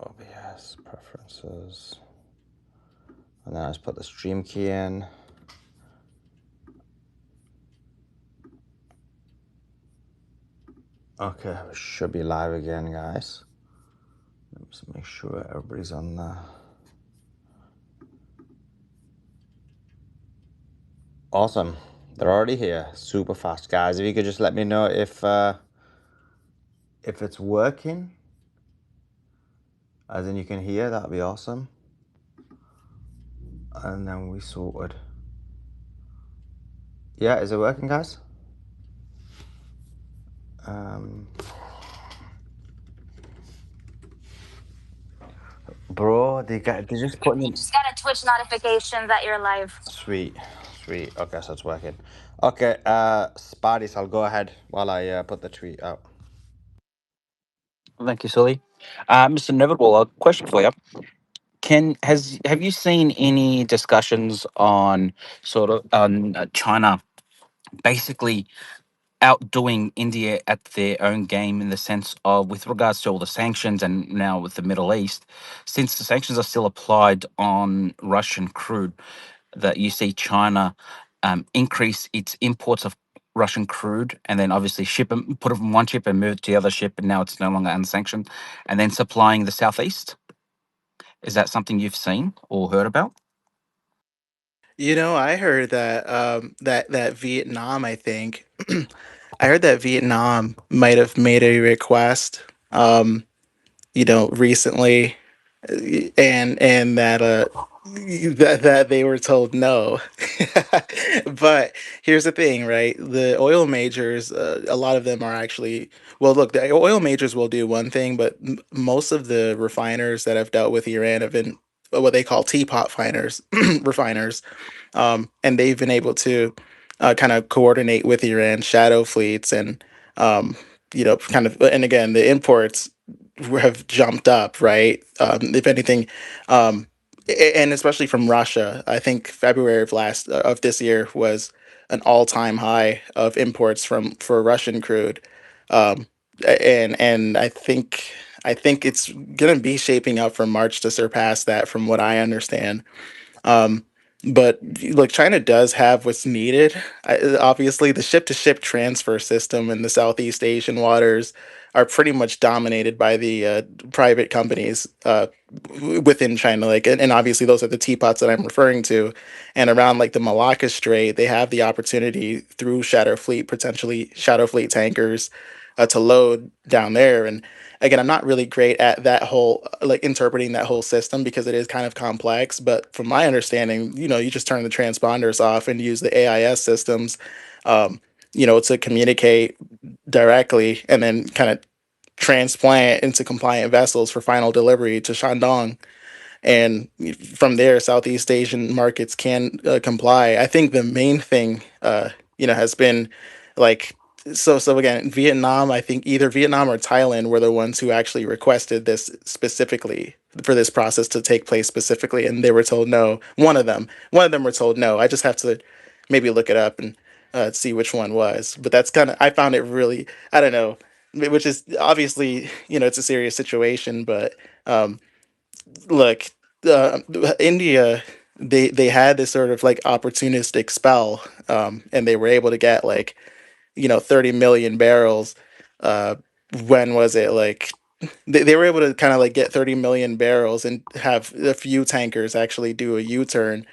OBS preferences, and then I just put the stream key in. Okay, we should be live again, guys. Let's make sure everybody's on there. Awesome. They're already here. Super fast, guys. If you could just let me know if it's working, as in you can hear, that'd be awesome. And then we sorted. Yeah, is it working, guys? Bro, they just putting in. Just got a Twitch notification that you're live. Sweet. Okay, so it's working. Okay, Spardies, I'll go ahead while I put the tweet out. Thank you, Sully. Mr. Inevitable, a question for you. Have you seen any discussions on China basically outdoing India at their own game in the sense of with regards to all the sanctions and now with the Middle East, since the sanctions are still applied on Russian crude, that you see China increase its imports of Russian crude and then obviously put it from one ship and move it to the other ship, and now it's no longer unsanctioned, and then supplying the Southeast? Is that something you've seen or heard about? I heard that that Vietnam, I think, I heard that Vietnam might have made a request, recently, and that they were told no. But here's the thing, right? The oil majors, a lot of them are actually, well, look, the oil majors will do one thing, but most of the refiners that have dealt with Iran have been what they call teapot refiners, and they've been able to kind of coordinate with Iran shadow fleets and kind of, and again, the imports have jumped up, right? If anything, and especially from Russia, I think February of this year was an all-time high of imports for Russian crude, um, and I think it's gonna be shaping up for March to surpass that, from what I understand. Um, but look, China does have what's needed. Obviously, the ship-to-ship transfer system in the Southeast Asian waters are pretty much dominated by the private companies within China. Like, and obviously, those are the teapots that I'm referring to. And around like the Malacca Strait, they have the opportunity through potentially Shadow Fleet tankers, to load down there. And again, I'm not really great at that whole like interpreting that whole system because it is kind of complex. But from my understanding, you just turn the transponders off and use the AIS systems, um, to communicate directly, and then kind of transplant into compliant vessels for final delivery to Shandong. And from there, Southeast Asian markets can comply. I think the main thing, has been like, so again, Vietnam. I think either Vietnam or Thailand were the ones who actually requested this specifically for this process to take place specifically, and they were told no. One of them were told no. I just have to maybe look it up and see which one was. But that's kind of, I found it really, I don't know, which is obviously, it's a serious situation, but look, India, they had this sort of like opportunistic spell, and they were able to get like 30 million barrels. Uh, when was it like? They were able to kind of like get 30 million barrels and have a few tankers actually do a U-turn,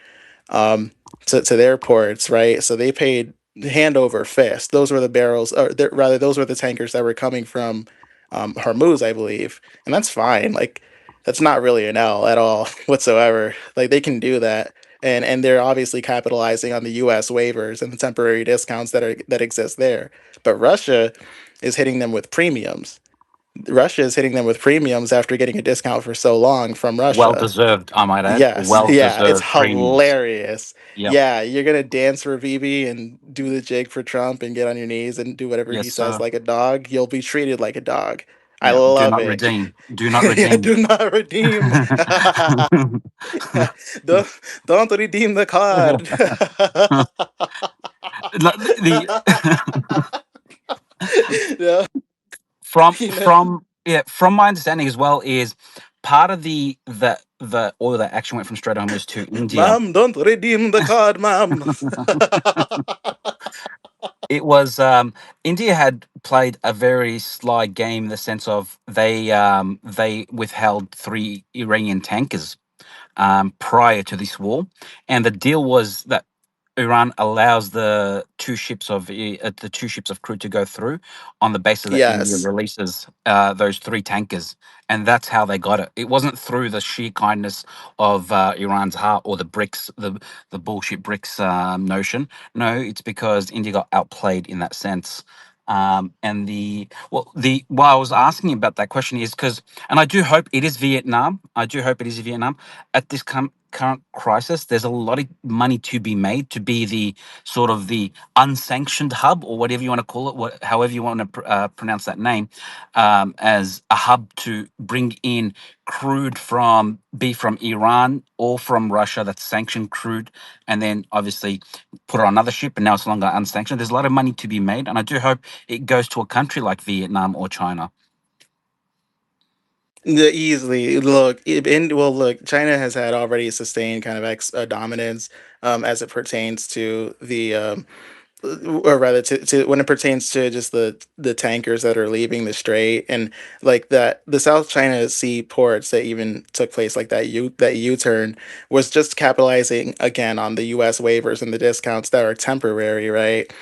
um, to their ports, right? So they paid hand over fist. Those were the barrels, or rather, those were the tankers that were coming from Hormuz, I believe, and that's fine. Like, that's not really an L at all whatsoever. Like, they can do that, and they're obviously capitalizing on the U.S. waivers and the temporary discounts that exist there. But Russia is hitting them with premiums. Russia is hitting them with premiums after getting a discount for so long from Well Russia. deserved, I might add. Yes, Well yeah, it's deserved premiums. hilarious. Yep. Yeah, you're gonna dance for Bibi and do the jig for Trump and get on your knees and do whatever he Yes, says sir. like a dog. You'll be treated like a dog. I Yeah. Do love not it. redeem. Do not Yeah, redeem. do not redeem. don't don't redeem the card. Yeah, from you know. from yeah, from my understanding as well is part of the oil that actually went from Strait of Hormuz to India. Mom, don't redeem the card, Mom. It was India had played a very sly game in the sense of they withheld 3 Iranian tankers prior to this war, and the deal was that Iran allows the two ships of crude to go through on the basis that India Yes. releases those 3 tankers, and that's how they got it. It wasn't through the sheer kindness of Iran's heart or the BRICS, the bullshit BRICS notion. No, it's because India got outplayed in that sense. And the why I was asking about that question is because, and I do hope it is Vietnam. I do hope it is Vietnam at this current crisis. There's a lot of money to be made to be the sort of the unsanctioned hub, or whatever you want to call it, however you want to pronounce that name, as a hub to bring in crude from Iran or from Russia that's sanctioned crude, and then obviously put it on another ship, and now it's no longer unsanctioned. There's a lot of money to be made, and I do hope it goes to a country like Vietnam or China. Easily look well, look, China has had already sustained kind of dominance as it pertains to the or rather to when it pertains to just the tankers that are leaving the strait, and like that the South China Sea ports that even took place, like that U-turn was just capitalizing again on the US waivers and the discounts that are temporary, right?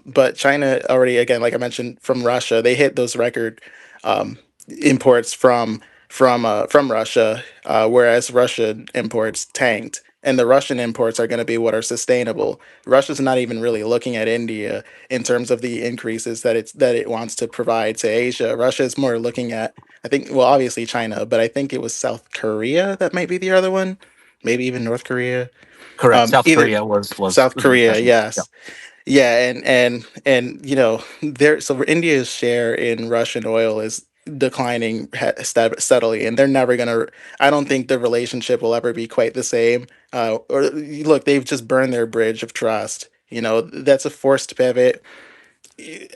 But China already, again, like I mentioned, from Russia, they hit those record um imports from Russia, whereas Russian imports tanked, and the Russian imports are going to be what are sustainable. Russia's not even really looking at India in terms of the increases that it wants to provide to Asia. Russia is more looking at, I think, well, obviously China, but I think it was South Korea that might be the other one, maybe even North Korea. Correct. South Either Korea was South the Korea, discussion. Yeah. yes. Yeah, and there, so India's share in Russian oil is declining steadily, and they're never gonna. I don't think the relationship will ever be quite the same. Or look, they've just burned their bridge of trust. That's a forced pivot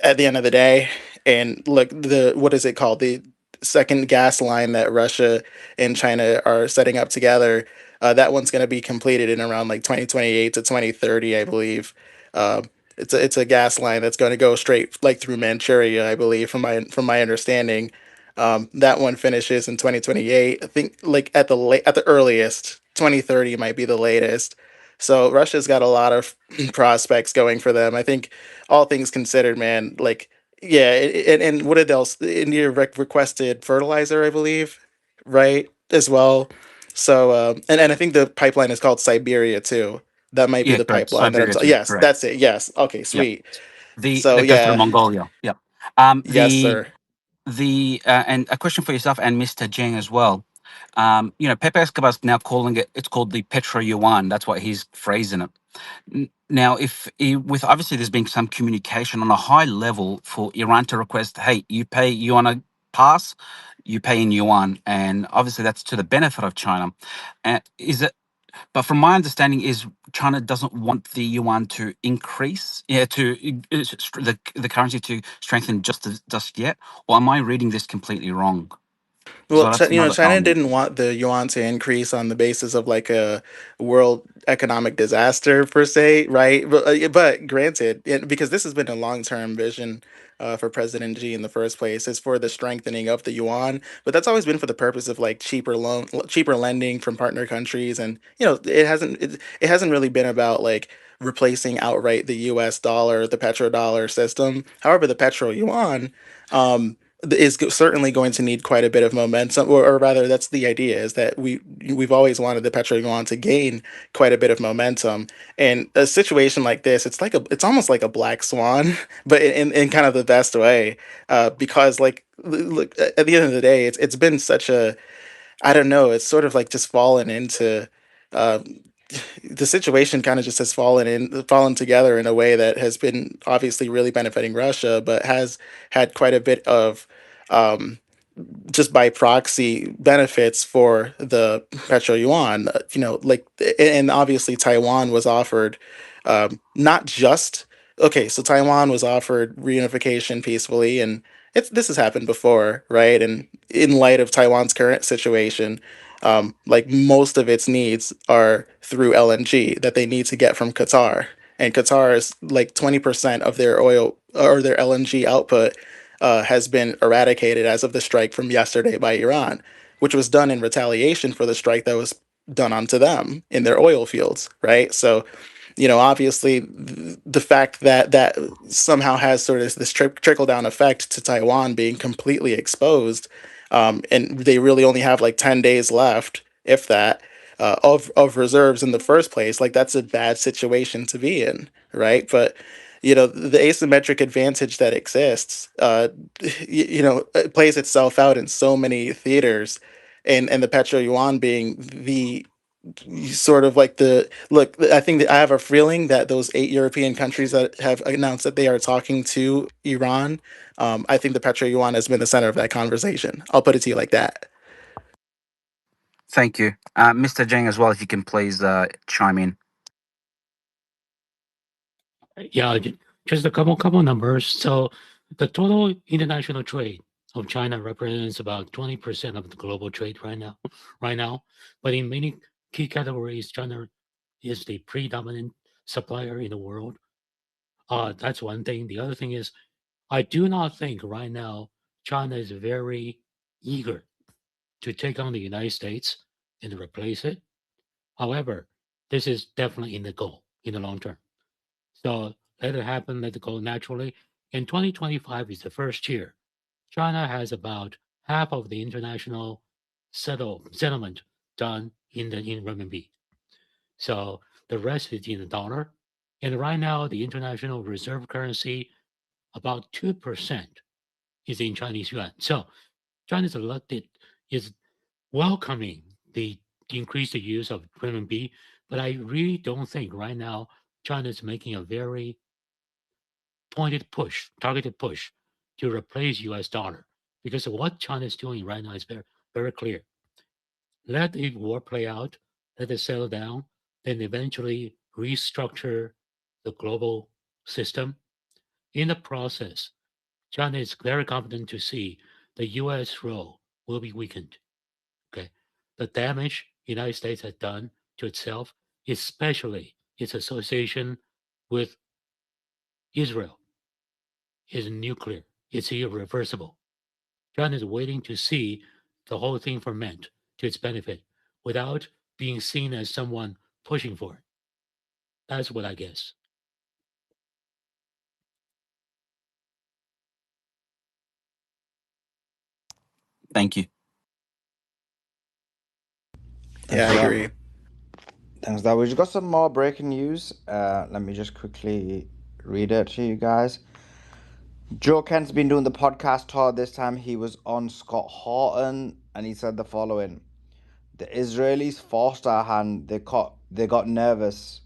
at the end of the day. And look, the what is it called? The second gas line that Russia and China are setting up together. That one's going to be completed in around like 2028 to 2030, I believe. Uh, it's a gas line that's going to go straight like through Manchuria, I believe, from my understanding. That one finishes in 2028. I think like at the earliest, 2030 might be the latest. So Russia's got a lot of prospects going for them. I think all things considered, man, like yeah, and what did else? India requested fertilizer, I believe, right, as well. So and I think the pipeline is called Siberia too. That might be Yeah, the correct. pipeline that I'm Siberia talking. too. Yes, Correct. that's it. Yes. Okay, Yeah. sweet. The So that goes through yeah, Mongolia. Yeah. yes, The sir. and a question for yourself and Mr. Jeng as well. Pepe Escobar's now calling it. It's called the Petro Yuan. That's what he's phrasing it. Now, with obviously there's been some communication on a high level for Iran to request, hey, you want to pass, you pay in yuan, and obviously that's to the benefit of China. Is it? But from my understanding, is China doesn't want the yuan to increase, yeah, the currency to strengthen just yet, or am I reading this completely wrong? Because Well, that's another China element. didn't want the yuan to increase on the basis of like a world economic disaster per se, right? But granted, because this has been a long-term vision for President Xi in the first place, is for the strengthening of the yuan. But that's always been for the purpose of like cheaper lending from partner countries, and it hasn't really been about like replacing outright the U.S. dollar, the petrodollar system. However, the petro yuan. Certainly going to need quite a bit of momentum, or rather, that's the idea: is that we've always wanted the petro yuan to gain quite a bit of momentum. And a situation like this, it's almost like a black swan, but in kind of the best way, because like look, at the end of the day, it's been such a, I don't know, it's sort of like just fallen into. Uh, the situation kind of just has fallen together in a way that has been obviously really benefiting Russia, but has had quite a bit of um, just by proxy benefits for the petro yuan. Like, and obviously Taiwan was offered not just okay. So Taiwan was offered reunification peacefully, and this has happened before, right? And in light of Taiwan's current situation, like most of its needs are through LNG that they need to get from Qatar, and Qatar is like 20% of their oil or their LNG output has been eradicated as of the strike from yesterday by Iran, which was done in retaliation for the strike that was done onto them in their oil fields, right? So obviously the fact that that somehow has sort of this trickle down effect to Taiwan being completely exposed, and they really only have like 10 days left, if that, of reserves in the first place. Like that's a bad situation to be in, right? But the asymmetric advantage that exists, it plays itself out in so many theaters, and the petro yuan being the sort of like the look. I think that I have a feeling that those 8 European countries that have announced that they are talking to Iran, I think the petro yuan has been the center of that conversation. I'll put it to you like that. Thank you. Mr. Jang, as well, if you can please chime in. Yeah, just a couple numbers. So the total international trade of China represents about 20% of the global trade right now. Right now, but in many key categories, China is the predominant supplier in the world. That's one thing. The other thing is, I do not think right now China is very eager to take on the United States and replace it. However, this is definitely in the goal in the long term. So let it happen, let it go naturally. And 2025 is the first year. China has about half of the international settlement done in renminbi. So the rest is in the dollar. And right now, the international reserve currency, about 2% is in Chinese yuan. So China's elected is welcoming the increased use of renminbi, but I really don't think right now China is making a very targeted push to replace US dollar. Because what China is doing right now is very, very clear. Let the war play out, let it settle down, then eventually restructure the global system. In the process, China is very confident to see the US role will be weakened. Okay. The damage United States has done to itself, especially its association with Israel, is nuclear. It's irreversible. China is waiting to see the whole thing ferment to its benefit without being seen as someone pushing for it. That's what I guess. Thank you. Yeah, I agree. Thanks, that. We just got some more breaking news. Let me just quickly read it to you guys. Joe Kent's been doing the podcast tour. This time he was on Scott Horton, and he said the following: "The Israelis forced our hand. They got nervous.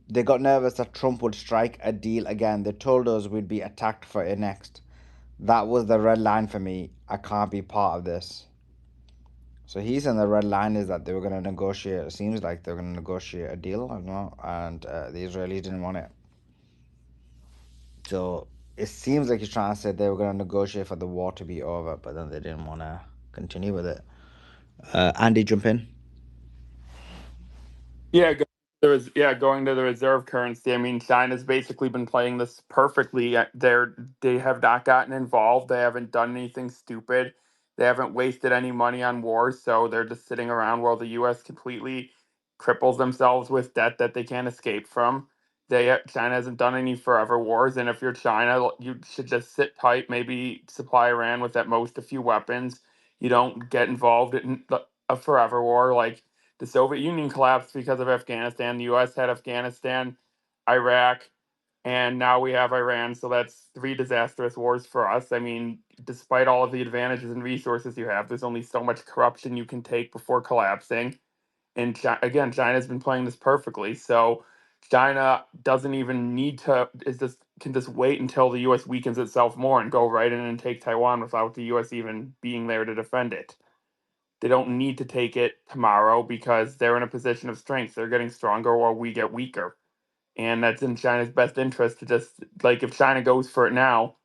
They got nervous that Trump would strike a deal again. They told us we'd be attacked for it next. That was the red line for me. I can't be part of this." So he's saying the red line is that they were going to negotiate. It seems like they're going to negotiate a deal, I don't know, and the Israelis didn't want it. So it seems like he's trying to say they were going to negotiate for the war to be over, but then they didn't want to continue with it. Andy, jump in. Yeah, going to the reserve currency. I mean, China's basically been playing this perfectly. They have not gotten involved. They haven't done anything stupid. They haven't wasted any money on wars, so they're just sitting around while the U.S. completely cripples themselves with debt that they can't escape from. China hasn't done any forever wars, and if you're China, you should just sit tight. Maybe supply Iran with at most a few weapons. You don't get involved in a forever war like the Soviet Union collapsed because of Afghanistan. The US had Afghanistan, Iraq, and now we have Iran. So that's 3 disastrous wars for us. I mean, despite all of the advantages and resources you have, there's only so much corruption you can take before collapsing. And again, China's been playing this perfectly. So China doesn't even need to can just wait until the US weakens itself more and go right in and take Taiwan without the US even being there to defend it. They don't need to take it tomorrow because they're in a position of strength. They're getting stronger while we get weaker. And that's in China's best interest to just, like, if China goes for it now,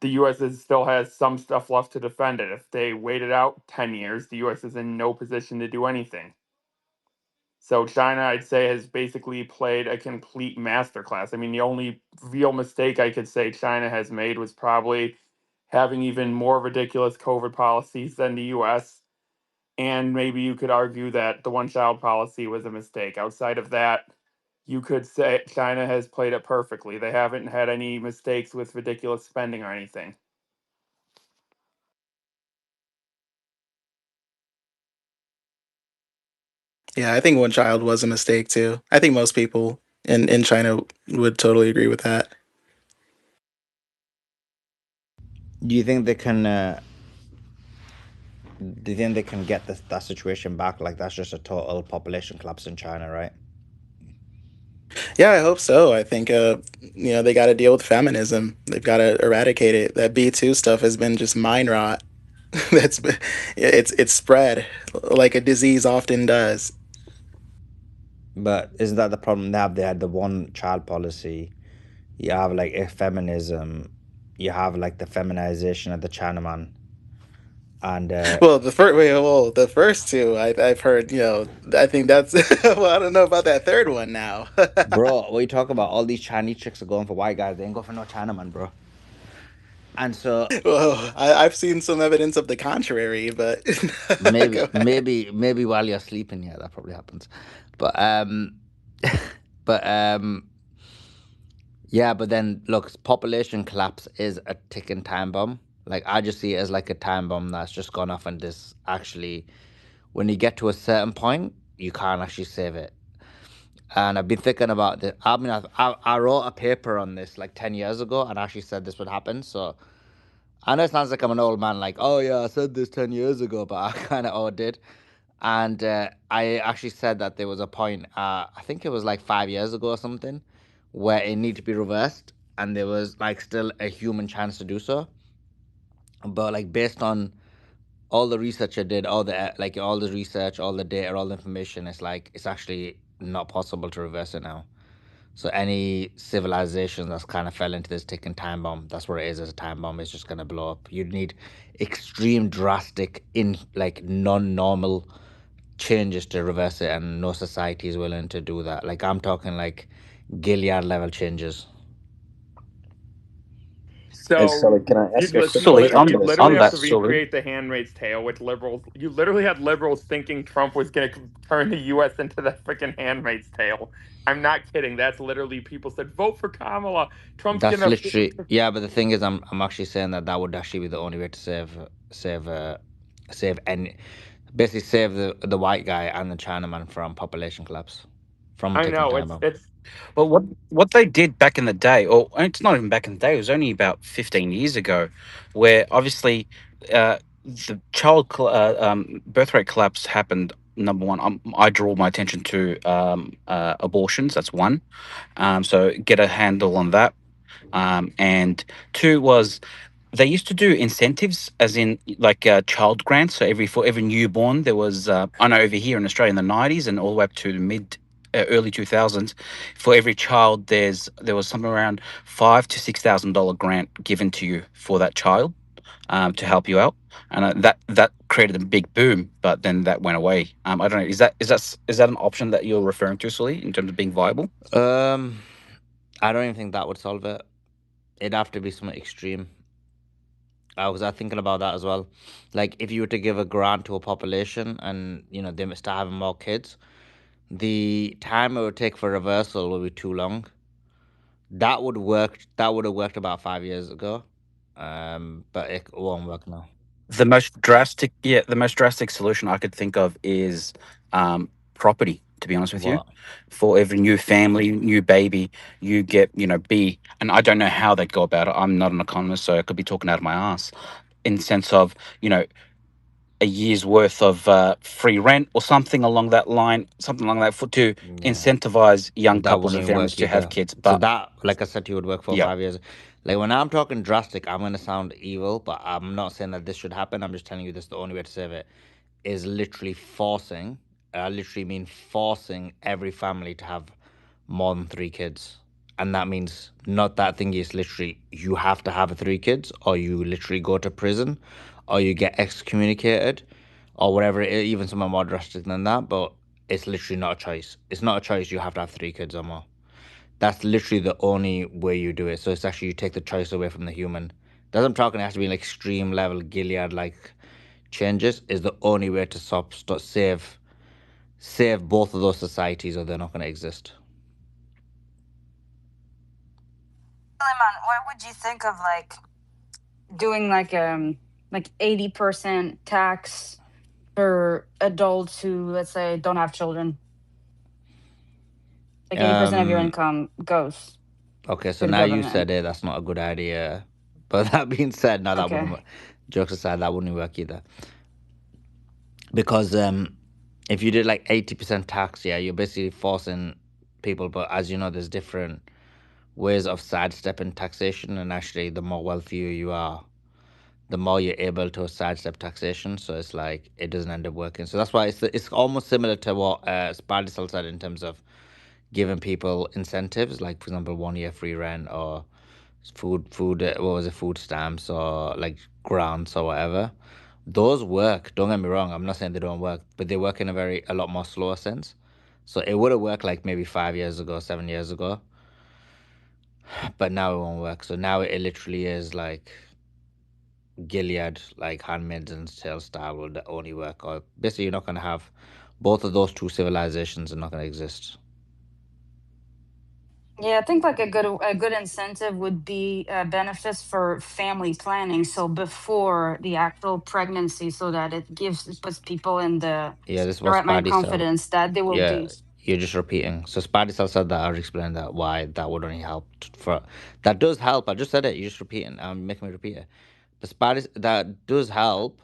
the U.S. still has some stuff left to defend it. If they waited out 10 years, the U.S. is in no position to do anything. So China, I'd say, has basically played a complete masterclass. I mean, the only real mistake I could say China has made was probably having even more ridiculous COVID policies than the US. And maybe you could argue that the one child policy was a mistake. Outside of that, you could say China has played it perfectly. They haven't had any mistakes with ridiculous spending or anything. Yeah, I think one child was a mistake too. I think most people in China would totally agree with that. Do you think they can? Do you think they can get that situation back? Like that's just a total population collapse in China, right? Yeah, I hope so. I think they got to deal with feminism. They've got to eradicate it. That B2 stuff has been just mind rot. It's spread like a disease often does. But isn't that the problem they have? They had the one child policy. You have like a feminism. You have like the feminization of the Chinaman, and Well, the first two I've heard. I think that's. Well, I don't know about that third one now. bro, what you talk about? All these Chinese chicks are going for white guys. They ain't going for no Chinaman, bro. And so Well, I've seen some evidence of the contrary, but maybe, go ahead. maybe, maybe while you're sleeping, yeah, that probably happens. But but yeah, but then look, population collapse is a ticking time bomb. Like I just see it as like a time bomb that's just gone off, and this actually, when you get to a certain point, you can't actually save it. And I've been thinking about this. I mean, I wrote a paper on this like 10 years ago, and actually said this would happen. So I know it sounds like I'm an old man, like, oh yeah, I said this 10 years ago, but I kind of all did. And I actually said that there was a point, I think it was like 5 years ago or something, where it needed to be reversed, and there was like still a human chance to do so. But like based on all the research I did, all the research, all the data, all the information, it's like it's actually not possible to reverse it now. So any civilization that's kind of fell into this ticking time bomb, that's what it is as a time bomb. It's just gonna blow up. You'd need extreme, drastic, in like non-normal changes to reverse it, and no society is willing to do that. Like I'm talking like Gilead level changes. Hey, So Sully, can I ask a quick Sully, question you to this? on literally have that, to Sully, recreate The Handmaid's Tale, which you literally had liberals thinking Trump was going to turn the U.S. into the freaking Handmaid's Tale. I'm not kidding. That's literally people said vote for Kamala. Trump's That's gonna. literally, yeah. But the thing is, I'm actually saying that that would actually be the only way to save any, basically save the white guy and the Chinaman from population collapse, from a I ticking know time bomb. it's but what they did back in the day, or it's not even back in the day, it was only about 15 years ago, where obviously the birth rate collapse happened. Number one, I draw my attention to abortions. That's one. So get a handle on that. And two was they used to do incentives, as in like child grants. So for every newborn, there was I know over here in Australia in the 90s and all the way up to the mid early 2000s, for every child there was something around $5,000 to $6,000 grant given to you for that child, to help you out, and that created a big boom. But then that went away. I don't know. Is that an option that you're referring to, Sully, in terms of being viable? I don't even think that would solve it. It'd have to be something extreme. I was thinking about that as well. Like if you were to give a grant to a population, and they must start having more kids, the time it would take for reversal would be too long. That would work. That would have worked about 5 years ago, but it won't work now. The most drastic solution I could think of is property. To be honest with you, What? for every new family, new baby, you get B. And I don't know how they'd go about it. I'm not an economist, so I could be talking out of my ass. In sense of a year's worth of free rent or something along that line, something along that for to Yeah, incentivize young that couples wouldn't and even families work to have either. kids. So But that, like I said, to you would work for yeah, 5 years. Like when I'm talking drastic, I'm gonna sound evil, but I'm not saying that this should happen. I'm just telling you this. The only way to save it is literally forcing. I literally mean forcing every family to have more than 3 kids, and that means not that thing is literally you have to have 3 kids, or you literally go to prison, or you get excommunicated, or whatever. Even some are more drastic than that, but it's literally not a choice. It's not a choice. You have to have 3 kids or more. That's literally the only way you do it. So it's actually you take the choice away from the human. That's what I'm talking. It has to be like extreme level Gilead like changes is the only way to save both of those societies, or they're not going to exist. Suleiman, what would you think of like doing like 80% tax for adults who, let's say, don't have children? Like 80% of your income goes Okay, so to the now you government. said it. That's not a good idea. But that being said, no, that Okay. wouldn't work. Jokes aside, that wouldn't work either. Because if you did like 80% tax, yeah, you're basically forcing people. But as you know, there's different ways of sidestepping taxation, and actually, the more wealthier you are, the more you're able to sidestep taxation. So it's like it doesn't end up working. So that's why it's almost similar to what Spadisel said in terms of giving people incentives, like for example, 1 year free rent, or food what was it, food stamps, or like grants or whatever. Those work, don't get me wrong, I'm not saying they don't work, but they work in a lot more slower sense. So it would have worked like maybe 5 years ago, 7 years ago, but now it won't work. So now it literally is like Gilead, like Handmaid's Tale style, will only work. Or basically you're not going to have both of those two civilizations are not going to exist. Yeah, I think like a good incentive would be benefits for family planning. So before the actual pregnancy, so that it puts people in Yeah, this the was right mind Spidey Cell. confidence that they will Yeah, be. you're just repeating. So Spidey Cell said that. I'll explain that why that would only help for. That does help. I just said it. You're just repeating. I'm making me repeat it. The Spidey that does help,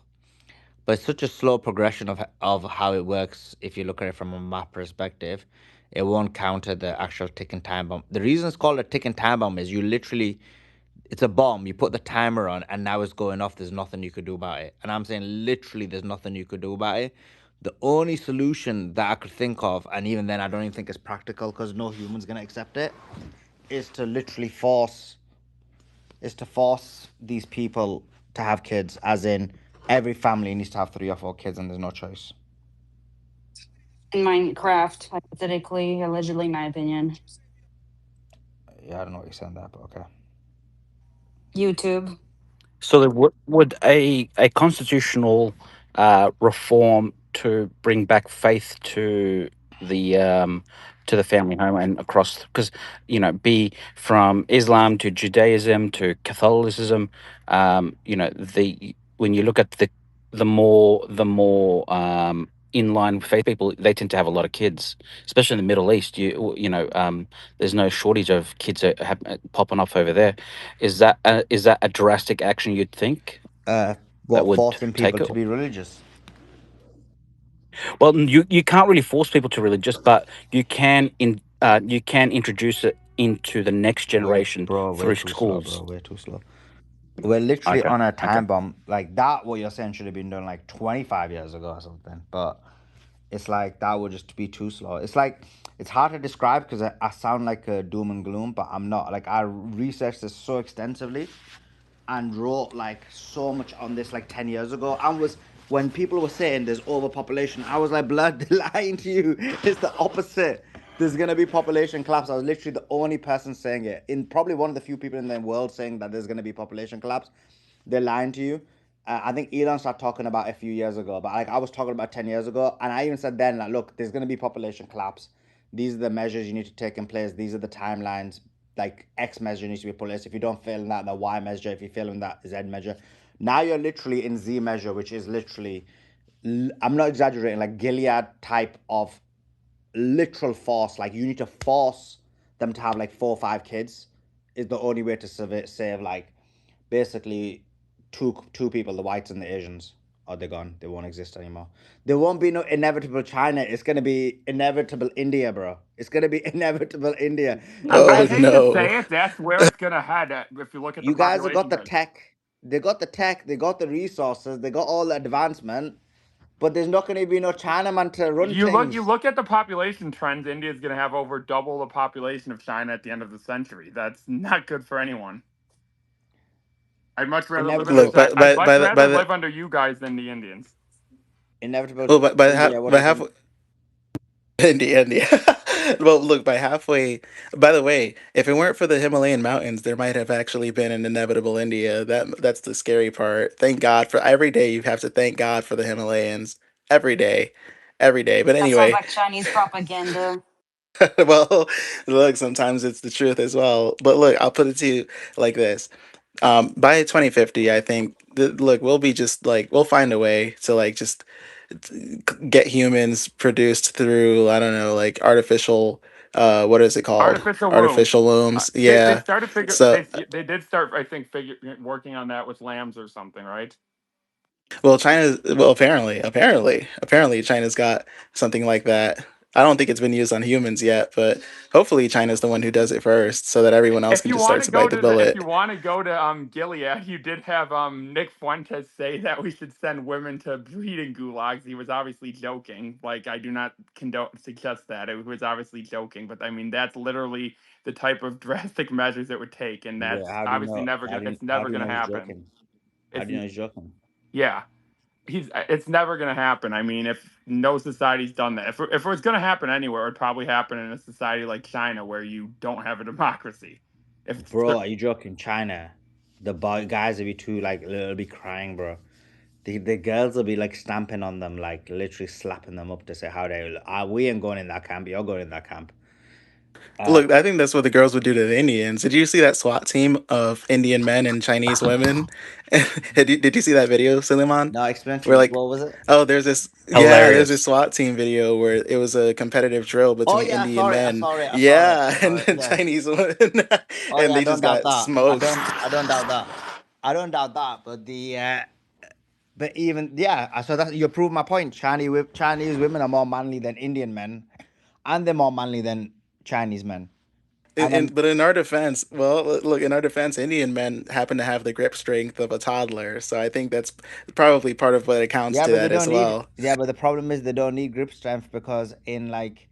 but it's such a slow progression of how it works. If you look at it from a map perspective, it won't counter the actual ticking time bomb. The reason it's called a ticking time bomb is you literally, it's a bomb. You put the timer on, and now it's going off. There's nothing you could do about it. And I'm saying literally, there's nothing you could do about it. The only solution that I could think of, and even then, I don't even think it's practical because no human's gonna accept it, is to literally force these people to have kids. As in, every family needs to have 3 or 4 kids, and there's no choice. In Minecraft, hypothetically, allegedly, my opinion. Yeah, I don't know what you're saying there, but okay. YouTube. So there would a constitutional reform to bring back faith to the family home and across, because be from Islam to Judaism to Catholicism, the when you look at the more in-line faith people, they tend to have a lot of kids, especially in the Middle East. There's no shortage of kids popping up over there. Is that a drastic action you'd think that What, would forcing take people it? to be religious? Well, you can't really force people to religious, but you can introduce it into the next Way, generation bro, way through too slow, bro. schools. Way too slow. We're literally Okay. on a Okay. time bomb. Like that, what you're saying should have been done like 25 years ago or something. But it's like that would just be too slow. It's like it's hard to describe because I sound like a doom and gloom, but I'm not. Like I researched this so extensively and wrote like so much on this like 10 years ago. And was when people were saying there's overpopulation, I was like, blood, they're lying to you. It's the opposite. There's gonna be population collapse. I was literally the only person saying it. In probably one of the few people in the world saying that there's gonna be population collapse. They're lying to you. I think Elon started talking about it a few years ago, but like I was talking about 10 years ago, and I even said then, like, look, there's gonna be population collapse. These are the measures you need to take in place. These are the timelines. Like X measure needs to be put in place. If you don't fail in that, the Y measure. If you fail in that, Z measure. Now you're literally in Z measure, which is literally, I'm not exaggerating, like Gilead type of literal force. Like you need to force them to have like 4 or 5 kids. Is the only way to save like basically two people, the whites and the Asians. Or they're gone. They won't exist anymore. There won't be no inevitable China. It's gonna be inevitable India, bro. It's gonna be inevitable India. I Oh hate to no. say it, that's where it's gonna head. If you look at the You guys have got population the growth. tech. They got the tech. They got the resources. They got all the advancement. but there's not going to be no Chinaman to run You things. look at the population trends. India's going to have over double the population of China at the end of the century. That's not good for anyone. I'd much rather live in Inevitable. Look, I'd much rather by the live under you guys than the Indians. Inevitable. well, India, what do by you think? half India. Well, look, by halfway. By the way, if it weren't for the Himalayan mountains, there might have actually been an inevitable India. That's the scary part. Thank God for every day you have to thank God for the Himalayans. Every day. Every day. But That sounds anyway, like Chinese propaganda. well, look, sometimes it's the truth as well. But look, I'll put it to you like this. By 2050, I think look, we'll be just like we'll find a way to like just get humans produced through I don't know like artificial what is it called Artificial womb. artificial wombs They yeah started figure so they did start I think working on that with lambs or something, right? well China's well apparently China's got something like that. I don't think it's been used on humans yet, but hopefully China's the one who does it first so that everyone else If can you just want start to to go bite the to the if you bullet. want to go to Gilead, you did have Nick Fuentes say that we should send women to breeding gulags. He was obviously joking. Like I do not suggest that. It was obviously joking, but I mean that's literally the type of drastic measures it would take, and Wait, that's how do you obviously know? never How gonna do you it's how never do you gonna know he's happen. joking? How It's do you know he's joking? yeah. It's never gonna happen. I mean, if no society's done that, if it was gonna happen anywhere, it would probably happen in a society like China where you don't have a democracy. If it's Bro, are you joking? China, the guys will be too like little be crying, bro. The girls will be like stamping on them, like literally slapping them up to say how they. We ain't going in that camp. You're going in that camp. Look, I think that's what the girls would do to the Indians. Did you see that SWAT team of Indian men and Chinese women? Did you see that video, Suleiman? No, explain to Where me. like, What was it? oh, there's this Hilarious. SWAT team video where it was a competitive drill Oh between yeah, I Indian saw it. I men, saw it. I saw it. I yeah, saw and it. Yes. Chinese women, Oh and yeah, I they don't just doubt got that. I smoked. don't. I don't doubt that. I don't doubt that. But the. But even yeah, so that you prove my point. Chinese women are more manly than Indian men, and they're more manly than Chinese men. And then But in our defense, well, look, in our defense, Indian men happen to have the grip strength of a toddler, so I think that's probably part of what accounts yeah, to but they that as don't need. well. Yeah, but the problem is they don't need grip strength because in like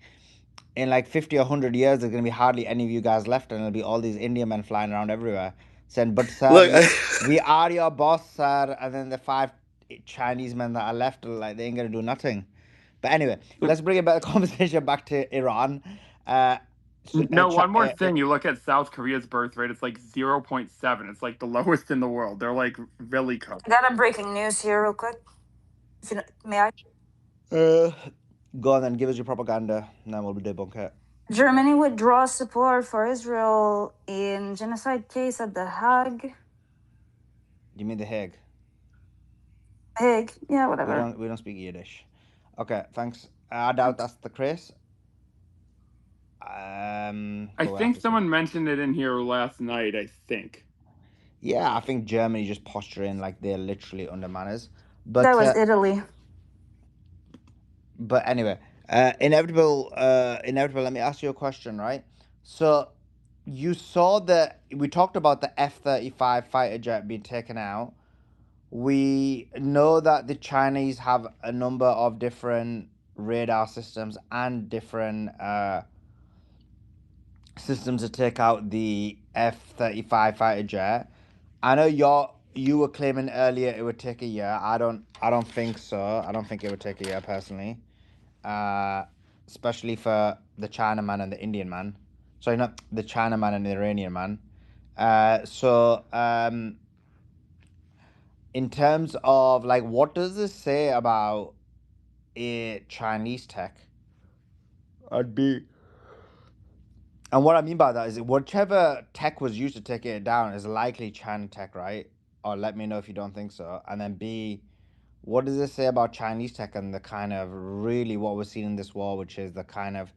50 or 100 years there's gonna be hardly any of you guys left, and it'll be all these Indian men flying around everywhere saying, "But sir, Look, we are your boss, sir." And then the five Chinese men that are left, like they ain't gonna do nothing. But anyway, let's bring it back the conversation back to Iran. Uh, No, one more thing. You look at South Korea's birth rate; it's like 0.7. It's like the lowest in the world. They're like really cold. I got a breaking news here, real quick. If you, may I? Go on then, give us your propaganda, and then we'll debunk it. Germany withdraws support for Israel in genocide case at The Hague. You mean the Hague? Hague, yeah, whatever. We don't speak Yiddish. Okay, thanks. I doubt that's the case. I but we'll have think to see. someone mentioned it in here last night. I think. Yeah, I think Germany just posturing like they're literally under manners. But That was Italy. but anyway, inevitable. Let me ask you a question, right? So you saw that we talked about the F-35 fighter jet being taken out. We know that the Chinese have a number of different radar systems and different systems to take out the F-35 fighter jet. I know you were claiming earlier it would take a year. I don't think so. I don't think it would take a year personally. Especially for the Chinaman and the Indian man. Sorry, not the Chinaman and the Iranian man. In terms of like, what does this say about a Chinese tech? And what I mean by that is whichever tech was used to take it down is likely China tech, right? Or let me know if you don't think so. And then B, what does this say about Chinese tech and the kind of really what we're seeing in this war, which is the kind of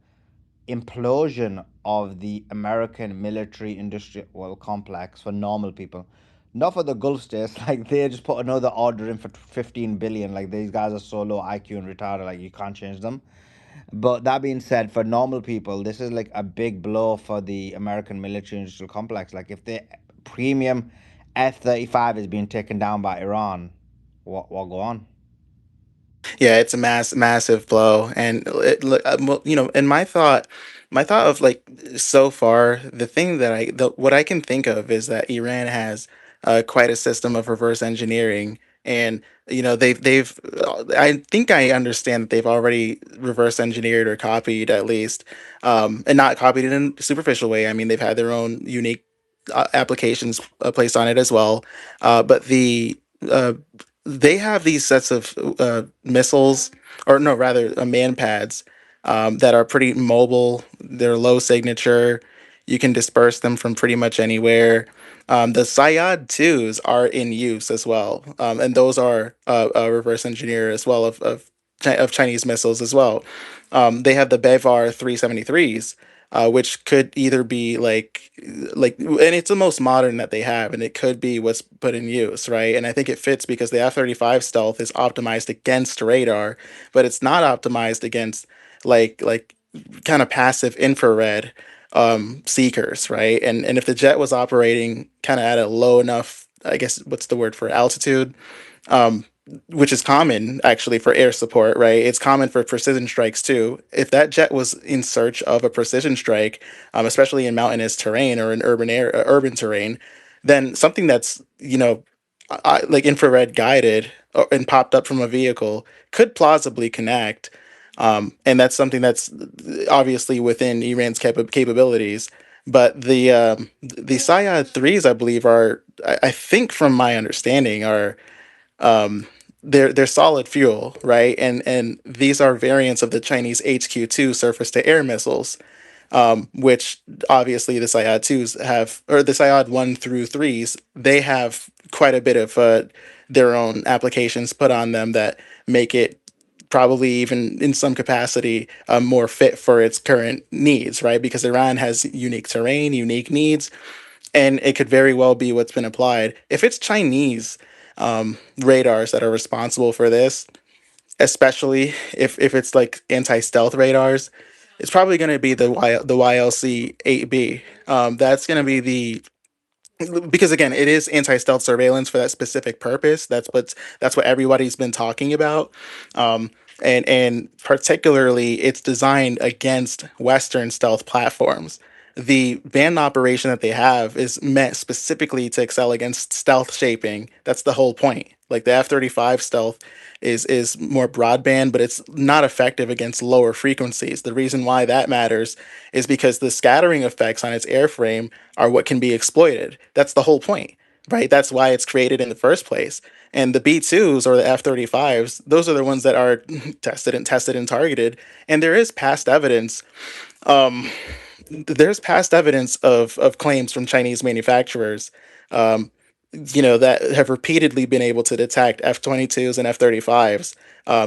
implosion of the American military industrial complex for normal people? Not for the Gulf states, like they just put another order in for 15 billion. Like these guys are so low IQ and retarded, like you can't change them. But that being said, for normal people, this is like a big blow for the American military industrial complex. Like if the premium F-35 is being taken down by Iran, what go on? Yeah, it's a massive blow, and well, in my thought of like so far, the thing that what I can think of is that Iran has quite a system of reverse engineering, and I think I understand that they've already reverse engineered or copied at least, and not copied it in a superficial way. I mean, they've had their own unique applications placed on it as well, but uh, they have these sets of missiles, or no, rather, man pads that are pretty mobile. They're low signature. You can disperse them from pretty much anywhere. The Sayad 2s are in use as well, and those are a reverse engineer as well of Chinese missiles as well. They have the Bevar 373s, which could either be and it's the most modern that they have, and it could be what's put in use, right? And I think it fits because the F-35 stealth is optimized against radar, but it's not optimized against like kind of passive infrared seekers, right? And if the jet was operating kind of at a low enough, I guess what's the word for altitude, um, which is common actually for air support, right? It's common for precision strikes too. If that jet was in search of a precision strike, especially in mountainous terrain or in urban terrain, then something that's like infrared guided and popped up from a vehicle could plausibly connect. And that's something that's obviously within Iran's capabilities. But the Sayad threes, I believe, I think from my understanding, are they're solid fuel, right? And these are variants of the Chinese HQ-2 surface to air missiles, which obviously the Sayad 2s have, or the Sayad 1 through 3s, they have quite a bit of their own applications put on them that make it probably even in some capacity more fit for its current needs, right? Because Iran has unique terrain, unique needs, and it could very well be what's been applied. If it's Chinese radars that are responsible for this, especially if it's like anti-stealth radars, it's probably going to be the YLC 8B. That's going to be the because again, it is anti-stealth surveillance for that specific purpose. That's what everybody's been talking about. Um, and particularly it's designed against Western stealth platforms. The band operation that they have is meant specifically to excel against stealth shaping. That's the whole point. Like the F-35 stealth is more broadband, but it's not effective against lower frequencies. The reason why that matters is because the scattering effects on its airframe are what can be exploited. That's the whole point, right? That's why it's created in the first place. And the B2s or the F-35s, those are the ones that are tested and targeted. And there is past evidence. Um, there's past evidence of claims from Chinese manufacturers, um, that have repeatedly been able to detect F-22s and F-35s.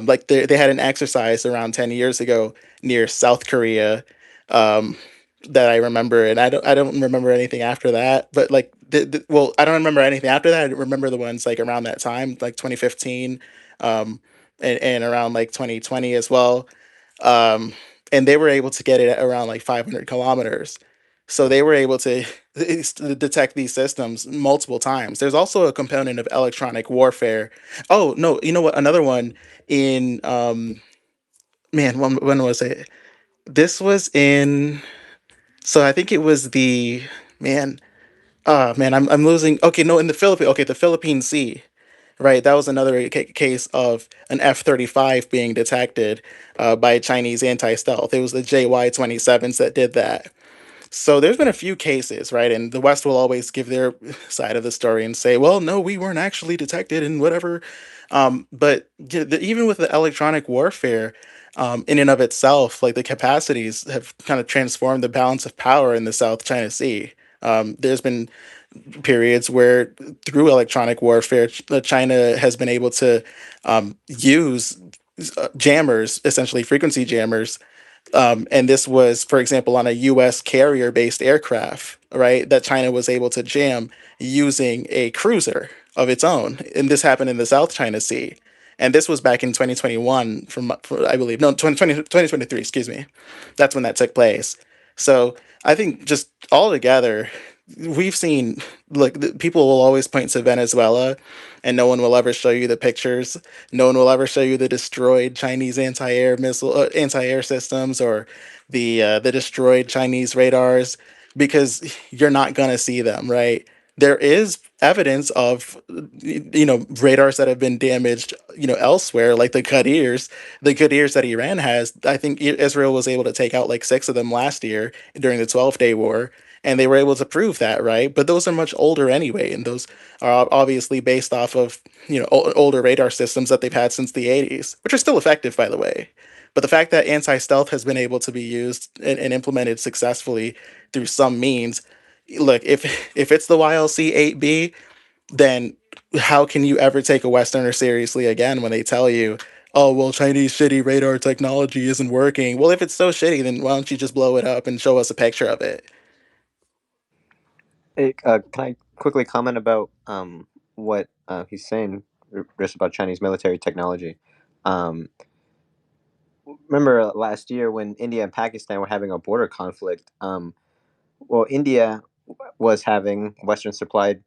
Like they had an exercise around 10 years ago near South Korea, um, that I remember, and I don't remember anything after that. But like, well, I don't remember anything after that. I remember the ones like around that time, like 2015, um, and around like 2020 as well. Um, and they were able to get it at around like 500 kilometers. So they were able to detect these systems multiple times. There's also a component of electronic warfare. Oh no, you know what? Another one in man, when was it? This was in. So I think it was the man. Man, I'm losing. Okay, no, in the Philippines. Okay, the Philippine Sea. Right, that was another case of an F-35 being detected by Chinese anti-stealth. It was the JY-27s that did that. So there's been a few cases, right? And the West will always give their side of the story and say, well, no, we weren't actually detected and whatever. But even with the electronic warfare, in and of itself, like the capacities have kind of transformed the balance of power in the South China Sea. There's been periods where through electronic warfare, China has been able to use jammers, essentially frequency jammers. And this was, for example, on a US carrier based aircraft, right, that China was able to jam using a cruiser of its own. And this happened in the South China Sea. And this was back in 2021, I believe, no, 2023, excuse me. That's when that took place. So I think just all together, we've seen, look, people will always point to Venezuela, and no one will ever show you the pictures. No one will ever show you the destroyed Chinese anti-air systems, or the destroyed Chinese radars, because you're not gonna see them, right? There is evidence of, radars that have been damaged, elsewhere, like the Qadirs that Iran has. I think Israel was able to take out like 6 of them last year during the 12-day war, and they were able to prove that, right? But those are much older anyway, and those are obviously based off of, older radar systems that they've had since the 80s, which are still effective, by the way. But the fact that anti-stealth has been able to be used and implemented successfully through some means, look, if it's the YLC 8B, then how can you ever take a Westerner seriously again when they tell you, oh, well, Chinese shitty radar technology isn't working? Well, if it's so shitty, then why don't you just blow it up and show us a picture of it? Hey, can I quickly comment about what he's saying just about Chinese military technology? Um, Remember last year when India and Pakistan were having a border conflict? Well, India was having Western supplied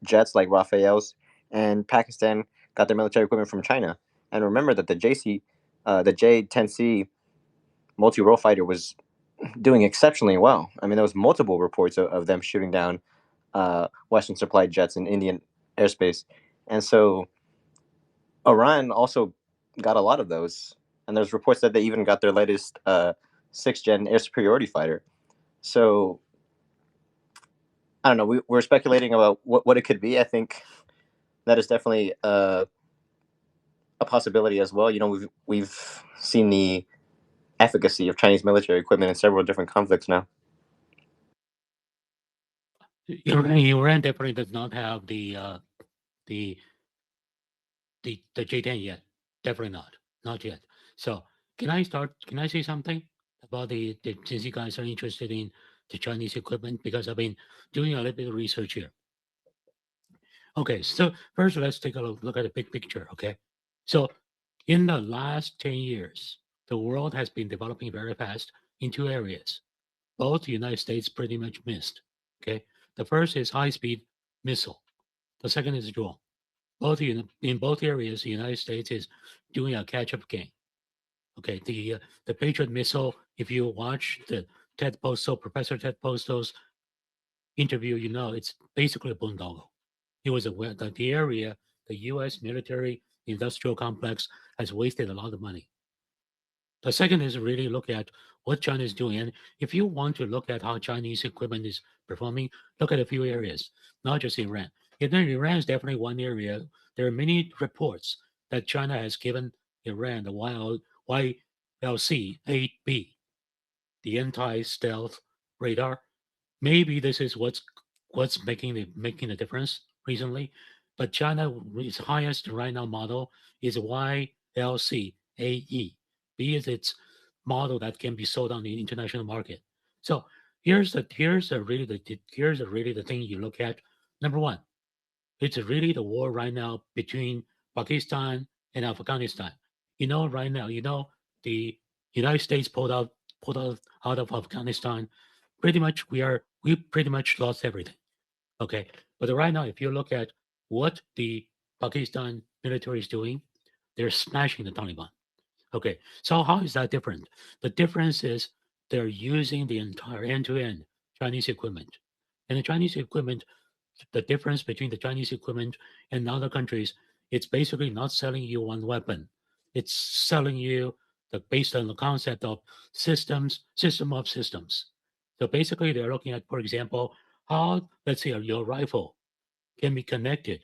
jets like Rafaels, and Pakistan got their military equipment from China. And remember that the J-10C multi-role fighter was doing exceptionally well. I mean, there was multiple reports of them shooting down Western supplied jets in Indian airspace, and so Iran also got a lot of those. And there's reports that they even got their latest 6th-gen air superiority fighter. So I don't know. We're speculating about what it could be. I think that is definitely a possibility as well. We've seen the efficacy of Chinese military equipment in several different conflicts now. Iran definitely does not have the J10 yet. Definitely not yet. So can I say something about since you guys are interested in the Chinese equipment, because I've been doing a little bit of research here. Okay, so first let's take a look at the big picture. Okay, so in the last 10 years, the world has been developing very fast in 2 areas. Both the United States pretty much missed. Okay, the first is high-speed missile. The second is drone. In both areas, the United States is doing a catch-up game. Okay, the Patriot missile. If you watch the Professor Ted Postle's interview, it's basically a boondoggle. It was the area, the U.S. military industrial complex has wasted a lot of money. The second is really look at what China is doing. And if you want to look at how Chinese equipment is performing, look at a few areas, not just Iran. Iran is definitely one area. There are many reports that China has given Iran the YLC-8B, the anti-stealth radar. Maybe this is what's making the difference recently. But China's highest right now model is YLC-AE. B is its model that can be sold on the international market. So here's really the thing you look at. Number one, it's really the war right now between Pakistan and Afghanistan. Right now, the United States pulled out of Afghanistan. Pretty much we pretty much lost everything. Okay. But right now, if you look at what the Pakistan military is doing, they're smashing the Taliban. Okay. So how is that different? The difference is they're using the entire end-to-end Chinese equipment. And the Chinese equipment, the difference between the Chinese equipment and other countries, it's basically not selling you one weapon. It's selling you based on the concept of system of systems. So basically, they're looking at, for example, how, let's say, your rifle can be connected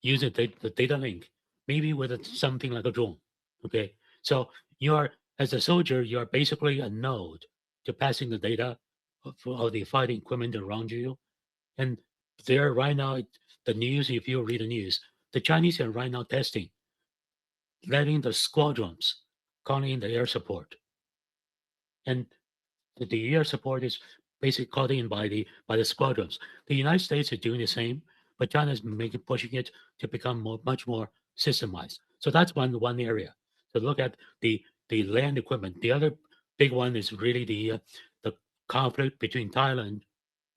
using the data link, maybe with something like a drone. Okay, so as a soldier, you are basically a node to passing the data of the fighting equipment around you. And there right now, the news, if you read the news, the Chinese are right now testing, letting the squadrons calling in the air support. And the air support is basically called in by the squadrons. The United States is doing the same, but China is pushing it to become much more systemized. So that's one area. So look at the land equipment. The other big one is really the conflict between Thailand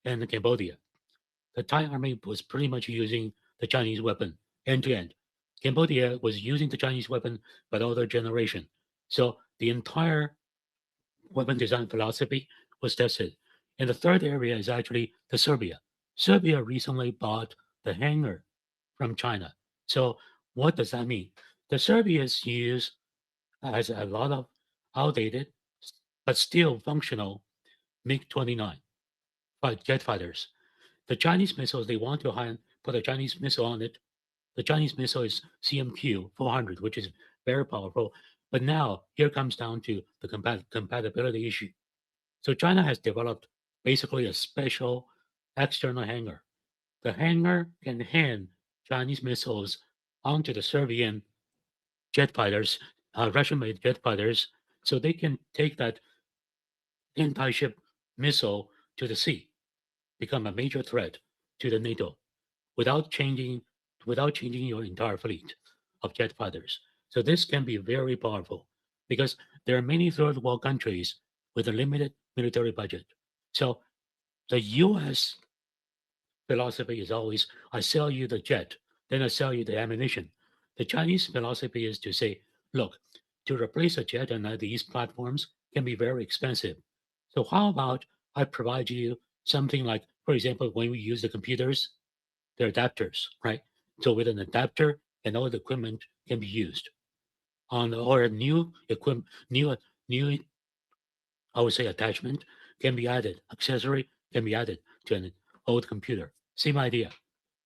and Cambodia. The Thai army was pretty much using the Chinese weapon end to end. Cambodia was using the Chinese weapon, but older generation. So the entire weapon design philosophy was tested. And the third area is actually the Serbia. Serbia recently bought the hangar from China. So what does that mean? The Serbians has a lot of outdated but still functional MiG-29 jet fighters. The Chinese missiles, they want to put a Chinese missile on it. The Chinese missile is CMQ 400, which is very powerful. But now here comes down to the compatibility issue. So China has developed basically a special external hangar. The hangar can hand Chinese missiles onto the Serbian jet fighters, Russian-made jet fighters, so they can take that anti-ship missile to the sea, become a major threat to the NATO without changing your entire fleet of jet fighters. So this can be very powerful because there are many third world countries with a limited military budget. So the US philosophy is always, I sell you the jet, then I sell you the ammunition. The Chinese philosophy is to say, look, to replace a jet on these platforms can be very expensive. So how about I provide you something like, for example, when we use the computers, they're adapters, right? So with an adapter and all the equipment can be used on or a new equipment, new I would say attachment can be added, accessory can be added to an old computer. Same idea.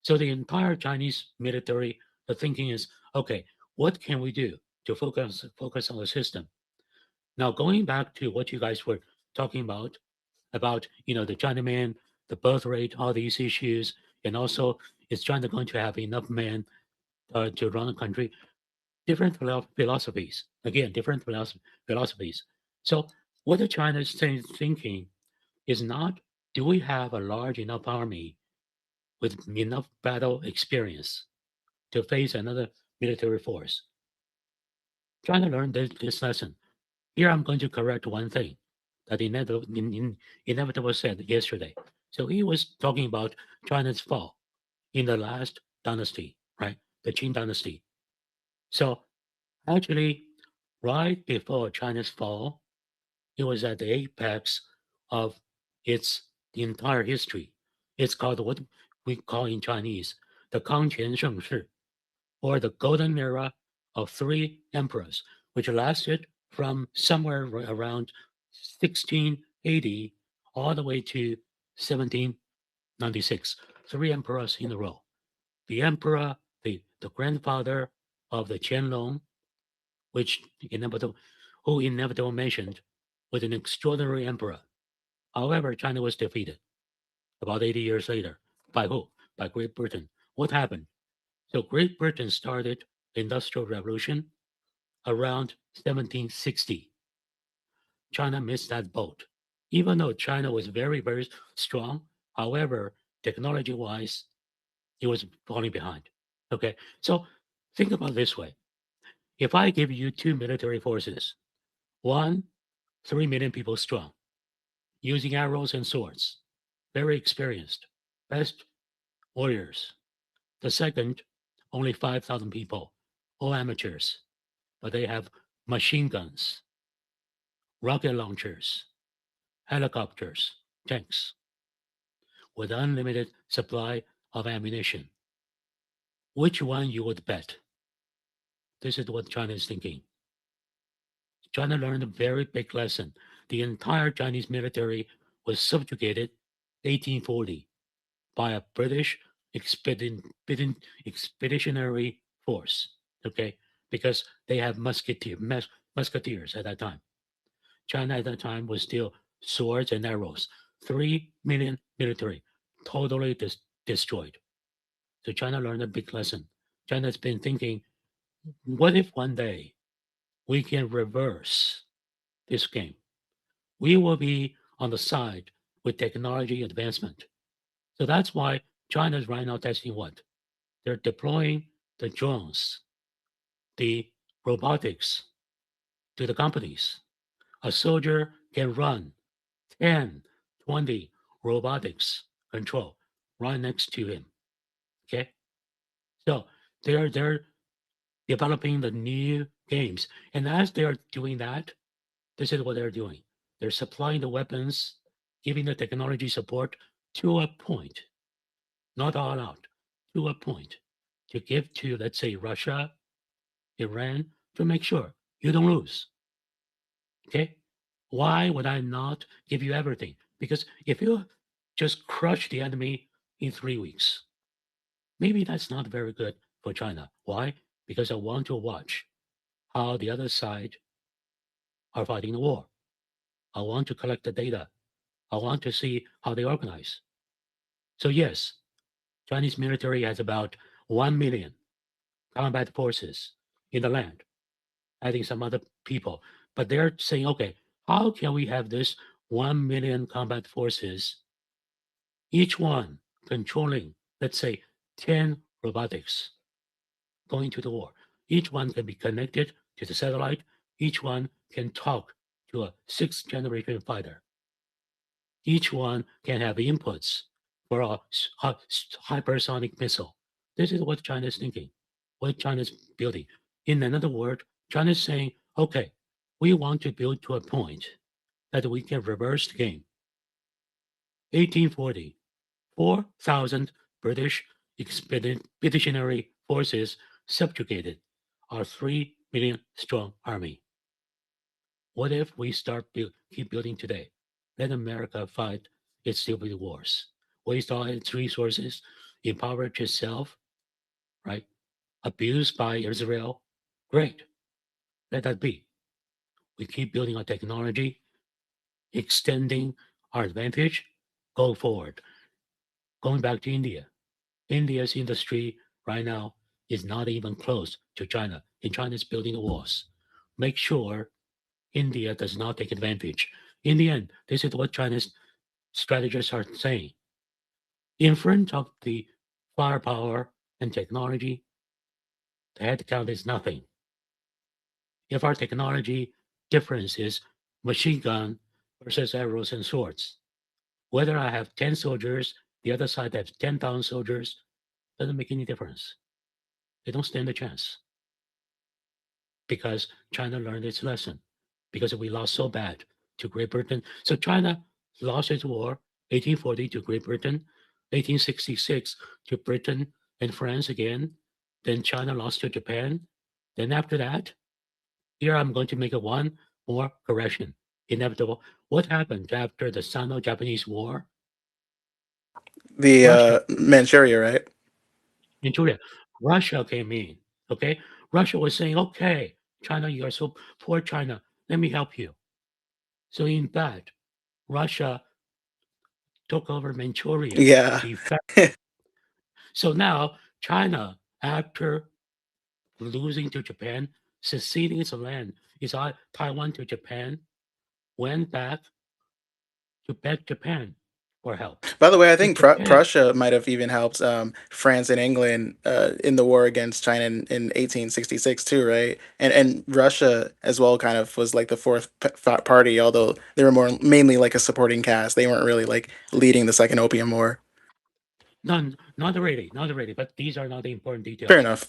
So the entire Chinese military, the thinking is, okay, what can we do to focus on the system? Now going back to what you guys were talking about the Chinaman, the birth rate, all these issues, and also is China going to have enough men to run the country? Different philosophies. Again, different philosophies. So what the China is thinking is not, do we have a large enough army with enough battle experience to face another military force? China learned this lesson. Here I'm going to correct one thing that Inevitable said yesterday. So he was talking about China's fall in the last dynasty, right? The Qing dynasty. So actually, right before China's fall, it was at the apex of the entire history. It's called what we call in Chinese the Kangqian Shengshi, or the golden era of three emperors, which lasted from somewhere around 1680 all the way to 1796. Three emperors in a row. The emperor, the grandfather of the Qianlong, who Inevitable mentioned, was an extraordinary emperor. However, China was defeated about 80 years later. By who? By Great Britain. What happened? So Great Britain started the Industrial Revolution around 1760. China missed that boat. Even though China was very, very strong, however, technology-wise, it was falling behind. Okay, so think about it this way. If I give you two military forces, one, 3 million people strong, using arrows and swords, very experienced, best warriors. The second, only 5,000 people, all amateurs, but they have machine guns, rocket launchers, helicopters, tanks, with unlimited supply of ammunition. Which one you would bet? This is what China is thinking. China learned a very big lesson. The entire Chinese military was subjugated 1840 by a British expeditionary force, okay? Because they have musketeers at that time. China at that time was still swords and arrows. 3 million military, totally destroyed. So China learned a big lesson. China's been thinking, what if one day we can reverse this game? We will be on the side with technology advancement. So that's why China's right now testing what? They're deploying the drones, the robotics to the companies. A soldier can run 10, 20 robotics control right next to him. Okay, so they're developing the new games, and as they are doing that, this is what they're doing. They're supplying the weapons, giving the technology support to a point, not all out, to a point, to give to, let's say, Russia, Iran, to make sure you don't lose. Okay? Why would I not give you everything? Because if you just crush the enemy in 3 weeks, maybe that's not very good for China. Why? Because I want to watch how the other side are fighting the war. I want to collect the data. I want to see how they organize. So yes, Chinese military has about 1 million combat forces in the land, adding some other people. But they're saying, okay, how can we have this 1 million combat forces, each one controlling, let's say, 10 robotics going to the war? Each one can be connected to the satellite. Each one can talk to a 6th generation fighter. Each one can have inputs for a hypersonic missile. This is what China is thinking, what China is building. In another word, China is saying, okay, we want to build to a point that we can reverse the game. 1840, 4,000 British expeditionary forces subjugated our 3 million strong army. What if we keep building today? Let America fight its stupid wars, waste all its resources, impoverish itself, right? Abused by Israel. Great. Let that be. We keep building our technology, extending our advantage, go forward. Going back to India. India's industry right now is not even close to China, and China is building the walls. Make sure India does not take advantage. In the end, this is what China's strategists are saying. In front of the firepower and technology, the headcount is nothing. If our technology difference is machine gun versus arrows and swords, whether I have 10 soldiers, the other side has 10,000 soldiers, doesn't make any difference. They don't stand a chance because China learned its lesson, because we lost so bad to Great Britain. So China lost its war, 1840 to Great Britain, 1866 to Britain and France again. Then China lost to Japan. Then after that, here I'm going to make a one more correction. Inevitable. What happened after the Sino-Japanese War? The Russia, Manchuria, right? Manchuria. Russia came in. Okay, Russia was saying, "Okay, China, you are so poor, China. Let me help you." So in fact, Russia took over Manchuria. Yeah. So now China, after losing to Japan, seceding its land, is Taiwan to Japan, went back to beg Japan for help. By the way, I And think Japan, Prussia might have even helped France and England in the war against China in 1866 too, right? And Russia as well kind of was like the fourth party, although they were more mainly like a supporting cast. They weren't really like leading the Second Opium War. not really, but these are not the important Fair details. enough.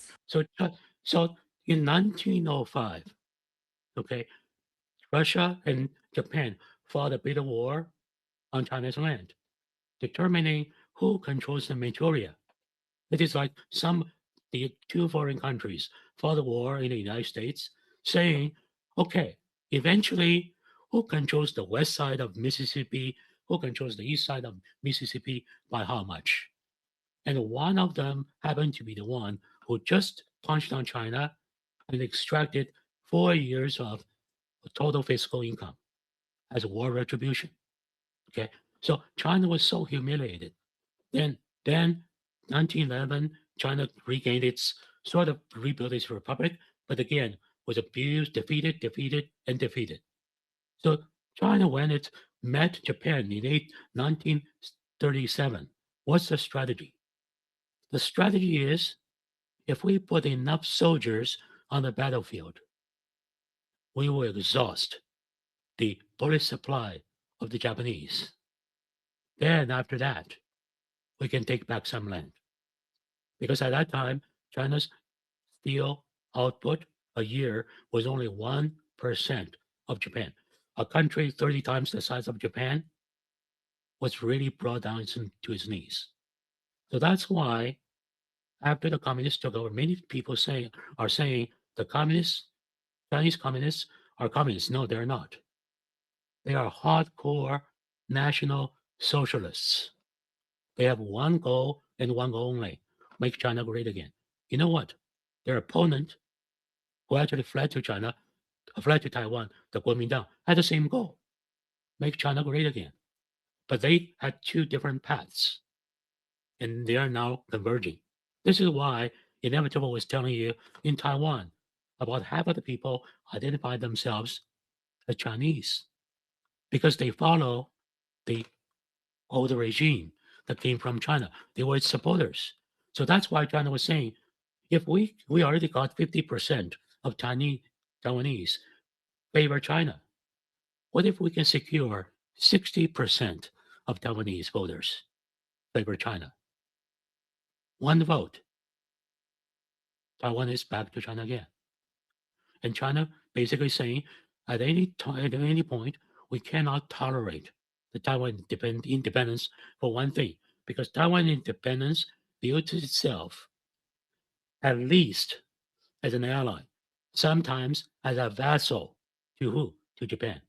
So in 1905, okay, Russia and Japan fought a bitter war on China's land, determining who controls the Manchuria. It is like the two foreign countries fought a war in the United States, saying, okay, eventually, who controls the west side of Mississippi? Who controls the east side of Mississippi by how much? And one of them happened to be the one who just punched on China and extracted 4 years of total fiscal income as a war retribution. Okay, so China was so humiliated. Then 1911, China regained its sort of rebuilt its republic, but again was abused, defeated, and defeated. So China, when it met Japan in 1937, what's the strategy? The strategy is if we put enough soldiers on the battlefield, we will exhaust the bullet supply of the Japanese. Then after that, we can take back some land. Because at that time, China's steel output a year was only 1% of Japan. A country 30 times the size of Japan was really brought down to its knees. So that's why after the communists took over, many people are saying the Chinese communists are communists. No, they're not. They are hardcore national socialists. They have one goal and one goal only: make China great again. You know what? Their opponent, who actually fled to Taiwan, the Kuomintang, had the same goal: make China great again. But they had two different paths, and they are now converging. This is why Inevitable was telling you in Taiwan, about half of the people identify themselves as Chinese because they follow the old regime that came from China. They were its supporters. So that's why China was saying, if we already got 50% of Taiwanese favor China, what if we can secure 60% of Taiwanese voters favor China? One vote, Taiwan is back to China again. And China basically saying, at any point, we cannot tolerate the Taiwan independence for one thing, because Taiwan independence views itself at least as an ally, sometimes as a vassal to who? To Japan.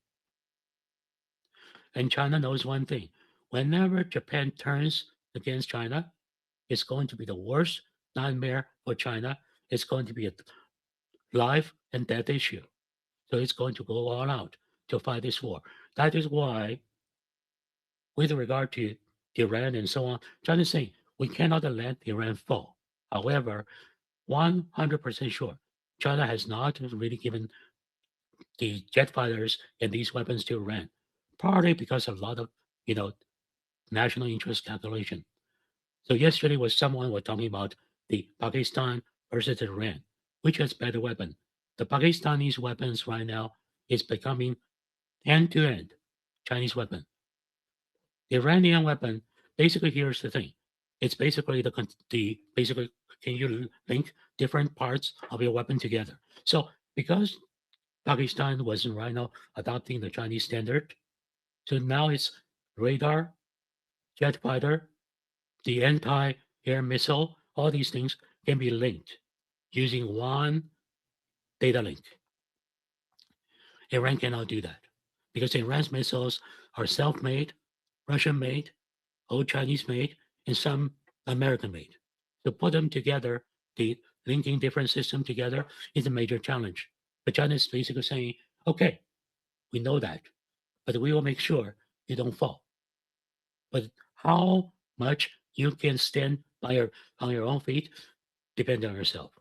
And China knows one thing: whenever Japan turns against China, it's going to be the worst nightmare for China. It's going to be a life and death issue. So it's going to go all out to fight this war. That is why, with regard to Iran and so on, China is saying we cannot let Iran fall. However, 100% sure, China has not really given the jet fighters and these weapons to Iran, partly because of a lot of, national interest calculation. So yesterday someone was talking about the Pakistan versus Iran, which has better weapon. The Pakistanis weapons right now is becoming end-to-end Chinese weapon. The Iranian weapon, basically, here's the thing. It's basically basically, can you link different parts of your weapon together? So because Pakistan was right now adopting the Chinese standard, so now it's radar, jet fighter, the anti-air missile, all these things can be linked using one data link. Iran cannot do that because Iran's missiles are self-made, Russian-made, old Chinese-made, and some American-made. To put them together, the linking different systems together is a major challenge. But China is basically saying, okay, we know that, but we will make sure you don't fall. But how much you can stand on your own feet depends on yourself.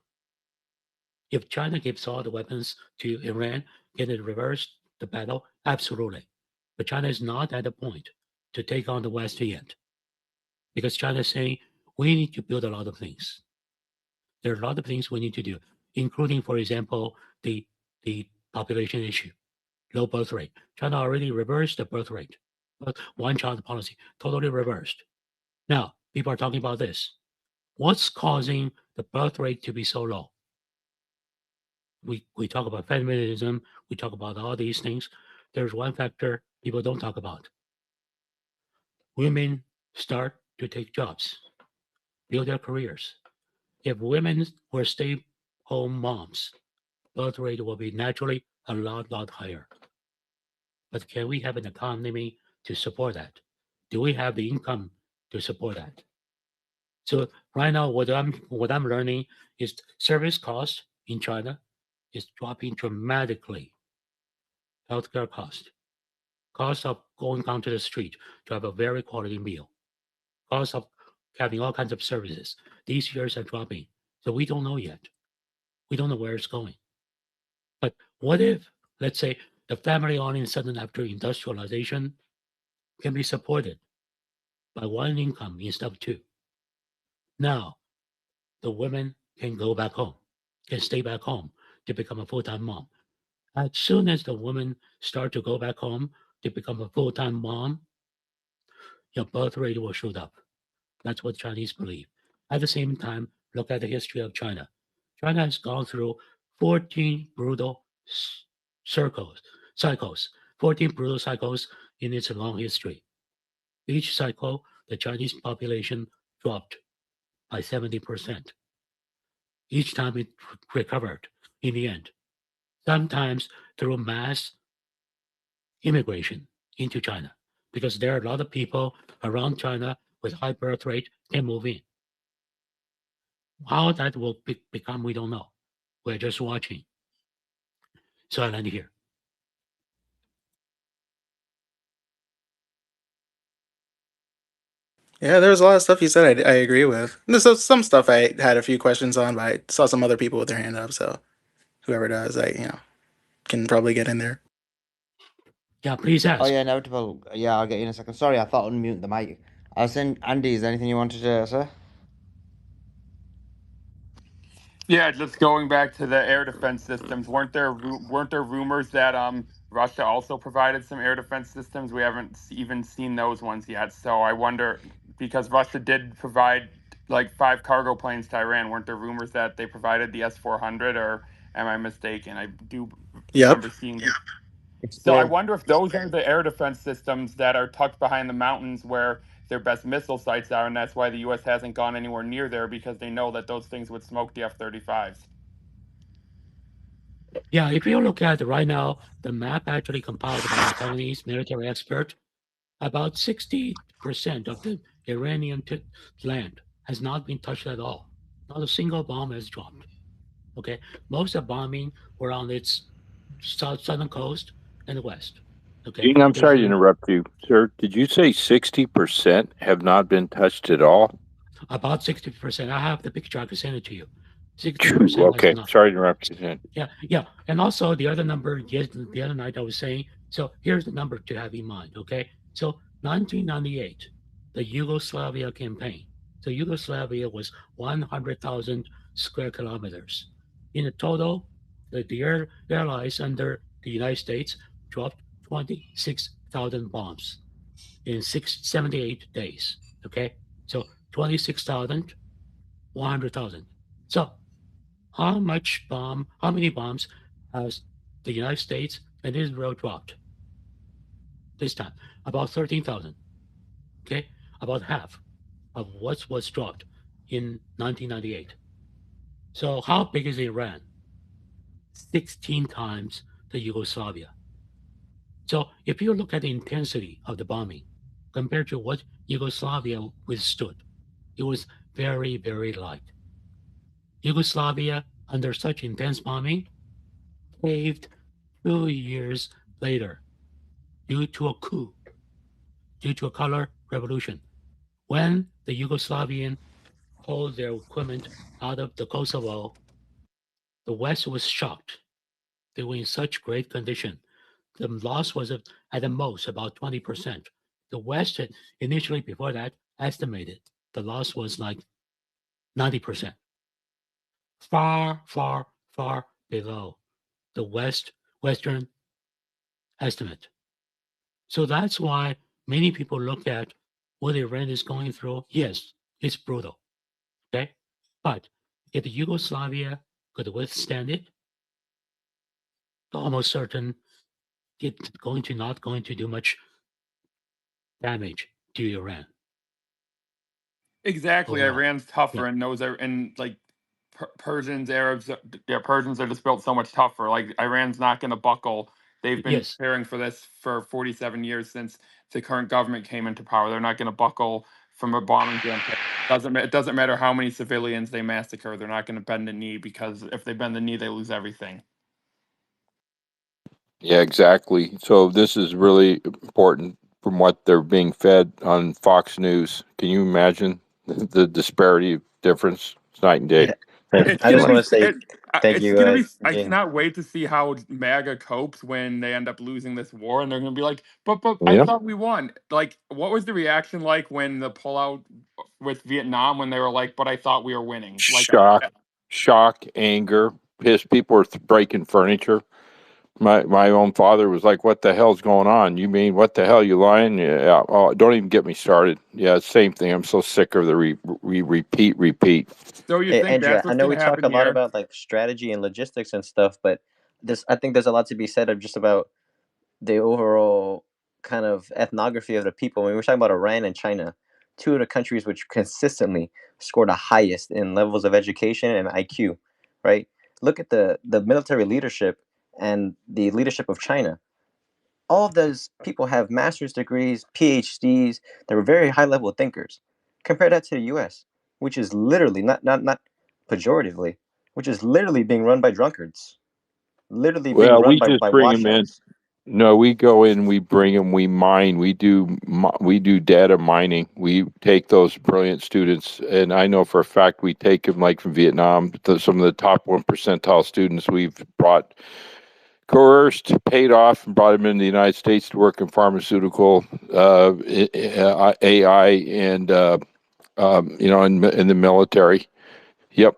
If China gives all the weapons to Iran, can it reverse the battle? Absolutely. But China is not at the point to take on the West yet. Because China is saying, we need to build a lot of things. There are a lot of things we need to do, including, for example, the population issue, low birth rate. China already reversed the birth rate, but one-child policy, totally reversed. Now, people are talking about this. What's causing the birth rate to be so low? We talk about feminism, we talk about all these things. There's one factor people don't talk about. Women start to take jobs, build their careers. If women were stay-home moms, birth rate will be naturally a lot higher. But can we have an economy to support that? Do we have the income to support that? So right now, what I'm learning is service cost in China is dropping dramatically. Healthcare cost of going down to the street to have a very quality meal, cost of having all kinds of services. These years are dropping. So we don't know yet. We don't know where it's going. But what if, let's say, the family all of a sudden after industrialization can be supported by one income instead of two? Now, the women can go back home, can stay back home to become a full-time mom. As soon as the women start to go back home to become a full-time mom, your birth rate will shoot up. That's what Chinese believe. At the same time, look at the history of China. China has gone through 14 brutal cycles, 14 brutal cycles in its long history. Each cycle, the Chinese population dropped by 70%. Each time it recovered in the end, sometimes through mass immigration into China, because there are a lot of people around China with high birth rate can move in. How that will become, we don't know. We're just watching. So I land here. Yeah, there was a lot of stuff you said I agree with. There's some stuff I had a few questions on, but I saw some other people with their hand up. So whoever does, can probably get in there. Yeah, please ask. Oh yeah, inevitable. Yeah, I'll get you in a second. Sorry, I thought unmute the mic. I was saying, Andy, is there anything you wanted to say? Yeah, just going back to the air defense systems, weren't there rumors that Russia also provided some air defense systems? We haven't even seen those ones yet. So I wonder, because Russia did provide like 5 cargo planes to Iran, weren't there rumors that they provided the S-400, or am I mistaken? I do remember seeing. So I wonder if those are the air defense systems that are tucked behind the mountains where their best missile sites are, and that's why the U.S. hasn't gone anywhere near there, because they know that those things would smoke the F-35s. Yeah, if you look at right now, the map actually compiled by a Taiwanese military expert, about 60% of the Iranian land has not been touched at all. Not a single bomb has dropped. Okay, most of the bombing were on its southern coast and the west. Okay, Gene, I'm sorry to interrupt you, sir. Did you say 60% have not been touched at all? About 60%. I have the picture. I can send it to you. 60%. Okay, sorry to interrupt you. Yeah. And also the other number, the other night I was saying, so here's the number to have in mind, okay? So 1998, the Yugoslavia campaign. So Yugoslavia was 100,000 square kilometers. In a total, the air allies under the United States dropped 26,000 bombs in 78 days, okay? So 26,000, 100,000. So how many bombs has the United States and Israel dropped this time? About 13,000. Okay, about half of what was dropped in 1998. So how big is Iran? 16 times the Yugoslavia. So if you look at the intensity of the bombing compared to what Yugoslavia withstood, it was very, very light. Yugoslavia, under such intense bombing, caved 2 years later due to a coup, due to a color revolution. When the Yugoslavian pulled their equipment out of the Kosovo, the West was shocked. They were in such great condition. The loss was at the most about 20%. The West had initially, before that, estimated the loss was like 90%. Far, far, far below the Western estimate. So that's why many people look at what Iran is going through. Yes, it's brutal. Okay. But if Yugoslavia could withstand it, almost certain it's not going to do much damage to Iran. Exactly. Overall. Iran's tougher, and those are, and like Persians, Arabs, Persians are just built so much tougher. Like Iran's not going to buckle. They've been preparing for this for 47 years since the current government came into power. They're not going to buckle from a bombing campaign. It doesn't matter how many civilians they massacre. They're not going to bend the knee, because if they bend the knee, they lose everything. Yeah, exactly. So this is really important from what they're being fed on Fox News. Can you imagine the disparity of difference? It's night and day. Yeah. I just want to say thank you. I cannot wait to see how MAGA copes when they end up losing this war, and they're going to be like, but I thought we won. Like, what was the reaction like when the pullout with Vietnam, when they were like, but I thought we were winning? Like, shock, anger, pissed. People are breaking furniture. My own father was like, "What the hell's going on? You mean what the hell? You lying? Yeah. Oh, don't even get me started. Yeah, same thing. I'm so sick of the repeat. So you Hey, think Andrea, that's I what's know going we to talk a happen lot here? about like strategy and logistics and stuff, but I think there's a lot to be said of just about the overall kind of ethnography of the people. When we're talking about Iran and China, two of the countries which consistently score the highest in levels of education and IQ, right? Look at the military leadership and the leadership of China. All of those people have master's degrees, PhDs. They were very high level thinkers. Compare that to the U.S., which is literally not pejoratively, which is literally being run by drunkards, literally being Well, run we by just bring them in. washouts. No, we go in, we bring them, we mine, we do data mining. We take those brilliant students, and I know for a fact we take them like from Vietnam. Some of the top 1% students we've brought, coerced, paid off, and brought them into the United States to work in pharmaceutical, AI, and in the military. Yep.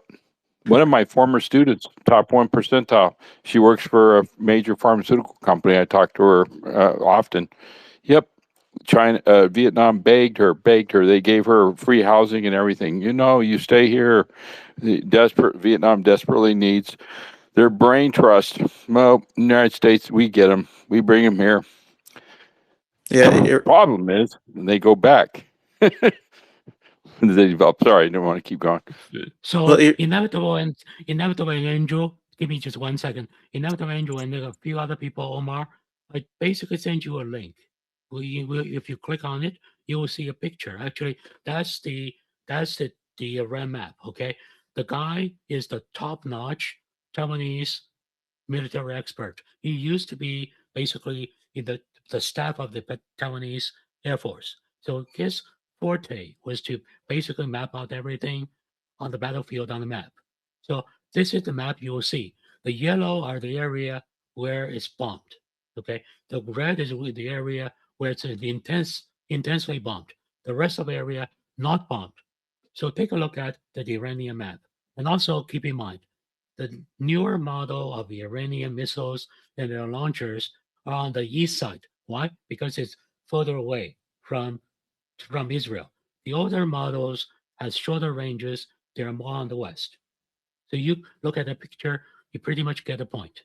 One of my former students, top 1%, she works for a major pharmaceutical company. I talk to her often. Yep. Vietnam begged her. They gave her free housing and everything. You stay here. Vietnam desperately needs their brain trust. Well, United States, we get them. We bring them here. Yeah, Problem is, they go back. They develop. Sorry, I don't want to keep going. So well, inevitable and Andrew, give me just 1 second. Inevitable Andrew and a few other people, Omar, I basically sent you a link. If you click on it, you will see a picture. Actually, that's the RAM map. Okay, the guy is the top-notch Taiwanese military expert. He used to be basically in the staff of the Taiwanese Air Force. So his forte was to basically map out everything on the battlefield on the map. So this is the map you will see. The yellow are the area where it's bombed. Okay. The red is the area where it's intensely bombed. The rest of the area not bombed. So take a look at the Iranian map. And also keep in mind, the newer model of the Iranian missiles and their launchers are on the east side. Why? Because it's further away from Israel. The older models has shorter ranges. They're more on the west. So you look at the picture, you pretty much get the point.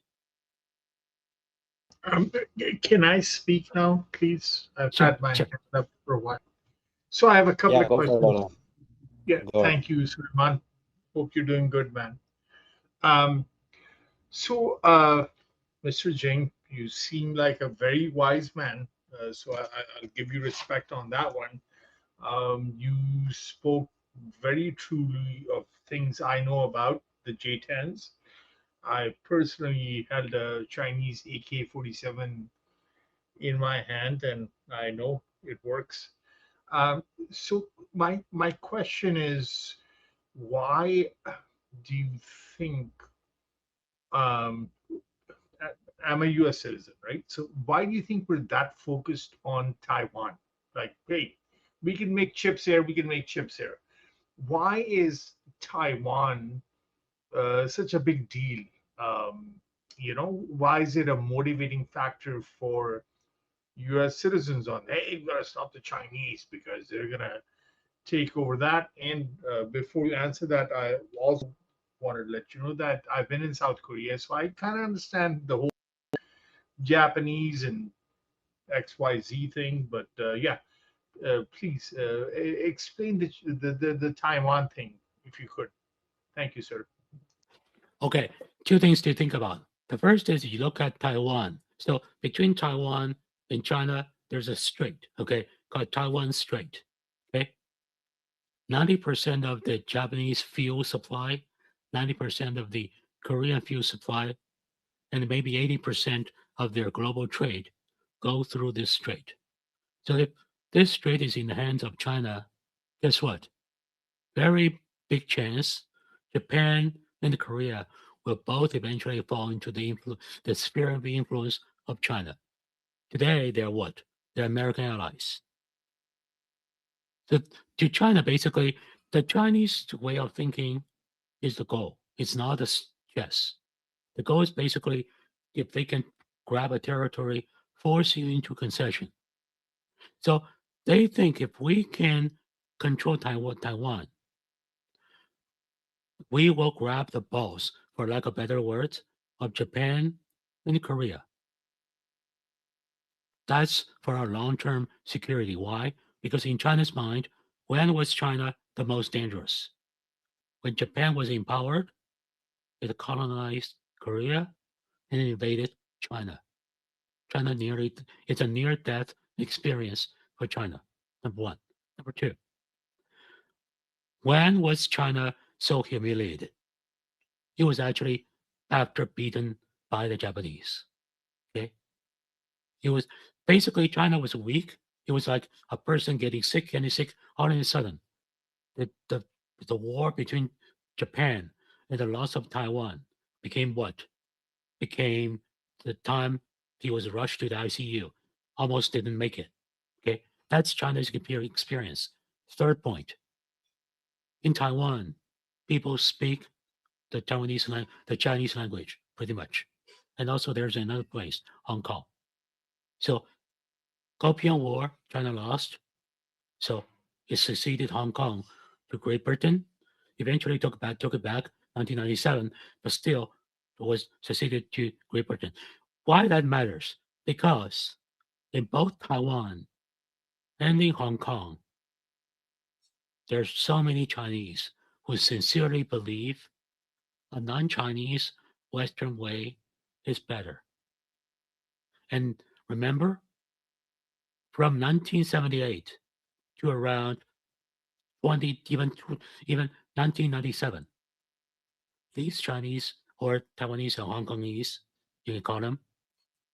Can I speak now, please? I've Sure, had my sure. hand up for a while. So I have a couple Yeah, of go for it, questions. Lolo. Yeah, Go ahead. thank you, Sulaiman. Hope you're doing good, man. So, Mr. Jing, you seem like a very wise man. I'll give you respect on that one. You spoke very truly of things I know about the J-10s. I personally held a Chinese AK-47 in my hand, and I know it works. Um, so my question is, why do you think um, I'm a U.S. citizen, right? So why do you think we're that focused on Taiwan? Like, hey, we can make chips here, we can make chips here. Why is Taiwan such a big deal? Why is it a motivating factor for U.S. citizens on, hey, we gotta stop the Chinese because they're gonna take over that? And before you answer that, I also wanted to let you know that I've been in South Korea, so I kind of understand the whole Japanese and XYZ thing. But yeah, please explain the Taiwan thing if you could. Thank you, sir. Okay, two things to think about. The first is you look at Taiwan. So between Taiwan and China, there's a strait, okay, called Taiwan Strait. Okay. 90% of the Japanese fuel supply, 90% of the Korean fuel supply, and maybe 80% of their global trade go through this strait. So if this strait is in the hands of China, guess what? Very big chance Japan and Korea will both eventually fall into the sphere of the influence of China. Today, they're what? They're American allies. So to China, basically, the Chinese way of thinking is the goal. It's not a chess. The goal is basically if they can grab a territory, force you into concession. So they think if we can control Taiwan, we will grab the balls, for lack of better words, of Japan and Korea. That's for our long-term security. Why? Because in China's mind, when was China the most dangerous? When Japan was empowered, it colonized Korea and invaded China. It's a near-death experience for China, number one. Number two, when was China so humiliated? It was actually after beaten by the Japanese. Okay? It was basically China was weak. It was like a person getting sick all of a sudden. The war between Japan and the loss of Taiwan became what? Became the time he was rushed to the ICU, almost didn't make it. Okay, that's China's experience. Third point: in Taiwan, people speak the Chinese language pretty much, and also there's another place, Hong Kong. So, Kopian War, China lost. So it succeeded Hong Kong to Great Britain. Eventually took it back 1997, but still it was succeeded to Great Britain. Why that matters? Because in both Taiwan and in Hong Kong, there's so many Chinese who sincerely believe a non-Chinese Western way is better. And remember, from 1978 to around even 1997, these Chinese or Taiwanese or Hong Kongese, you can call them,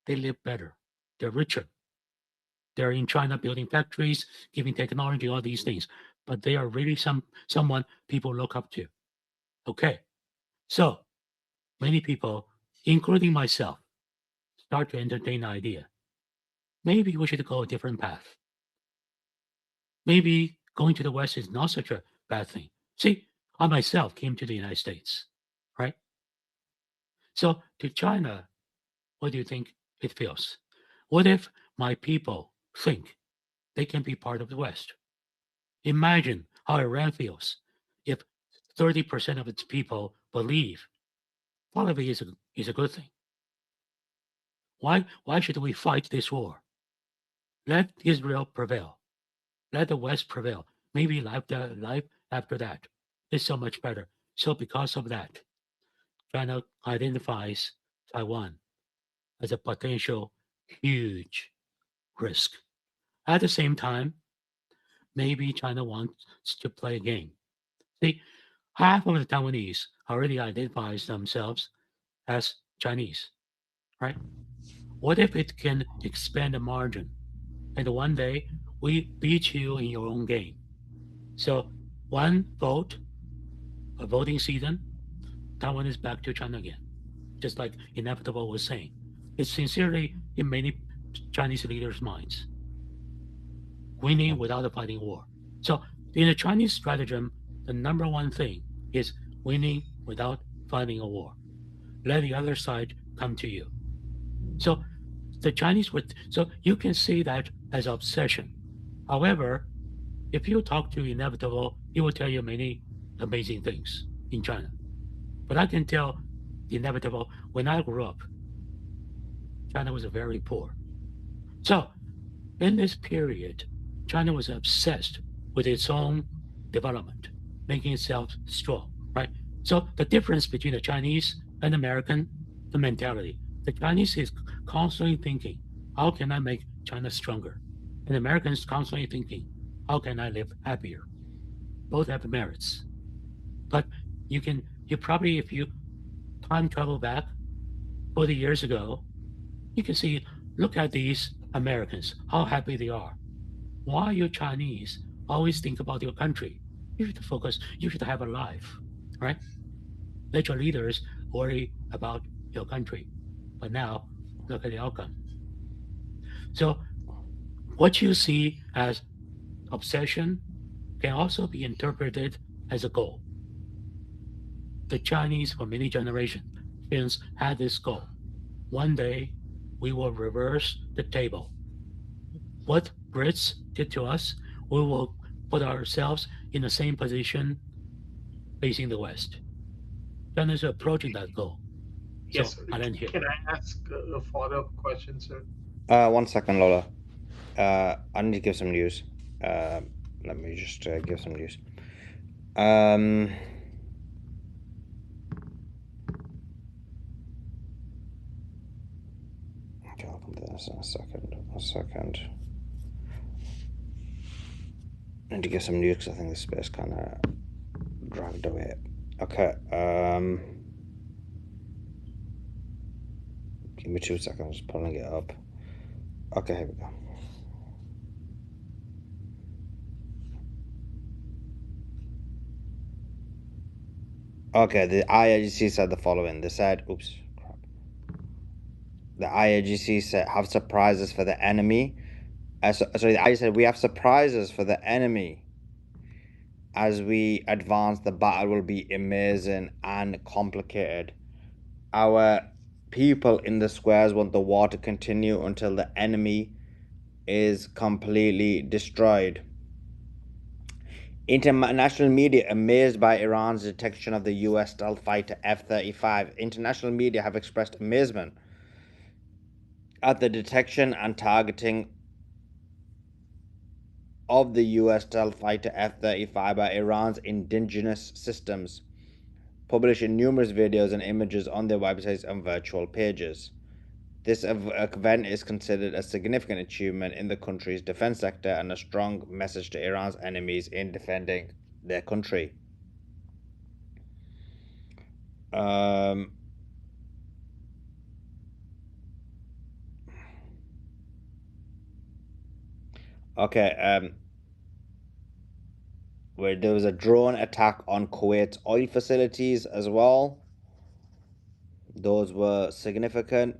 they live better. They're richer. They're in China building factories, giving technology, all these things. But they are really someone people look up to. Okay. So many people, including myself, start to entertain the idea. Maybe we should go a different path. Maybe going to the West is not such a bad thing. See, I myself came to the United States, right? So to China, what do you think it feels? What if my people think they can be part of the West? Imagine how Iran feels if 30% of its people believe probably is a good thing. Why should we fight this war? Let Israel prevail. Let the West prevail. Maybe life after that is so much better. So because of that, China identifies Taiwan as a potential huge risk. At the same time, maybe China wants to play a game. See, half of the Taiwanese already identifies themselves as Chinese, right? What if it can expand the margin and one day we beat you in your own game? So one vote, a voting season, Taiwan is back to China again, just like Inevitable was saying. It's sincerely in many Chinese leaders' minds, winning without a fighting war. So in the Chinese stratagem, the number one thing is winning without fighting a war. Let the other side come to you. So the Chinese so you can see that as obsession. However, if you talk to Inevitable, he will tell you many amazing things in China. But I can tell Inevitable, when I grew up, China was very poor. So in this period, China was obsessed with its own development, making itself strong, right? So the difference between the Chinese and American, the mentality. The Chinese is constantly thinking, how can I make China stronger? And Americans constantly thinking, how can I live happier? Both have merits. But you probably, if you time travel back 40 years ago, you can see, look at these Americans, how happy they are. Why you Chinese always think about your country? You should focus, you should have a life, right? Let your leaders worry about your country. But now, look at the outcome. So what you see as obsession can also be interpreted as a goal. The Chinese, for many generations, had this goal. One day, we will reverse the table. What Brits did to us, we will put ourselves in the same position facing the West. China is approaching that goal. Yes, So sir. I'll end here. Can I ask a follow-up question, sir? 1 second, Lola. I need to give some news. Let me just give some news. Okay, I'll come to this in a second. A second. I need to give some news because I think the space kind of dragged away. Okay. Give me 2 seconds. Just pulling it up. Okay, here we go. Okay, the IAGC said the following. They said, oops, crap. The IAGC said, have surprises for the enemy. Sorry, the IAGC said, we have surprises for the enemy. As we advance, the battle will be amazing and complicated. Our people in the squares want the war to continue until the enemy is completely destroyed. International media amazed by Iran's detection of the US stealth fighter F-35. International media have expressed amazement at the detection and targeting of the US stealth fighter F-35 by Iran's indigenous systems, publishing numerous videos and images on their websites and virtual pages. This event is considered a significant achievement in the country's defense sector and a strong message to Iran's enemies in defending their country. Okay, where there was a drone attack on Kuwait's oil facilities as well. Those were significant.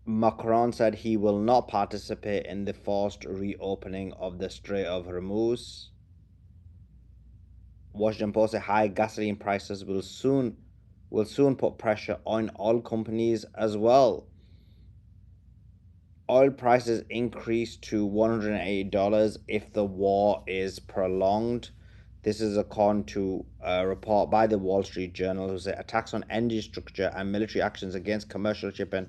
Macron said he will not participate in the forced reopening of the Strait of Hormuz. Washington Post said high gasoline prices will soon put pressure on oil companies as well. Oil prices increase to $180 if the war is prolonged. This is according to a report by the Wall Street Journal, who said attacks on energy structure and military actions against commercial shipping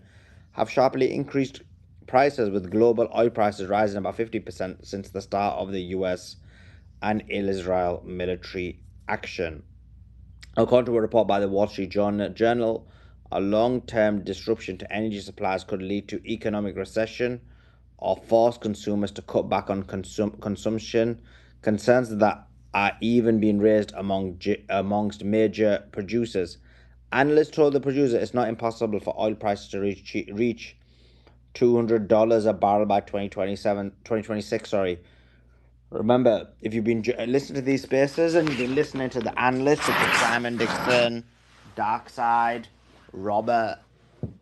have sharply increased prices, with global oil prices rising about 50% since the start of the US and Israel military action. According to a report by the Wall Street Journal, a long-term disruption to energy supplies could lead to economic recession or force consumers to cut back on consumption. Concerns that are even being raised amongst major producers. Analysts told the producer it's not impossible for oil prices to reach $200 a barrel by 2026. Remember, if you've been listening to these spaces and you've been listening to the analysts, like Simon Dixon, Darkside, Robert,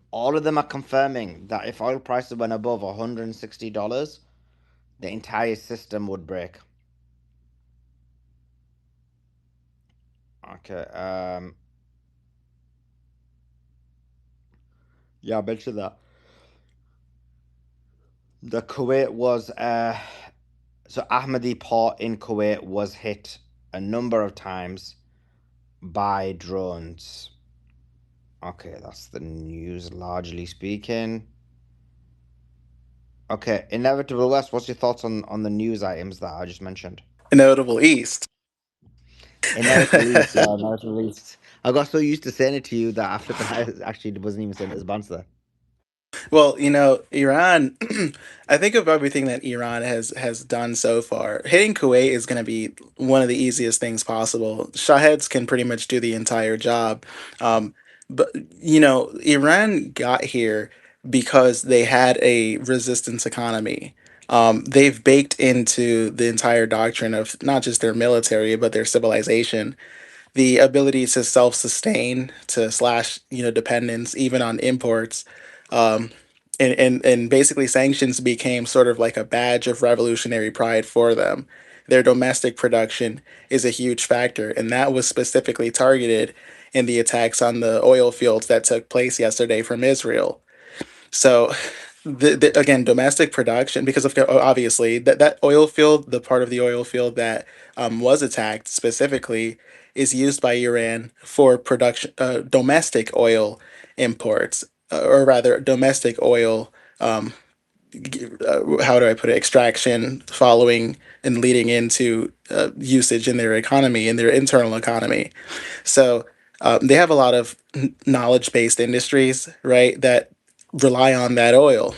all of them are confirming that if oil prices went above $160, the entire system would break. Okay, yeah, I mentioned that. The Kuwait was, so Ahmadi Port in Kuwait was hit a number of times by drones. Okay, that's the news, largely speaking. Okay, Inevitable West, what's your thoughts on the news items that I just mentioned? Inevitable East. Inevitable East, yeah, Inevitable East. I got so used to saying it to you that I actually wasn't even saying it as banter. Well, Iran, I think of everything that Iran has done so far. Hitting Kuwait is going to be one of the easiest things possible. Shaheds can pretty much do the entire job. But, Iran got here because they had a resistance economy. They've baked into the entire doctrine of not just their military, but their civilization, the ability to self-sustain, to slash dependence even on imports. um, and basically sanctions became sort of like a badge of revolutionary pride for them. Their domestic production is a huge factor, and that was specifically targeted in the attacks on the oil fields that took place yesterday from Israel. So, again, domestic production, because of obviously that oil field, the part of the oil field that was attacked specifically, is used by Iran for production, domestic oil imports, or rather, domestic oil. How do I put it? Extraction, following and leading into usage in their economy, in their internal economy. So they have a lot of knowledge-based industries, right, that rely on that oil,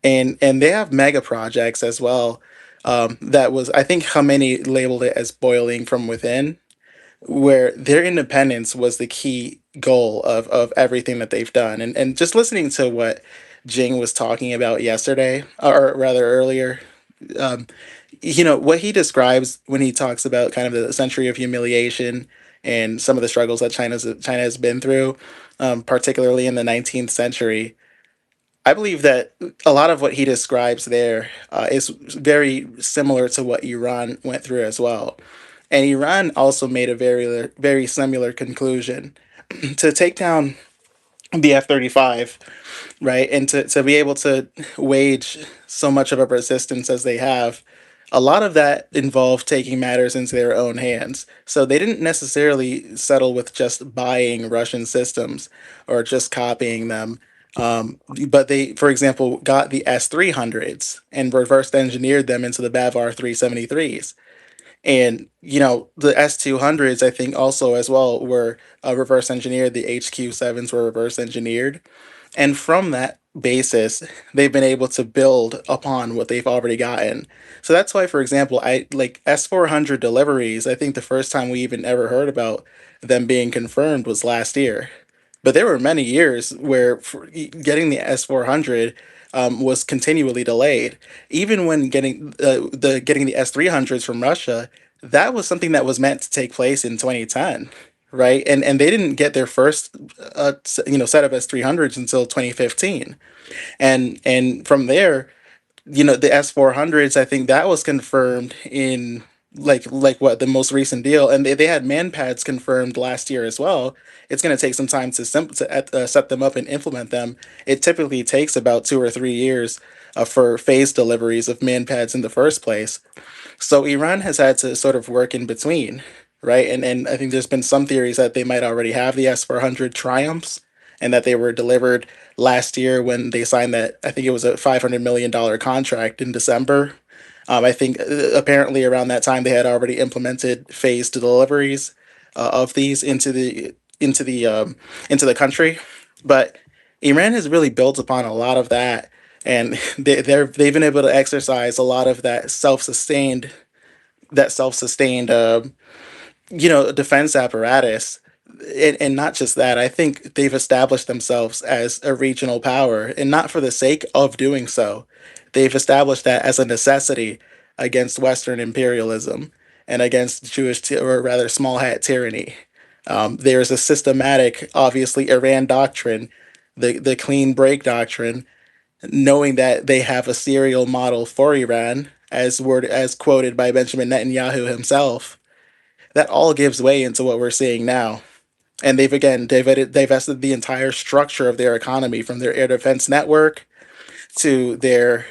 and they have mega projects as well. That was, I think, Khamenei labeled it as boiling from within, where their independence was the key goal of everything that they've done. And just listening to what Jing was talking about yesterday, or rather earlier, um, what he describes when he talks about kind of the century of humiliation and some of the struggles that China has been through, particularly in the 19th century. I believe that a lot of what he describes there is very similar to what Iran went through as well. And Iran also made a very similar conclusion. To take down the F-35, right, and to be able to wage so much of a resistance as they have, a lot of that involved taking matters into their own hands. So they didn't necessarily settle with just buying Russian systems or just copying them. But they, for example, got the S-300s and reverse engineered them into the Bavar 373s. And the S-200s, I think, also as well were reverse engineered. The HQ-7s were reverse engineered, and from that basis, they've been able to build upon what they've already gotten. So that's why, for example, I like S-400 deliveries. I think the first time we even ever heard about them being confirmed was last year. But there were many years where getting the S-400 was continually delayed. Even when getting the S-300s from Russia, that was something that was meant to take place in 2010, right? And they didn't get their first set of S-300s until 2015, and from there, the S-400s, I think that was confirmed in like what the most recent deal, and they had man pads confirmed last year as well. It's going to take some time to set them up and implement them. It typically takes about 2 or 3 years for phase deliveries of man pads in the first place. So Iran has had to sort of work in between, right? And I think there's been some theories that they might already have the S-400 Triumphs, and that they were delivered last year when they signed that. I think it was a $500 million contract in December. I think apparently around that time they had already implemented phased deliveries of these into the country. But Iran has really built upon a lot of that, and they've been able to exercise a lot of that self-sustained defense apparatus. And not just that, I think they've established themselves as a regional power, and not for the sake of doing so. They've established that as a necessity against Western imperialism and against or rather small hat tyranny. There's a systematic, obviously, Iran doctrine, the clean break doctrine, knowing that they have a serial model for Iran, as quoted by Benjamin Netanyahu himself. That all gives way into what we're seeing now. And they've again divested the entire structure of their economy, from their air defense network to their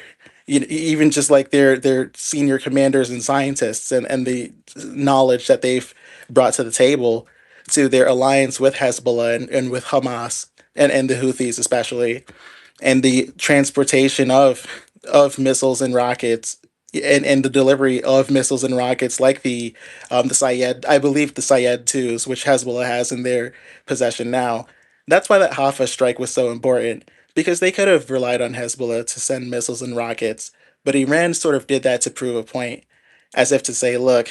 even just like their senior commanders and scientists, and the knowledge that they've brought to the table, to their alliance with Hezbollah and with Hamas, and the Houthis especially, and the transportation of missiles and rockets, and the delivery of missiles and rockets like the Sayed, I believe the Sayed twos, which Hezbollah has in their possession now. That's why that Haifa strike was so important, because they could have relied on Hezbollah to send missiles and rockets, but Iran sort of did that to prove a point, as if to say, look,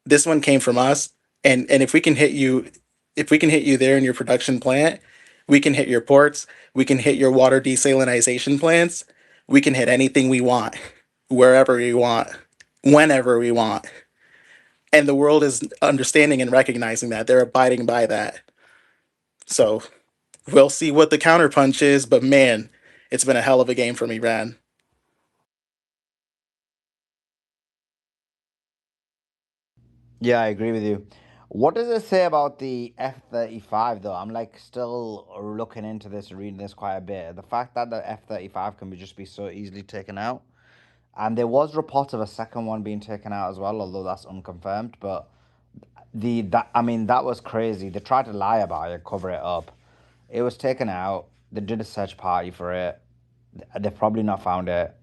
this one came from us, and if we can hit you there in your production plant, we can hit your ports, we can hit your water desalinization plants, we can hit anything we want, wherever we want, whenever we want. And the world is understanding and recognizing that. They're abiding by that. So we'll see what the counterpunch is, but man, it's been a hell of a game from Iran. Yeah, I agree with you. What does it say about the F-35 though? I'm like still looking into this and reading this quite a bit. The fact that the F-35 can just be so easily taken out. And there was reports of a second one being taken out as well, although that's unconfirmed. But that was crazy. They tried to lie about it, cover it up. It was taken out. They did a search party for it. They've probably not found it.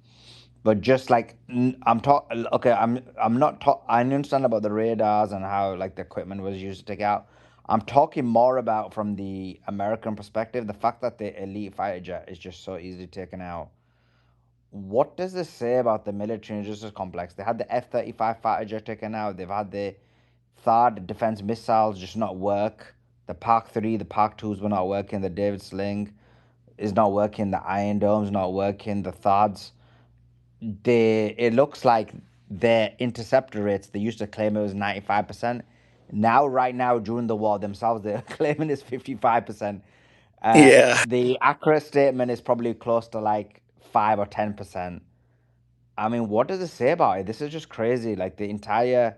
But just like I'm talking, okay, I'm not talk. I understand about the radars and how like the equipment was used to take out. I'm talking more about from the American perspective, the fact that the elite fighter jet is just so easily taken out. What does this say about the military industrial complex? They had the F-35 fighter jet taken out. They've had the THAAD defense missiles just not work. The Park 3, the Park 2s were not working. The David Sling is not working. The Iron Dome's not working. The THAADs, it looks like their interceptor rates, they used to claim it was 95%. Now, right now, during the war themselves, they're claiming it's 55%. Yeah. The accurate statement is probably close to like 5 or 10%. I mean, what does it say about it? This is just crazy. Like the entire,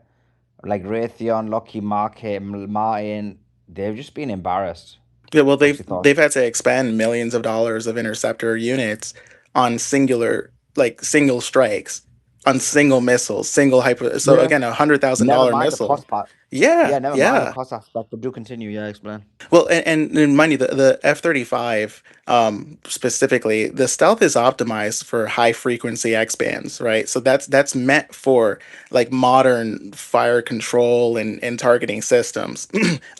like Raytheon, Lockheed Martin, they've just been embarrassed. Yeah, well, What's your thoughts? they've had to expend millions of dollars of interceptor units on single strikes, on single missiles, single hyper. So Yeah. again, Never $100,000 mind the missile. cost part. Yeah, Yeah, never mind the yeah. cost aspect, but do continue. Yeah, explain. Well, and mind you, the F-35 specifically, the stealth is optimized for high frequency X bands, right? So that's meant for like modern fire control and targeting systems.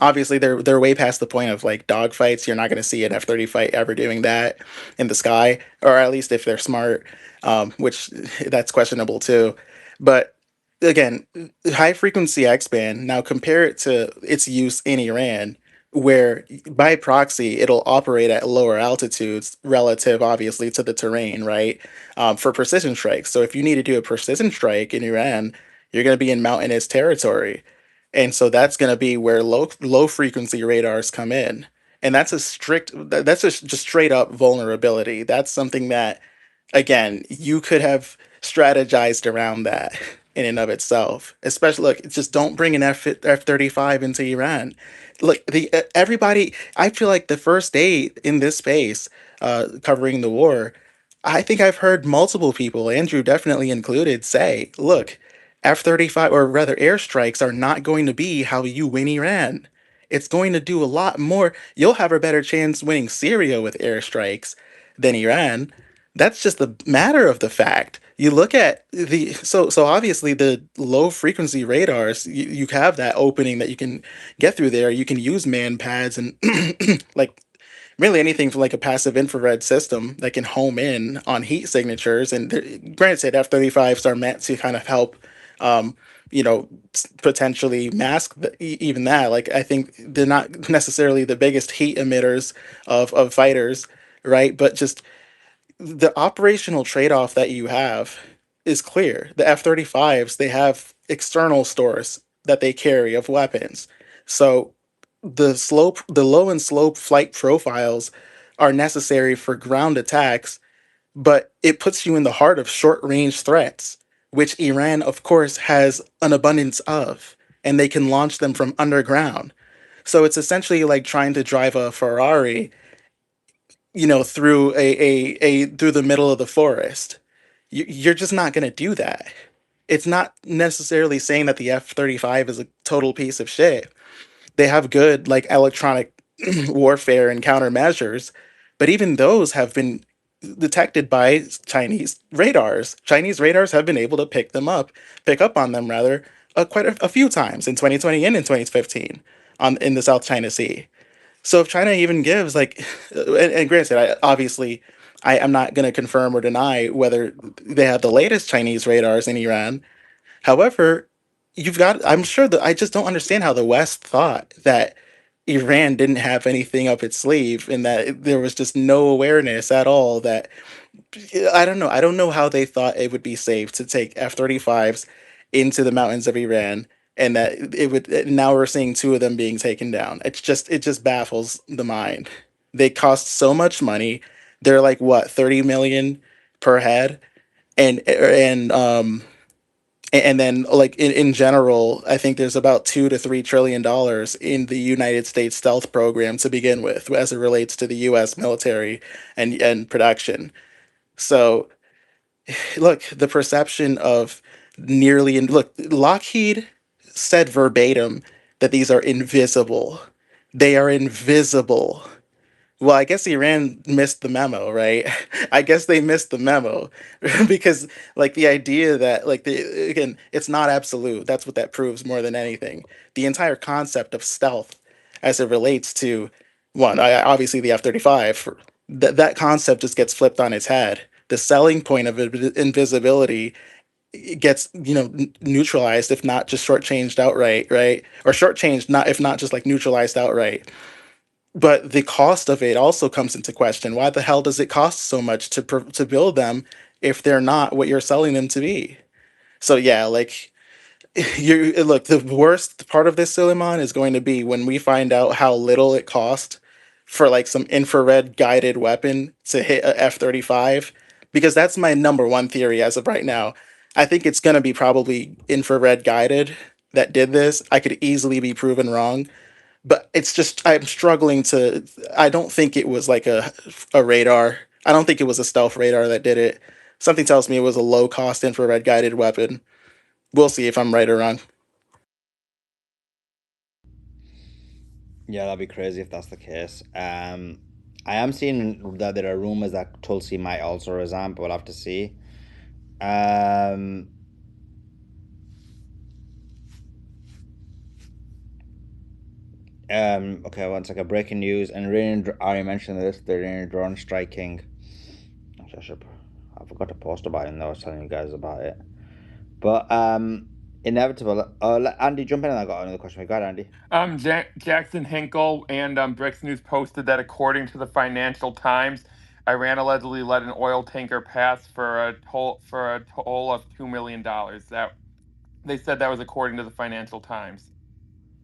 Obviously, they're way past the point of like dogfights. You're not going to see an F-35 ever doing that in the sky, or at least if they're smart, which that's questionable too. But again, high frequency X band, now compare it to its use in Iran, where by proxy it'll operate at lower altitudes relative, obviously, to the terrain, right? For precision strikes. So if you need to do a precision strike in Iran, you're going to be in mountainous territory. And so that's going to be where low frequency radars come in. And that's just straight up vulnerability. That's something that, again, you could have strategized around that in and of itself. Especially, look, just don't bring an F-35 into Iran. Look, the everybody. I feel like the first day in this space, covering the war, I think I've heard multiple people, Andrew definitely included, say, "Look, F-35, or rather airstrikes, are not going to be how you win Iran. It's going to do a lot more. You'll have a better chance winning Syria with airstrikes than Iran." That's just the matter of the fact. You look at so obviously the low frequency radars, you have that opening that you can get through there. You can use man pads and like really anything for like a passive infrared system that can home in on heat signatures. And granted, F-35s are meant to kind of help, um, potentially mask even that. Like I think they're not necessarily the biggest heat emitters of fighters, right? But just the operational trade-off that you have is clear. The F-35s, they have external stores that they carry of weapons. So the low and slope flight profiles are necessary for ground attacks, but it puts you in the heart of short-range threats, which Iran, of course, has an abundance of, and they can launch them from underground. So it's essentially like trying to drive a Ferrari, through a through the middle of the forest. You're just not going to do that. It's not necessarily saying that the F-35 is a total piece of shit. They have good like electronic warfare and countermeasures, but even those have been detected by Chinese radars. Chinese radars have been able to pick up on them rather, quite a few times in 2020 and in 2015 on in the South China Sea. So if China even gives like, and granted, I'm not going to confirm or deny whether they have the latest Chinese radars in Iran. However, I'm sure that I just don't understand how the West thought that Iran didn't have anything up its sleeve and that there was just no awareness at all that I don't know. I don't know how they thought it would be safe to take F-35s into the mountains of Iran and that it would now we're seeing two of them being taken down. It just baffles the mind. They cost so much money. They're like what, 30 million per head? And And then like in general, I think there's about $2 to $3 trillion in the United States stealth program to begin with, as it relates to the U.S. military and production. So look, the perception of nearly in look, Lockheed said verbatim that these are invisible. They are invisible. Well, I guess Iran missed the memo, right? I guess they missed the memo because, like, the idea that, like, again, it's not absolute. That's what that proves more than anything. The entire concept of stealth, as it relates to one, obviously the F-35, that concept just gets flipped on its head. The selling point of invisibility gets, neutralized, if not just shortchanged outright, right? Or shortchanged, not if not just like neutralized outright. But the cost of it also comes into question. Why the hell does it cost so much to build them if they're not what you're selling them to be? So yeah, like you look, the worst part of this, Suleiman, is going to be when we find out how little it cost for like some infrared guided weapon to hit a F-35, because that's my number one theory as of right now. I think it's going to be probably infrared guided that did this. I could easily be proven wrong, but it's just I'm struggling to. I don't think it was like a radar. I don't think it was a stealth radar that did it. Something tells me it was a low cost infrared guided weapon. We'll see if I'm right or wrong. Yeah, that'd be crazy if that's the case. I am seeing that there are rumors that Tulsi might also resign, but we'll have to see. Um, okay, one second. Breaking news. And Iranian, I already mentioned this. The Iranian drone striking. Actually, I forgot to post about it, and I was telling you guys about it. But inevitable. Andy, jump in, and I got another question. Go ahead, Andy. Jackson Hinkle and Bricks News posted that according to the Financial Times, Iran allegedly let an oil tanker pass for a toll of $2 million. That they said that was according to the Financial Times.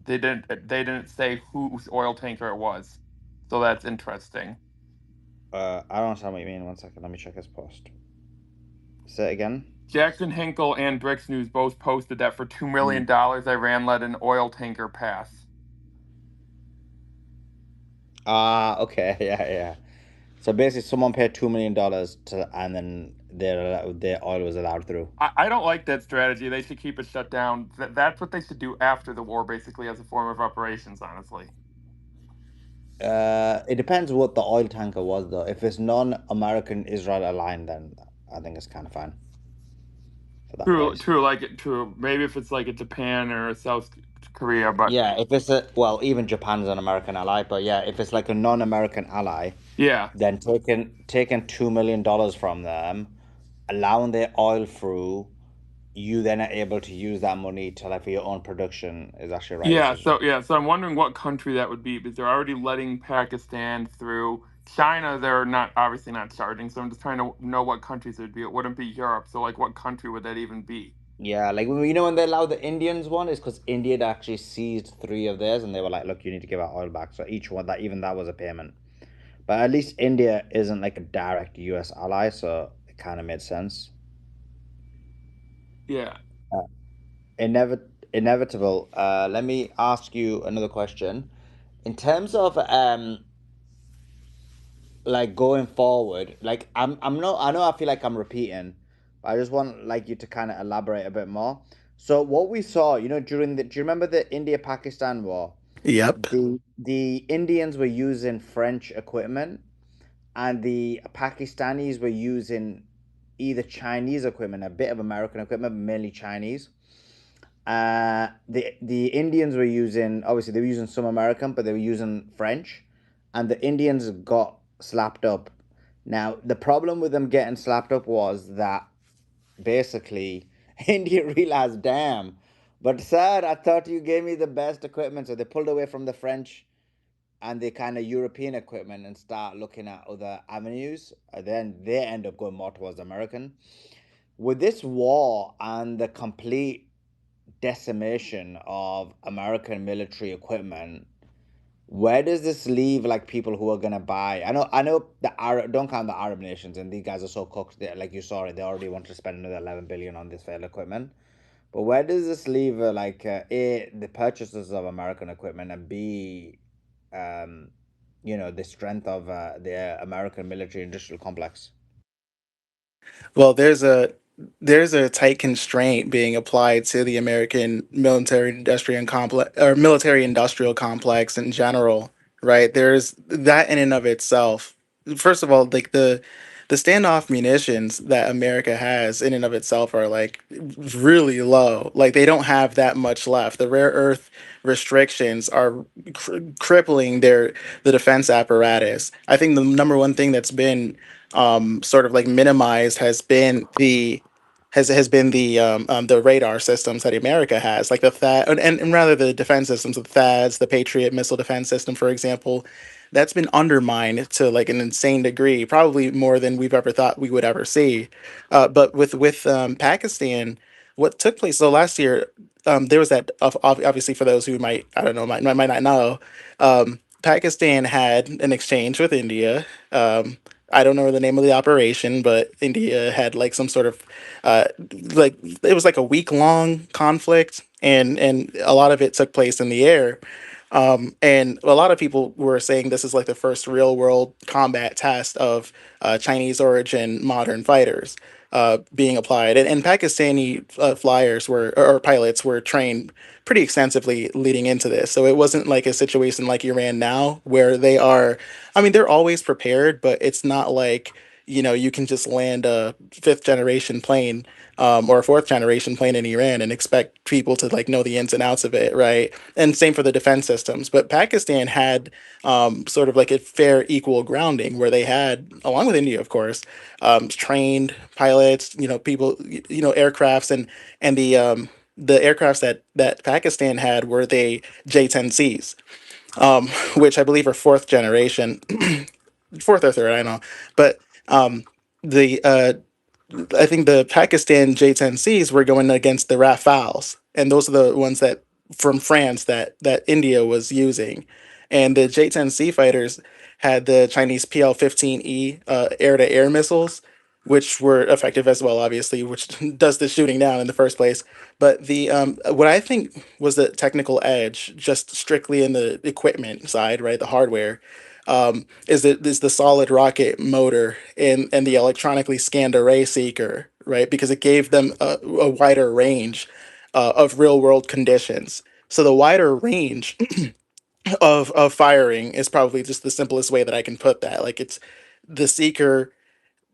They didn't say whose oil tanker it was, so that's interesting. I don't understand what you mean. 1 second. Let me check his post. Say it again. Jackson Hinkle and Bricks News both posted that for $2 million, Iran let an oil tanker pass. Okay, yeah. So basically, someone paid $2 million and then their oil was allowed through. I don't like that strategy. They should keep it shut down. That's what they should do after the war, basically, as a form of operations, honestly. It depends what the oil tanker was, though. If it's non-American Israel aligned, then I think it's kind of fine for that price. True. Maybe if it's like a Japan or a South Korea, but yeah, if it's even Japan's an American ally, but yeah, if it's like a non-American ally, yeah, then taking $2 million from them, allowing their oil through, you then are able to use that money to like for your own production is actually right. Yeah, so I'm wondering what country that would be, because they're already letting Pakistan through. China, they're not obviously not charging, so I'm just trying to know what countries it would be. It wouldn't be Europe, so like what country would that even be? Yeah, like when they allowed the Indians one, is because India had actually seized 3 of theirs, and they were like, "Look, you need to give our oil back." So each one that was a payment. But at least India isn't like a direct U.S. ally, so it kind of made sense. Yeah. Inevitable. Let me ask you another question. In terms of like going forward, like I'm not I know I feel like I'm repeating, but I just want like you to kind of elaborate a bit more. So what we saw, during do you remember the India-Pakistan war? Yep. The Indians were using French equipment and the Pakistanis were using either Chinese equipment, a bit of American equipment, but mainly Chinese. The Indians were using, obviously they were using some American, but they were using French, and the Indians got slapped up. Now the problem with them getting slapped up was that basically India realized, damn, but sir, I thought you gave me the best equipment, so they pulled away from the French and the kind of European equipment and start looking at other avenues. Then they end up going more towards American. With this war and the complete decimation of American military equipment, where does this leave like people who are gonna buy? I know the Arab, don't count the Arab nations, and these guys are so cooked. Like you saw it, they already want to spend another 11 billion on this failed equipment. But where does this leave A, the purchasers of American equipment, and B, um, the strength of the American military industrial complex? Well, there's a tight constraint being applied to the American military industrial complex in general, right? There's that in and of itself. First of all, like the standoff munitions that America has in and of itself are like really low. Like they don't have that much left. The rare earth restrictions are crippling the defense apparatus. I think the number one thing that's been sort of like minimized has been the radar systems that America has, like the THAAD, and rather the defense systems, the THAADs, the Patriot missile defense system, for example. That's been undermined to like an insane degree, probably more than we've ever thought we would ever see. But with Pakistan, what took place? So last year, there was that. Obviously, for those who might, I don't know, might not know, Pakistan had an exchange with India. I don't know the name of the operation, but India had like some sort of uh, like it was like a week long conflict, and a lot of it took place in the air. And a lot of people were saying this is like the first real world combat test of Chinese origin modern fighters being applied. And Pakistani flyers or pilots were trained pretty extensively leading into this. So it wasn't like a situation like Iran now where they are, I mean, they're always prepared, but it's not like, you can just land a fifth generation plane or a fourth generation plane in Iran and expect people to like know the ins and outs of it, right? And same for the defense systems. But Pakistan had sort of like a fair equal grounding where they had, along with India, of course, trained pilots, people, aircrafts and the aircrafts that Pakistan had were the J-10Cs, which I believe are fourth generation, fourth or third, I don't know, but the I think the Pakistan J-10Cs were going against the Rafales, and those are the ones that from France that India was using, and the J-10C fighters had the Chinese PL-15E air-to-air missiles, which were effective as well, obviously, which does the shooting down in the first place. But the what I think was the technical edge, just strictly in the equipment side, right, the hardware, is the solid rocket motor and the electronically scanned array seeker, right? Because it gave them a wider range of real world conditions. So the wider range of firing is probably just the simplest way that I can put that. Like it's the seeker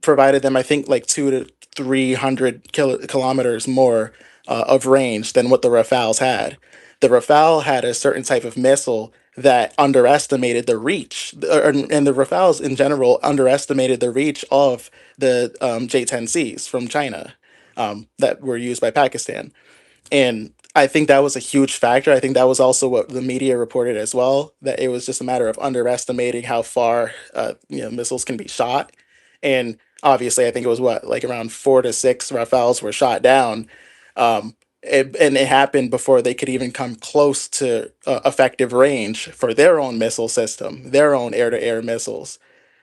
provided them, I think, like 2 to 300 kilometers more of range than what the Rafales had. The Rafale had a certain type of missile that underestimated the reach, and the Rafales in general underestimated the reach of the J-10Cs from China that were used by Pakistan. And I think that was a huge factor. I think that was also what the media reported as well, that it was just a matter of underestimating how far missiles can be shot. And obviously, I think it was what, like around 4 to 6 Rafales were shot down. And it happened before they could even come close to effective range for their own missile system, their own air-to-air missiles.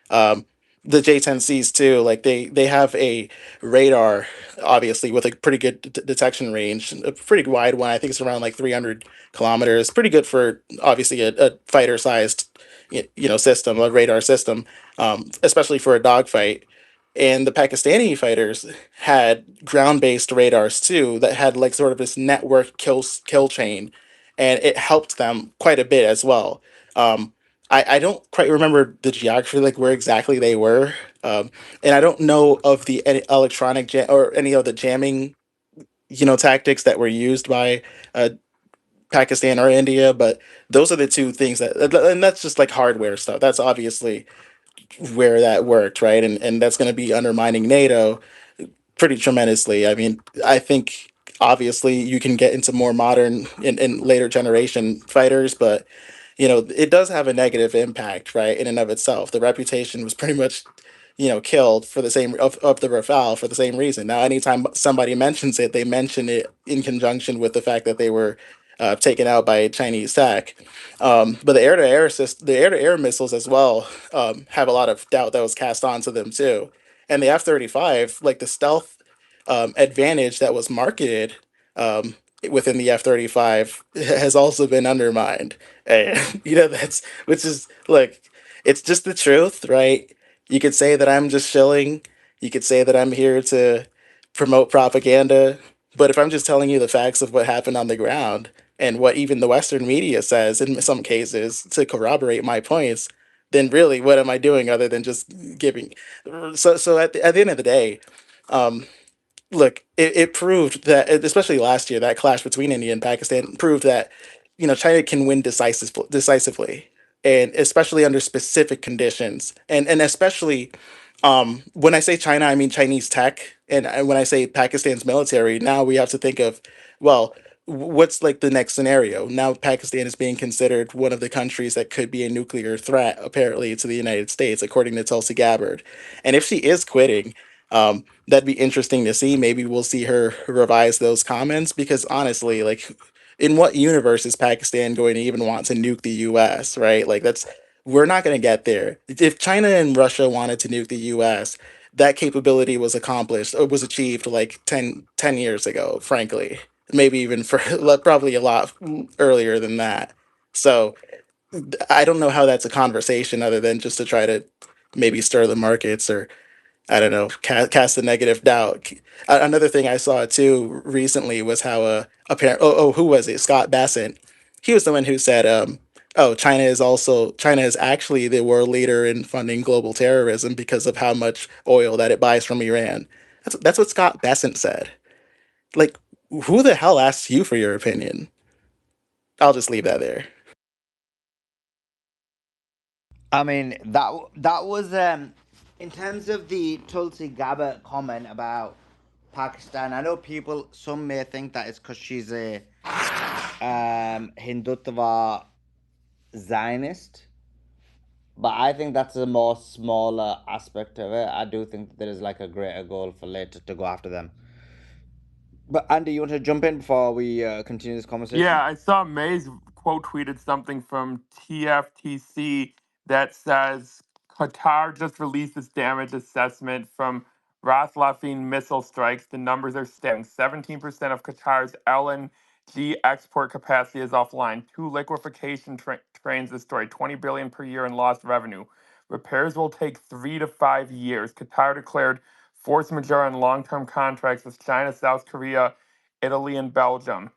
Um, the J-10Cs too, like they have a radar, obviously with a pretty good detection range, a pretty wide one. I think it's around like 300 kilometers. Pretty good for obviously a fighter-sized, system, a radar system, especially for a dogfight. And the Pakistani fighters had ground-based radars too that had like sort of this network kill chain, and it helped them quite a bit as well. I don't quite remember the geography, like where exactly they were, and I don't know of the any electronic jam or any of the jamming, tactics that were used by uh, Pakistan or India. But those are the two things and that's just like hardware stuff. That's obviously where that worked, right? And that's going to be undermining NATO pretty tremendously. I mean, I think obviously you can get into more modern and later generation fighters, but it does have a negative impact, right, in and of itself. The reputation was pretty much, killed for the same of the Rafale for the same reason. Now, anytime somebody mentions it, they mention it in conjunction with the fact that they were taken out by Chinese tech. But the air-to-air missiles as well have a lot of doubt that was cast onto them too. And the F-35, like the stealth advantage that was marketed um, within the F-35 has also been undermined. And that's, which is, look, it's just the truth, right? You could say that I'm just shilling. You could say that I'm here to promote propaganda. But if I'm just telling you the facts of what happened on the ground and what even the Western media says in some cases to corroborate my points, then really, what am I doing other than just giving? So at the end of the day, um, look, it proved that, especially last year, that clash between India and Pakistan proved that China can win decisively, and especially under specific conditions, and especially when I say China, I mean Chinese tech, and when I say Pakistan's military, now we have to think of, well, what's like the next scenario? Now Pakistan is being considered one of the countries that could be a nuclear threat, apparently, to the United States, according to Tulsi Gabbard. And if she is quitting, that'd be interesting to see. Maybe we'll see her revise those comments because honestly, like, in what universe is Pakistan going to even want to nuke the US, right? Like, we're not going to get there. If China and Russia wanted to nuke the US, that capability was accomplished or was achieved like ten years ago, frankly. Maybe even for probably a lot earlier than that. So I don't know how that's a conversation other than just to try to maybe stir the markets or I don't know, cast a negative doubt. Another thing I saw too recently was how apparent. Who was it? Scott Bassett. He was the one who said, "Oh, China is actually the world leader in funding global terrorism because of how much oil that it buys from Iran." That's what Scott Bassett said. Like, who the hell asks you for your opinion? I'll just leave that there. I mean, that was in terms of the Tulsi Gabbard comment about Pakistan. I know some may think that it's because she's a Hindutva Zionist, but I think that's a more smaller aspect of it. I do think that there is like a greater goal for later to go after them. But Andy, you want to jump in before we continue this conversation? Yeah, I saw Mays quote tweeted something from TFTC that says Qatar just released its damage assessment from Roslafin missile strikes. The numbers are staggering. 17% of Qatar's LNG export capacity is offline. Two liquefaction trains destroyed. 20 billion per year in lost revenue. Repairs will take 3 to 5 years. Qatar declared force majeure on long-term contracts with China, South Korea, Italy, and Belgium.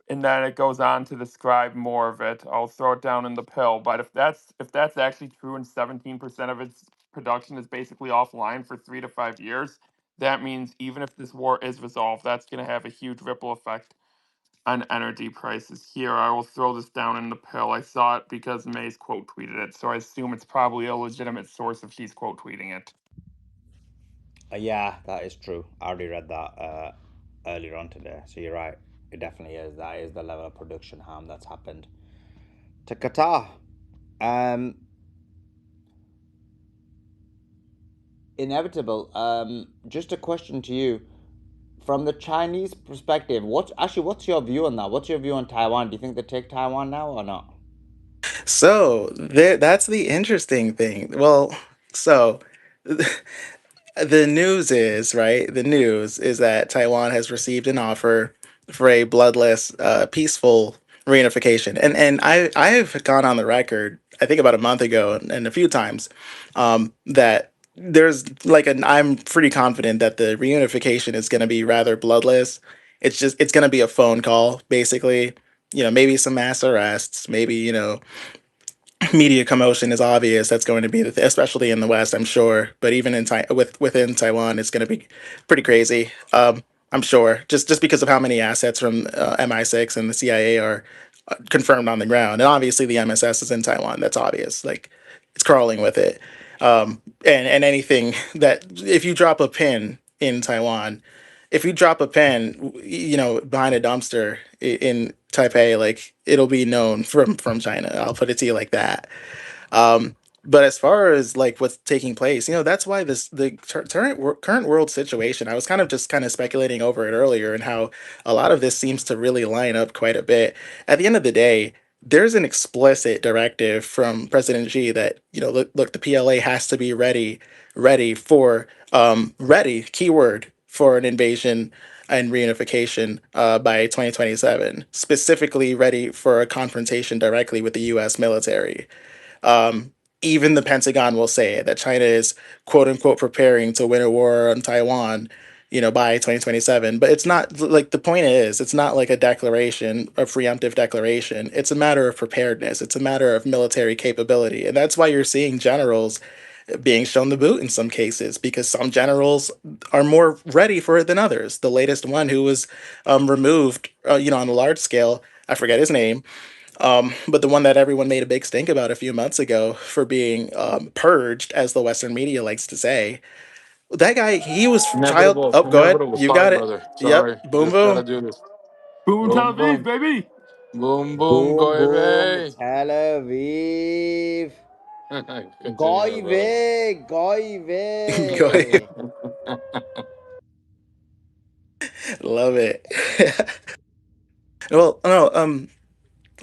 And then it goes on to describe more of it. I'll throw it down in the pill. But if that's actually true, and 17% of its production is basically offline for 3 to 5 years, that means even if this war is resolved, that's going to have a huge ripple effect on energy prices. Here, I will throw this down in the pill. I saw it because May's quote tweeted it, so I assume it's probably a legitimate source if she's quote tweeting it. Yeah, that is true. I already read that earlier on today. So you're right. It definitely is. That is the level of production harm that's happened to Qatar. Inevitable. Just a question to you. From the Chinese perspective, what's your view on that? What's your view on Taiwan? Do you think they take Taiwan now or not? So that's the interesting thing. Well, so the news is, right? The news is that Taiwan has received an offer for a bloodless, peaceful reunification, and I've gone on the record, I think about a month ago, and a few times, that there's like I'm pretty confident that the reunification is going to be rather bloodless. It's going to be a phone call, basically. Maybe some mass arrests, maybe media commotion is obvious. That's going to be especially in the West, I'm sure. But even within Taiwan, it's going to be pretty crazy. I'm sure, just because of how many assets from MI6 and the CIA are confirmed on the ground, and obviously the MSS is in Taiwan. That's obvious. Like, it's crawling with it. And anything that if you drop a pin in Taiwan, if you drop a pen, behind a dumpster in Taipei, like, it'll be known from China. I'll put it to you like that. Um, but as far as like what's taking place, that's why current world situation. I was kind of speculating over it earlier, and how a lot of this seems to really line up quite a bit. At the end of the day, there's an explicit directive from President Xi that look, the PLA has to be ready keyword for an invasion and reunification by 2027, specifically ready for a confrontation directly with the U.S. military. Um, Even the Pentagon will say that China is quote unquote preparing to win a war on Taiwan, by 2027. But it's not like the point is, it's not like a declaration, a preemptive declaration. It's a matter of preparedness. It's a matter of military capability. And that's why you're seeing generals being shown the boot in some cases because some generals are more ready for it than others. The latest one who was removed, on a large scale, I forget his name, but the one that everyone made a big stink about a few months ago for being purged, as the Western media likes to say, that guy, he was child. Inevitable. Oh, go ahead. Inevitable. You Sorry, got it. brother. Yep. Sorry. Boom, Just gotta boom. do this. Boom Tel Boom, Aviv, boom. baby. Boom, boom. Boom, Go boom, away. Tel Aviv. Continue, Goy brother. vey, goy Go ahead. vey. Love it. Well, no.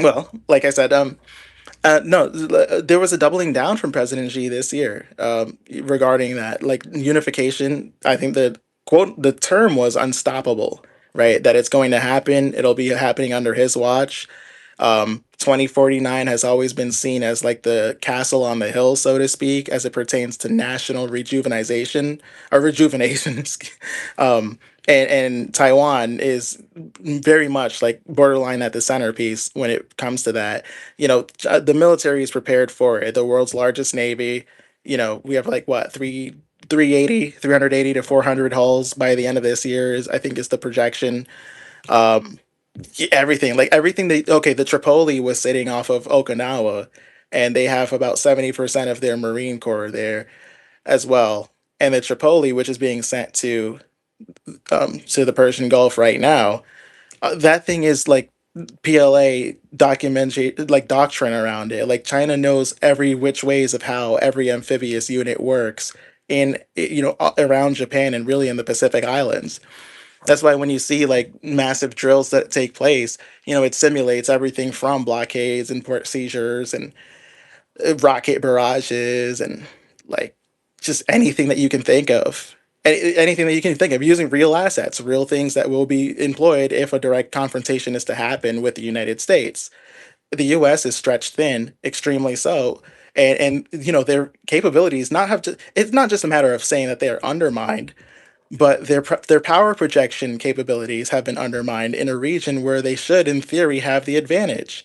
Well, like I said, no, there was a doubling down from President Xi this year regarding that. Like unification, I think the term was unstoppable, right? That it's going to happen. It'll be happening under his watch. 2049 has always been seen as like the castle on the hill, so to speak, as it pertains to national rejuvenation or rejuvenation. And Taiwan is very much like borderline at the centerpiece when it comes to that. The military is prepared for it. The world's largest navy. We have like what 380 to 400 hulls by the end of this year is I think is the projection. Um, everything the Tripoli was sitting off of Okinawa, and they have about 70% of their Marine Corps there as well. And the Tripoli, which is being sent to the Persian Gulf right now, that thing is like PLA documentary, like doctrine around it. Like China knows every which ways of how every amphibious unit works around Japan and really in the Pacific Islands. That's why when you see like massive drills that take place, it simulates everything from blockades and port seizures and rocket barrages and like just anything that you can think of. Anything that you can think of using real assets, real things that will be employed if a direct confrontation is to happen with the United States. The US is stretched thin, extremely so. And their capabilities not have to it's not just a matter of saying that they are undermined, but their power projection capabilities have been undermined in a region where they should, in theory, have the advantage.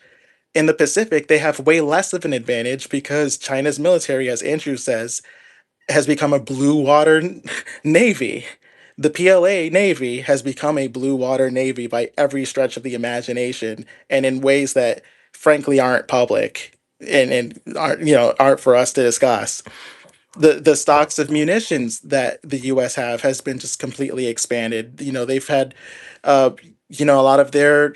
In the Pacific, they have way less of an advantage because China's military, as Andrew says, has become a blue water navy. The PLA Navy has become a blue water navy by every stretch of the imagination, and in ways that, frankly, aren't public and aren't for us to discuss. The stocks of munitions that the U.S. has been just completely expanded. They've had, a lot of their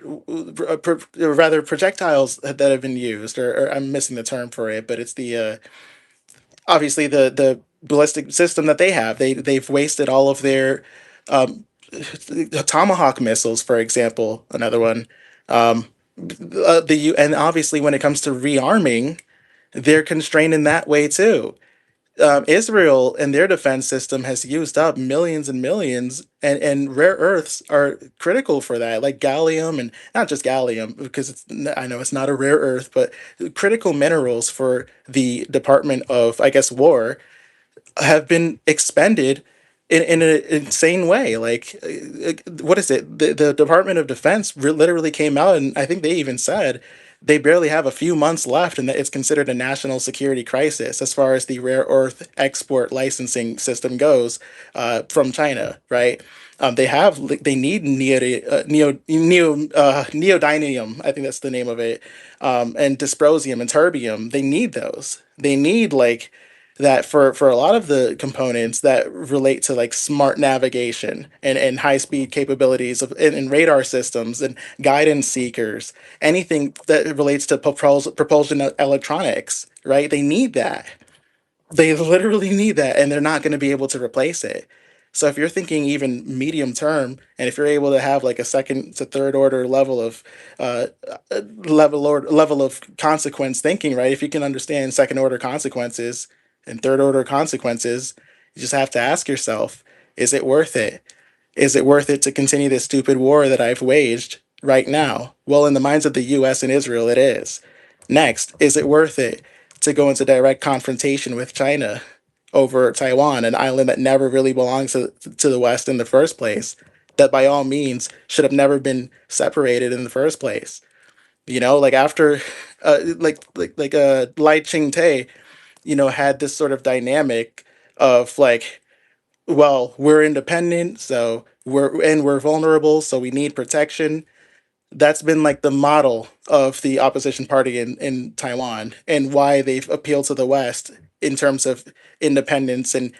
rather projectiles that have been used, or I'm missing the term for it, but it's the obviously the ballistic system that they have. They've wasted all of their um, Tomahawk missiles, for example, another one. Um, and obviously when it comes to rearming, they're constrained in that way too. Israel and their defense system has used up millions and millions, and rare earths are critical for that, like gallium, and not just gallium, because I know it's not a rare earth, but critical minerals for the Department of, I guess, War have been expended in an insane way. Like, what is it? The Department of Defense literally came out, and I think they even said they barely have a few months left, and that it's considered a national security crisis as far as the rare earth export licensing system goes from China, right? They need neodymium, I think that's the name of it, and dysprosium and terbium. They need those. They need like that for a lot of the components that relate to like smart navigation and high speed capabilities and radar systems and guidance seekers, anything that relates to propulsion electronics, right? They need that. They literally need that, and they're not going to be able to replace it. So if you're thinking even medium term, and if you're able to have like a second to third order uh, level of consequence thinking, right? If you can understand second order consequences and third order consequences, you just have to ask yourself, is it worth it? Is it worth it to continue this stupid war that I've waged right now? Well, in the minds of the US and Israel, it is. Next, is it worth it to go into direct confrontation with China over Taiwan, an island that never really belongs to the West in the first place, that by all means should have never been separated in the first place? You know, like after, Lai Ching-te, had this sort of dynamic of like, well, we're independent, so we're vulnerable, so we need protection. That's been like the model of the opposition party in Taiwan, and why they've appealed to the West in terms of independence. And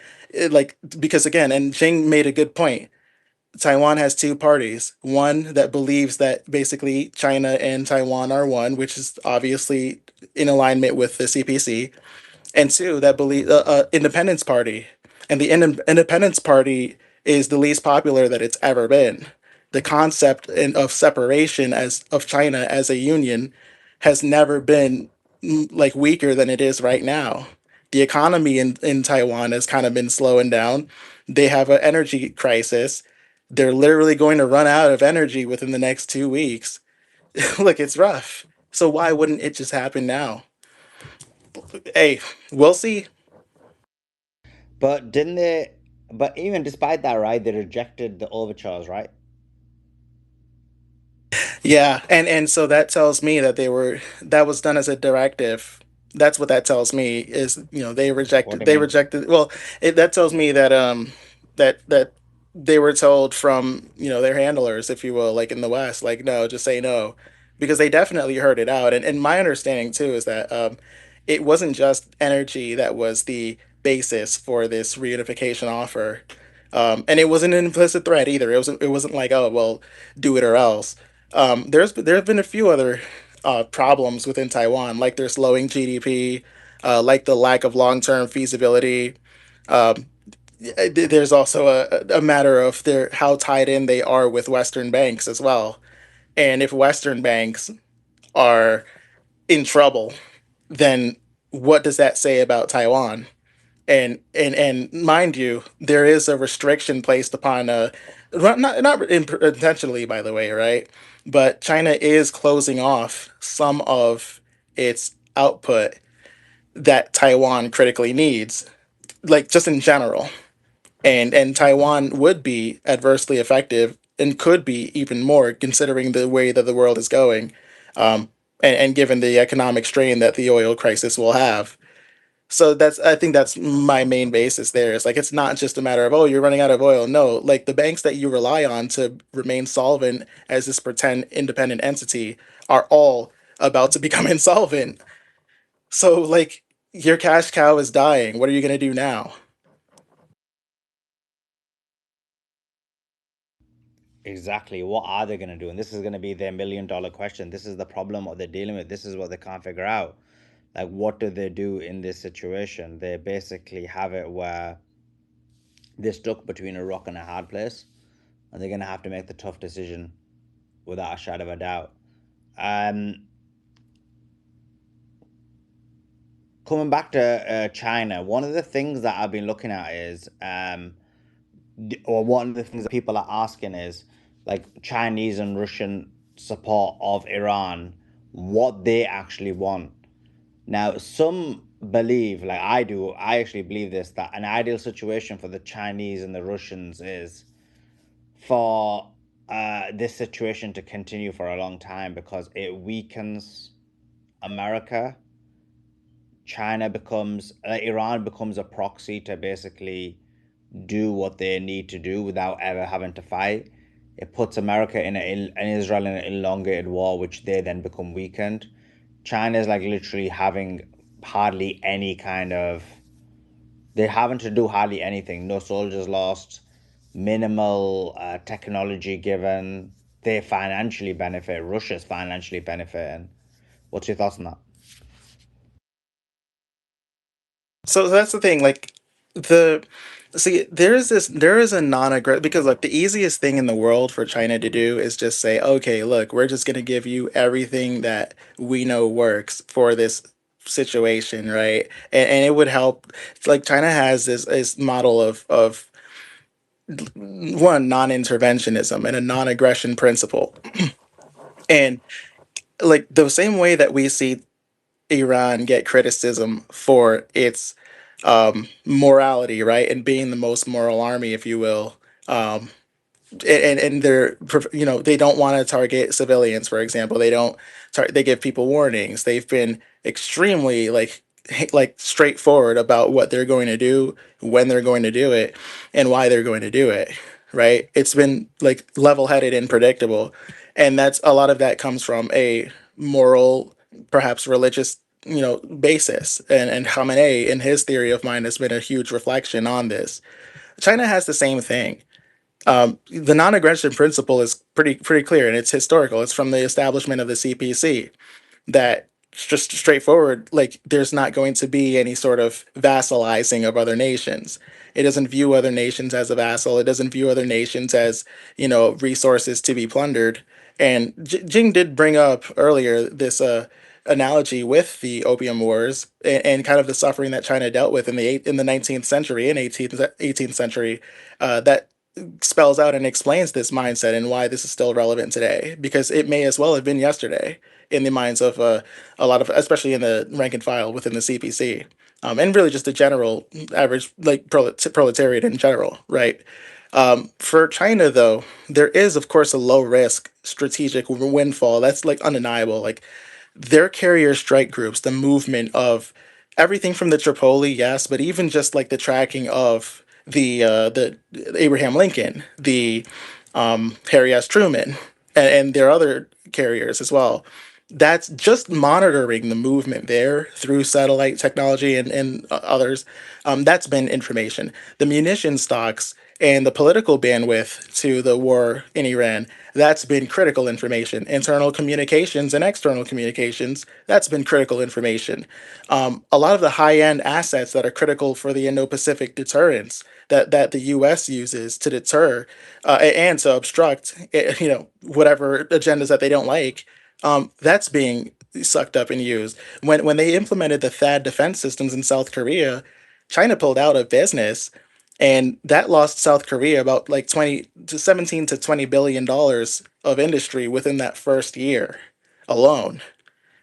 like, because again, and Jing made a good point, Taiwan has two parties. One that believes that basically China and Taiwan are one, which is obviously in alignment with the CPC, and two that believe Independence Party, and the Independence Party is the least popular that it's ever been. The concept of separation as of China as a union has never been like weaker than it is right now. The economy in Taiwan has kind of been slowing down. They have an energy crisis. They're literally going to run out of energy within the next 2 weeks. Look, it's rough. So why wouldn't it just happen now? Hey, we'll see. But didn't they? But even despite that, right? They rejected the overtures, right? Yeah, and so that tells me that that was done as a directive. That's what that tells me is, they What do rejected you they mean? rejected well, that tells me that that they were told from, their handlers, if you will, like in the West, like no, just say no. Because they definitely heard it out. And my understanding too is that it wasn't just energy that was the basis for this reunification offer. And it wasn't an implicit threat either. It wasn't like, oh well, do it or else. There have been a few other problems within Taiwan, like their slowing GDP, like the lack of long-term feasibility. Um, there's also a matter of how tied in they are with Western banks as well. And if Western banks are in trouble, then what does that say about Taiwan? And mind you, there is a restriction placed upon intentionally, by the way, right? But China is closing off some of its output that Taiwan critically needs, like just in general. And Taiwan would be adversely affected and could be even more considering the way that the world is going, um, and given the economic strain that the oil crisis will have. So I think that's my main basis there. It's like it's not just a matter of, oh, you're running out of oil. No, like the banks that you rely on to remain solvent as this pretend independent entity are all about to become insolvent. So like your cash cow is dying. What are you gonna do now? Exactly. What are they going to do? And this is going to be their $1 million question. This is the problem what they're dealing with. This is what they can't figure out. Like, what do they do in this situation? They basically have it where they're stuck between a rock and a hard place, and they're going to have to make the tough decision without a shadow of a doubt. Um, Coming back to China, one of the things that I've been looking at is, or one of the things that people are asking is, like Chinese and Russian support of Iran, what they actually want. Now, some believe, like I do, I actually believe this, that an ideal situation for the Chinese and the Russians is for this situation to continue for a long time because it weakens America. Iran becomes a proxy to basically do what they need to do without ever having to fight. It puts America and Israel in an elongated war, which they then become weakened. China is like literally having hardly any kind of, they're having to do hardly anything. No soldiers lost, minimal technology given. They financially benefit. Russia's financially benefiting. What's your thoughts on that? So that's the thing. Like the see, there is a non-aggressive, because like the easiest thing in the world for China to do is just say, okay, look, we're just gonna give you everything that we know works for this situation, right? And it would help. It's like China has this model of one, non-interventionism and a non-aggression principle. And like the same way that we see Iran get criticism for its morality, right, and being the most moral army, if you will, um, and they're, they don't want to target civilians, for example. They don't they give people warnings. They've been extremely like straightforward about what they're going to do, when they're going to do it, and why they're going to do it, right? It's been like level-headed and predictable, and that's a lot of that comes from a moral, perhaps religious, basis. And Khamenei, in his theory of mind, has been a huge reflection on this. China has the same thing. The non-aggression principle is pretty clear, and it's historical. It's from the establishment of the CPC, that it's just straightforward. Like, there's not going to be any sort of vassalizing of other nations. It doesn't view other nations as a vassal. It doesn't view other nations as, resources to be plundered. And Jing did bring up earlier this analogy with the Opium Wars, and kind of the suffering that China dealt with in the 19th century and 18th century. That spells out and explains this mindset and why this is still relevant today, because it may as well have been yesterday in the minds of a lot of, especially in the rank and file within the CPC, and really just the general average, like proletariat in general, right? For China, though, there is, of course, a low risk strategic windfall that's like undeniable. Like, their carrier strike groups, the movement of everything from the Tripoli, yes, but even just like the tracking of the Abraham Lincoln, the Harry S. Truman, and their other carriers as well. That's just monitoring the movement there through satellite technology and others. That's been information. The munition stocks and the political bandwidth to the war in Iran, that's been critical information. Internal communications and external communications, that's been critical information. A lot of the high end assets that are critical for the Indo Pacific deterrence that the U.S. uses to deter and to obstruct, whatever agendas that they don't like, that's being sucked up and used. When they implemented the THAAD defense systems in South Korea, China pulled out of business, and that lost South Korea about like 20 to 17 to 20 billion dollars of industry within that first year alone,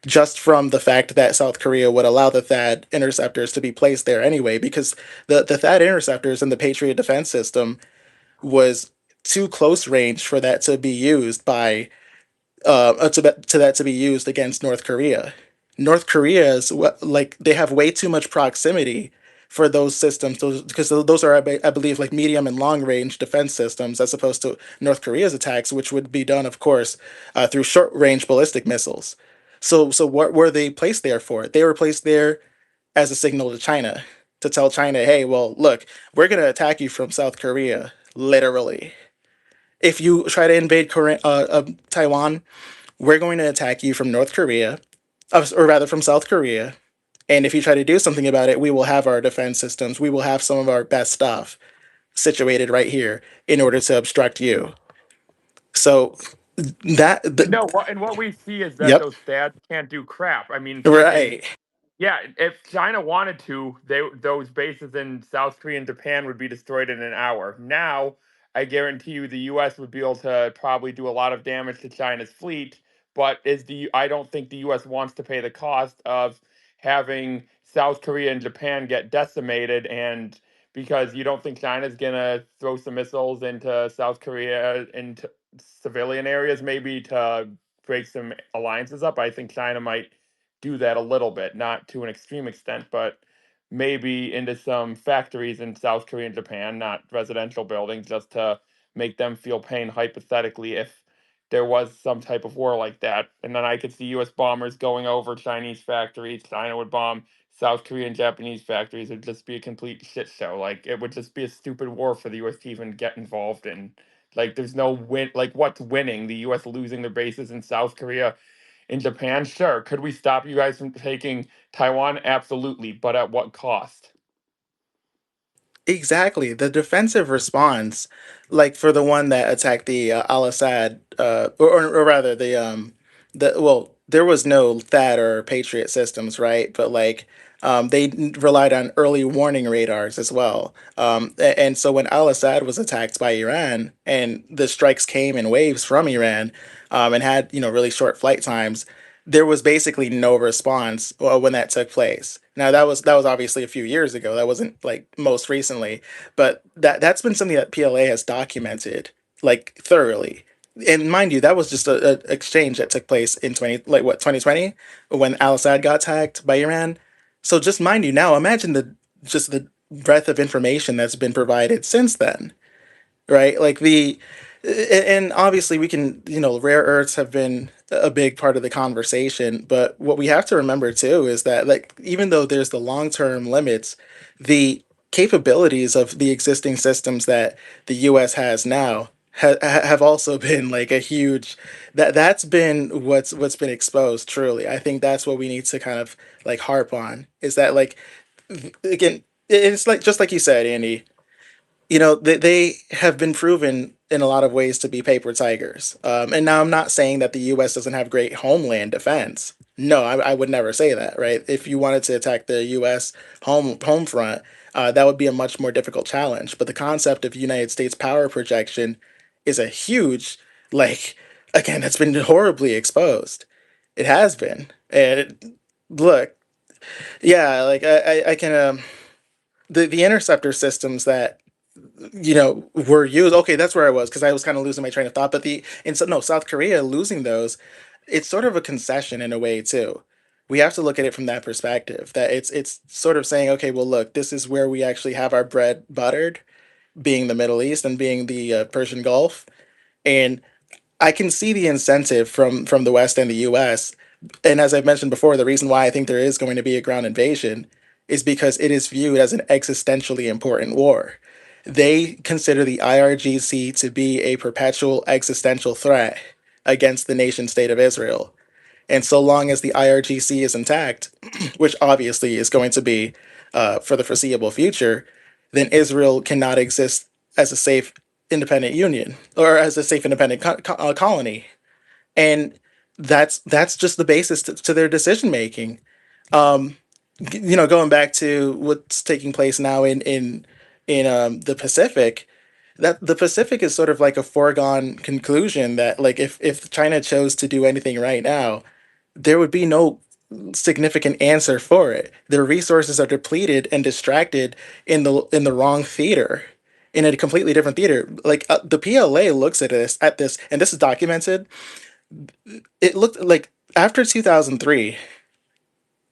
just from the fact that South Korea would allow the THAAD interceptors to be placed there anyway, because the THAAD interceptors in the Patriot defense system was too close range for that to be used by to that to be used against North Korea. North Korea is like, they have way too much proximity for those systems, because those are, I believe, like medium and long range defense systems, as opposed to North Korea's attacks, which would be done, of course, through short range ballistic missiles. So what were they placed there for? They were placed there as a signal to China, to tell China, hey, well, look, we're gonna attack you from South Korea, literally. If you try to invade Taiwan, we're going to attack you from North Korea, or rather from South Korea. And if you try to do something about it, we will have our defense systems. We will have some of our best stuff situated right here in order to obstruct you. So No, and what we see is that yep, those stats can't do crap. I mean, freaking right. yeah, if China wanted to, those bases in South Korea and Japan would be destroyed in an hour. Now, I guarantee you, the U.S. would be able to probably do a lot of damage to China's fleet. But I don't think the U.S. wants to pay the cost of having South Korea and Japan get decimated, and because you don't think China's gonna throw some missiles into South Korea into civilian areas, maybe to break some alliances up. I think China might do that a little bit, not to an extreme extent, but maybe into some factories in South Korea and Japan, not residential buildings, just to make them feel pain hypothetically if there was some type of war like that. And then I could see US bombers going over Chinese factories. China would bomb South Korean, Japanese factories. It'd just be a complete shit show. Like, it would just be a stupid war for the US to even get involved in. Like, there's no win. Like, what's winning? The US losing their bases in South Korea, in Japan? Sure. Could we stop you guys from taking Taiwan? Absolutely. But at what cost? Exactly. The defensive response, like for the one that attacked the Al Assad, or rather the there was no THAAD or Patriot systems, right? But like they relied on early warning radars as well. And so when Al Assad was attacked by Iran and the strikes came in waves from Iran, and had really short flight times, there was basically no response when that took place. Now that was obviously a few years ago. That wasn't like most recently, but that's been something that PLA has documented like thoroughly. And mind you, that was just a exchange that took place in 2020 when Al Assad got attacked by Iran. So just mind you, now imagine the breadth of information that's been provided since then, right? And obviously we can, rare earths have been a big part of the conversation, but what we have to remember too is that, like, even though there's the long-term limits, the capabilities of the existing systems that the US has now have also been like a huge, that's been what's been exposed truly. I think that's what we need to kind of like harp on, is that, like, again, it's like, just like you said, Andy, they have been proven in a lot of ways to be paper tigers. And now I'm not saying that the U.S. doesn't have great homeland defense. No, I would never say that, right? If you wanted to attack the U.S. home front, that would be a much more difficult challenge. But the concept of United States power projection is a huge, like, again, that's been horribly exposed. It has been. Look, yeah, like I can the interceptor systems that were used. Okay, that's where I was, because I was kind of losing my train of thought. But no, South Korea losing those, it's sort of a concession in a way too. We have to look at it from that perspective. That it's sort of saying, okay, well, look, this is where we actually have our bread buttered, being the Middle East and being the Persian Gulf, and I can see the incentive from the West and the U.S. And as I've mentioned before, the reason why I think there is going to be a ground invasion is because it is viewed as an existentially important war. They consider the IRGC to be a perpetual existential threat against the nation state of Israel. And so long as the IRGC is intact, which obviously is going to be for the foreseeable future, then Israel cannot exist as a safe, independent union, or as a safe, independent colony. And that's just the basis to their decision making. Um, Going back to what's taking place now in the Pacific, that the Pacific is sort of like a foregone conclusion that, like, if China chose to do anything right now, there would be no significant answer for it. Their resources are depleted and distracted in the wrong theater, in a completely different theater. Like, the PLA looks at this, and this is documented. It looked like after 2003,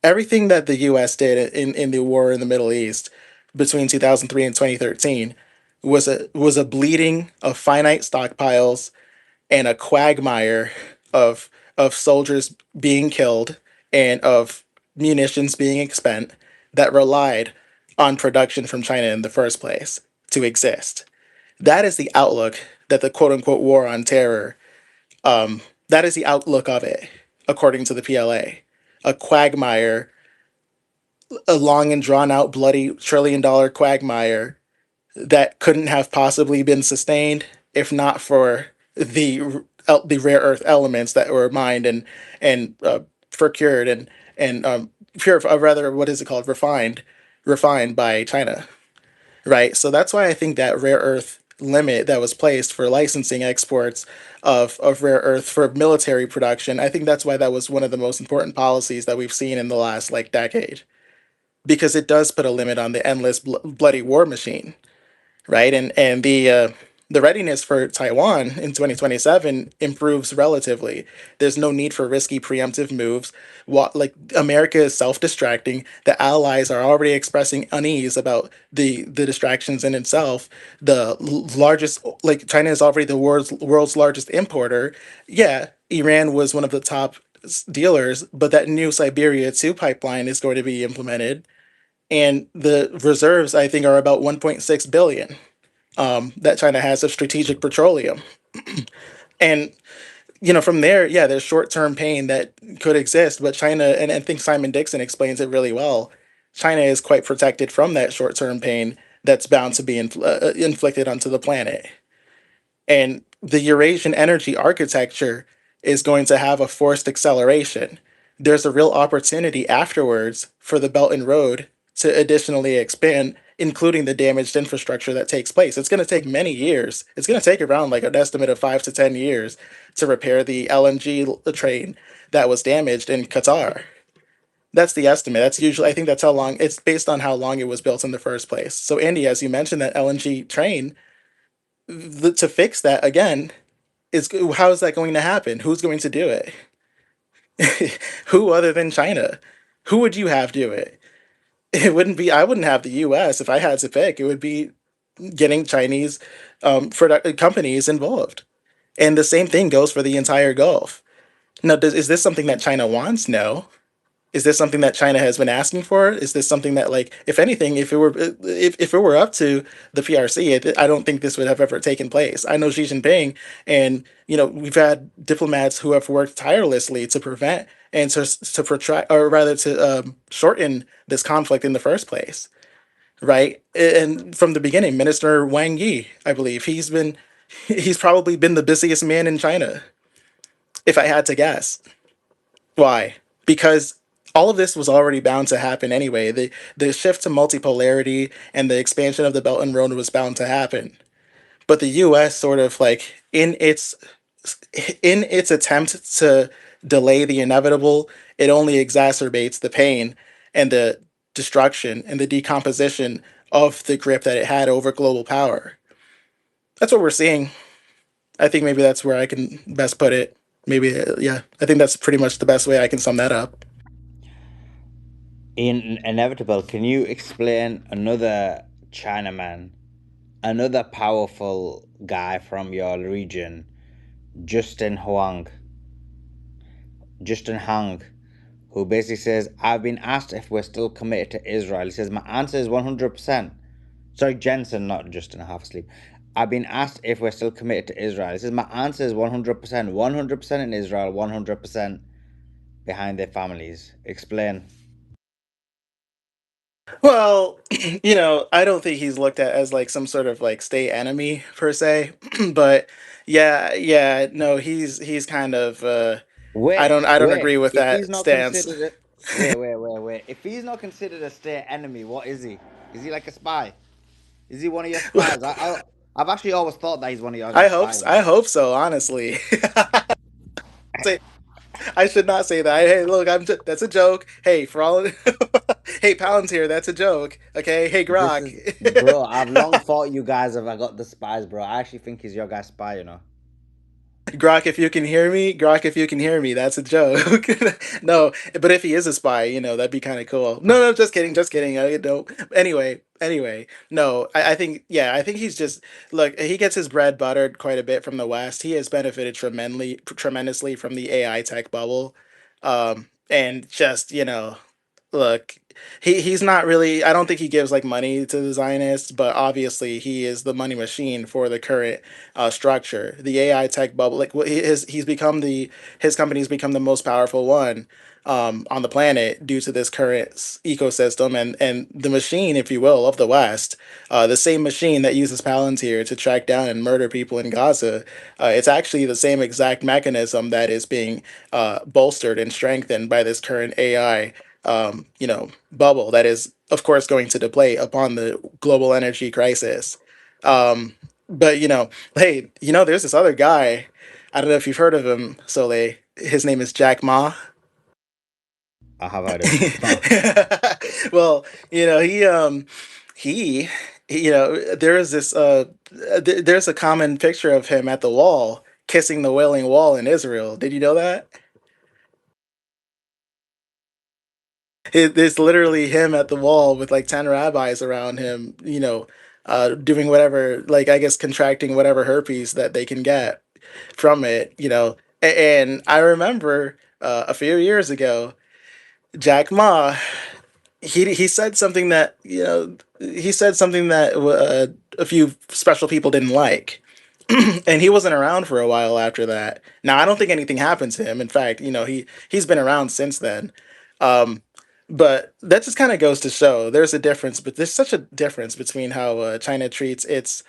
everything that the U.S. did in the war in the Middle East between 2003 and 2013 was a bleeding of finite stockpiles and a quagmire of soldiers being killed and of munitions being expended that relied on production from China in the first place to exist. That is the outlook that the quote unquote war on terror, that is the outlook of it, according to the PLA. A quagmire, a long and drawn out, bloody $1 trillion quagmire that couldn't have possibly been sustained if not for the rare earth elements that were mined and procured and pure, rather, what is it called, refined by China, right? So that's why I think that rare earth limit that was placed for licensing exports of rare earth for military production, I think that's why that was one of the most important policies that we've seen in the last like decade, because it does put a limit on the endless bloody war machine, right? And the readiness for Taiwan in 2027 improves relatively. There's no need for risky preemptive moves. Like, America is self-distracting. The allies are already expressing unease about the distractions in itself. Largest, like, China is already the world's largest importer. Yeah, Iran was one of the top dealers, but that new Siberia 2 pipeline is going to be implemented, and the reserves, I think, are about 1.6 billion, that China has of strategic petroleum. And from there, yeah, there's short-term pain that could exist, but China, and I think Simon Dixon explains it really well, China is quite protected from that short-term pain that's bound to be inflicted onto the planet. And the Eurasian energy architecture is going to have a forced acceleration. There's a real opportunity afterwards for the Belt and Road to additionally expand, including the damaged infrastructure that takes place. It's going to take many years. It's going to take around like an estimate of 5 to 10 years to repair the LNG train that was damaged in Qatar. That's the estimate. That's usually, I think that's how long, it's based on how long it was built in the first place. So, Andy, as you mentioned, that LNG train, to fix that again, is how is that going to happen? Who's going to do it? Who other than China? Who would you have do it? It wouldn't be, I wouldn't have the US if I had to pick. It would be getting Chinese companies involved. And the same thing goes for the entire Gulf. Now, is this something that China wants? No. Is this something that China has been asking for? Is this something that, like, if anything, if it were up to the PRC, I don't think this would have ever taken place. I know Xi Jinping, and we've had diplomats who have worked tirelessly to prevent and to protract, or rather to shorten this conflict in the first place, right? And from the beginning, Minister Wang Yi, I believe, he's probably been the busiest man in China, if I had to guess. Why? Because all of this was already bound to happen anyway. The shift to multipolarity and the expansion of the Belt and Road was bound to happen. But the US sort of like in its attempt to delay the inevitable, it only exacerbates the pain and the destruction and the decomposition of the grip that it had over global power. That's what we're seeing. I think maybe that's where I can best put it. Maybe, yeah, I think that's pretty much the best way I can sum that up. In Inevitable, can you explain another Chinaman, another powerful guy from your region, Justin Huang? Justin Hang, who basically says, I've been asked if we're still committed to Israel. He says, my answer is 100%. Sorry, Jensen, not Justin, half asleep. I've been asked if we're still committed to Israel. He says, my answer is 100%. 100% in Israel, 100% behind their families. Explain. Well, I don't think he's looked at as like some sort of like state enemy per se, but yeah, no, he's kind of I don't Wait. agree with If he's that not stance. considered wait. If he's not considered a state enemy, what is he? Is he like a spy? Is he one of your spies? I've actually always thought that he's one of your I guys' hope spies. I hope so, honestly. Say I should not say that. Hey, look, that's a joke. Hey, for all hey, Pounds here, that's a joke. Okay, hey, This Grok. is, bro, I've long thought you guys have got the spies, bro. I actually think he's your guy's spy, Grok, if you can hear me, Grok, if you can hear me, that's a joke. No, but if he is a spy, that'd be kind of cool. No, just kidding, just kidding. I don't. Anyway, no, I think, yeah, I think he's just, look, he gets his bread buttered quite a bit from the West. He has benefited tremendously from the AI tech bubble, and just, look, he's not really, I don't think he gives like money to the Zionists, but obviously he is the money machine for the current structure. The AI tech bubble, like he's become his company's become the most powerful one on the planet due to this current ecosystem and the machine, if you will, of the West, the same machine that uses Palantir to track down and murder people in Gaza. It's actually the same exact mechanism that is being bolstered and strengthened by this current AI bubble that is, of course, going to deplete upon the global energy crisis. But hey, there's this other guy. I don't know if you've heard of him, Soleil. His name is Jack Ma. I have heard of him. Well, he, there is this there's a common picture of him at the wall kissing the Wailing Wall in Israel. Did you know that? It's literally him at the wall with like 10 rabbis around him, doing whatever, like, I guess, contracting whatever herpes that they can get from it. And I remember a few years ago, Jack Ma, he said something that, a few special people didn't like. And he wasn't around for a while after that. Now, I don't think anything happened to him. In fact, he's been around since then. Um, but that just kind of goes to show there's a difference, but there's such a difference between how China treats its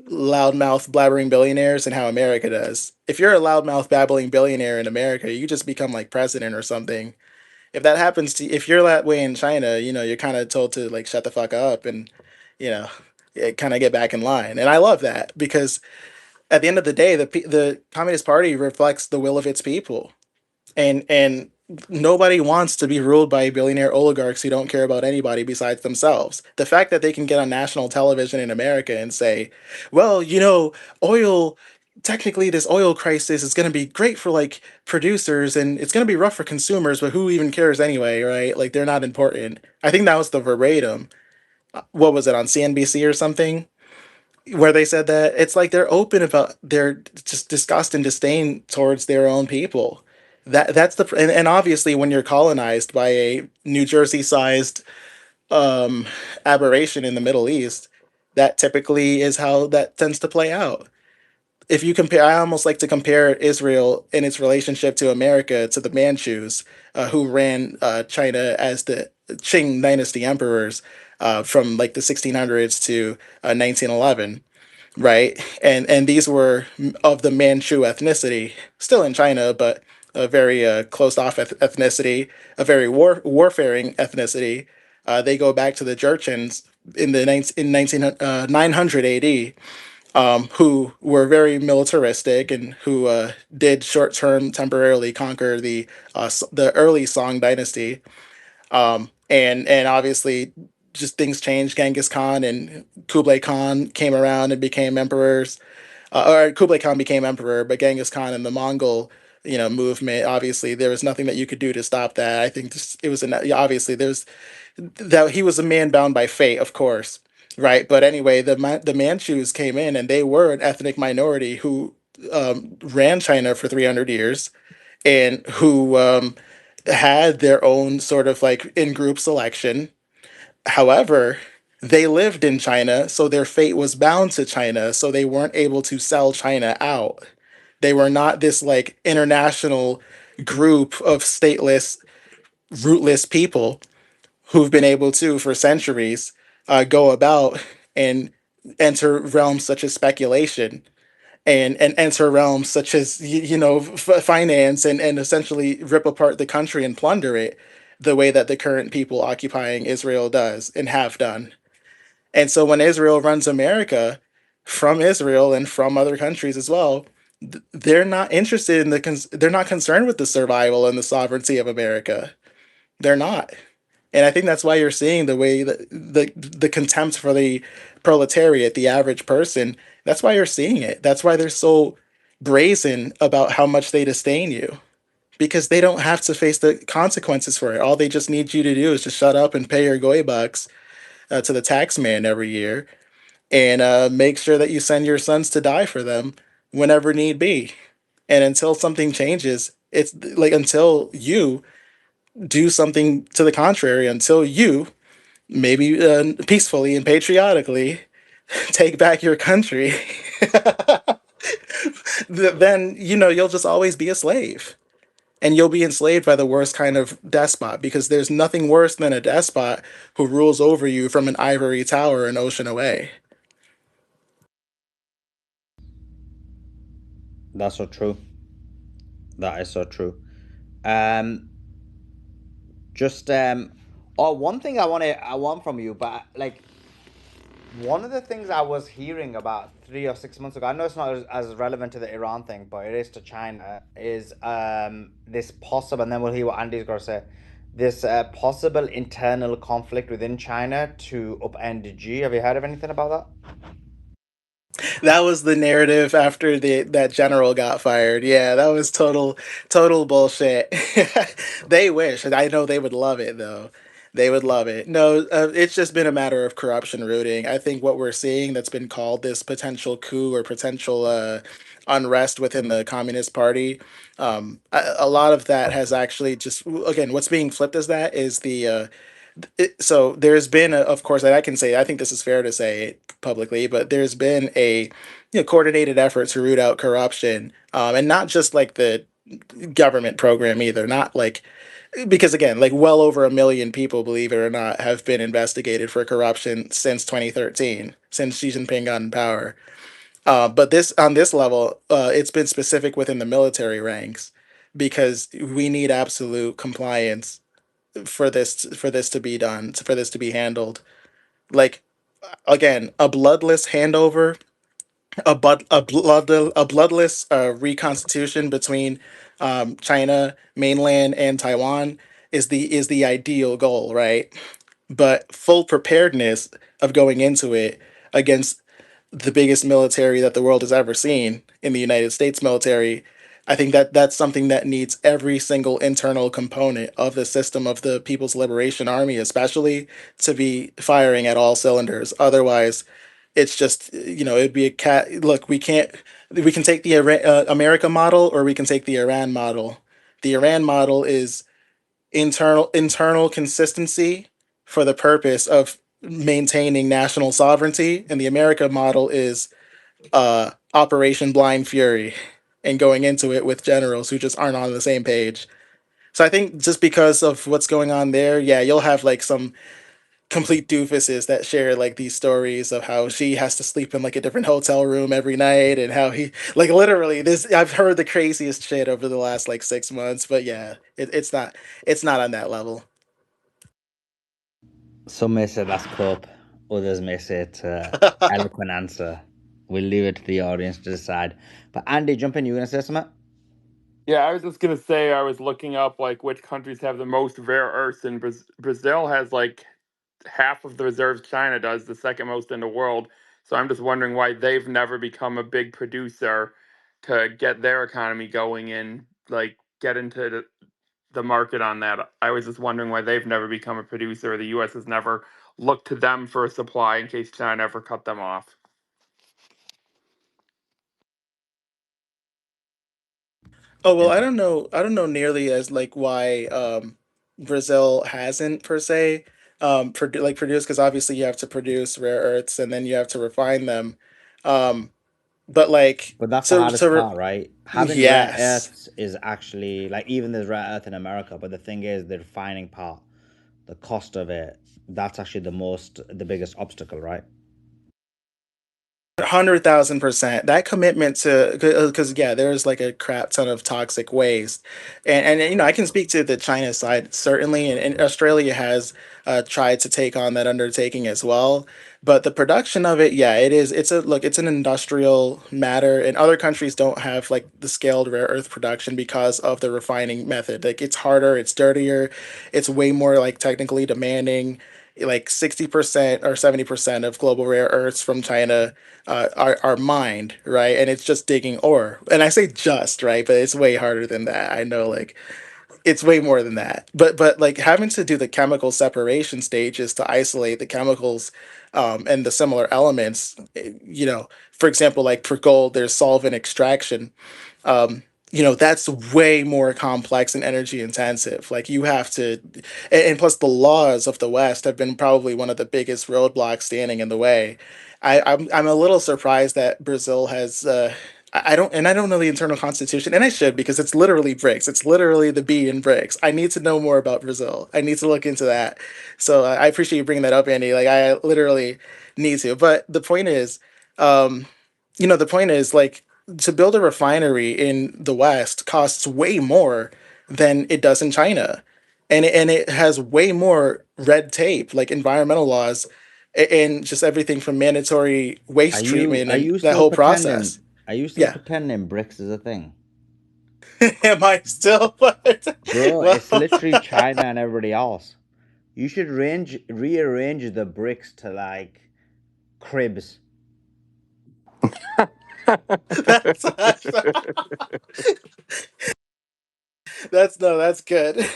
loudmouth blabbering billionaires and how America does. If you're a loudmouth babbling billionaire in America, you just become like president or something. If that happens to, if you're that way in China, you're kind of told to like shut the fuck up and, you know, kind of get back in line. And I love that because at the end of the day, the Communist Party reflects the will of its people, and nobody wants to be ruled by billionaire oligarchs who don't care about anybody besides themselves. The fact that they can get on national television in America and say, well, oil, technically this oil crisis is going to be great for like producers and it's going to be rough for consumers, but who even cares anyway, right? Like they're not important. I think that was the verbatim. What was it, on CNBC or something, where they said that it's like they're open about their just disgust and disdain towards their own people. That's and obviously when you're colonized by a New Jersey sized um aberration in the Middle East, that typically is how that tends to play out. If you compare, I almost like to compare Israel in its relationship to America to the Manchus, who ran China as the Qing dynasty emperors from like the 1600s to 1911, right? And these were of the Manchu ethnicity, still in China, but a very closed off ethnicity, a very warfaring ethnicity. They go back to the Jurchens in 900 AD, who were very militaristic and who did short term temporarily conquer the early Song dynasty. And obviously just things changed. Genghis Khan and Kublai Khan came around and became emperors. Or Kublai Khan became emperor, but Genghis Khan and the Mongol, movement. Obviously, there was nothing that you could do to stop that. I think it was yeah, obviously there's that he was a man bound by fate, of course, right? But anyway, the Manchus came in, and they were an ethnic minority who ran China for 300 years, and who had their own sort of like in group selection. However, they lived in China, so their fate was bound to China, so they weren't able to sell China out. They were not this like international group of stateless, rootless people who've been able to, for centuries, go about and enter realms such as speculation and enter realms such as finance and essentially rip apart the country and plunder it the way that the current people occupying Israel does and have done. And so when Israel runs America from Israel and from other countries as well, they're not interested in they're not concerned with the survival and the sovereignty of America. They're not. And I think that's why you're seeing the way that the contempt for the proletariat, the average person. That's why you're seeing it. That's why they're so brazen about how much they disdain you, because they don't have to face the consequences for it. All they just need you to do is just shut up and pay your goy bucks to the tax man every year, and make sure that you send your sons to die for them whenever need be. And until something changes, it's like until you do something to the contrary, until you maybe peacefully and patriotically take back your country, then you'll just always be a slave, and you'll be enslaved by the worst kind of despot, because there's nothing worse than a despot who rules over you from an ivory tower an ocean away. That's so true. That is so true. Um, just one thing I want from you, but like one of the things I was hearing about 3 or 6 months ago, I know it's not as relevant to the Iran thing, but it is to China, is this possible, and then we'll hear what Andy's going to say, this possible internal conflict within China to upend Xi. Have you heard of anything about that? That was the narrative after that general got fired. Yeah, that was total bullshit. They wish. I know they would love it though. They would love it. No, it's just been a matter of corruption rooting. I think what we're seeing that's been called this potential coup or potential unrest within the Communist Party. A lot of that has actually just, again, what's being flipped as that is so there's been of course, and I can say, I think this is fair to say publicly, but there's been a coordinated effort to root out corruption, and not just like the government program either, not like, because again, like well over 1 million people, believe it or not, have been investigated for corruption since 2013. since Xi Jinping got in power. But this on this level, it's been specific within the military ranks because we need absolute compliance for this to be done, for this to be handled. Like again, a bloodless handover, a bloodless reconstitution between China mainland and Taiwan is the ideal goal, right? But full preparedness of going into it against the biggest military that the world has ever seen in the United States military. I think that that's something that needs every single internal component of the system of the People's Liberation Army, especially, to be firing at all cylinders. Otherwise, it's just it'd be a cat. Look, we can take the America model, or we can take the Iran model. The Iran model is internal consistency for the purpose of maintaining national sovereignty, and the America model is Operation Blind Fury, and going into it with generals who just aren't on the same page. So I think just because of what's going on there, yeah, you'll have like some complete doofuses that share like these stories of how she has to sleep in like a different hotel room every night, and how he, like, literally, this, I've heard the craziest shit over the last like 6 months. But yeah, it's not on that level. Some may say that's cope, others may say it's eloquent answer. We'll leave it to the audience to decide. But Andy, jump in. You gonna say something? Yeah, I was just gonna say I was looking up like which countries have the most rare earths, and Brazil has like half of the reserves China does, the second most in the world. So I'm just wondering why they've never become a big producer to get their economy going and like get into the market on that. I was just wondering why they've never become a producer. The U.S. has never looked to them for a supply in case China ever cut them off. Oh well, I don't know nearly as like why Brazil hasn't per se produced, because obviously you have to produce rare earths and then you have to refine them. Um, but like But that's the hardest part, right? Having rare yes. earths is actually like, even there's rare earth in America, but the thing is the refining part, the cost of it, that's actually the biggest obstacle, right? 100,000%. That commitment to, because yeah, there's like a crap ton of toxic waste, and I can speak to the China side certainly, and Australia has tried to take on that undertaking as well. But the production of it, yeah, it's an industrial matter, and other countries don't have like the scaled rare earth production because of the refining method. Like, it's harder, it's dirtier, it's way more like technically demanding. Like 60% or 70% of global rare earths from China are mined, right? And it's just digging ore. And I say just, right, but it's way harder than that. I know, like, it's way more than that. But like having to do the chemical separation stages to isolate the chemicals and the similar elements, for example, like for gold, there's solvent extraction. um, that's way more complex and energy intensive. Like, you have to, and plus the laws of the West have been probably one of the biggest roadblocks standing in the way. I'm a little surprised that Brazil has. I don't know the internal constitution, and I should, because it's literally BRICS. It's literally the B in BRICS. I need to know more about Brazil. I need to look into that. So I appreciate you bringing that up, Andy. Like, I literally need to. But um, the point is, like, to build a refinery in the West costs way more than it does in China, and it has way more red tape, like environmental laws, and just everything from mandatory Are waste you treatment are and you that still whole pretending? process. Are you still Yeah. pretending bricks is a thing? Am I still? Bro, Well, it's literally China and everybody else. You should rearrange the bricks to like cribs. that's that's no, that's good.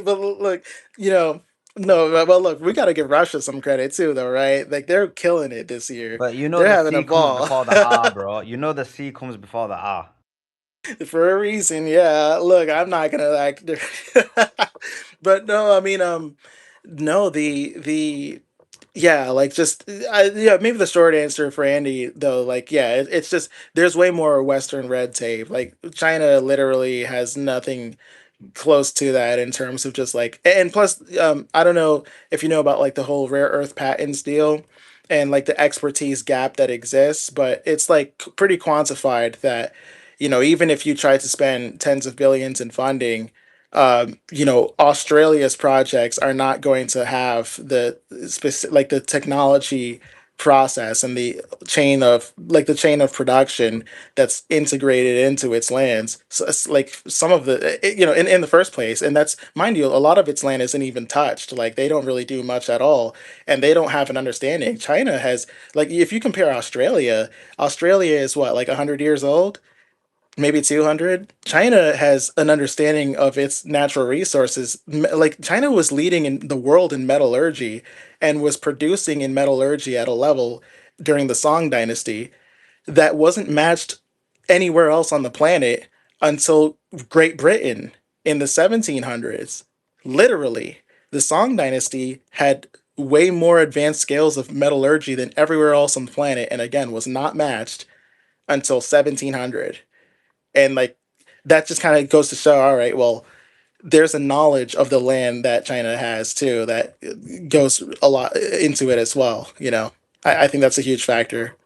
But look, you know, no, well, look, we got to give Russia some credit too, though, right? Like, they're killing it this year. But you know They're the having a C comes ball. before the R, bro. You know the C comes before the R. For a reason. Yeah, look, I'm not gonna like, but no, I mean, no, the yeah, like, just yeah, maybe the short answer for Andy though, like, yeah, it's just there's way more Western red tape. Like, China literally has nothing close to that in terms of just like, and plus, I don't know if you know about like the whole rare earth patents deal. and like the expertise gap that exists, but it's like pretty quantified that, even if you try to spend tens of billions in funding, Australia's projects are not going to have the specific, like the technology process and the chain of production that's integrated into its lands. So it's like some of in the first place, and that's, mind you, a lot of its land isn't even touched. Like they don't really do much at all, and they don't have an understanding. China has, like, if you compare Australia is what, like 100 years old, maybe 200. China has an understanding of its natural resources. Like China was leading in the world in metallurgy and was producing in metallurgy at a level during the Song dynasty that wasn't matched anywhere else on the planet until Great Britain in the 1700s. Literally, the Song dynasty had way more advanced scales of metallurgy than everywhere else on the planet, and again was not matched until 1700. And like that just kind of goes to show, all right, well, there's a knowledge of the land that China has too that goes a lot into it as well. I think that's a huge factor.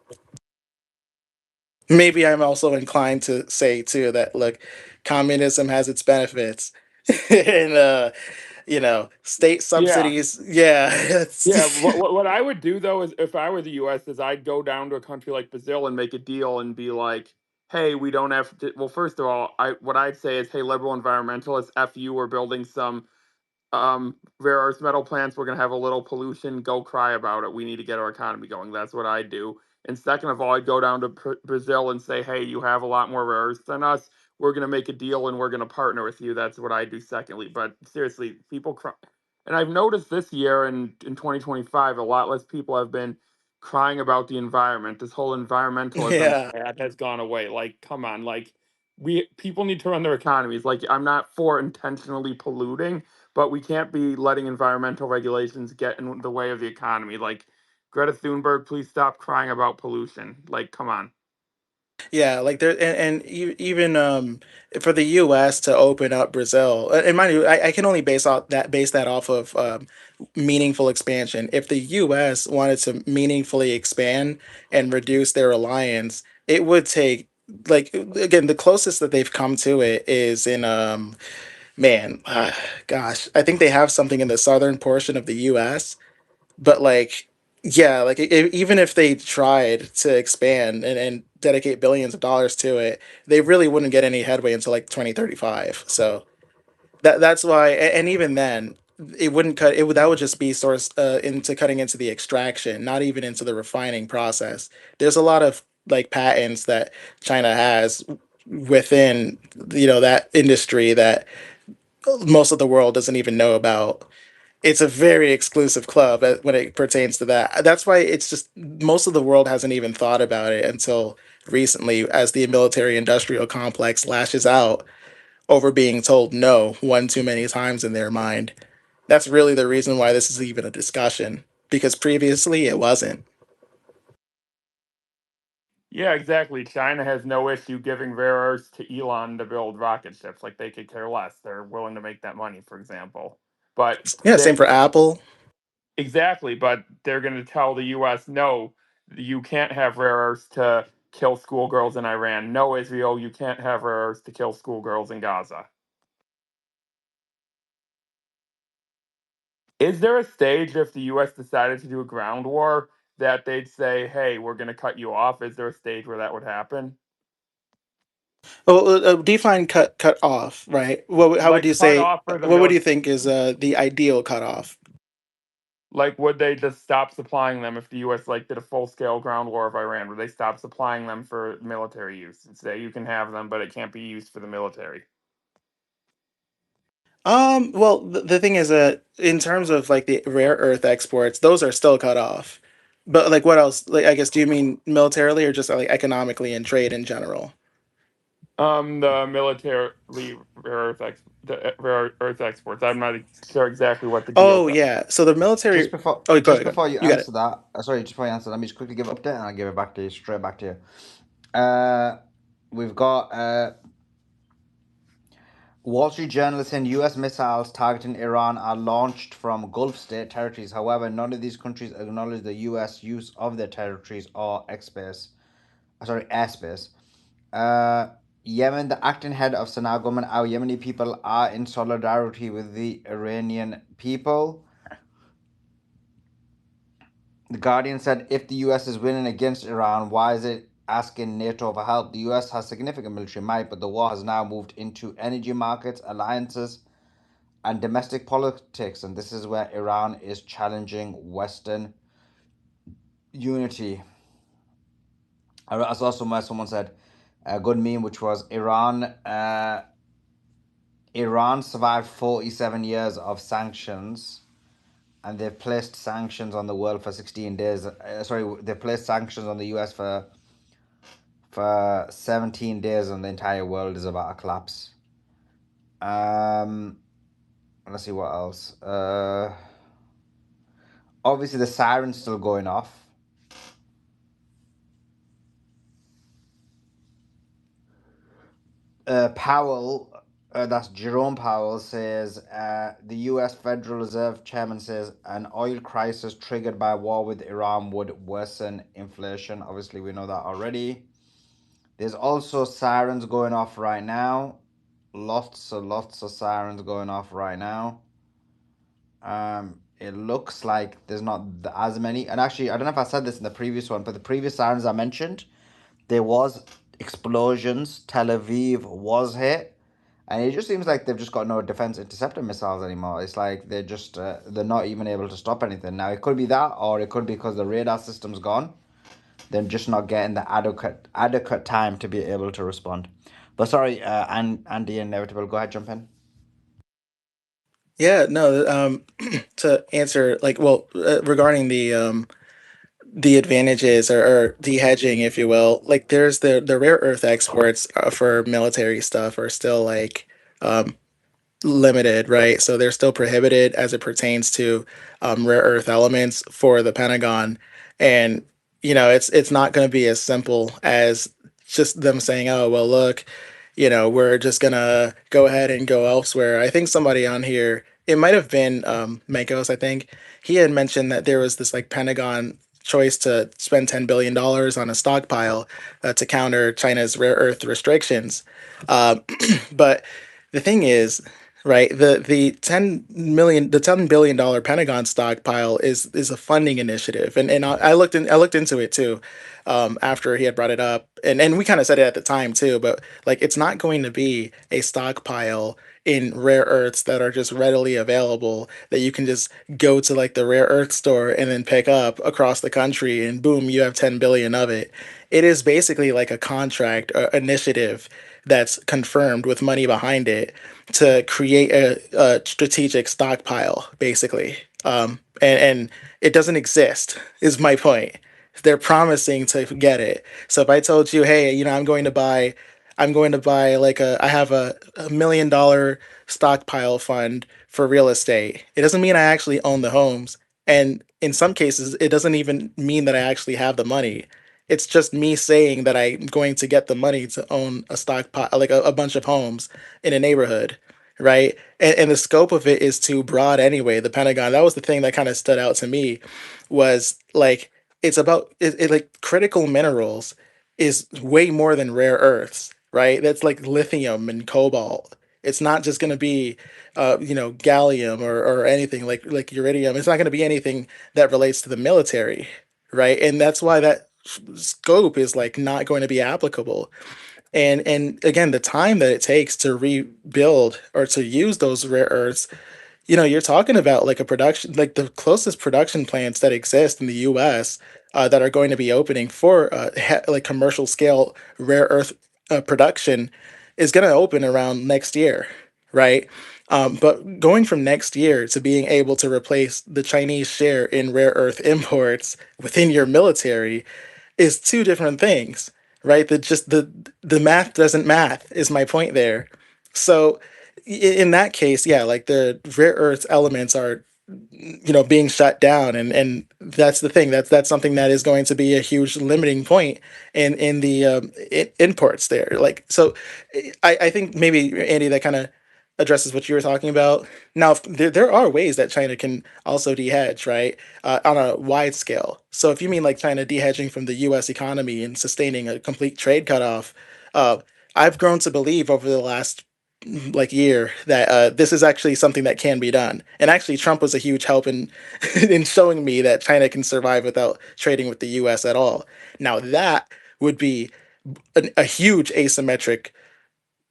Maybe I'm also inclined to say too that, look, communism has its benefits, and state Yeah. subsidies. Yeah, Yeah, what I would do though is if I were the US is I'd go down to a country like Brazil and make a deal and be like, "Hey, we don't have to." Well, first of all, what I'd say is, "Hey, liberal environmentalists, F you, we're building some rare earth metal plants, we're going to have a little pollution. Go cry about it. We need to get our economy going." That's what I do. And second of all, I'd go down to Brazil and say, "Hey, you have a lot more rare earths than us. We're going to make a deal and we're going to partner with you." That's what I do. Secondly, but seriously, people cry. And I've noticed this year in 2025, a lot less people have been crying about the environment. This whole environmentalism yeah, fad has gone away. Like, come on, like people need to run their economies. Like, I'm not for intentionally polluting, but we can't be letting environmental regulations get in the way of the economy. Like, Greta Thunberg, please stop crying about pollution. Like, come on. yeah. Like there, even for the U.S. to open up Brazil, and mind you, I can only base that off of meaningful expansion. If the U.S. wanted to meaningfully expand and reduce their reliance, it would take, like, again, the closest that they've come to it is in man, gosh, I think they have something in the southern portion of the U.S. But like, yeah, like even if they tried to expand and dedicate billions of dollars to it, they really wouldn't get any headway until like 2035. So that's why, and even then, it wouldn't cut. That would just be source into cutting into the extraction, not even into the refining process. There's a lot of like patents that China has within that industry that most of the world doesn't even know about. It's a very exclusive club when it pertains to that. That's why it's just most of the world hasn't even thought about it until recently, as the military industrial complex lashes out over being told no one too many times in their mind. That's really the reason why this is even a discussion, because previously it wasn't. Yeah, exactly. China has no issue giving rare earths to Elon to build rocket ships. Like, they could care less. They're willing to make that money, for example. But Yeah, same they for Apple. exactly, but they're going to tell the US, "No, you can't have rare earths to kill schoolgirls in Iran. No, Israel, you can't have rare earths to kill schoolgirls in Gaza." Is there a stage if the US decided to do a ground war that they'd say, "Hey, we're going to cut you off"? Is there a stage where that would happen? Well, define cut off, right? How would Like, you cut say? off for the What would you military. think is the ideal cutoff? Like, would they just stop supplying them if the US like did a full scale ground war of Iran? Would they stop supplying them for military use and say, "You can have them, but it can't be used for the military"? Well, the thing is that in terms of like the rare earth exports, those are still cut off. But like, what else? Like, I guess, do you mean militarily or just like economically and trade in general? The military rare earth exports. I'm not sure exactly what the deal Oh is. yeah. So the military. Just before, Oh, go just ahead. Go ahead. before you You got it. answer that, sorry, just before you answer, let me just quickly give an update and I'll give it back to you, straight back to you. We've got Wall Street Journal is saying U.S. missiles targeting Iran are launched from Gulf state territories. However, none of these countries acknowledge the U.S. use of their territories or airspace. Yemen, the acting head of Sanaa government, our Yemeni people are in solidarity with the Iranian people. The Guardian said, if the US is winning against Iran, why is it asking NATO for help? The US has significant military might, but the war has now moved into energy markets, alliances, and domestic politics. And this is where Iran is challenging Western unity. I saw somewhere someone said a good meme, which was Iran survived 47 years of sanctions, and they've placed sanctions on the world for 16 days. They placed sanctions on the US for 17 days, and the entire world is about to collapse. Let's see what else. Obviously, the siren's still going off. Powell, that's Jerome Powell, says the U.S. Federal Reserve Chairman says an oil crisis triggered by war with Iran would worsen inflation. Obviously, we know that already. There's also sirens going off right now. Lots of sirens going off right now. It looks like there's not as many. And actually, I don't know if I said this in the previous one, but the previous sirens I mentioned, there was explosions. Tel Aviv was hit. And it just seems like they've just got no defense interceptor missiles anymore. It's like they're just, they're not even able to stop anything. Now, it could be that, or it could be because the radar system's gone. They're just not getting the adequate time to be able to respond. But sorry, Andy, Inevitable, go ahead, jump in. Yeah, no, to answer, like, well, regarding the advantages or the hedging, if you will, like there's the rare earth exports for military stuff are still like um limited, right? So they're still prohibited as it pertains to rare earth elements for the Pentagon, and it's not going to be as simple as just them saying, "Oh, well, look, we're just gonna go ahead and go elsewhere." I think somebody on here, it might have been Makos, I think he had mentioned that there was this like Pentagon choice to spend $10 billion on a stockpile to counter China's rare earth restrictions. But the thing is, right, the $10 billion Pentagon stockpile is a funding initiative, and I looked into it too, after he had brought it up, and we kind of said it at the time too, but like it's not going to be a stockpile in rare earths that are just readily available that you can just go to like the rare earth store and then pick up across the country and boom, you have 10 billion of it. It is basically like a contract initiative that's confirmed with money behind it to create a strategic stockpile, basically. And it doesn't exist, is my point. They're promising to get it. So if I told you, hey, I'm going to buy like I have a $1 million stockpile fund for real estate. It doesn't mean I actually own the homes. And in some cases, it doesn't even mean that I actually have the money. It's just me saying that I'm going to get the money to own a stockpile, like a bunch of homes in a neighborhood, right? And the scope of it is too broad anyway. The Pentagon, that was the thing that kind of stood out to me, was like it's about like critical minerals is way more than rare earths, right? That's like lithium and cobalt. It's not just going to be gallium or anything like uridium. It's not going to be anything that relates to the military, right? And that's why that scope is like not going to be applicable. And again, the time that it takes to rebuild or to use those rare earths, you're talking about like a production, like the closest production plants that exist in the US that are going to be opening for like commercial scale rare earth production is going to open around next year, right? But going from next year to being able to replace the Chinese share in rare earth imports within your military is two different things, right? That just the math doesn't math is my point there. So in that case, yeah, like the rare earth elements are being shut down, and that's the thing, that's something that is going to be a huge limiting point in the imports there. Like, so I think maybe Andy, that kind of addresses what you were talking about. Now, there are ways that China can also de-hedge, right, on a wide scale. So if you mean like China de-hedging from the U.S. economy and sustaining a complete trade cutoff, uh, I've grown to believe over the last like year that this is actually something that can be done. And actually, Trump was a huge help in in showing me that China can survive without trading with the U.S. at all. Now that would be a huge asymmetric,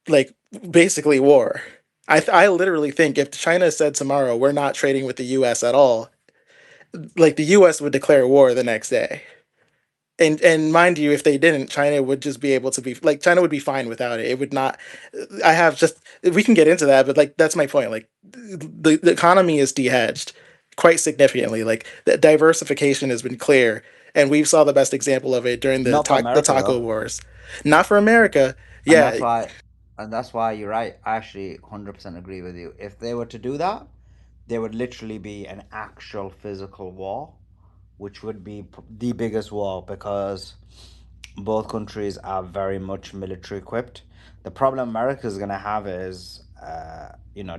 like basically war. I literally think if China said tomorrow we're not trading with the U.S. at all, like the U.S. would declare war the next day. And mind you, if they didn't, China would just be able to be like China would be fine without it. It would not. I have just we can get into that, but like that's my point. Like the economy is de-hedged quite significantly. Like the diversification has been clear, and we saw the best example of it during Not for the America taco though. wars. Not for America. And Yeah, that's why you're right. I actually 100% agree with you. If they were to do that, there would literally be an actual physical war, which would be the biggest war because both countries are very much military equipped. The problem America is going to have is,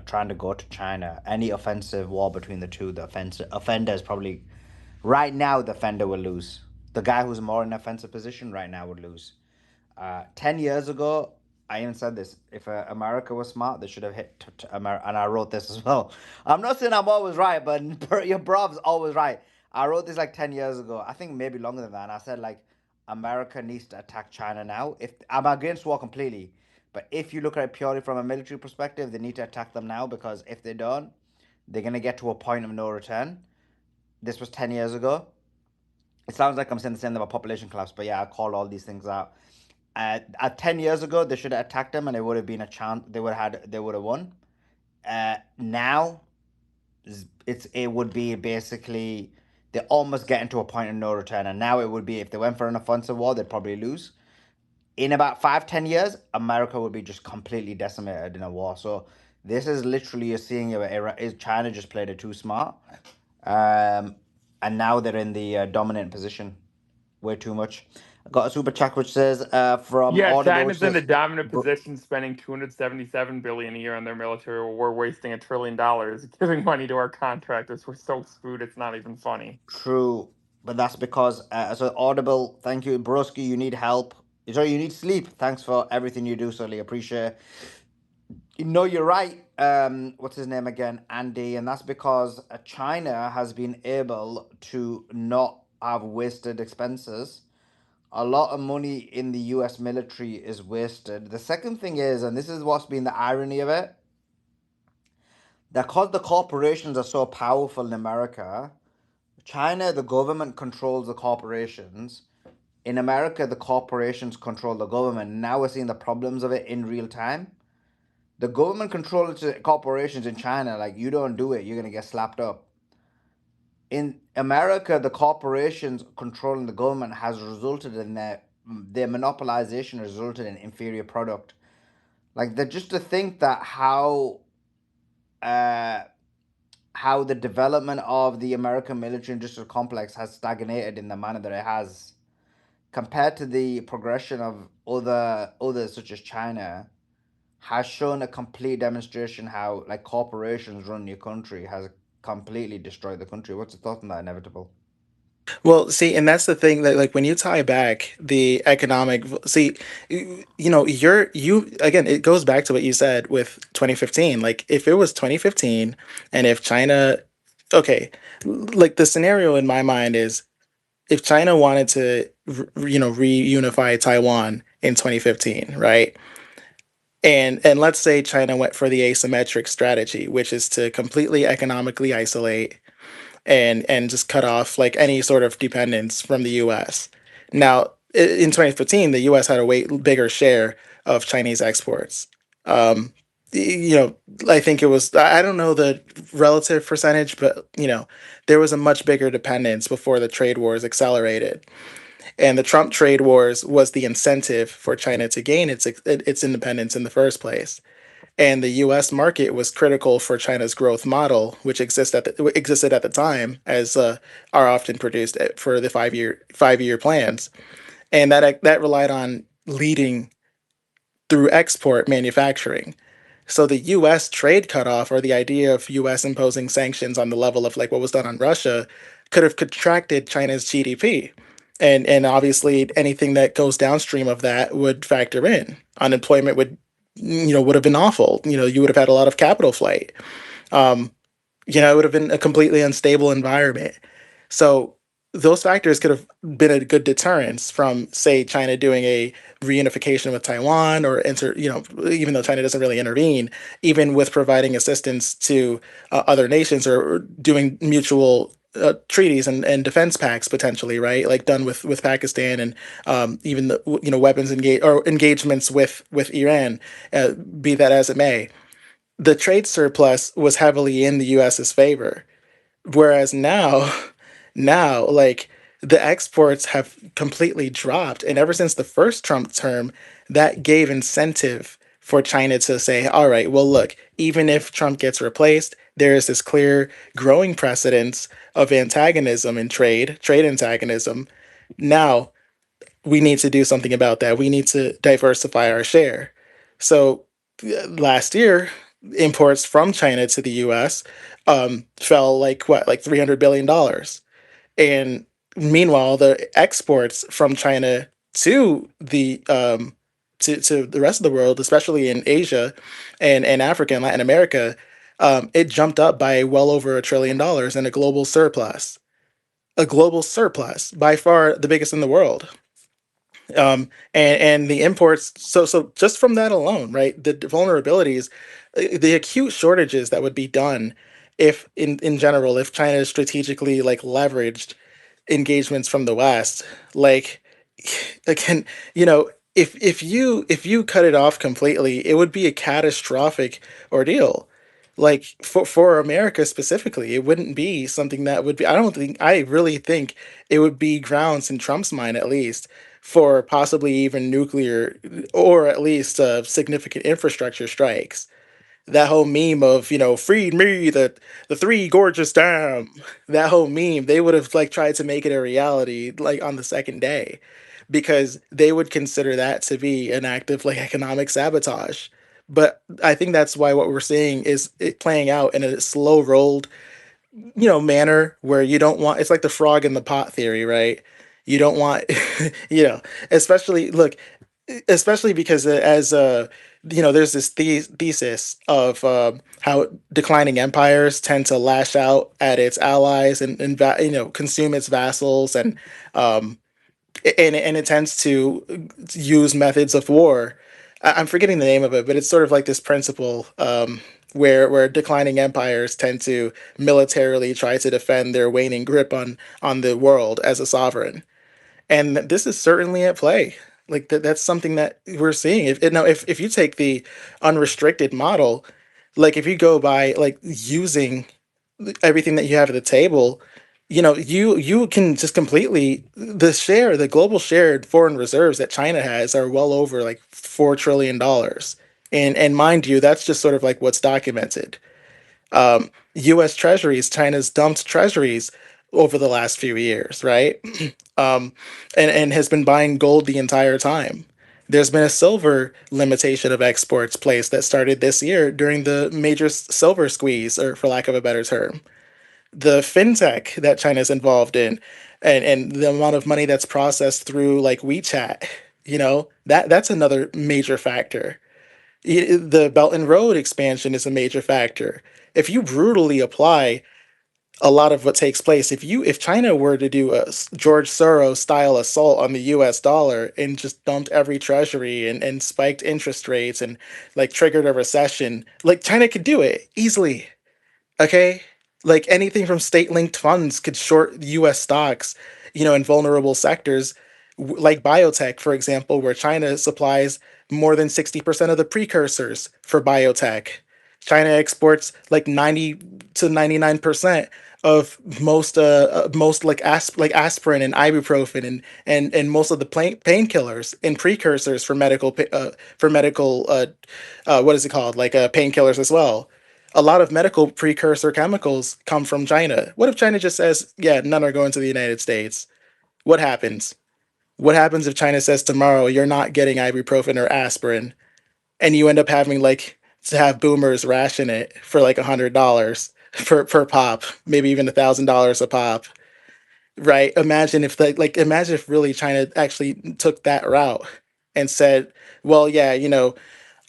trying to go to China. Any offensive war between the two, the offender is probably right now the offender will lose. The guy who's more in an offensive position right now would lose. 10 years ago, I even said this. If America was smart, they should have hit America. And I wrote this as well. I'm not saying I'm always right, but your brov's always right. I wrote this like 10 years ago. I think maybe longer than that. And I said, like, America needs to attack China now. If I'm against war completely, but if you look at it purely from a military perspective, they need to attack them now because if they don't, they're going to get to a point of no return. This was 10 years ago. It sounds like I'm saying the same about population collapse, but yeah, I called all these things out. 10 years ago, they should have attacked them, and it would have been a chance. They would have won. Now, it would be basically they're almost getting to a point of no return, and now it would be if they went for an offensive war, they'd probably lose. In about 5-10 years, America would be just completely decimated in a war. So this is literally you're seeing is China just played it too smart, and now they're in the dominant position way too much. I got a super chat which says from Yeah, Audible, which China's in the says dominant position, spending 277 billion a year on their military. We're wasting $1 trillion giving money to our contractors. We're so screwed. It's not even funny. true, but that's because so Audible. Thank you, Broski. You need help. Sorry, you need sleep. Thanks for everything you do, Sully. Appreciate it. You're right. What's his name again? Andy. And that's because China has been able to not have wasted expenses. A lot of money in the US military is wasted. The second thing is, and this is what's been the irony of it, that because the corporations are so powerful in America, China, the government controls the corporations. In America, the corporations control the government. Now we're seeing the problems of it in real time. The government controls corporations in China. Like, you don't do it, you're going to get slapped up. In America, the corporations controlling the government has resulted in their monopolization resulted in inferior product. Like, just to think that how the development of the American military industrial complex has stagnated in the manner that it has compared to the progression of others such as China has shown a complete demonstration how like corporations run your country has completely destroyed the country. What's your thought on that? Inevitable. well, see, and that's the thing that like when you tie back the see, you again, it goes back to what you said with 2015. Like if it was 2015 and if China, okay, like the scenario in my mind is if China wanted to, reunify Taiwan in 2015, right? And let's say China went for the asymmetric strategy, which is to completely economically isolate and just cut off like any sort of dependence from the U.S. Now, in 2015, the U.S. had a way bigger share of Chinese exports. Um, you know, I think it was I don't know the relative percentage, but there was a much bigger dependence before the trade wars accelerated. And the Trump trade wars was the incentive for China to gain its independence in the first place. And the U.S. market was critical for China's growth model, which existed at the time, as are often produced for the five year plans, and that relied on leading through export manufacturing. So the US trade cutoff, or the idea of US imposing sanctions on the level of like what was done on Russia, could have contracted China's GDP. And obviously anything that goes downstream of that would factor in. Unemployment would have been awful. You would have had a lot of capital flight. Um, it would have been a completely unstable environment. So those factors could have been a good deterrence from, say, China doing a reunification with Taiwan, or even though China doesn't really intervene, even with providing assistance to other nations, or doing mutual treaties and defense pacts potentially, right? Like done with Pakistan, and even the weapons engagements with Iran, be that as it may. The trade surplus was heavily in the US's favor. Whereas now, now, like, the exports have completely dropped. And ever since the first Trump term, that gave incentive for China to say, all right, well, look, even if Trump gets replaced, there is this clear growing precedence of antagonism in trade antagonism. Now, we need to do something about that. We need to diversify our share. So last year, imports from China to the U.S. Fell like what, like $300 billion, and meanwhile, the exports from China to the rest of the world, especially in Asia and Africa and Latin America, it jumped up by well over $1 trillion in a global surplus, by far the biggest in the world. And the imports, so just from that alone, right, the vulnerabilities, the acute shortages that would be done, if in general, if China strategically like leveraged engagements from the West, like, again, if you cut it off completely, it would be a catastrophic ordeal. Like, for America specifically, it wouldn't be something that would be. I really think it would be grounds in Trump's mind, at least, for possibly even nuclear, or at least significant infrastructure strikes. That whole meme of, freed me, the three gorgeous dam, that whole meme, they would have like tried to make it a reality like on the second day, because they would consider that to be an act of like economic sabotage. But I think that's why what we're seeing is it playing out in a slow rolled, manner, where you don't want, it's like the frog in the pot theory, right? You don't want, you know, especially look, especially because there's this thesis of how declining empires tend to lash out at its allies, and consume its vassals, um, and it tends to use methods of war. I'm forgetting the name of it, but it's sort of like this principle, where declining empires tend to militarily try to defend their waning grip on the world as a sovereign, and this is certainly at play. Like that's something that we're seeing. If you take the unrestricted model, like if you go by like using everything that you have at the table, you can just completely, the global shared foreign reserves that China has are well over like $4 trillion, and mind you, that's just sort of like what's documented. U.S. treasuries, China's dumped treasuries over the last few years, right? um, and has been buying gold the entire time. There's been a silver limitation of exports placed that started this year during the major silver squeeze, or for lack of a better term. The fintech that China's involved in, and the amount of money that's processed through like WeChat, that's another major factor. The Belt and Road expansion is a major factor. If you brutally apply a lot of what takes place, if China were to do a George Soros style assault on the US dollar, and just dumped every treasury, and spiked interest rates, and like triggered a recession, like China could do it easily. Okay? Like anything from state-linked funds could short US stocks, in vulnerable sectors, like biotech, for example, where China supplies more than 60% of the precursors for biotech. China exports like 90 to 99% of most like aspirin and ibuprofen, and most of the painkillers and precursors for medical what is it called, like painkillers as well. A lot of medical precursor chemicals come from China. What if China just says, yeah, none are going to the United States? What happens? What happens if China says tomorrow you're not getting ibuprofen or aspirin, and you end up having like to have boomers ration it for like $100 per pop, maybe even $1,000 a pop, right? Imagine if imagine if really China actually took that route and said, well, yeah,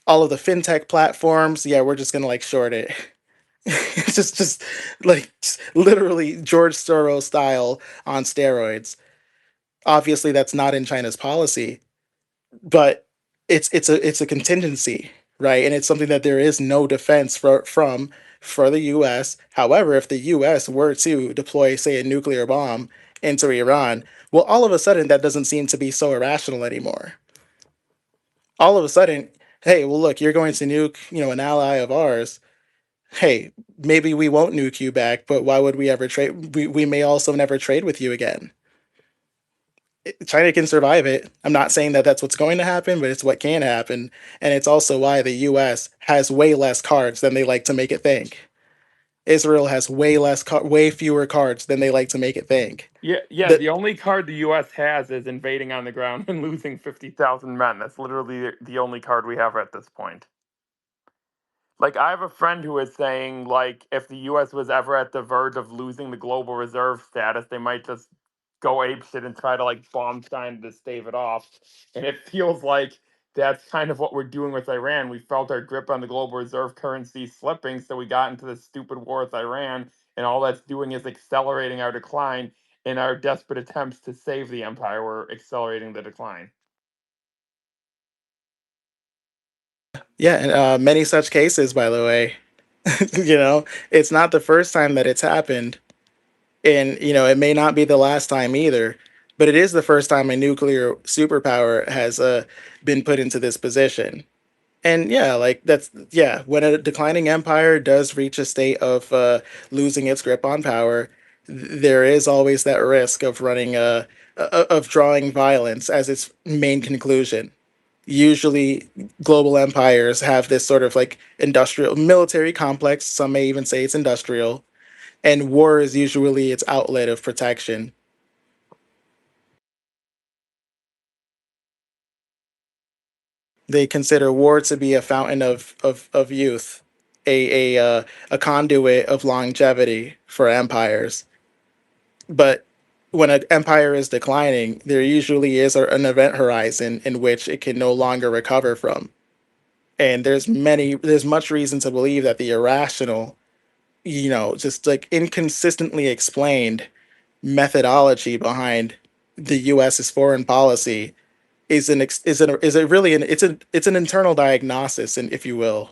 all of the fintech platforms, yeah, we're just gonna like short it. just like literally George Soros style on steroids. Obviously, that's not in China's policy, but it's a contingency, right? And it's something that there is no defense for the U.S. However, if the U.S. were to deploy, say, a nuclear bomb into Iran, well, all of a sudden that doesn't seem to be so irrational anymore. All of a sudden, hey, well, look, you're going to nuke, an ally of ours. Hey, maybe we won't nuke you back, but why would we ever trade? We may also never trade with you again. China can survive it. I'm not saying that that's what's going to happen, but it's what can happen. And it's also why the US has way less cards than they like to make it think. Israel has way fewer cards than they like to make it think. Yeah. That The only card the U.S. has is invading on the ground and losing 50,000 men. That's literally the only card we have at this point. Like, I have a friend who is saying, like, if the U.S. was ever at the verge of losing the global reserve status, they might just go apeshit and try to, like, bomb China to stave it off. And it feels like that's kind of what we're doing with Iran. We felt our grip on the global reserve currency slipping, so we got into this stupid war with Iran, and all that's doing is accelerating our decline. In our desperate attempts to save the empire, we're accelerating the decline. Yeah, and many such cases, by the way. It's not the first time that it's happened, and it may not be the last time either. But it is the first time a nuclear superpower has been put into this position. And yeah, like yeah, when a declining empire does reach a state of losing its grip on power, there is always that risk of of drawing violence as its main conclusion. Usually, global empires have this sort of like industrial military complex. Some may even say it's industrial, and war is usually its outlet of protection. They consider war to be a fountain of youth, a conduit of longevity for empires. But when an empire is declining, there usually is an event horizon in which it can no longer recover from. And there's much reason to believe that the irrational, just like inconsistently explained methodology behind the US's foreign policy is an ex- is a really an it's an internal diagnosis, and if you will,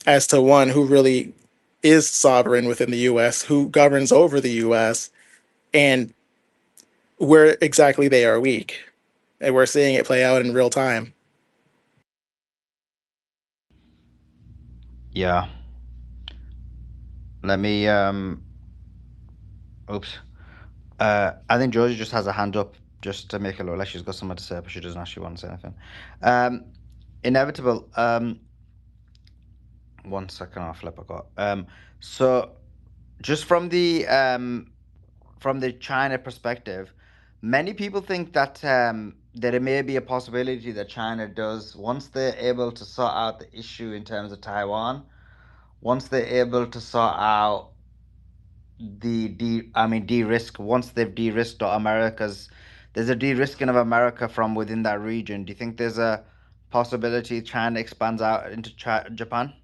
as to one who really is sovereign within the U.S., who governs over the U.S., and where exactly they are weak, and we're seeing it play out in real time. Yeah. Let me oops. I think Georgie just has a hand up just to make it look like she's got something to say, but she doesn't actually want to say anything. Inevitable. 1 second, I'll flip. I got. So, just from the China perspective, many people think that there may be a possibility that China does, once they're able to sort out the issue in terms of Taiwan, once they're able to sort out de-risk, once they've de-risked America's, there's a de-risking of America from within that region. Do you think there's a possibility China expands out into Japan?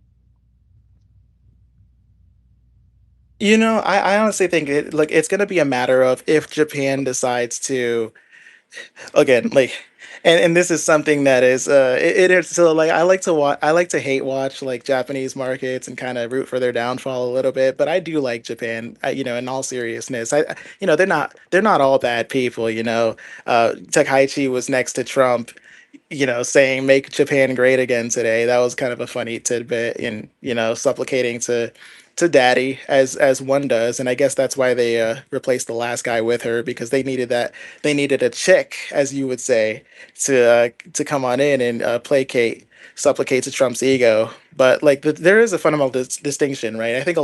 I honestly think it's going to be a matter of if Japan decides to, again, like, and this is something that is it is so like I like to hate watch like Japanese markets and kind of root for their downfall a little bit, but I do like Japan. In all seriousness, they're not all bad people. Takaichi was next to Trump, saying make Japan great again today. That was kind of a funny tidbit, and supplicating to daddy as one does. And I guess that's why they replaced the last guy with her, because they needed a chick, as you would say, to come on in and supplicate to Trump's ego. But like there is a fundamental distinction, right? I think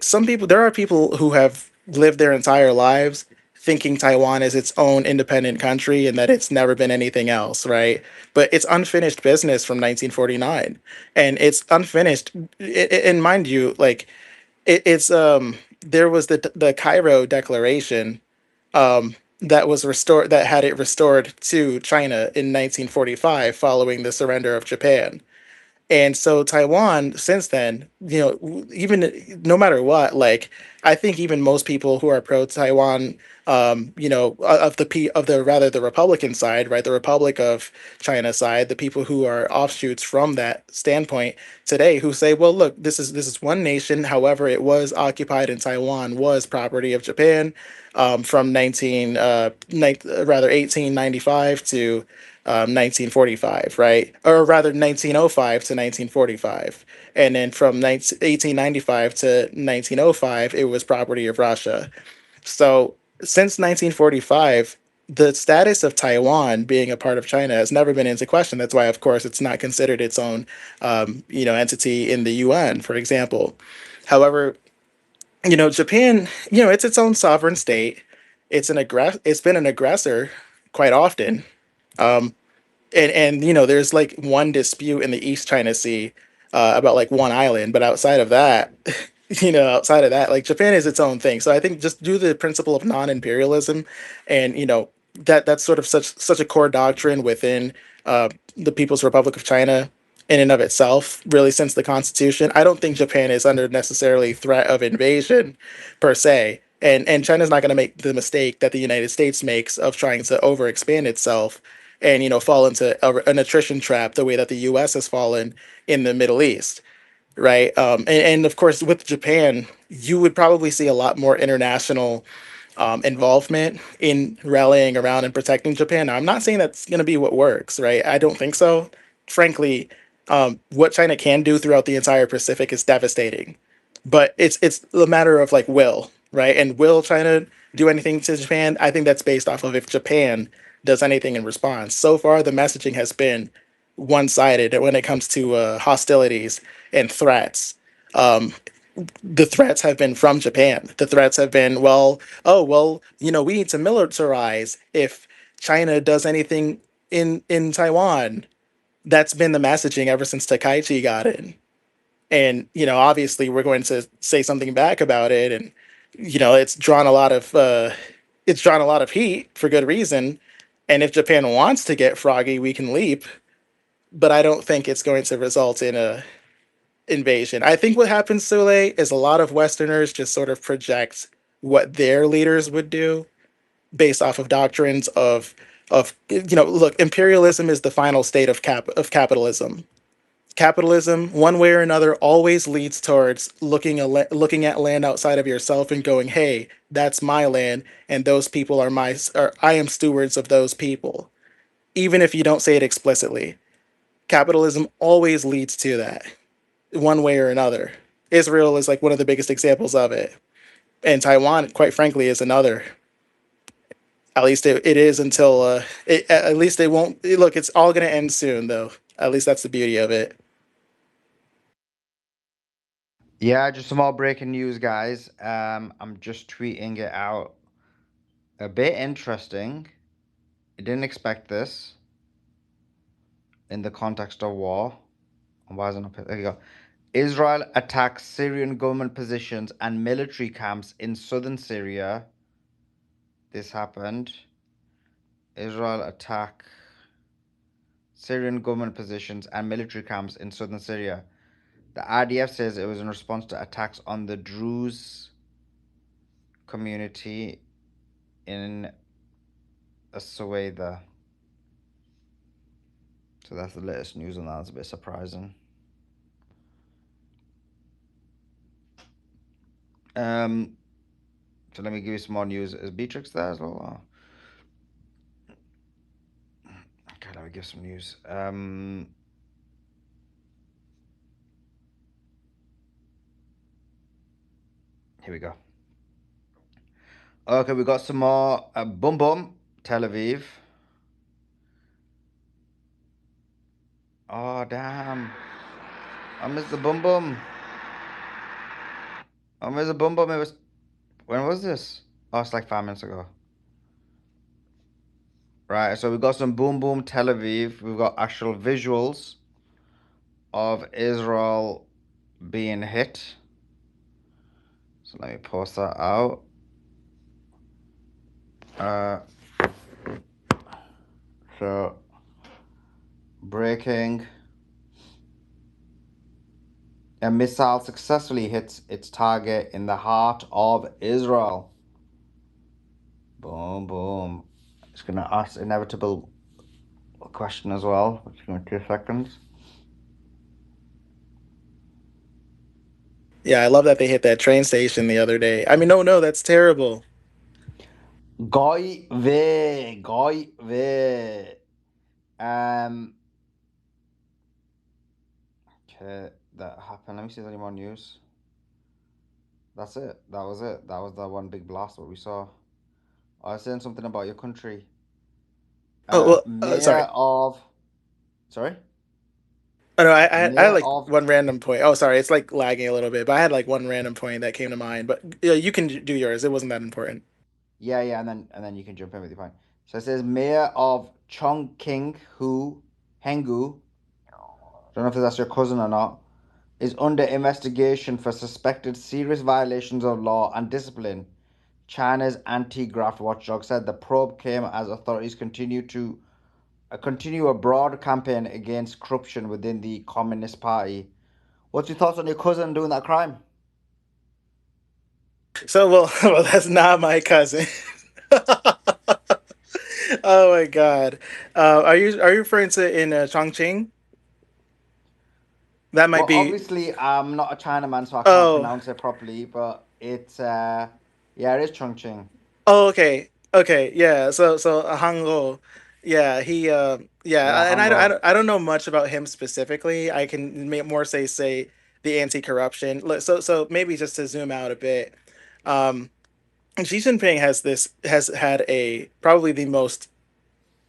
some people, there are people who have lived their entire lives thinking Taiwan is its own independent country and that it's never been anything else, right? But it's unfinished business from 1949, and it's unfinished. And mind you, like it's there was the Cairo Declaration that was restored that had it restored to China in 1945 following the surrender of Japan. And so Taiwan, since then, even no matter what, like I think even most people who are pro Taiwan, of the rather the Republican side, right, the Republic of China side, the people who are offshoots from that standpoint today, who say, well, look, this is one nation. However, it was occupied, and Taiwan was property of Japan from 1895 to 1945, right? Or rather, 1905 to 1945. And then from 1895 to 1905, it was property of Russia. So since 1945, the status of Taiwan being a part of China has never been into question. That's why, of course, it's not considered its own, entity in the UN, for example. However, Japan, it's its own sovereign state. It's been an aggressor quite often. Um, and there's like one dispute in the East China Sea about like one island, but outside of that, like Japan is its own thing. So I think just do the principle of non-imperialism, and that's sort of such a core doctrine within the People's Republic of China in and of itself, really since the Constitution. I don't think Japan is under necessarily threat of invasion per se. And China's not going to make the mistake that the United States makes of trying to overexpand itself and fall into an attrition trap the way that the U.S. has fallen in the Middle East, right? And of course, with Japan, you would probably see a lot more international involvement in rallying around and protecting Japan. Now, I'm not saying that's going to be what works, right? I don't think so. Frankly, what China can do throughout the entire Pacific is devastating, but it's a matter of like will, right? And will China do anything to Japan? I think that's based off of if Japan does anything in response. So far, the messaging has been one-sided when it comes to hostilities and threats. Um, the threats have been from Japan. The threats have been, well, oh, well, we need to militarize if China does anything in Taiwan. That's been the messaging ever since Takaichi got in. And, obviously we're going to say something back about it. And, it's drawn a lot of heat for good reason. And if Japan wants to get froggy, we can leap. But I don't think it's going to result in a invasion. I think what happens, Sule, is a lot of Westerners just sort of project what their leaders would do based off of doctrines of look, imperialism is the final state of capitalism. Capitalism, one way or another, always leads towards looking at land outside of yourself and going, "Hey, that's my land, and those people or I am stewards of those people." Even if you don't say it explicitly, capitalism always leads to that, one way or another. Israel is like one of the biggest examples of it, and Taiwan, quite frankly, is another. At least it is until at least it won't. Look, it's all going to end soon, though. At least that's the beauty of it. Yeah, just some more breaking news, guys. I'm just tweeting it out. A bit interesting. I didn't expect this in the context of war. Why isn't it? There you go. Israel attacks Syrian government positions and military camps in southern Syria. This happened. Israel attack Syrian government positions and military camps in southern Syria. The IDF says it was in response to attacks on the Druze community in Aswada. So that's the latest news on that. It's a bit surprising. So let me give you some more news. Is Beatrix there as well? Okay, let me give some news. Here we go. Okay, we got some more. Boom Boom, Tel Aviv. Oh, damn. I missed the Boom Boom. I missed the Boom Boom. When was this? Oh, it's like 5 minutes ago. Right, so we've got some Boom Boom Tel Aviv. We've got actual visuals of Israel being hit. So let me post that out. So breaking. A missile successfully hits its target in the heart of Israel. Boom, boom. It's going to ask inevitable question as well. Give me 2 seconds. Yeah, I love that they hit that train station the other day. I mean, no, that's terrible. Goy ve. Okay, that happened. Let me see if there's any more news. That's it. That was it. That was the one big blast what we saw. I was saying something about your country. Oh, well, sorry. Mayor of. Sorry? Oh, no, I had Mayor like of. one random point. Oh, sorry, it's like lagging a little bit, but I had like one random point that came to mind. But yeah, you can do yours. It wasn't that important. Yeah, and then you can jump in with your point. So it says Mayor of Chongqing Hu Hengu. Don't know if that's your cousin or not. Is under investigation for suspected serious violations of law and discipline. China's anti-graft watchdog said the probe came as authorities continue a broad campaign against corruption within the Communist Party. What's your thoughts on your cousin doing that crime? So, well, that's not my cousin. Oh my God. Are you referring to in Chongqing? That might Well, be. obviously, I'm not a Chinaman, so I can't Oh, pronounce it properly, but it's yeah, it is Chongqing. oh, okay, yeah. So Hango, yeah, Yeah, yeah, and Hongo. I don't know much about him specifically. I can more say the anti-corruption. So maybe just to zoom out a bit, um, Xi Jinping has had a probably the most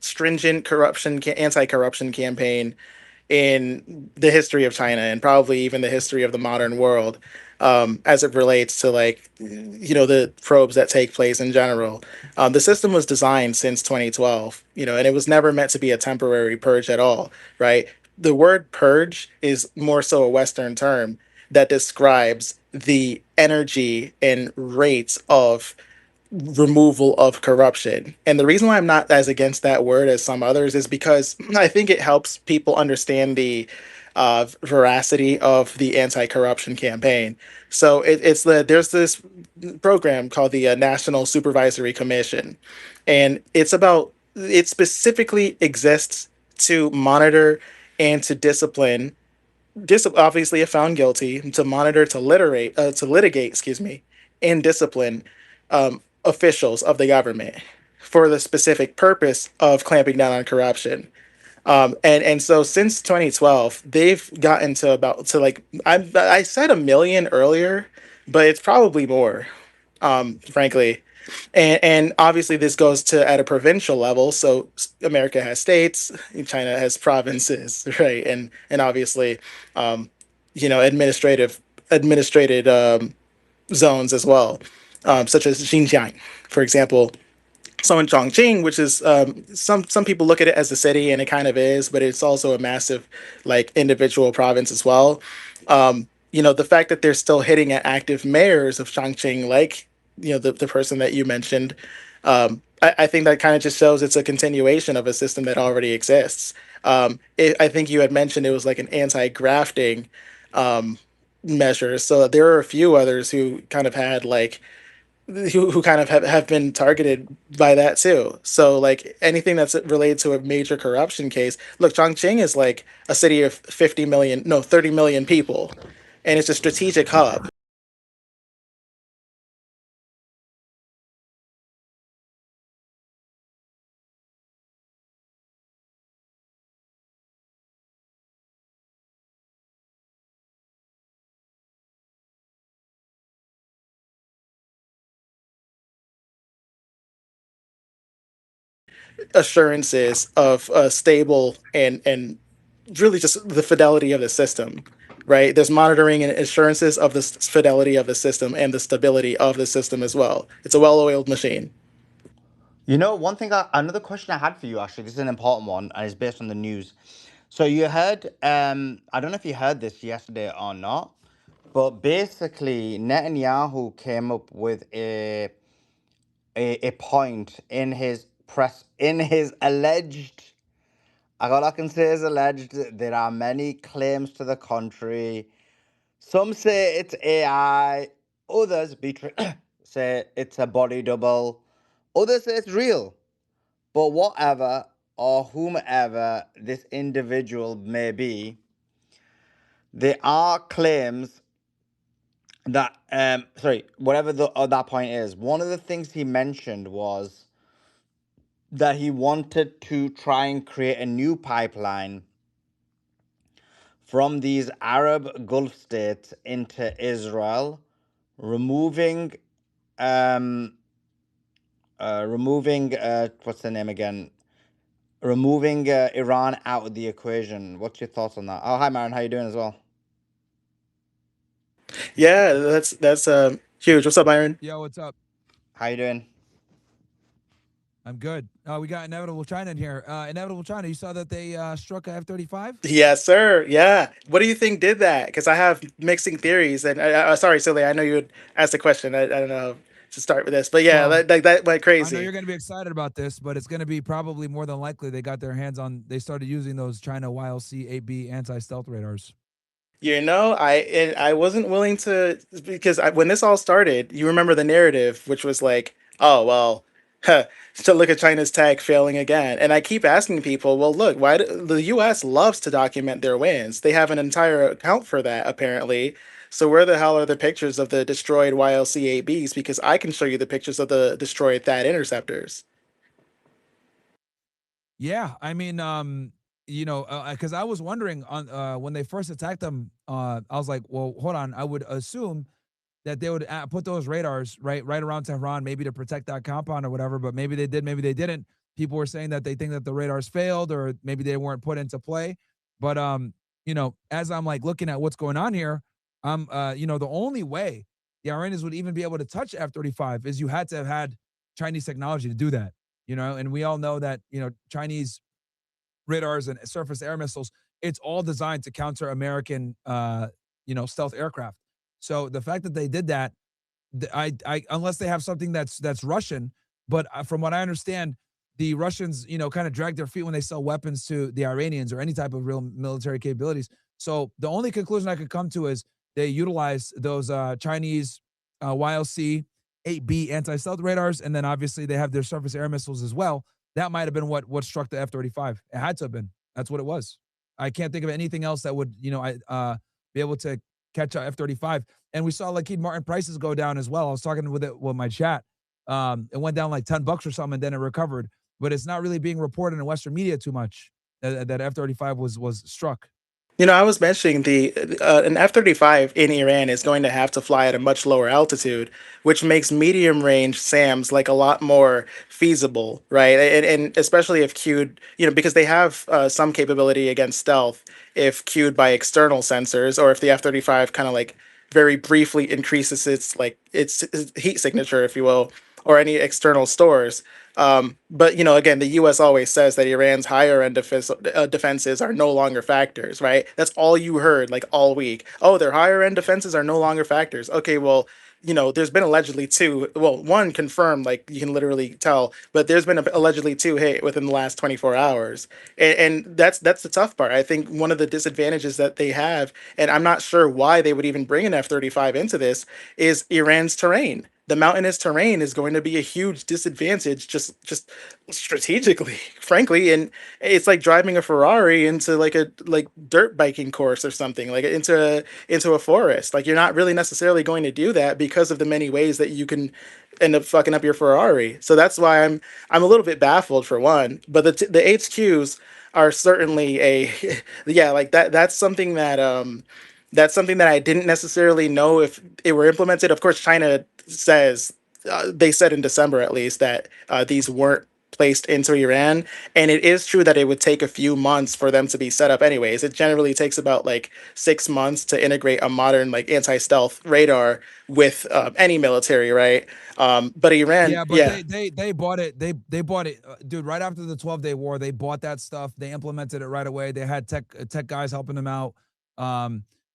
stringent anti-corruption campaign in the history of China and probably even the history of the modern world, as it relates to like the probes that take place in general. The system was designed since 2012, and it was never meant to be a temporary purge at all, right? The word purge is more so a Western term that describes the energy and rates of removal of corruption. And the reason why I'm not as against that word as some others is because I think it helps people understand the veracity of the anti-corruption campaign. So there's this program called the National Supervisory Commission, and it specifically exists to monitor and to discipline obviously if found guilty, to monitor, to litigate, excuse me, and discipline officials of the government for the specific purpose of clamping down on corruption. And so since 2012, they've gotten to like I said a million earlier, but it's probably more, frankly. And obviously this goes to at a provincial level. So America has states, China has provinces, right? And obviously, um, administrated zones as well, such as Xinjiang, for example. So in Chongqing, which is some people look at it as a city, and it kind of is, but it's also a massive like individual province as well. The fact that they're still hitting at active mayors of Chongqing, like the person that you mentioned, I think that kind of just shows it's a continuation of a system that already exists. I think you had mentioned it was like an anti-grafting um, measure, so there are a few others who kind of had like who kind of have been targeted by that too. So like anything that's related to a major corruption case. Look, Chongqing is like a city of 50 million, no, 30 million people, and it's a strategic hub. Assurances of a stable and really just the fidelity of the system, right? There's monitoring and assurances of the fidelity of the system and the stability of the system as well. It's a well-oiled machine. One thing, another question I had for you, actually, this is an important one, and it's based on the news. So you heard, I don't know if you heard this yesterday or not, but basically Netanyahu came up with a point in his alleged. All I can say is alleged. There are many claims to the contrary. Some say it's AI. Others say it's a body double. Others say it's real. But whatever or whomever this individual may be, there are claims that sorry, whatever that point is. One of the things he mentioned was that he wanted to try and create a new pipeline from these Arab Gulf states into Israel, removing what's the name again? Removing Iran out of the equation. What's your thoughts on that? Oh, hi, Marin. How you doing as well? Yeah, that's huge. What's up, Byron? Yo, what's up? How you doing? I'm good. We got Inevitable China in here. Inevitable China, you saw that they struck a F-35? Yes, sir. Yeah. What do you think did that? Because I have mixing theories. And sorry, Silly, I know you would ask the question. I don't know to start with this, but yeah, Well, that went I know crazy. you're going to be excited about this, but it's going to be probably more than likely they got their hands on. They started using those China YLC-8B anti-stealth radars. I wasn't willing to because when this all started, you remember the narrative, which was like, oh well, so look at China's tech failing again. And I keep asking people, well, look, the U.S. loves to document their wins. They have an entire account for that apparently. So where the hell are the pictures of the destroyed YLC-8Bs? Because I can show you the pictures of the destroyed THAAD interceptors. Yeah, I mean, because I was wondering on when they first attacked them, I was like, well, hold on. I would assume that they would put those radars right around Tehran, maybe to protect that compound or whatever. But maybe they did, maybe they didn't. People were saying that they think that the radars failed, or maybe they weren't put into play. But as I'm like looking at what's going on here, the only way the Iranians would even be able to touch F-35 is you had to have had Chinese technology to do that. And we all know that Chinese radars and surface air missiles, it's all designed to counter American stealth aircraft. So the fact that they did that, I unless they have something that's Russian, but from what I understand, the Russians kind of drag their feet when they sell weapons to the Iranians or any type of real military capabilities. So the only conclusion I could come to is they utilize those Chinese YLC 8B anti-stealth radars, and then obviously they have their surface air missiles as well. That might have been what struck the F-35. It had to have been. That's what it was. I can't think of anything else that would be able to catch a F-35. And we saw Lockheed Martin prices go down as well. I was talking with my chat. It went down like $10 or something, and then it recovered. But it's not really being reported in Western media too much that F-35 was struck. I was mentioning an F-35 in Iran is going to have to fly at a much lower altitude, which makes medium range SAMs like a lot more feasible, right? And especially if cued, because they have some capability against stealth if cued by external sensors, or if the F-35 kind of like very briefly increases its heat signature, if you will, or any external stores. But again, the U.S. always says that Iran's higher end defenses are no longer factors, right? That's all you heard like all week. Oh, their higher end defenses are no longer factors. Okay, well, there's been allegedly two. Well, one confirmed, like you can literally tell, but there's been allegedly two hit within the last 24 hours, and that's the tough part. I think one of the disadvantages that they have, and I'm not sure why they would even bring an F-35 into this, is Iran's terrain. The mountainous terrain is going to be a huge disadvantage just strategically, frankly. And it's like driving a Ferrari into like a dirt biking course or something, like into a forest. Like you're not really necessarily going to do that because of the many ways that you can end up fucking up your Ferrari. So that's why I'm a little bit baffled for one. But the HQs are certainly a yeah, like that's something that I didn't necessarily know if it were implemented. Of course, China says they said in December at least that these weren't placed into Iran. And it is true that it would take a few months for them to be set up anyways. It generally takes about like 6 months to integrate a modern like anti-stealth radar with any military, right? But Iran, Yeah, but yeah. they bought it. They bought it, dude. Right after the 12-day war, they bought that stuff. They implemented it right away. They had tech guys helping them out.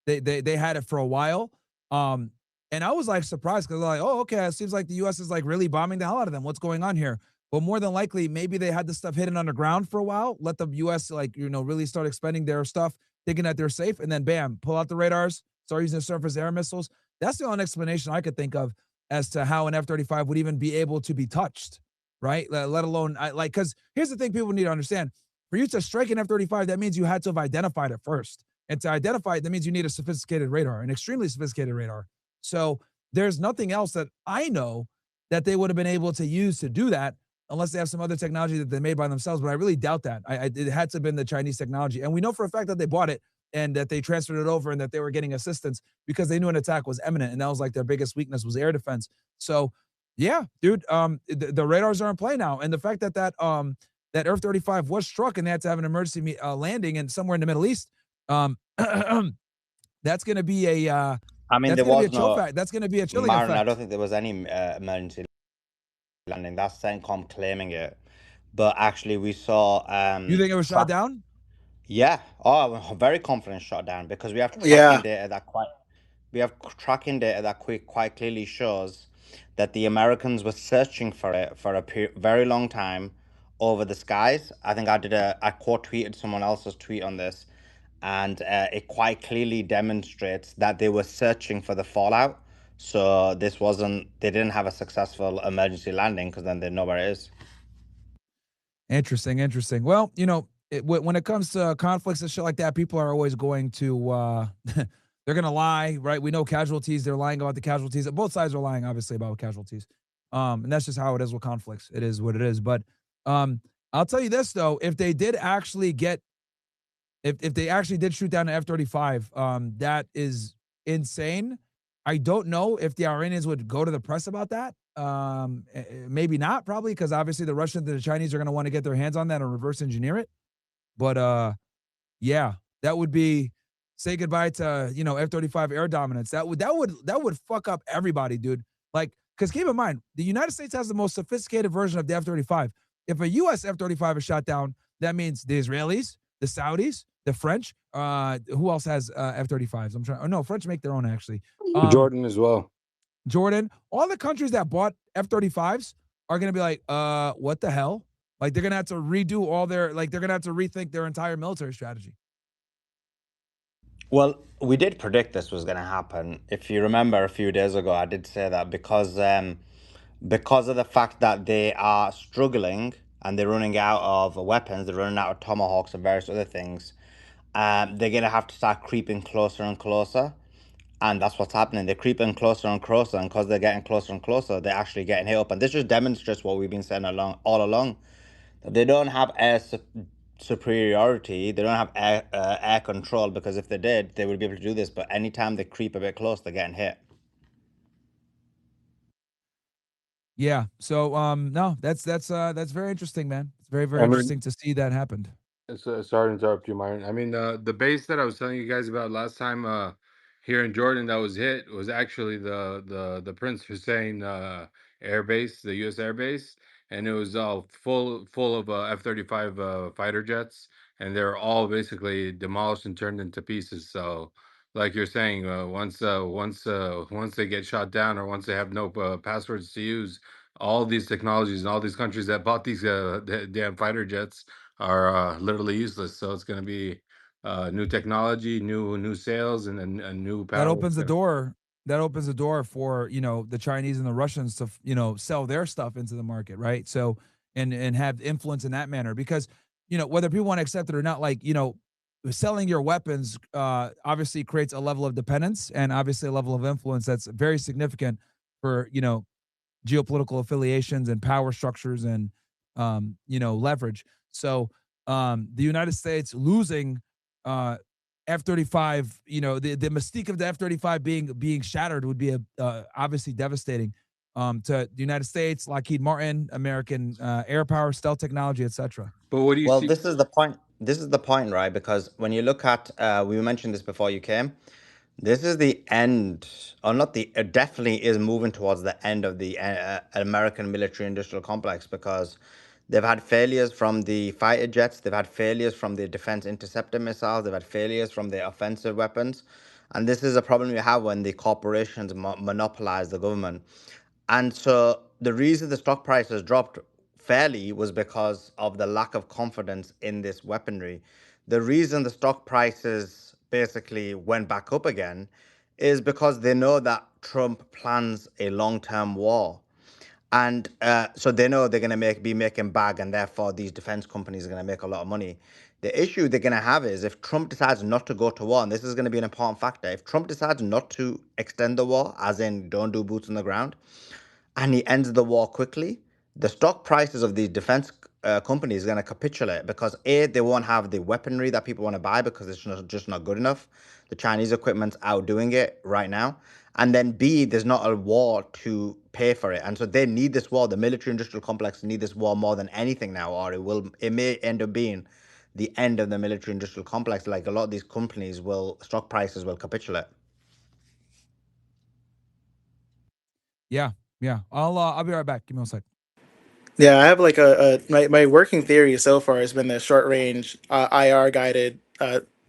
They had it for a while. And I was like surprised because like, oh, okay, it seems like the U.S. is like really bombing the hell out of them. What's going on here? But more than likely, maybe they had the stuff hidden underground for a while. Let the U.S. like really start expending their stuff, thinking that they're safe, and then bam, pull out the radars, start using surface air missiles. That's the only explanation I could think of as to how an F-35 would even be able to be touched, right? Let alone, because here's the thing people need to understand. For you to strike an F-35, that means you had to have identified it first. And to identify it, that means you need a sophisticated radar, an extremely sophisticated radar. So there's nothing else that I know that they would have been able to use to do that unless they have some other technology that they made by themselves. But I really doubt that. It had to have been the Chinese technology. And we know for a fact that they bought it and that they transferred it over and that they were getting assistance because they knew an attack was imminent. And that was like their biggest weakness was air defense. So yeah, dude, the radars are in play now. And the fact that that F-35 was struck and they had to have an emergency landing and somewhere in the Middle East, that's going to be a I mean, that's there going to be was a chill no fact. That's going to be a chilling Marin. I effect. don't think there was any emergency landing. That's CENTCOM claiming it, but actually we saw. You think it was shot down? Yeah. Oh, I'm very confident shot down because we have tracking Yeah. data that quite clearly shows that the Americans were searching for it for a very long time over the skies. I think I quote tweeted someone else's tweet on this, and it quite clearly demonstrates that they were searching for the fallout. So they didn't have a successful emergency landing because then they know where it is. Interesting. Well, when it comes to conflicts and shit like that, people are always going to they're gonna lie, right? We know casualties. They're lying about the casualties. Both sides are lying, obviously, about casualties. And that's just how it is with conflicts. It is what it is. But I'll tell you this though: if they did actually if they actually did shoot down an F-35, that is insane. I don't know if the Iranians would go to the press about that. Maybe not, probably, because obviously the Russians and the Chinese are going to want to get their hands on that and reverse engineer it. But yeah, that would be say goodbye to F-35 air dominance. That would fuck up everybody, dude. Like, because keep in mind, the United States has the most sophisticated version of the F-35. If a U.S. F-35 is shot down, that means the Israelis, the Saudis, the French. Who else has F-35s? I'm trying. Oh no, French make their own actually. Jordan as well. Jordan, all the countries that bought F-35s are going to be like, what the hell? Like, they're going to have to redo all their, like, they're going to have to rethink their entire military strategy. Well, we did predict this was going to happen. If you remember a few days ago, I did say that because of the fact that they are struggling and they're running out of weapons, they're running out of tomahawks and various other things, they're going to have to start creeping closer and closer. And that's what's happening. They're creeping closer and closer, and because they're getting closer and closer, they're actually getting hit up. And this just demonstrates what we've been saying all along. That they don't have air superiority. They don't have air control, because if they did, they would be able to do this. But anytime they creep a bit close, they're getting hit. Yeah. So no, that's very interesting, man. It's very interesting to see that happened. Sorry to interrupt you, Myron. I mean, the base that I was telling you guys about last time here in Jordan that was hit was actually the Prince Hussein air base, the U.S. air base, and it was all full of F-35 fighter jets, and they're all basically demolished and turned into pieces. So, like you're saying, once they get shot down, or once they have no passwords to use, all these technologies and all these countries that bought these damn fighter jets are literally useless. So it's going to be new technology, new sales, and a new power. That opens the door. That opens the door for the Chinese and the Russians to sell their stuff into the market, right? So and have influence in that manner, because whether people want to accept it or not, like selling your weapons obviously creates a level of dependence and obviously a level of influence that's very significant for geopolitical affiliations and power structures and leverage. So the United States losing F-35, the mystique of the F-35 being shattered would be obviously devastating. to the United States, Lockheed Martin, American Air Power, stealth technology, etc. But what do you Well, see? this is the point. This is the point, right? Because when you look at, we mentioned this before you came. This is the end, or not the, it definitely is moving towards the end of the American military industrial complex, because they've had failures from the fighter jets, they've had failures from the defense interceptor missiles, they've had failures from the offensive weapons. And this is a problem you have when the corporations monopolize the government. And so the reason the stock price has dropped fairly was because of the lack of confidence in this weaponry. The reason the stock prices basically went back up again is because they know that Trump plans a long-term war. And so they know they're going to be making bag, and therefore these defense companies are going to make a lot of money. The issue they're going to have is if Trump decides not to go to war, and this is going to be an important factor, if Trump decides not to extend the war, as in don't do boots on the ground, and he ends the war quickly, the stock prices of these defense companies are going to capitulate because A, they won't have the weaponry that people want to buy because it's just not good enough. The Chinese equipment's outdoing it right now. And then B, there's not a war to pay for it. And so they need this war. The military industrial complex need this war more than anything now, or it may end up being the end of the military industrial complex. Like a lot of these companies stock prices will capitulate. Yeah, yeah. I'll be right back. Give me 1 sec. Yeah, I have like my working theory so far has been the short range IR guided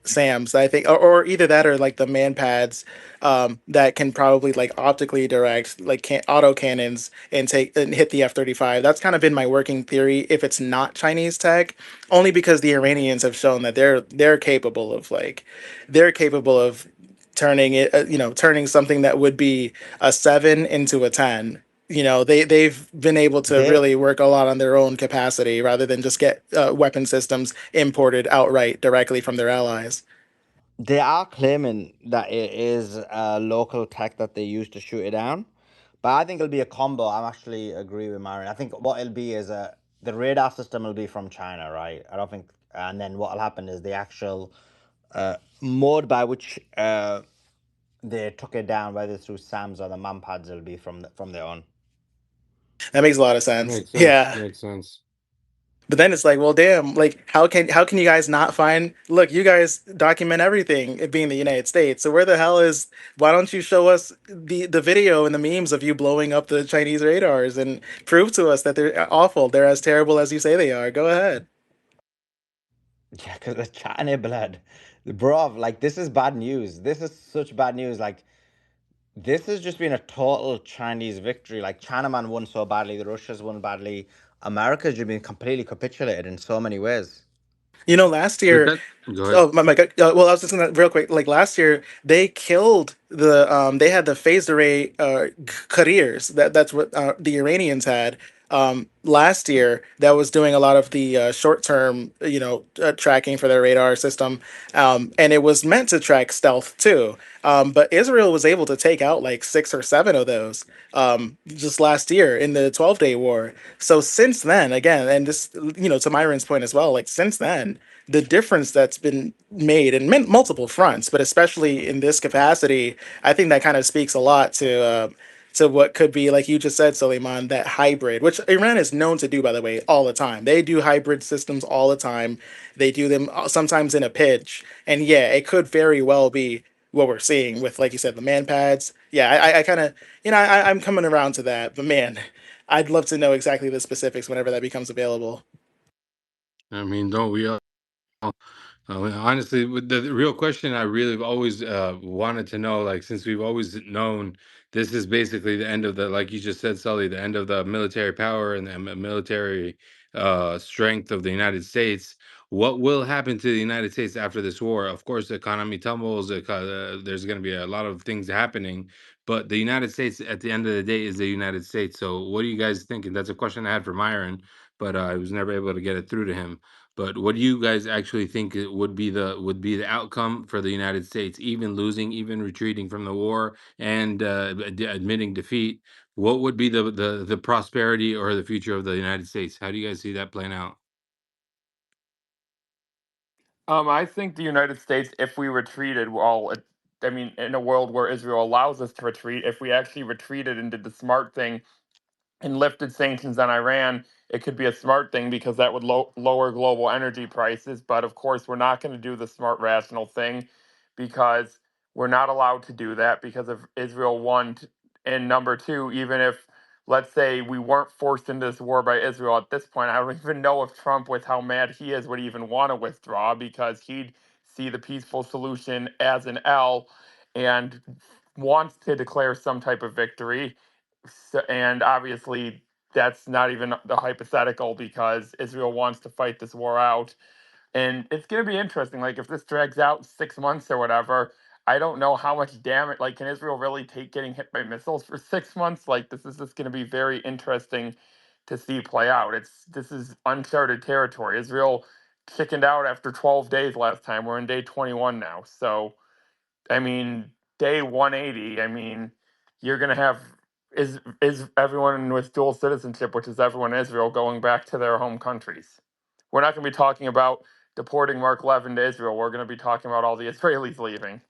SAMs. I think, or either that or like the man pads that can probably like optically direct like auto cannons and take and hit the F-35. That's kind of been my working theory if it's not Chinese tech, only because the Iranians have shown that they're capable of turning it, turning something that would be a 7 into a 10. They've been able to They really work a lot on their own capacity rather than just get weapon systems imported outright directly from their allies. They are claiming that it is local tech that they use to shoot it down, but I think it'll be a combo. I actually agree with Marion. I think what it'll be is the radar system will be from China, right? I don't think, and then what will happen is the actual mode by which they took it down, whether through SAMs or the manpads, will be from their own. That makes a lot of sense. Makes sense. Yeah. Makes sense. But then it's like, well, damn, like how can you guys not find? Look, you guys document everything, it being the United States. So where the hell is? Why don't you show us the video and the memes of you blowing up the Chinese radars and prove to us that they're awful? They're as terrible as you say they are. Go ahead. Yeah, because the China blood, bro. Like this is bad news. This is such bad news. Like this has just been a total Chinese victory. Like Chinaman won so badly, the Russians won badly. America's just been completely capitulated in so many ways. Last But year, that go ahead. oh my God. Well, I was just gonna real quick. Like last year, they killed they had the phased array carriers. That's what the Iranians had. Last year, that was doing a lot of the short term, tracking for their radar system, and it was meant to track stealth too. But Israel was able to take out like 6 or 7 of those just last year in the 12-day war. So since then, again, and this, to Myron's point as well, like since then, the difference that's been made in multiple fronts, but especially in this capacity, I think that kind of speaks a lot to what could be, like you just said, Suleiman, that hybrid, which Iran is known to do, by the way, all the time. They do hybrid systems all the time. They do them sometimes in a pitch, and yeah, it could very well be what we're seeing with, like you said, the man pads. Yeah, I kind of, I'm coming around to that, but man, I'd love to know exactly the specifics whenever that becomes available. I mean, don't we all? Honestly, with the real question, I really always wanted to know, like, since we've always known this is basically the end of the, like you just said, Sully, the end of the military power and the military strength of the United States. What will happen to the United States after this war? Of course, the economy tumbles. There's going to be a lot of things happening, but the United States, at the end of the day, is the United States. So, what do you guys think? And that's a question I had for Myron, but I was never able to get it through to him. But what do you guys actually think it would be the outcome for the United States, even losing, even retreating from the war, and admitting defeat? What would be the prosperity or the future of the United States? How do you guys see that playing out? I think the United States, if we retreated, well, I mean, in a world where Israel allows us to retreat, if we actually retreated and did the smart thing and lifted sanctions on Iran, it could be a smart thing because that would lower global energy prices. But of course, we're not going to do the smart, rational thing because we're not allowed to do that because of Israel, one. And number two, even if, let's say, we weren't forced into this war by Israel at this point, I don't even know if Trump, with how mad he is, would even want to withdraw because he'd see the peaceful solution as an L and wants to declare some type of victory. And obviously, that's not even the hypothetical because Israel wants to fight this war out. And it's going to be interesting. Like, if this drags out 6 months or whatever, I don't know how much damage. Like, can Israel really take getting hit by missiles for 6 months? Like, this is just going to be very interesting to see play out. This is uncharted territory. Israel chickened out after 12 days last time. We're in day 21 now. So, I mean, day 180, I mean, you're going to have is everyone with dual citizenship, which is everyone in Israel, going back to their home countries. We're not going to be talking about deporting Mark Levin to Israel. We're going to be talking about all the Israelis leaving.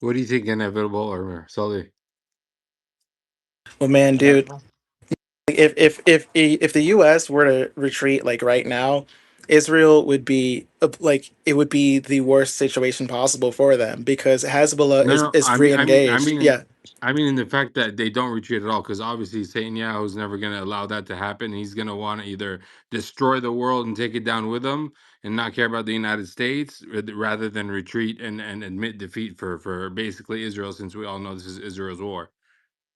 What do you think, inevitable or Sully? Well, man, dude, Inevitable. if the U.S. were to retreat like right now, Israel would be like it would be the worst situation possible for them because Hezbollah No, is no. is I mean, I mean, I re-engaged. mean, Yeah, I mean, in the fact that they don't retreat at all, because obviously Netanyahu is never going to allow that to happen. He's going to want to either destroy the world and take it down with him, and not care about the United States, rather than retreat and admit defeat for basically Israel, since we all know this is Israel's war.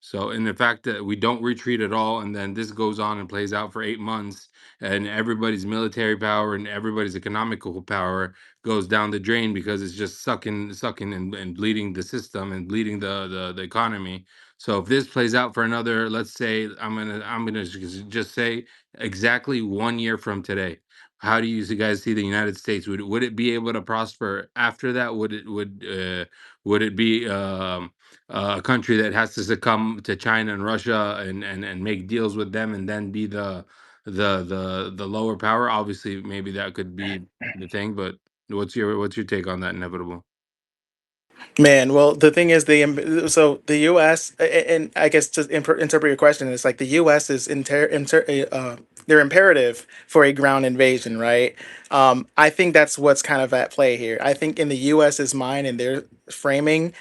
So, in the fact that we don't retreat at all, and then this goes on and plays out for 8 months, and everybody's military power and everybody's economical power goes down the drain because it's just sucking and bleeding the system and bleeding the economy. So, if this plays out for another, let's say, I'm gonna just say exactly 1 year from today. How do you guys see the United States? Would it be able to prosper after that? Would it be a country that has to succumb to China and Russia and make deals with them and then be the lower power? Obviously, maybe that could be the thing, but what's your take on that, inevitable? man. Well, the thing is, so the U.S. And I guess to interpret your question, it's like the U.S. is they're imperative for a ground invasion, right? I think that's what's kind of at play here. I think in the U.S.'s mind and their framing,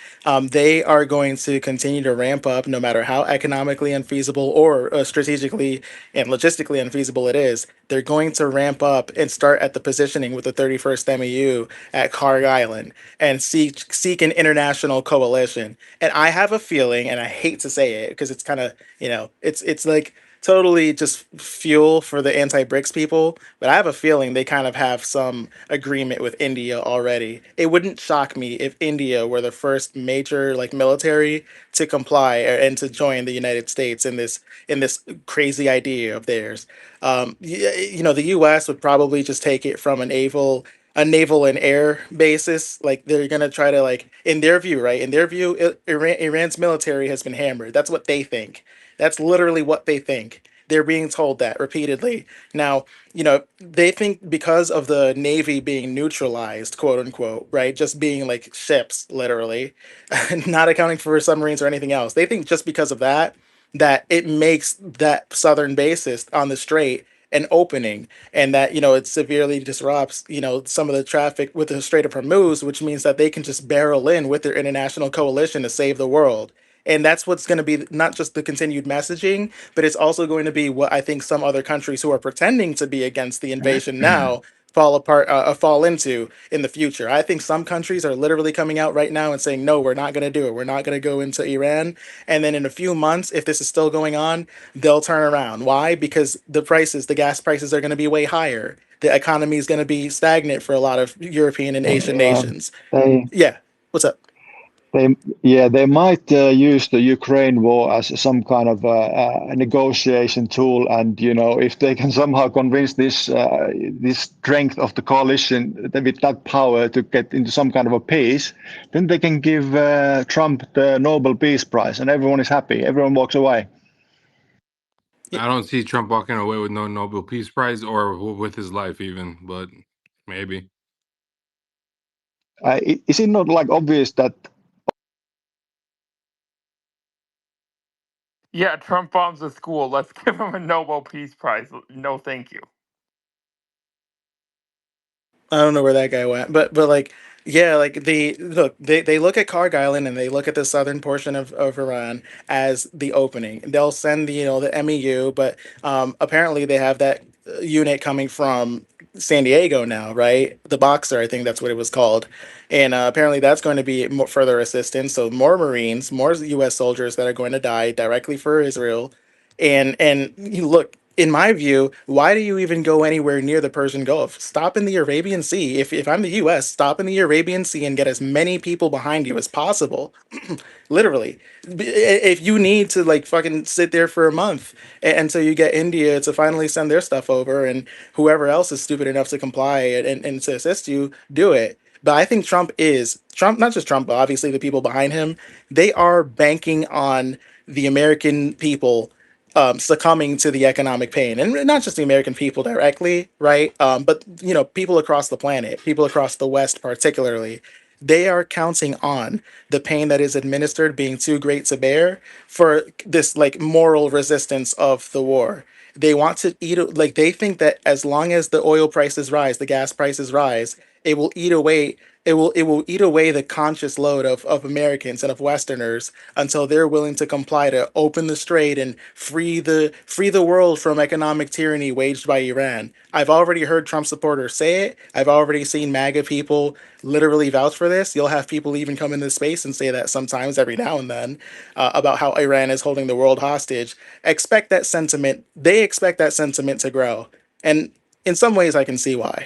they are going to continue to ramp up no matter how economically unfeasible or strategically and logistically unfeasible it is. They're going to ramp up and start at the positioning with the 31st MEU at Carg Island and seek an international coalition. And I have a feeling, and I hate to say it because it's kind of, it's like totally just fuel for the anti-BRICS people, but I have a feeling they kind of have some agreement with India already. It wouldn't shock me if India were the first major like military to comply and to join the United States in this crazy idea of theirs. The U.S. would probably just take it from a naval and air basis. Like they're gonna try to like in their view, right? In their view, Iran's military has been hammered. That's what they think. That's literally what they think. They're being told that repeatedly. Now, they think because of the Navy being neutralized, quote unquote, right? Just being like ships, literally, not accounting for submarines or anything else. They think just because of that, that it makes that southern basis on the strait an opening, and that it severely disrupts some of the traffic with the Strait of Hormuz, which means that they can just barrel in with their international coalition to save the world. And that's what's going to be not just the continued messaging, but it's also going to be what I think some other countries who are pretending to be against the invasion now fall into in the future. I think some countries are literally coming out right now and saying, no, we're not going to do it. We're not going to go into Iran. And then in a few months, if this is still going on, they'll turn around. Why? Because the gas prices are going to be way higher. The economy is going to be stagnant for a lot of European and Asian Yeah, nations. they Yeah. What's up? they might use the Ukraine war as some kind of a negotiation tool, and if they can somehow convince this strength of the coalition with that power to get into some kind of a peace, then they can give Trump the Nobel Peace Prize, and everyone is happy. Everyone walks away. I don't see Trump walking away with no Nobel Peace Prize or with his life even, but maybe. Is it not like obvious that? Yeah, Trump bombs a school. Let's give him a Nobel Peace Prize. No, thank you. I don't know where that guy went, but like, yeah, like they look at Karg Island and they look at the southern portion of Iran as the opening. They'll send the the MEU, but apparently they have that unit coming from San Diego now, right? The Boxer, I think that's what it was called, and apparently that's going to be more, further assistance. So more Marines, more U.S. soldiers that are going to die directly for Israel, and you look, in my view, why do you even go anywhere near the Persian Gulf? Stop in the Arabian Sea. If I'm the US, stop in the Arabian Sea and get as many people behind you as possible. Literally. If you need to like fucking sit there for a month until you get India to finally send their stuff over, and whoever else is stupid enough to comply and to assist you, do it. But I think Trump, not just Trump, but obviously the people behind him, they are banking on the American people succumbing to the economic pain, and not just the American people directly, right? But people across the planet, people across the West, particularly, they are counting on the pain that is administered being too great to bear for this like moral resistance of the war. They want to eat like they think that as long as the oil prices rise, the gas prices rise, it will eat away. It will eat away the conscious load of Americans and of Westerners until they're willing to comply to open the strait and free the world from economic tyranny waged by Iran. I've already heard Trump supporters say it. I've already seen MAGA people literally vouch for this. You'll have people even come into space and say that sometimes every now and then about how Iran is holding the world hostage. Expect that sentiment. They expect that sentiment to grow. And in some ways, I can see why.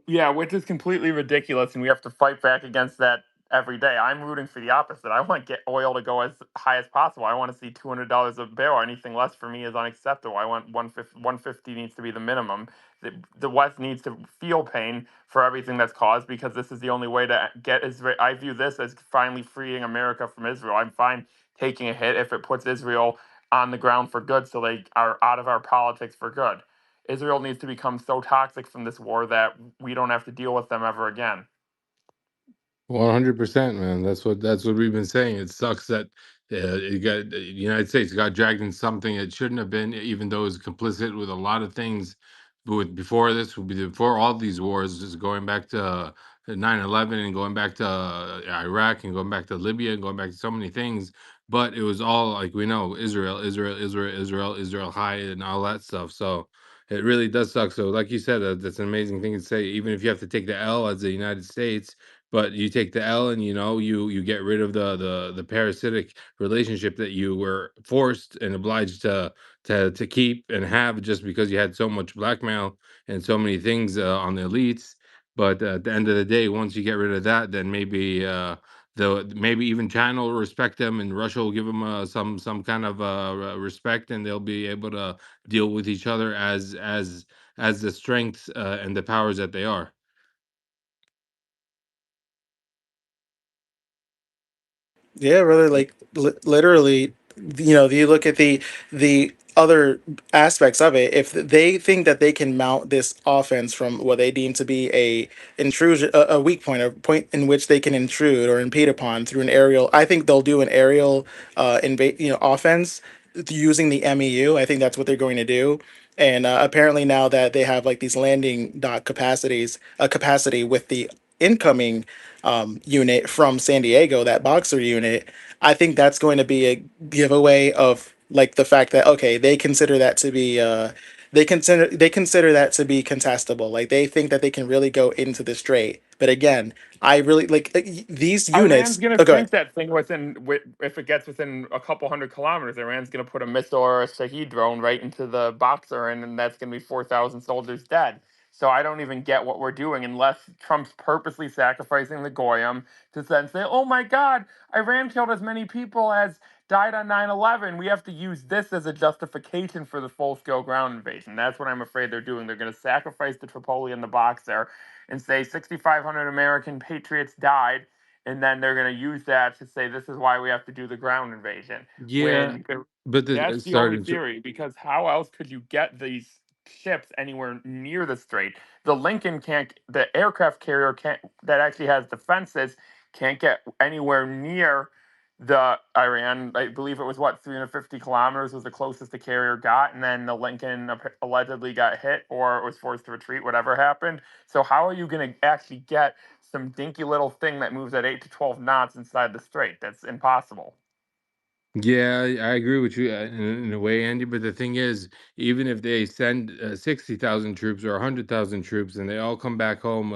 Yeah, which is completely ridiculous, and we have to fight back against that every day. I'm rooting for the opposite. I want to get oil to go as high as possible. I want to see $200 a barrel. Anything less for me is unacceptable. I want 150 needs to be the minimum. The West needs to feel pain for everything that's caused, because this is the only way to get Israel. I view this as finally freeing America from Israel. I'm fine taking a hit if it puts Israel on the ground for good, so they are out of our politics for good. Israel needs to become so toxic from this war that we don't have to deal with them ever again. 100%, man. That's what we've been saying. It sucks that the United States got dragged in something it shouldn't have been, even though it was complicit with a lot of things. With before this, before all these wars, just going back to 9/11 and going back to Iraq and going back to Libya and going back to so many things. But it was all like we know Israel, Israel, Israel, Israel, Israel high and all that stuff. So it really does suck. So, like you said, that's an amazing thing to say. Even if you have to take the L as the United States, but you take the L and you get rid of the parasitic relationship that you were forced and obliged to keep and have just because you had so much blackmail and so many things on the elites. But at the end of the day, once you get rid of that, then maybe maybe even China will respect them and Russia will give them some kind of respect, and they'll be able to deal with each other as the strengths and the powers that they are. Yeah, brother. Like literally, you look at the other aspects of it. If they think that they can mount this offense from what they deem to be a intrusion, a weak point, a point in which they can intrude or impede upon through an aerial, I think they'll do an aerial, offense using the MEU. I think that's what they're going to do. And apparently now that they have like these landing dock capacity with the incoming unit from San Diego, that Boxer unit, I think that's going to be a giveaway of like the fact that okay, they consider that to be contestable. Like they think that they can really go into the strait. But again, I really like these Iran's units. gonna Oh, go ahead. sink that thing if it gets within a couple hundred kilometers. Iran's gonna put a missile or a Shahed drone right into the Boxer, and then that's gonna be 4,000 soldiers dead. So I don't even get what we're doing unless Trump's purposely sacrificing the Goyim to then say, "Oh my God, Iran killed as many people as died on 9/11. We have to use this as a justification for the full-scale ground invasion." That's what I'm afraid they're doing. They're going to sacrifice the Tripoli and the Boxer and say 6,500 American patriots died, and then they're going to use that to say this is why we have to do the ground invasion. Yeah, When but that's the only sorry. theory, because how else could you get these ships anywhere near the strait. The Lincoln can't, the aircraft carrier can't, that actually has defenses, can't get anywhere near the Iran. I believe it was what, 350 kilometers was the closest the carrier got, and then the Lincoln allegedly got hit or was forced to retreat, whatever happened. So how are you going to actually get some dinky little thing that moves at 8 to 12 knots inside the strait? That's impossible. Yeah, I agree with you in a way, Andy. But the thing is, even if they send 60,000 troops or 100,000 troops, and they all come back home,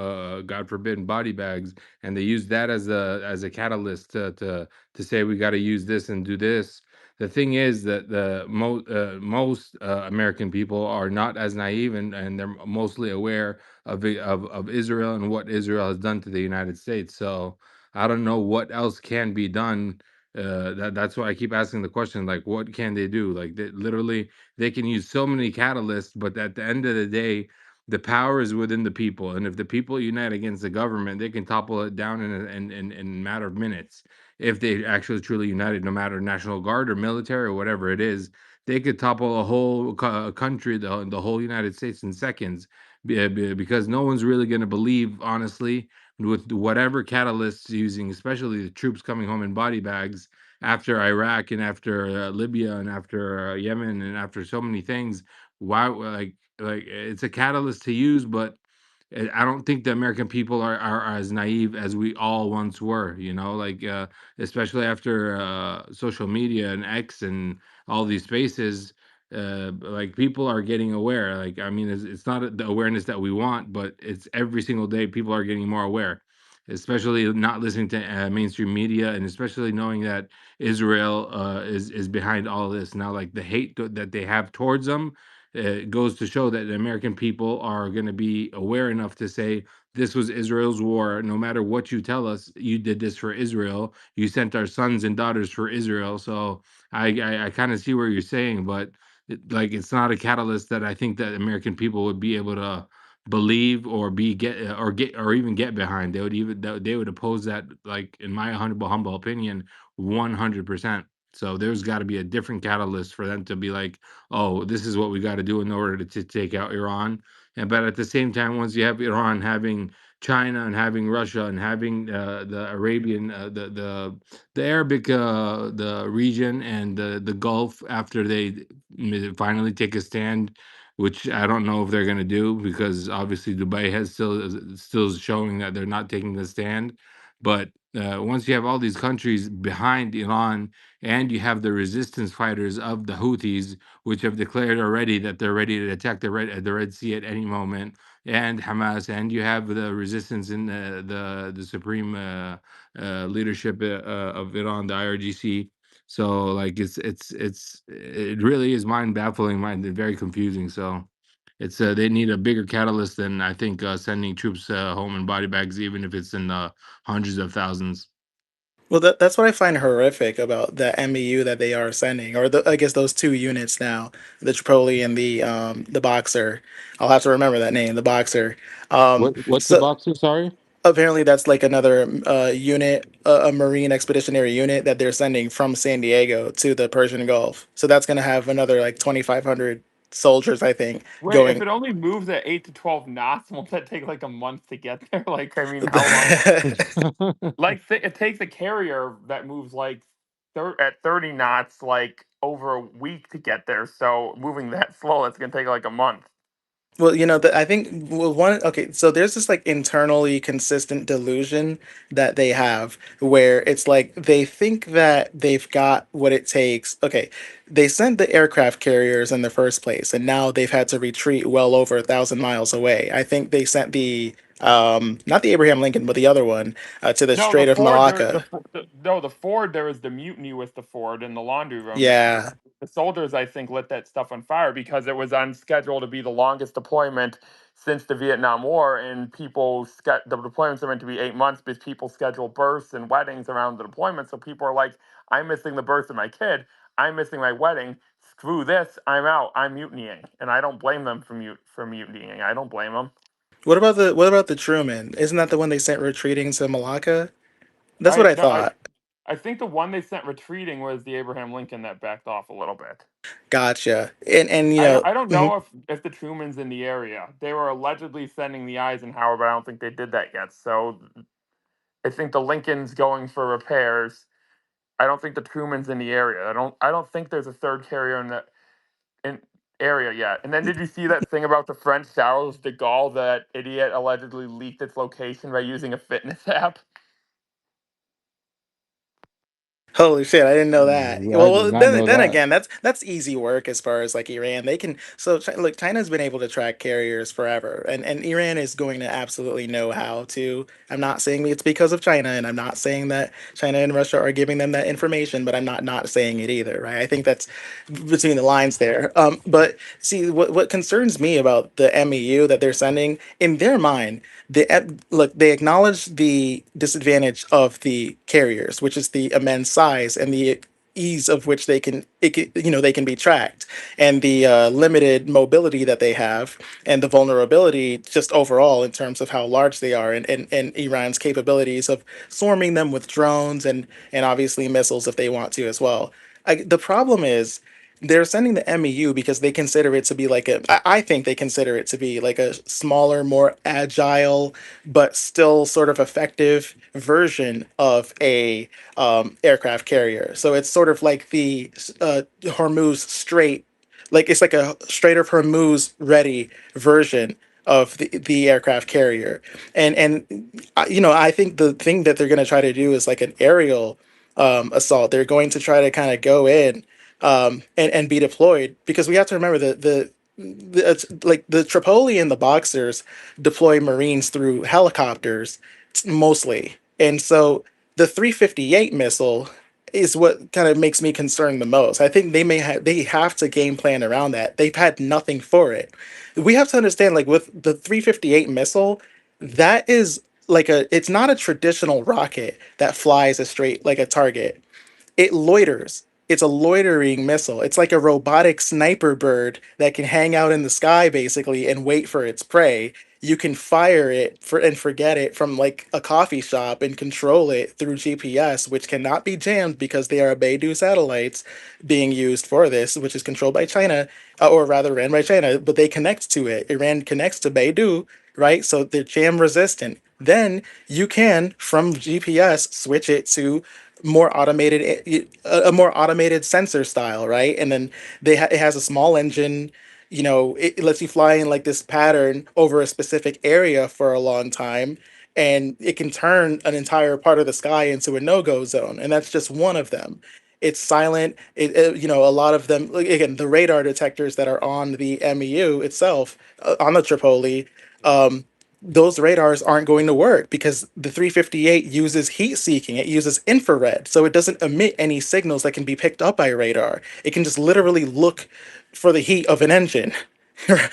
God forbid, in body bags, and they use that as a catalyst to say we got to use this and do this. The thing is that the most American people are not as naive, and they're mostly aware of Israel and what Israel has done to the United States. So I don't know what else can be done. That's why I keep asking the question, like, what can they do? Like, literally, they can use so many catalysts, but at the end of the day, the power is within the people, and if the people unite against the government, they can topple it down in a matter of minutes. If they actually truly united, no matter National Guard or military or whatever it is, they could topple a whole country, the whole United States, in seconds, because no one's really going to believe, honestly, with whatever catalysts using, especially the troops coming home in body bags after Iraq and after Libya and after Yemen and after so many things. Why, like it's a catalyst to use, but I don't think the American people are as naive as we all once were. Like especially after social media and X and all these spaces. Like people are getting aware. Like I mean, it's not the awareness that we want, but it's every single day people are getting more aware, especially not listening to mainstream media, and especially knowing that Israel is behind all this now. Like the hate that they have towards them goes to show that the American people are going to be aware enough to say this was Israel's war. No matter what you tell us, you did this for Israel. You sent our sons and daughters for Israel. So I kind of see where you're saying, but like it's not a catalyst that I think that American people would be able to believe or get or even get behind. They would oppose that, like in my humble opinion, 100%. So there's got to be a different catalyst for them to be like, oh, this is what we got to do in order to take out Iran. And but at the same time, once you have Iran having China and having Russia and having the Arabian, the Arabic, the region and the Gulf, after they finally take a stand, which I don't know if they're going to do, because obviously Dubai has still showing that they're not taking the stand. But once you have all these countries behind Iran, and you have the resistance fighters of the Houthis, which have declared already that they're ready to attack the Red Sea at any moment, and Hamas, and you have the resistance in the supreme leadership of Iran, the IRGC. So like it really is mind baffling, mind very confusing. So it's they need a bigger catalyst than I think sending troops home in body bags, even if it's in hundreds of thousands. Well, that's what I find horrific about the MEU that they are sending, or I guess those two units now, the Tripoli and the Boxer. I'll have to remember that name, the Boxer. What's the So boxer? Sorry. apparently that's like another unit, a Marine Expeditionary Unit that they're sending from San Diego to the Persian Gulf. So that's gonna have another like 2,500 soldiers, I think, Wait, if going. it only moves at 8 to 12 knots, won't that take like a month to get there? Like, I mean, how long? Like, it takes a carrier that moves like at 30 knots, like over a week to get there. So moving that slow, that's gonna take like a month. Well, I think okay, so there's this like internally consistent delusion that they have where it's like they think that they've got what it takes. Okay, they sent the aircraft carriers in the first place, and now they've had to retreat well over 1,000 miles away. I think they sent the not the Abraham Lincoln, but the other one to the No, the Strait of Ford. Malacca. No, the Ford. There was the mutiny with the Ford in the laundry room. Yeah. The soldiers, I think, lit that stuff on fire because it was on schedule to be the longest deployment since the Vietnam War, and the deployments are meant to be 8 months because people schedule births and weddings around the deployment. So people are like, "I'm missing the birth of my kid. I'm missing my wedding. Screw this. I'm out. I'm mutinying," and I don't blame them for mutinying. I don't blame them. What about the Truman? Isn't that the one they sent retreating to Malacca? That's what I I no, I thought. I think the one they sent retreating was the Abraham Lincoln that backed off a little bit. Gotcha. And I don't know if the Truman's in the area. They were allegedly sending the Eisenhower, but I don't think they did that yet. So I think the Lincoln's going for repairs. I don't think the Truman's in the area. I don't think there's a third carrier in the area yet. And then did you see that thing about the French Charles de Gaulle, that idiot allegedly leaked its location by using a fitness app? Holy shit, I didn't know that. I did not know Then that. again, that's easy work as far as like Iran. They can look, China's been able to track carriers forever, and Iran is going to absolutely know how to. I'm not saying it's because of China, and I'm not saying that China and Russia are giving them that information, but I'm not saying it either, right? I think that's between the lines there. But see, what concerns me about the MEU that they're sending, in their mind, they acknowledge the disadvantage of the carriers, which is the immense size and the ease of which they can be tracked, and the limited mobility that they have, and the vulnerability just overall in terms of how large they are, and Iran's capabilities of swarming them with drones and obviously missiles if they want to as well. The problem is they're sending the MEU because they consider it to be I think they consider it to be like a smaller, more agile, but still sort of effective version of a aircraft carrier. So it's sort of like the Hormuz Strait, like it's like a Strait of Hormuz ready version of the aircraft carrier. And I think the thing that they're going to try to do is like an aerial assault. They're going to try to kind of go in and be deployed, because we have to remember like the Tripoli and the Boxers deploy Marines through helicopters mostly, and so the 358 missile is what kind of makes me concerned the most. I think they have to game plan around that. They've had nothing for it. We have to understand, like with the 358 missile, that is it's not a traditional rocket that flies a straight like a target. It loiters. It's a loitering missile. It's like a robotic sniper bird that can hang out in the sky basically and wait for its prey. You can fire it and forget it from like a coffee shop and control it through GPS, which cannot be jammed because they are Beidou satellites being used for this, which is controlled by China, or rather ran by China, but they connect to it. Iran connects to Beidou, right? So they're jam resistant. Then you can, from GPS, switch it to a more automated sensor style, right? And then it has a small engine. It lets you fly in like this pattern over a specific area for a long time, and it can turn an entire part of the sky into a no-go zone, and that's just one of them. It's silent. A lot of them, like, again, the radar detectors that are on the MEU itself, on the Tripoli, those radars aren't going to work because the 358 uses heat seeking. It uses infrared, so it doesn't emit any signals that can be picked up by radar. It can just literally look for the heat of an engine.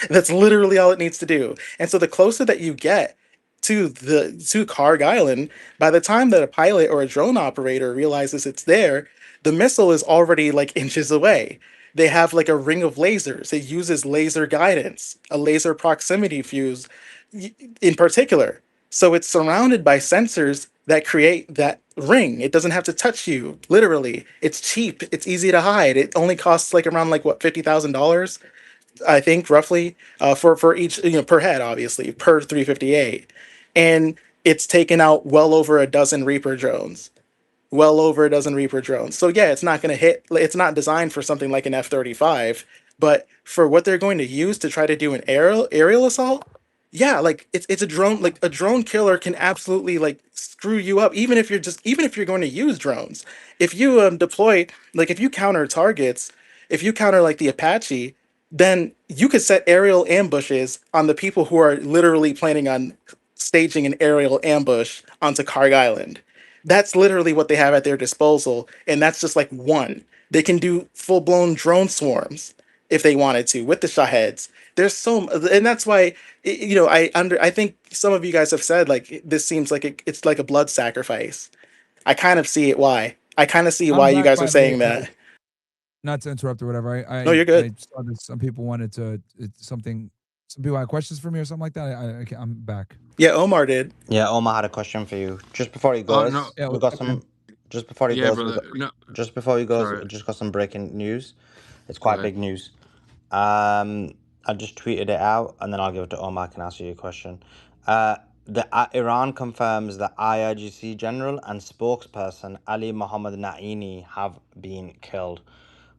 That's literally all it needs to do. And so the closer that you get to Karg Island, by the time that a pilot or a drone operator realizes it's there, the missile is already like inches away. They have like a ring of lasers. It uses laser guidance, a laser proximity fuse in particular. So it's surrounded by sensors that create that ring. It doesn't have to touch you, literally. It's cheap. It's easy to hide. It only costs like around like what, $50,000, I think, roughly, for each, per head, obviously, per 358. And it's taken out well over a dozen Reaper drones. So yeah, it's not going to hit. It's not designed for something like an F-35, but for what they're going to use to try to do an aerial assault, yeah, like it's a drone. Like a drone killer can absolutely like screw you up, even if you're going to use drones. If you deploy, like if you counter targets, if you counter like the Apache, then you could set aerial ambushes on the people who are literally planning on staging an aerial ambush onto Karg Island. That's literally what they have at their disposal, and that's just like one. They can do full-blown drone swarms if they wanted to with the Shaheds. And that's why I think some of you guys have said like this seems like it's like a blood sacrifice. I kind of see why I'm you back, gues by are the way. saying that. Not to interrupt or whatever. No, you're good. I saw that some people wanted to some people had questions for me or something like that. I'm back. Yeah, Omar did. Yeah, Omar had a question for you. Just before he Oh goes, no, Yeah, we got some Just before he Yeah, goes, brother. No, just before he goes, sorry. just got some breaking news. It's Go quite ahead. big news. I just tweeted it out, and then I'll give it to Omar. Can answer your question. Iran confirms that IRGC general and spokesperson Ali Mohammed Naini have been killed.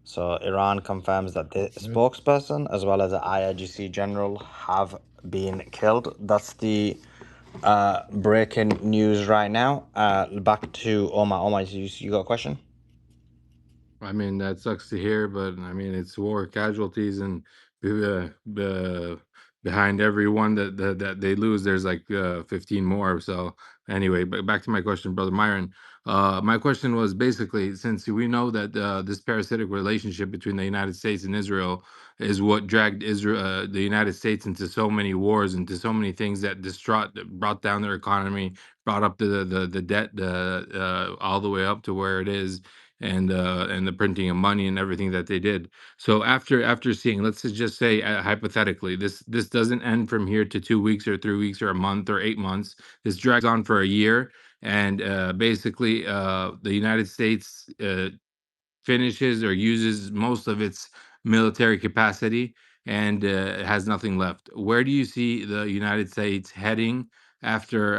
So Iran confirms that the spokesperson as well as the IRGC general have been killed. That's the breaking news right now. Back to Omar. Omar, you got a question? I mean, that sucks to hear, but I mean, it's war casualties, and uh, uh, behind every one that they lose, there's like 15 more. So anyway, but back to my question, brother Myron. My question was basically, since we know that this parasitic relationship between the United States and Israel is what dragged the United States into so many wars, into so many things that brought down their economy, brought up the debt all the way up to where it is, and the printing of money and everything that they did. So after seeing, let's just say hypothetically, this doesn't end from here to 2 weeks or 3 weeks or a month or 8 months. This drags on for a year, and basically the United States finishes or uses most of its military capacity, and has nothing left. Where do you see the United States heading after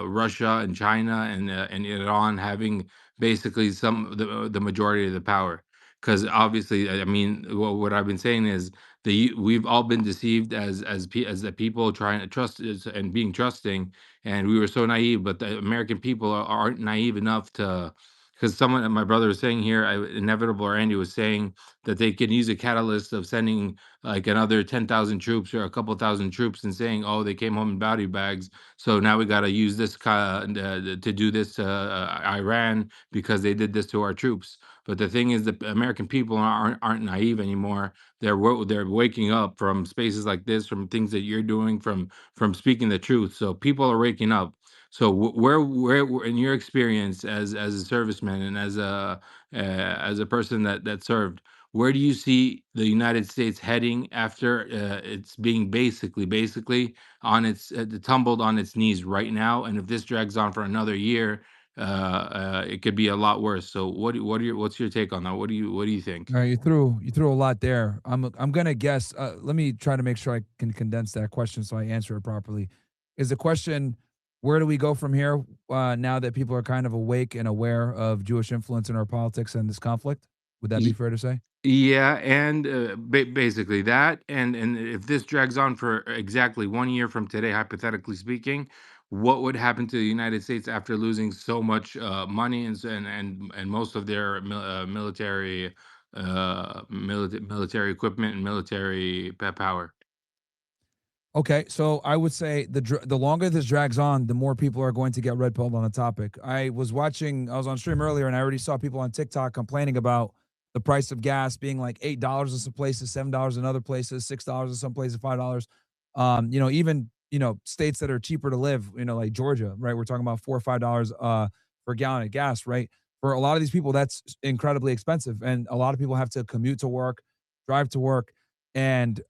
Russia and China and Iran having basically the majority of the power? Because obviously, I mean, what I've been saying is we've all been deceived as the people trying to trust and being trusting, and we were so naive. But the American people aren't naive enough to, because someone, my brother was saying here, Inevitable or Andy was saying that they can use a catalyst of sending like another 10,000 troops or a couple thousand troops, and saying, oh, they came home in body bags. So now we got to use this to do this to Iran because they did this to our troops. But the thing is, the American people aren't naive anymore. They're waking up from spaces like this, from things that you're doing, from speaking the truth. So people are waking up. So where in your experience as a serviceman and as a person that served, where do you see the United States heading after it's being basically on its tumbled on its knees right now? And if this drags on for another year, it could be a lot worse. So what's your take on that? What do you think? All right, you threw a lot there. I'm gonna guess. Let me try to make sure I can condense that question so I answer it properly. Is the question, where do we go from here? Now that people are kind of awake and aware of Jewish influence in our politics and this conflict, would that be fair to say? Yeah, and basically that, and if this drags on for exactly 1 year from today, hypothetically speaking, what would happen to the United States after losing so much money and most of their military equipment and military power? Okay, so I would say the longer this drags on, the more people are going to get red pilled on the topic. I was on stream earlier, and I already saw people on TikTok complaining about the price of gas being like $8 in some places, $7 in other places, $6 in some places, $5. Even states that are cheaper to live, like Georgia, right? We're talking about $4 or $5 per gallon of gas, right? For a lot of these people, that's incredibly expensive, and a lot of people have to commute to work, drive to work, and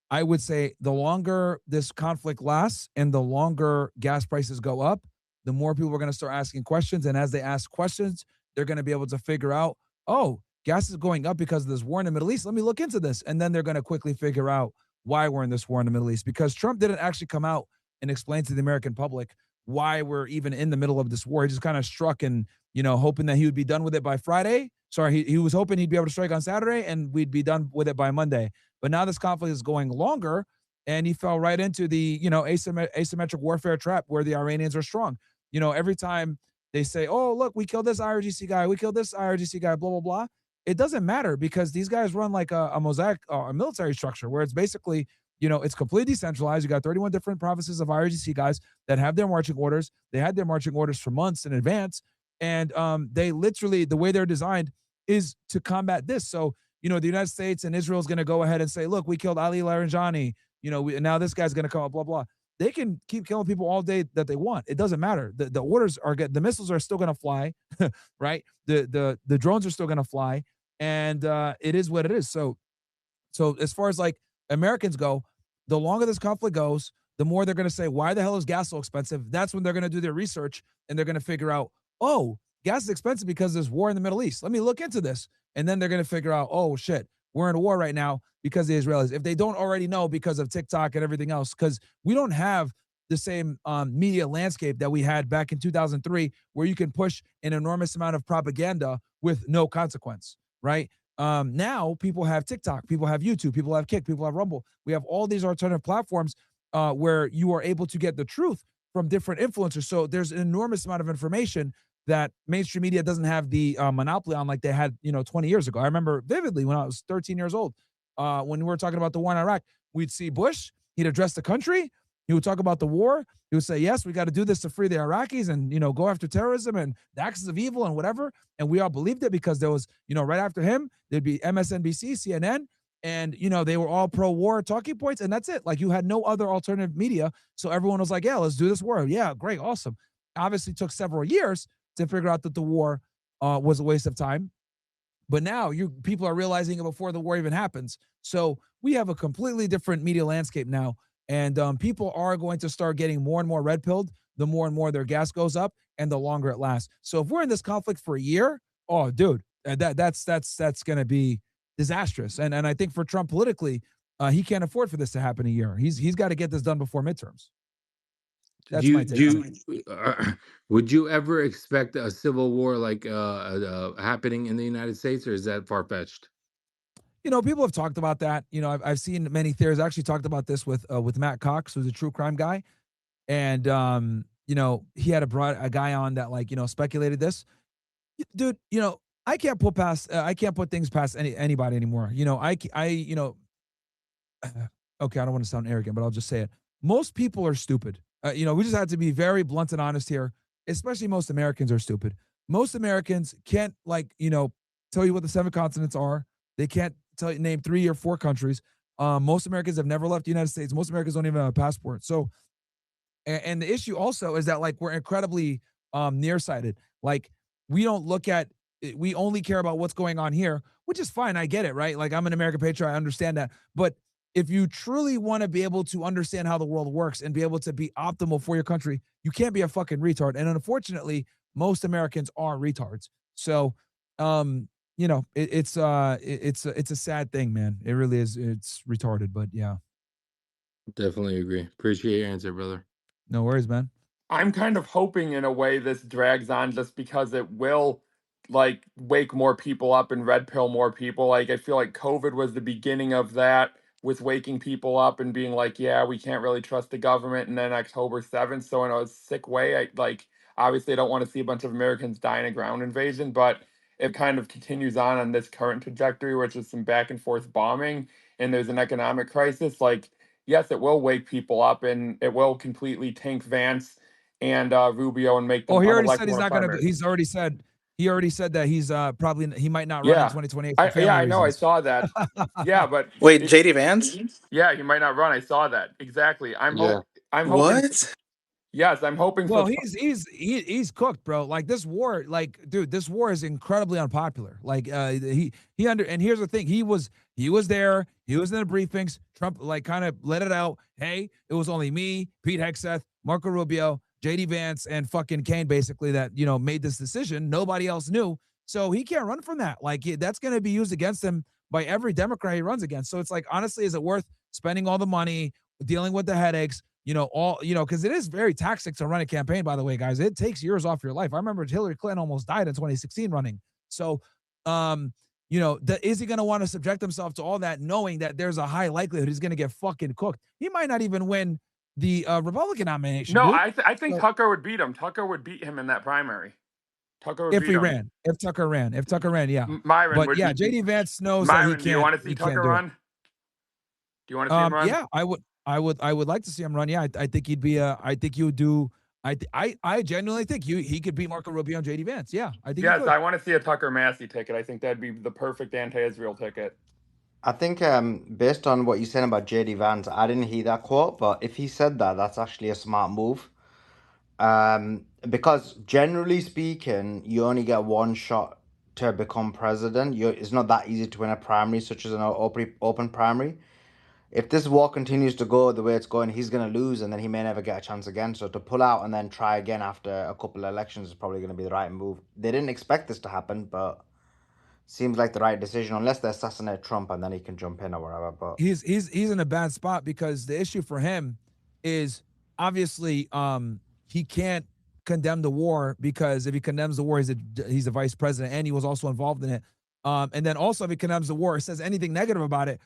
I would say the longer this conflict lasts and the longer gas prices go up, the more people are going to start asking questions. And as they ask questions, they're going to be able to figure out, oh, gas is going up because of this war in the Middle East. Let me look into this. And then they're going to quickly figure out why we're in this war in the Middle East, because Trump didn't actually come out and explain to the American public why we're even in the middle of this war. He just kind of struck and, hoping that he would be done with it by Friday. Sorry, he was hoping he'd be able to strike on Saturday and we'd be done with it by Monday. But now this conflict is going longer, and he fell right into the asymmetric warfare trap where the Iranians are strong. Every time they say, "Oh, look, we killed this IRGC guy, we killed this IRGC guy," blah blah blah. It doesn't matter because these guys run like a mosaic, a military structure where it's basically, it's completely decentralized. You got 31 different provinces of IRGC guys that have their marching orders. They had their marching orders for months in advance, and they literally, the way they're designed is to combat this. So the United States and Israel is going to go ahead and say, look, we killed Ali Larijani, and now this guy's going to come up, blah, blah. They can keep killing people all day that they want. It doesn't matter. The orders the missiles are still going to fly, right? The drones are still going to fly, and it is what it is. So as far as like Americans go, the longer this conflict goes, the more they're going to say, why the hell is gas so expensive? That's when they're going to do their research, and they're going to figure out, oh, gas is expensive because there's war in the Middle East. Let me look into this. And then they're going to figure out, oh shit, we're in a war right now because the Israelis. If they don't already know because of TikTok and everything else, because we don't have the same media landscape that we had back in 2003, where you can push an enormous amount of propaganda with no consequence, right? Now people have TikTok, people have YouTube, people have Kick, people have Rumble. We have all these alternative platforms where you are able to get the truth from different influencers. So there's an enormous amount of information that mainstream media doesn't have the monopoly on like they had, 20 years ago. I remember vividly when I was 13 years old, when we were talking about the war in Iraq, we'd see Bush, he'd address the country, he would talk about the war, he would say, yes, we got to do this to free the Iraqis and, go after terrorism and the axis of evil and whatever. And we all believed it because there was, right after him, there'd be MSNBC, CNN, and, they were all pro-war talking points, and that's it. Like, you had no other alternative media, so everyone was like, yeah, let's do this war. Yeah, great, awesome. Obviously took several years to figure out that the war was a waste of time. But now people are realizing it before the war even happens. So we have a completely different media landscape now. And people are going to start getting more and more red-pilled the more and more their gas goes up and the longer it lasts. So if we're in this conflict for a year, oh, dude, that's going to be disastrous. And I think for Trump politically, he can't afford for this to happen a year. He's got to get this done before midterms. That's my take. Would you ever expect a civil war like happening in the United States, or is that far-fetched? People have talked about that. I've seen many theories. I actually talked about this with Matt Cox, who's a true crime guy. And, he had brought a guy on that speculated this. Dude, I can't put things past anybody anymore. Okay, I don't want to sound arrogant, but I'll just say it. Most people are stupid. We just have to be very blunt and honest here, especially most Americans are stupid. Most Americans can't tell you what the 7 continents are. They can't name 3 or 4 countries. Most Americans have never left the United States. Most Americans don't even have a passport. So, and the issue also is that we're incredibly nearsighted. We only care about what's going on here, which is fine. I get it, right? I'm an American patriot. I understand that. But if you truly want to be able to understand how the world works and be able to be optimal for your country, you can't be a fucking retard. And unfortunately, most Americans are retards. So, it's a sad thing, man. It really is. It's retarded, but yeah. Definitely agree. Appreciate your answer, brother. No worries, man. I'm kind of hoping in a way this drags on just because it will wake more people up and red pill more people. I feel like COVID was the beginning of that, with waking people up and being like, yeah, we can't really trust the government. And then October 7th. So in a sick way, obviously I don't want to see a bunch of Americans die in a ground invasion, but it kind of continues on this current trajectory, which is some back and forth bombing, and there's an economic crisis. Yes, it will wake people up and it will completely tank Vance and Rubio and make them. Oh, he already said he's not going to. He already said that he's he might not run in 2028. I know. I saw that. Yeah, but wait, JD Vance? Yeah, he might not run. I saw that exactly. I'm hoping. What? Yes, I'm hoping. Well, he's cooked, bro. This war, dude, this war is incredibly unpopular. And here's the thing, he was there, he was in the briefings. Trump kind of let it out. Hey, it was only me, Pete Hegseth, Marco Rubio, JD Vance, and fucking Kane, basically, that made this decision. Nobody else knew, so he can't run from that. That's going to be used against him by every Democrat he runs against. So it's honestly, is it worth spending all the money, dealing with the headaches? Because it is very taxing to run a campaign, by the way, guys. It takes years off your life. I remember Hillary Clinton almost died in 2016 running. So, is he going to want to subject himself to all that, knowing that there's a high likelihood he's going to get fucking cooked? He might not even win the Republican nomination. No, I think Tucker would beat him. Tucker would beat him in that primary. Tucker would if beat he him. ran. If Tucker ran, yeah. Myron but would yeah, beat JD Vance knows Myron, that he can't. Do you want to see Tucker run? Do you want to see him run? Yeah, I would like to see him run. Yeah, I think he'd be I think he would do. I genuinely think he could beat Marco Rubio and JD Vance. Yeah, I think. Yes, I want to see a Tucker Massey ticket. I think that'd be the perfect anti-Israel ticket. I think based on what you said about JD Vance, I didn't hear that quote, but if he said that, that's actually a smart move. Because generally speaking, you only get one shot to become president. It's not that easy to win a primary, such as an open primary. if this war continues to go the way it's going, he's going to lose, and then he may never get a chance again. So to pull out and then try again after a couple of elections is probably going to be the right move. They didn't expect this to happen, but seems like the right decision, unless they assassinate Trump and then he can jump in or whatever. But he's in a bad spot because the issue for him is obviously he can't condemn the war, because if he condemns the war, he's a vice president and he was also involved in it. And then also if he condemns the war, says anything negative about it,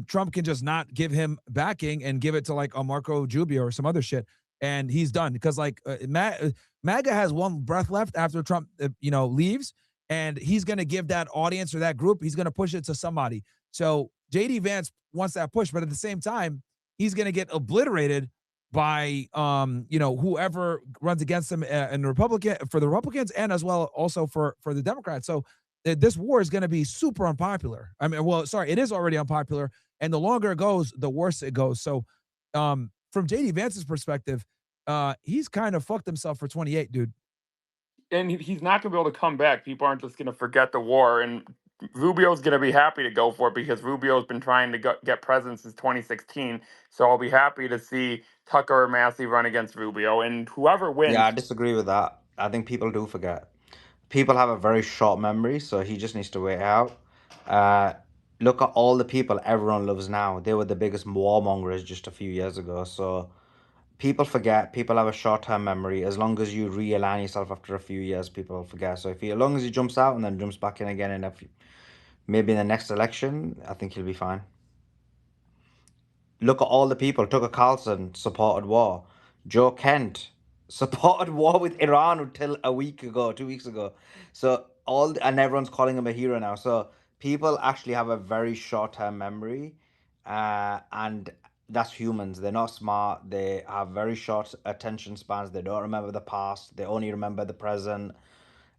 Trump can just not give him backing and give it to like a Marco Rubio or some other shit, and he's done. Because like MAGA has one breath left after Trump, leaves, and he's going to give that audience or that group, he's going to push it to somebody. So JD Vance wants that push, but at the same time, he's going to get obliterated by whoever runs against him in the Republicans, and as well also for the Democrats. So this war is going to be super unpopular. I mean, well, sorry, it is already unpopular, and the longer it goes, the worse it goes. So from JD Vance's perspective, he's kind of fucked himself for 28, dude. And he's not going to be able to come back. People aren't just going to forget the war. And Rubio's going to be happy to go for it because Rubio's been trying to get president since 2016. So I'll be happy to see Tucker or Massey run against Rubio. And whoever wins. yeah, I disagree with that. I think people do forget. People have a very short memory, so he just needs to wait out. Look at all the people everyone loves now. They were the biggest warmongers just a few years ago. So people forget. People have a short-term memory. As long as you realign yourself after a few years, people forget. So as long as he jumps out and then jumps back in again maybe in the next election, I think he'll be fine. Look at all the people. Tucker Carlson supported war. Joe Kent supported war with Iran until a week ago, 2 weeks ago. So and everyone's calling him a hero now. So people actually have a very short-term memory, and that's humans. They're not smart. They have very short attention spans. They don't remember the past. They only remember the present.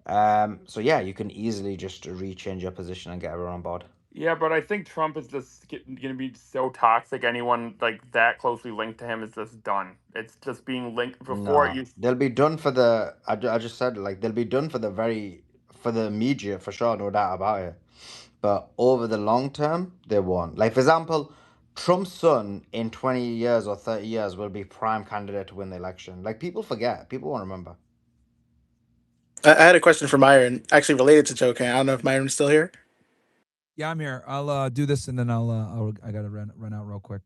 So yeah, you can easily just rechange your position and get everyone on board. Yeah, but I think Trump is just going to be so toxic. Anyone like that closely linked to him is just done. It's just being linked before No, they'll be done for the. I just said like they'll be done for the media for sure, no doubt about it. But over the long term, they won't. Like for example, Trump's son in 20 years or 30 years will be prime candidate to win the election. Like people forget, people won't remember. I had a question for Myron, actually related to Joe Kent. I don't know if Myron's still here. Yeah, I'm here. I'll do this and then I gotta run out real quick.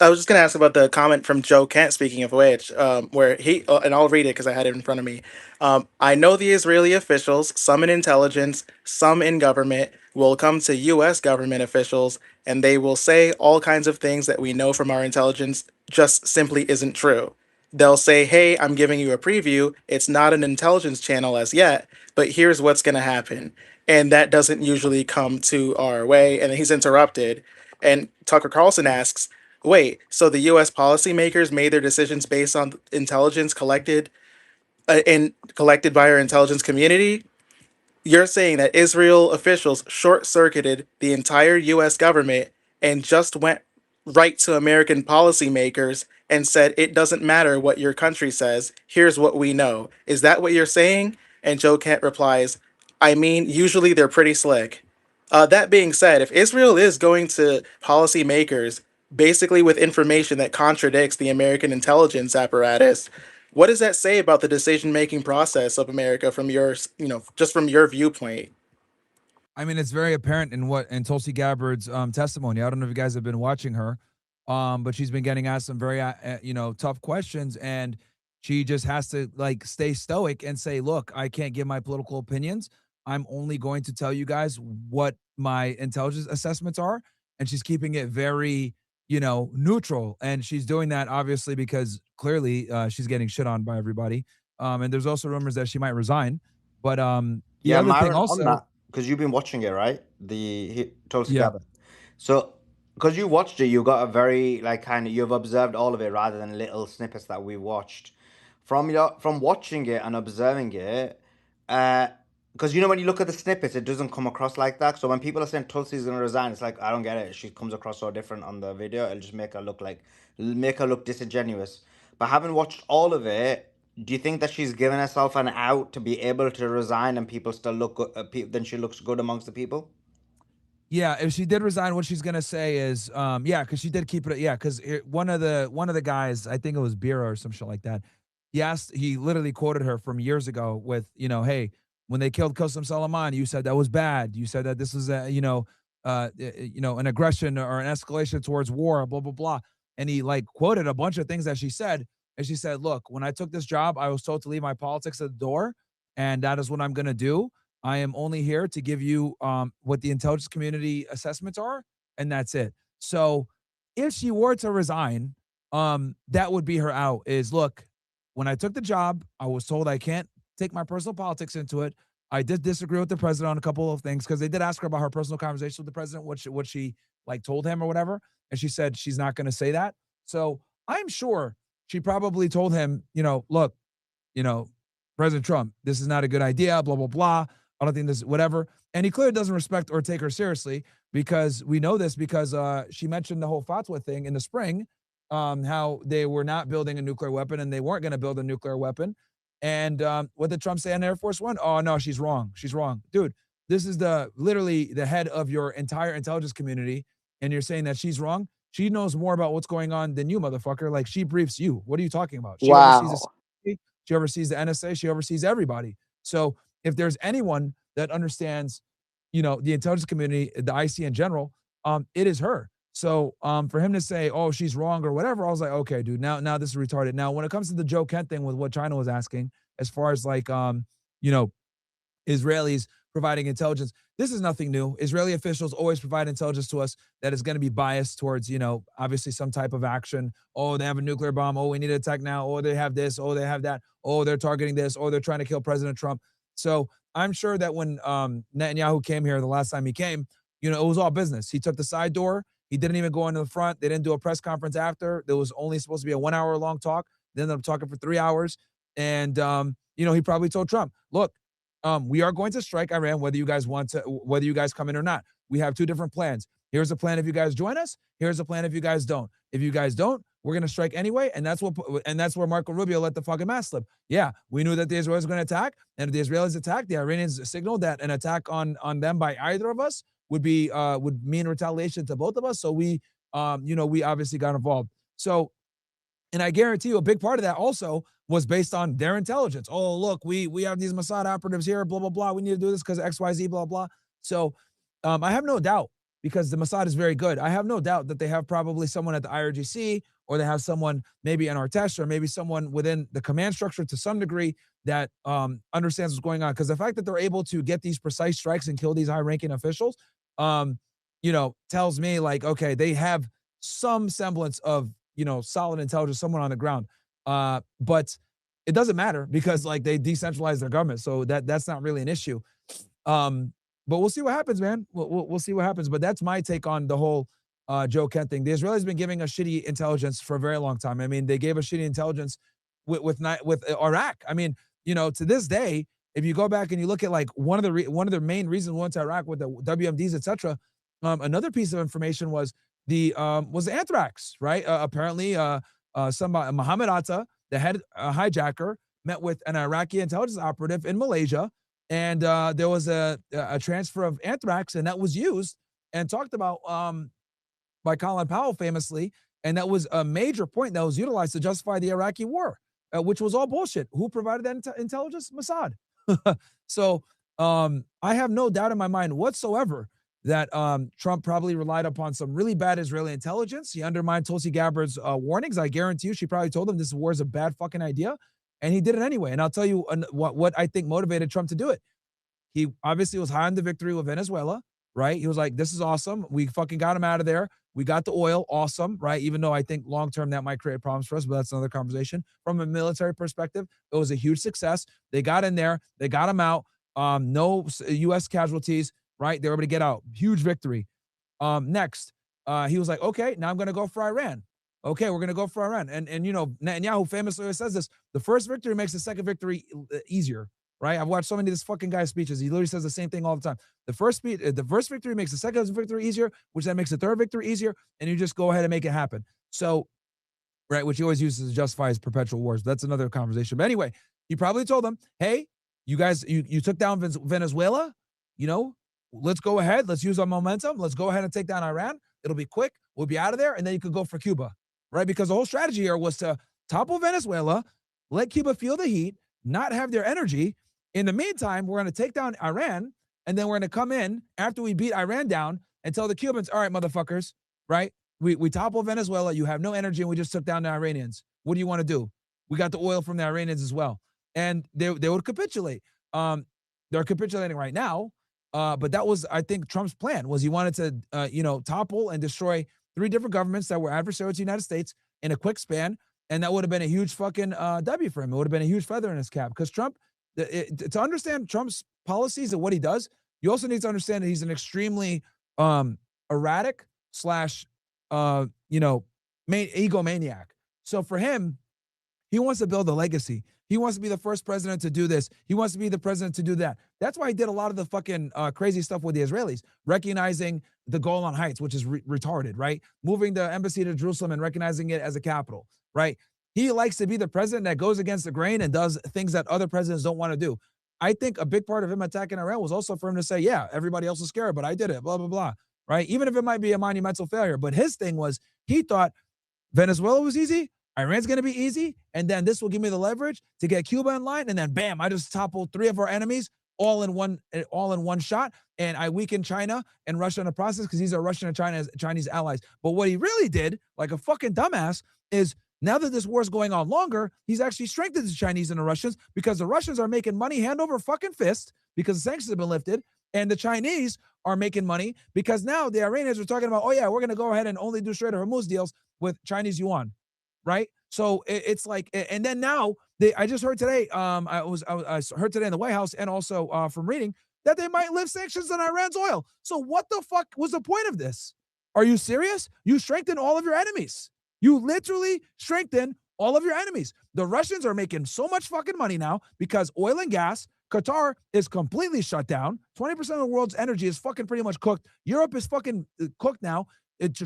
I was just going to ask about the comment from Joe Kent, speaking of which, where and I'll read it because I had it in front of me. I know the Israeli officials, some in intelligence, some in government, will come to U.S. government officials and they will say all kinds of things that we know from our intelligence just simply isn't true. They'll say, hey, I'm giving you a preview. It's not an intelligence channel as yet, but here's what's going to happen. And that doesn't usually come to our way. And then he's interrupted. And Tucker Carlson asks, wait, so the U.S. policymakers made their decisions based on intelligence collected by our intelligence community? You're saying that Israel officials short-circuited the entire U.S. government and just went right to American policymakers and said, it doesn't matter what your country says, here's what we know. Is that what you're saying? And Joe Kent replies, I mean, usually they're pretty slick. That being said, if Israel is going to policymakers basically with information that contradicts the American intelligence apparatus, what does that say about the decision-making process of America from your, just from your viewpoint? I mean, it's very apparent in Tulsi Gabbard's testimony. I don't know if you guys have been watching her, but she's been getting asked some very tough questions, and she just has to like stay stoic and say, "Look, I can't give my political opinions. I'm only going to tell you guys what my intelligence assessments are." And she's keeping it very neutral, and she's doing that obviously because clearly she's getting shit on by everybody. And there's also rumors that she might resign. But the Yeah, other thing Myron, on also, that, because you've been watching it, right? Tulsi Gabbard. So, because you watched it, you got a very you've observed all of it rather than little snippets that we watched. From watching it and observing it, because when you look at the snippets, it doesn't come across like that. So when people are saying Tulsi's gonna resign, it's like I don't get it. She comes across so different on the video. It'll just make her look disingenuous. But having watched all of it, do you think that she's given herself an out to be able to resign and people still look good? Then she looks good amongst the people. Yeah, if she did resign, what she's gonna say is, yeah, because she did keep it. Yeah, because one of the guys, I think it was Bira or some shit like that. He literally quoted her from years ago with, hey, when they killed Qasem Soleimani, you said that was bad. You said that this was an aggression or an escalation towards war, blah blah blah. And he like quoted a bunch of things that she said, and she said, "Look, when I took this job, I was told to leave my politics at the door, and that is what I'm gonna do. I am only here to give you what the intelligence community assessments are, and that's it." So if she were to resign, that would be her out. Is look, when I took the job, I was told I can't take my personal politics into it. I did disagree with the president on a couple of things because they did ask her about her personal conversation with the president, what she like told him or whatever, and she said she's not going to say that. So I'm sure she probably told him, look, you know, President Trump, this is not a good idea, blah, blah, blah. I don't think this, whatever. And he clearly doesn't respect or take her seriously because we know this because she mentioned the whole fatwa thing in the spring, how they were not building a nuclear weapon and they weren't going to build a nuclear weapon. And what did Trump say on Air Force One? Oh, no, she's wrong. She's wrong. Dude, this is literally the head of your entire intelligence community. And you're saying that she's wrong. She knows more about what's going on than you, motherfucker. Like she briefs you. What are you talking about? She oversees Wow. the she oversees the NSA. She oversees everybody. So if there's anyone that understands, the intelligence community, the IC in general, it is her. So for him to say, "Oh, she's wrong" or whatever, I was like, okay, dude, now this is retarded. Now, when it comes to the Joe Kent thing with what China was asking, as far as like, Israelis providing intelligence, this is nothing new. Israeli officials always provide intelligence to us that is going to be biased towards, obviously some type of action. Oh, they have a nuclear bomb. Oh, we need to attack now. Oh, they have this. Oh, they have that. Oh, they're targeting this. Oh, they're trying to kill President Trump. So I'm sure that when Netanyahu came here the last time he came, it was all business. He took the side door. He didn't even go into the front. They didn't do a press conference after. There was only supposed to be a 1 hour long talk. They ended up talking for 3 hours. And, he probably told Trump, look, we are going to strike Iran, whether you guys come in or not. We have two different plans. Here's a plan if you guys join us. Here's a plan if you guys don't. If you guys don't, we're going to strike anyway. And that's where Marco Rubio let the fucking mask slip. Yeah, we knew that the Israelis were going to attack. And if the Israelis attacked, the Iranians signaled that an attack on them by either of us would mean retaliation to both of us. So we obviously got involved. So, and I guarantee you a big part of that also was based on their intelligence. Oh, look, we have these Mossad operatives here, blah, blah, blah. We need to do this because XYZ, blah, blah. So I have no doubt, because the Mossad is very good. I have no doubt that they have probably someone at the IRGC, or they have someone maybe in Artesh, or maybe someone within the command structure to some degree that understands what's going on. Because the fact that they're able to get these precise strikes and kill these high-ranking officials, tells me like, okay, they have some semblance of, solid intelligence, someone on the ground. But it doesn't matter because like they decentralized their government. So that's not really an issue. But we'll see what happens, man. We'll see what happens. But that's my take on the whole Joe Kent thing. The Israelis have been giving us shitty intelligence for a very long time. I mean, they gave us shitty intelligence with Iraq. I mean, to this day, if you go back and you look at like one of the main reasons we went to Iraq with the WMDs, etc. Another piece of information was the anthrax, right? Apparently, Mohammed Atta, the head hijacker, met with an Iraqi intelligence operative in Malaysia, and there was a transfer of anthrax, and that was used and talked about by Colin Powell famously, and that was a major point that was utilized to justify the Iraqi war, which was all bullshit. Who provided that intelligence? Mossad. So I have no doubt in my mind whatsoever that Trump probably relied upon some really bad Israeli intelligence. He undermined Tulsi Gabbard's warnings. I guarantee you she probably told him this war is a bad fucking idea, and he did it anyway. And I'll tell you what I think motivated Trump to do it. He obviously was high on the victory with Venezuela, right? He was like, this is awesome. We fucking got him out of there. We got the oil. Awesome, right? Even though I think long-term that might create problems for us, but that's another conversation. From a military perspective, it was a huge success. They got in there. They got him out. No U.S. casualties, right? They were able to get out. Huge victory. Next, he was like, okay, now I'm going to go for Iran. Okay, we're going to go for Iran. And Netanyahu famously always says this, the first victory makes the second victory easier, right? I've watched so many of this fucking guy's speeches. He literally says the same thing all the time. The first victory makes the second victory easier, which then makes the third victory easier, and you just go ahead and make it happen. So, right, which he always uses to justify his perpetual wars. That's another conversation. But anyway, he probably told them, hey, you guys, you took down Venezuela, let's go ahead. Let's use our momentum. Let's go ahead and take down Iran. It'll be quick. We'll be out of there. And then you could go for Cuba, right? Because the whole strategy here was to topple Venezuela, let Cuba feel the heat, not have their energy. In the meantime, we're going to take down Iran. And then we're going to come in after we beat Iran down and tell the Cubans, all right, motherfuckers, right? We topple Venezuela. You have no energy, and we just took down the Iranians. What do you want to do? We got the oil from the Iranians as well. And they would capitulate. They're capitulating right now. But that was, I think, Trump's plan was he wanted to, topple and destroy 3 different governments that were adversarial to the United States in a quick span. And that would have been a huge fucking W for him. It would have been a huge feather in his cap because Trump, to understand Trump's policies and what he does, you also need to understand that he's an extremely erratic / egomaniac. So for him, he wants to build a legacy. He wants to be the first president to do this. He wants to be the president to do that. That's why he did a lot of the fucking crazy stuff with the Israelis, recognizing the Golan Heights, which is retarded, right? Moving the embassy to Jerusalem and recognizing it as a capital, right? He likes to be the president that goes against the grain and does things that other presidents don't want to do. I think a big part of him attacking Iran was also for him to say, yeah, everybody else is scared, but I did it, blah, blah, blah, right? Even if it might be a monumental failure. But his thing was he thought Venezuela was easy, Iran's going to be easy, and then this will give me the leverage to get Cuba in line, and then bam, I just toppled 3 of our enemies all in one shot, and I weakened China and Russia in the process because these are Russian and Chinese allies. But what he really did, like a fucking dumbass, is now that this war is going on longer, he's actually strengthened the Chinese and the Russians because the Russians are making money hand over fucking fist because the sanctions have been lifted, and the Chinese are making money because now the Iranians are talking about, oh yeah, we're going to go ahead and only do Strait of Hormuz deals with Chinese yuan. Right. So it's like, and then now I just heard today, I heard today in the White House and also from reading that they might lift sanctions on Iran's oil. So what the fuck was the point of this? Are you serious? You strengthen all of your enemies. You literally strengthen all of your enemies. The Russians are making so much fucking money now because oil and gas, Qatar is completely shut down. 20% of the world's energy is fucking pretty much cooked. Europe is fucking cooked now.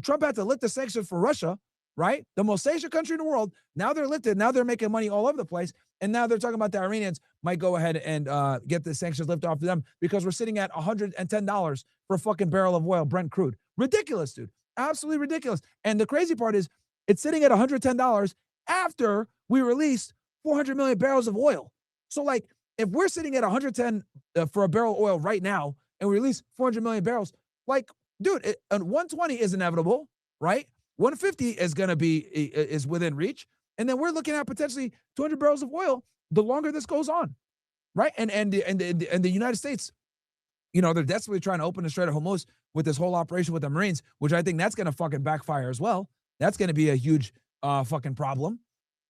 Trump had to lift the sanctions for Russia. Right? The most sanctioned country in the world. Now they're lifted. Now they're making money all over the place. And now they're talking about the Iranians might go ahead and get the sanctions lifted off of them because we're sitting at $110 for a fucking barrel of oil, Brent crude. Ridiculous, dude. Absolutely ridiculous. And the crazy part is it's sitting at $110 after we released 400 million barrels of oil. So like if we're sitting at 110 for a barrel of oil right now and we release 400 million barrels, like, dude, 120 is inevitable, right? 150 is going to be is within reach, and then we're looking at potentially 200 barrels of oil the longer this goes on, right? And the United States, they're desperately trying to open the Strait of Hormuz with this whole operation with the Marines, which I think that's going to fucking backfire as well. That's going to be a huge fucking problem.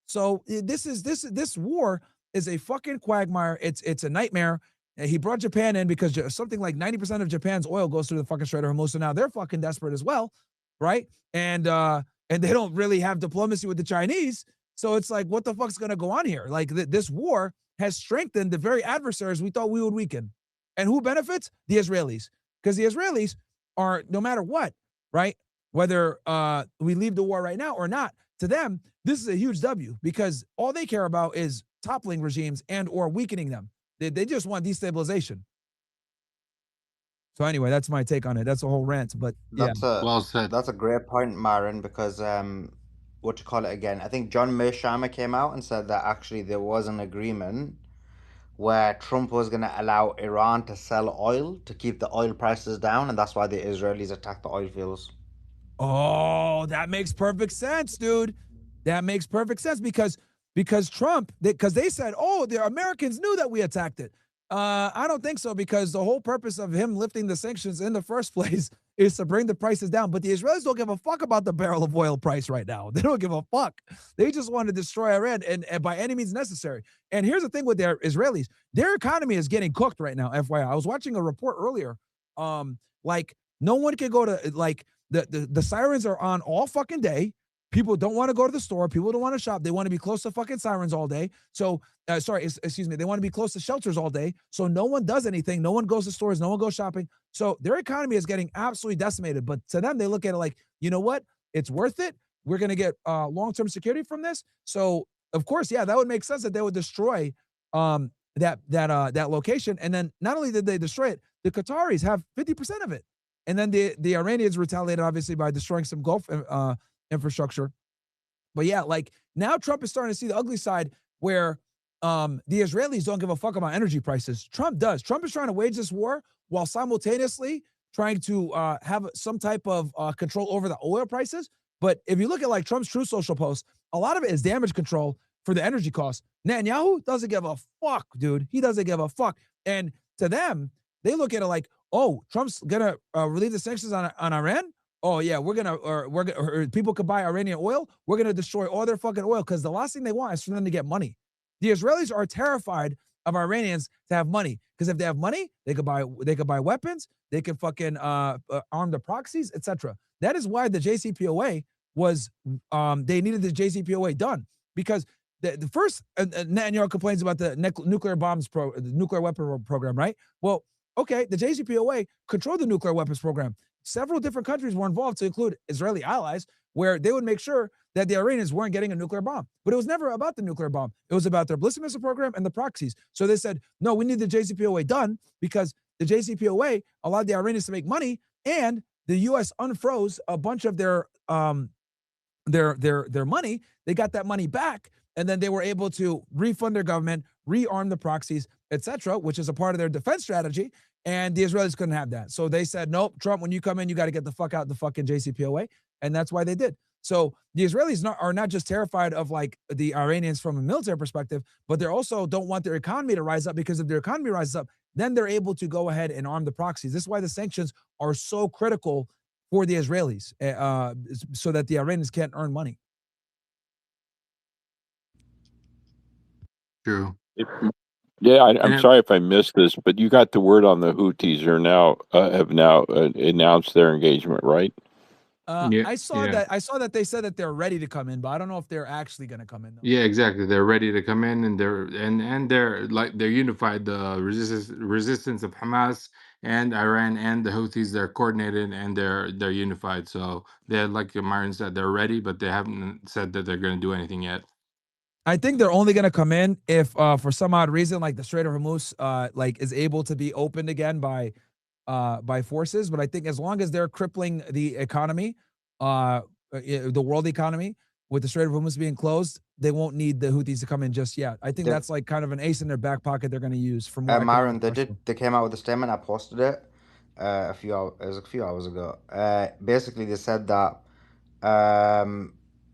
So this war is a fucking quagmire. It's a nightmare. He brought Japan in because something like 90% of Japan's oil goes through the fucking Strait of Hormuz, so now they're fucking desperate as well. Right. And they don't really have diplomacy with the Chinese. So it's like, what the fuck's going to go on here? Like this war has strengthened the very adversaries we thought we would weaken. And who benefits? The Israelis. Because the Israelis are, no matter what, right? Whether we leave the war right now or not, to them, this is a huge W because all they care about is toppling regimes and or weakening them. They just want destabilization. So anyway, that's my take on it. That's a whole rant, but Well said. That's a great point, Marin, because what you call it again? I think John Mearsheimer came out and said that actually there was an agreement where Trump was going to allow Iran to sell oil to keep the oil prices down, and that's why the Israelis attacked the oil fields. Oh, that makes perfect sense, dude. That makes perfect sense because Trump, because they said, oh, the Americans knew that we attacked it. I don't think so because the whole purpose of him lifting the sanctions in the first place is to bring the prices down. But the Israelis don't give a fuck about the barrel of oil price right now. They don't give a fuck. They just want to destroy Iran and by any means necessary. And here's the thing with their Israelis. Their economy is getting cooked right now, FYI. I was watching a report earlier. Like no one can go to like the sirens are on all fucking day. People don't want to go to the store. People don't want to shop. They want to be close to fucking sirens all day. So, excuse me. They want to be close to shelters all day. So no one does anything. No one goes to stores. No one goes shopping. So their economy is getting absolutely decimated. But to them, they look at it like, you know what? It's worth it. We're going to get long-term security from this. So, of course, yeah, that would make sense that they would destroy that location. And then not only did they destroy it, the Qataris have 50% of it. And then the Iranians retaliated, obviously, by destroying some Gulf infrastructure. But yeah, like now Trump is starting to see the ugly side where the Israelis don't give a fuck about energy prices. Trump does. Trump is trying to wage this war while simultaneously trying to have some type of control over the oil prices. But if you look at like Trump's True Social posts, a lot of it is damage control for the energy costs. Netanyahu doesn't give a fuck, dude. He doesn't give a fuck. And to them, they look at it like, oh, Trump's gonna relieve the sanctions on Iran. Oh yeah, or people could buy Iranian oil. We're gonna destroy all their fucking oil because the last thing they want is for them to get money. The Israelis are terrified of Iranians to have money because if they have money, they could buy weapons, they can fucking arm the proxies, etc. That is why the JCPOA was they needed the JCPOA done because the first Netanyahu complains about the nuclear weapon program, right? Well, okay, the JCPOA controlled the nuclear weapons program. Several different countries were involved, to include Israeli allies, where they would make sure that the Iranians weren't getting a nuclear bomb. But it was never about the nuclear bomb. It was about their ballistic missile program and the proxies. So they said, no, we need the JCPOA done because the JCPOA allowed the Iranians to make money, and the U.S. unfroze a bunch of their money. They got that money back, and then they were able to refund their government, rearm the proxies, etc., which is a part of their defense strategy. And the Israelis couldn't have that. So they said, nope, Trump, when you come in, you got to get the fuck out the fucking JCPOA. And that's why they did. So the Israelis are not just terrified of like the Iranians from a military perspective, but they also don't want their economy to rise up, because if their economy rises up, then they're able to go ahead and arm the proxies. This is why the sanctions are so critical for the Israelis, so that the Iranians can't earn money. True. Yeah, I'm sorry if I missed this, but you got the word on the Houthis are now have announced their engagement, right? I saw that they said that they're ready to come in, but I don't know if they're actually going to come in, though. Yeah, exactly. They're ready to come in, and they're unified. The resistance of Hamas and Iran and the Houthis, they're coordinated and they're unified. So they're, like Myron said, they're ready, but they haven't said that they're going to do anything yet. I think they're only going to come in if, for some odd reason, like the Strait of Hormuz, like is able to be opened again by forces. But I think as long as they're crippling the economy, the world economy, with the Strait of Hormuz being closed, they won't need the Houthis to come in just yet. I think that's like kind of an ace in their back pocket they're going to use. From Myron, they came out with a statement. I posted it a few hours ago. Basically, they said that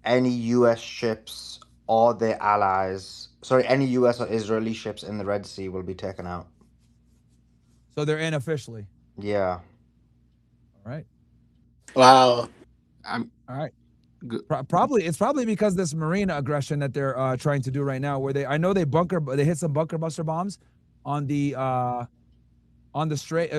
any U.S. ships or their allies, any U.S. or Israeli ships in the Red Sea will be taken out. So they're in officially. Yeah. All right. Wow. All right. It's probably because this marine aggression that they're trying to do right now, where they hit some bunker buster bombs on the strait.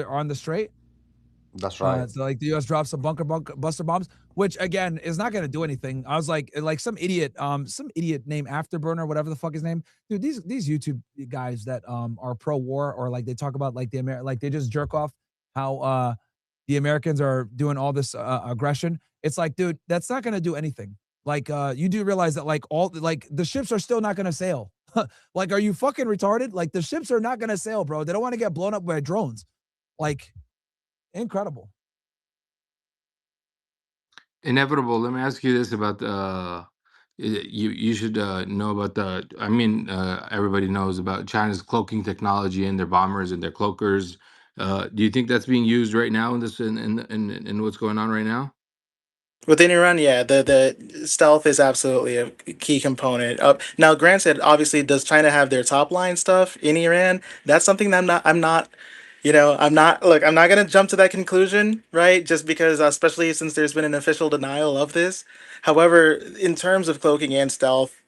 That's right. So like the U.S. dropped some bunker buster bombs, which again is not going to do anything. I was like some idiot named Afterburner, whatever the fuck his name, dude. These YouTube guys that are pro war, or like they talk about like they just jerk off how the Americans are doing all this aggression. It's like, dude, that's not going to do anything. Like you do realize that like the ships are still not going to sail. Like, are you fucking retarded? Like the ships are not going to sail, bro. They don't want to get blown up by drones. Like. Incredible. Inevitable. Let me ask you this about you should know about everybody knows about China's cloaking technology and their bombers and their cloakers. Do you think that's being used right now in this in what's going on right now? Within Iran, yeah, the stealth is absolutely a key component. Now, granted, obviously, does China have their top line stuff in Iran? That's something that I'm not I'm not going to jump to that conclusion, right? Just because, especially since there's been an official denial of this. However, in terms of cloaking and stealth,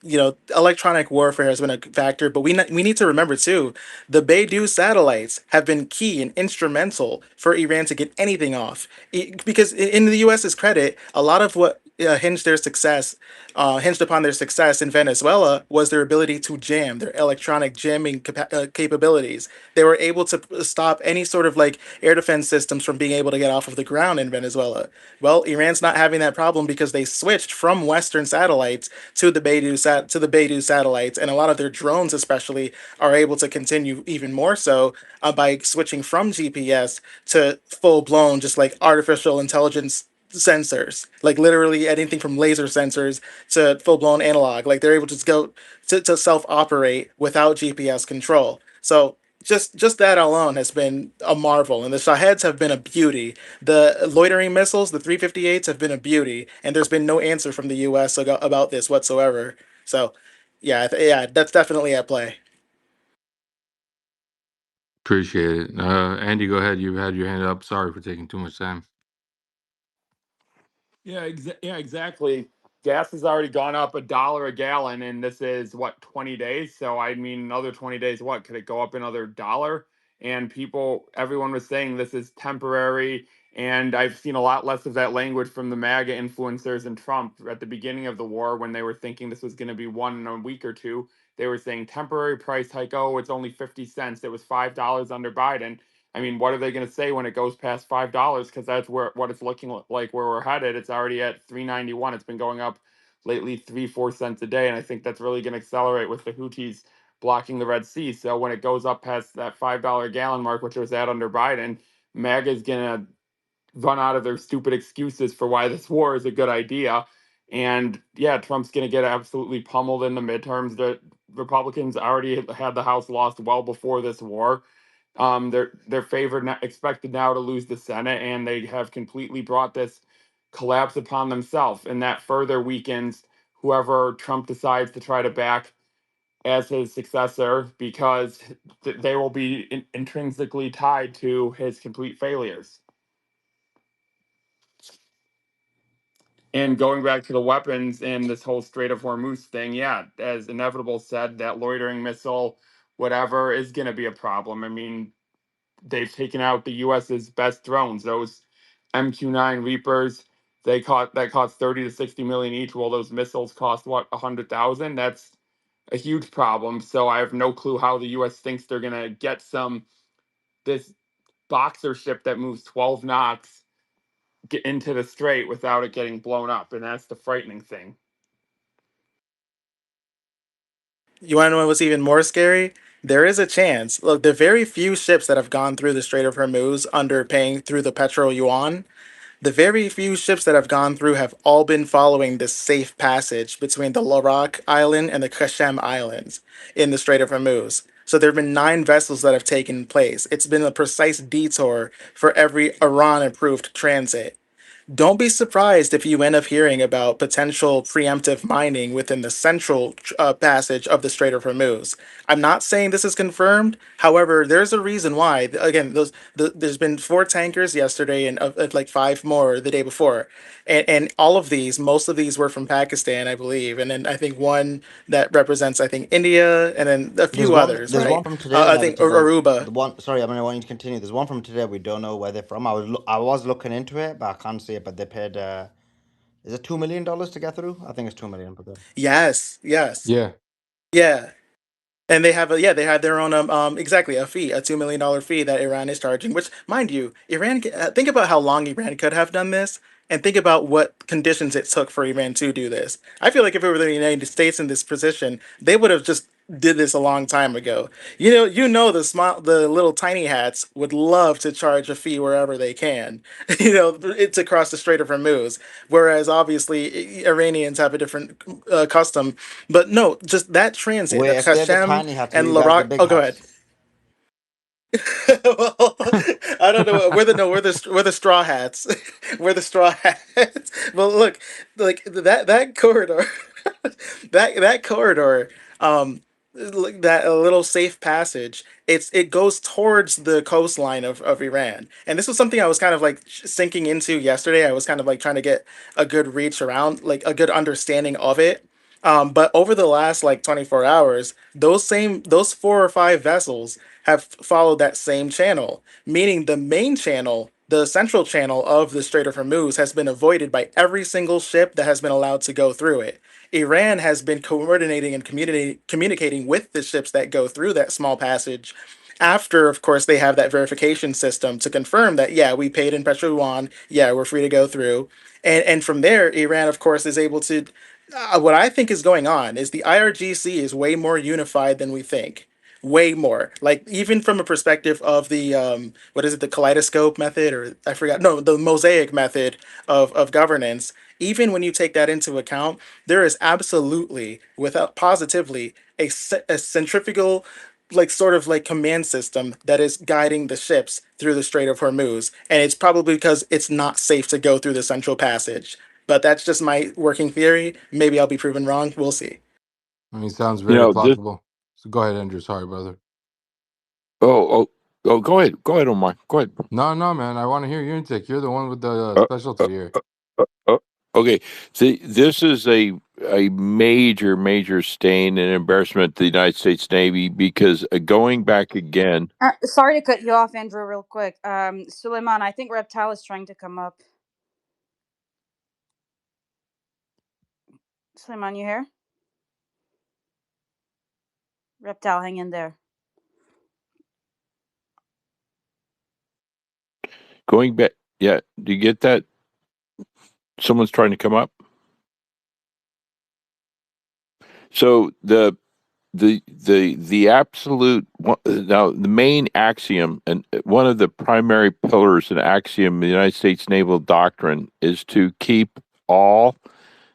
electronic warfare has been a factor, but we need to remember too, the Beidou satellites have been key and instrumental for Iran to get anything off. Because in the US's credit, a lot of what hinged upon their success in Venezuela was their ability to jam, their electronic jamming capabilities. They were able to stop any sort of like air defense systems from being able to get off of the ground in Venezuela. Well, Iran's not having that problem because they switched from Western satellites to the Beidou satellites, and a lot of their drones, especially, are able to continue even more so by switching from GPS to full blown, just like artificial intelligence sensors, like literally anything from laser sensors to full blown analog. Like they're able to just go to self operate without GPS control. So just that alone has been a marvel, and the Shaheds have been a beauty. The loitering missiles, the 358s, have been a beauty, and there's been no answer from the U.S. About this whatsoever. So, yeah, yeah, that's definitely at play. Appreciate it. Andy, go ahead. You've had your hand up. Sorry for taking too much time. Yeah, exactly. Gas has already gone up $1 a gallon, and this is what, 20 days. So I mean, another 20 days. What could it go up another dollar? And everyone was saying this is temporary. And I've seen a lot less of that language from the MAGA influencers and Trump at the beginning of the war when they were thinking this was going to be one in a week or two. They were saying temporary price hike. Oh, it's only 50 cents. It was $5 under Biden. I mean, what are they going to say when it goes past $5? Because that's what it's looking like where we're headed. It's already at 3.91. It's been going up lately 3-4 cents a day, and I think that's really going to accelerate with the Houthis blocking the Red Sea. So when it goes up past that $5 a gallon mark, which it was at under Biden, MAGA is going to run out of their stupid excuses for why this war is a good idea. And yeah, Trump's going to get absolutely pummeled in the midterms. The Republicans already had the House lost well before this war. They're favored, expected now to lose the Senate, and they have completely brought this collapse upon themselves, and that further weakens whoever Trump decides to try to back as his successor, because they will be intrinsically tied to his complete failures. And going back to the weapons and this whole Strait of Hormuz thing, yeah, as Inevitable said, that loitering missile, whatever, is going to be a problem. I mean, they've taken out the U.S.'s best drones. Those MQ-9 Reapers, that cost 30 to 60 million each. Well, those missiles cost what, 100,000? That's a huge problem. So I have no clue how the U.S. thinks they're gonna get this boxer ship that moves 12 knots get into the strait without it getting blown up, and that's the frightening thing. You want to know what's even more scary? There is a chance. Look, the very few ships that have gone through the Strait of Hormuz under paying through the petro yuan, the very few ships that have gone through have all been following this safe passage between the Larak Island and the Kashem Islands in the Strait of Hormuz. So there have been 9 vessels that have taken place. It's been a precise detour for every Iran-approved transit. Don't be surprised if you end up hearing about potential preemptive mining within the central passage of the Strait of Hormuz. I'm not saying this is confirmed. However, there's a reason why. Again, there's been 4 tankers yesterday and like 5 more the day before, and all of these, most of these were from Pakistan, I believe, and then I think one that represents, I think, India, and then a few others. There's Right? one from today. I think Aruba. The one. Sorry, I want you to continue. There's one from today. We don't know where they're from. I was looking into it, but I can't see it. But they paid. Is it $2 million to get through? I think it's 2 million. But Yes. Yeah. Yeah. And they have they have their own exactly a fee, a $2 million fee that Iran is charging. Which, mind you, think about how long Iran could have done this, and think about what conditions it took for Iran to do this. I feel like if it were the United States in this position, they would have just did this a long time ago. The little tiny hats would love to charge a fee wherever they can. It's across the Strait of Hormuz, whereas obviously Iranians have a different custom. But no, just that transit, wait, that if they're the Hashem tiny hats, and you guys the Larak. big Oh, go ahead. hats. Well, I don't know. We're the straw hats. We're the straw hats. Well, look, like that corridor, that corridor, like that little safe passage. It goes towards the coastline of Iran, and this was something I was kind of like sinking into yesterday. I was kind of like trying to get a good reach around, like a good understanding of it. But over the last like 24 hours, those 4 or 5 vessels have followed that same channel, meaning the main channel the central channel of the Strait of Hormuz has been avoided by every single ship that has been allowed to go through it. Iran has been coordinating and communicating with the ships that go through that small passage after, of course, they have that verification system to confirm that, yeah, we paid in Petro Yuan, yeah, we're free to go through. And from there, Iran, of course, is able to. What I think is going on is the IRGC is way more unified than we think. Way more. Like, even from a perspective of the, what is it, the kaleidoscope method, or I forgot, no, the mosaic method of governance. Even when you take that into account, there is absolutely, without positively, a centrifugal, like, sort of like command system that is guiding the ships through the Strait of Hormuz. And it's probably because it's not safe to go through the Central Passage. But that's just my working theory. Maybe I'll be proven wrong. We'll see. I mean, sounds You very know, this. plausible. So go ahead, Andrew. Sorry, brother. Oh, go ahead. Go ahead, Omar. Go ahead. No, man. I want to hear your intake. You're the one with the Uh, specialty here. uh, okay. See, this is a major stain and embarrassment to the United States Navy because going back again. Sorry to cut you off, Andrew, real quick. Suleiman, I think Reptile is trying to come up. Suleiman, you here? Reptile, hang in there. Going back, yeah. Do you get that? Someone's trying to come up. So the absolute now the main axiom and one of the primary pillars and axiom of the United States naval doctrine is to keep all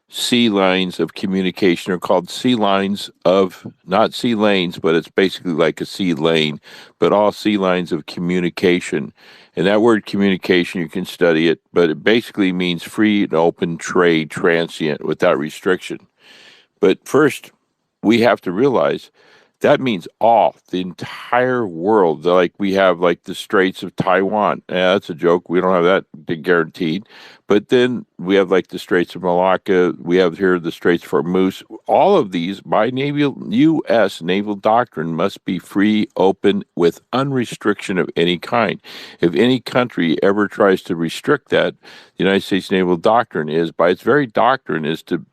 sea lines of communication are called sea lines of not sea lanes, but it's basically like a sea lane, but all sea lines of communication. And that word communication, you can study it, but it basically means free and open trade, transient, without restriction. But first, we have to realize that means all the entire world. Like we have like the Straits of Taiwan. Yeah, that's a joke. We don't have that guaranteed. But then we have like the Straits of Malacca. We have here the Straits of Hormuz. All of these, by U.S. naval doctrine, must be free, open, with unrestriction of any kind. If any country ever tries to restrict that, the United States naval doctrine is, by its very doctrine, is to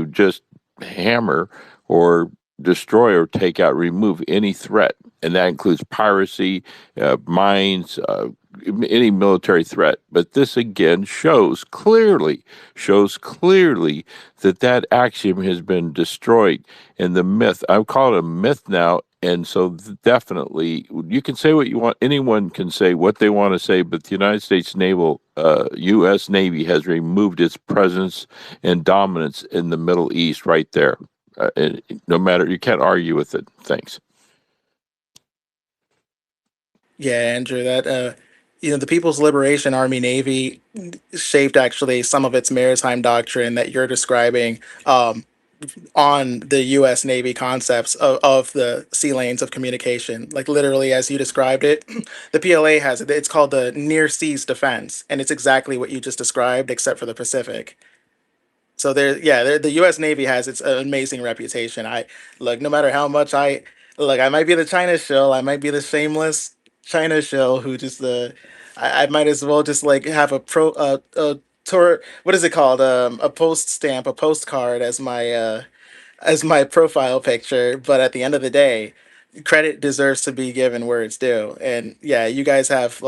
just hammer or destroy or take out, remove any threat, and that includes piracy, mines, any military threat. But this again shows clearly that axiom has been destroyed, and the myth. I call it a myth now. And so, definitely, you can say what you want. Anyone can say what they want to say, but the United States U.S. Navy has removed its presence and dominance in the Middle East right there. No matter, you can't argue with it. Thanks. Yeah, Andrew, that the People's Liberation Army Navy shaped actually some of its maritime doctrine that you're describing on the U.S. Navy concepts of the sea lanes of communication. Like, literally, as you described it, the PLA has it. It's called the Near Seas Defense, and it's exactly what you just described, except for the Pacific. So the U.S. Navy has its amazing reputation. I look, no matter how much I look, I might be the China shill, I might be the shameless China shill who just I might as well just like have a tour. What is it called? A post stamp, a postcard as my profile picture. But at the end of the day, credit deserves to be given where it's due. And yeah, you guys have.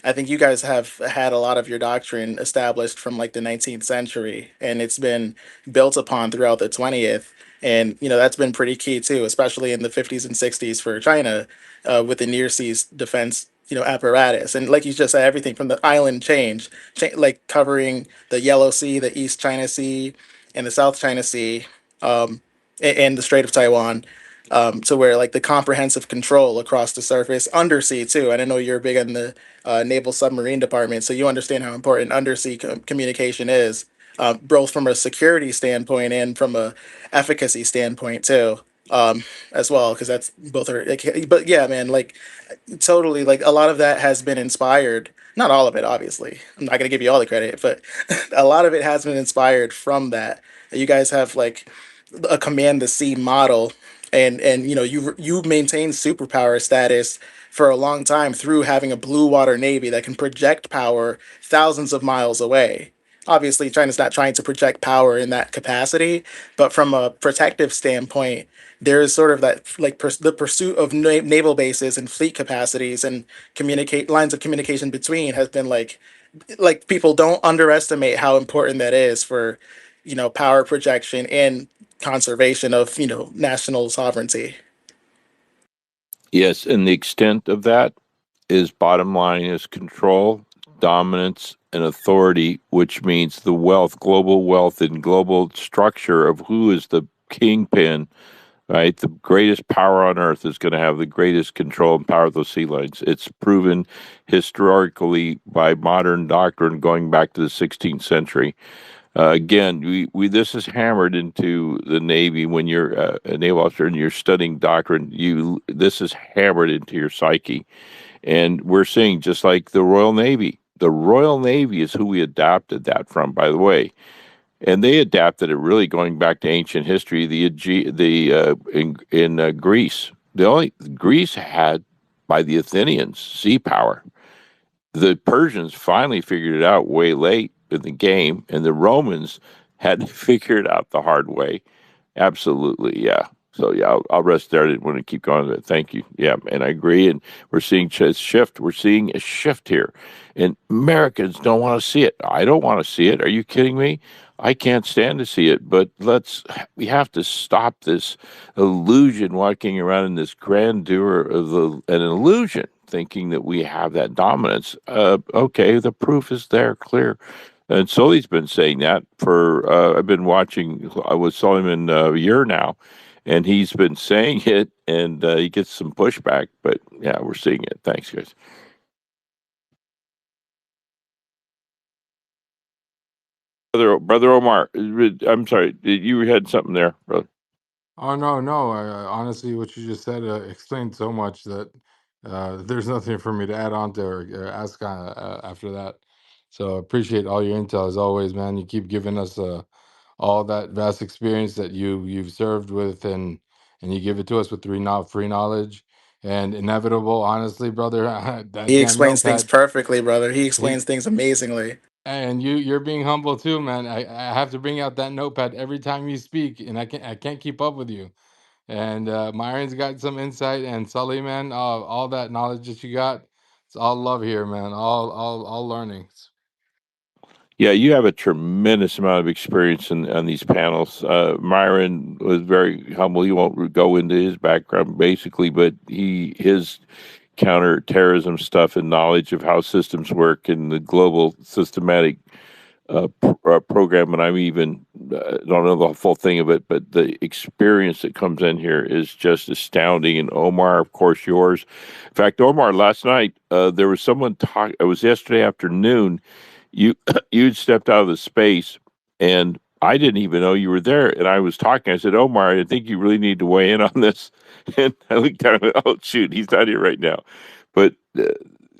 I think you guys have had a lot of your doctrine established from like the 19th century, and it's been built upon throughout the 20th. And that's been pretty key too, especially in the 50s and 60s for China, with the near seas defense apparatus. And like you just said, everything from the island like covering the Yellow Sea, the East China Sea, and the South China Sea, and the Strait of Taiwan, to where like the comprehensive control across the surface, undersea too. And I know you're big on the naval submarine department, so you understand how important undersea communication is, both from a security standpoint and from a efficacy standpoint too, as well, because that's both are. But yeah, man, like totally, like a lot of that has been inspired. Not all of it, obviously. I'm not gonna give you all the credit, but a lot of it has been inspired from that. You guys have like a command the sea model, and you maintain superpower status for a long time through having a blue water navy that can project power thousands of miles away. Obviously, China's not trying to project power in that capacity, but from a protective standpoint, there is sort of that like the pursuit of naval bases and fleet capacities and communicate lines of communication between has been like people don't underestimate how important that is for power projection and conservation of national sovereignty. Yes, and the extent of that is bottom line is control, dominance, and authority, which means the wealth, global wealth, and global structure of who is the kingpin. Right, the greatest power on earth is going to have the greatest control and power of those sea lanes. It's proven historically by modern doctrine going back to the 16th century. Again, we this is hammered into the Navy when you're a naval officer and you're studying doctrine. This is hammered into your psyche, and we're seeing just like the Royal Navy. The Royal Navy is who we adapted that from, by the way, and they adapted it really going back to ancient history. In Greece, the only Greece had by the Athenians sea power. The Persians finally figured it out way late in the game, and the Romans had to figure it out the hard way. Absolutely, yeah. So yeah, I'll rest there. I didn't want to keep going, but thank you. Yeah, and I agree. And we're seeing a shift. We're seeing a shift here, and Americans don't want to see it. I don't want to see it. Are you kidding me? I can't stand to see it. But we have to stop this illusion, walking around in this grandeur of an illusion, thinking that we have that dominance. Okay, the proof is there, clear. And Sully's been saying that for, I've been watching, I was Sullivan a year now, and he's been saying it, and he gets some pushback, but yeah, we're seeing it. Thanks, guys. Brother Omar, I'm sorry, you had something there, brother. Oh no, no. Honestly, what you just said explained so much that there's nothing for me to add on to or ask after that. So appreciate all your intel as always, man. You keep giving us all that vast experience that you've served with, and you give it to us with free knowledge and inevitable. Honestly, brother, that He damn explains things notepad. perfectly, brother. He He explains things amazingly. and you're being humble too, man. I have to bring out that notepad every time you speak, and I can't keep up with you. And Myron's got some insight, and Sully, man, all that knowledge that you got, it's all love here, man. All learnings. Yeah, you have a tremendous amount of experience on these panels. Myron was very humble. He won't go into his background basically, but his counterterrorism stuff and knowledge of how systems work and the global systematic program. And I'm even don't know the full thing of it, but the experience that comes in here is just astounding. And Omar, of course, yours. In fact, Omar, last night there was someone talk. It was yesterday afternoon. You you'd stepped out of the space, and I didn't even know you were there. And I was talking. I said, Omar, I think you really need to weigh in on this. And I looked down. Oh shoot, he's not here right now. But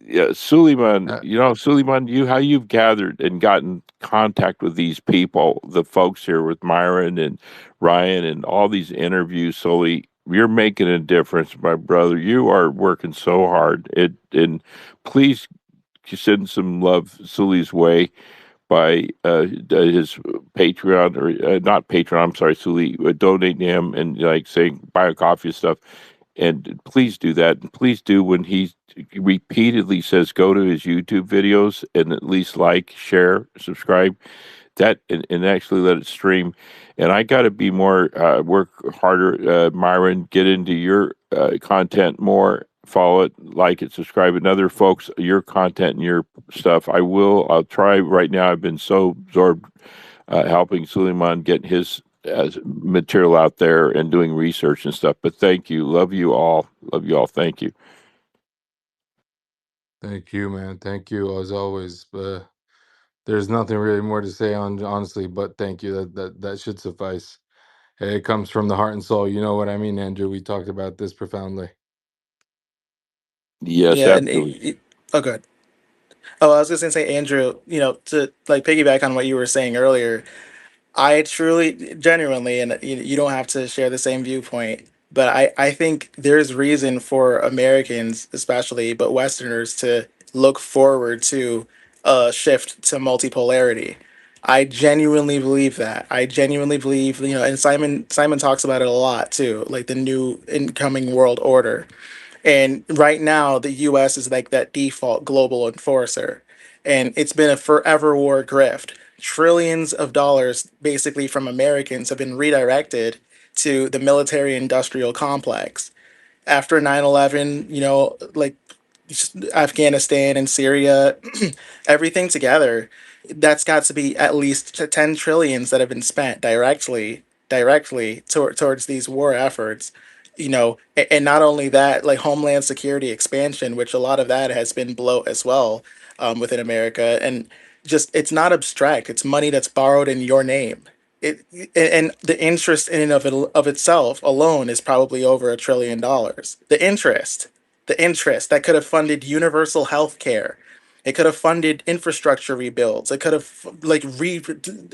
yeah, Suleiman, Uh, Suleiman, how you've gathered and gotten contact with these people, the folks here with Myron and Ryan and all these interviews, Sully, you're making a difference, my brother. You are working so hard. And please send some love Sully's way by his Patreon or not Patreon. I'm sorry, Sully, donating to him and like saying buy a coffee and stuff. And please do that. And please do when he repeatedly says go to his YouTube videos and at least like, share, subscribe that and actually let it stream. And I got to be more work harder, Myron. Get into your content more. Follow it, like it, subscribe, and other folks your content and your stuff. I'll try right now. I've been so absorbed helping Suleiman get his material out there and doing research and stuff. But thank you, love you all, Thank you. Thank you, man. Thank you as always. There's nothing really more to say on honestly, but thank you. That should suffice. Hey, it comes from the heart and soul. You know what I mean, Andrew? We talked about this profoundly. Yes, Yeah, and absolutely. oh, good. Oh, I was just gonna say, Andrew. To like piggyback on what you were saying earlier, I truly, genuinely, and you don't have to share the same viewpoint. But I think there's reason for Americans, especially, but Westerners, to look forward to a shift to multipolarity. I genuinely believe that. I genuinely believe, and Simon talks about it a lot too, like the new incoming world order. And right now, the US is like that default global enforcer. And it's been a forever war grift. Trillions of dollars, basically from Americans, have been redirected to the military industrial complex. After 9/11, like Afghanistan and Syria, everything together, that's got to be at least 10 trillions that have been spent directly towards these war efforts. And not only that, like Homeland Security expansion, which a lot of that has been bloat as well, within America. And just, it's not abstract, it's money that's borrowed in your name. And the interest in and of itself alone is probably over $1 trillion. The interest that could have funded universal health care. It could have funded infrastructure rebuilds. It could have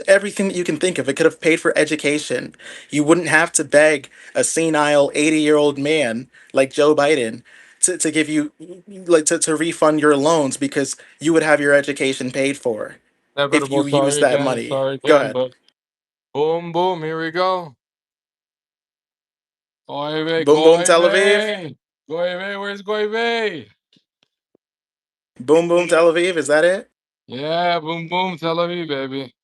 everything that you can think of. It could have paid for education. You wouldn't have to beg a senile 80-year-old man like Joe Biden to give you, like, to refund your loans, because you would have your education paid for if Inevitable. you use that money. Go ahead. But boom, boom. Here we go. Goive, Boom boom Tel Aviv. Goive. Goive, where's Goive? Boom boom Tel Aviv. Is that it? Yeah, boom, boom, Tel Aviv, baby.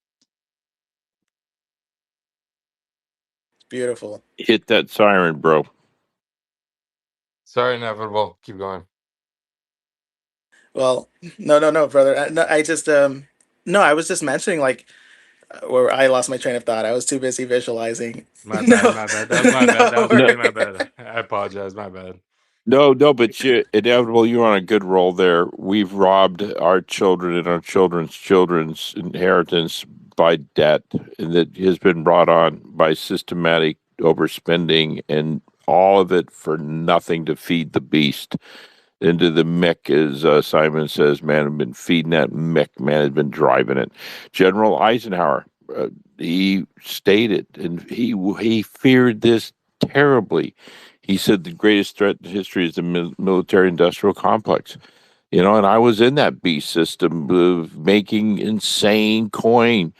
Beautiful. Hit that siren, bro. Sorry, Inevitable. Keep going. Well, no, brother. I just no, I was just mentioning, like, where I lost my train of thought. I was too busy visualizing. My bad, No, my bad. That was my bad. That was no. really my bad. I apologize. My bad. No, but Inevitable, you're on a good roll there. We've robbed our children and our children's inheritance by debt, and that has been brought on by systematic overspending, and all of it for nothing to feed the beast. Into the Mick, as Simon says, man, have been feeding that Mick, man, has been driving it. General Eisenhower, he stated, and he feared this terribly. He said the greatest threat in history is the military-industrial complex. And I was in that beast system of making insane coin.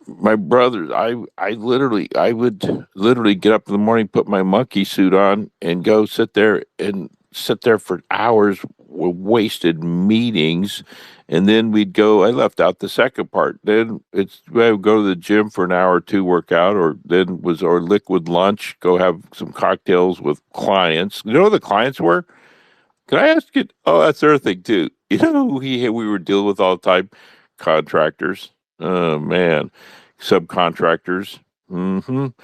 My brothers, I would literally get up in the morning, put my monkey suit on, and go sit there for hours with wasted meetings. And then we'd go, I left out the second part. Then I would go to the gym for an hour or two, workout, or liquid lunch, go have some cocktails with clients. You know who the clients were? Can I ask you? Oh, that's their thing too. You know who we were dealing with all the time? Contractors. Oh man, subcontractors. And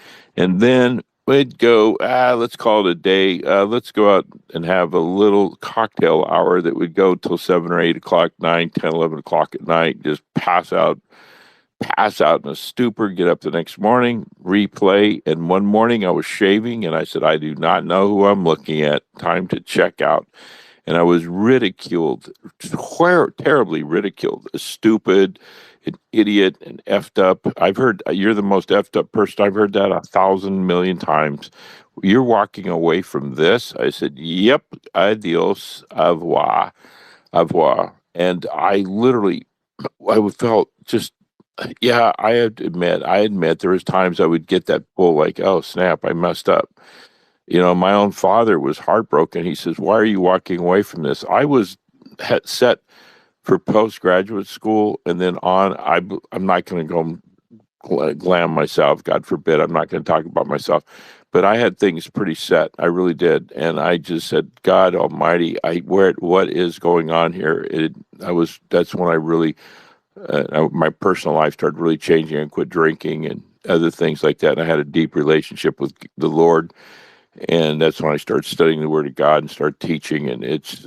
then we'd go, let's call it a day. Let's go out and have a little cocktail hour that would go till 7 or 8 o'clock, 9, 10, 11 o'clock at night. Just pass out in a stupor, get up the next morning, replay. And one morning I was shaving and I said, I do not know who I'm looking at. Time to check out. And I was ridiculed, terribly ridiculed, stupid, an idiot, and effed up. I've heard you're the most effed up person. I've heard that 1,000 million times. You're walking away from this. I said, yep, adios, au revoir, au revoir. And I felt just, yeah, I admit there was times I would get that pull, like, oh, snap, I messed up. My own father was heartbroken. He says, why are you walking away from this? I was set for postgraduate school, and then on, I'm not going to go glam myself. God forbid. I'm not going to talk about myself. But I had things pretty set. I really did. And I just said, God Almighty, what is going on here? That's when I really, my personal life started really changing. I quit drinking and other things like that. And I had a deep relationship with the Lord. And that's when I started studying the Word of God and started teaching, and it's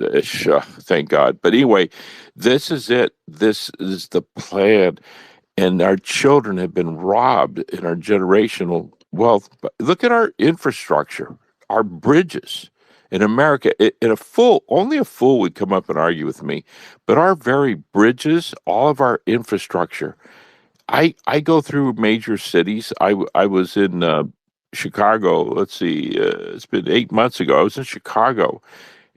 thank God. But anyway, this is it. This is the plan, and our children have been robbed in our generational wealth. Look at our infrastructure, our bridges in America. Only a fool would come up and argue with me, but our very bridges, all of our infrastructure. I go through major cities. I was in Chicago. Let's see, it's been 8 months ago. I was in Chicago,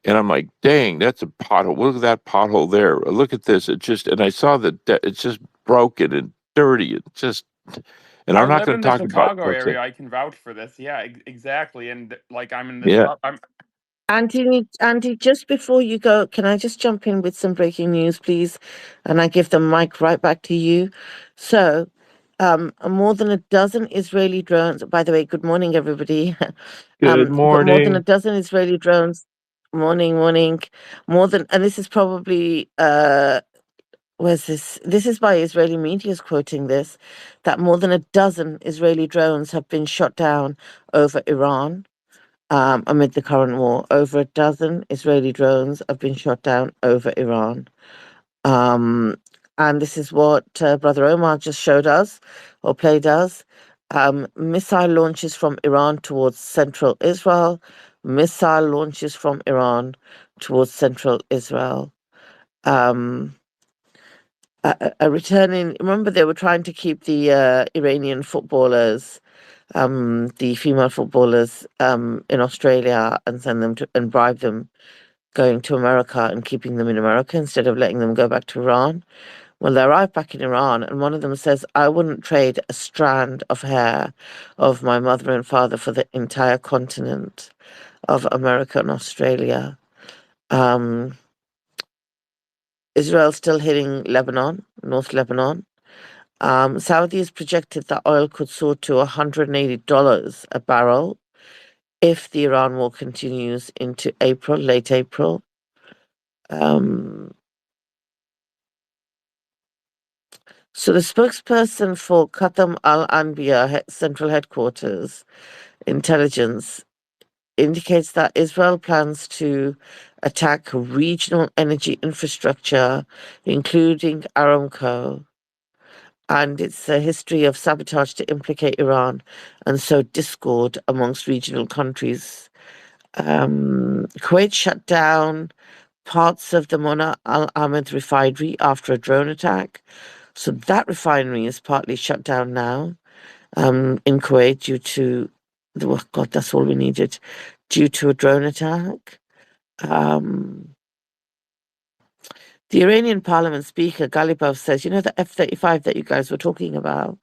and I'm like, dang, that's a pothole. Look at that pothole there. Look at this. And I saw that it's just broken and dirty and just. And I I'm not live going in to the talk about Chicago what's area. it. I can vouch for this. Yeah, exactly. And like I'm in this. Yeah. Andy, just before you go, can I just jump in with some breaking news, please? And I give the mic right back to you. So, more than a dozen Israeli drones. By the way, good morning, everybody. Good But more than a morning. dozen Israeli drones. Morning. And this is probably where's this? This is by Israeli media is quoting this, that more than a dozen Israeli drones have been shot down over Iran. Amid the current war, over a dozen Israeli drones have been shot down over Iran. And this is what Brother Omar just showed us, or played us. Missile launches from Iran towards central Israel. Missile launches from Iran towards central Israel. Returning, remember they were trying to keep the Iranian footballers, the female footballers in Australia, and send them to and bribe them going to America and keeping them in America instead of letting them go back to Iran. Well, they arrived back in Iran, and one of them says, I wouldn't trade a strand of hair of my mother and father for the entire continent of America and Australia. Israel's still hitting Lebanon, North Lebanon. Saudi has projected that oil could soar to $180 a barrel if the Iran war continues into April, late April. So the spokesperson for Qatam Al Anbiya Central Headquarters Intelligence indicates that Israel plans to attack regional energy infrastructure, including Aramco, and it's a history of sabotage to implicate Iran and sow discord amongst regional countries. Kuwait shut down parts of the Mona Al Ahmed refinery after a drone attack. So that refinery is partly shut down now in Kuwait due to oh God, that's all we needed, due to a drone attack. The Iranian parliament speaker, Galibov, says, you know, the F-35 that you guys were talking about?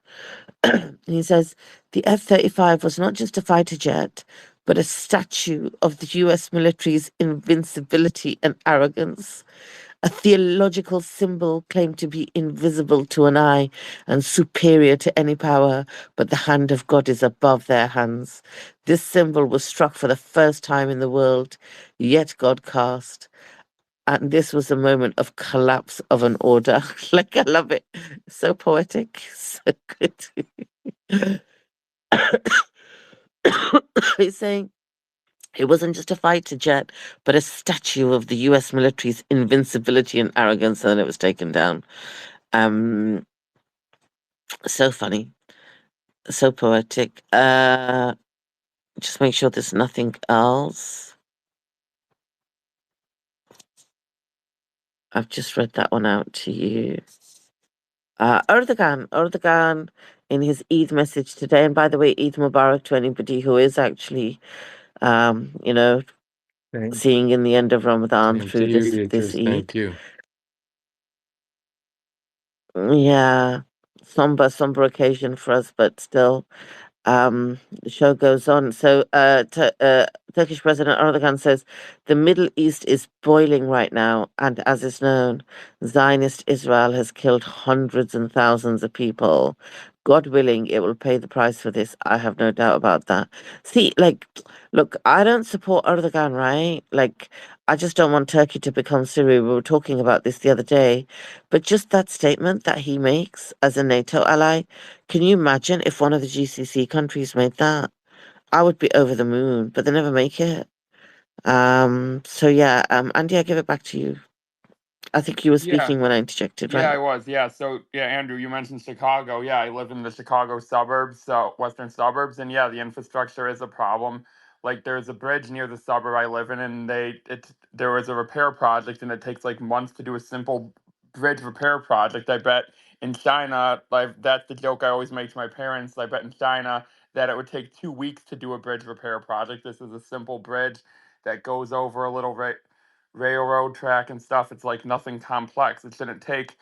He says, the F-35 was not just a fighter jet, but a statue of the US military's invincibility and arrogance. A theological symbol claimed to be invisible to an eye and superior to any power, but the hand of God is above their hands. This symbol was struck for the first time in the world, yet God cast. And this was a moment of collapse of an order. Like, I love it. So poetic, so good. He's saying it wasn't just a fighter jet, but a statue of the US military's invincibility and arrogance, and then it was taken down. So funny, so poetic. Just make sure there's nothing else. I've just read that one out to you. Erdogan in his Eid message today, and by the way, Eid Mubarak to anybody who is actually, you know, Thank, seeing in the end of Ramadan same to through you, this Beatrice. Eid. Thank you. Yeah, somber occasion for us, but still, the show goes on. So, Turkish President Erdogan says the Middle East is boiling right now, and as is known, Zionist Israel has killed hundreds and thousands of people. God willing, it will pay the price for this. I have no doubt about that. See, like, look, I don't support Erdogan, right? Like, I just don't want Turkey to become Syria. We were talking about this the other day. But just that statement that he makes as a NATO ally, can you imagine if one of the GCC countries made that? I would be over the moon, but they never make it. So yeah, Andy, I give it back to you. I think you were Yeah. speaking when I interjected, Yeah, right? I was. Yeah. So, yeah, Andrew, you mentioned Chicago. Yeah, I live in the Chicago suburbs, so western suburbs, and yeah, the infrastructure is a problem. Like, there's a bridge near the suburb I live in, and there was a repair project, and it takes like months to do a simple bridge repair project. I bet in China, like that's the joke I always make to my parents. I bet in China that it would take 2 weeks to do a bridge repair project. This is a simple bridge that goes over a little railroad track and stuff. It's like nothing complex. It shouldn't take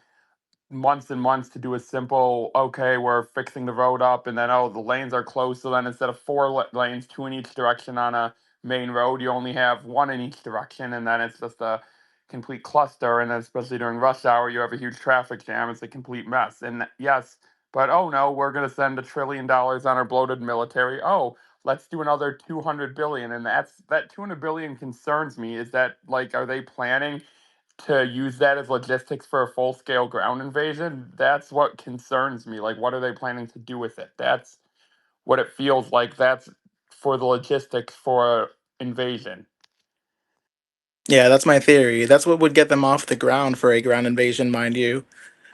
months and months to do a simple, okay, we're fixing the road up, and then, oh, the lanes are closed. So then instead of four lanes, two in each direction on a main road, you only have one in each direction. And then it's just a complete cluster. And then especially during rush hour, you have a huge traffic jam. It's a complete mess. And yes, but oh no, we're going to spend $1 trillion on our bloated military. Oh, let's do another 200 billion. And that 200 billion concerns me. Is that, like, are they planning to use that as logistics for a full scale ground invasion? That's what concerns me. Like, what are they planning to do with it? That's what it feels like. That's for the logistics for invasion. Yeah, that's my theory. That's what would get them off the ground for a ground invasion, mind you.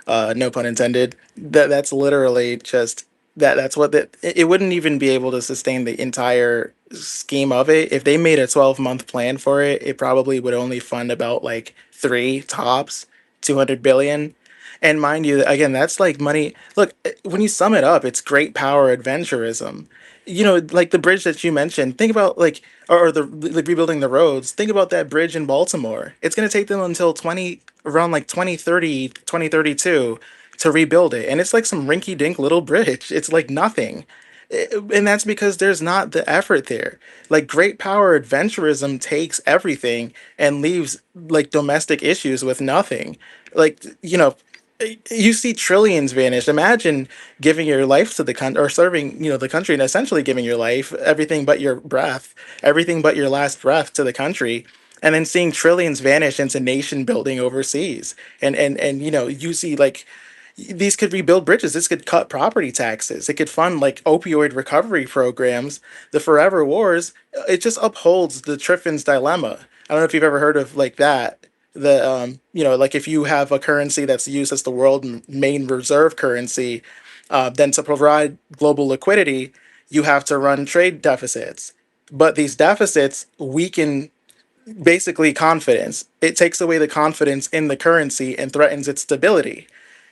No pun intended. That's literally just that's what it wouldn't even be able to sustain the entire scheme of it. If they made a 12-month plan for it, it probably would only fund about like three tops, 200 billion. And mind you, again, that's like money. Look, when you sum it up, it's great power adventurism. You know, like the bridge that you mentioned, think about like, or the like rebuilding the roads. Think about that bridge in Baltimore. It's going to take them until around like 2030, 2032 to rebuild it. And it's like some rinky dink little bridge. It's like nothing. And that's because there's not the effort there. Like great power adventurism takes everything and leaves like domestic issues with nothing. Like, you know, you see trillions vanish. Imagine giving your life to the country or serving, you know, the country and essentially giving your life, everything but your breath, everything but your last breath to the country, and then seeing trillions vanish into nation building overseas. And you know, you see like these could rebuild bridges. This could cut property taxes. It could fund like opioid recovery programs. The forever wars. It just upholds the Triffin's dilemma. I don't know if you've ever heard of like that. The you know, like if you have a currency that's used as the world main reserve currency, then to provide global liquidity, you have to run trade deficits. But these deficits weaken basically confidence. It takes away the confidence in the currency and threatens its stability.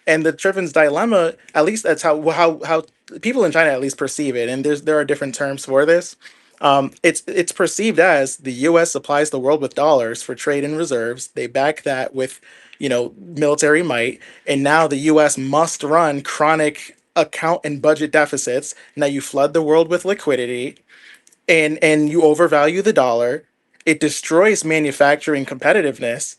And the Triffin's dilemma, at least that's how people in China at least perceive it. And there are different terms for this. It's perceived as the U.S. supplies the world with dollars for trade and reserves. They back that with, you know, military might, and now the U.S. must run chronic account and budget deficits. Now you flood the world with liquidity, and you overvalue the dollar. It destroys manufacturing competitiveness,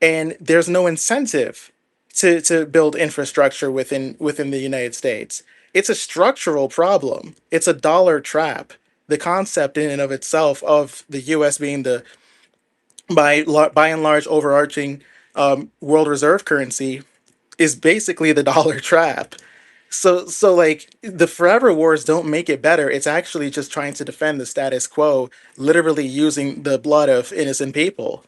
and there's no incentive to build infrastructure within the United States. It's a structural problem. It's a dollar trap. The concept in and of itself of the U.S. being the by and large overarching world reserve currency is basically the dollar trap. So like the forever wars don't make it better. It's actually just trying to defend the status quo, literally using the blood of innocent people.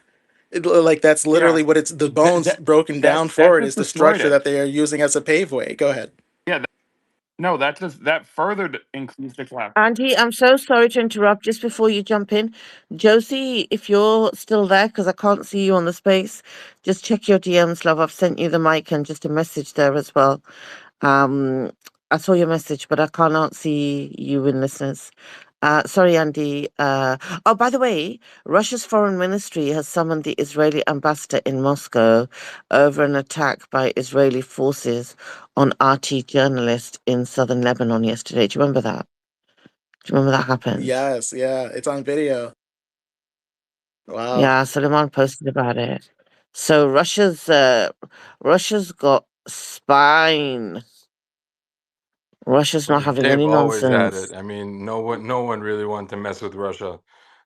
Like that's Yeah, literally what it's the that, bones that, broken that, down for that it is just the destroyed structure it. that they are using as a paveway. Go ahead. Yeah, no, that further increased the collapse. Andy, I'm so sorry to interrupt just before you jump in. Josie, if you're still there, because I can't see you on the space, just check your DMs, love. I've sent you the mic and just a message there as well. I saw your message, but I cannot see you in listeners. Sorry, Andy. Oh, by the way, Russia's foreign ministry has summoned the Israeli ambassador in Moscow over an attack by Israeli forces on RT journalist in southern Lebanon yesterday. Do you remember that? Do you remember that happened? Yes, yeah, it's on video. Wow. Yeah, Suleiman posted about it. So Russia's got spine. Russia's not having They've any always had nonsense. it. I mean, no one really wanted to mess with Russia.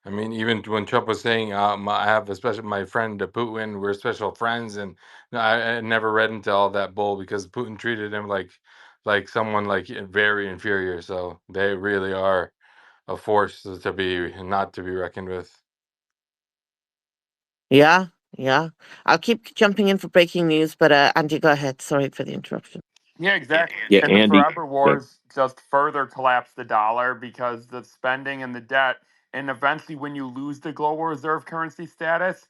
I mean, even when Trump was saying, I have especially my friend Putin, we're special friends, and I never read into all that bull because Putin treated him like someone like very inferior. So they really are a force to be not to be reckoned with. Yeah, yeah. I'll keep jumping in for breaking news, but Andy, go ahead. Sorry for the interruption. Yeah, exactly. Yeah, And the Andy. forever Yeah. wars just further collapse the dollar because the spending and the debt, and eventually when you lose the global reserve currency status,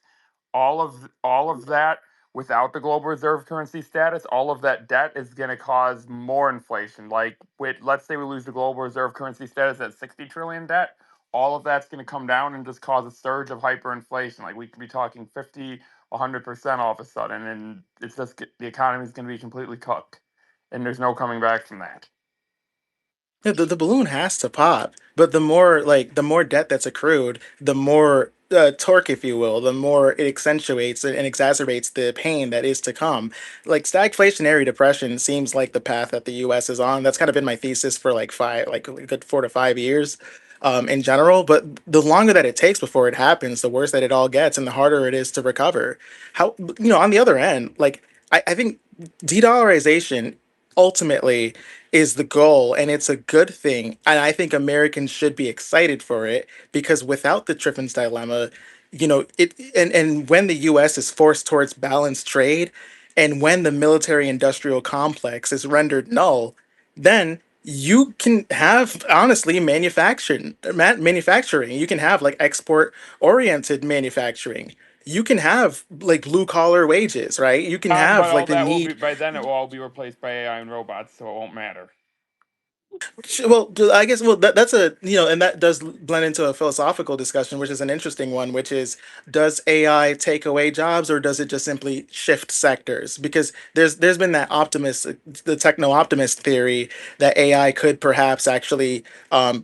all of that without the global reserve currency status, all of that debt is going to cause more inflation. Like, let's say we lose the global reserve currency status at 60 trillion debt, all of that's going to come down and just cause a surge of hyperinflation. Like, we could be talking 50, 100% all of a sudden, and it's just the economy is going to be completely cooked, and there's no coming back from that. Yeah, the balloon has to pop, but the more debt that's accrued, the more torque, if you will, the more it accentuates and exacerbates the pain that is to come. Like stagflationary depression seems like the path that the U.S. is on. That's kind of been my thesis for like a good 4 to 5 years, in general. But the longer that it takes before it happens, the worse that it all gets, and the harder it is to recover. How on the other end, like I think de-dollarization ultimately is the goal, and it's a good thing, and I think Americans should be excited for it, because without the Triffin's dilemma, it and when the US is forced towards balanced trade, and when the military industrial complex is rendered null, then you can have honestly manufacturing. You can have like export oriented manufacturing. You can have like blue collar wages, right? You can But have all like the that will need. be, by then it will all be replaced by AI and robots, so it won't matter. Well, I guess that's and that does blend into a philosophical discussion, which is an interesting one, which is, does AI take away jobs, or does it just simply shift sectors? Because there's been that the techno optimist theory that AI could perhaps actually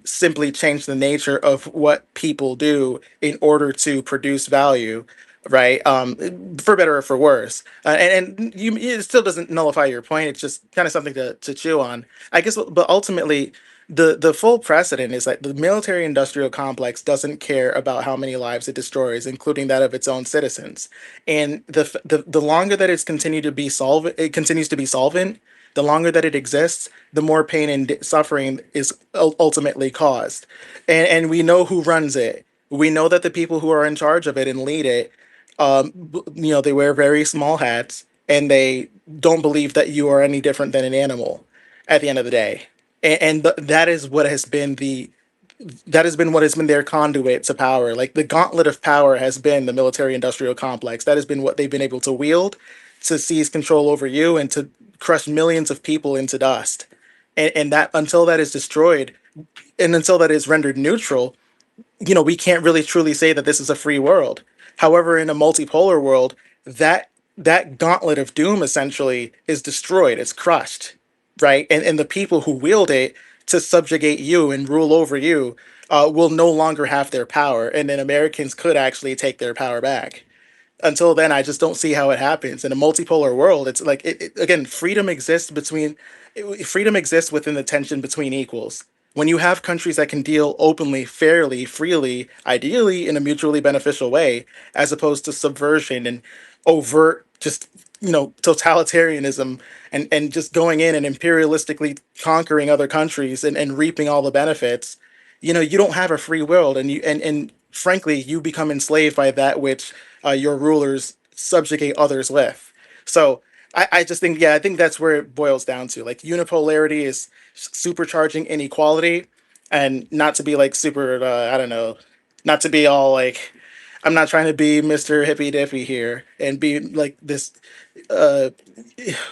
simply change the nature of what people do in order to produce value. Right, for better or for worse, and it still doesn't nullify your point. It's just kind of something to chew on, I guess. But ultimately, the full precedent is that the military industrial complex doesn't care about how many lives it destroys, including that of its own citizens. And the longer that it continues to be solvent, the longer that it exists, the more pain and suffering is ultimately caused. And we know who runs it. We know that the people who are in charge of it and lead it, they wear very small hats, and they don't believe that you are any different than an animal at the end of the day. That is what has been what has been their conduit to power. Like the gauntlet of power has been the military industrial complex. That has been what they've been able to wield to seize control over you and to crush millions of people into dust. And that, until that is destroyed, and until that is rendered neutral, we can't really truly say that this is a free world. However, in a multipolar world, that gauntlet of doom essentially is destroyed, it's crushed, right? And the people who wield it to subjugate you and rule over you will no longer have their power, and then Americans could actually take their power back. Until then, I just don't see how it happens. In a multipolar world, it's like again, freedom exists within the tension between equals. When you have countries that can deal openly, fairly, freely, ideally in a mutually beneficial way, as opposed to subversion and overt just totalitarianism, and just going in and imperialistically conquering other countries and reaping all the benefits, you don't have a free world, and frankly, you become enslaved by that which your rulers subjugate others with. So I just think, yeah, I think that's where it boils down to. Like unipolarity is supercharging inequality, and not to be like super, I don't know, not to be all like, I'm not trying to be Mr. Hippy Dippy here and be like this, uh,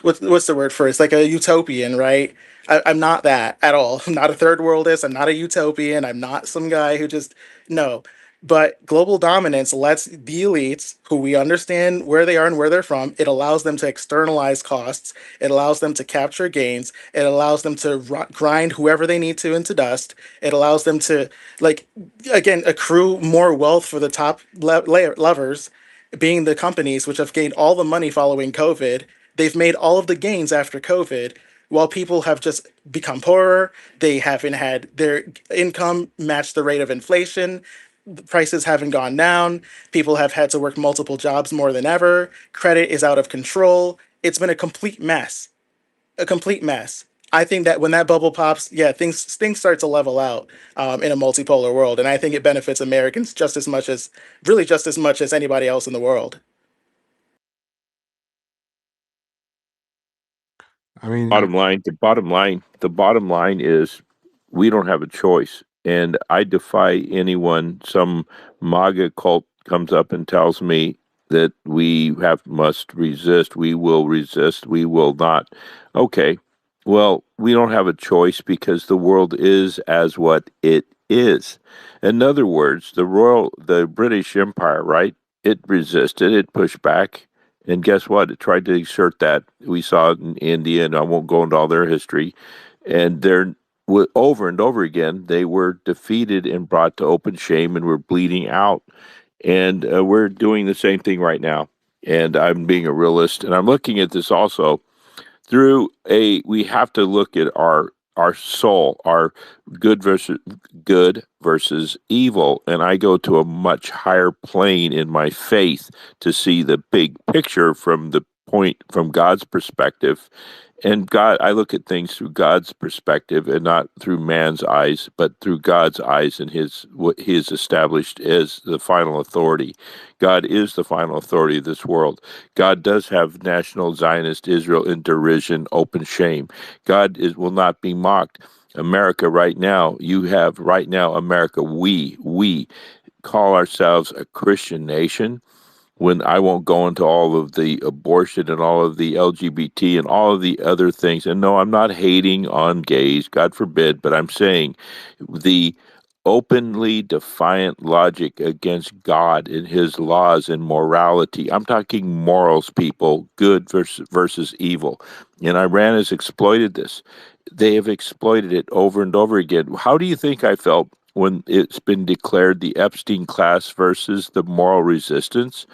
what's the word for it? It's like a utopian, right? I'm not that at all. I'm not a third worldist. I'm not a utopian. I'm not some guy who just, no. But global dominance lets the elites, who we understand where they are and where they're from, it allows them to externalize costs. It allows them to capture gains. It allows them to grind whoever they need to into dust. It allows them to, like, again, accrue more wealth for the top levers, being the companies which have gained all the money following COVID. They've made all of the gains after COVID, while people have just become poorer. They haven't had their income match the rate of inflation. The prices haven't gone down. People have had to work multiple jobs more than ever. Credit is out of control. It's been a complete mess. A complete mess. I think that when that bubble pops, yeah, things start to level out in a multipolar world, and I think it benefits Americans just as much as anybody else in the world. I mean, The bottom line is we don't have a choice. And I defy anyone, some MAGA cult comes up and tells me that we must resist. We will resist. We will not. Okay. Well, we don't have a choice because the world is as what it is. In other words, the British Empire, right? It resisted, it pushed back, and guess what? It tried to exert that. We saw it in India, and I won't go into all their history. And over and over again, they were defeated and brought to open shame and were bleeding out. And we're doing the same thing right now. And I'm being a realist, and I'm looking at this also we have to look at our soul, our good versus evil, and I go to a much higher plane in my faith to see the big picture from God's perspective. And I look at things through God's perspective and not through man's eyes, but through God's eyes and what He has established as the final authority. God is the final authority of this world. God does have National Zionist Israel in derision, open shame. God will not be mocked. America right now, America, we call ourselves a Christian nation, when I won't go into all of the abortion and all of the LGBT and all of the other things. And no, I'm not hating on gays, God forbid, but I'm saying the openly defiant logic against God and His laws and morality. I'm talking morals, people, good versus evil. And Iran has exploited this. They have exploited it over and over again. How do you think I felt when it's been declared the Epstein class versus the moral resistance?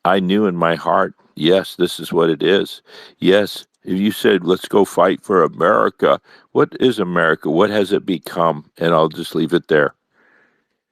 I knew in my heart, yes, this is what it is. Yes, if you said, let's go fight for America, what is America? What has it become? And I'll just leave it there.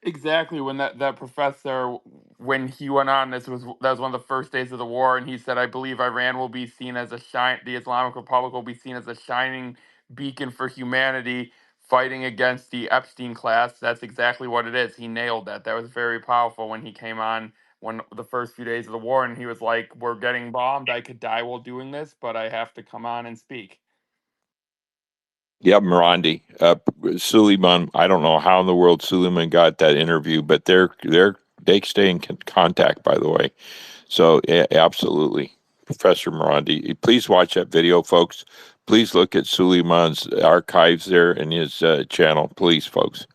Exactly. When that professor, when he went on, that was one of the first days of the war, and he said, "I believe Iran will be seen as the Islamic Republic will be seen as a shining beacon for humanity, fighting against the Epstein class." That's exactly what it is. He nailed that. That was very powerful when he came on when the first few days of the war, and he was like, "We're getting bombed. I could die while doing this, but I have to come on and speak." Yeah, Mirandi, Suleiman. I don't know how in the world Suleiman got that interview, but they stay in contact, by the way. So yeah, absolutely, Professor Mirandi. Please watch that video, folks. Please look at Suleiman's archives there in his channel, please, folks.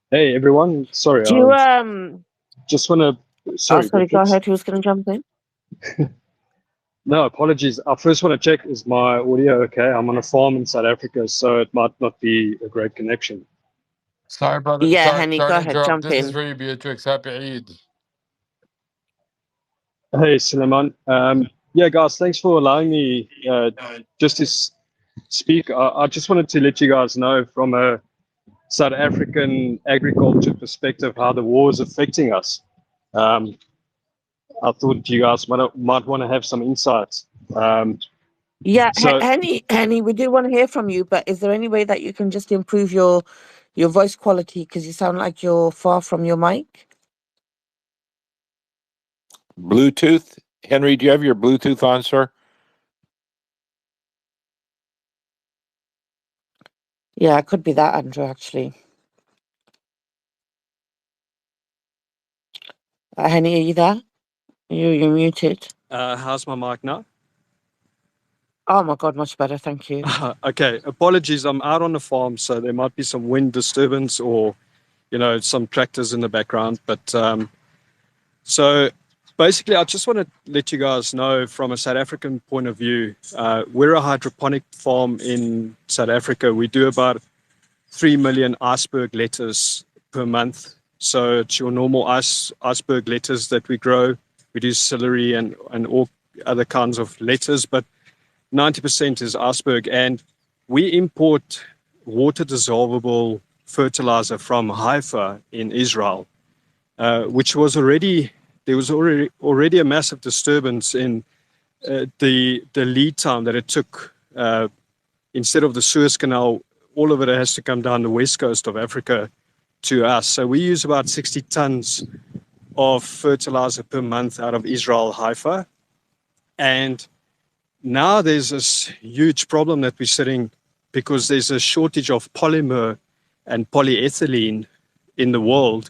Hey everyone, sorry, Do you just want to. Oh, Sorry, sorry, go Beatrix. ahead. Who's going to jump in? No, apologies. I first want to check, is my audio okay? I'm on a farm in South Africa, so it might not be a great connection. Sorry, brother. Yeah, Sorry, Henny, sorry go to ahead, interrupt. jump This is in. for you, Beatrix. Happy Eid. Hey, Suleiman. Yeah, guys, thanks for allowing me just to speak. I just wanted to let you guys know from a South African agriculture perspective how the war is affecting us. I thought you guys might want to have some insights. Yeah, So Henny, we do want to hear from you, but is there any way that you can just improve your voice quality, because you sound like you're far from your mic? Bluetooth, Henry, do you have your Bluetooth on, sir? Yeah, it could be that, Andrew, actually. Henny, are you there? You're muted. how's my mic now? Oh my God, much better, thank you. Okay, apologies. I'm out on the farm, so there might be some wind disturbance or, some tractors in the background. But so basically, I just want to let you guys know from a South African point of view, we're a hydroponic farm in South Africa. We do about 3 million iceberg lettuce per month. So it's your normal iceberg lettuce that we grow. We do celery and all other kinds of lettuce, but 90% is iceberg, and we import water dissolvable fertilizer from Haifa in Israel, which was already a massive disturbance in the lead time that it took. Instead of the Suez Canal, all of it has to come down the west coast of Africa to us. So we use about 60 tons of fertilizer per month out of Israel, Haifa, and now there's this huge problem that we're sitting because there's a shortage of polymer and polyethylene in the world.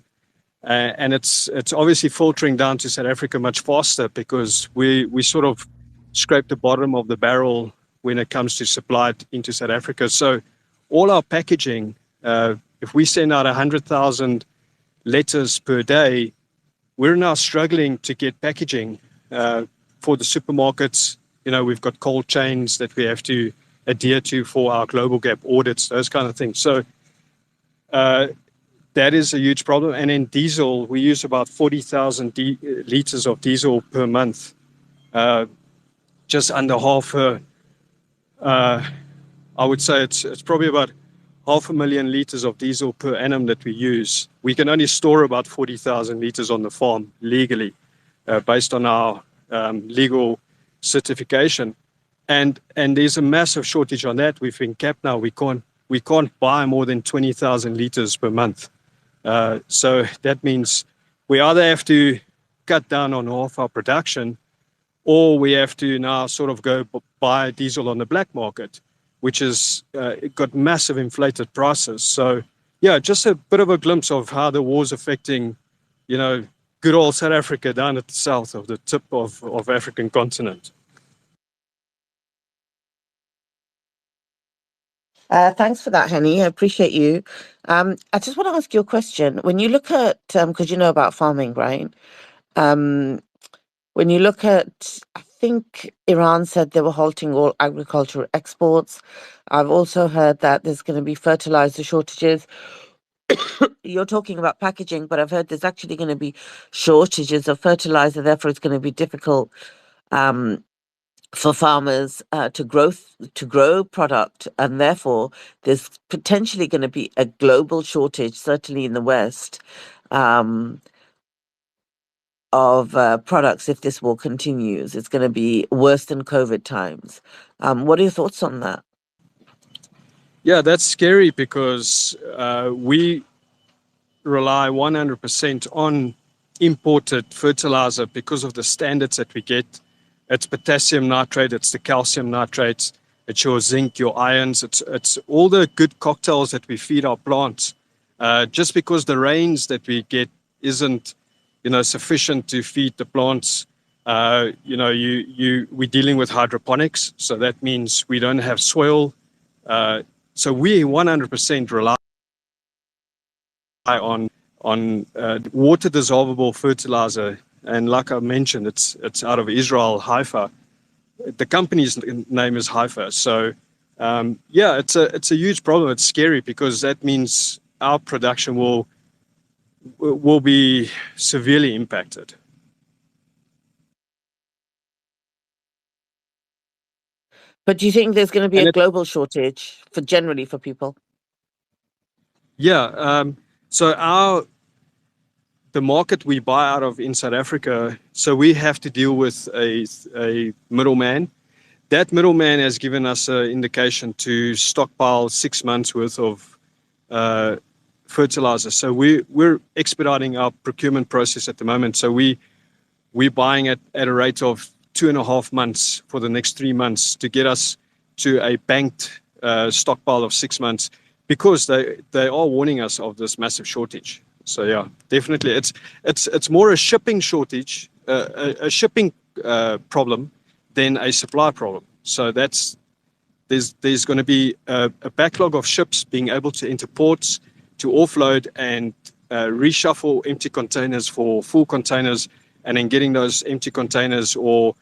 And it's obviously filtering down to South Africa much faster because we sort of scrape the bottom of the barrel when it comes to supply into South Africa. So all our packaging, if we send out 100,000 letters per day, we're now struggling to get packaging for the supermarkets. You know, we've got cold chains that we have to adhere to for our global gap audits, those kind of things. So that is a huge problem. And in diesel, we use about 40,000 liters of diesel per month, just under half I would say it's probably about 500,000 liters of diesel per annum that we use. We can only store about 40,000 liters on the farm legally, based on our legal certification. And there's a massive shortage on that. We've been capped now. We can't buy more than 20,000 liters per month. So that means we either have to cut down on half our production, or we have to now sort of go buy diesel on the black market, which has got massive inflated prices. So yeah, just a bit of a glimpse of how the war's affecting, you know, good old South Africa down at the south of the tip of African continent. Thanks for that, Henny. I appreciate you. I just want to ask you a question. When you look at, because you know about farming, right? When you look at, I think Iran said they were halting all agricultural exports. I've also heard that there's going to be fertilizer shortages. You're talking about packaging, but I've heard there's actually going to be shortages of fertilizer. Therefore, it's going to be difficult for farmers to grow product, and therefore there's potentially going to be a global shortage, certainly in the West, of products if this war continues. It's going to be worse than COVID times. What are your thoughts on that? Yeah, that's scary because we rely 100% on imported fertilizer because of the standards that we get. It's potassium nitrate, it's the calcium nitrates, it's your zinc, your irons, it's all the good cocktails that we feed our plants. Just because the rains that we get isn't, you know, sufficient to feed the plants. You know, we're dealing with hydroponics, so that means we don't have soil. So we 100% rely on water dissolvable fertilizer, and like I mentioned, it's out of Israel, Haifa. The company's name is Haifa. So yeah, it's a huge problem. It's scary because that means our production will be severely impacted. But do you think there's going to be a global shortage generally for people? Yeah. So the market we buy out of in South Africa, so we have to deal with a middleman. That middleman has given us an indication to stockpile 6 months worth of fertilizer. So we're expediting our procurement process at the moment. So we're buying at a rate of 2.5 months for the next 3 months to get us to a banked stockpile of 6 months, because they are warning us of this massive shortage. So yeah, definitely, it's more a shipping shortage, a shipping problem than a supply problem. So there's going to be a backlog of ships being able to enter ports to offload and reshuffle empty containers for full containers, and then getting those empty containers or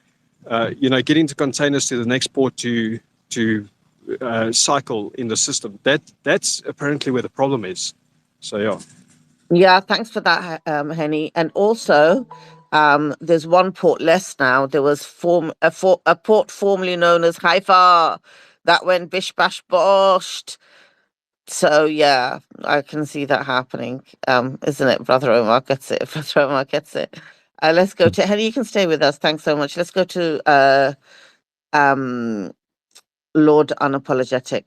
getting the containers to the next port to cycle in the system. That's apparently where the problem is. So yeah. Yeah, thanks for that, Henny. And also, there's one port less now. There was a port formerly known as Haifa that went bish bash boshed. So yeah, I can see that happening. Isn't it? Brother Omar gets it. Brother Omar gets it. Let's go to Henny. You can stay with us. Thanks so much. Let's go to Lord Unapologetic.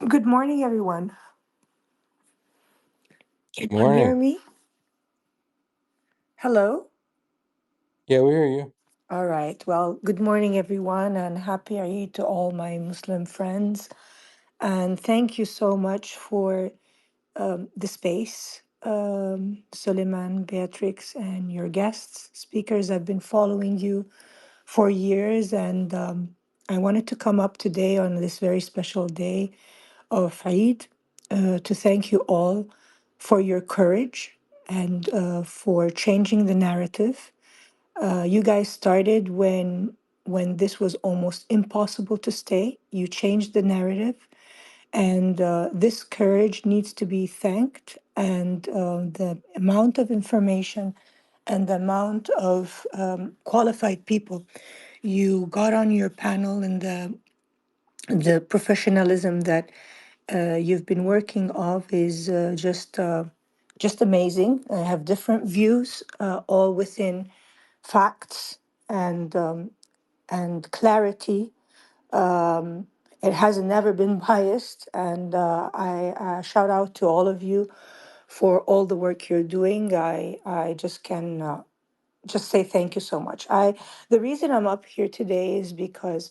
Good morning, everyone. Good Can you hear morning. me? Hello? Yeah, we hear you. All right. Well, good morning, everyone, and happy Eid to all my Muslim friends. And thank you so much for the space, Suleiman, Beatrix, and your guests, speakers. I've been following you for years, and I wanted to come up today on this very special day of Eid to thank you all for your courage and for changing the narrative. You guys started when this was almost impossible to stay. You changed the narrative, and this courage needs to be thanked. And the amount of information and the amount of qualified people you got on your panel, and the professionalism that you've been working of is just amazing. I have different views, all within facts and clarity. It has never been biased, and I shout out to all of you for all the work you're doing. I just can just say thank you so much. The reason I'm up here today is because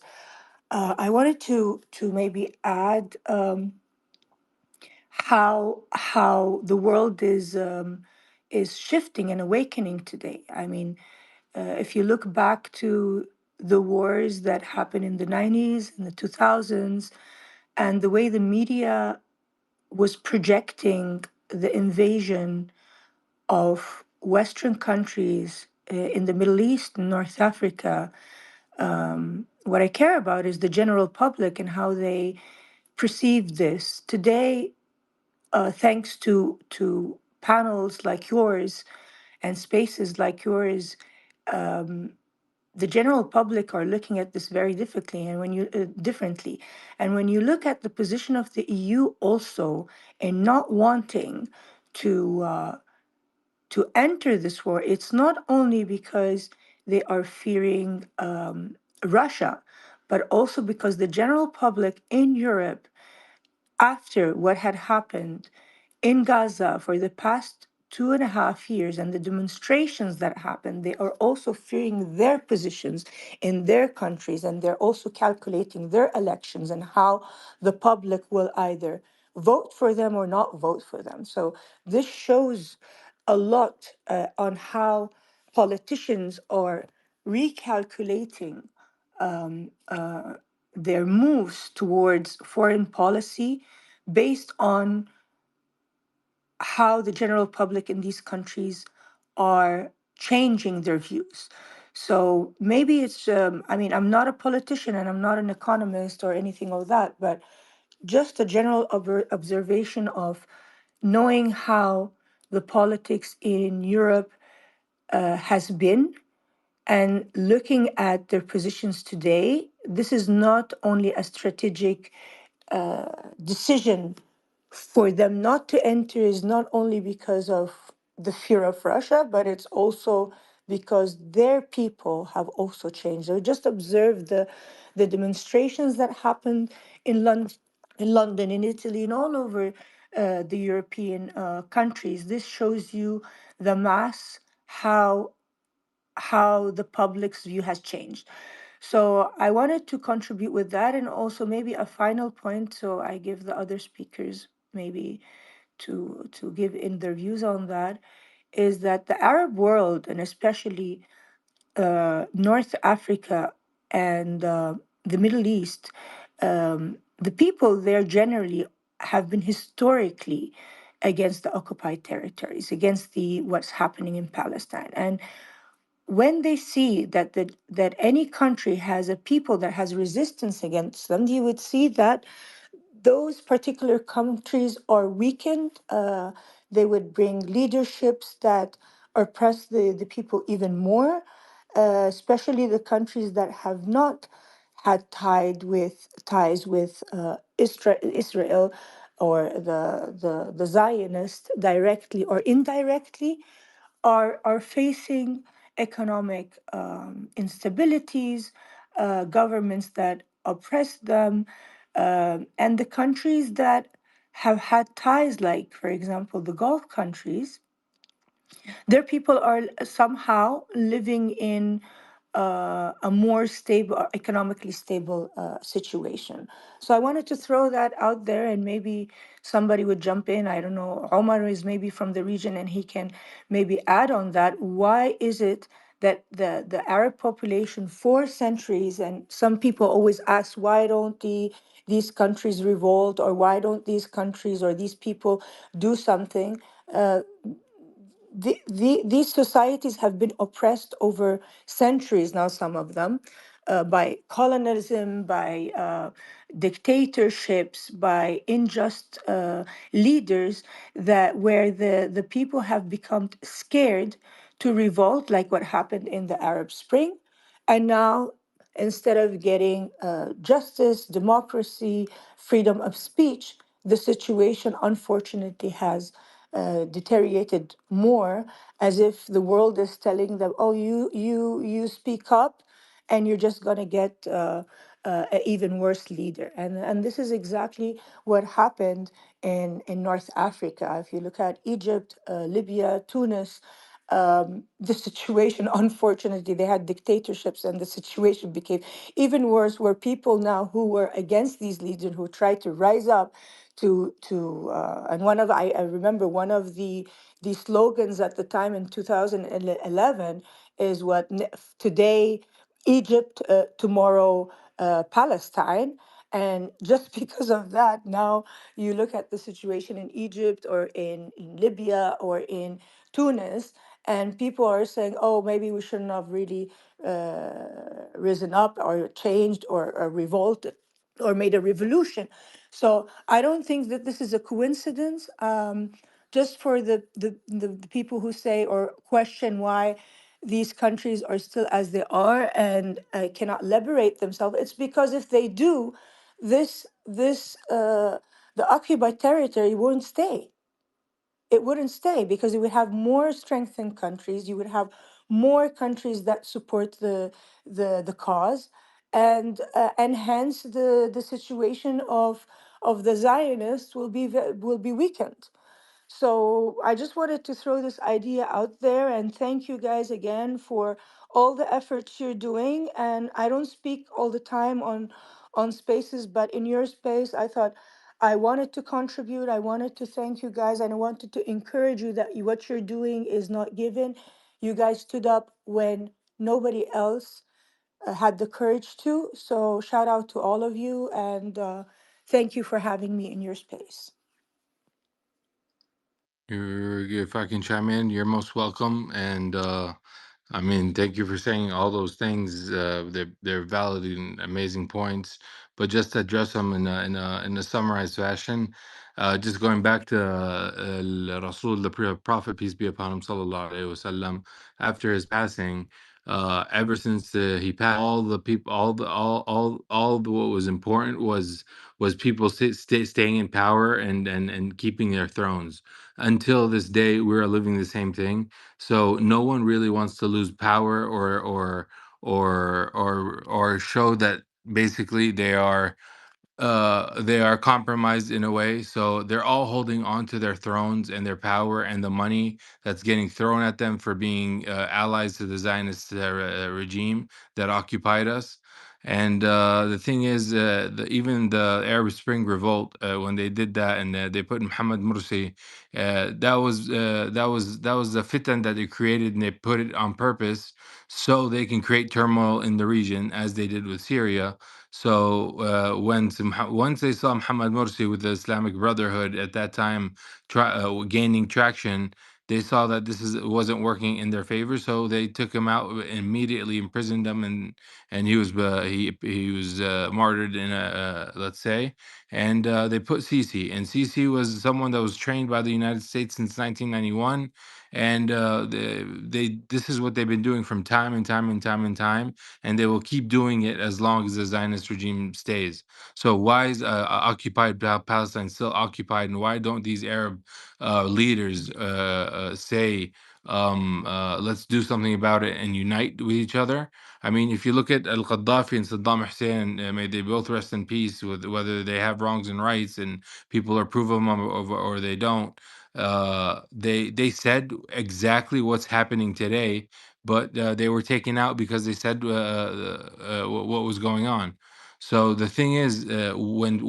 I wanted to maybe add how the world is shifting and awakening today. I mean, if you look back to the wars that happened in the 90s and the 2000s, and the way the media was projecting the invasion of Western countries in the Middle East and North Africa, what I care about is the general public and how they perceive this. Today, thanks to panels like yours and spaces like yours, the general public are looking at this very differently. And when you look at the position of the EU also in not wanting to to enter this war, it's not only because they are fearing Russia, but also because the general public in Europe, after what had happened in Gaza for the past 2.5 years and the demonstrations that happened, they are also fearing their positions in their countries, and they're also calculating their elections and how the public will either vote for them or not vote for them. So this shows a lot on how politicians are recalculating their moves towards foreign policy based on how the general public in these countries are changing their views. So maybe it's, I mean, I'm not a politician and I'm not an economist or anything like that, but just a general observation of knowing how the politics in Europe has been and looking at their positions today. This is not only a strategic decision for them not to enter, is not only because of the fear of Russia, but it's also because their people have also changed. So just observe the demonstrations that happened in London, in Italy, and all over the European countries. This shows you the mass, how the public's view has changed. So I wanted to contribute with that, and also maybe a final point. So I give the other speakers maybe to give in their views on that, is that the Arab world, and especially North Africa and the Middle East, the people there generally have been historically against the occupied territories, against the what's happening in Palestine. And when they see that any country has a people that has resistance against them, you would see that those particular countries are weakened. They would bring leaderships that oppress the people even more, especially the countries that have not had ties with Israel or the Zionists directly or indirectly, are facing economic instabilities, governments that oppress them, and the countries that have had ties, like, for example, the Gulf countries, their people are somehow living in a more stable, economically stable situation. So I wanted to throw that out there, and maybe somebody would jump in. I don't know. Omar is maybe from the region, and he can maybe add on that. Why is it that the Arab population for centuries, and some people always ask, why don't these countries revolt, or why don't these countries or these people do something? These societies have been oppressed over centuries now, some of them, by colonialism, by dictatorships, by unjust leaders, that where the people have become scared to revolt, like what happened in the Arab Spring. And now, instead of getting justice, democracy, freedom of speech, the situation unfortunately has deteriorated more, as if the world is telling them, "Oh, you speak up, and you're just going to get an even worse leader." And this is exactly what happened in North Africa. If you look at Egypt, Libya, Tunis, the situation, unfortunately, they had dictatorships, and the situation became even worse, where people now who were against these leaders, who tried to rise up and one of I remember one of the slogans at the time in 2011 is today Egypt, tomorrow Palestine. And just because of that, now you look at the situation in Egypt, or in Libya, or in Tunis, and people are saying, oh, maybe we shouldn't have really risen up, or changed, or revolted, or made a revolution. So I don't think that this is a coincidence. Just for the people who say or question why these countries are still as they are, and cannot liberate themselves, it's because if they do, the occupied territory won't stay. It wouldn't stay, because you would have more strengthened countries. You would have more countries that support the cause, and hence the situation of the Zionists will be weakened. So I just wanted to throw this idea out there, and thank you guys again for all the efforts you're doing. And I don't speak all the time on spaces, but in your space, I thought I wanted to contribute. I wanted to thank you guys, and I wanted to encourage you that what you're doing is not given. You guys stood up when nobody else had the courage to. So shout out to all of you, and thank you for having me in your space. If I can chime in, you're most welcome. And I mean, thank you for saying all those things. They're valid and amazing points. But just to address them in a summarized fashion, just going back to Rasul, the Prophet, peace be upon him, sallallahu alaihi wasallam, after his passing. Ever since he passed, all the people, all the what was important was people staying in power and keeping their thrones. Until this day, we're living the same thing. So no one really wants to lose power or show that basically they are compromised in a way. So they're all holding on to their thrones and their power and the money that's getting thrown at them for being allies to the Zionist regime that occupied us. And the thing is, even the Arab Spring Revolt, when they did that and they put Muhammad Mursi, that was the fitan that they created, and they put it on purpose so they can create turmoil in the region, as they did with Syria. So once they saw Muhammad Morsi with the Islamic Brotherhood at that time gaining traction, they saw that wasn't working in their favor. So they took him out, immediately imprisoned him, and he was martyred in a let's say. And they put Sisi, and Sisi was someone that was trained by the United States since 1991, and this is what they've been doing from time and time and time and time, and they will keep doing it as long as the Zionist regime stays. So why is occupied Palestine still occupied, and why don't these Arab leaders say, let's do something about it and unite with each other? I mean, if you look at Al-Qaddafi and Saddam Hussein, may they both rest in peace, with whether they have wrongs and rights and people approve of them or they don't, they said exactly what's happening today, but they were taken out because they said what was going on. So the thing is, when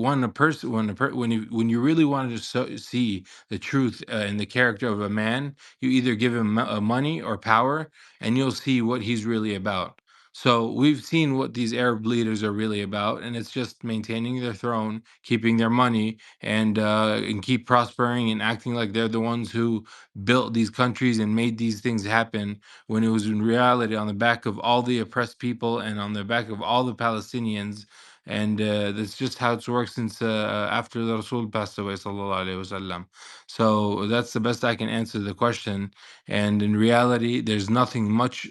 you really wanted to see the truth in the character of a man, you either give him money or power, and you'll see what he's really about. So we've seen what these Arab leaders are really about, and it's just maintaining their throne, keeping their money, and keep prospering and acting like they're the ones who built these countries and made these things happen, when it was in reality on the back of all the oppressed people and on the back of all the Palestinians. And that's just how it's worked since after the Rasul passed away, sallallahu alaihi wasallam. So that's the best I can answer the question. And in reality, there's nothing much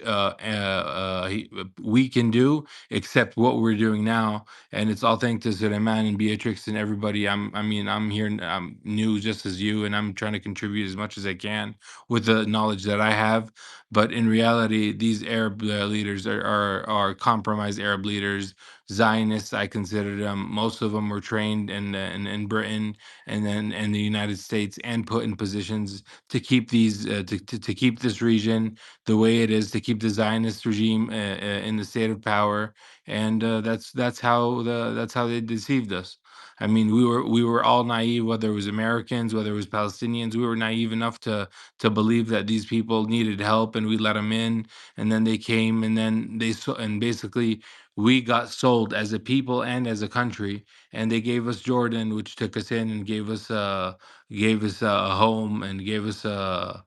we can do except what we're doing now. And it's all thanks to Suleiman and Beatrix and everybody. I'm here, I'm new just as you, and I'm trying to contribute as much as I can with the knowledge that I have. But in reality, these Arab leaders are compromised Arab leaders, Zionists. I consider them. Most of them were trained in Britain and then in the United States and put in positions to keep these to keep this region the way it is, to keep the Zionist regime in the state of power. And that's how they deceived us. I mean, we were all naive, whether it was Americans, whether it was Palestinians. We were naive enough to believe that these people needed help, and we let them in, and then they came, and then and basically we got sold as a people and as a country, and they gave us Jordan, which took us in and gave us a home, and gave us a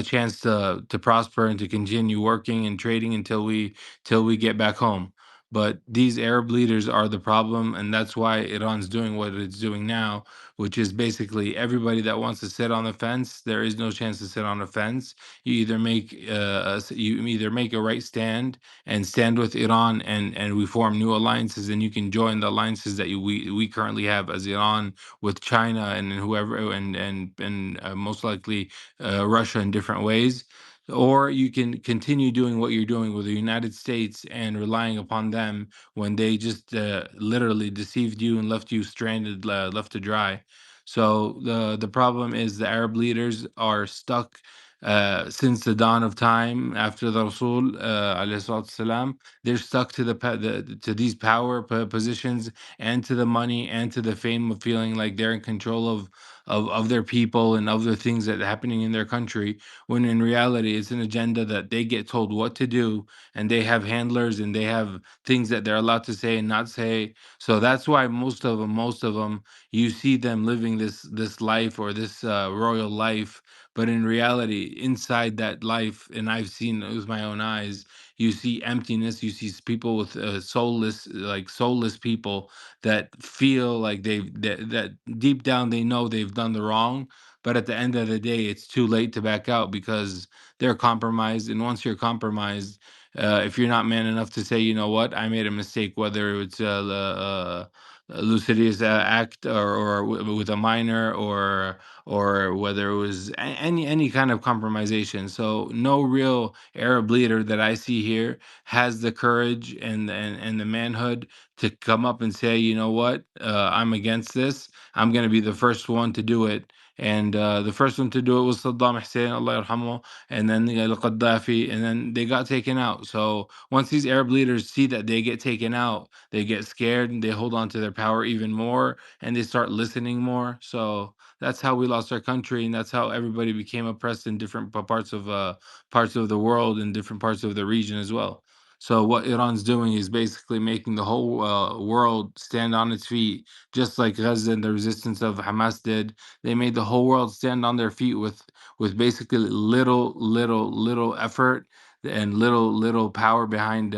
chance to prosper and to continue working and trading until we get back home. But these Arab leaders are the problem, and that's why Iran's doing what it's doing now, which is basically everybody that wants to sit on the fence. There is no chance to sit on a fence. You either make a right stand and stand with Iran, and we form new alliances, and you can join the alliances that we currently have as Iran with China and whoever, and most likely Russia in different ways. Or you can continue doing what you're doing with the United States and relying upon them when they just literally deceived you and left you stranded, left to dry. So the problem is the Arab leaders are stuck since the dawn of time after the Rasul alayhi salatu salam. They're stuck to to these power positions, and to the money, and to the fame of feeling like they're in control of their people and of the things that are happening in their country, when in reality it's an agenda that they get told what to do, and they have handlers, and they have things that they're allowed to say and not say. So that's why most of them, you see them living this life, or this royal life, but in reality, inside that life, and I've seen it with my own eyes, you see emptiness. You see people with soulless people that feel like that deep down they know they've done the wrong, but at the end of the day, it's too late to back out because they're compromised. And once you're compromised, if you're not man enough to say, you know what, I made a mistake, whether it's a Lucidius act, or with a minor, or whether it was any kind of compromisation. So no real Arab leader that I see here has the courage and the manhood to come up and say, you know what, I'm against this. I'm going to be the first one to do it. And the first one to do it was Saddam Hussein, Allah yarhamu, and then Al-Qaddafi, and then they got taken out. So once these Arab leaders see that they get taken out, they get scared and they hold on to their power even more, and they start listening more. So that's how we lost our country, and that's how everybody became oppressed in different parts of the world and different parts of the region as well. So what Iran's doing is basically making the whole world stand on its feet, just like Gaza and the resistance of Hamas did. They made the whole world stand on their feet with basically little effort and little power behind,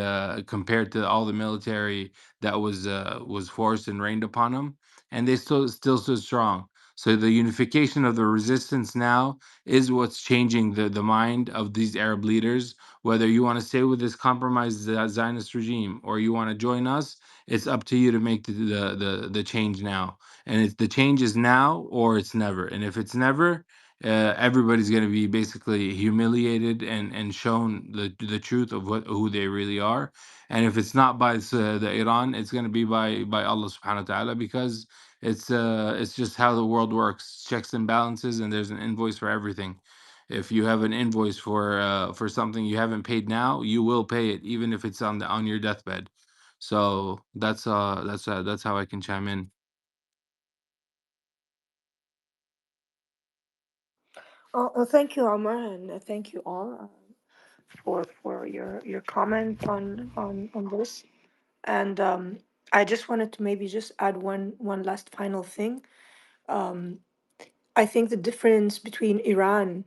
compared to all the military that was forced and rained upon them, and they still stood strong. So the unification of the resistance now is what's changing the mind of these Arab leaders. Whether you want to stay with this compromised Zionist regime or you want to join us, it's up to you to make the change now. And it's the change is now or it's never. And if it's never, everybody's going to be basically humiliated and shown the truth of who they really are. And if it's not by the Iran, it's going to be by Allah Subhanahu wa Taala, because it's just how the world works, checks and balances, and there's an invoice for everything. if you have an invoice for something you haven't paid now, you will pay it even if it's on your deathbed. So that's how I can chime in. Oh, thank you, Omar, and thank you all for your comment on this. And I just wanted to maybe just add one last final thing. Um, I think the difference between Iran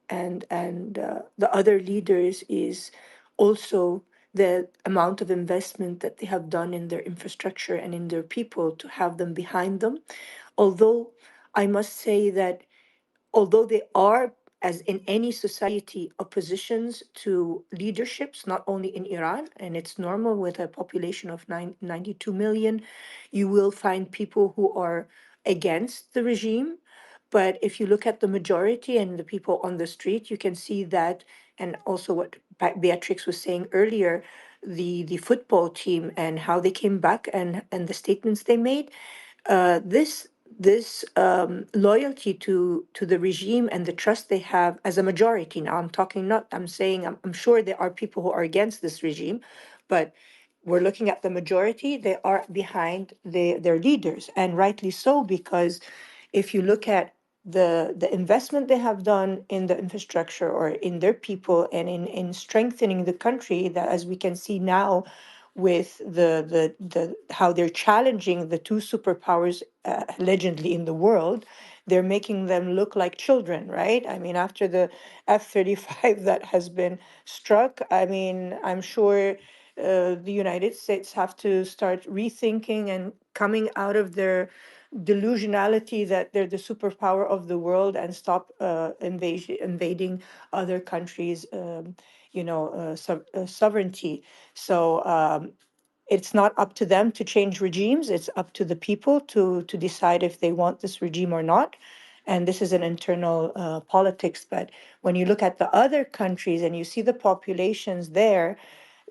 and the other leaders is also the amount of investment that they have done in their infrastructure and in their people to have them behind them. Although I must say that although they are, as in any society, oppositions to leaderships, not only in Iran, and it's normal with a population of 92 million, you will find people who are against the regime. But if you look at the majority and the people on the street, you can see that, and also what Beatrix was saying earlier, the football team and how they came back and the statements they made, this loyalty to the regime and the trust they have as a majority. Now I'm talking not I'm saying I'm sure there are people who are against this regime, but we're looking at the majority. They are behind their leaders, and rightly so, because if you look at the investment they have done in the infrastructure or in their people and in strengthening the country, that as we can see now with the how they're challenging the two superpowers allegedly in the world, they're making them look like children, right? I mean, after the F-35 that has been struck, I mean, I'm sure the United States have to start rethinking and coming out of their delusionality that they're the superpower of the world and stop invading other countries, sovereignty. So it's not up to them to change regimes. It's up to the people to decide if they want this regime or not. And this is an internal politics. But when you look at the other countries and you see the populations there,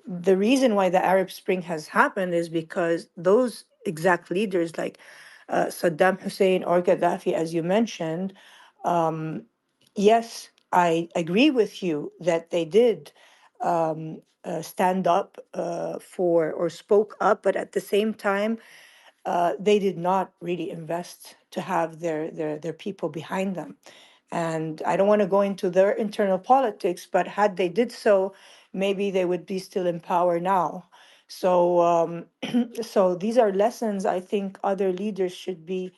the reason why the Arab Spring has happened is because those exact leaders like Saddam Hussein or Gaddafi, as you mentioned, um, yes, I agree with you that they did stand up for or spoke up, but at the same time, they did not really invest to have their people behind them. And I don't want to go into their internal politics, but had they did so, maybe they would be still in power now. So, so these are lessons I think other leaders should be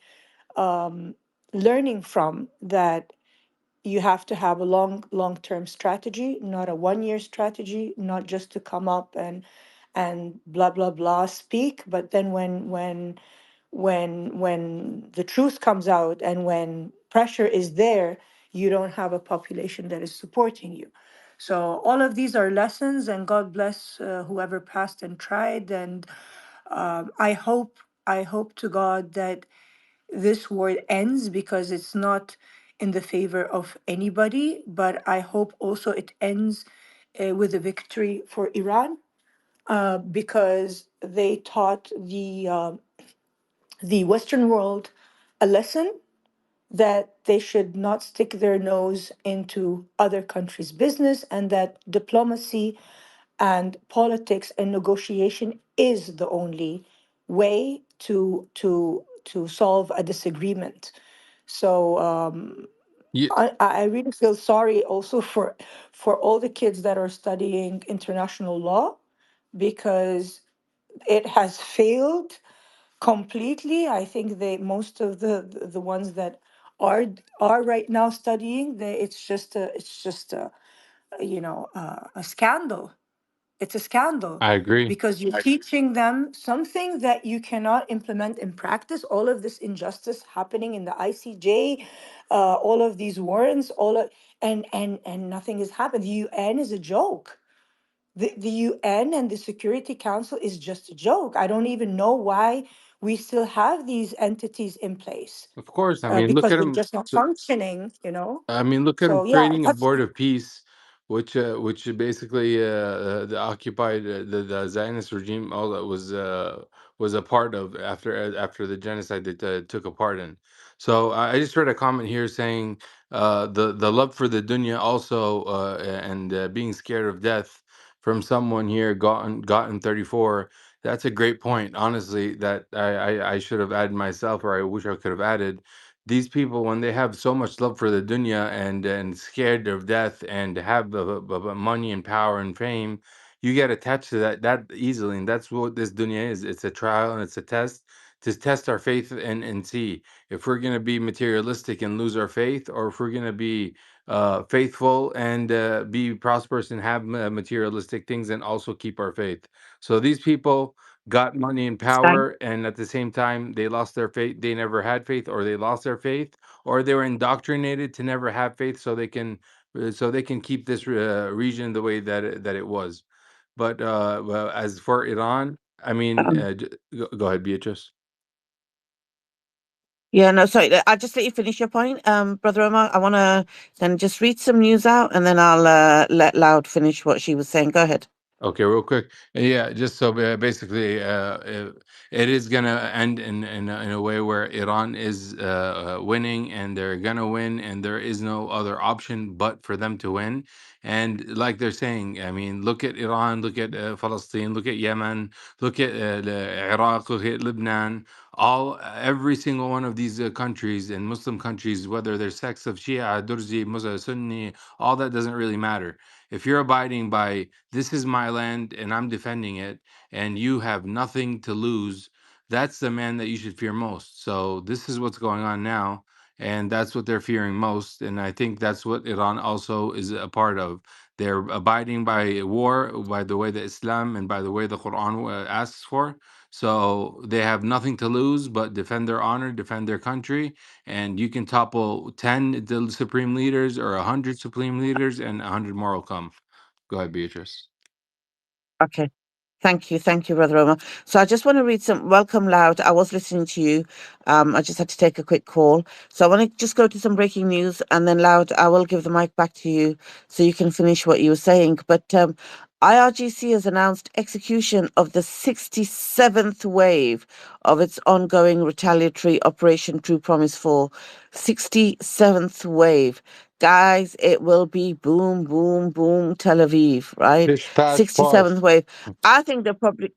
um, learning from. That you have to have a long-term strategy, not a one-year strategy, not just to come up and blah blah blah speak, but then when the truth comes out and when pressure is there, you don't have a population that is supporting you. So all of these are lessons, and God bless whoever passed and tried. And I hope to God that this war ends, because it's not in the favor of anybody. But I hope also it ends with a victory for Iran, because they taught the Western world a lesson that they should not stick their nose into other countries' business, and that diplomacy and politics and negotiation is the only way to solve a disagreement. So Yeah, I really feel sorry also for all the kids that are studying international law, because it has failed completely. I think they most of the ones that are right now studying, it's just a a scandal. It's a scandal, I agree. because you're teaching them something that you cannot implement in practice. All of this injustice happening in the ICJ, all of these warrants, all of, and nothing has happened. The UN is a joke. The UN and the Security Council is just a joke. I don't even know why we still have these entities in place, Of course. I mean, look because at they're him. just not functioning. I mean, look at him So yeah, creating a that's board of peace, which basically the occupied the Zionist regime all that was a part of after the genocide that took a part in. So I just read a comment here saying the love for the dunya also, and being scared of death from someone here gotten 34. That's a great point, honestly, that I should have added myself, or I wish I could have added. These people, when they have so much love for the dunya and scared of death and have money and power and fame, you get attached to that easily, and that's what this dunya is. It's a trial and it's a test to test our faith and see if we're going to be materialistic and lose our faith, or if we're going to be faithful and be prosperous and have materialistic things and also keep our faith. So these people got money and Exactly. power, and at the same time they lost their faith. They never had faith, or they lost their faith, or they were indoctrinated to never have faith so they can keep this region the way that it was. But well, as for Iran, I mean, Um, go ahead, Beatrice. yeah, no, sorry. I'll just let you finish your point, Brother Omar. I want to then just read some news out, and then I'll let Loud finish what she was saying. Go ahead. Okay, real quick. Yeah, just so basically, it is gonna end in a way where Iran is winning, and they're gonna win, and there is no other option but for them to win. And like they're saying, I mean, look at Iran, look at Palestine, look at Yemen, look at Iraq, look at Lebanon. Every single one of these countries and Muslim countries, whether they're sects of Shia, Durzi, Muslim, Sunni, all that doesn't really matter. If you're abiding by this is my land and I'm defending it, and you have nothing to lose, that's the man that you should fear most. So this is what's going on now, and that's what they're fearing most. And I think that's what Iran also is a part of. They're abiding by war, by the way that Islam and by the way the Quran asks for. So they have nothing to lose but defend their honor, defend their country, and you can topple 10 the supreme leaders or 100 supreme leaders, and 100 more will come. Go ahead, Beatrice. Okay. Thank you, Brother Omar. So I just want to read some welcome Loud. I was listening to you. I just had to take a quick call. So I want to just go to some breaking news, and then Loud, I will give the mic back to you so you can finish what you were saying. But IRGC has announced execution of the 67th wave of its ongoing retaliatory Operation True Promise 4. 67th wave. Guys, it will be boom, boom, boom, Tel Aviv, right? Bish Bash 67th Bosh. wave. I think they're probably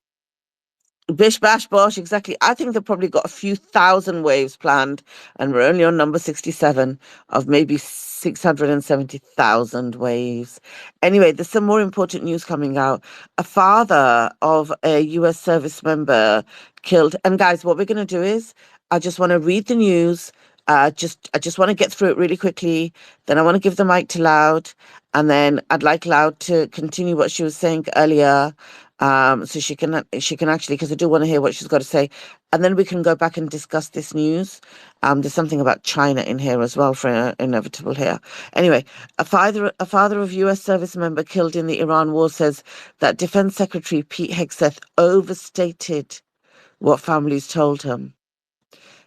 Bish Bash Bosh, exactly. I think they've probably got a few thousand waves planned, and we're only on number 67 of maybe 670,000 waves. Anyway, there's some more important news coming out. A father of a US service member killed. And guys, what we're going to do is I just want to read the news. I just want to get through it really quickly. Then I want to give the mic to Loud, and then I'd like Loud to continue what she was saying earlier. So she can actually, because I do want to hear what she's got to say, and then we can go back and discuss this news. There's something about China in here as well for inevitable here. Anyway, a father of U.S. service member killed in the Iran war says that Defense Secretary Pete Hegseth overstated what families told him.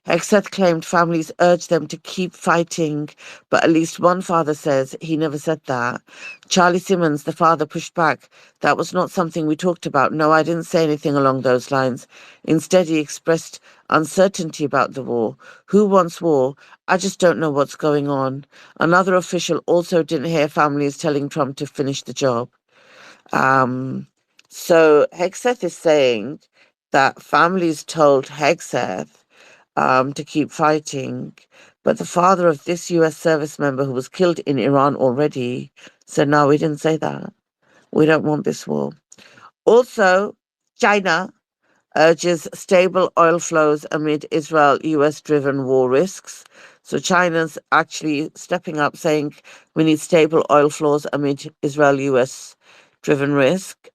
Hegseth claimed families urged them to keep fighting, but at least one father says he never said that. Charlie Simmons, the father, pushed back. That was not something we talked about. No, I didn't say anything along those lines. Instead, he expressed uncertainty about the war. Who wants war? I just don't know what's going on. Another official also didn't hear families telling Trump to finish the job. So Hegseth is saying that families told Hegseth to keep fighting. But the father of this US service member who was killed in Iran already said, no, we didn't say that. We don't want this war. Also, China urges stable oil flows amid Israel-US driven war risks. So China's actually stepping up, saying we need stable oil flows amid Israel-US driven risk.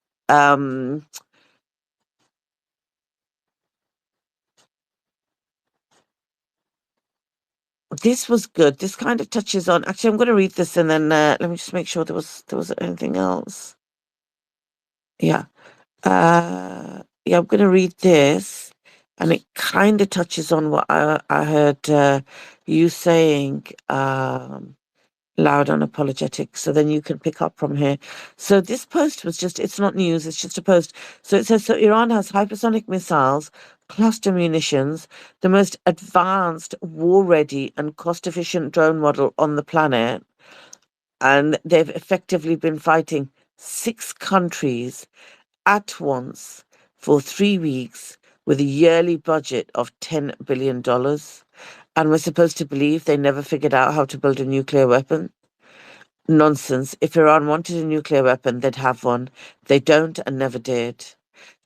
This was good. This kind of touches on. Actually, I'm going to read this and then let me just make sure there was anything else. Yeah. I'm going to read this, and it kind of touches on what I heard you saying. loud and apologetic. So then you can pick up from here. So this post was just, it's not news, it's just a post. So it says, so Iran has hypersonic missiles, cluster munitions, the most advanced, war-ready and cost-efficient drone model on the planet. And they've effectively been fighting 6 countries at once for 3 weeks with a yearly budget of $10 billion. And we're supposed to believe they never figured out how to build a nuclear weapon? Nonsense. If Iran wanted a nuclear weapon, they'd have one. They don't and never did.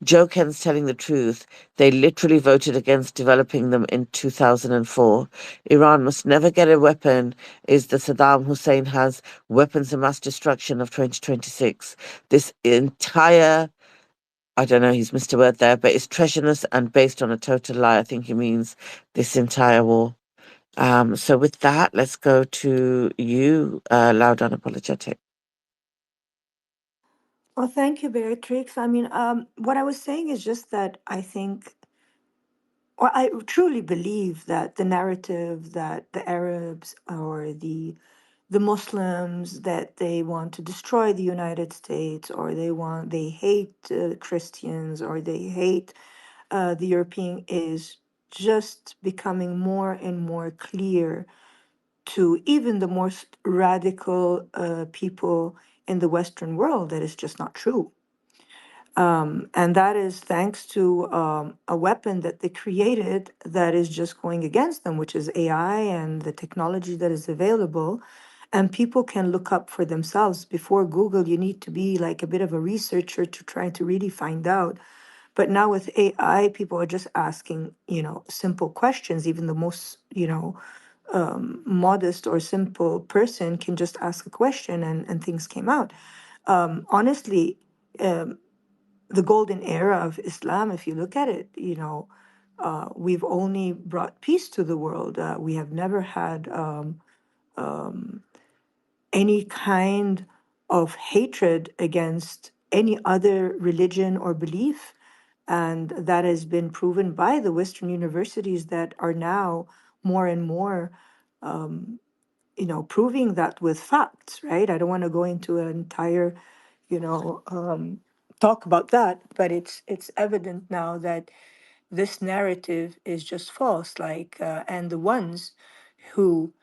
Joe Kent's telling the truth. They literally voted against developing them in 2004. Iran must never get a weapon, is the Saddam Hussein has weapons of mass destruction of 2026. This entire, I don't know, he's missed a word there, but it's treasonous and based on a total lie. I think he means this entire war. So with that, let's go to you, Loud Unapologetic. Well, thank you, Beatrix. I mean, what I was saying is just that I think, or I truly believe that the narrative that the Arabs or the Muslims that they want to destroy the United States, or they hate Christians, or they hate the European, is just becoming more and more clear to even the most radical people in the Western world that is just not true. And that is thanks to a weapon that they created that is just going against them, which is AI and the technology that is available. And people can look up for themselves. Before Google, you need to be like a bit of a researcher to try to really find out. But now with AI, people are just asking, simple questions. Even the most, modest or simple person can just ask a question and things came out. Honestly, um, the golden era of Islam, if you look at it, we've only brought peace to the world. We have never had um, any kind of hatred against any other religion or belief. And that has been proven by the Western universities that are now more and more, proving that with facts, right? I don't want to go into an entire, you know, um, talk about that, but it's evident now that this narrative is just false. And the ones who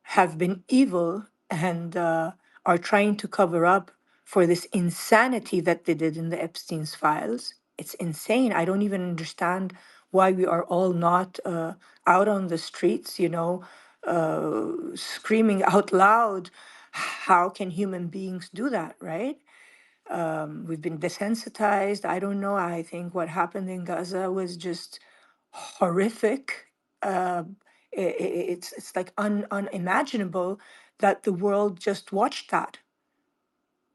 have been evil and are trying to cover up for this insanity that they did in the Epstein's files. It's insane. I don't even understand why we are all not out on the streets, screaming out loud. How can human beings do that, right? We've been desensitized. I don't know. I think what happened in Gaza was just horrific. It's like unimaginable that the world just watched that.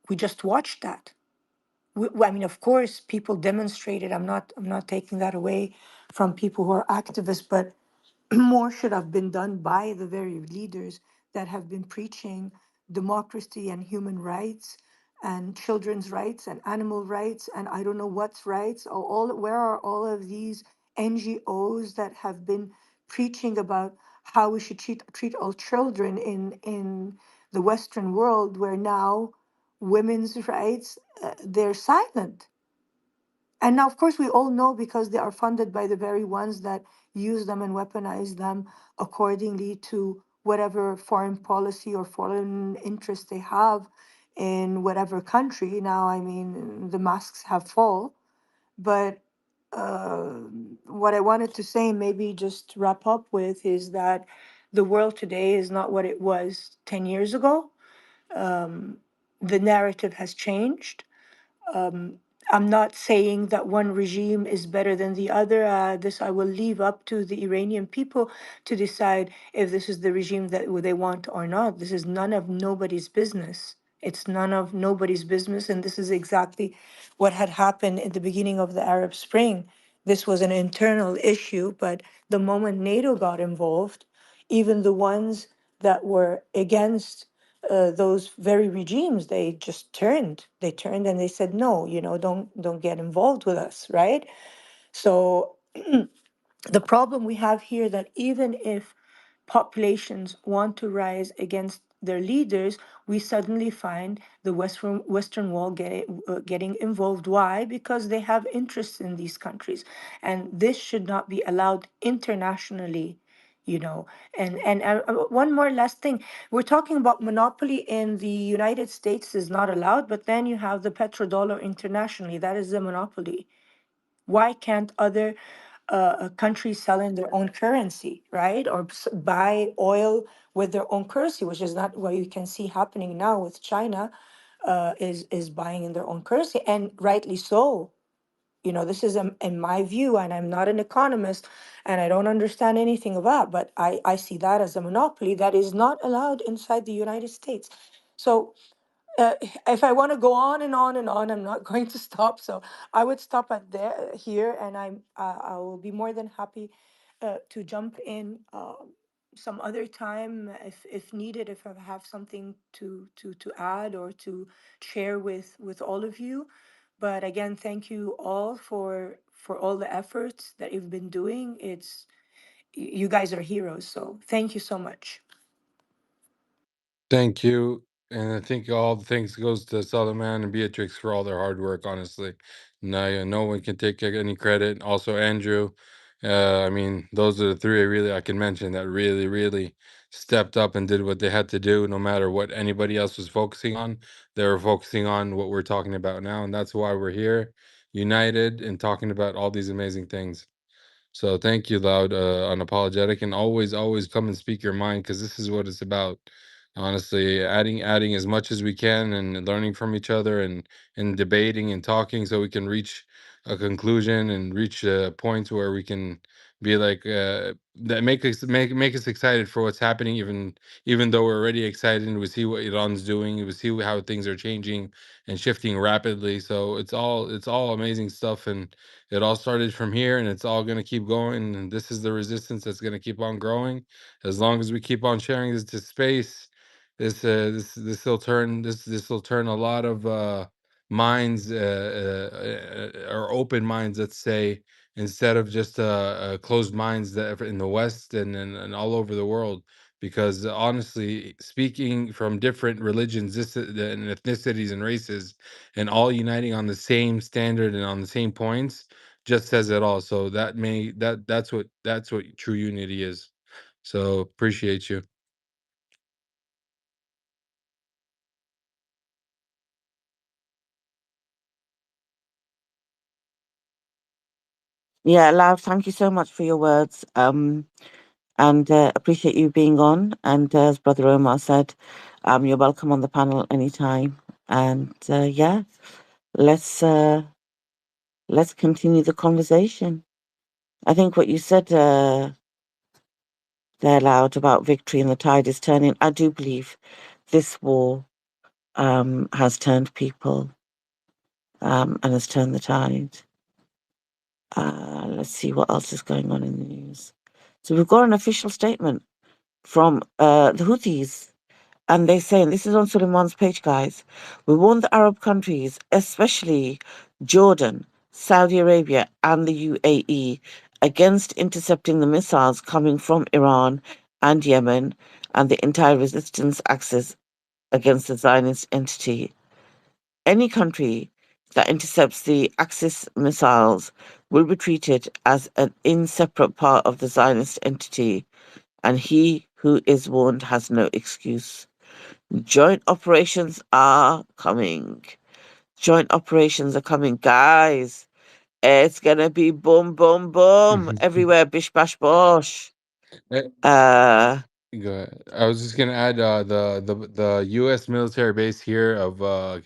We just watched that. I mean, of course, people demonstrated. I'm not taking that away from people who are activists, but more should have been done by the very leaders that have been preaching democracy and human rights and children's rights and animal rights and I don't know what's rights. Where are all of these NGOs that have been preaching about how we should treat all children in the Western world, where now women's rights, they're silent. And now, of course, we all know because they are funded by the very ones that use them and weaponize them accordingly to whatever foreign policy or foreign interest they have in whatever country. Now, I mean, the masks have fall, but uh, what I wanted to say, maybe just wrap up with, is that the world today is not what it was 10 years ago. Um, the narrative has changed. um, I'm not saying that one regime is better than the other. This I will leave up to the Iranian people to decide if this is the regime that they want or not. This is none of nobody's business. It's none of nobody's business. And this is exactly what had happened in the beginning of the Arab Spring. This was an internal issue, but the moment NATO got involved, even the ones that were against those very regimes, they just turned. They turned and they said, no, don't get involved with us, right? So the problem we have here, that even if populations want to rise against their leaders, we suddenly find the Western wall getting involved. Why? Because they have interests in these countries, and this should not be allowed internationally. You know, and one more last thing, we're talking about monopoly in the United States is not allowed, but then you have the petrodollar internationally, that is a monopoly. Why can't other countries sell in their own currency, right? Or buy oil with their own currency, which is not what you can see happening now with China, is buying in their own currency, and rightly so. You know, this is in my view, and I'm not an economist, and I don't understand anything about, but I see that as a monopoly that is not allowed inside the United States. So if I want to go on and on and on, I'm not going to stop. So I would stop at there here, and I will be more than happy to jump in some other time if needed, if I have something to add or to share with all of you. But again, thank you all for all the efforts that you've been doing. You guys are heroes. So thank you so much. Thank you. And I think all the thanks goes to Solomon and Beatrix for all their hard work, honestly. No one can take any credit. Also, Andrew. I mean, those are the three I can mention that really, really stepped up and did what they had to do, no matter what anybody else was focusing on. They were focusing on what we're talking about now. And that's why we're here, united and talking about all these amazing things. So thank you, Loud, unapologetic, and always come and speak your mind because this is what it's about. Honestly, adding as much as we can and learning from each other and debating and talking so we can reach a conclusion and reach a point where we can be like that make us excited for what's happening even though we're already excited and we see what Iran's doing, we see how things are changing and shifting rapidly. So it's all amazing stuff, and it all started from here and it's all going to keep going, and this is the resistance that's going to keep on growing as long as we keep on sharing this to space. This will turn a lot of minds or open minds, let's say, instead of just closed minds that in the West and all over the world. Because honestly speaking, from different religions, and ethnicities and races, and all uniting on the same standard and on the same points, just says it all. So that's what true unity is. So appreciate you. Yeah, Loud, thank you so much for your words. And appreciate you being on. And as Brother Omar said, you're welcome on the panel anytime. And yeah, let's continue the conversation. I think what you said there, Loud, about victory and the tide is turning. I do believe this war has turned people and has turned the tide. Let's see what else is going on in the news. So we've got an official statement from the Houthis, and they're saying, this is on Suleiman's page, guys. We warn the Arab countries, especially Jordan, Saudi Arabia, and the UAE, against intercepting the missiles coming from Iran and Yemen and the entire resistance axis against the Zionist entity. Any country that intercepts the Axis missiles will be treated as an inseparate part of the Zionist entity, and he who is warned has no excuse. Joint operations are coming. Joint operations are coming, guys. It's gonna be boom, boom, boom everywhere. Bish, bash, bosh. Uh, Go ahead. I was just gonna add the U.S. military base here of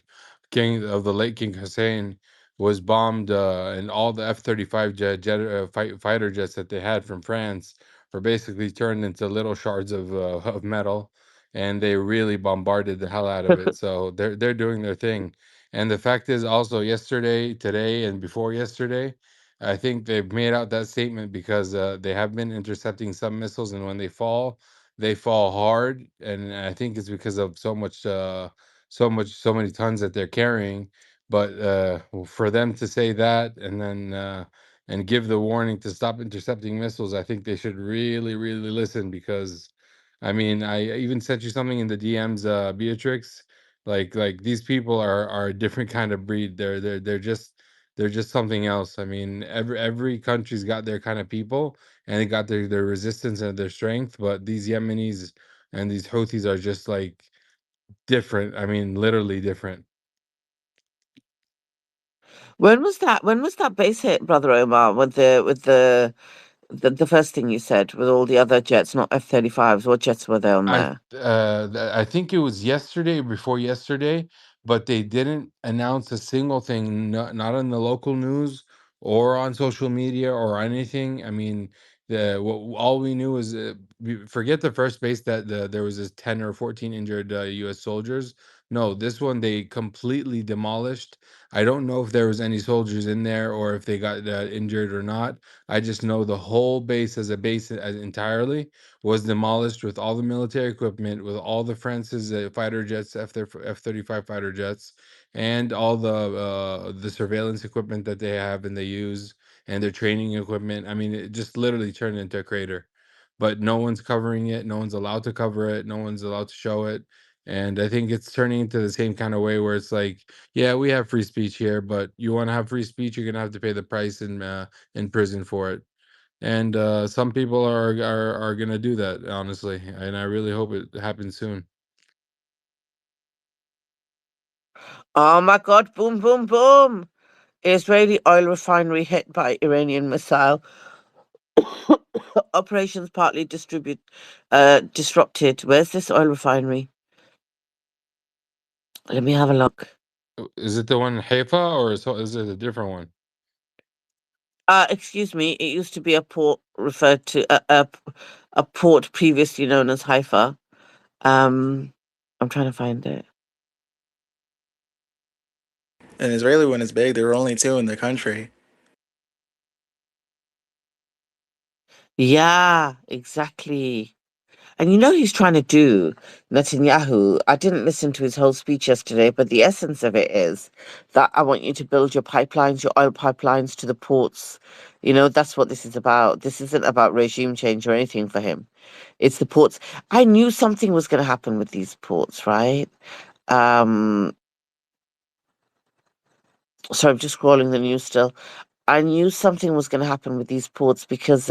King of the late King Hussein was bombed, and all the F-35 fighter jets that they had from France were basically turned into little shards of metal, and they really bombarded the hell out of it. So they're doing their thing, and the fact is also yesterday, today, and before yesterday, I think they've made out that statement because they have been intercepting some missiles, and when they fall hard, and I think it's because of so many tons that they're carrying. But for them to say that and then and give the warning to stop intercepting missiles, I think they should really, really listen because I mean, I even sent you something in the DMs, Beatrix. Like these people are a different kind of breed. They're just something else. I mean, every country's got their kind of people, and they got their resistance and their strength. But these Yemenis and these Houthis are just like different. I mean, literally different. When was that? When was that base hit, Brother Omar? With the first thing you said, with all the other jets, not F-35s. What jets were there on there? I think it was yesterday or before yesterday, but they didn't announce a single thing, not on the local news or on social media or anything. I mean, all we knew is forget the first base that there was this 10 or 14 injured U.S. soldiers. No, this one they completely demolished. I don't know if there was any soldiers in there or if they got injured or not. I just know the whole base as a base entirely was demolished with all the military equipment, with all the France's fighter jets, F-35 fighter jets, and all the surveillance equipment that they have and they use, and their training equipment. I mean, it just literally turned into a crater. But no one's covering it. No one's allowed to cover it. No one's allowed to show it. And I think it's turning into the same kind of way where it's like, yeah, we have free speech here, but you want to have free speech, you're gonna have to pay the price in prison for it. And some people are gonna do that, honestly, and I really hope it happens soon. Oh my God! Boom, boom, boom! Israeli oil refinery hit by Iranian missile. Operations partly disrupted. Where's this oil refinery? Let me have a look. Is it the one in Haifa or is it a different one? Excuse me. It used to be a port referred to a port previously known as Haifa. I'm trying to find it. An Israeli one is big. There were only two in the country. Yeah, exactly. And you know he's trying to do, Netanyahu. I didn't listen to his whole speech yesterday, but the essence of it is that I want you to build your pipelines, your oil pipelines to the ports. You know, that's what this is about. This isn't about regime change or anything for him. It's the ports. I knew something was going to happen with these ports, right? Um, so I'm just scrolling the news still. I knew something was going to happen with these ports because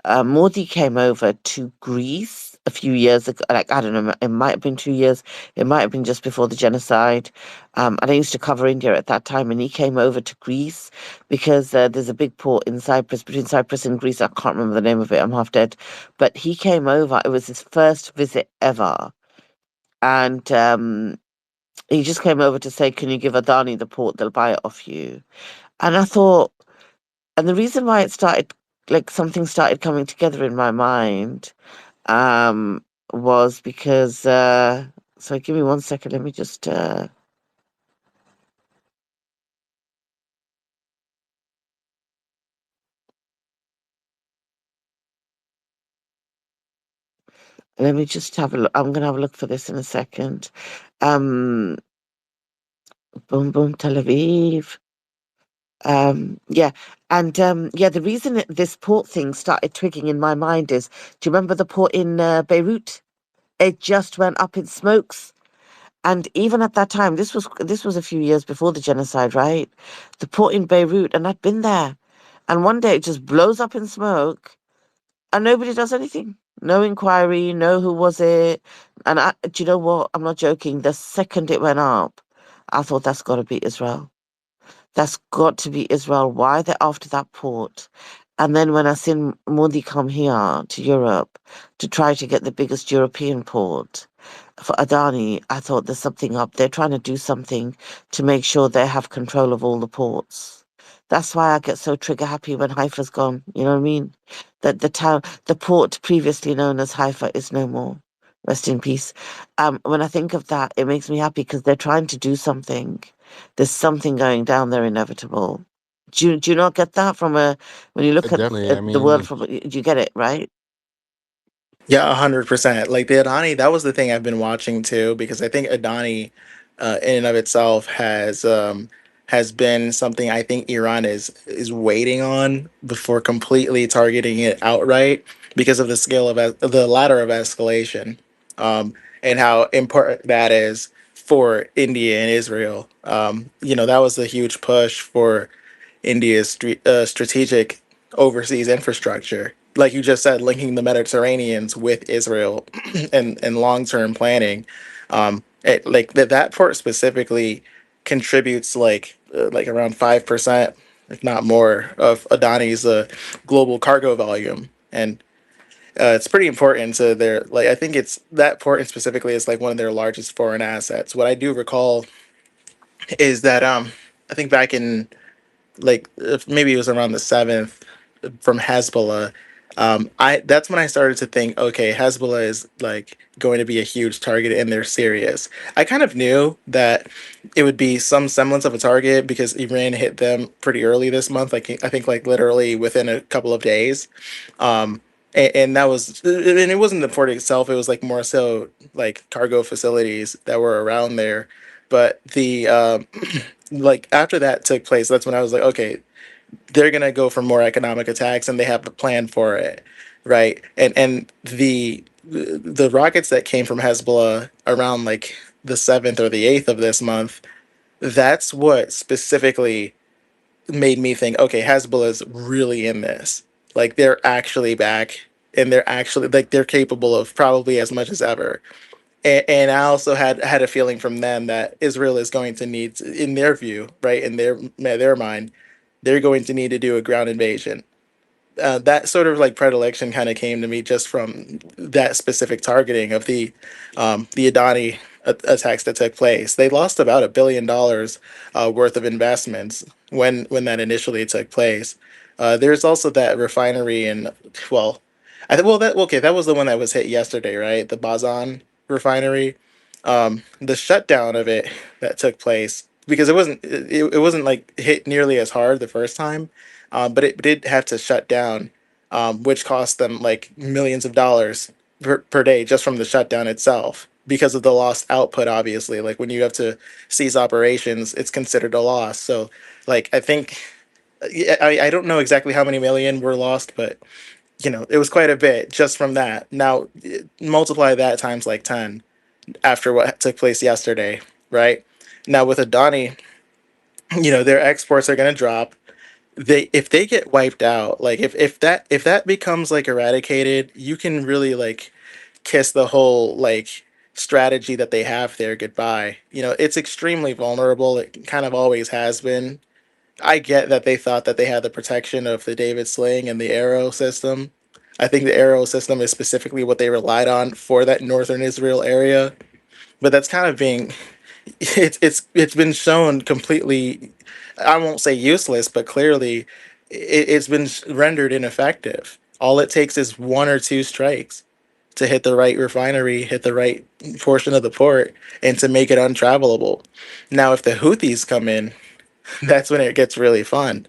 Modi came over to Greece a few years ago. Like, I don't know, it might have been 2 years. It might have been just before the genocide. And I used to cover India at that time. And he came over to Greece because there's a big port in Cyprus, between Cyprus and Greece. I can't remember the name of it. I'm half dead. But he came over. It was his first visit ever. And he just came over to say, can you give Adani the port? They'll buy it off you. And I thought, and the reason why it started, like something started coming together in my mind, was because, so give me 1 second, let me just, let me just have a look. I'm going to have a look for this in a second. Boom, boom, Tel Aviv. Yeah. And, yeah, the reason that this port thing started twigging in my mind is, do you remember the port in Beirut? It just went up in smokes. And even at that time, this was a few years before the genocide, right? The port in Beirut, and I'd been there. And one day it just blows up in smoke and nobody does anything. No inquiry, no who was it. And do you know what? I'm not joking. The second it went up, I thought that's got to be Israel. That's got to be Israel. Why they're after that port? And then when I seen Modi come here to Europe to try to get the biggest European port for Adani, I thought there's something up. They're trying to do something to make sure they have control of all the ports. That's why I get so trigger happy when Haifa's gone. You know what I mean? That the port previously known as Haifa is no more. Rest in peace. When I think of that, it makes me happy because they're trying to do something. There's something going down there inevitable. Do you not get that when you look Definitely. I at the world mean, from, do you get it, right? Yeah, 100%. Like the Adani, that was the thing I've been watching too, because I think Adani, in and of itself, has been something I think Iran is waiting on before completely targeting it outright because of the scale of the ladder of escalation, and how important that is for India and Israel. That was a huge push for India's strategic overseas infrastructure. Like you just said, linking the Mediterraneans with Israel and long term planning. Like that port specifically contributes like around 5%, if not more, of Adani's global cargo volume, and it's pretty important to their like. I think it's that port specifically is like one of their largest foreign assets. What I do recall is that I think back in like maybe it was around the seventh from Hezbollah. I That's when I started to think, okay, Hezbollah is like going to be a huge target and they're serious. I kind of knew that it would be some semblance of a target because Iran hit them pretty early this month. Like I think like literally within a couple of days. And that was, and it wasn't the port itself. It was like more so like cargo facilities that were around there. But the like after that took place, that's when I was like, okay, they're gonna go for more economic attacks, and they have a plan for it, right? And the rockets that came from Hezbollah around like the 7th or the 8th of this month, that's what specifically made me think, okay, Hezbollah is really in this. Like they're actually back, and they're actually like they're capable of probably as much as ever. And I also had a feeling from them that Israel is going to need, in their view, right, in their mind, they're going to need to do a ground invasion. That sort of like predilection kind of came to me just from that specific targeting of the Adani attacks that took place. They lost about $1 billion worth of investments when that initially took place. There's also that refinery in, well, I think, well, that okay, that was the one that was hit yesterday, right? The Bazan refinery. The shutdown of it that took place, because it wasn't like hit nearly as hard the first time, but it did have to shut down, which cost them like millions of dollars per day just from the shutdown itself because of the lost output. Obviously, like when you have to cease operations, it's considered a loss. So, like I think, yeah, I don't know exactly how many million were lost, but it was quite a bit just from that. Now, multiply that times like 10 after what took place yesterday, right? Now with Adani, their exports are going to drop. If they get wiped out, like if that becomes like eradicated, you can really like kiss the whole like strategy that they have there goodbye. It's extremely vulnerable. It kind of always has been. I get that they thought that they had the protection of the David Sling and the Arrow system. I think the Arrow system is specifically what they relied on for that northern Israel area, but that's kind of being it's been shown completely, I won't say useless, but clearly it's been rendered ineffective. All it takes is one or two strikes to hit the right refinery, hit the right portion of the port, and to make it untravelable. Now if the Houthis come in, that's when it gets really fun,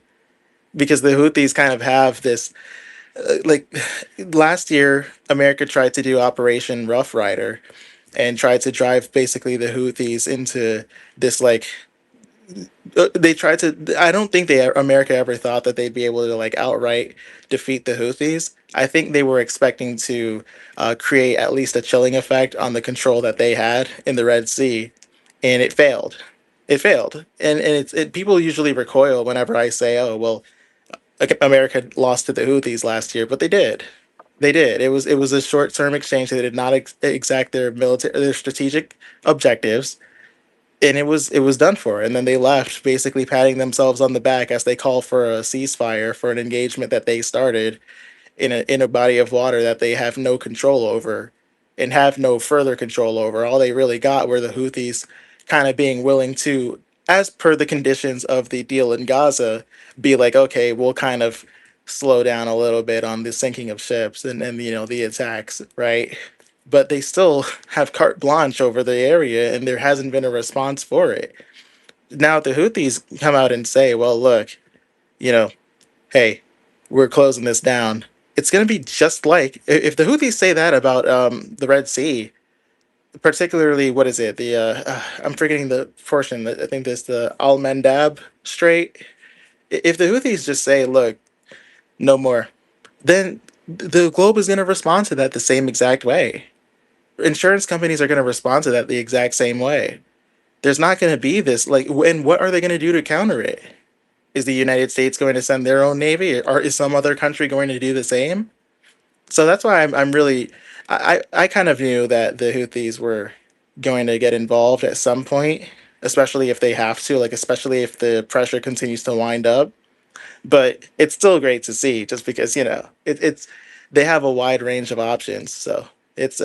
because the Houthis kind of have this like last year America tried to do Operation Rough Rider and tried to drive basically the Houthis into this like they tried to. I don't think America ever thought that they'd be able to like outright defeat the Houthis. I think they were expecting to create at least a chilling effect on the control that they had in the Red Sea, and it failed. It failed, and people usually recoil whenever I say, "Oh well, America lost to the Houthis last year," but they did. They did. It was a short term exchange. They did not exact their strategic objectives, and it was done for. And then they left, basically patting themselves on the back as they call for a ceasefire for an engagement that they started in a body of water that they have no control over and have no further control over. All they really got were the Houthis kind of being willing to, as per the conditions of the deal in Gaza, be like, okay, we'll kind of slow down a little bit on the sinking of ships and the attacks, right? But they still have carte blanche over the area, and there hasn't been a response for it. Now, if the Houthis come out and say, well, look, you know, hey, we're closing this down. It's going to be just like if the Houthis say that about the Red Sea, particularly what is it? The I'm forgetting the portion. I think there's the Al Mandab Strait. If the Houthis just say, "Look, no more," then the globe is going to respond to that the same exact way. Insurance companies are going to respond to that the exact same way. There's not going to be this like, and what are they going to do to counter it? Is the United States going to send their own navy, or is some other country going to do the same? So that's why I'm really, I kind of knew that the Houthis were going to get involved at some point, especially if they have to, like especially if the pressure continues to wind up. But it's still great to see, just because it's they have a wide range of options. So it's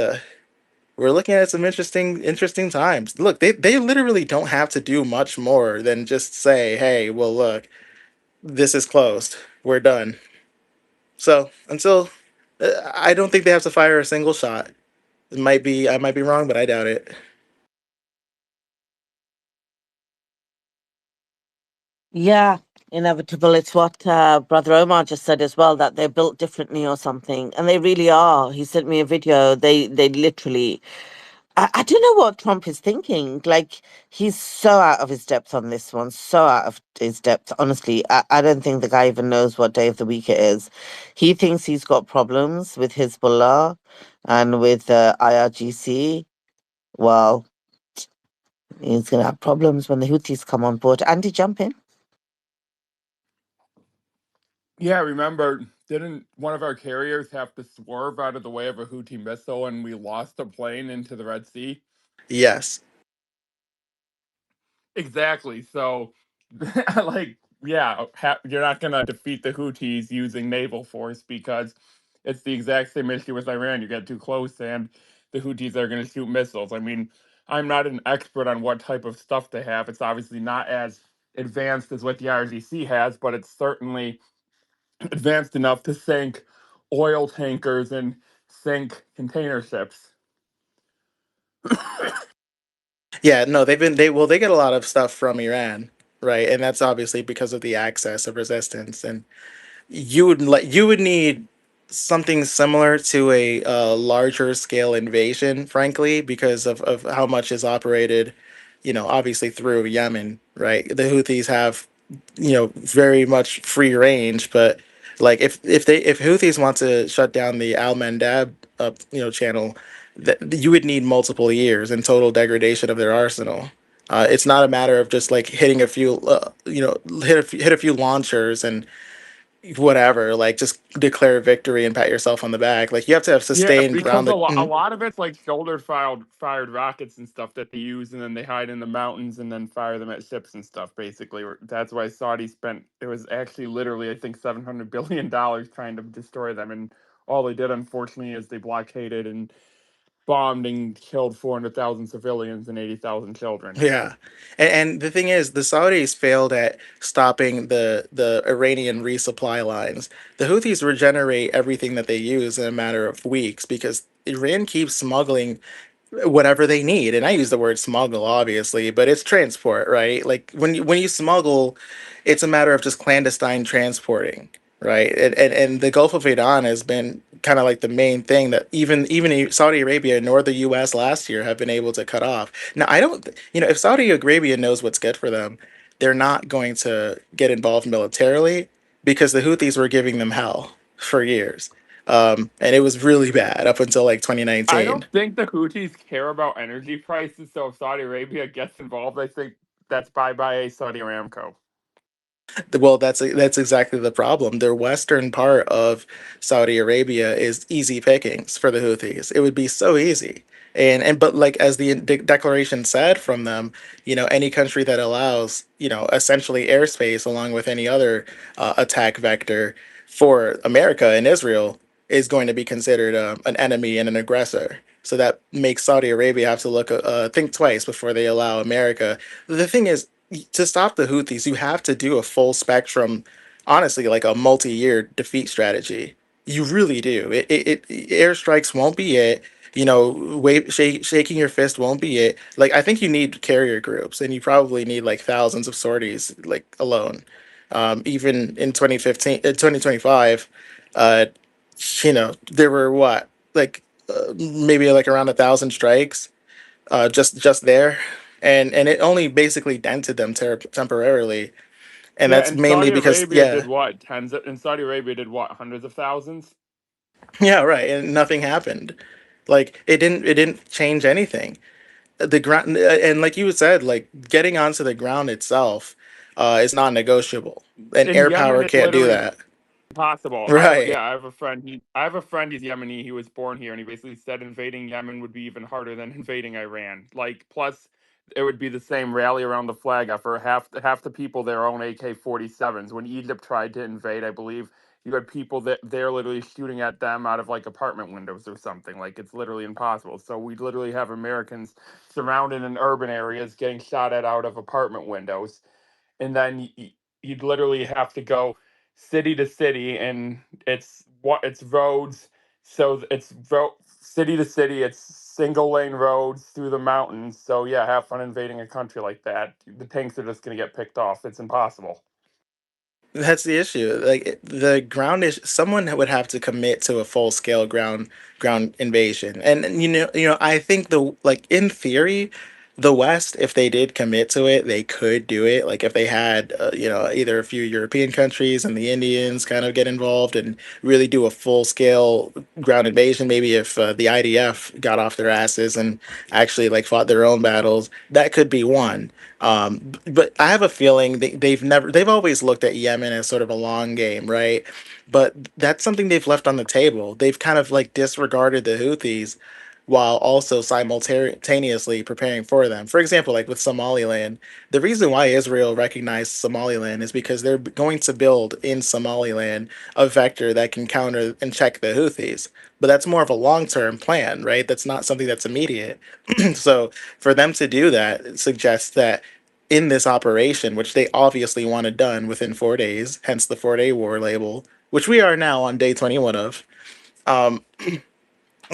we're looking at some interesting times. Look, they literally don't have to do much more than just say, hey, well, look, this is closed, we're done. So until I don't think they have to fire a single shot. I might be wrong, but I doubt it. Yeah, inevitable. It's what Brother Omar just said as well, that they're built differently or something, and they really are. He sent me a video. They literally. I don't know what Trump is thinking. Like, he's so out of his depth on this one, so out of his depth. Honestly, I don't think the guy even knows what day of the week it is. He thinks he's got problems with Hezbollah and with IRGC. Well, he's going to have problems when the Houthis come on board. Andy, jump in. Yeah, remember, didn't one of our carriers have to swerve out of the way of a Houthi missile and we lost a plane into the Red Sea? Yes. Exactly. So, like, yeah, you're not going to defeat the Houthis using naval force because it's the exact same issue with Iran. You get too close and the Houthis are going to shoot missiles. I mean, I'm not an expert on what type of stuff they have. It's obviously not as advanced as what the IRGC has, but it's certainly advanced enough to sink oil tankers and sink container ships. Yeah, no, they get a lot of stuff from Iran, right? And that's obviously because of the access of resistance. And you would need something similar to a larger scale invasion, frankly, because of how much is operated, obviously through Yemen, right? The Houthis have, very much free range, but like if Houthis want to shut down the Al Mandab channel, that you would need multiple years and total degradation of their arsenal. It's not a matter of just like hitting a few, hit a few launchers and whatever, like just declare victory and pat yourself on the back. Like you have to have Yeah, sustained because ground. a lot of it's like shoulder fired rockets and stuff that they use, and then they hide in the mountains and then fire them at ships and stuff. Basically, that's why Saudi spent. It was actually literally, I think, $700 billion trying to destroy them, and all they did, unfortunately, is they blockaded and bombed and killed 400,000 civilians and 80,000 children. Yeah, and the thing is, the Saudis failed at stopping the Iranian resupply lines. The Houthis regenerate everything that they use in a matter of weeks because Iran keeps smuggling whatever they need. And I use the word smuggle, obviously, but it's transport, right? Like when you smuggle, it's a matter of just clandestine transporting, right? And the Gulf of Aden has been kind of like the main thing that even Saudi Arabia nor the U.S. last year have been able to cut off. Now I don't, if Saudi Arabia knows what's good for them, they're not going to get involved militarily because the Houthis were giving them hell for years. And it was really bad up until like I 2019. don't think the Houthis care about energy prices, so if Saudi Arabia gets involved, I think that's bye bye Saudi Aramco. Well, that's exactly the problem. The western part of Saudi Arabia is easy pickings for the Houthis. It would be so easy. And but like as the declaration said from them, any country that allows, essentially airspace along with any other attack vector for America and Israel is going to be considered an enemy and an aggressor. So that makes Saudi Arabia have to think twice before they allow America. The thing is, to stop the Houthis, you have to do a full spectrum, honestly, like a multi-year defeat strategy. You really do. Airstrikes won't be it. Shaking your fist won't be it. Like I think you need carrier groups, and you probably need like thousands of sorties, like alone. Even in 2015, 2025, uh, there were what like maybe like around 1,000 strikes. just there, and it only basically dented them temporarily, and Yeah, that's and mainly Saudi because Arabia yeah, did what? In Saudi Arabia did what? Hundreds of thousands? yeah, right, and nothing happened. Like it didn't change anything. The ground, and like you said, like getting onto the ground itself is non-negotiable, and In air Yemen, power it's can't do literally that. possible. Right. Yeah, I have a friend. I have a friend. He's Yemeni. He was born here, and he basically said invading Yemen would be even harder than invading Iran. Like, plus, it would be the same rally around the flag for half the people there own AK-47s. When Egypt tried to invade, I believe you had people that they're literally shooting at them out of like apartment windows or something. Like, it's literally impossible. So we literally have Americans surrounded in urban areas getting shot at out of apartment windows, and then you'd literally have to go city to city, and it's roads, so city to city, it's single lane roads through the mountains. So yeah, have fun invading a country like that. The tanks are just going to get picked off. It's impossible. That's the issue. Like the ground is someone would have to commit to a full scale ground invasion. And I think the like in theory, the West, if they did commit to it, they could do it. Like if they had either a few European countries and the Indians kind of get involved and really do a full scale ground invasion. Maybe if the IDF got off their asses and actually like fought their own battles, that could be one. But I have a feeling they've always looked at Yemen as sort of a long game, right? But that's something they've left on the table. They've kind of like disregarded the Houthis while also simultaneously preparing for them. For example, like with Somaliland, the reason why Israel recognized Somaliland is because they're going to build in Somaliland a vector that can counter and check the Houthis. But that's more of a long-term plan, right? That's not something that's immediate. So for them to do that it suggests that in this operation, which they obviously wanted done within 4 days, hence the 4 day war label, which we are now on day 21 of, um,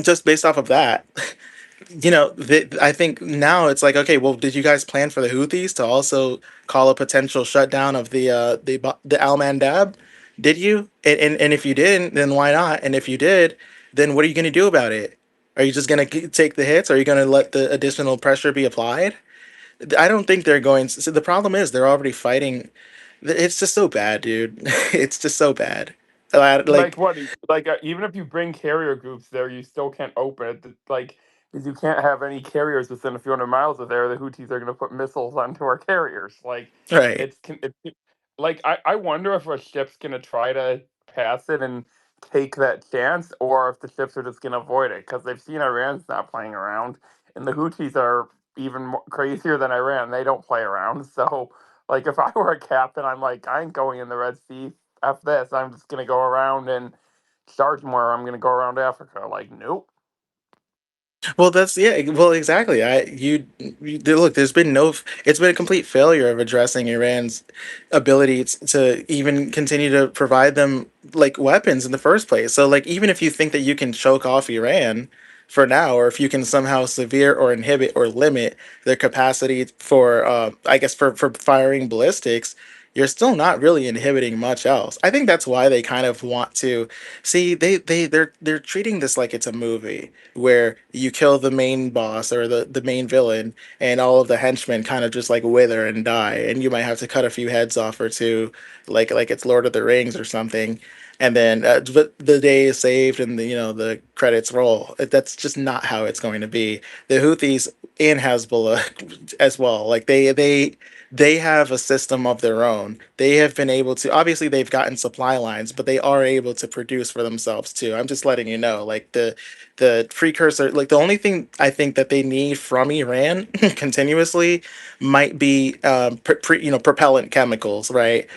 just based off of that, I think now it's like, okay, well, did you guys plan for the Houthis to also call a potential shutdown of the Al Mandab? Did you? And if you didn't, then why not? And if you did, then what are you going to do about it? Are you just going to take the hits? Are you going to let the additional pressure be applied? I don't think they're going. So the problem is they're already fighting. It's just so bad, dude. It's just so bad. Like Like, what? Like even if you bring carrier groups there, you still can't open it. Like, because you can't have any carriers within a few hundred miles of there. The Houthis are going to put missiles onto our carriers. Like, right. like I wonder if a ship's going to try to pass it and take that chance, or if the ships are just going to avoid it because they've seen Iran's not playing around, and the Houthis are even more crazier than Iran. They don't play around. So, like, if I were a captain, I'm like, I ain't going in the Red Sea. F this. I'm just gonna go around and charge more. I'm gonna go around Africa. Like, nope. Well, that's yeah. Well, exactly. Look. There's been no. It's been a complete failure of addressing Iran's ability to even continue to provide them like weapons in the first place. So, like, even if you think that you can choke off Iran for now, or if you can somehow severe or inhibit or limit their capacity for, I guess, for firing ballistics, you're still not really inhibiting much else. I think that's why they kind of want to see they're treating this like it's a movie where you kill the main boss or the main villain and all of the henchmen kind of just like wither and die and you might have to cut a few heads off or two like it's Lord of the Rings or something and then but the day is saved and the credits roll. That's just not how it's going to be. The Houthis and Hezbollah as well, like they have a system of their own. They have been able to, obviously they've gotten supply lines, but they are able to produce for themselves too. I'm just letting you know, like the precursor, like the only thing I think that they need from Iran continuously might be propellant chemicals, right?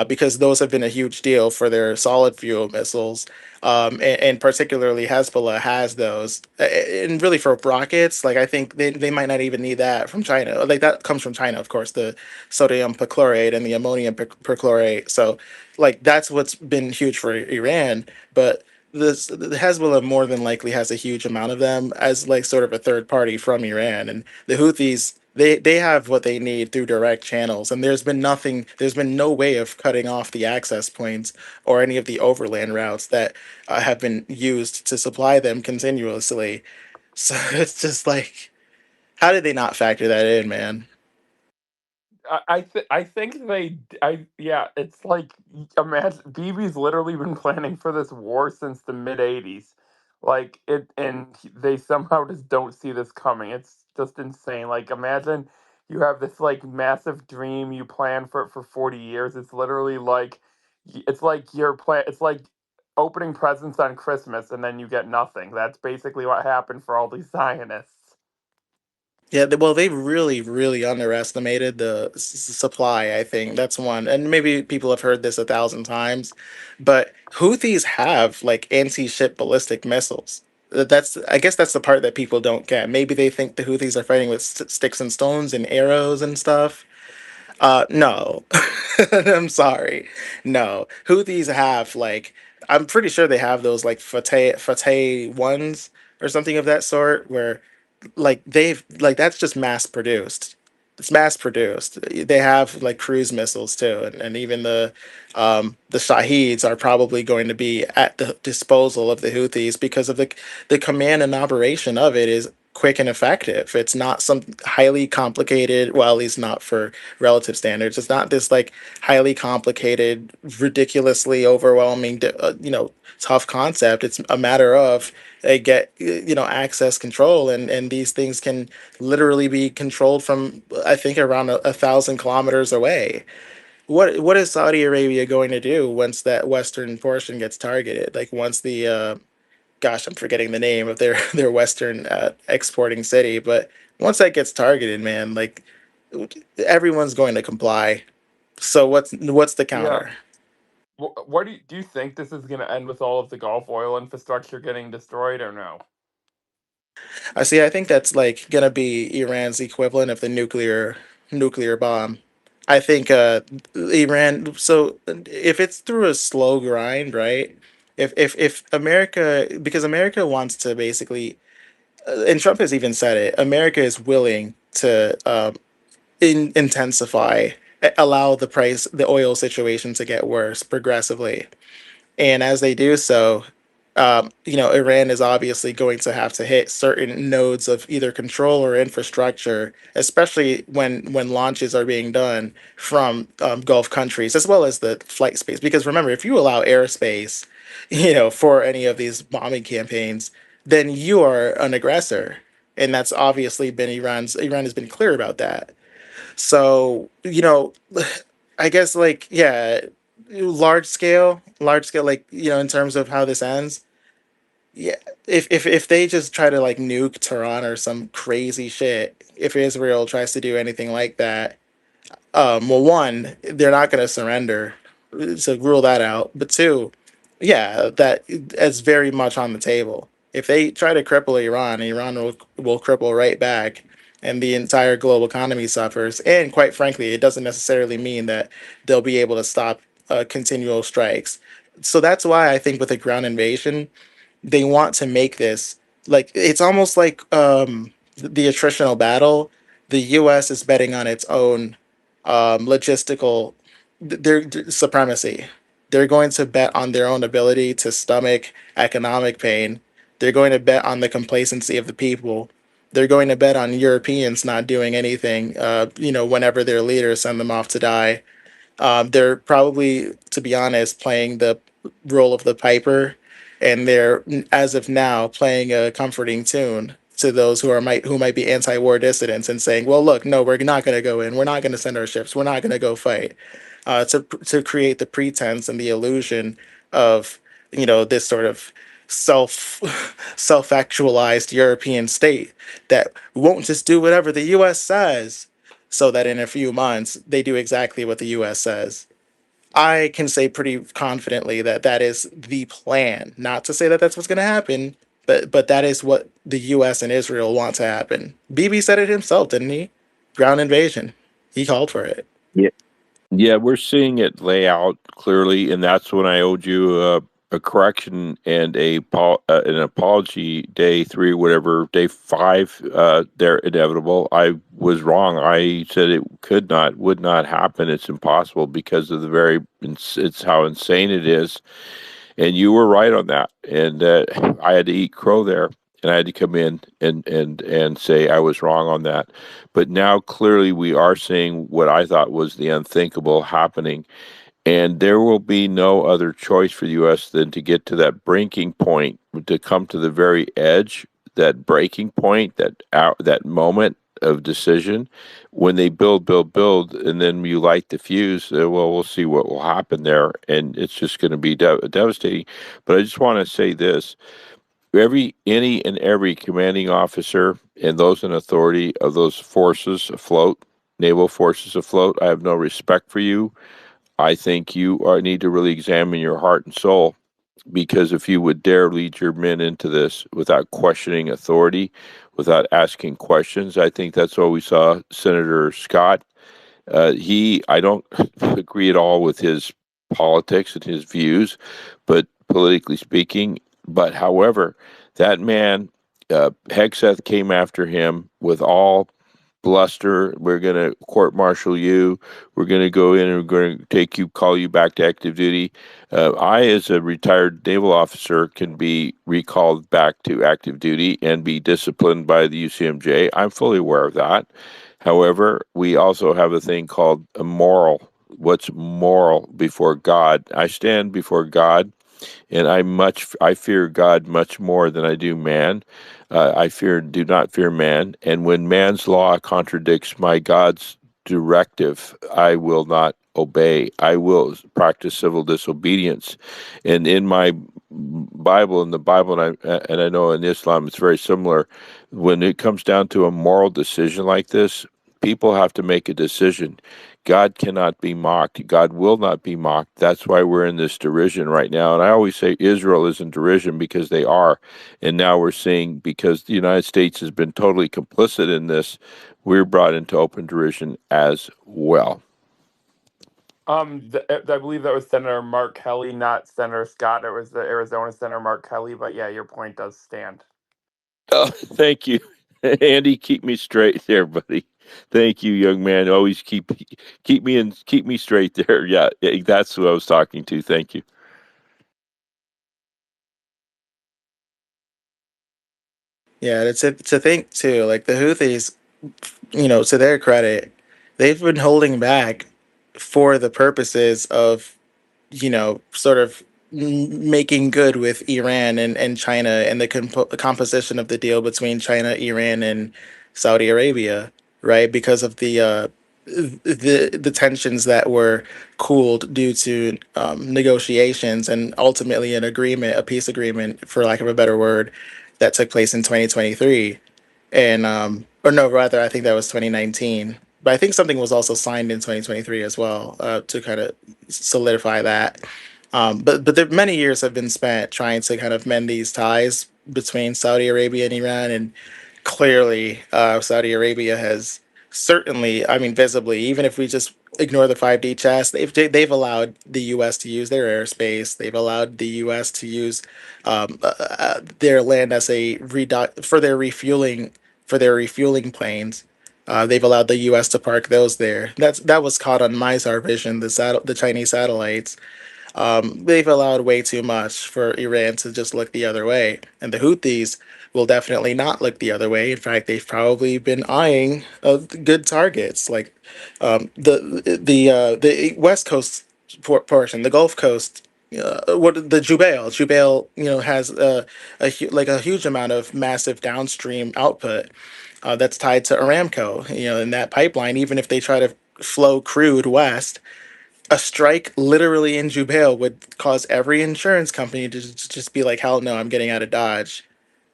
Because those have been a huge deal for their solid fuel missiles. And particularly Hezbollah has those, and really for rockets, like I think they might not even need that from China. Like that comes from China, of course, the sodium perchlorate and the ammonium perchlorate. So, like that's what's been huge for Iran. But the Hezbollah more than likely has a huge amount of them as like sort of a third party from Iran, and the Houthis. They have what they need through direct channels, and there's been no way of cutting off the access points or any of the overland routes that have been used to supply them continuously. So it's just like How did they not factor that in, man? I think yeah, it's like imagine BB's literally been planning for this war since the mid '80s, like it, and they somehow just don't see this coming. It's just insane. Like imagine you have this like massive dream, you plan for it for 40 years. It's literally like it's like your plan. It's like opening presents on Christmas and then you get nothing. That's basically what happened for all these Zionists. Yeah, well, they really, really underestimated the supply. I think that's one, and maybe people have heard this 1,000 times, but Houthis have like anti-ship ballistic missiles. That's, I guess, that's the part that people don't get. Maybe they think the Houthis are fighting with sticks and stones and arrows and stuff. No, I'm sorry, no. Houthis have like, I'm pretty sure they have those like Fateh ones or something of that sort, where like they've like that's just mass produced. It's mass produced. They have like cruise missiles too, and even the Shaheeds are probably going to be at the disposal of the Houthis because of the command and operation of it is quick and effective. It's not some highly complicated, well, at least not for relative standards. It's not this like highly complicated, ridiculously overwhelming, tough concept. It's a matter of they get access control, and these things can literally be controlled from I think around 1,000 kilometers away. What is Saudi Arabia going to do once that western portion gets targeted? Like once the gosh, I'm forgetting the name of their their western exporting city, but once that gets targeted, man, like everyone's going to comply. So what's the Yeah. counter? What do you think this is going to end with all of the Gulf oil infrastructure getting destroyed or no? I see. I think that's like gonna be Iran's equivalent of the nuclear bomb. I think Iran. So if it's through a slow grind, right? If America, because America wants to basically, and Trump has even said it, America is willing to intensify, allow the oil situation to get worse progressively. And as they do so, Iran is obviously going to have to hit certain nodes of either control or infrastructure, especially when launches are being done from Gulf countries, as well as the flight space. Because remember, if you allow airspace, for any of these bombing campaigns, then you are an aggressor, and that's obviously been Iran has been clear about that. So, I guess like yeah, large scale, like in terms of how this ends. Yeah, if they just try to like nuke Tehran or some crazy shit, if Israel tries to do anything like that, well, one, they're not going to surrender, so rule that out. But two, yeah, that is very much on the table. If they try to cripple Iran, Iran will cripple right back, and the entire global economy suffers. And quite frankly, it doesn't necessarily mean that they'll be able to stop continual strikes. So that's why I think with a ground invasion, they want to make this like it's almost like the attritional battle. The U.S. is betting on its own logistical their supremacy. They're going to bet on their own ability to stomach economic pain. They're going to bet on the complacency of the people. They're going to bet on Europeans not doing anything. Whenever their leaders send them off to die, they're probably, to be honest, playing the role of the piper, and they're, as of now, playing a comforting tune to those who might be anti-war dissidents and saying, "Well, look, no, we're not going to go in. We're not going to send our ships. We're not going to go fight." To create the pretense and the illusion of this sort of self self-actualized European state that won't just do whatever the U.S. says, so that in a few months they do exactly what the US says. I can say pretty confidently that that is the plan. Not to say that that's what's going to happen, but that is what the US and Israel want to happen. Bibi said it himself, didn't he? Ground invasion. He called for it. Yeah, yeah, we're seeing it lay out clearly, and that's when I owed you a correction and an apology. Day 3, whatever, day 5, they're inevitable. I was wrong. I said it would not happen. It's impossible because of it's how insane it is. And you were right on that. And I had to eat crow there. and I had to come in and say I was wrong on that. But now clearly we are seeing what I thought was the unthinkable happening, and there will be no other choice for the U.S. than to get to that breaking point, to come to the very edge, that breaking point, that moment of decision, when they build, and then you light the fuse. Well, we'll see what will happen there, and it's just going to be devastating. But I just want to say this: any and every commanding officer and those in authority of those forces afloat, naval forces afloat, I have no respect for you. I think you need to really examine your heart and soul, because if you would dare lead your men into this without questioning authority, without asking questions, I think that's what we saw Senator Scott. I don't agree at all with his politics and his views, but politically speaking, but however, that man, Hegseth came after him with all bluster. We're going to court martial you. We're going to go in and we're going to call you back to active duty. I, as a retired naval officer, can be recalled back to active duty and be disciplined by the UCMJ. I'm fully aware of that. However, we also have a thing called a moral. What's moral before God? I stand before God, and I fear God much more than I do man. I do not fear man, and when man's law contradicts my God's directive, I will not obey. I will practice civil disobedience. And in my Bible, and I know in Islam it's very similar. When it comes down to a moral decision like this, people have to make a decision. God cannot be mocked. God will not be mocked. That's why we're in this derision right now. And I always say Israel is in derision because they are. And now we're seeing, because the United States has been totally complicit in this, we're brought into open derision as well. I believe that was Senator Mark Kelly, not Senator Scott. It was the Arizona Senator Mark Kelly. But yeah, your point does stand. Oh, thank you, Andy. Keep me straight there, buddy. Thank you, young man. Always keep me straight there. Yeah, that's who I was talking to. Thank you. Yeah, to think too, like the Houthis, to their credit, they've been holding back for the purposes of, sort of making good with Iran and China, and the composition of the deal between China, Iran, and Saudi Arabia, right? Because of the tensions that were cooled due to negotiations and ultimately an agreement, a peace agreement, for lack of a better word, that took place in 2023. And or no, rather, I think that was 2019. But I think something was also signed in 2023 as well, to kind of solidify that. But many years have been spent trying to kind of mend these ties between Saudi Arabia and Iran, and clearly, Saudi Arabia has certainly, I mean, visibly, even if we just ignore the 5D chess, they've allowed the U.S. to use their airspace. They've allowed the U.S. to use their land as for their refueling planes. They've allowed the U.S. to park those there. That was caught on MISAR vision, the Chinese satellites. They've allowed way too much for Iran to just look the other way, and the Houthis will definitely not look the other way. In fact, they've probably been eyeing good targets, like the West Coast portion, the Gulf Coast. What the Jubail? Jubail, has a huge amount of massive downstream output that's tied to Aramco. In that pipeline, even if they try to flow crude west, a strike literally in Jubail would cause every insurance company to just be like, hell no, I'm getting out of Dodge.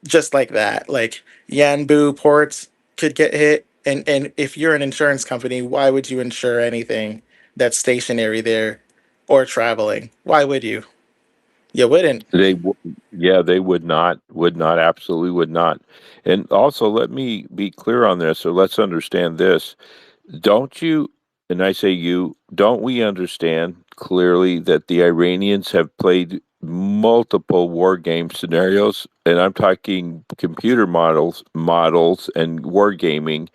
Just like that. Like Yanbu ports could get hit. And if you're an insurance company, why would you insure anything that's stationary there or traveling? Why would you? You wouldn't. They absolutely would not. And also, let me be clear on this, so let's understand this. Don't you, and I say you, don't we understand clearly that the Iranians have played multiple war game scenarios, and I'm talking computer models and war gaming,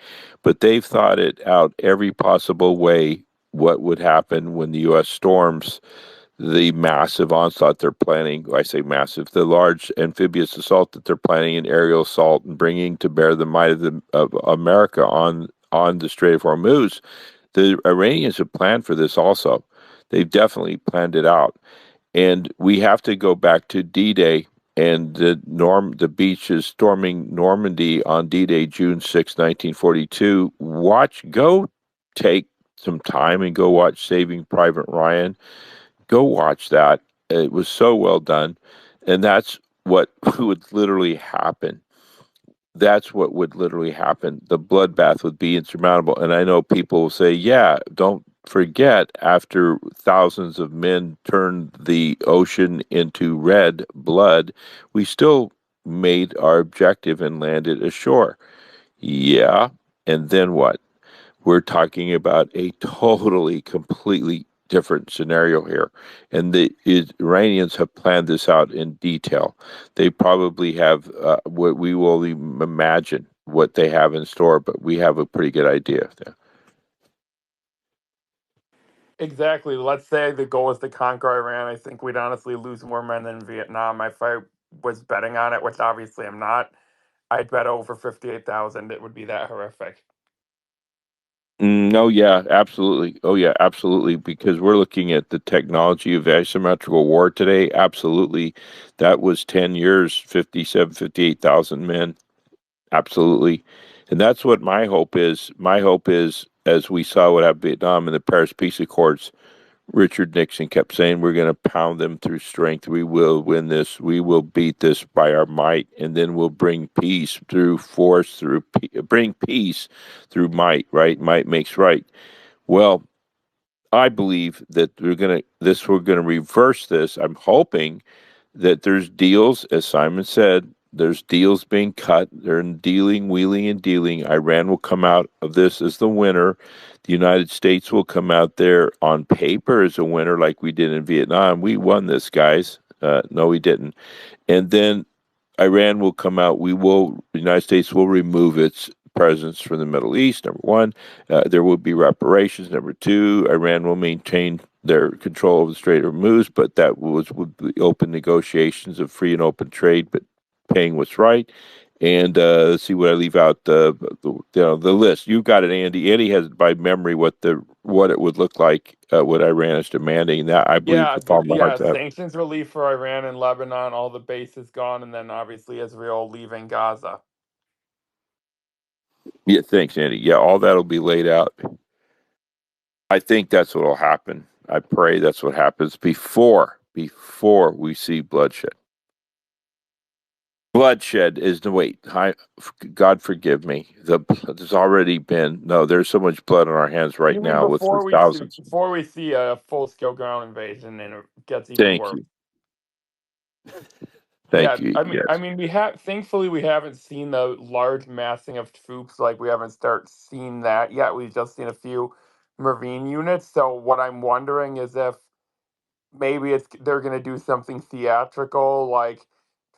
but they've thought it out every possible way what would happen when the U.S. storms the massive onslaught they're planning. I say massive, the large amphibious assault that they're planning, and aerial assault, and bringing to bear the might of America on the Strait of Hormuz. The Iranians have planned for this also. They've definitely planned it out. And we have to go back to D-Day and the beaches storming Normandy on D-Day, June 6, 1942. Go take some time and go watch Saving Private Ryan. Go watch that. It was so well done. And that's what would literally happen. That's what would literally happen. The bloodbath would be insurmountable. And I know people will say, yeah, don't forget, after thousands of men turned the ocean into red blood, we still made our objective and landed ashore. Yeah. And then what? We're talking about a totally, completely different scenario here. And the Iranians have planned this out in detail. They probably have what we will imagine what they have in store, but we have a pretty good idea of that. Exactly. Let's say the goal is to conquer Iran. I think we'd honestly lose more men than Vietnam. If I was betting on it, which obviously I'm not, I'd bet over 58,000. It would be that horrific. Oh yeah, absolutely. Oh yeah, absolutely. Because we're looking at the technology of asymmetrical war today. Absolutely. That was 10 years, 57, 58,000 men. Absolutely. And that's what my hope is. My hope is, as we saw what happened in Vietnam in the Paris Peace Accords, Richard Nixon kept saying, we're going to pound them through strength. We will win this. We will beat this by our might. And then we'll bring peace through force, bring peace through might, right? Might makes right. Well, I believe that we're going to reverse this. I'm hoping that there's deals, as Simon said, there's deals being cut. They're dealing, wheeling, and dealing. Iran will come out of this as the winner. The United States will come out there on paper as a winner, like we did in Vietnam. We won this, guys. No, we didn't. And then Iran will come out. The United States will remove its presence from the Middle East, number one. There will be reparations, number two. Iran will maintain their control of the Strait of Hormuz, but that would be open negotiations of free and open trade, but paying what's right. And let's see what I leave out the list. You've got it, Andy. Andy has by memory what it would look like, what Iran is demanding. That I believe Yeah, the problem sanctions relief for Iran and Lebanon, all the bases gone, and then obviously Israel leaving Gaza. Yeah, thanks, Andy. Yeah, all that'll be laid out. I think that's what'll happen. I pray that's what happens before we see bloodshed. Bloodshed is the wait. God forgive me. There's already been there's so much blood on our hands right You mean now with before thousands. before we see a full scale ground invasion and it gets even Thank worse? you. Thank you. I mean, thankfully we haven't seen the large massing of troops. Like we haven't seen that yet. We've just seen a few Marine units. So what I'm wondering is if maybe they're gonna do something theatrical, like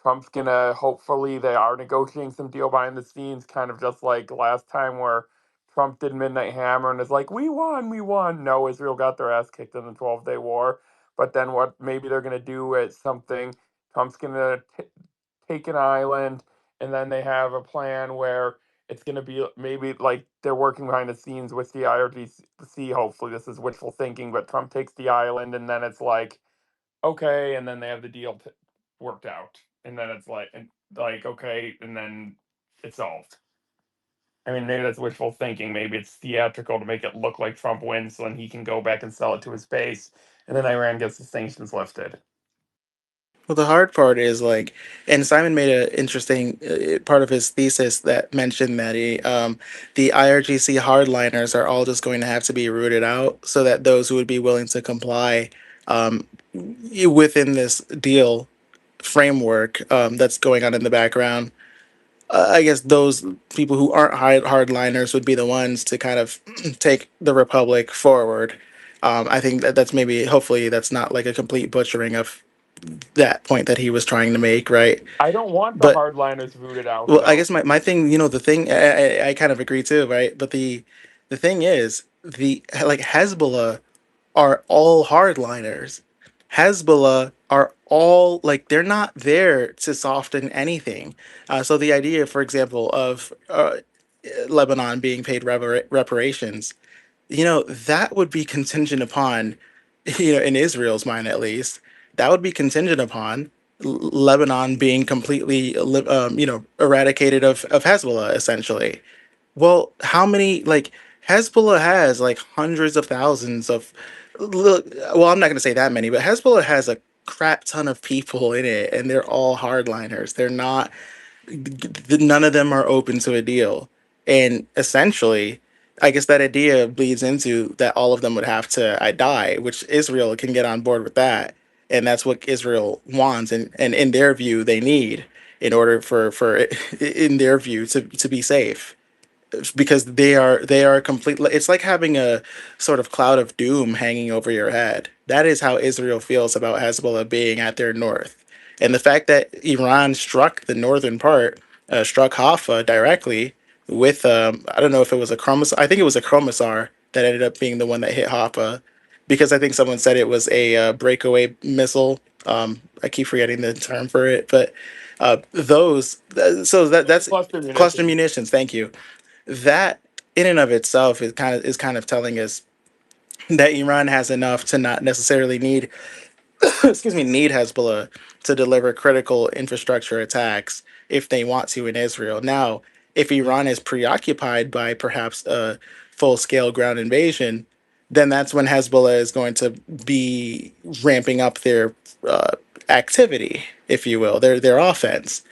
Trump's gonna hopefully they are negotiating some deal behind the scenes, kind of just like last time where Trump did Midnight Hammer and is like, we won, we won. No, Israel got their ass kicked in the 12-day war. But then what maybe they're gonna do is something, Trump's gonna take an island, and then they have a plan where it's going to be maybe like they're working behind the scenes with the IRGC. Hopefully, this is wishful thinking, but Trump takes the island, and then it's like, okay, and then they have the deal worked out, and then it's like okay, and then it's solved. I mean, maybe that's wishful thinking. Maybe it's theatrical to make it look like Trump wins, so then he can go back and sell it to his base, and then Iran gets the sanctions lifted. Well, the hard part is like, and Simon made an interesting part of his thesis that mentioned that the IRGC hardliners are all just going to have to be rooted out so that those who would be willing to comply within this deal framework that's going on in the background, I guess those people who aren't hardliners would be the ones to kind of take the Republic forward. I think that's maybe, hopefully, that's not like a complete butchering of that point that he was trying to make, right? I don't want the But hardliners rooted out. well, I Though. guess my thing, the thing, I kind of agree too, right? But the thing is, the like Hezbollah are all hardliners. Hezbollah are all like they're not there to soften anything. So the idea, for example, of Lebanon being paid reparations, that would be contingent upon, in Israel's mind at least, that would be contingent upon Lebanon being completely, eradicated of Hezbollah, essentially. Well, how many, like, Hezbollah has like hundreds of thousands of, look, well, I'm not going to say that many, but Hezbollah has a crap ton of people in it, and they're all hardliners. They're not, none of them are open to a deal. And essentially, I guess that idea bleeds into that all of them would have to die, which Israel can get on board with that. And that's what Israel wants, and in their view, they need in order for in their view to be safe, because they are completely, it's like having a sort of cloud of doom hanging over your head. That is how Israel feels about Hezbollah being at their north. And the fact that Iran struck the northern part, struck Haifa directly with, I don't know if it was a chromosar, I think it was a chromosar that ended up being the one that hit Haifa, because I think someone said it was a breakaway missile. I keep forgetting the term for it, but so that's Cluster cluster munitions. munitions. Thank you. That in and of itself is kind of telling us that Iran has enough to not necessarily need excuse me, need Hezbollah to deliver critical infrastructure attacks if they want to in Israel. Now, if Iran is preoccupied by perhaps a full scale ground invasion, then that's when Hezbollah is going to be ramping up their activity, if you will, their offense.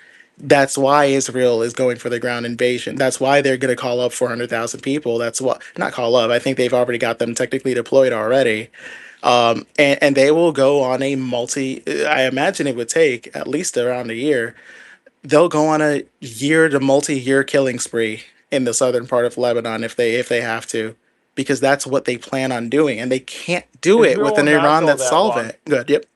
That's why Israel is going for the ground invasion. That's why they're going to call up 400,000 people. That's what, not call up. I think they've already got them technically deployed already. And they will go on a I imagine it would take at least around a year. They'll go on a year to multi-year killing spree in the southern part of Lebanon if they have to, because that's what they plan on doing, and they can't do it Israel with will an not Iran go that's that long. solvent. Good. Yep.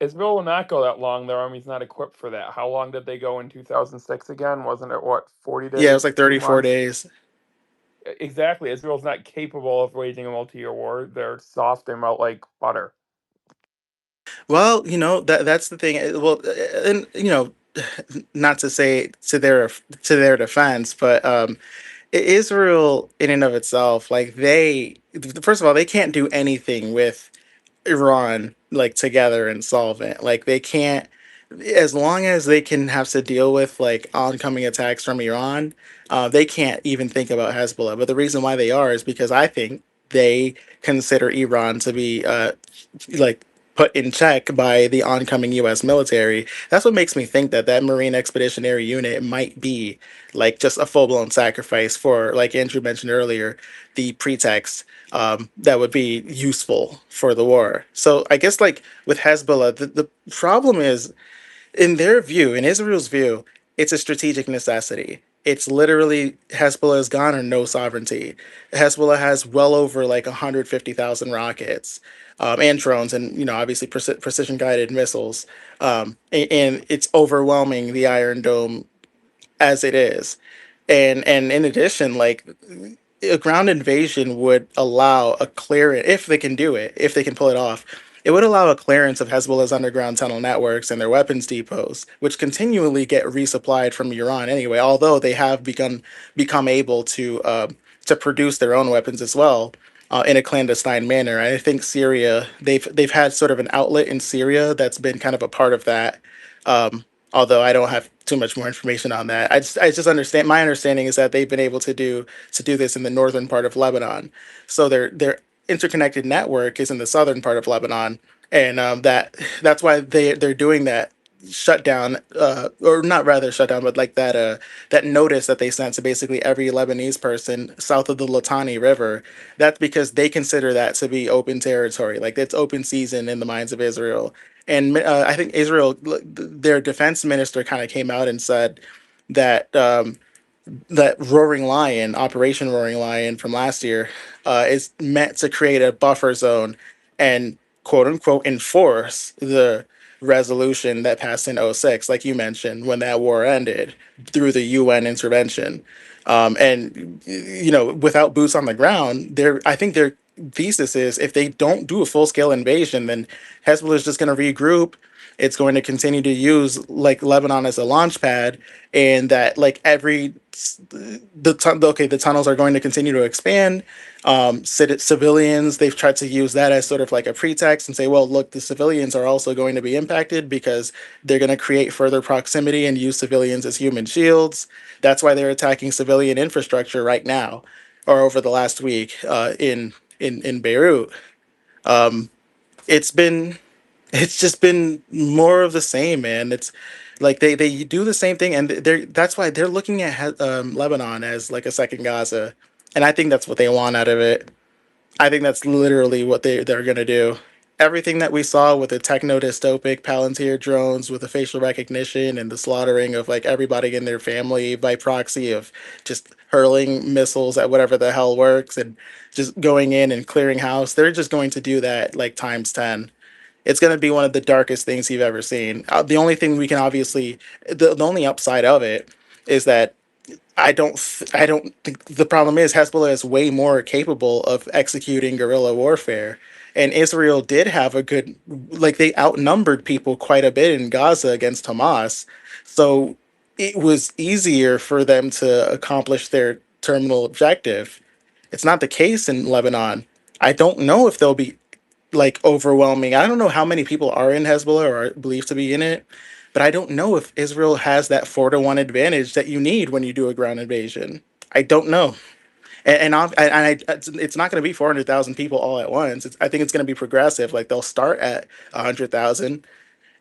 Israel will not go that long. Their army's not equipped for that. How long did they go in 2006 again? Wasn't it, what, 40 Yeah, it was days, like 2 34 months? days. Exactly. Israel's not capable of waging a multi-year war. They're soft and melt like butter. Well, that's the thing. Well, and not to say to their defense, but Israel in and of itself, like first of all, they can't do anything with Iran like together and solve it. Like they can't, as long as they can have to deal with like oncoming attacks from Iran, they can't even think about Hezbollah. But the reason why they are is because I think they consider Iran to be like put in check by the oncoming U.S. military. That's what makes me think that Marine Expeditionary Unit might be like just a full blown sacrifice for, like Andrew mentioned earlier, the pretext that would be useful for the war. So I guess like with Hezbollah, the problem is, in their view, in Israel's view, it's a strategic necessity. It's literally Hezbollah is gone or no sovereignty. Hezbollah has well over like 150,000 rockets and drones, and obviously precision guided missiles, and it's overwhelming the Iron Dome as it is. And in addition, like a ground invasion would allow a clearance, if they can do it, if they can pull it off. It would allow a clearance of Hezbollah's underground tunnel networks and their weapons depots, which continually get resupplied from Iran anyway. Although they have become able to produce their own weapons as well, in a clandestine manner. I think Syria, they've had sort of an outlet in Syria that's been kind of a part of that. Although I don't have too much more information on that. I just understand, my understanding is that they've been able to do this in the northern part of Lebanon. So their interconnected network is in the southern part of Lebanon, and that's why they're doing that shutdown, or not rather shutdown, but like that notice that they sent to basically every Lebanese person south of the Litani River. That's because they consider that to be open territory, like it's open season in the minds of Israel. And I think Israel, their defense minister, kind of came out and said that that Roaring Lion, Operation Roaring Lion from last year, is meant to create a buffer zone and quote unquote enforce the resolution that passed in '06, like you mentioned, when that war ended through the UN intervention. And without boots on the ground, I think they're thesis is if they don't do a full scale invasion, then Hezbollah is just going to regroup. It's going to continue to use like Lebanon as a launch pad, and that like the tunnels are going to continue to expand. Civilians, they've tried to use that as sort of like a pretext and say, well, look, the civilians are also going to be impacted because they're going to create further proximity and use civilians as human shields. That's why they're attacking civilian infrastructure right now, or over the last week in Beirut. Um, it's been it's just been more of the same, man. It's like they do the same thing, and that's why they're looking at Lebanon as like a second Gaza, and I think that's what they want out of it. I think that's literally what they're gonna do. Everything that we saw with the techno dystopic Palantir drones with the facial recognition and the slaughtering of like everybody in their family by proxy of just hurling missiles at whatever the hell works and just going in and clearing house, they're just going to do that like times 10. It's going to be one of the darkest things you've ever seen. The only thing we can obviously, the only upside of it is that I don't think the problem is Hezbollah is way more capable of executing guerrilla warfare. And Israel did have a good, like they outnumbered people quite a bit in Gaza against Hamas. So it was easier for them to accomplish their terminal objective. It's not the case in Lebanon. I don't know if they'll be like overwhelming. I don't know how many people are in Hezbollah or are believed to be in it, but I don't know if Israel has that 4-to-1 advantage that you need when you do a ground invasion. I don't know. It's not going to be 400,000 people all at once. I think it's going to be progressive. Like they'll start at 100,000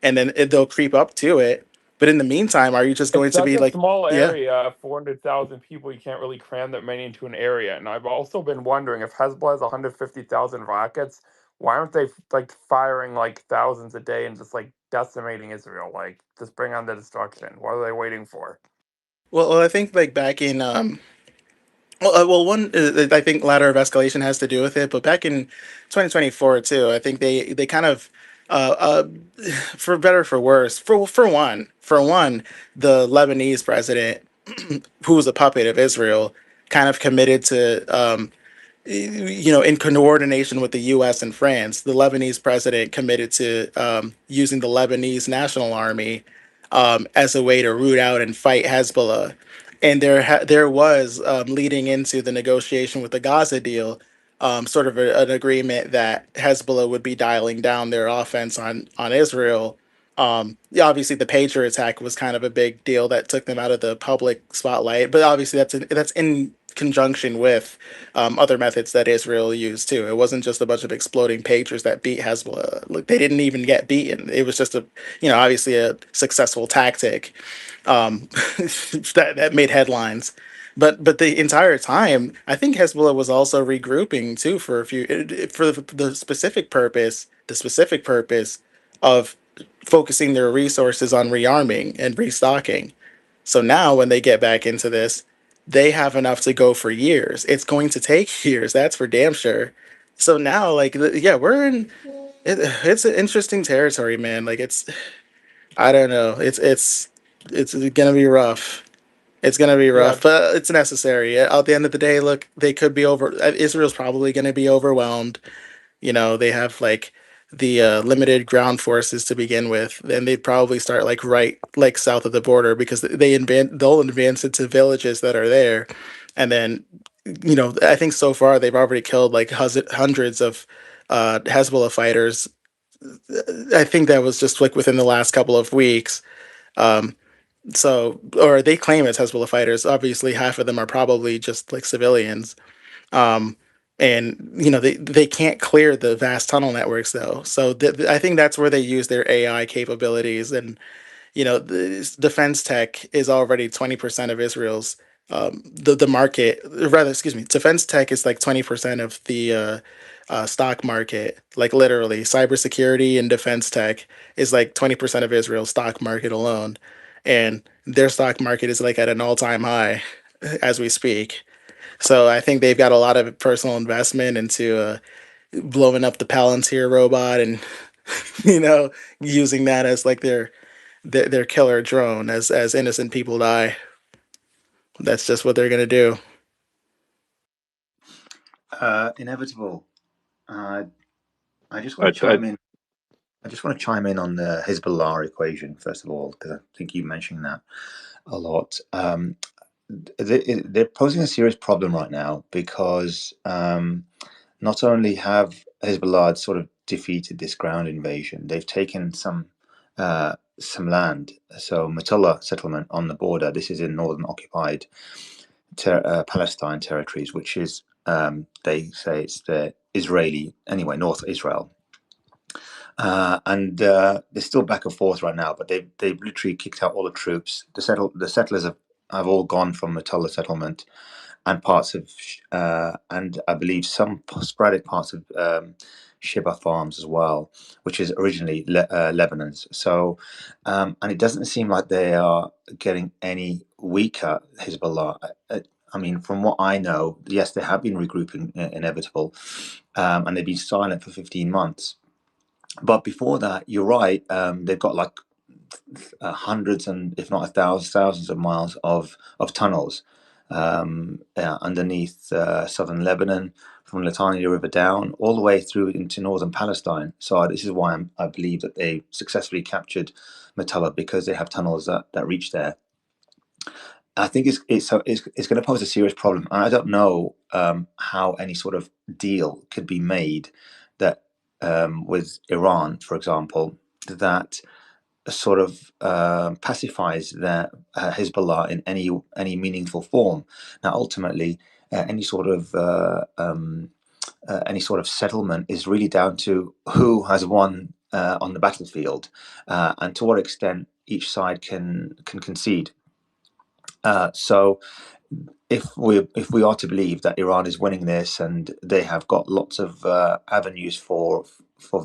and then they'll creep up to it. But in the meantime, are you just going It's to such be a like, small yeah? area, 400,000 people. You can't really cram that many into an area. And I've also been wondering if Hezbollah has 150,000 rockets, why aren't they like firing like thousands a day and just like decimating Israel? Like, just bring on the destruction. What are they waiting for? Well, I think like back in one, I think ladder of escalation has to do with it, but back in 2024 too, I think they kind of, uh, uh, for better or for worse, for one, the Lebanese president, who was a puppet of Israel, kind of committed to in coordination with the U.S. and France, the Lebanese president committed to using the Lebanese National Army as a way to root out and fight Hezbollah. And there was leading into the negotiation with the Gaza deal, sort of an agreement that Hezbollah would be dialing down their offense on Israel. Yeah, obviously the Patriot attack was kind of a big deal that took them out of the public spotlight, but obviously that's in conjunction with other methods that Israel used too. It wasn't just a bunch of exploding pagers that beat Hezbollah. Like they didn't even get beaten. It was just obviously a successful tactic that made headlines. But the entire time, I think Hezbollah was also regrouping too for the specific purpose of focusing their resources on rearming and restocking. So now when they get back into this, they have enough to go for years. It's going to take years, that's for damn sure. So now, like, yeah, we're in. It's an interesting territory, man. Like, I don't know. It's gonna be rough. It's gonna be Yeah, rough, but it's necessary. At the end of the day, look, they could be over. Israel's probably gonna be overwhelmed. They have like the limited ground forces to begin with, and they'd probably start like right like south of the border because they'll advance into villages that are there, and then I think so far they've already killed like hundreds of Hezbollah fighters. I think that was just like within the last couple of weeks. Um, or they claim it's Hezbollah fighters. Obviously, half of them are probably just like civilians. Um, and they can't clear the vast tunnel networks though. So I think that's where they use their AI capabilities. And the defense tech is already 20% of Israel's the market. Rather, excuse me, defense tech is like 20% of the stock market. Like literally, cybersecurity and defense tech is like 20% of Israel's stock market alone, and their stock market is like at an all-time high as we speak. So I think they've got a lot of personal investment into blowing up the Palantir robot and you know using that as like their killer drone as innocent people die. That's just what they're gonna do. Inevitable. I just want to I, I, chime in. I just want to chime in on the Hezbollah equation first of all, because I think you mentioned that a lot. They're posing a serious problem right now because not only have Hezbollah sort of defeated this ground invasion, they've taken some land. So Metula settlement on the border. This is in northern occupied Palestine territories, which is they say it's the Israeli, anyway, North Israel. And they're still back and forth right now, but they've literally kicked out all the troops. The settlers have all gone from Metula settlement and parts of, and I believe some sporadic parts of Sheba Farms as well, which is originally Lebanon's. So, and it doesn't seem like they are getting any weaker, Hezbollah. I mean, from what I know, yes, they have been regrouping, inevitable, and they've been silent for 15 months. But before that, you're right, they've got like hundreds and if not thousands of miles of tunnels underneath southern Lebanon, from Litani River down all the way through into northern Palestine. So this is why I believe that they successfully captured Metula, because they have tunnels that reach there. I think it's going to pose a serious problem, and I don't know how any sort of deal could be made that with Iran, for example, that sort of pacifies the Hezbollah in any meaningful form. Now, ultimately, any sort of settlement is really down to who has won on the battlefield, and to what extent each side can concede. So, if we are to believe that Iran is winning this and they have got lots of avenues for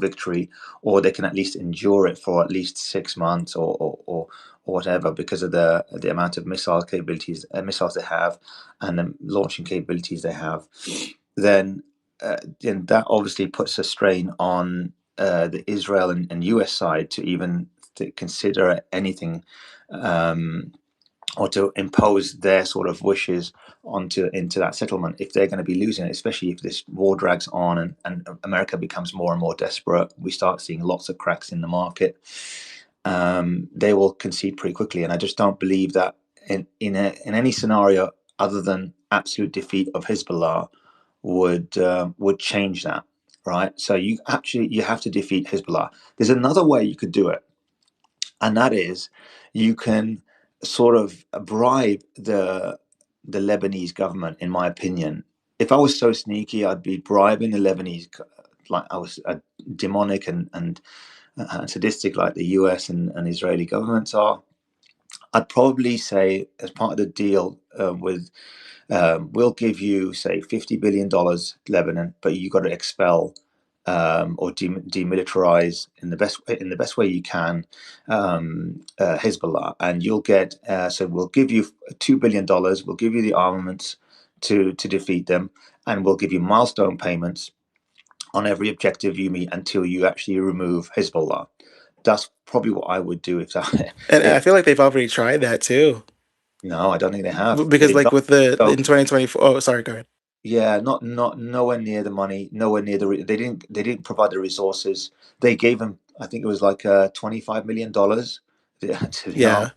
victory, or they can at least endure it for at least 6 months or whatever, because of the amount of missile capabilities, missiles they have, and the launching capabilities they have, then that obviously puts a strain on the Israel and US side to even to consider anything. Or to impose their sort of wishes into that settlement if they're going to be losing it, especially if this war drags on and America becomes more and more desperate. We start seeing lots of cracks in the market. They will concede pretty quickly, and I just don't believe that in any scenario other than absolute defeat of Hezbollah would change that, right? So you have to defeat Hezbollah. There's another way you could do it, and that is you can sort of bribe the Lebanese government, in my opinion. If I was so sneaky, I'd be bribing the Lebanese, like I was demonic and sadistic like the US and Israeli governments are. I'd probably say, as part of the deal we'll give you, say, $50 billion, Lebanon, but you got to expel or demilitarize in the best way you can Hezbollah, and you'll get. So we'll give you $2 billion. We'll give you the armaments to defeat them, and we'll give you milestone payments on every objective you meet until you actually remove Hezbollah. That's probably what I would do if that. And I feel like they've already tried that too. No, I don't think they have. Because like with in 2024. Oh, sorry, go ahead. Yeah, not nowhere near the money, nowhere near they didn't provide the resources. They gave them, I think it was like $25 million. Yeah,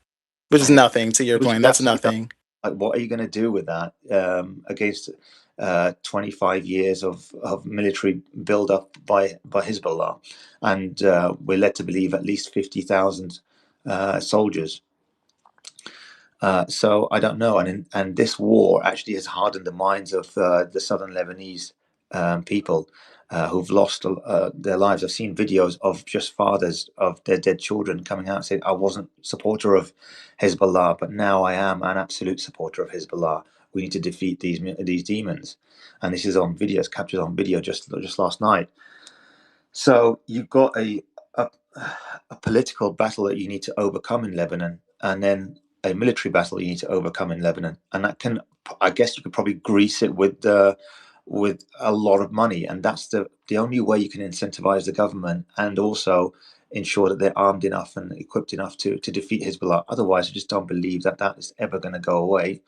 which is nothing. To your point, that's nothing. Like, what are you going to do with that against 25 years of military build-up by Hezbollah? And we're led to believe at least 50,000 soldiers. So I don't know, and this war actually has hardened the minds of the southern Lebanese people who've lost their lives. I've seen videos of just fathers of their dead children coming out and saying, "I wasn't a supporter of Hezbollah, but now I am an absolute supporter of Hezbollah. We need to defeat these demons." And this is on videos captured on video just last night. So you've got a political battle that you need to overcome in Lebanon, and then a military battle you need to overcome in Lebanon, and that can, I guess, you could probably grease it with a lot of money, and that's the only way you can incentivize the government and also ensure that they're armed enough and equipped enough to defeat Hezbollah. Otherwise, I just don't believe that is ever going to go away.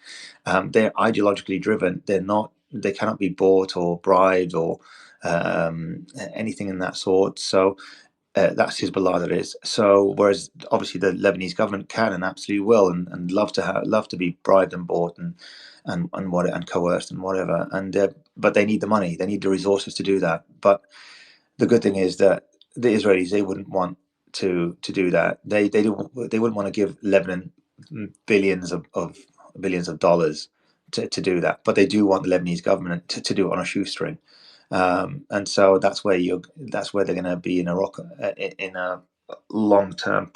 They're ideologically driven. They cannot be bought or bribed or anything in that sort. So that's Hezbollah, that is. So whereas obviously the Lebanese government can and absolutely will and love to be bribed and bought and coerced and whatever. And but they need the money, they need the resources to do that. But the good thing is that the Israelis, they wouldn't want to do that. They wouldn't want to give Lebanon billions of dollars to do that, but they do want the Lebanese government to do it on a shoestring. And so that's where they're going to be in a long-term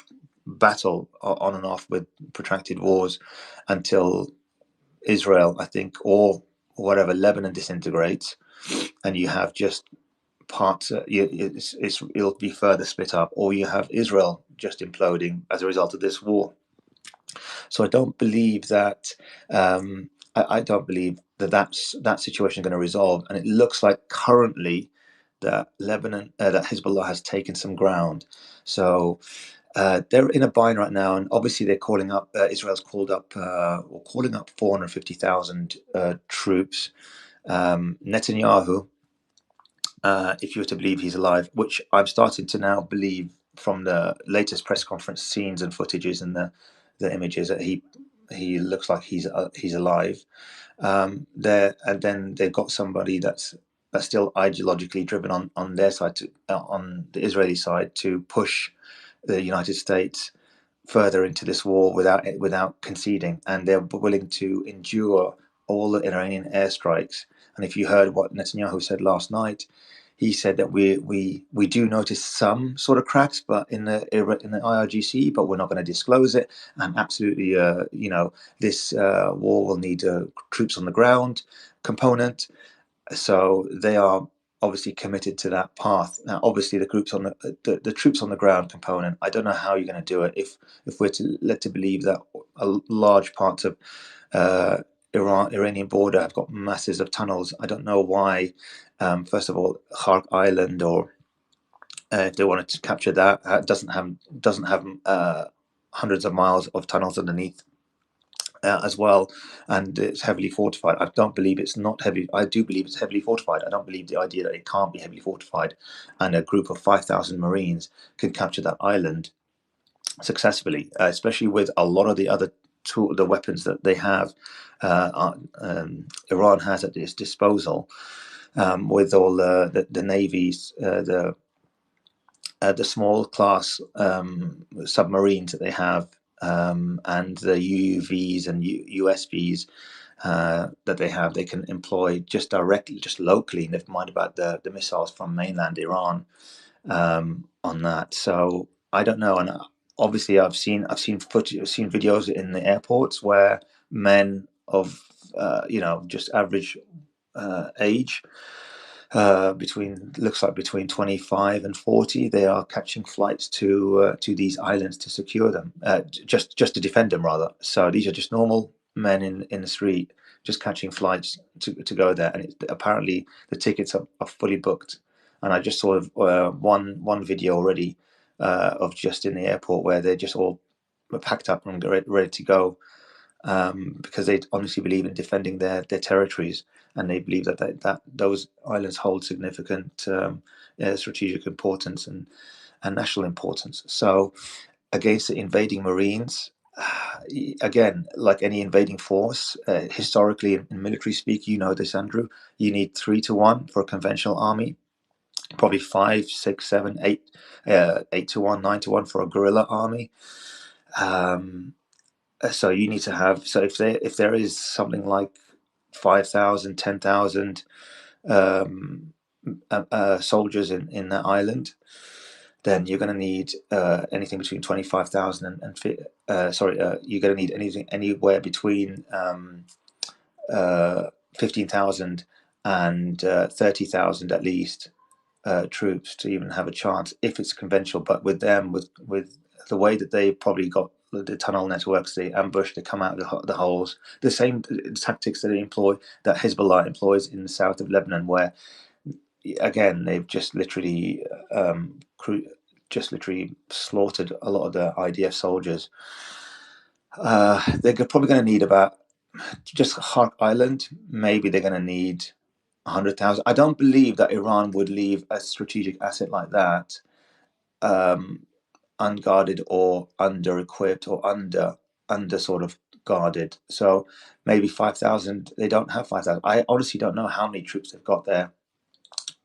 battle on and off with protracted wars until Israel, I think, or whatever, Lebanon disintegrates, and you have just parts. It'll be further split up, or you have Israel just imploding as a result of this war. So I don't believe that. I don't believe that situation is going to resolve, and it looks like currently that that Hezbollah has taken some ground. So they're in a bind right now, and obviously they're calling up. Israel's calling up 450,000 troops. Netanyahu, if you were to believe he's alive, which I'm starting to now believe from the latest press conference scenes and footages and the images, that he looks like he's alive. There, and then they've got somebody that's still ideologically driven on their side, on the Israeli side, to push the United States further into this war without conceding, and they're willing to endure all the Iranian airstrikes. And if you heard what Netanyahu said last night, he said that we do notice some sort of cracks, but in the IRGC, but we're not going to disclose it. And absolutely, this war will need troops on the ground component. So they are obviously committed to that path. Now, obviously, the troops on the ground component, I don't know how you're going to do it. If we're led to believe that a large parts of Iranian border have got masses of tunnels, I don't know why. First of all, Khark Island, or if they wanted to capture that, doesn't have hundreds of miles of tunnels underneath as well, and it's heavily fortified. I don't believe it's not heavy. I do believe it's heavily fortified. I don't believe the idea that it can't be heavily fortified, and a group of 5,000 Marines can capture that island successfully, especially with a lot of the other the weapons that they have. Iran has at its disposal, with all the navies, the small class submarines that they have, and the UUVs and USVs that they have. They can employ just locally, never mind about the missiles from mainland Iran on that. So I don't know. And obviously, I've seen videos in the airports where men of just average age, between 25 and 40, they are catching flights to these islands to secure them, just to defend them, rather. So these are just normal men in the street, just catching flights to go there, and apparently the tickets are fully booked. And I just saw one video already of just in the airport where they're just all packed up and ready to go, because they honestly believe in defending their territories, and they believe that those islands hold significant strategic importance and national importance. So against the invading Marines, again, like any invading force, historically in military speak, you know this, Andrew, you need 3-1 for a conventional army, probably 5, 6, 7, 8, 8-1, 9-1 for a guerrilla army. So you need to have, so if there is something like 5,000, 10,000 soldiers in that island, then you're going to need anything between 25,000 and you're going to need anything anywhere between 15,000 and 30,000 at least troops to even have a chance if it's conventional. But with them, with the way that they probably got the tunnel networks, they ambush, they come out of the holes, the same tactics that they employ, that Hezbollah employs in the south of Lebanon, where again they've just literally slaughtered a lot of the IDF soldiers. They're probably going to need about, just Khark Island, maybe they're going to need 100,000. I don't believe that Iran would leave a strategic asset like that unguarded or under-equipped or under sort of guarded. So maybe 5,000. They don't have 5,000. I honestly don't know how many troops they've got there,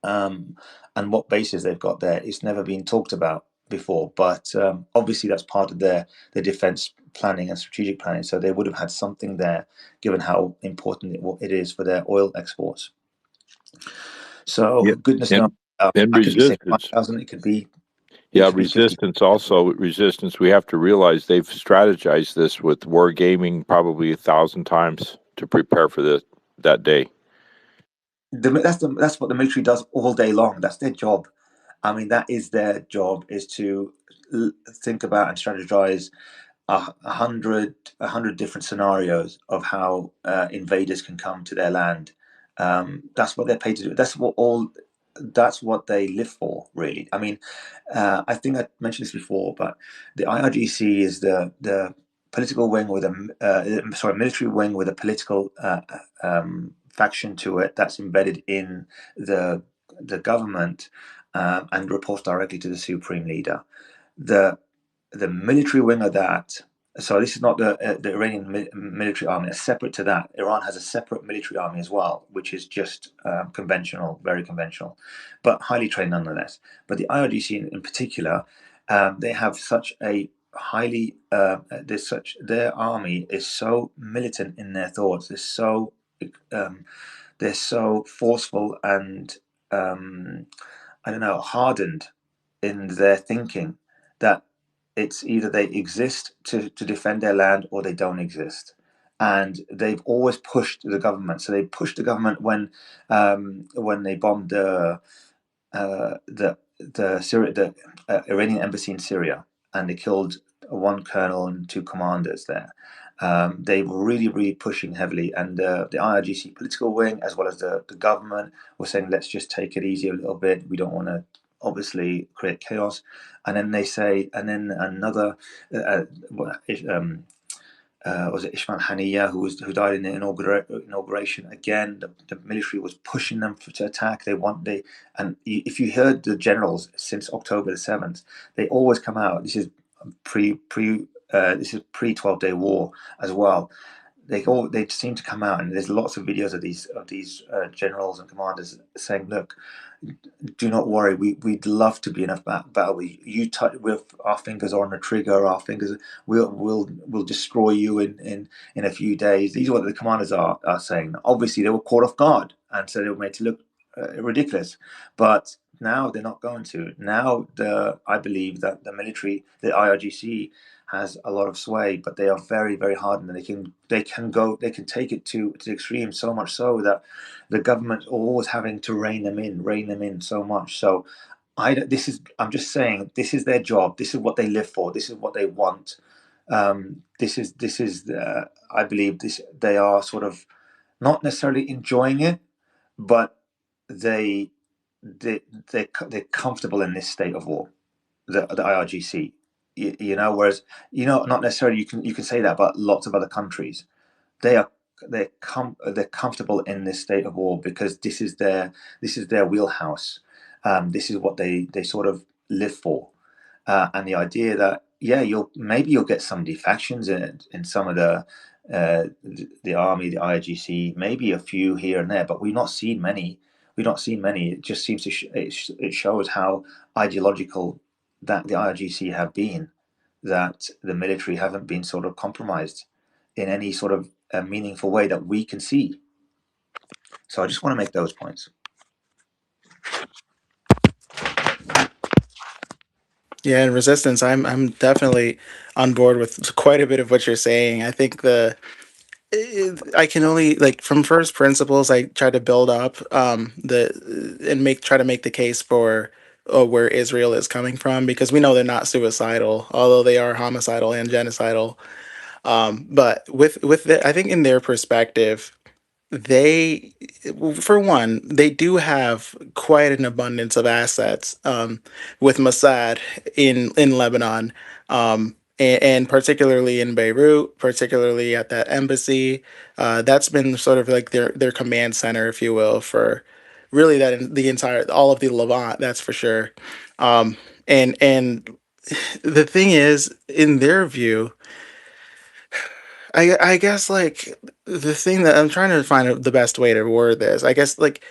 and what bases they've got there. It's never been talked about before, but obviously that's part of their defense planning and strategic planning. So they would have had something there, given how important it is for their oil exports. So Yeah, goodness knows, and I could be saying resistance. 5,000. It could be. Yeah, It could be 50. resistance also. Resistance, we have to realize they've strategized this with wargaming probably 1,000 times to prepare for that day. That's what the military does all day long. That's their job. I mean, that is their job, is to think about and strategize 100 different scenarios of how invaders can come to their land. That's what they're paid to do. That's what they live for, really. I mean, I think I mentioned this before, but the IRGC is the political wing with military wing with a political faction to it that's embedded in the government, and reports directly to the supreme leader. The military wing of that. So this is not the Iranian military army. Separate to that, Iran has a separate military army as well, which is just conventional, very conventional, but highly trained nonetheless. But the IRGC in particular, they have such a highly their army is so militant in their thoughts. They're so forceful and I don't know, hardened in their thinking that it's either they exist to defend their land or they don't exist. And they've always pushed the government. So they pushed the government when they bombed the Iranian embassy in Syria, and they killed one colonel and two commanders there. They were really pushing heavily, and the IRGC political wing, as well as the government, were saying, let's just take it easy a little bit. We don't want to obviously create chaos. And then they say, and then another was it Ismail Haniyeh who died in the inauguration? Again, the military was pushing them to attack. If you heard the generals since October the 7th, they always come out. This is pre 12-day war as well. They seem to come out, and there's lots of videos of these generals and commanders saying, "Look, do not worry. We'd love to be in a battle. With our fingers on the trigger. Our fingers. We'll destroy you in a few days." These are what the commanders are saying. Obviously, they were caught off guard, and so they were made to look ridiculous. But now they're not going to. Now I believe that the military, the IRGC, has a lot of sway, but they are very, very hardened, and they can take it to the extreme, so much so that the government are always having to rein them in so much. So I'm just saying, this is their job. This is what they live for. This is what they want. This is I believe they are sort of not necessarily enjoying it, but they're comfortable in this state of war. The IRGC. Whereas not necessarily you can say that about lots of other countries. They're comfortable in this state of war because this is their wheelhouse. This is what they sort of live for, and the idea that you'll get some defections in some of the army, the IRGC, maybe a few here and there, but we've not seen many. It just seems to it shows how ideological that the IRGC have been, that the military haven't been sort of compromised in any sort of meaningful way that we can see. So I just want to make those points. Yeah, and resistance. I'm definitely on board with quite a bit of what you're saying. I think I can only, like, from first principles, I try to build up try to make the case for where Israel is coming from, because we know they're not suicidal, although they are homicidal and genocidal. But I think in their perspective, they, for one, they do have quite an abundance of assets, with Mossad in Lebanon, and particularly in Beirut, particularly at that embassy. That's been sort of like their command center, if you will, for really that in the entire all of the Levant, that's for sure. And the thing is, in their view, I guess like the thing that I'm trying to find the best way to word this, I guess like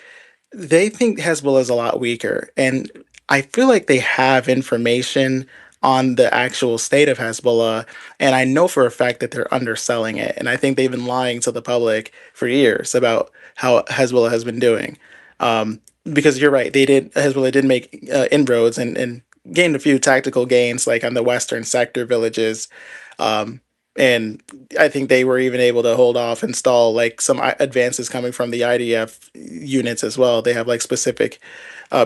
they think Hezbollah is a lot weaker, and I feel like they have information on the actual state of Hezbollah, and I know for a fact that they're underselling it, and I think they've been lying to the public for years about how Hezbollah has been doing. Um, because you're right, Hezbollah did make inroads and gained a few tactical gains, like on the western sector villages. Um, and I think they were even able to hold off and stall like some advances coming from the IDF units as well. They have like specific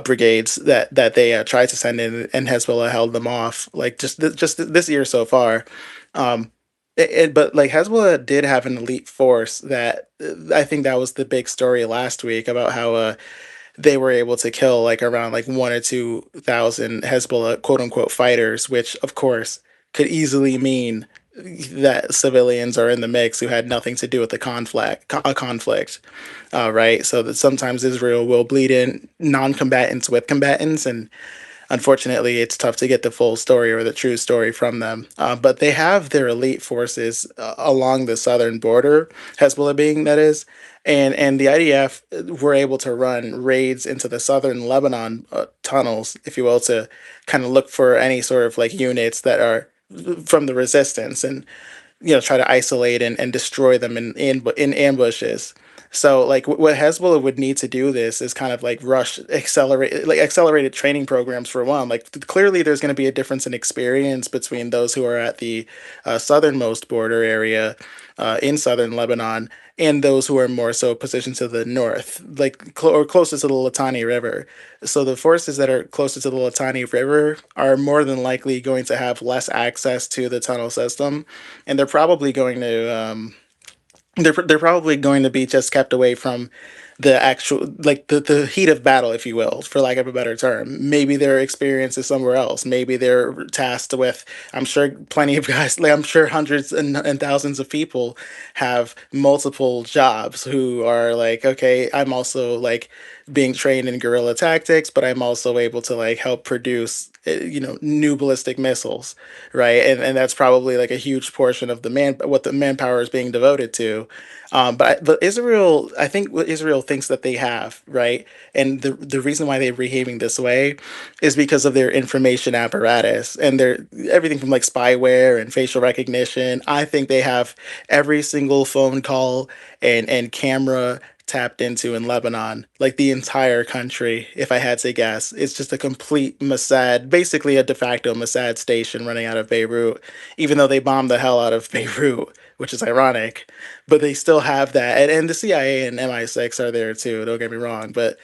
brigades that they tried to send in, and Hezbollah held them off. Like just this year so far. Um, but like Hezbollah did have an elite force that I think that was the big story last week about how they were able to kill like around like 1 or 2 thousand Hezbollah quote unquote fighters, which of course could easily mean that civilians are in the mix who had nothing to do with the conflict, right? So that sometimes Israel will bleed in non-combatants with combatants, and unfortunately, it's tough to get the full story or the true story from them. But they have their elite forces along the southern border, Hezbollah being that is, and the IDF were able to run raids into the southern Lebanon tunnels, if you will, to kind of look for any sort of like units that are from the resistance and try to isolate and destroy them in ambushes. So like what Hezbollah would need to do this is kind of like accelerated training programs for one. Like clearly there's going to be a difference in experience between those who are at the southernmost border area in southern Lebanon and those who are more so positioned to the north, like or closer to the Litani River. So the forces that are closer to the Litani River are more than likely going to have less access to the tunnel system, and they're probably going to be just kept away from the actual like the heat of battle, if you will, for lack of a better term. Maybe their experience is somewhere else. Maybe they're tasked with, I'm sure plenty of guys, like I'm sure hundreds and thousands of people have multiple jobs who are like, okay, I'm also like being trained in guerrilla tactics, but I'm also able to like help produce new ballistic missiles, right? And that's probably like a huge portion of what the manpower is being devoted to. But Israel, I think what Israel thinks that they have, right, and the reason why they're behaving this way is because of their information apparatus and their everything from like spyware and facial recognition. I think they have every single phone call and camera tapped into in Lebanon, like the entire country, if I had to guess. It's just a complete Mossad, basically a de facto Mossad station running out of Beirut, even though they bombed the hell out of Beirut, which is ironic. But they still have that. And the CIA and MI6 are there too, don't get me wrong. But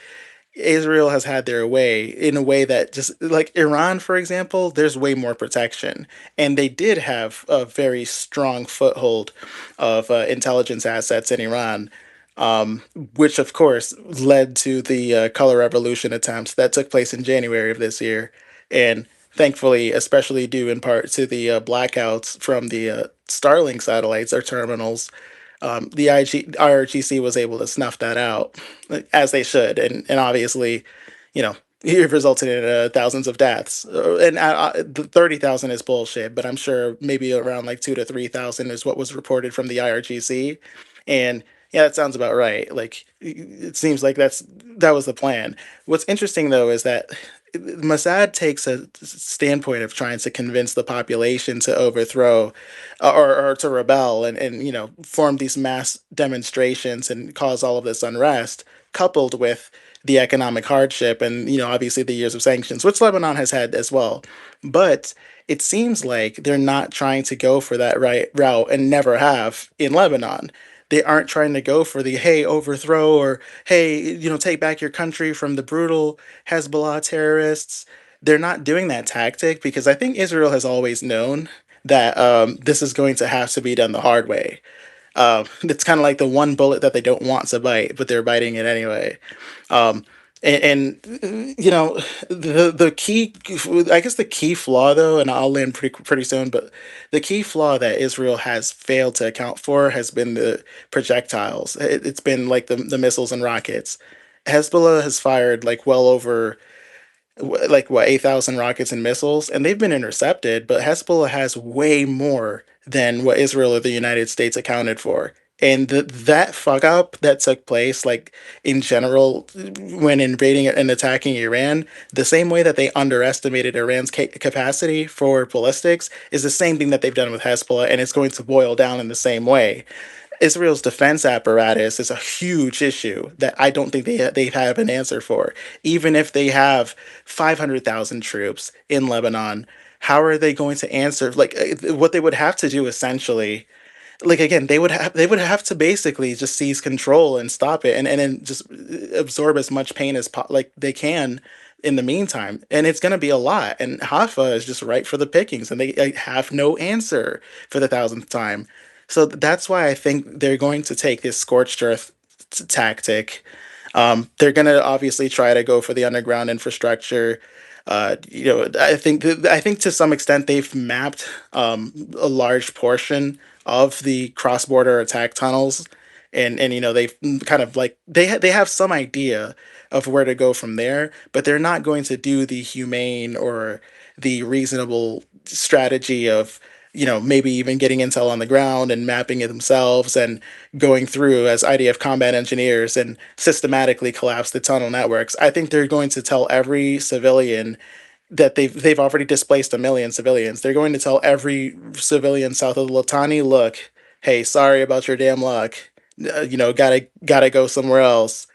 Israel has had their way in a way that just like Iran, for example, there's way more protection. And they did have a very strong foothold of intelligence assets in Iran, um, which of course led to the color revolution attempts that took place in January of this year. And thankfully, especially due in part to the blackouts from the Starlink satellites or terminals, the IRGC was able to snuff that out, like, as they should, and obviously, it resulted in thousands of deaths. And the 30,000 is bullshit, but I'm sure maybe around like 2 to 3,000 is what was reported from the IRGC, and yeah, that sounds about right. Like it seems like that was the plan. What's interesting though is that Mossad takes a standpoint of trying to convince the population to overthrow or to rebel and form these mass demonstrations and cause all of this unrest, coupled with the economic hardship and obviously the years of sanctions, which Lebanon has had as well. But it seems like they're not trying to go for that right route and never have in Lebanon. They aren't trying to go for the hey overthrow or hey take back your country from the brutal Hezbollah terrorists. They're not doing that tactic because I think Israel has always known that this is going to have to be done the hard way. It's kind of like the one bullet that they don't want to bite, but they're biting it anyway. Um, and the key, I guess the key flaw though, and I'll land pretty soon, but the key flaw that Israel has failed to account for has been the projectiles. It's been like the missiles and rockets. Hezbollah has fired like well over like what 8,000 rockets and missiles, and they've been intercepted. But Hezbollah has way more than what Israel or the United States accounted for. And that fuck up that took place, like in general, when invading and attacking Iran, the same way that they underestimated Iran's capacity for ballistics is the same thing that they've done with Hezbollah, and it's going to boil down in the same way. Israel's defense apparatus is a huge issue that I don't think they have an answer for. Even if they have 500,000 troops in Lebanon, how are they going to answer? Like what they would have to do essentially, like again, they would have to basically just seize control and stop it, and then just absorb as much pain as like they can in the meantime. And it's going to be a lot. And Haifa is just right for the pickings, and they have no answer for the thousandth time. So that's why I think they're going to take this scorched earth tactic. They're going to obviously try to go for the underground infrastructure. I think to some extent they've mapped a large portion of the cross-border attack tunnels, and they've kind of like they have some idea of where to go from there, but they're not going to do the humane or the reasonable strategy of maybe even getting intel on the ground and mapping it themselves and going through as IDF combat engineers and systematically collapse the tunnel networks. I think they're going to tell every civilian that they've already displaced 1 million civilians. They're going to tell every civilian south of the Litani, look, hey, sorry about your damn luck. Gotta go somewhere else.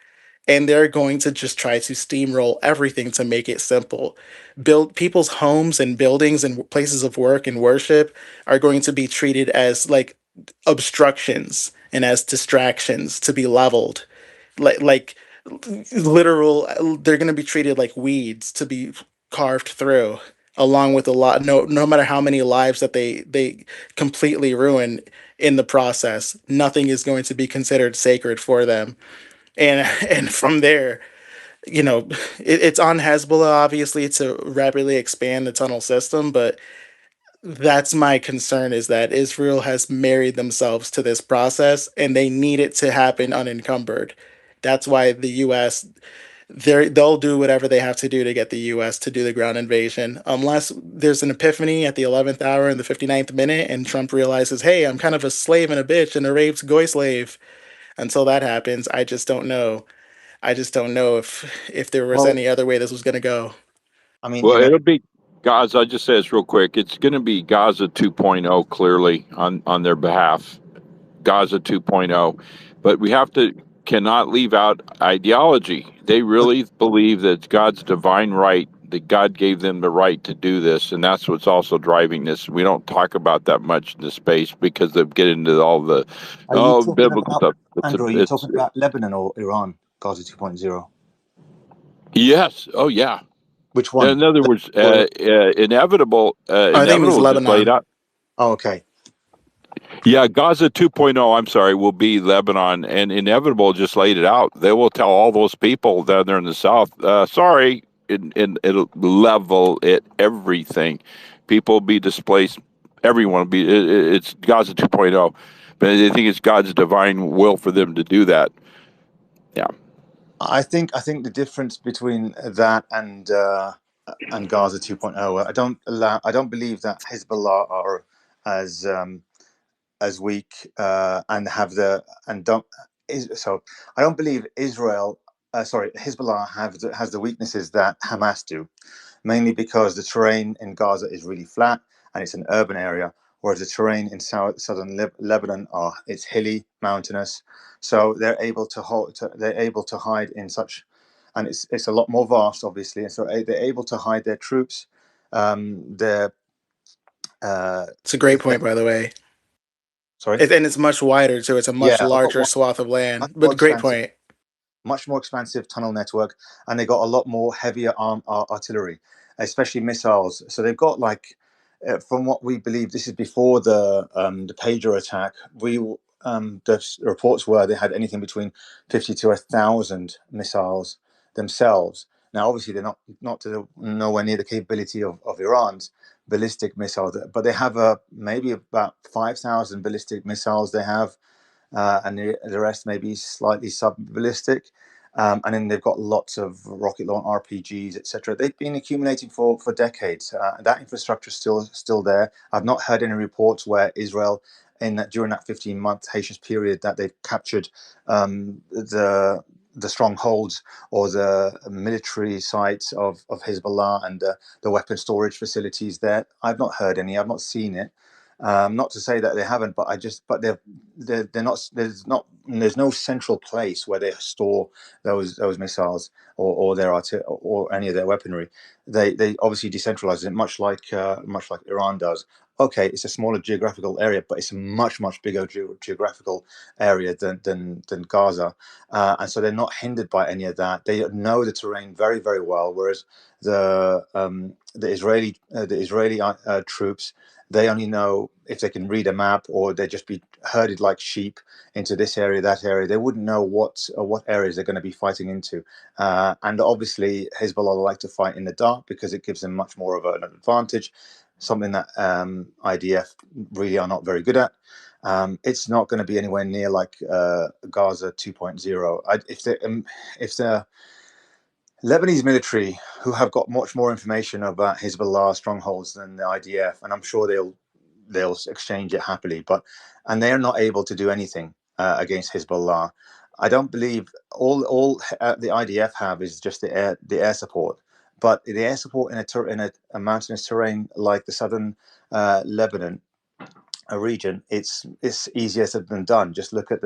And they're going to just try to steamroll everything to make it simple. Build people's homes and buildings and places of work and worship are going to be treated as like obstructions and as distractions to be leveled. Like literal, they're going to be treated like weeds to be carved through, along with a lot, no matter how many lives that they completely ruin in the process, nothing is going to be considered sacred for them. And from there, it's on Hezbollah obviously to rapidly expand the tunnel system, but that's my concern, is that Israel has married themselves to this process and they need it to happen unencumbered. That's why the US, they'll do whatever they have to do to get the US to do the ground invasion, unless there's an epiphany at the 11th hour and the 59th minute and Trump realizes, hey, I'm kind of a slave and a bitch and a raped goy slave. Until that happens, I just don't know. I just don't know if there was Well, any other way this was going to go. I mean, Well, it'll be Gaza. I just say this real quick. It's going to be Gaza 2.0 clearly on their behalf. Gaza 2.0, but we cannot leave out ideology. They really believe that it's God's divine right, that God gave them the right to do this, and that's what's also driving this. We don't talk about that much in the space because they get into all the are you talking biblical about, stuff. Andrew, are you talking about Lebanon or Iran, Gaza 2.0? Yes. Oh, yeah. Which one? In other words, inevitable. I think it means Inevitable is just laid Lebanon. out. Oh, okay. Yeah, Gaza 2.0, I'm sorry, will be Lebanon, and Inevitable just laid it out. They will tell all those people down there in the south, sorry, it'll level it, everything. People will be displaced. Everyone will be, it's Gaza 2.0. But I think it's God's divine will for them to do that. Yeah. I think the difference between that and Gaza 2.0, I don't believe that Hezbollah are as weak and have the and don't so I don't believe Hezbollah has the weaknesses that Hamas do, mainly because the terrain in Gaza is really flat and it's an urban area, whereas the terrain in southern Lebanon it's hilly, mountainous, so they're able to hide in such, and it's a lot more vast, obviously, and so they're able to hide their troops. They're It's a great point, by the way. Sorry, and it's much wider too. It's a much larger swath of land. But great point. Much more expansive tunnel network, and they got a lot more heavier artillery, especially missiles. So they've got from what we believe, this is before the Pager attack. The reports were they had anything between 50 to 1,000 missiles themselves. Now, obviously, they're not nowhere near the capability of Iran's ballistic missiles, but they have maybe about 5,000 ballistic missiles. They have. And the rest may be slightly sub-ballistic. And then they've got lots of rocket launch RPGs, etc. They've been accumulating for decades. That infrastructure is still there. I've not heard any reports where Israel, during that 15-month Haitian period, that they've captured the strongholds or the military sites of Hezbollah and the weapon storage facilities there. I've not heard any. I've not seen it. Not to say that they haven't, but they're not. There's no central place where they store those missiles or or any of their weaponry. They obviously decentralize it, much like Iran does. Okay, it's a smaller geographical area, but it's a much bigger geographical area than Gaza, and so they're not hindered by any of that. They know the terrain very well, whereas the Israeli troops, they only know if they can read a map, or they just be herded like sheep into this area, that area. They wouldn't know what areas they're going to be fighting into. And obviously, Hezbollah like to fight in the dark because it gives them much more of an advantage, something that IDF really are not very good at. It's not going to be anywhere near like Gaza 2.0. If the Lebanese military, who have got much more information about Hezbollah strongholds than the IDF, and I'm sure they'll exchange it happily, and they're not able to do anything against Hezbollah. I don't believe all the IDF have is just the air support, but the air support in a mountainous terrain like the southern Lebanon region, it's easier said than done. Just look at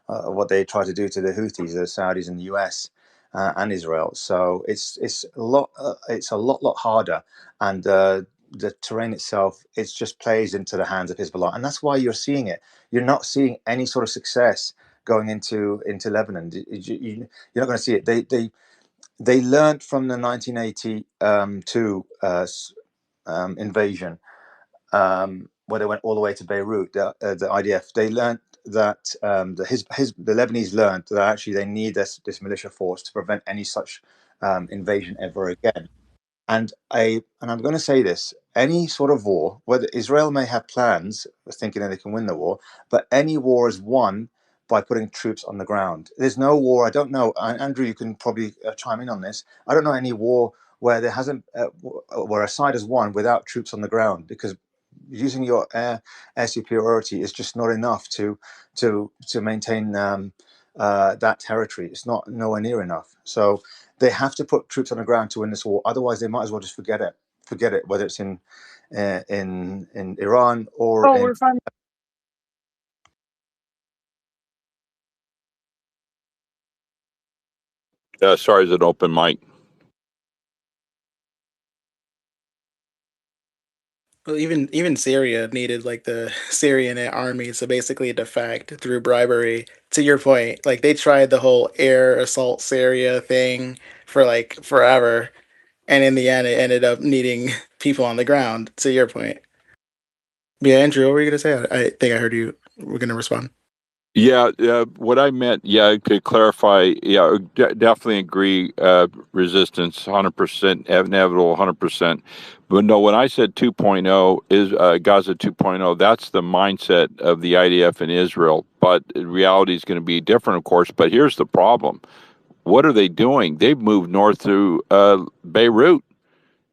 what they try to do to the Houthis, the Saudis, and the US and Israel. So it's a lot harder, and the terrain itself, it just plays into the hands of Hezbollah, and that's why you're seeing it. You're not seeing any sort of success going into Lebanon. You're not going to see it. They learned from the 1982 invasion, where they went all the way to Beirut. The IDF, they learned that the Lebanese learned that actually they need this militia force to prevent any such invasion ever again. And I'm going to say this: any sort of war, whether Israel may have plans, thinking that they can win the war, but any war is won by putting troops on the ground. There's no war. I don't know, Andrew. You can probably chime in on this. I don't know any war where there hasn't where a side has won without troops on the ground, because using your air superiority is just not enough to maintain that territory. It's not nowhere near enough. So they have to put troops on the ground to win this war. Otherwise, they might as well just forget it. Whether it's in Iran or we're fine. Sorry, is it open mic? Well, even Syria needed like the Syrian army to basically defect through bribery. To your point, like they tried the whole air assault Syria thing for like forever, and in the end, it ended up needing people on the ground. To your point, yeah, Andrew, what were you gonna say? I think I heard you were gonna respond. Yeah, what I meant, to clarify, definitely agree. Resistance, 100%, inevitable, 100%. But no, when I said 2.0 is Gaza 2.0, that's the mindset of the IDF in Israel. But reality is going to be different, of course. But here's the problem: what are they doing? They've moved north through Beirut,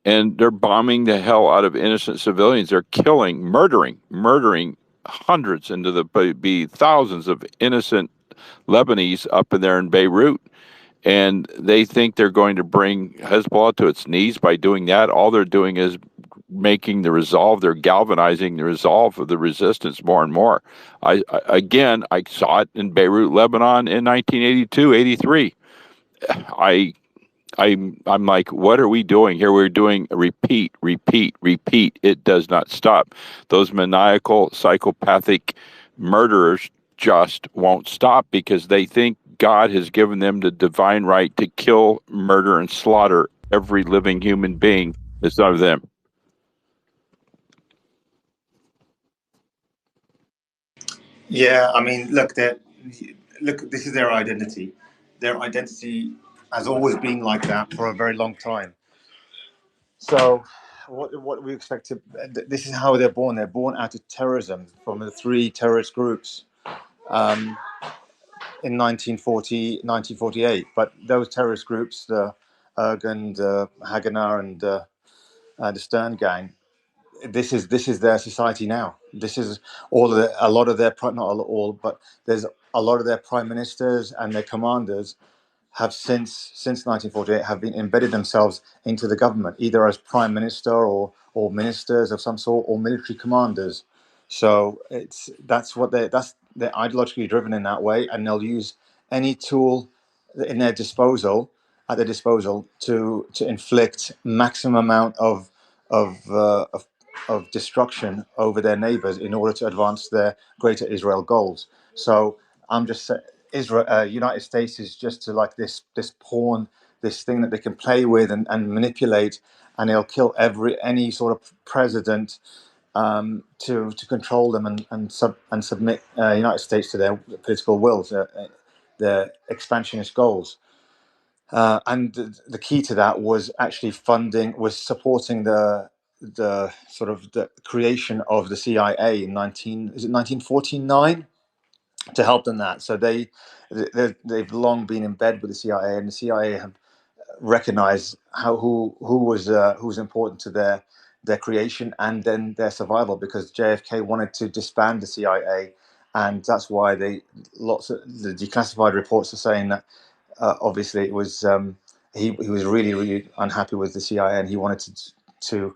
and they're bombing the hell out of innocent civilians. They're killing, murdering hundreds, into the be thousands of innocent Lebanese up in there in Beirut. And they think they're going to bring Hezbollah to its knees by doing that. All they're doing is making the resolve. They're galvanizing the resolve of the resistance more and more. I saw it in Beirut, Lebanon in 1982, 83. I'm like, what are we doing here? We're doing repeat. It does not stop. Those maniacal, psychopathic murderers just won't stop because they think God has given them the divine right to kill, murder, and slaughter every living human being that's not of them. Yeah, I mean, look, this is their identity. Their identity has always been like that for a very long time. So, what we expect to this is how they're born. They're born out of terrorism from the three terrorist groups. in 1940, 1948. But those terrorist groups, the Ergen, the Haganah, and the Stern Gang, this is their society now. This is a lot of their not all, but there's a lot of their prime ministers and their commanders have since 1948 have been embedded themselves into the government, either as prime minister or ministers of some sort or military commanders. So they're ideologically driven in that way, and they'll use any tool in their disposal at their disposal to inflict maximum amount of uh, of of destruction over their neighbors in order to advance their greater Israel goals. So I'm just saying Israel, United States is just to like this pawn, this thing that they can play with and manipulate, and they'll kill any sort of president to control them and submit United States to their political wills, their expansionist goals. And the key to that was actually supporting the sort of the creation of the CIA in 1949 to help them that. So they've long been in bed with the CIA, and the CIA have recognized who was important to their creation and then their survival, because JFK wanted to disband the CIA, and that's why lots of the declassified reports are saying that obviously it was he was really unhappy with the CIA and he wanted to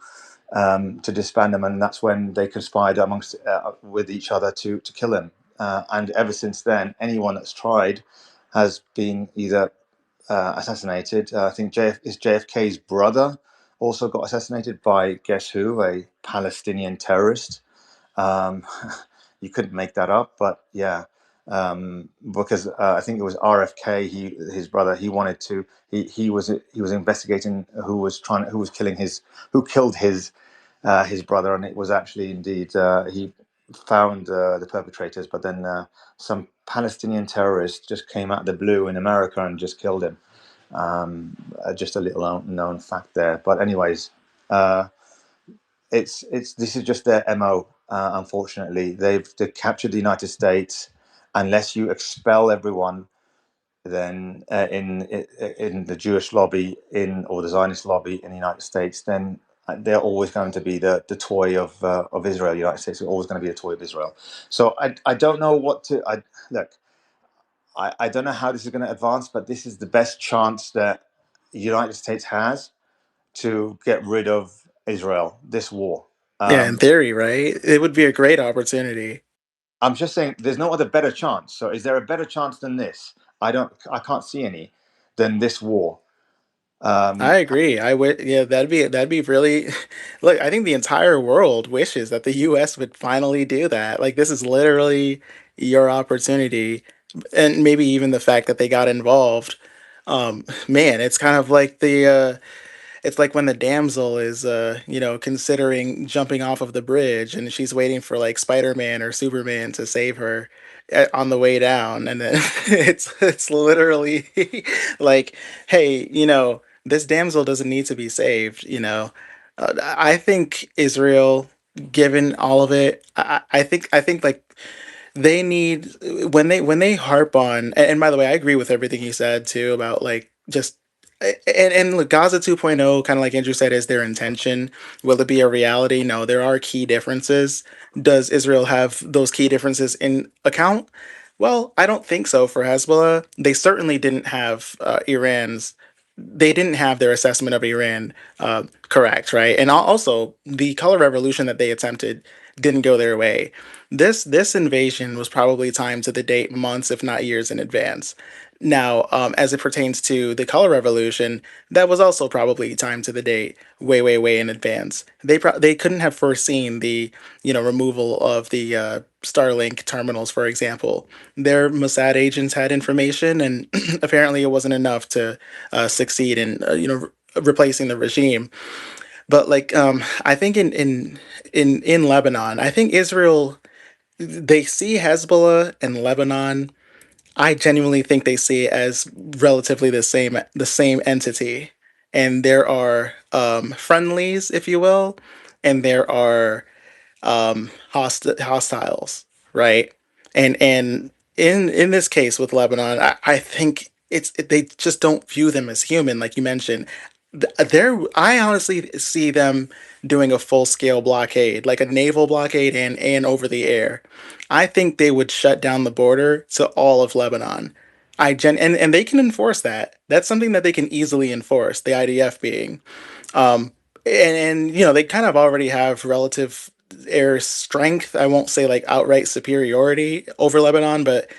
disband them, and that's when they conspired amongst with each other to kill him. And ever since then, anyone that's tried has been either assassinated. I think JFK's brother also got assassinated by, guess who? A Palestinian terrorist. Um, you couldn't make that up, but yeah, because I think it was RFK. His brother. He was investigating who killed his brother, and it was actually indeed he found the perpetrators, but then some Palestinian terrorist just came out of the blue in America and just killed him. Just a little known fact there, but anyways, this is just their MO. Unfortunately, they've captured the United States. Unless you expel everyone, then in the Jewish lobby or the Zionist lobby in the United States, then they're always going to be the toy of Israel. The United States are always going to be a toy of Israel. So I don't know what to look. I don't know how this is going to advance, but this is the best chance that the United States has to get rid of Israel, this war. Yeah, in theory, right? It would be a great opportunity. I'm just saying there's no other better chance. So is there a better chance than this? I can't see any than this war. I agree. I would, yeah, that'd be really, look, I think the entire world wishes that the US would finally do that. Like, this is literally your opportunity. And maybe even the fact that they got involved. Man, it's kind of like it's like when the damsel is considering jumping off of the bridge and she's waiting for like Spider-Man or Superman to save her on the way down, and then it's literally like, hey, this damsel doesn't need to be saved. I think Israel, given all of it, I think like they need, when they harp on, and by the way, I agree with everything he said too about like just and look, Gaza 2.0, kind of like Andrew said, is their intention. Will it be a reality? No, there are key differences. Does Israel have those key differences in account? Well, I don't think so for Hezbollah. They certainly didn't have they didn't have their assessment of Iran correct, right? And also, the color revolution that they attempted didn't go their way. This invasion was probably timed to the date months, if not years, in advance. Now, as it pertains to the color revolution, that was also probably timed to the date way, way, way in advance. They couldn't have foreseen the removal of the Starlink terminals, for example. Their Mossad agents had information, and apparently it wasn't enough to succeed in replacing the regime. But like, I think in Lebanon, I think Israel, they see Hezbollah and Lebanon. I genuinely think they see it as relatively the same entity, and there are friendlies, if you will, and there are hostiles, right? And in this case with Lebanon, I think they just don't view them as human, like you mentioned. I honestly see them doing a full scale blockade, like a naval blockade and over the air. I think they would shut down the border to all of Lebanon. And they can enforce that. That's something that they can easily enforce. The IDF being, um, and they kind of already have relative air strength. I won't say like outright superiority over Lebanon, but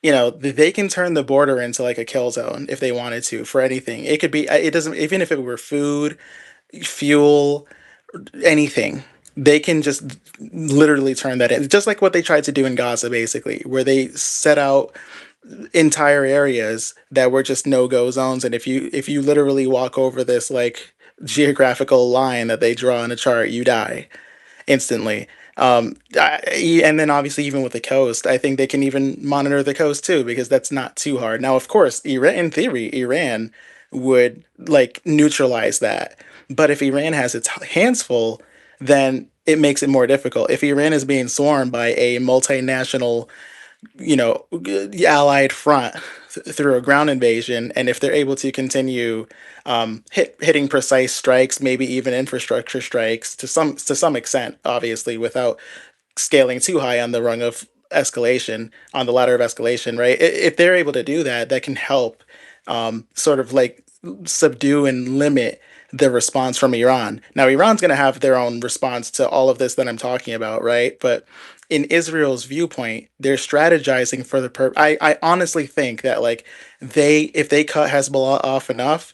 they can turn the border into like a kill zone if they wanted to for anything. It could be, it doesn't, even if it were food, fuel, anything, they can just literally turn that in. Just like what they tried to do in Gaza, basically, where they set out entire areas that were just no-go zones. And if you literally walk over this like geographical line that they draw in a chart, you die instantly. And then obviously even with the coast, I think they can even monitor the coast too, because that's not too hard. Now, of course, Iran, in theory, Iran would like neutralize that. But if Iran has its hands full, then it makes it more difficult. If Iran is being swarmed by a multinational, allied front through a ground invasion, and if they're able to continue hitting precise strikes, maybe even infrastructure strikes to some extent, obviously, without scaling too high on the rung of escalation, on the ladder of escalation, right? If they're able to do that, that can help sort of like subdue and limit the response from Iran. Now, Iran's going to have their own response to all of this that I'm talking about, right? But in Israel's viewpoint, they're strategizing for the purpose. I honestly think that like if they cut Hezbollah off enough,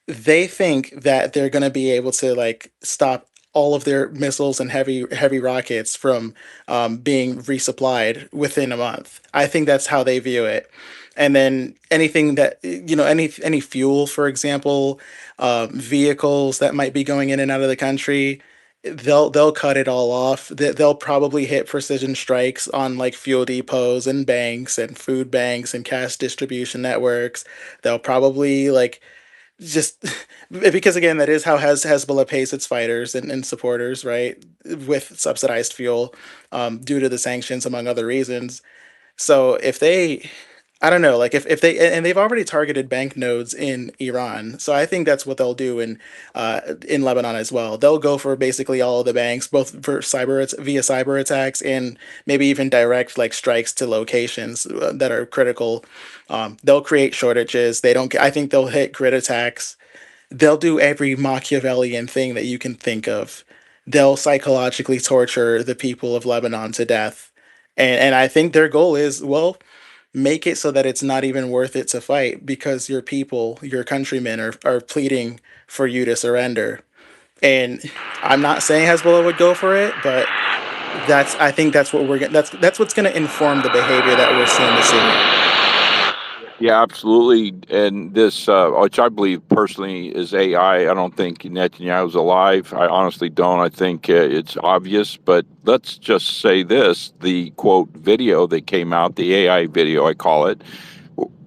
they think that they're going to be able to like stop all of their missiles and heavy rockets from being resupplied within a month. I think that's how they view it. And then anything that any fuel, for example, vehicles that might be going in and out of the country, they'll cut it all off. They'll probably hit precision strikes on like fuel depots and banks and food banks and cash distribution networks. They'll probably like just because again that is how Hezbollah pays its fighters and supporters, right, with subsidized fuel, due to the sanctions among other reasons. So if they, I don't know, like if they, and they've already targeted bank nodes in Iran, so I think that's what they'll do in Lebanon as well. They'll go for basically all of the banks, both for via cyber attacks and maybe even direct like strikes to locations that are critical. They'll create shortages. They don't. I think they'll hit grid attacks. They'll do every Machiavellian thing that you can think of. They'll psychologically torture the people of Lebanon to death. And I think their goal is, well, make it so that it's not even worth it to fight because your people, your countrymen are pleading for you to surrender. And I'm not saying Hezbollah would go for it, but I think that's what that's what's going to inform the behavior that we're seeing this year. Yeah, absolutely. And this, which I believe personally is AI. I don't think Netanyahu's alive. I honestly don't. I think it's obvious. But let's just say this, the quote video that came out, the AI video, I call it.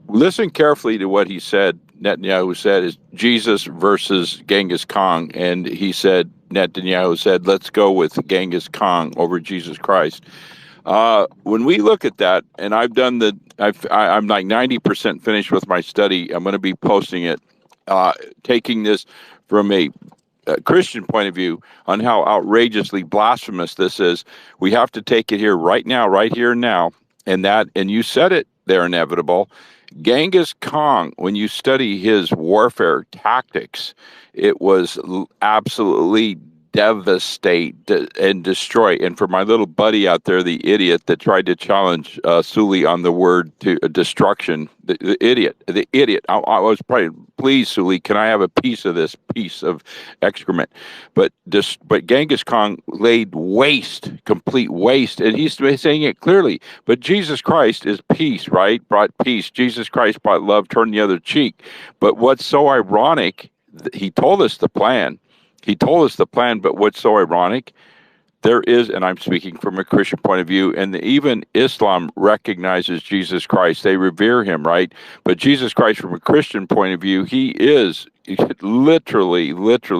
Listen carefully to what he said. Netanyahu said is Jesus versus Genghis Khan. And he said, Netanyahu said, let's go with Genghis Khan over Jesus Christ. When we look at that, and I'm like 90% finished with my study. I'm going to be posting it, taking this from a Christian point of view on how outrageously blasphemous this is. We have to take it here right now, right here and now. And you said it there, Inevitable. Genghis Khan, when you study his warfare tactics, it was absolutely devastate and destroy. And for my little buddy out there, the idiot that tried to challenge Suli on the word to destruction, the idiot. I was probably, please, Suli, can I have a piece of this piece of excrement? But Genghis Khan laid waste, complete waste, and he's saying it clearly. But Jesus Christ is peace, right? Brought peace. Jesus Christ brought love, turned the other cheek. But what's so ironic, he told us the plan. He told us the plan, but what's so ironic, there is, and I'm speaking from a Christian point of view, and even Islam recognizes Jesus Christ. They revere him, right? But Jesus Christ, from a Christian point of view, he is literally,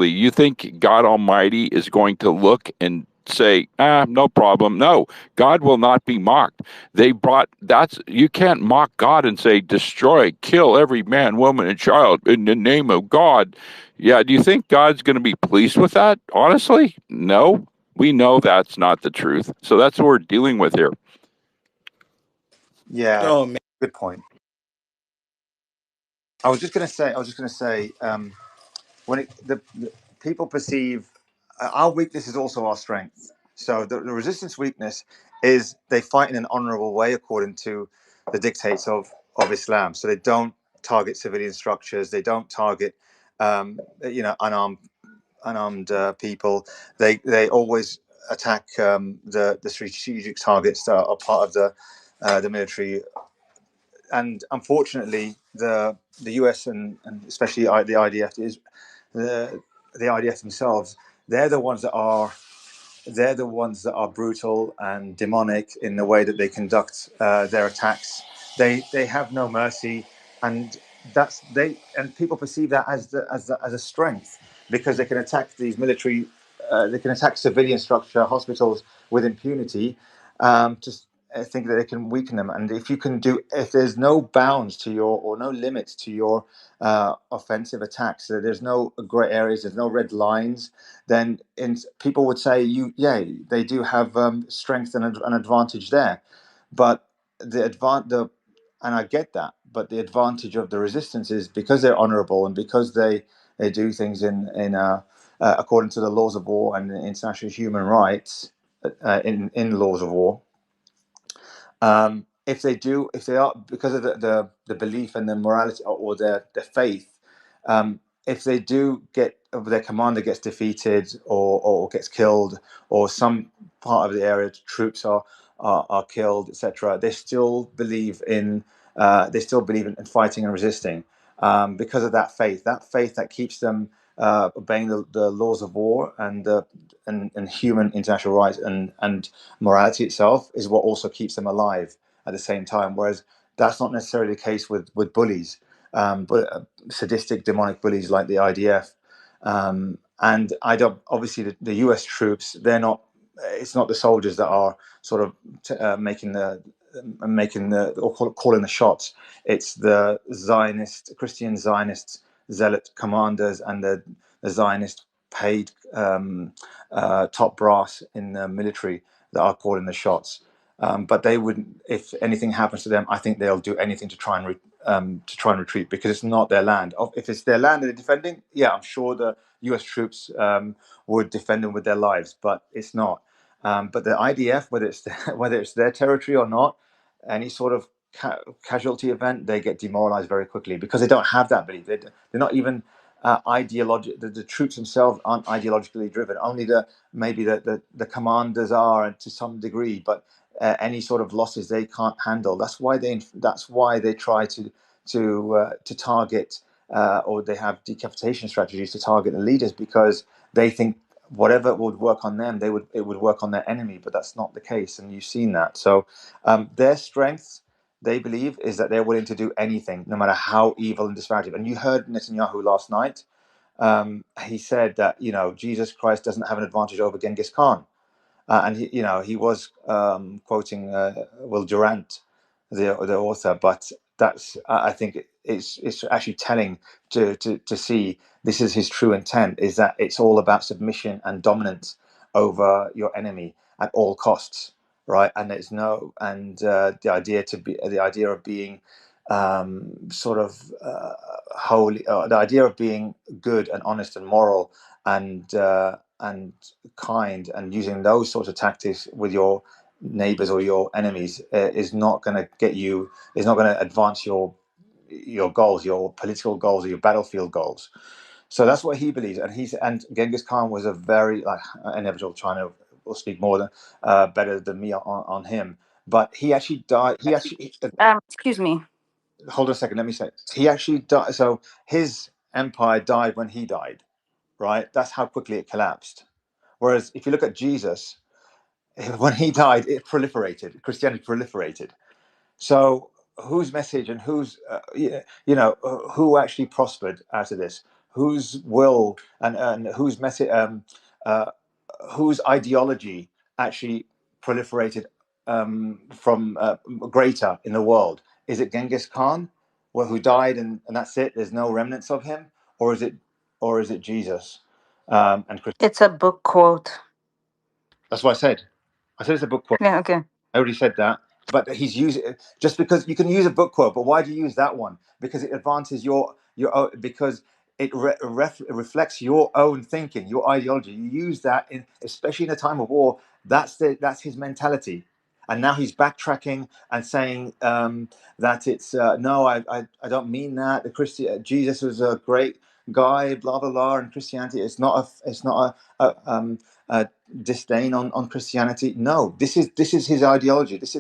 you think God Almighty is going to look and say, no problem. No, God will not be mocked. You can't mock God and say, destroy, kill every man, woman, and child in the name of God. Yeah, do you think God's going to be pleased with that? Honestly, no. We know that's not the truth. So that's what we're dealing with here. Yeah, Oh man. good point. I was just going to say, when the people perceive our weakness is also our strength. So the resistance weakness is they fight in an honorable way according to the dictates of Islam. So they don't target civilian structures. They don't target, unarmed people. They always attack the strategic targets that are part of the military. And unfortunately, the US and especially the IDF is the IDF themselves. They're the ones that are brutal and demonic in the way that they conduct their attacks. They have no mercy, and people perceive that as a strength because they can attack these military, they can attack civilian structure, hospitals with impunity. Just think that they can weaken them, and if there's no bounds to your or no limits to your offensive attacks, so there's no gray areas, there's no red lines, then people would say they do have strength and an advantage there, but and I get that, but the advantage of the resistance is because they're honorable and because they do things in according to the laws of war and international human rights, in laws of war. If they are because of the belief and the morality or their faith, if they do get their commander gets defeated or gets killed, or some part of the area troops are killed, etc., they still believe in fighting and resisting, because of that faith that keeps them obeying the laws of war and human international rights and morality itself is what also keeps them alive at the same time. Whereas that's not necessarily the case with bullies, but sadistic, demonic bullies like the IDF. And obviously the US troops, they're not. It's not the soldiers that are sort of making the or calling the shots. It's the Christian Zionist zealot commanders and the Zionist paid top brass in the military that are calling the shots. But they wouldn't. If anything happens to them, I think they'll do anything to try and retreat, because it's not their land. If it's their land and they're defending, yeah, I'm sure the U.S. troops would defend them with their lives, but it's not. But the IDF, whether it's their territory or not, any sort of casualty event, they get demoralized very quickly because they don't have that belief. They're not even the troops themselves aren't ideologically driven. Only maybe the commanders are to some degree, but any sort of losses they can't handle. That's why they try to target, or they have decapitation strategies to target the leaders, because they think whatever would work on them, it would work on their enemy. But that's not the case, and you've seen that. So their strength, they believe, is that they're willing to do anything, no matter how evil and disparaging. And you heard Netanyahu last night. He said that Jesus Christ doesn't have an advantage over Genghis Khan, and he was quoting Will Durant, the author. But I think it's actually telling to see this is his true intent, is that it's all about submission and dominance over your enemy at all costs, right? And the idea of being sort of holy, the idea of being good and honest and moral and kind, and using those sorts of tactics with your neighbors or your enemies is not going to advance your goals, your political goals, or your battlefield goals. So that's what he believes. And Genghis Khan was a very, inevitable. China will speak more than better than me on him. But he actually died. Excuse me. Hold on a second. Let me say. He actually died. So his empire died when he died. Right. That's how quickly it collapsed. Whereas if you look at Jesus, when he died, it proliferated. Christianity proliferated. So whose message and who actually prospered out of this? Whose will and whose message? whose ideology actually proliferated from greater in the world? Is it Genghis Khan, who died and that's it? There's no remnants of him, or is it Jesus and Christ? It's a book quote. That's what I said. I said it's a book quote. Yeah, okay. I already said that. But he's using it just because you can use a book quote. But why do you use that one? Because it advances your own, because it reflects your own thinking, your ideology. You use that in, especially in a time of war. That's his mentality. And now he's backtracking and saying that it's no, I don't mean that. Jesus was a great guy, blah blah blah. And Christianity, it's not a disdain on Christianity. No, this is his ideology. This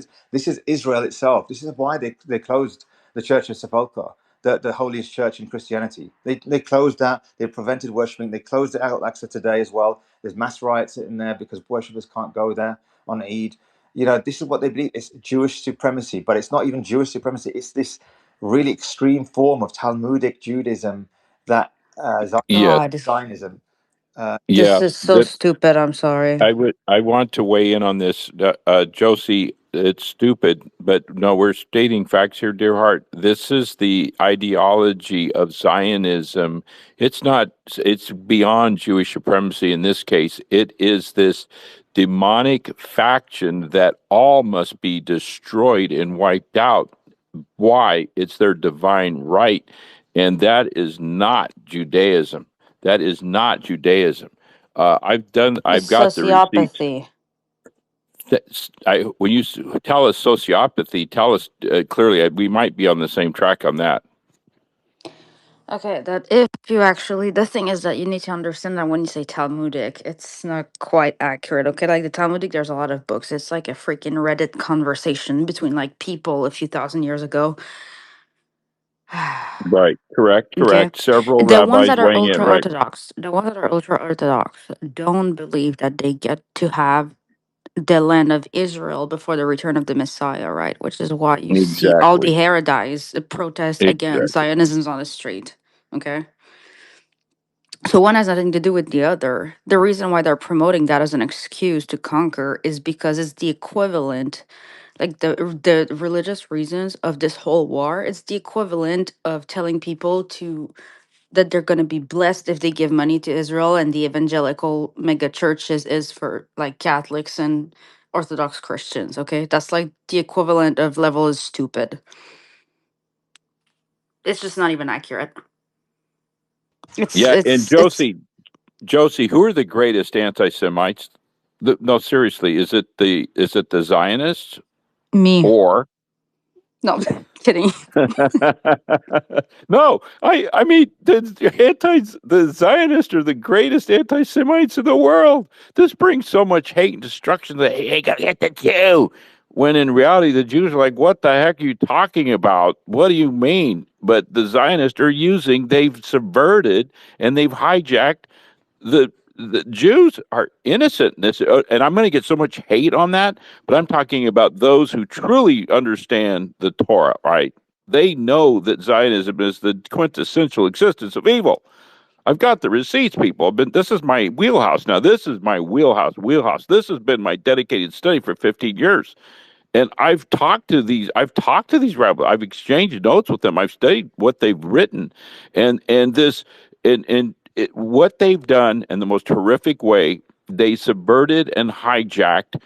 is Israel itself. This is why they closed the Church of Sepulchre, the holiest church in Christianity. They closed that. They prevented worshiping. They closed it out Al-Aqsa today as well. There's mass riots in there because worshippers can't go there on Eid. You know, this is what they believe. It's Jewish supremacy, but it's not even Jewish supremacy. It's this really extreme form of Talmudic Judaism that God, Zionism. this Yeah, is so stupid. I'm sorry. I want to weigh in on this, Josie. It's stupid, but no, we're stating facts here, dear heart. This is the ideology of Zionism. It's not. It's beyond Jewish supremacy. In this case, it is this demonic faction that all must be destroyed and wiped out. Why? It's their divine right, and that is not Judaism. That is not Judaism. I've It's got the receipts. sociopathy. When you tell us sociopathy, tell us clearly. We might be on the same track on that. Okay, that if you actually, the thing is that you need to understand that when you say Talmudic, it's not quite accurate. Okay, like the Talmudic, there's a lot of books. It's like a freaking Reddit conversation between like people a few thousand years ago. Right. Correct. Okay, Several the ones rabbis that are weighing in. ultra Right. orthodox, don't believe that they get to have the land of Israel before the return of the Messiah, right? Which is why you see all the Exactly. Herodites protest against Exactly. Zionism on the street. Okay. So one has nothing to do with the other. The reason why they're promoting that as an excuse to conquer is because it's the equivalent, like the religious reasons of this whole war. It's the equivalent of telling people that they're going to be blessed if they give money to Israel, and the evangelical mega churches is for like Catholics and Orthodox Christians. Okay, that's like the equivalent of level is stupid. It's just not even accurate. Yeah. And It's Josie, who are the greatest anti-Semites? No, seriously, is it the Zionists me. or? No, kidding. No, I mean the Zionists are the greatest anti-Semites in the world. This brings so much hate and destruction that hey, gotta get the Jew. When in reality, the Jews are like, "What the heck are you talking about? What do you mean?" But the Zionists are they've subverted and they've hijacked the Jews are innocent in this, and I'm going to get so much hate on that. But I'm talking about those who truly understand the Torah, right? They know that Zionism is the quintessential existence of evil. I've got the receipts, people. This is my wheelhouse now. This is my wheelhouse. This has been my dedicated study for 15 years. And I've talked to these rabbis. I've exchanged notes with them. I've studied what they've written, and what they've done in the most horrific way. They subverted and hijacked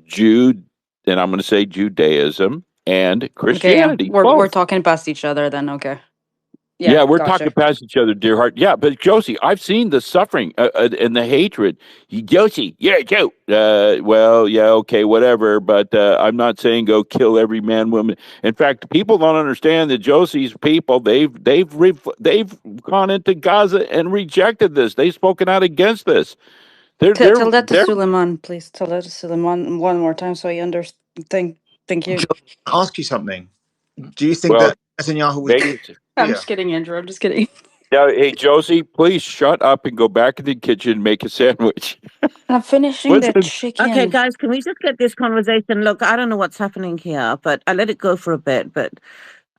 Jude, and I'm going to say Judaism and Christianity. Okay, yeah. We're talking past each other then. Okay. Yeah, we're gotcha. talking past each other, dear heart. Yeah, but Josie, I've seen the suffering and the hatred. Josie, you're a Jew. Well, yeah, okay, whatever. But I'm not saying go kill every man, woman. In fact, people don't understand that Josie's people. They've gone into Gaza and rejected this. They've spoken out against this. Tell that to Suleiman, please. Tell that to Suleiman one more time so he understands. Thank you. I'll ask you something. Do you think that Netanyahu was? I'm just kidding, Andrew. I'm just kidding. Yeah, hey Josie, please shut up and go back in the kitchen and make a sandwich. I'm finishing the chicken. Okay, guys, can we just get this conversation? Look, I don't know what's happening here, but I let it go for a bit. But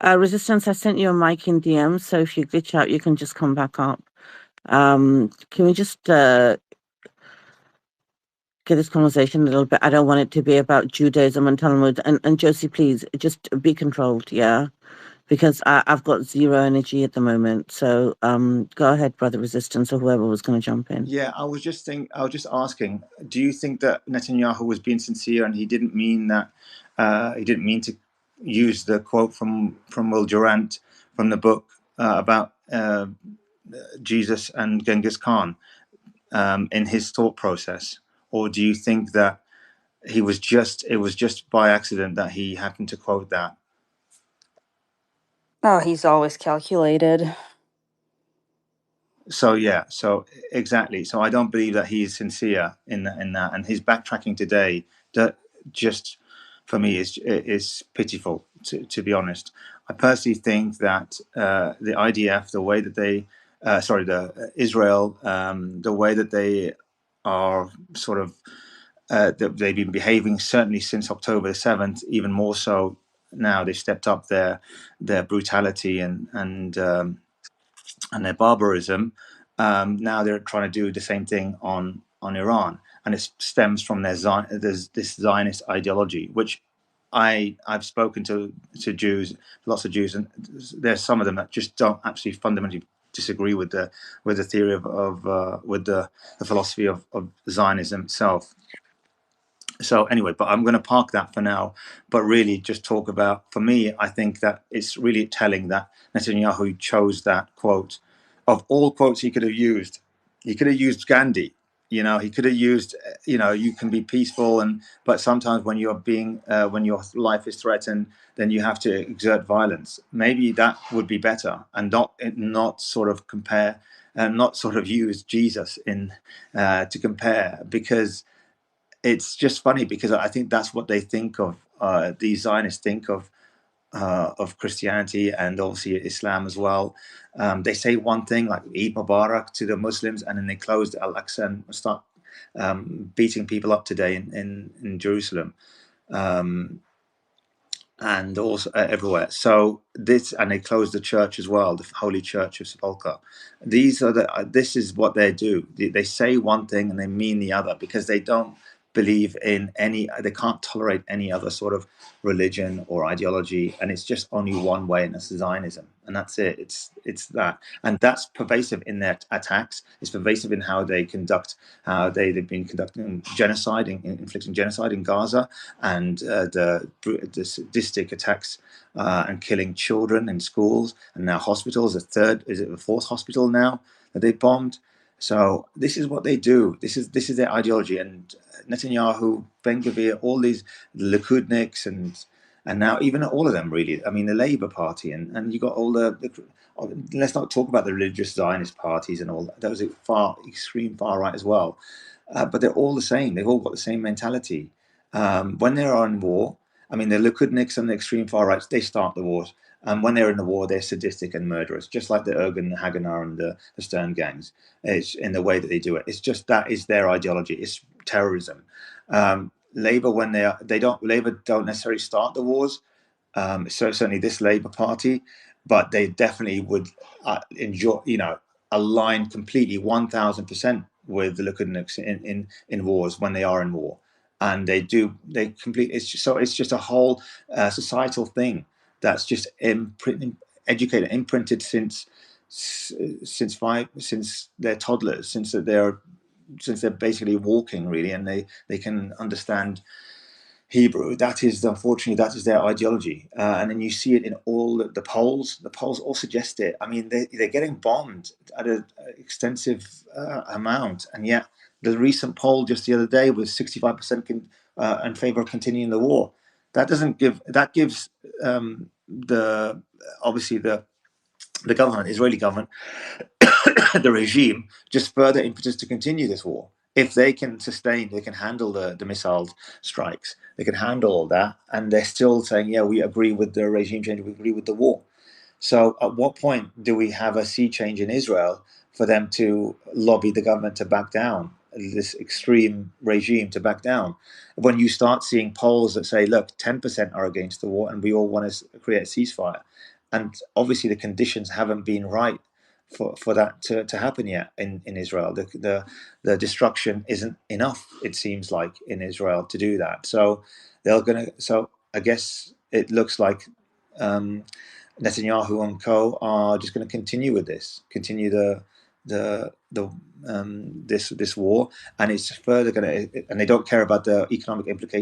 Resistance, I sent you a mic in DM, so if you glitch out, you can just come back up. Can we just get this conversation a little bit. I don't want it to be about Judaism and Talmud. And Josie, please just be controlled, yeah, because I've got zero energy at the moment. So go ahead, Brother Resistance, or whoever was going to jump in. Yeah, I was just asking, do you think that Netanyahu was being sincere and he didn't mean that he didn't mean to use the quote from Will Durant from the book about Jesus and Genghis Khan in his thought process, or do you think that it was just by accident that he happened to quote that? Oh, he's always calculated. So yeah, so exactly. So I don't believe that he is sincere in that, and his backtracking today, that just for me is pitiful. To be honest, I personally think that the IDF, the way that they, the Israel, the way that they are sort of, they've been behaving certainly since October 7th, even more so now. They've stepped up their brutality and their barbarism. Now they're trying to do the same thing on Iran, and it stems from there's this Zionist ideology, which I've spoken to Jews, lots of Jews, and there's some of them that just don't absolutely fundamentally disagree with the theory with the philosophy of Zionism itself. So anyway, but I'm going to park that for now, but really just talk about, for me, I think that it's really telling that Netanyahu chose that quote. Of all quotes he could have used, he could have used Gandhi. He could have used, you can be peaceful, but sometimes when you're when your life is threatened, then you have to exert violence. Maybe that would be better, and not sort of compare, and not sort of use Jesus to compare, because it's just funny, because I think that's what they think of. These Zionists think of Christianity and obviously Islam as well. They say one thing like Eid Mubarak to the Muslims, and then they close the Al-Aqsa and start beating people up today in Jerusalem. And also everywhere. So and they closed the church as well, the Holy Church of Sepulchre. This is what they do. They say one thing and they mean the other, because they don't believe in they can't tolerate any other sort of religion or ideology, and it's just only one way, and that's Zionism, and that's it. It's that, and that's pervasive in their attacks. It's pervasive in how they've been conducting genocide, inflicting genocide in Gaza, and the sadistic attacks and killing children in schools, and now hospitals. The fourth hospital now that they bombed. So this is what they do. This is their ideology. And Netanyahu, Ben Gvir, all these Likudniks, and now even all of them, really. I mean, the Labour Party, and you got all let's not talk about the religious Zionist parties and all that. Those are extreme far right as well. But they're all the same. They've all got the same mentality. When they're in war, I mean, the Likudniks and the extreme far rights, they start the wars. And when they're in the war, they're sadistic and murderous, just like the Ergun, the Haganah, and the Stern gangs. It's in the way that they do it. It's just that is their ideology. It's terrorism. Labour, when Labour don't necessarily start the wars. So certainly this Labour Party, but they definitely would enjoy, align completely 1,000% with the Likudniks in wars when they are in war. And they completely. It's just a whole societal thing that's just imprinted since they're toddlers, since they're basically walking, really, and they can understand Hebrew. Unfortunately, that is their ideology, and then you see it in all the polls. The polls all suggest it. I mean, they're getting bombed at an extensive amount, and yet the recent poll just the other day was 65% in favor of continuing the war. That gives obviously the government, Israeli government, the regime, just further impetus to continue this war. If they can handle the missile strikes, they can handle all that, and they're still saying, yeah, we agree with the regime change, we agree with the war. So at what point do we have a sea change in Israel for them to lobby the government to back down, this extreme regime to back down? When you start seeing polls that say, look, 10% are against the war and we all want to create a ceasefire. And obviously the conditions haven't been right for that to happen yet in Israel. The destruction isn't enough, it seems like, in Israel to do that. So so I guess it looks like Netanyahu and co are just going to continue with this, continue this war, and it's further going to, and they don't care about the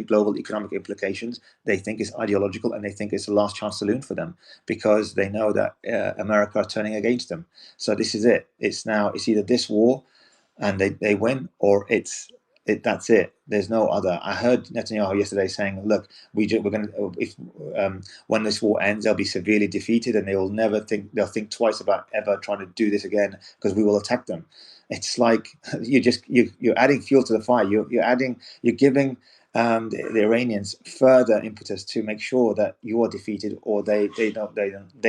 global economic implications. They think it's ideological, and they think it's a last chance saloon for them, because they know that America are turning against them. So this is it. It's either this war and they win, or that's it. There's no other. I heard Netanyahu yesterday saying, "Look, we're going to, if when this war ends, they'll be severely defeated, and they'll think twice about ever trying to do this again, because we will attack them." It's like you're adding fuel to the fire. You're giving the Iranians further impetus to make sure that you are defeated, or they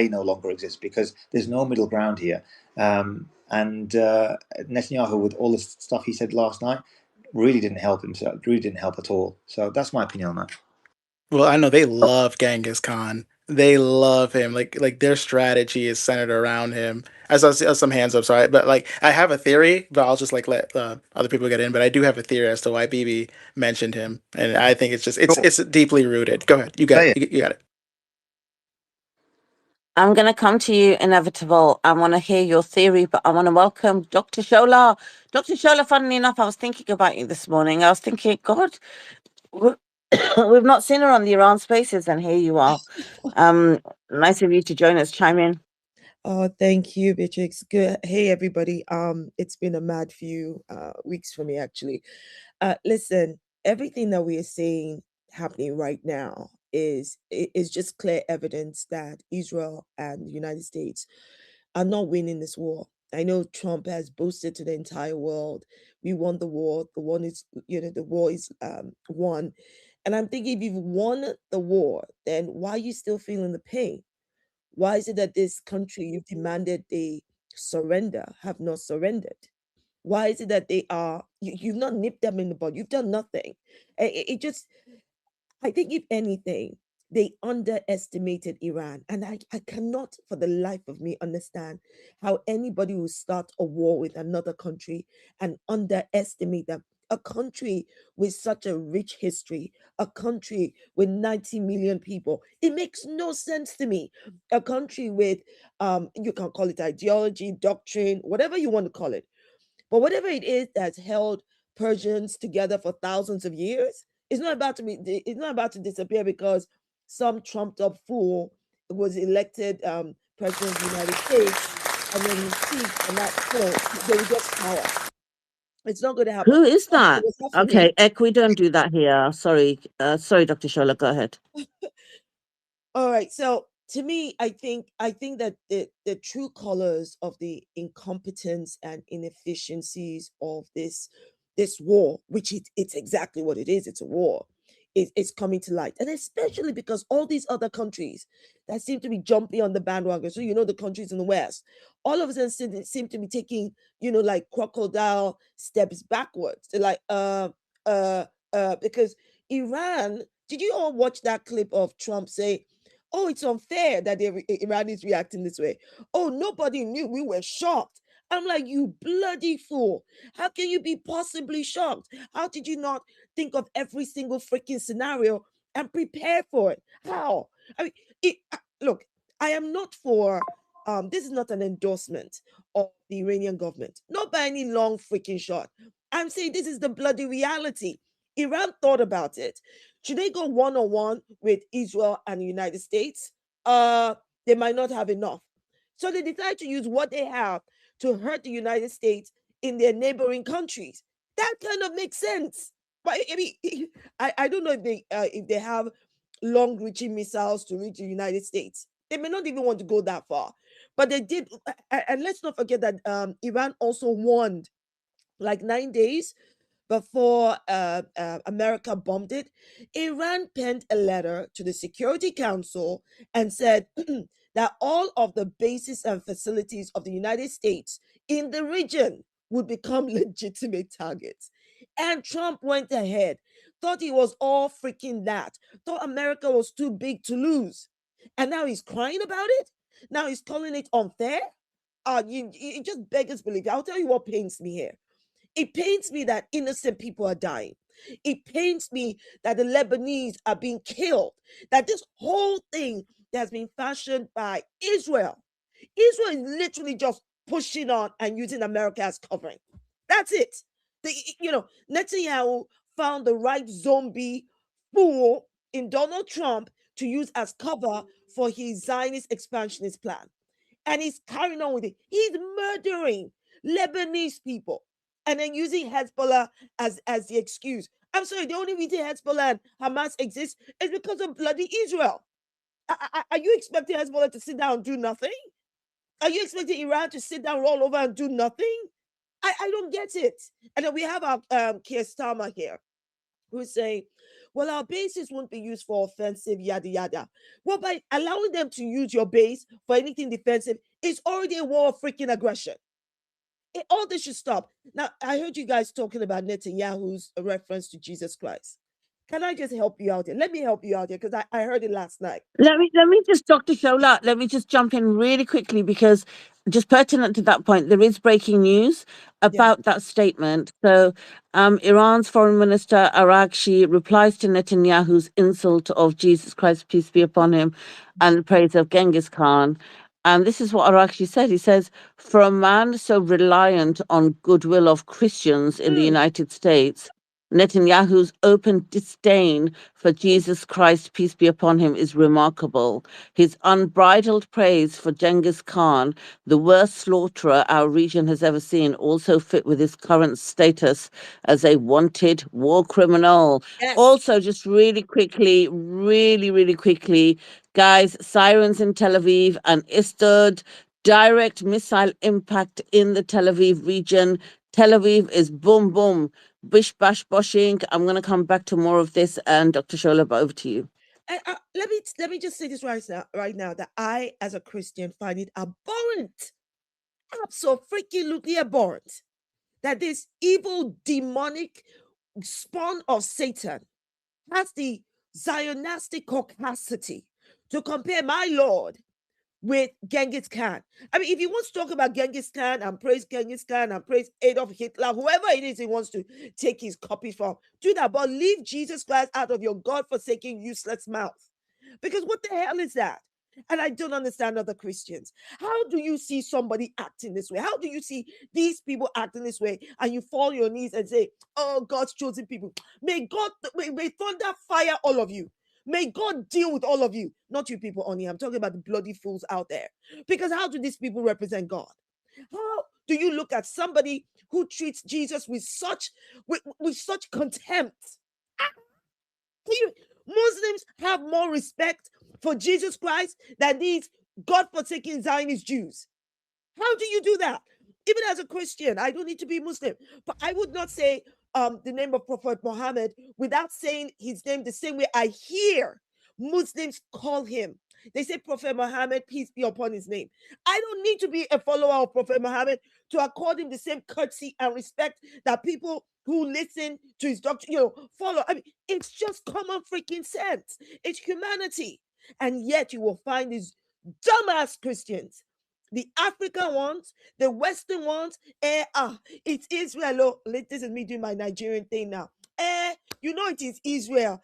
no longer exist, because there's no middle ground here. And Netanyahu, with all the stuff he said last night, really didn't help himself. Really didn't help at all. So that's my opinion on that. Well, I know they love Genghis Khan. They love him. Like their strategy is centered around him. I saw some hands up, sorry, but like I have a theory, but I'll just like let other people get in. But I do have a theory as to why Bibi mentioned him, and I think it's deeply rooted. Go ahead, you got it. You got it. I'm going to come to you, Inevitable. I want to hear your theory, but I want to welcome Dr. Shola. Dr. Shola, funnily enough, I was thinking about you this morning. I was thinking, God, we've not seen her on the Iran Spaces, and here you are. Nice of you to join us. Chime in. Oh, thank you, Beatrix. Good. Hey, everybody. It's been a mad few weeks for me, actually. Listen, everything that we are seeing happening right now is just clear evidence that Israel and the United States are not winning this war. I know Trump has boasted to the entire world, we won the war. The war is won. And I'm thinking, if you've won the war, then why are you still feeling the pain? Why is it that this country you've demanded they surrender have not surrendered? Why is it that you've not nipped them in the bud? You've done nothing. It just, I think, if anything, they underestimated Iran. And I cannot for the life of me understand how anybody will start a war with another country and underestimate them. A country with such a rich history, a country with 90 million people. It makes no sense to me. A country with, you can call it ideology, doctrine, whatever you want to call it. But whatever it is that's held Persians together for thousands of years, it's not about to disappear because some trumped up fool was elected president of the United States, and then he speaks, and they will get power. It's not going to happen. Who is that? Okay, Ek, we don't do that here. Sorry, Dr. Shola, go ahead. All right. So to me, I think that the true colors of the incompetence and inefficiencies of this war, which it's exactly what it is, it's a war, is coming to light. And especially because all these other countries that seem to be jumping on the bandwagon, so the countries in the West, all of them seem to be taking, like crocodile steps backwards. They're like, because Iran, did you all watch that clip of Trump say, "Oh, it's unfair that Iran is reacting this way. Oh, nobody knew. We were shocked." I'm like, you bloody fool. How can you be possibly shocked? How did you not think of every single freaking scenario and prepare for it? How? I mean, look, I am not for, this is not an endorsement of the Iranian government, not by any long freaking shot. I'm saying this is the bloody reality. Iran thought about it. Should they go one-on-one with Israel and the United States? They might not have enough. So they decide to use what they have to hurt the United States in their neighboring countries. That kind of makes sense. But I mean, I don't know if they have long-reaching missiles to reach the United States. They may not even want to go that far. But they did. And let's not forget that Iran also warned, like 9 days before America bombed it. Iran penned a letter to the Security Council and said that all of the bases and facilities of the United States in the region would become legitimate targets. And Trump went ahead, thought he was all freaking that, thought America was too big to lose. And now he's crying about it? Now he's calling it unfair? it just beggars belief. I'll tell you what pains me here. It pains me that innocent people are dying. It pains me that the Lebanese are being killed. That this whole thing has been fashioned by Israel. Israel is literally just pushing on and using America as covering. That's it. Netanyahu found the right zombie fool in Donald Trump to use as cover for his Zionist expansionist plan. And he's carrying on with it. He's murdering Lebanese people and then using Hezbollah as the excuse. I'm sorry, the only reason Hezbollah and Hamas exist is because of bloody Israel. Are you expecting Hezbollah to sit down and do nothing? Are you expecting Iran to sit down, roll over and do nothing? I don't get it. And then we have our Keir Starmer here, who's saying, well, our bases won't be used for offensive, yada, yada. Well, by allowing them to use your base for anything defensive, it's already a war of freaking aggression. All this should stop. Now, I heard you guys talking about Netanyahu's reference to Jesus Christ. Can I just help you out here? Let me help you out here because I heard it last night. Let me just, Dr. Shola, let me just jump in really quickly because just pertinent to that point, there is breaking news about that statement. So Iran's foreign minister Araghchi replies to Netanyahu's insult of Jesus Christ, peace be upon him, and praise of Genghis Khan. And this is what Araghchi said. He says, for a man so reliant on goodwill of Christians in the United States, Netanyahu's open disdain for Jesus Christ, peace be upon him, is remarkable. His unbridled praise for Genghis Khan, the worst slaughterer our region has ever seen, also fit with his current status as a wanted war criminal. Yes. Also, just really quickly, guys, sirens in Tel Aviv and Istad, direct missile impact in the Tel Aviv region. Tel Aviv is boom, boom. Bish bash boshing. I'm going to come back to more of this, and Dr. Shola, over to you. Let me just say this right now that I, as a Christian, find it abhorrent, absolutely abhorrent, that this evil demonic spawn of Satan has the Zionistic caucasity to compare my Lord with Genghis Khan. I mean, if he wants to talk about Genghis Khan and praise Genghis Khan and praise Adolf Hitler, whoever it is he wants to take his copy from, do that. But leave Jesus Christ out of your God-forsaken, useless mouth. Because what the hell is that? And I don't understand other Christians. How do you see somebody acting this way? How do you see these people acting this way? And you fall on your knees and say, oh, God's chosen people. May thunder fire all of you. May God deal with all of you. Not you people only. I'm talking about the bloody fools out there. Because how do these people represent God? How do you look at somebody who treats Jesus with such contempt? Muslims have more respect for Jesus Christ than these God-forsaken Zionist Jews. How do you do that? Even as a Christian, I don't need to be Muslim, but I would not say the name of Prophet Muhammad without saying his name the same way I hear Muslims call him. They say Prophet Muhammad, peace be upon his name. I don't need to be a follower of Prophet Muhammad to accord him the same courtesy and respect that people who listen to his doctrine, follow. I mean, it's just common freaking sense. It's humanity. And yet you will find these dumbass Christians, the African ones, the Western ones, it's Israel. This is me doing my Nigerian thing now. It is Israel.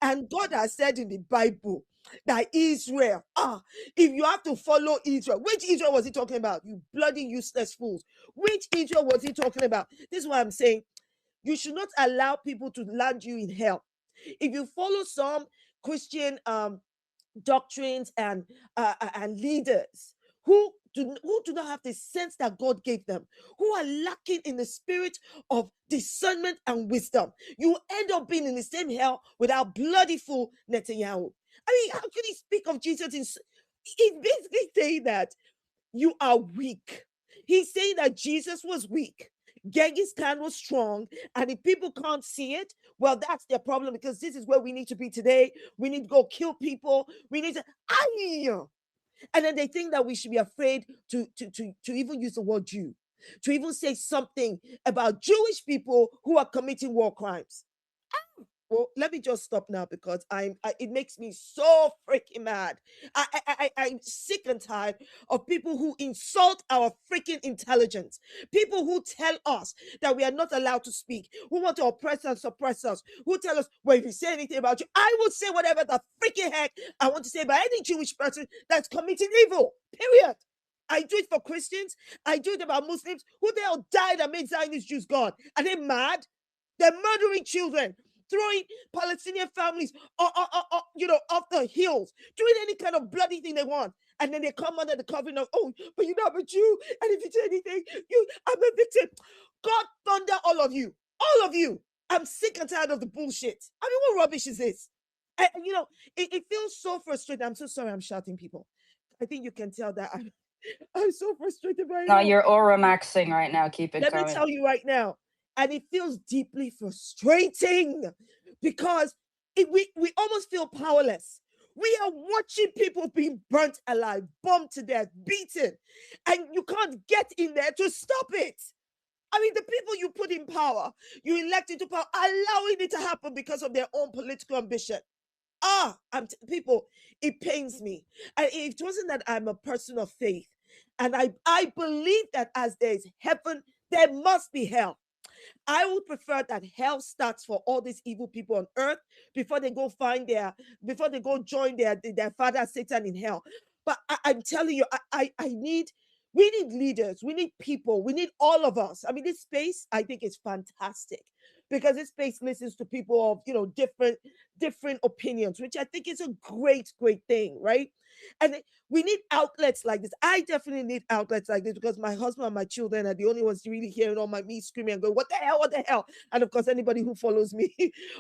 And God has said in the Bible that Israel, if you have to follow Israel, which Israel was he talking about? You bloody useless fools. Which Israel was he talking about? This is what I'm saying. You should not allow people to land you in hell. If you follow some Christian doctrines and leaders who do not have the sense that God gave them, who are lacking in the spirit of discernment and wisdom, you end up being in the same hell with our bloody fool Netanyahu. I mean, how could he speak of Jesus? He's basically saying that you are weak. He's saying that Jesus was weak. Genghis Khan was strong, and if people can't see it, well, that's their problem, because this is where we need to be today. We need to go kill people. We need to, and then they think that we should be afraid to even use the word Jew, to even say something about Jewish people who are committing war crimes. well, let me just stop now because it makes me so freaking mad. I'm sick and tired of people who insult our freaking intelligence, people who tell us that we are not allowed to speak, who want to oppress and suppress us, who tell us, well, if you say anything about you, I will say whatever the freaking heck I want to say about any Jewish person that's committing evil, period. I do it for Christians. I do it about Muslims. Who the hell died and made Zionist Jews God? Are they mad? They're murdering children, throwing Palestinian families, off the hills, doing any kind of bloody thing they want. And then they come under the covering of, oh, but you're not a Jew. And if you do anything, I'm a victim. God thunder all of you. All of you. I'm sick and tired of the bullshit. I mean, what rubbish is this? And it feels so frustrating. I'm so sorry I'm shouting, people. I think you can tell that I'm so frustrated right No, now. you're aura maxing right now. Keep it Let going. me tell you right now. And it feels deeply frustrating because we almost feel powerless. We are watching people being burnt alive, bombed to death, beaten, and you can't get in there to stop it. I mean, the people you put in power, you elect into power, allowing it to happen because of their own political ambition. People, it pains me. And it wasn't that I'm a person of faith. And I believe that as there's heaven, there must be hell. I would prefer that hell starts for all these evil people on earth before they go join their father Satan in hell. But I'm telling you, we need leaders, we need people, we need all of us. I mean, this space, I think, is fantastic because this space listens to people of different opinions, which I think is a great thing, right? And we need outlets like this. I definitely need outlets like this because my husband and my children are the only ones really hearing all me screaming and going, what the hell? And of course, anybody who follows me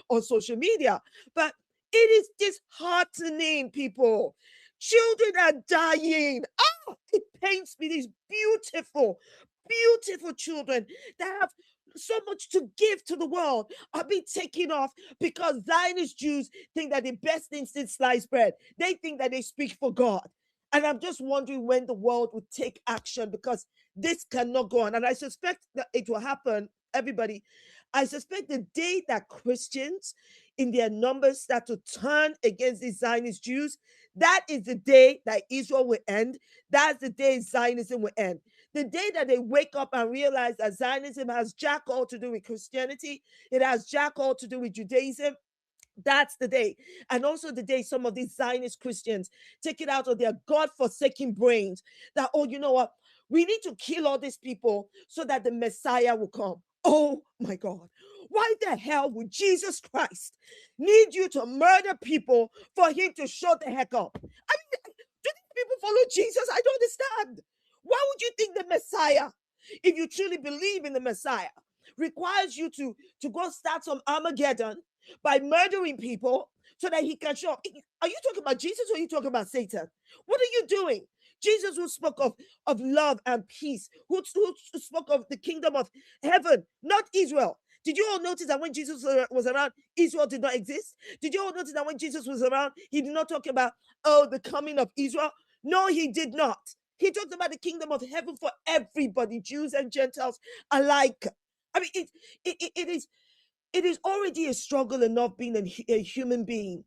on social media. But it is disheartening, people. Children are dying. It pains me. These beautiful children that have so much to give to the world are being taken off because Zionist Jews think that the best thing is sliced bread. They think that they speak for God. And I'm just wondering when the world will take action because this cannot go on. And I suspect that it will happen, everybody. I suspect the day that Christians in their numbers start to turn against the Zionist Jews, that is the day that Israel will end. That's the day Zionism will end. The day that they wake up and realize that Zionism has jack all to do with Christianity, it has jack all to do with Judaism. That's the day. And also the day some of these Zionist Christians take it out of their God-forsaken brains that, oh, you know what? We need to kill all these people so that the Messiah will come. Oh my God. Why the hell would Jesus Christ need you to murder people for him to shut the heck up? I mean, do these people follow Jesus? I don't understand. Why would you think the Messiah, if you truly believe in the Messiah, requires you to go start some Armageddon by murdering people so that he can show up? Are you talking about Jesus or are you talking about Satan? What are you doing? Jesus, who spoke of love and peace, who spoke of the kingdom of heaven, not Israel. Did you all notice that when Jesus was around, Israel did not exist? Did you all notice that when Jesus was around, he did not talk about, the coming of Israel? No, he did not. He talked about the kingdom of heaven for everybody, Jews and Gentiles alike. I mean, it is already a struggle enough being a human being,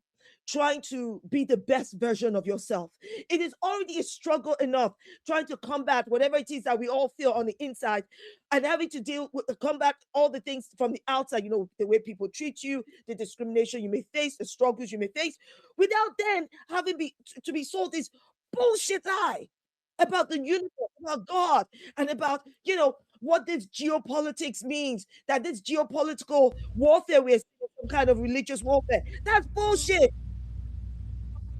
trying to be the best version of yourself. It is already a struggle enough trying to combat whatever it is that we all feel on the inside and having to combat all the things from the outside, the way people treat you, the discrimination you may face, the struggles you may face, without then having to be sold this bullshit lie about the universe, about God, and about, what this geopolitics means, that this geopolitical warfare we're seeing, some kind of religious warfare. That's bullshit.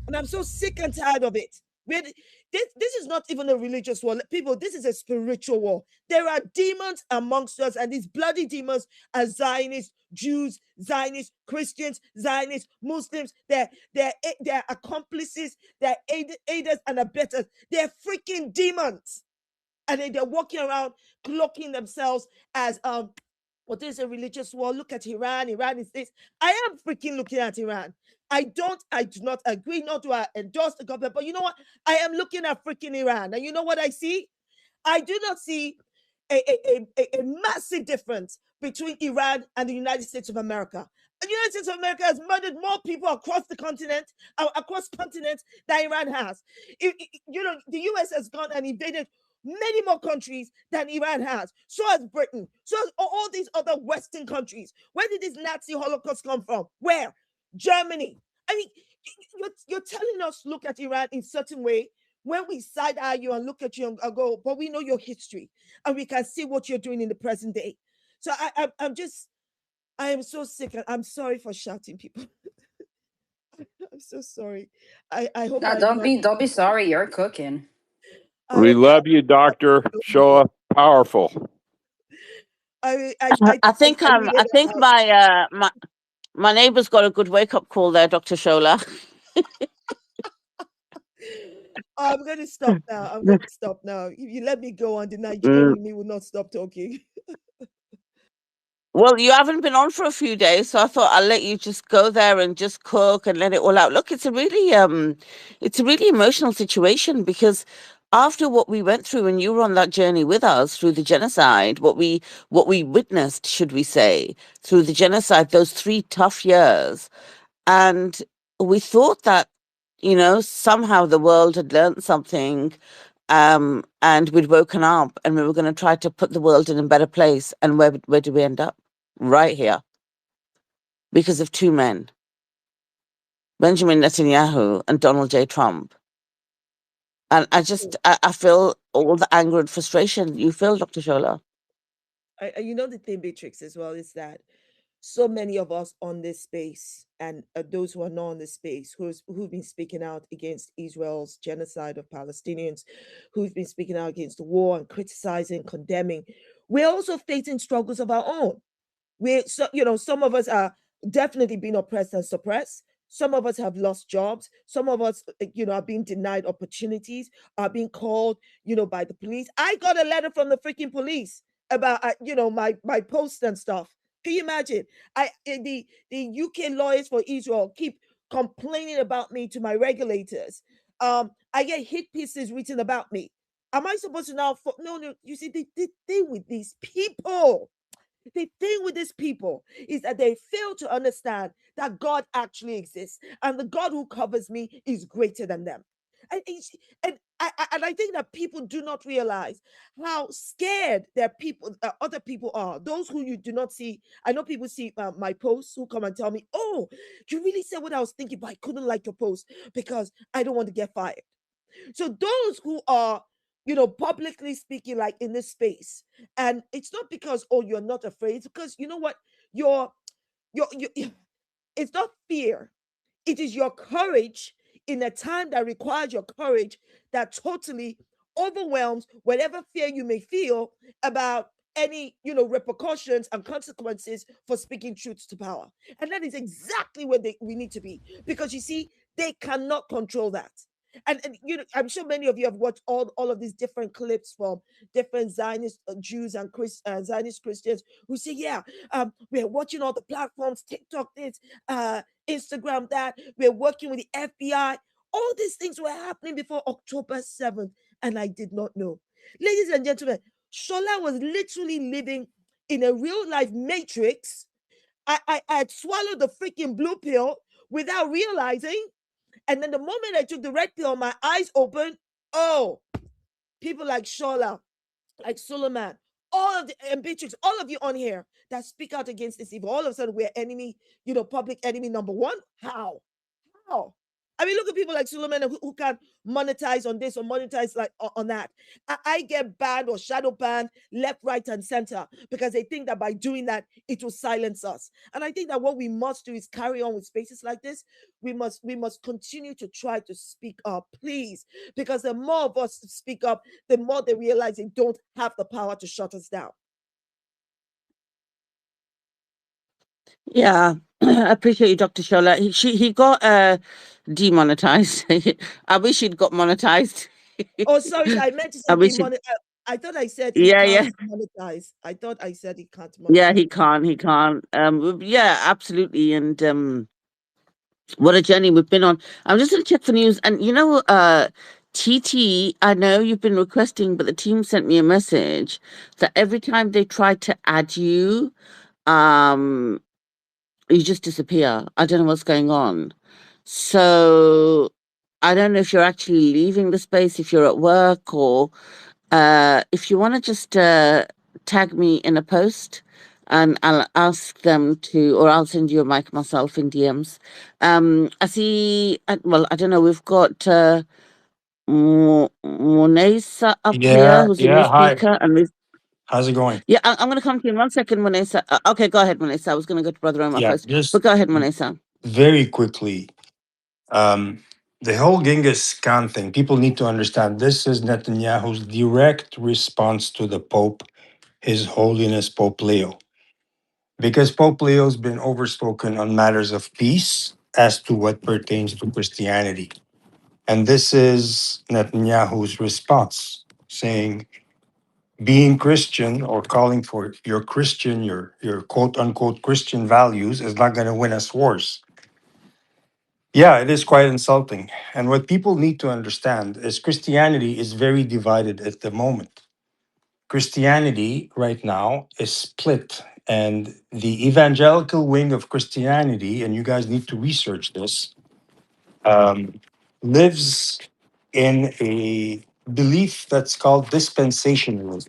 And I'm so sick and tired of it. This is not even a religious war. People, this is a spiritual war. There are demons amongst us, and these bloody demons are Zionists, Jews, Zionists, Christians, Zionists, Muslims. They're accomplices, they're aiders and abettors. They're freaking demons. And then they're walking around cloaking themselves as what is a religious war? Look at Iran. Iran is this. I am freaking looking at Iran. I do not agree, nor do I endorse the government. But you know what? I am looking at freaking Iran. And you know what I see? I do not see a massive difference between Iran and the United States of America. The United States of America has murdered more people across the continent, across continents than Iran has. You know, the US has gone and invaded many more countries than Iran has. So has Britain. So has all these other Western countries. Where did this Nazi Holocaust come from? Where? Germany. I mean, you're telling us look at Iran in certain way. When we side eye you and look at you and go, but we know your history and we can see what you're doing in the present day. So I am so sick. I'm sorry for shouting, people. I'm so sorry. I hope No, don't be sorry. You're cooking. We love you, Dr. Shola. Powerful. I think my neighbor's got a good wake up call there, Dr. Shola. I'm going to stop now. I'm going to stop now. If you let me go on, the Nigerian in me will not stop talking. Well, you haven't been on for a few days, so I thought I'll let you just go there and just cook and let it all out. Look, it's a really emotional situation because after what we went through and you were on that journey with us through the genocide, what we witnessed, should we say, through the genocide, those 3 tough years, and we thought that, you know, somehow the world had learned something, and we'd woken up and we were going to try to put the world in a better place. And where did we end up? Right here. Because of 2 men, Benjamin Netanyahu and Donald J. Trump. And I feel all the anger and frustration you feel, Dr. Shola. You know, the thing, Beatrix, as well, is that so many of us on this space and those who are not on this space who've been speaking out against Israel's genocide of Palestinians, who've been speaking out against the war and criticizing, condemning, we're also facing struggles of our own. Some of us are definitely being oppressed and suppressed. Some of us have lost jobs. Some of us, are being denied opportunities, are being called, by the police. I got a letter from the freaking police about, my posts and stuff. Can you imagine? The UK lawyers for Israel keep complaining about me to my regulators. I get hit pieces written about me. Am I supposed to now? No. You see, the thing with these people. The thing with these people is that they fail to understand that God actually exists and the God who covers me is greater than them. And I think that people do not realize how scared other people are. Those who you do not see. I know people see my posts who come and tell me, "Oh, you really said what I was thinking, but I couldn't like your post because I don't want to get fired." So those who are publicly speaking, like in this space, and it's not because you're not afraid, it's because you know what, you're it's not fear, it is your courage in a time that requires your courage that totally overwhelms whatever fear you may feel about any repercussions and consequences for speaking truth to power. And that is exactly where we need to be, because you see, they cannot control that. And I'm sure many of you have watched all of these different clips from different Zionist Jews and Zionist Christians who say, yeah, we're watching all the platforms, TikTok this, Instagram that, we're working with the FBI. All these things were happening before October 7th, and I did not know. Ladies and gentlemen, Shola was literally living in a real life matrix. I had swallowed the freaking blue pill without realizing. And then the moment I took the red pill, my eyes opened. Oh, people like Shola, like Suleiman, all of the Beatrix, all of you on here that speak out against this evil. All of a sudden, we're enemy, public enemy number 1. How? I mean, look at people like Suleiman who can monetize on this or monetize like on that. I get banned or shadow banned left, right, and center because they think that by doing that, it will silence us. And I think that what we must do is carry on with spaces like this. We must continue to try to speak up, please, because the more of us speak up, the more they realize they don't have the power to shut us down. Yeah, I appreciate you, Dr. Shola. He got demonetized. I wish he'd got monetized. Oh, sorry, I meant to say demonetized. I thought I said he can't monetize. I thought I said he can't monetize. Yeah, he can't. Yeah, absolutely. And what a journey we've been on. I'm just gonna check the news, and TT, I know you've been requesting, but the team sent me a message that every time they try to add you, you just disappear. I don't know what's going on. So I don't know if you're actually leaving the space, if you're at work, or if you want to just tag me in a post, and I'll ask them to, or I'll send you a mic myself in DMs. I see. Well, I don't know. We've got Monesa up here, who's a new Hi. speaker, and we've How's it going? yeah. I'm going to come to you in 1 second, Monesa. Okay, go ahead, Monesa. I was going to go to Brother Omar Yeah, first, just but go ahead, Monesa. very quickly. The whole Genghis Khan thing, people need to understand this is Netanyahu's direct response to the Pope, His Holiness Pope Leo. Because Pope Leo's been overspoken on matters of peace as to what pertains to Christianity. And this is Netanyahu's response, saying being Christian or calling for your Christian, your quote unquote Christian values is not going to win us wars. Yeah, it is quite insulting. And what people need to understand is Christianity is very divided at the moment. Christianity right now is split, and the evangelical wing of Christianity, and you guys need to research this, lives in a belief that's called dispensationalism,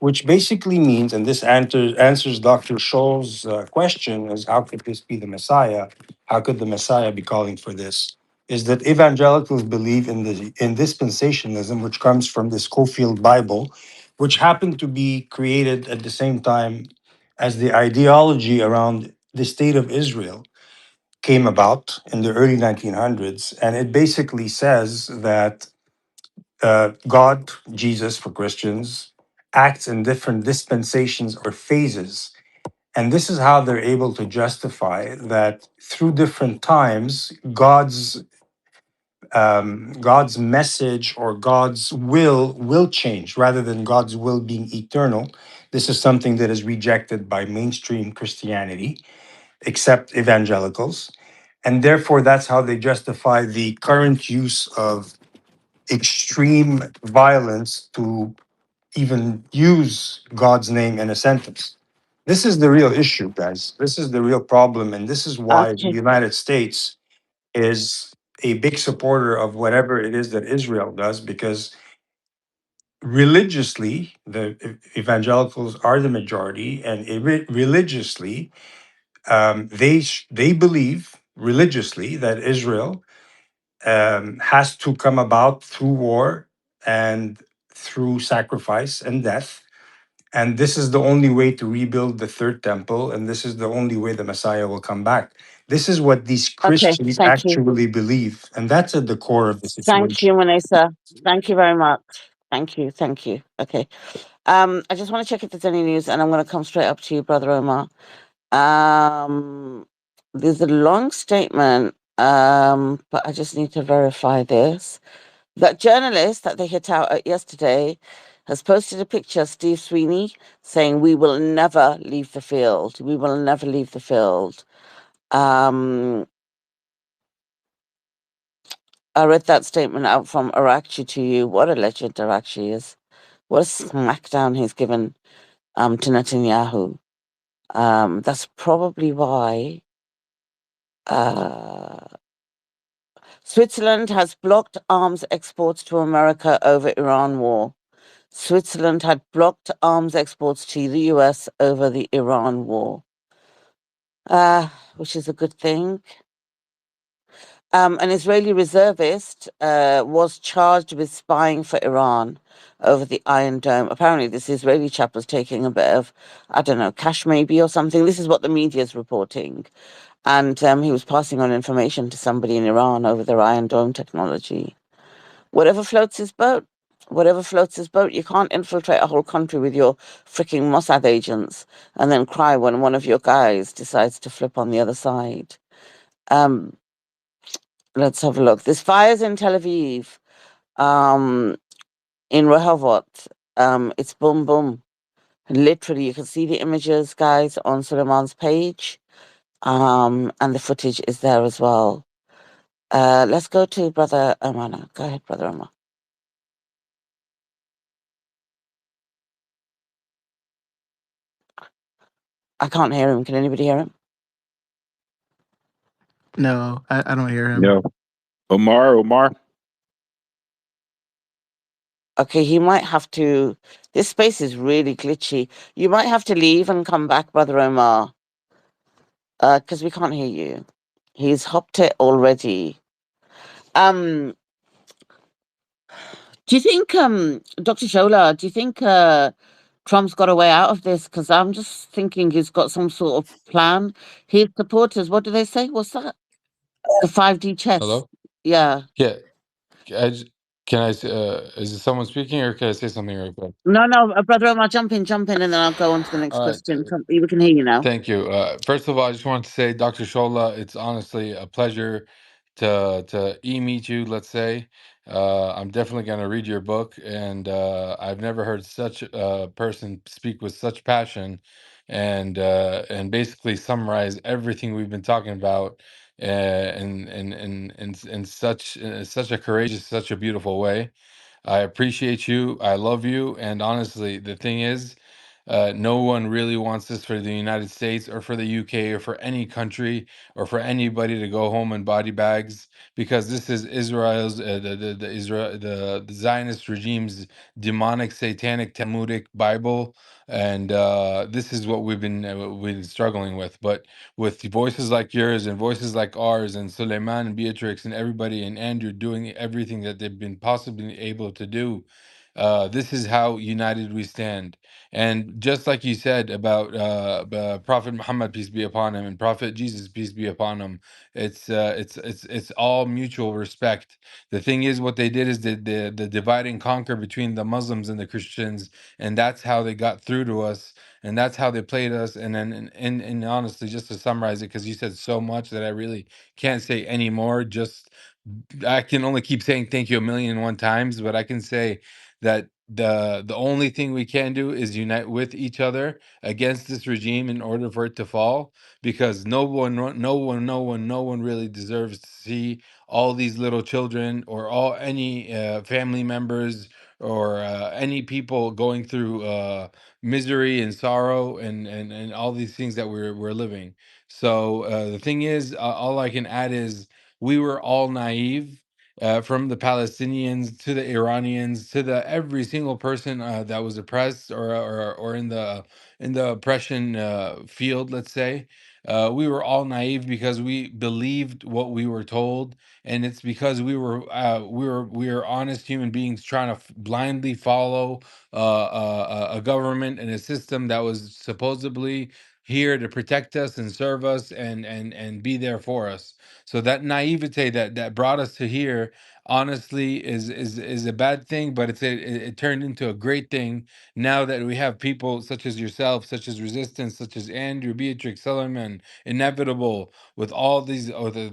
which basically means, and this answers Dr. Scholl's question, is how could this be the Messiah? How could the Messiah be calling for this? Is that evangelicals believe in dispensationalism, which comes from the Schofield Bible, which happened to be created at the same time as the ideology around the state of Israel came about in the early 1900s. And it basically says that God, Jesus for Christians, acts in different dispensations or phases. And this is how they're able to justify that through different times, God's message or God's will change rather than God's will being eternal. This is something that is rejected by mainstream Christianity, except evangelicals. And therefore, that's how they justify the current use of extreme violence to even use God's name in a sentence. This is the real issue, guys. This is the real problem. And this is why the Okay. United States is a big supporter of whatever it is that Israel does, because religiously, the evangelicals are the majority, and religiously, they believe religiously that Israel has to come about through war and through sacrifice and death. And this is the only way to rebuild the third temple. And this is the only way the Messiah will come back. This is what these Okay. Christians Thank you. actually believe. And that's at the core of the Thank you, situation. Monesa. Thank you very much. Thank you. Thank you. Okay. I just want to check if there's any news, and I'm going to come straight up to you, Brother Omar. There's a long statement, but I just need to verify this. That journalist that they hit out at yesterday has posted a picture of Steve Sweeney saying, "We will never leave the field. We will never leave the field." I read that statement out from Arakchi to you. What a legend Arakchi is. What a smackdown he's given to Netanyahu. That's probably why Switzerland has blocked arms exports to America over Iran war. Switzerland had blocked arms exports to the US over the Iran war, which is a good thing. An Israeli reservist was charged with spying for Iran over the Iron Dome. Apparently, this Israeli chap was taking a bit of, I don't know, cash maybe or something. This is what the media is reporting. And he was passing on information to somebody in Iran over their Iron Dome technology. Whatever floats his boat. Whatever floats his boat. You can't infiltrate a whole country with your freaking Mossad agents and then cry when one of your guys decides to flip on the other side. Let's have a look. There's fires in Tel Aviv, in Rehovot. It's boom, boom. Literally, you can see the images, guys, on Suleiman's page. And the footage is there as well. Let's go to Brother Omar now. Go ahead, Brother Omar. I can't hear him. Can anybody hear him? No, I don't hear him. No. Omar. Okay, he might have to. This space is really glitchy. You might have to leave and come back, Brother Omar, because we can't hear you. He's hopped it already. Do you think, Dr. Shola, do you think Trump's got a way out of this? Because I'm just thinking he's got some sort of plan. His supporters, what do they say? What's that? The 5D chess. Hello? Yeah. Yeah. Can I say, is it someone speaking or can I say something real quick? No, Brother Omar, jump in, and then I'll go on to the next All right. question. We can hear you now. Thank you. First of all, I just want to say, Dr. Shola, it's honestly a pleasure to meet you, let's say. I'm definitely going to read your book, and I've never heard such a person speak with such passion and basically summarize everything we've been talking about in such a courageous, such a beautiful way. I appreciate you. I love you. And honestly, the thing is, no one really wants this for the United States or for the UK or for any country or for anybody to go home in body bags, because this is Israel's the Zionist regime's demonic, satanic, Talmudic Bible, and this is what we've been struggling with. But with voices like yours and voices like ours and Suleiman and Beatrix and everybody and Andrew doing everything that they've been possibly able to do, this is how united we stand. And just like you said about Prophet Muhammad, peace be upon him, and Prophet Jesus, peace be upon him, it's all mutual respect. The thing is, what they did is the divide and conquer between the Muslims and the Christians, and that's how they got through to us, and that's how they played us. And then, and honestly, just to summarize it, because you said so much that I really can't say anymore. Just I can only keep saying thank you a million and one times, but I can say that the only thing we can do is unite with each other against this regime in order for it to fall, because no one really deserves to see all these little children or any family members or any people going through misery and sorrow and all these things that we're living. So the thing is, all I can add is we were all naive, from the Palestinians to the Iranians to the every single person that was oppressed or in the oppression field, let's say. We were all naive because we believed what we were told, and it's because we were honest human beings trying to blindly follow a government and a system that was supposedly here to protect us and serve us and be there for us. So that naivete that brought us to here, honestly, is a bad thing, but it turned into a great thing now that we have people such as yourself, such as Resistance, such as Andrew, Beatrix, Sillerman, Inevitable, with all these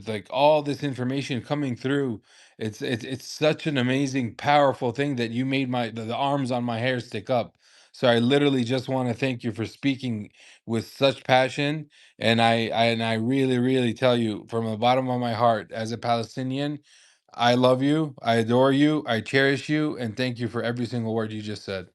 like all this information coming through. It's such an amazing, powerful thing that you made the arms on my hair stick up. So I literally just want to thank you for speaking with such passion, and I really, really tell you from the bottom of my heart, as a Palestinian, I love you, I adore you, I cherish you, and thank you for every single word you just said.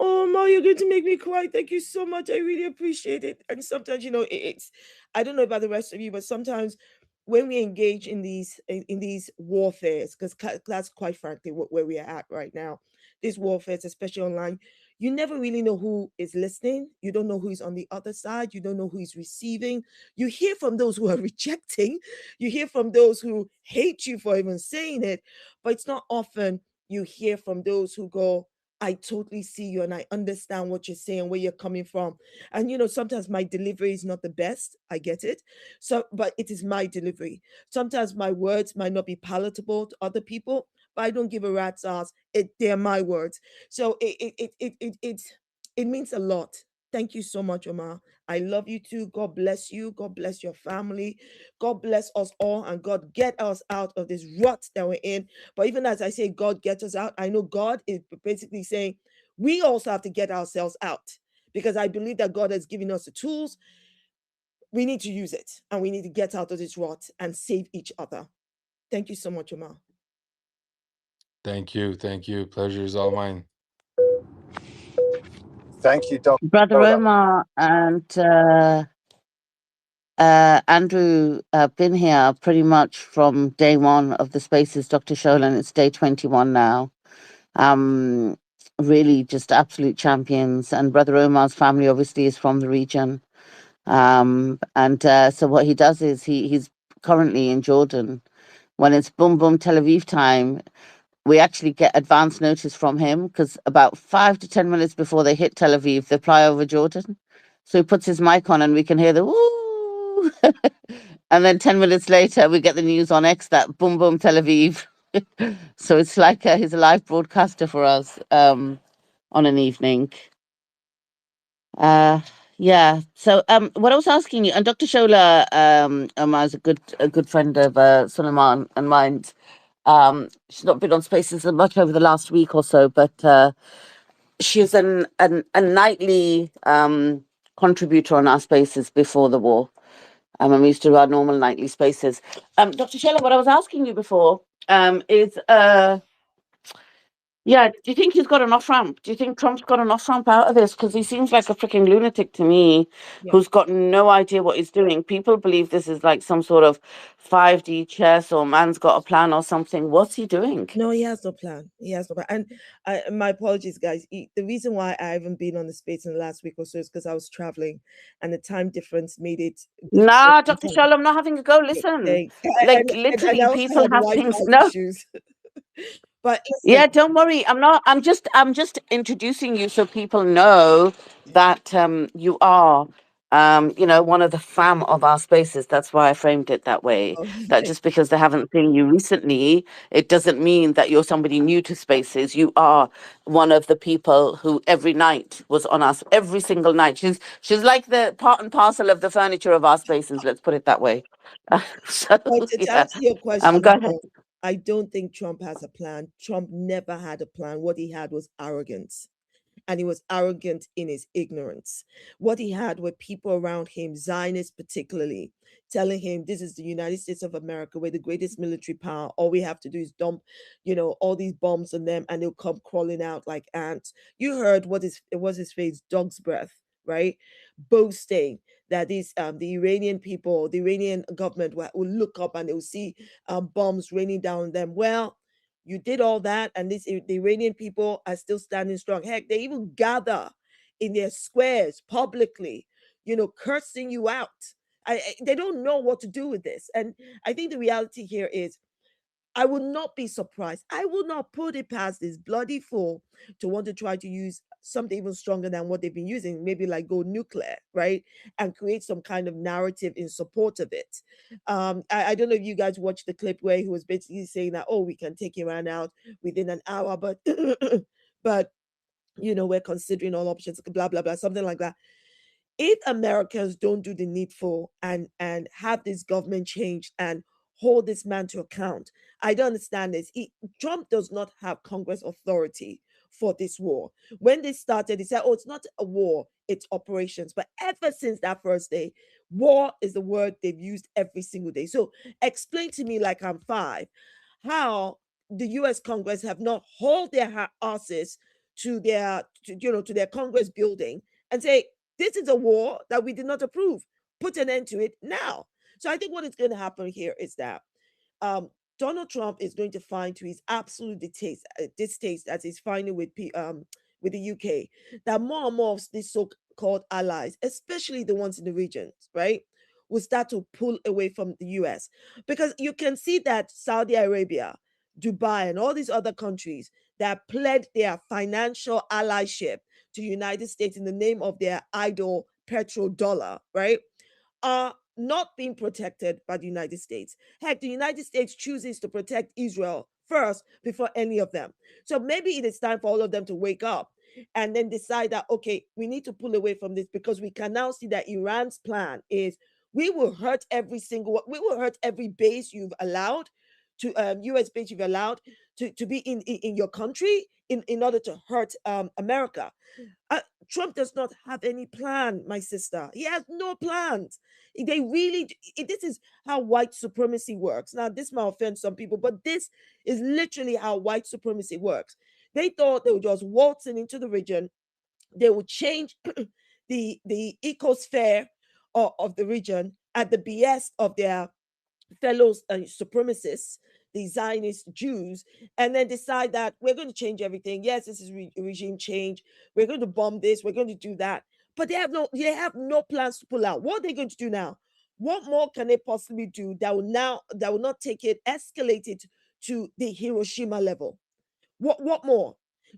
Oh, Ma, you're going to make me cry. Thank you so much. I really appreciate it. And sometimes, it's I don't know about the rest of you, but sometimes when we engage in these warfares, because that's quite frankly where we are at right now, these warfares, especially online, you never really know who is listening. You don't know who is on the other side. You don't know who is receiving. You hear from those who are rejecting. You hear from those who hate you for even saying it. But it's not often you hear from those who go, I totally see you and I understand what you're saying, where you're coming from. And sometimes my delivery is not the best. I get it. So, but it is my delivery. Sometimes my words might not be palatable to other people, but I don't give a rat's ass. They're my words. So it means a lot. Thank you so much, Omar. I love you too. God bless you. God bless your family. God bless us all, and God get us out of this rut that we're in. But even as I say, God get us out, I know God is basically saying we also have to get ourselves out, because I believe that God has given us the tools. We need to use it, and we need to get out of this rut and save each other. Thank you so much, Omar. Thank you. Pleasure is all mine. Thank you, Dr. Brother Shola. Omar and Andrew have been here pretty much from day one of the Spaces, Dr. Shola, and it's day 21 now. Really just absolute champions. And Brother Omar's family obviously is from the region. So what he does is he's currently in Jordan. When it's boom boom Tel Aviv time, we actually get advance notice from him because about 5 to 10 minutes before they hit Tel Aviv, they fly over Jordan. So he puts his mic on and we can hear the woo. And then 10 minutes later, we get the news on X that boom boom Tel Aviv. So it's like he's a live broadcaster for us on an evening. Yeah. So what I was asking you, and Dr. Shola is a good friend of Suleiman and mine. She's not been on Spaces as much over the last week or so, but she's a nightly contributor on our Spaces before the war. And we used to do our normal nightly Spaces. Dr. Shola, what I was asking you before is yeah, do you think he's got an off ramp? Do you think Trump's got an off ramp out of this? Because he seems like a freaking lunatic to me, Yeah. who's got no idea what he's doing. People believe this is like some sort of 5D chess or man's got a plan or something. What's he doing? No, he has no plan. He has no plan. And my apologies, guys. The reason why I haven't been on the Space in the last week or so is because I was traveling, and the time difference made it. Nah, Dr. Shola, I'm not having a go. Listen, Thanks. like And literally, I also people had have Wi-Fi things. No, issues. But yeah, listen, don't worry. I'm just introducing you so people know that you are one of the fam of our Spaces. That's why I framed it that way. oh, That just because they haven't seen you recently, it doesn't mean that you're somebody new to Spaces. You are one of the people who every night was on us, every single night. She's like the part and parcel of the furniture of our Spaces. Let's put it that way. So but to yeah, answer your question, go ahead. I don't think Trump has a plan. Trump never had a plan. What he had was arrogance. And he was arrogant in his ignorance. What he had were people around him, Zionists particularly, telling him this is the United States of America. We're the greatest military power. All we have to do is dump, all these bombs on them, and they'll come crawling out like ants. You heard it was his face, dog's breath, right? Boasting that the Iranian people, the Iranian government will look up and they'll see bombs raining down on them. Well, you did all that, and the Iranian people are still standing strong. Heck, they even gather in their squares publicly, cursing you out. They don't know what to do with this. And I think the reality here is, I will not be surprised. I will not put it past this bloody fool to want to try to use something even stronger than what they've been using, maybe like go nuclear, right? And create some kind of narrative in support of it. I don't know if you guys watched the clip where he was basically saying that, oh, we can take Iran out within an hour, but but we're considering all options, blah, blah, blah, something like that. If Americans don't do the needful and have this government change and hold this man to account, I don't understand this. Trump does not have Congress authority for this war. When they started, he said, oh, it's not a war, it's operations. But ever since that first day, war is the word they've used every single day. So explain to me, like I'm 5, how the US Congress have not hold their asses to their Congress building and say, this is a war that we did not approve. Put an end to it now. So I think what is going to happen here is that Donald Trump is going to find, to his absolute distaste, as he's finding with the UK, that more and more of these so-called allies, especially the ones in the regions, right, will start to pull away from the US. Because you can see that Saudi Arabia, Dubai, and all these other countries that pled their financial allyship to the United States in the name of their idol petrodollar, right, are not being protected by the United States. Heck, the United States chooses to protect Israel first before any of them. So maybe it is time for all of them to wake up and then decide that, okay, we need to pull away from this, because we can now see that Iran's plan is, we will hurt every base you've allowed to US base you've allowed to be in your country in order to hurt America. Trump does not have any plan, my sister. He has no plans. This is how white supremacy works. Now, this might offend some people, but this is literally how white supremacy works. They thought they were just waltzing into the region, they will change the ecosphere of the region at the behest of their fellow supremacists, the Zionist Jews, and then decide that we're going to change everything. Yes, this is regime change. We're going to bomb this. We're going to do that. But they have no plans to pull out. What are they going to do now? What more can they possibly do that will not take it, escalate it to the Hiroshima level? What more?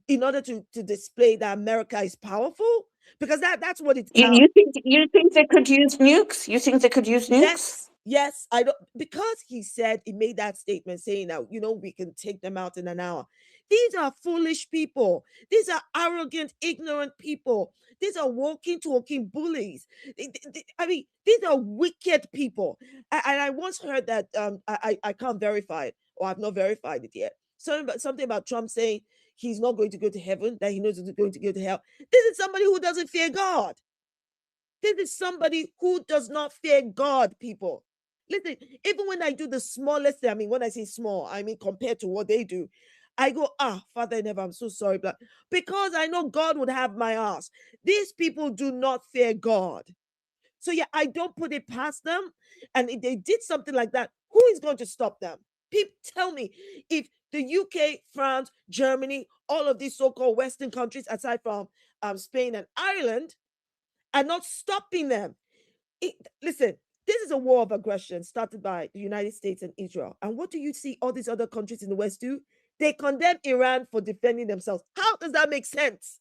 In order to display that America is powerful? Because that's what it's about. You think they could use nukes? You think they could use nukes? Yes, I don't, because he said, he made that statement saying that, we can take them out in an hour. These are foolish people. These are arrogant, ignorant people. These are walking, talking bullies. I mean, these are wicked people. And I once heard that, I can't verify it, or I've not verified it yet. Something about Trump saying he's not going to go to heaven, that he knows he's going to go to hell. This is somebody who doesn't fear God. This is somebody who does not fear God, people. Listen, even when I do the smallest thing, I mean, when I say small, I mean, compared to what they do, I go, Father in heaven, I'm so sorry, but because I know God would have my ass. These people do not fear God. So yeah, I don't put it past them. And if they did something like that, who is going to stop them? People tell me, if the UK, France, Germany, all of these so-called Western countries, aside from Spain and Ireland, are not stopping them. Listen, this is a war of aggression started by the United States and Israel. And what do you see all these other countries in the West do? They condemn Iran for defending themselves. How does that make sense?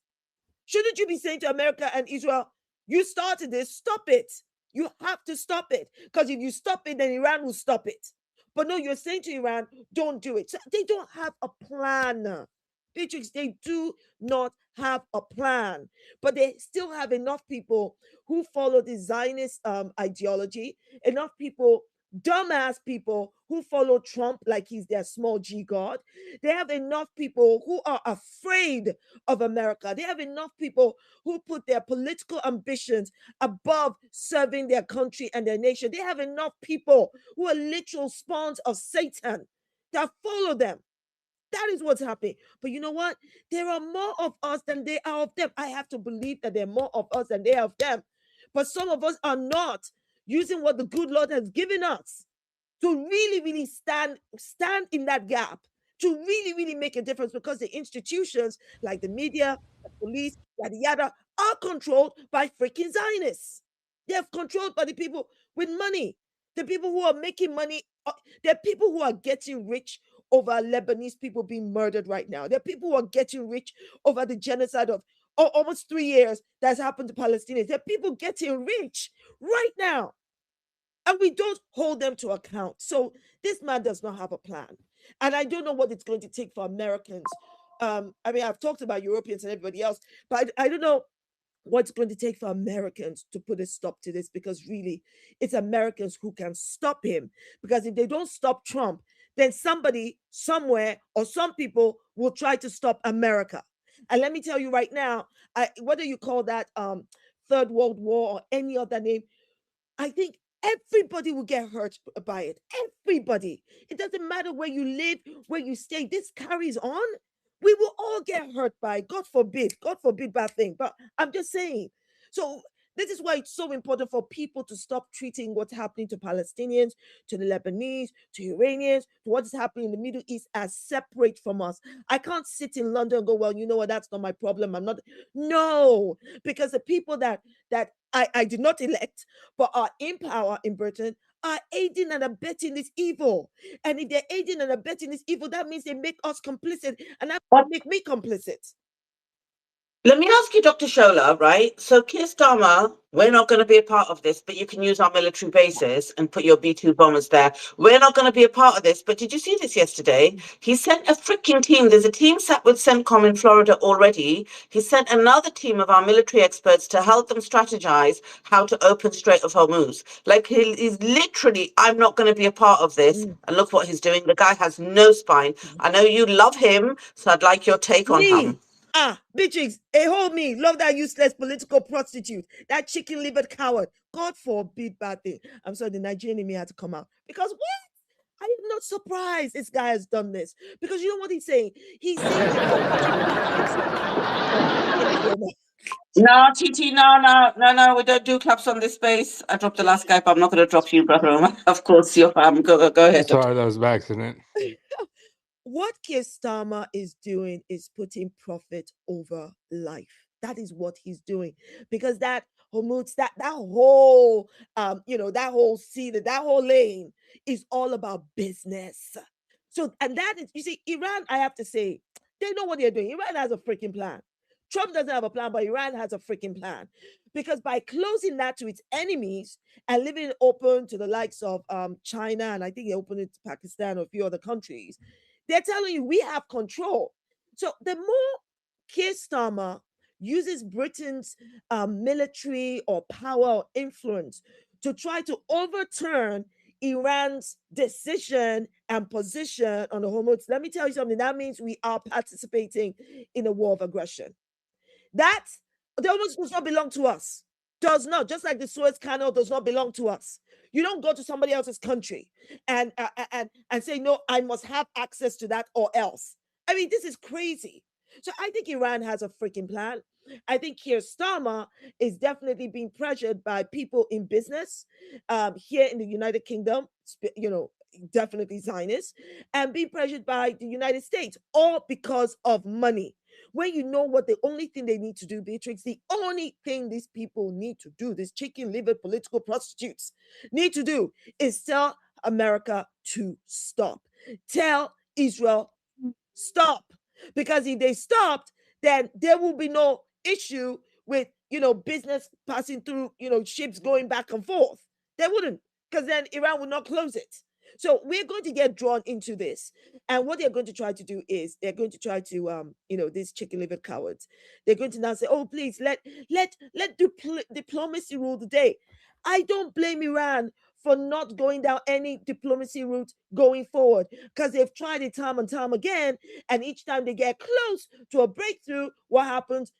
Shouldn't you be saying to America and Israel, you started this, stop it. You have to stop it. Because if you stop it, then Iran will stop it. But no, you're saying to Iran, don't do it. So they don't have a plan. Beatrix, they do not have a plan, but they still have enough people who follow the Zionist ideology, enough people, dumbass people who follow Trump like he's their small G God. They have enough people who are afraid of America. They have enough people who put their political ambitions above serving their country and their nation. They have enough people who are literal spawns of Satan that follow them. That is what's happening. But you know what? There are more of us than there are of them. I have to believe that there are more of us than there are of them. But some of us are not using what the good Lord has given us to really, really stand in that gap, to really, really make a difference, because the institutions like the media, the police, yada, yada, are controlled by freaking Zionists. They're controlled by the people with money, the people who are making money. There are people who are getting rich over Lebanese people being murdered right now. There are people who are getting rich over the genocide of almost 3 years that's happened to Palestinians. There are people getting rich right now, and we don't hold them to account. So this man does not have a plan. And I don't know what it's going to take for Americans. I mean, I've talked about Europeans and everybody else, but I don't know what's going to take for Americans to put a stop to this, because really it's Americans who can stop him. Because if they don't stop Trump, then somebody somewhere or some people will try to stop America. And let me tell you right now, whether you call that Third World War or any other name, I think everybody will get hurt by it. Everybody. It doesn't matter where you live, where you stay. This carries on. We will all get hurt by it. God forbid bad thing. But I'm just saying. So this is why it's so important for people to stop treating what's happening to Palestinians, to the Lebanese, to Iranians, to what is happening in the Middle East as separate from us. I can't sit in London and go, well, you know what, that's not my problem. I'm not. No, because the people that I did not elect, but are in power in Britain, are aiding and abetting this evil. And if they're aiding and abetting this evil, that means they make us complicit, and that will make me complicit. Let me ask you, Dr. Shola, right? So Keir Starmer, we're not going to be a part of this, but you can use our military bases and put your B-2 bombers there. We're not going to be a part of this, but did you see this yesterday? He sent a freaking team. There's a team sat with CENTCOM in Florida already. He sent another team of our military experts to help them strategize how to open Strait of Hormuz. Like, he's literally, I'm not going to be a part of this. And look what he's doing. The guy has no spine. I know you love him, so I'd like your take on him. Beatrix, hold me. Love that useless political prostitute, that chicken-livered coward. God forbid bad thing. I'm sorry, the Nigerian in me had to come out. Because what? I am not surprised this guy has done this, because you know what he's saying? He's saying, No, TT, no, we don't do claps on this space. I dropped the last Skype. I'm not going to drop you, brother Omar. Of course, go ahead. Sorry, that was by accident. what Keir Starmer is doing is putting profit over life. That is what he's doing, because that Hormuz, that whole that whole sea, that whole lane is all about business. So, and that is, you see, Iran, I have to say, they know what they're doing. Iran has a freaking plan. Trump doesn't have a plan, but Iran has a freaking plan, because by closing that to its enemies and leaving it open to the likes of China, and I think they opened it to Pakistan or a few other countries, they're telling you we have control. So the more Keir Starmer uses Britain's military or power or influence to try to overturn Iran's decision and position on the Hormuz, let me tell you something. That means we are participating in a war of aggression. That the Hormuz does not belong to us. Does not. Just like the Suez Canal does not belong to us. You don't go to somebody else's country and say, no, I must have access to that or else. I mean, this is crazy. So I think Iran has a freaking plan. I think Keir Starmer is definitely being pressured by people in business here in the United Kingdom, definitely Zionists, and being pressured by the United States, all because of money. When you know what the only thing they need to do, Beatrix, the only thing these people need to do, these chicken-livered political prostitutes need to do, is tell America to stop. Tell Israel, stop. Because if they stopped, then there will be no issue with, business passing through, ships going back and forth. They wouldn't, because then Iran would not close it. So we're going to get drawn into this. And what they're going to try to do is they're going to try to, these chicken-livered cowards, they're going to now say, oh, please, let diplomacy rule the day. I don't blame Iran for not going down any diplomacy route going forward, because they've tried it time and time again. And each time they get close to a breakthrough, what happens?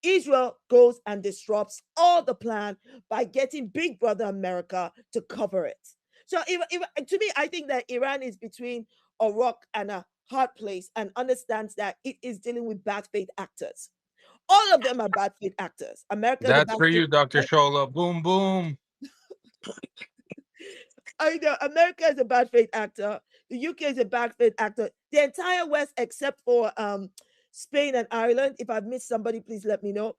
Israel goes and disrupts all the plan by getting Big Brother America to cover it. So to me, I think that Iran is between a rock and a hard place and understands that it is dealing with bad faith actors. All of them are bad faith actors. America. That's for you, Dr. Shola. Boom, boom. I know America is a bad faith actor. The UK is a bad faith actor. The entire West, except for Spain and Ireland. If I've missed somebody, please let me know.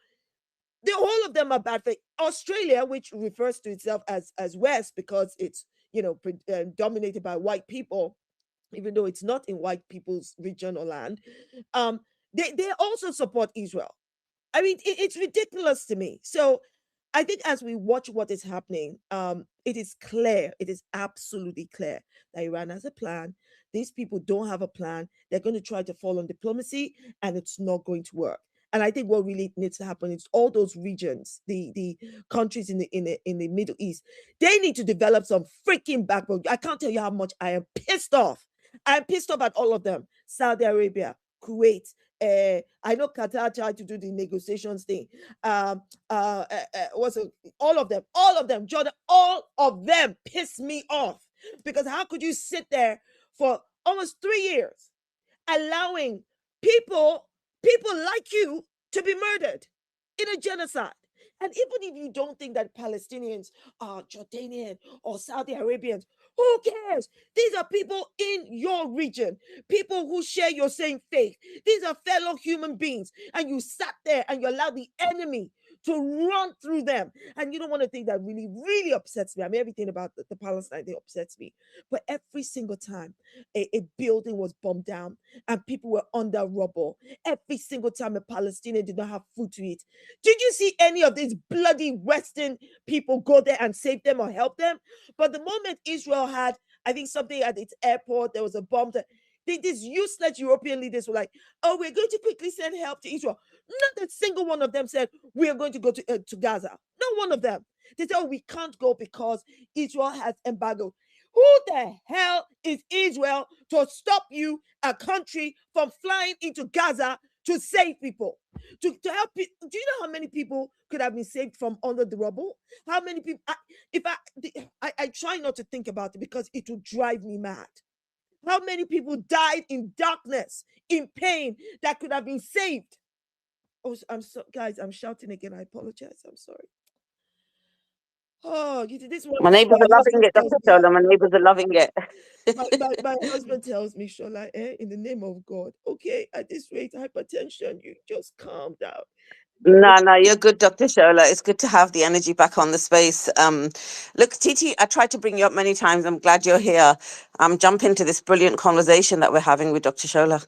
The whole of them are bad faith. Australia, which refers to itself as West because it's dominated by white people, even though it's not in white people's region or land, they also support Israel. I mean, it's ridiculous to me. So I think as we watch what is happening, it is clear, it is absolutely clear that Iran has a plan. These people don't have a plan. They're going to try to fall on diplomacy, and it's not going to work. And I think what really needs to happen is all those regions, the countries in the Middle East, they need to develop some freaking backbone. I can't tell you how much I am pissed off. I'm pissed off at all of them. Saudi Arabia, Kuwait. I know Qatar tried to do the negotiations thing. Was it all of them, Jordan, all of them piss me off, because how could you sit there for almost 3 years allowing people like you to be murdered in a genocide? And even if you don't think that Palestinians are Jordanian or Saudi Arabians, who cares? These are people in your region, people who share your same faith. These are fellow human beings. And you sat there and you allowed the enemy to run through them. And you don't want to think that really, really upsets me. I mean, everything about the Palestine thing upsets me. But every single time a building was bombed down and people were under rubble, every single time a Palestinian did not have food to eat, did you see any of these bloody Western people go there and save them or help them? But the moment Israel had, I think, something at its airport, there was a bomb. These useless European leaders were like, oh, we're going to quickly send help to Israel. Not a single one of them said, we are going to go to Gaza. Not one of them. They said, oh, we can't go because Israel has embargoed. Who the hell is Israel to stop you, a country, from flying into Gaza to save people? To help people? Do you know how many people could have been saved from under the rubble? How many people? I try not to think about it because it will drive me mad. How many people died in darkness, in pain, that could have been saved? Oh, I'm so, guys, I'm shouting again. I apologize. I'm sorry. Oh, this is what My neighbors are loving husband it, tells Dr. me. Shola. My neighbors are loving it. My husband tells me, Shola, in the name of God, okay, at this rate, hypertension, you just calm down. No, you're good, Dr. Shola. It's good to have the energy back on the space. Look, Titi, I tried to bring you up many times. I'm glad you're here. Jump into this brilliant conversation that we're having with Dr. Shola.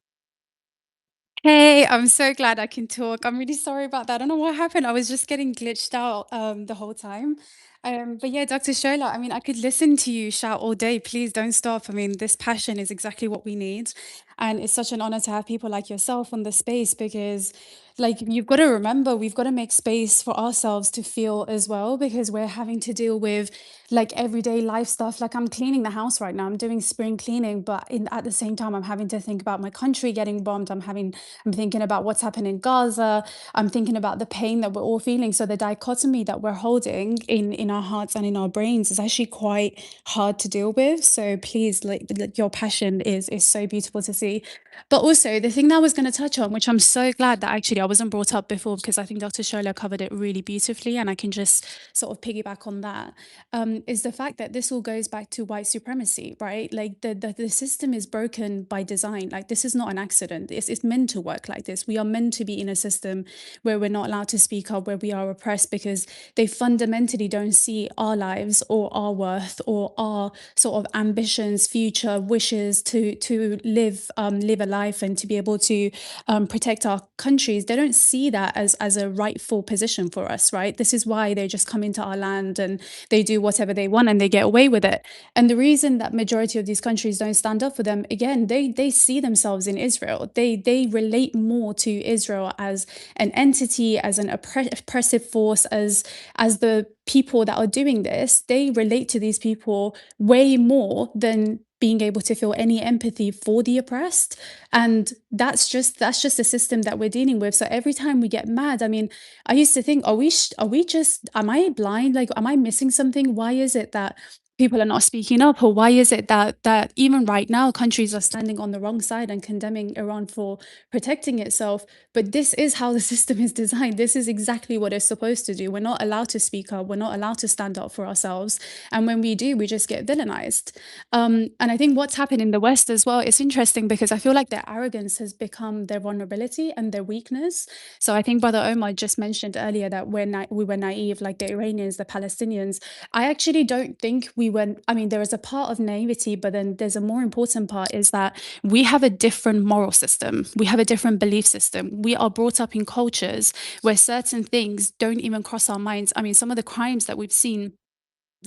Hey, I'm so glad I can talk. I'm really sorry about that. I don't know what happened. I was just getting glitched out the whole time. But yeah, Dr. Shola, I mean, I could listen to you shout all day. Please don't stop. I mean, this passion is exactly what we need. And it's such an honor to have people like yourself on the space because, like, you've got to remember, we've got to make space for ourselves to feel as well because we're having to deal with like everyday life stuff. Like, I'm cleaning the house right now, I'm doing spring cleaning, but at the same time, I'm having to think about my country getting bombed. I'm thinking about what's happening in Gaza. I'm thinking about the pain that we're all feeling. So the dichotomy that we're holding in our hearts and in our brains is actually quite hard to deal with. So please, like your passion is so beautiful to see. But also the thing that I was going to touch on, which I'm so glad that actually I wasn't brought up before because I think Dr. Shola covered it really beautifully, and I can just sort of piggyback on that, is the fact that this all goes back to white supremacy, right? Like the system is broken by design. Like this is not an accident. It's meant to work like this. We are meant to be in a system where we're not allowed to speak up, where we are oppressed because they fundamentally don't see our lives or our worth or our sort of ambitions, future wishes to live a life and to be able to protect our countries. They don't see that as a rightful position for us, right? This is why they just come into our land and they do whatever they want and they get away with it. And the reason that majority of these countries don't stand up for them, again, they see themselves in Israel. They relate more to Israel as an entity, as an oppressive force, as the people that are doing this. They relate to these people way more than being able to feel any empathy for the oppressed. And that's just the system that we're dealing with. So every time we get mad, I mean, I used to think, am I blind? Like, am I missing something? Why is it that people are not speaking up? Or why is it that even right now, countries are standing on the wrong side and condemning Iran for protecting itself? But this is how the system is designed. This is exactly what it's supposed to do. We're not allowed to speak up. We're not allowed to stand up for ourselves. And when we do, we just get villainized. And I think what's happened in the West as well, it's interesting because I feel like their arrogance has become their vulnerability and their weakness. So I think Brother Omar just mentioned earlier that we were naive, like the Iranians, the Palestinians. I actually don't think we were. I mean, there is a part of naivety, but then there's a more important part is that we have a different moral system. We have a different belief system. We are brought up in cultures where certain things don't even cross our minds. I mean, some of the crimes that we've seen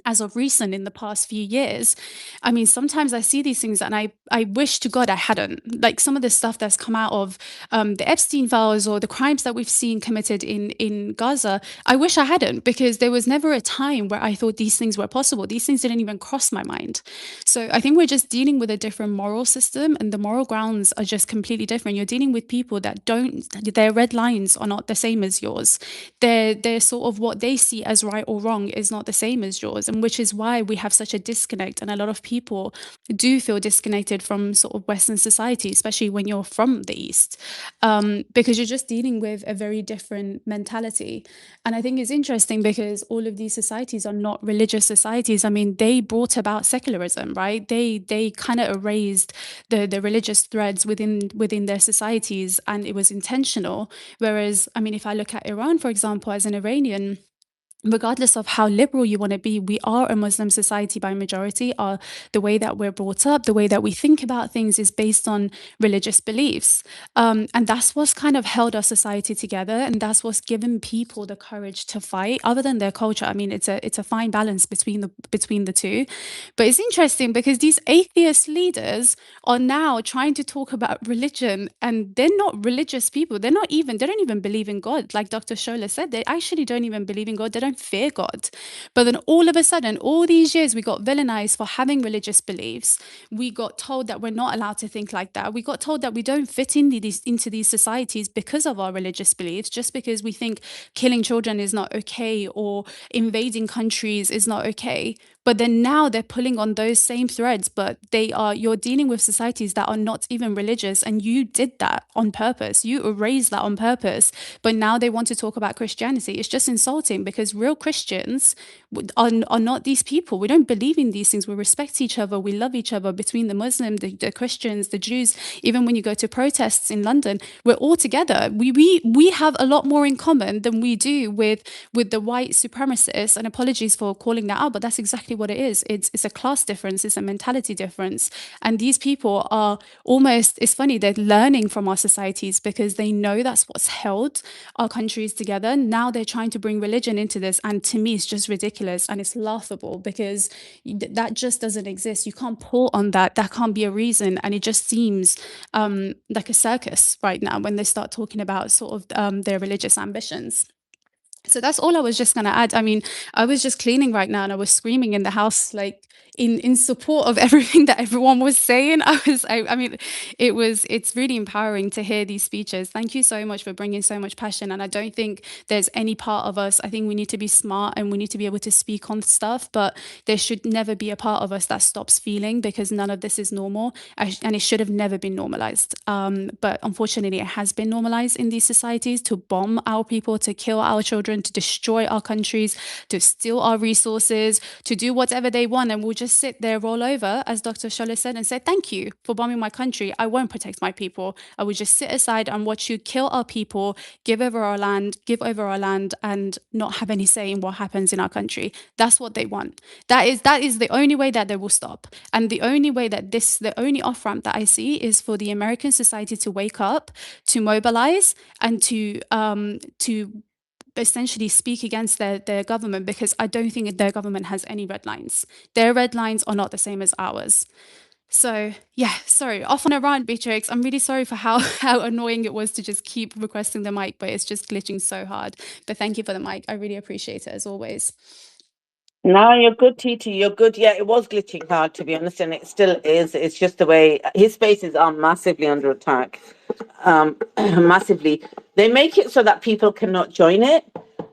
as of recent in the past few years, I mean, sometimes I see these things and I wish to God I hadn't. Like some of the stuff that's come out of the Epstein files or the crimes that we've seen committed in Gaza, I wish I hadn't, because there was never a time where I thought these things were possible. These things didn't even cross my mind. So I think we're just dealing with a different moral system, and the moral grounds are just completely different. You're dealing with people that their red lines are not the same as yours. Their sort of what they see as right or wrong is not the same as yours. And which is why we have such a disconnect. And a lot of people do feel disconnected from sort of Western society, especially when you're from the East, because you're just dealing with a very different mentality. And I think it's interesting because all of these societies are not religious societies. I mean, they brought about secularism, right? They kind of erased the religious threads within their societies, and it was intentional. Whereas, I mean, if I look at Iran, for example, as an Iranian, regardless of how liberal you want to be, we are a Muslim society by majority. The way that we're brought up, the way that we think about things is based on religious beliefs. And that's what's kind of held our society together. And that's what's given people the courage to fight, other than their culture. I mean, it's a fine balance between the two. But it's interesting because these atheist leaders are now trying to talk about religion, and they're not religious people. They don't even believe in God. Like Dr. Shola said, they actually don't even believe in God. They don't don't fear God. But then all of a sudden, all these years, we got villainized for having religious beliefs. We got told that we're not allowed to think like that. We got told that we don't fit into these societies because of our religious beliefs, just because we think killing children is not okay or invading countries is not okay. But then now they're pulling on those same threads, but you're dealing with societies that are not even religious, and you did that on purpose. You erased that on purpose. But now they want to talk about Christianity. It's just insulting, because real Christians are not these people. We don't believe in these things. We respect each other. We love each other. Between the Muslim, the Christians, the Jews, even when you go to protests in London, we're all together. We have a lot more in common than we do with the white supremacists. And apologies for calling that out, but that's exactly what it is. It's a class difference. It's a mentality difference. And these people are almost, it's funny, they're learning from our societies because they know that's what's held our countries together. Now they're trying to bring religion into this. And to me, it's just ridiculous and it's laughable, because that just doesn't exist. You can't pull on that. That can't be a reason. And it just seems like a circus right now when they start talking about sort of their religious ambitions. So that's all I was just going to add. I mean, I was just cleaning right now and I was screaming in the house, like in support of everything that everyone was saying. I mean, it's really empowering to hear these speeches. Thank you so much for bringing so much passion. And I don't think there's any part of us, I think we need to be smart and we need to be able to speak on stuff, but there should never be a part of us that stops feeling, because none of this is normal and it should have never been normalized. But unfortunately, it has been normalized in these societies to bomb our people, to kill our children, to destroy our countries, to steal our resources, to do whatever they want. And we'll just sit there, roll over, as Dr. Shola said, and say, thank you for bombing my country. I won't protect my people. I will just sit aside and watch you kill our people, give over our land, and not have any say in what happens in our country. That's what they want. That is the only way that they will stop. And the only way that the only off-ramp that I see is for the American society to wake up, to mobilize, and to essentially speak against their government, because I don't think their government has any red lines. Their red lines are not the same as ours. So yeah, sorry, off on a rant, Beatrix. I'm really sorry for how annoying it was to just keep requesting the mic, but it's just glitching so hard. But thank you for the mic. I really appreciate it, as always. No, you're good, Titi. You're good. Yeah, it was glitching hard, to be honest, and it still is. It's just the way his spaces are massively under attack. Massively. They make it so that people cannot join it.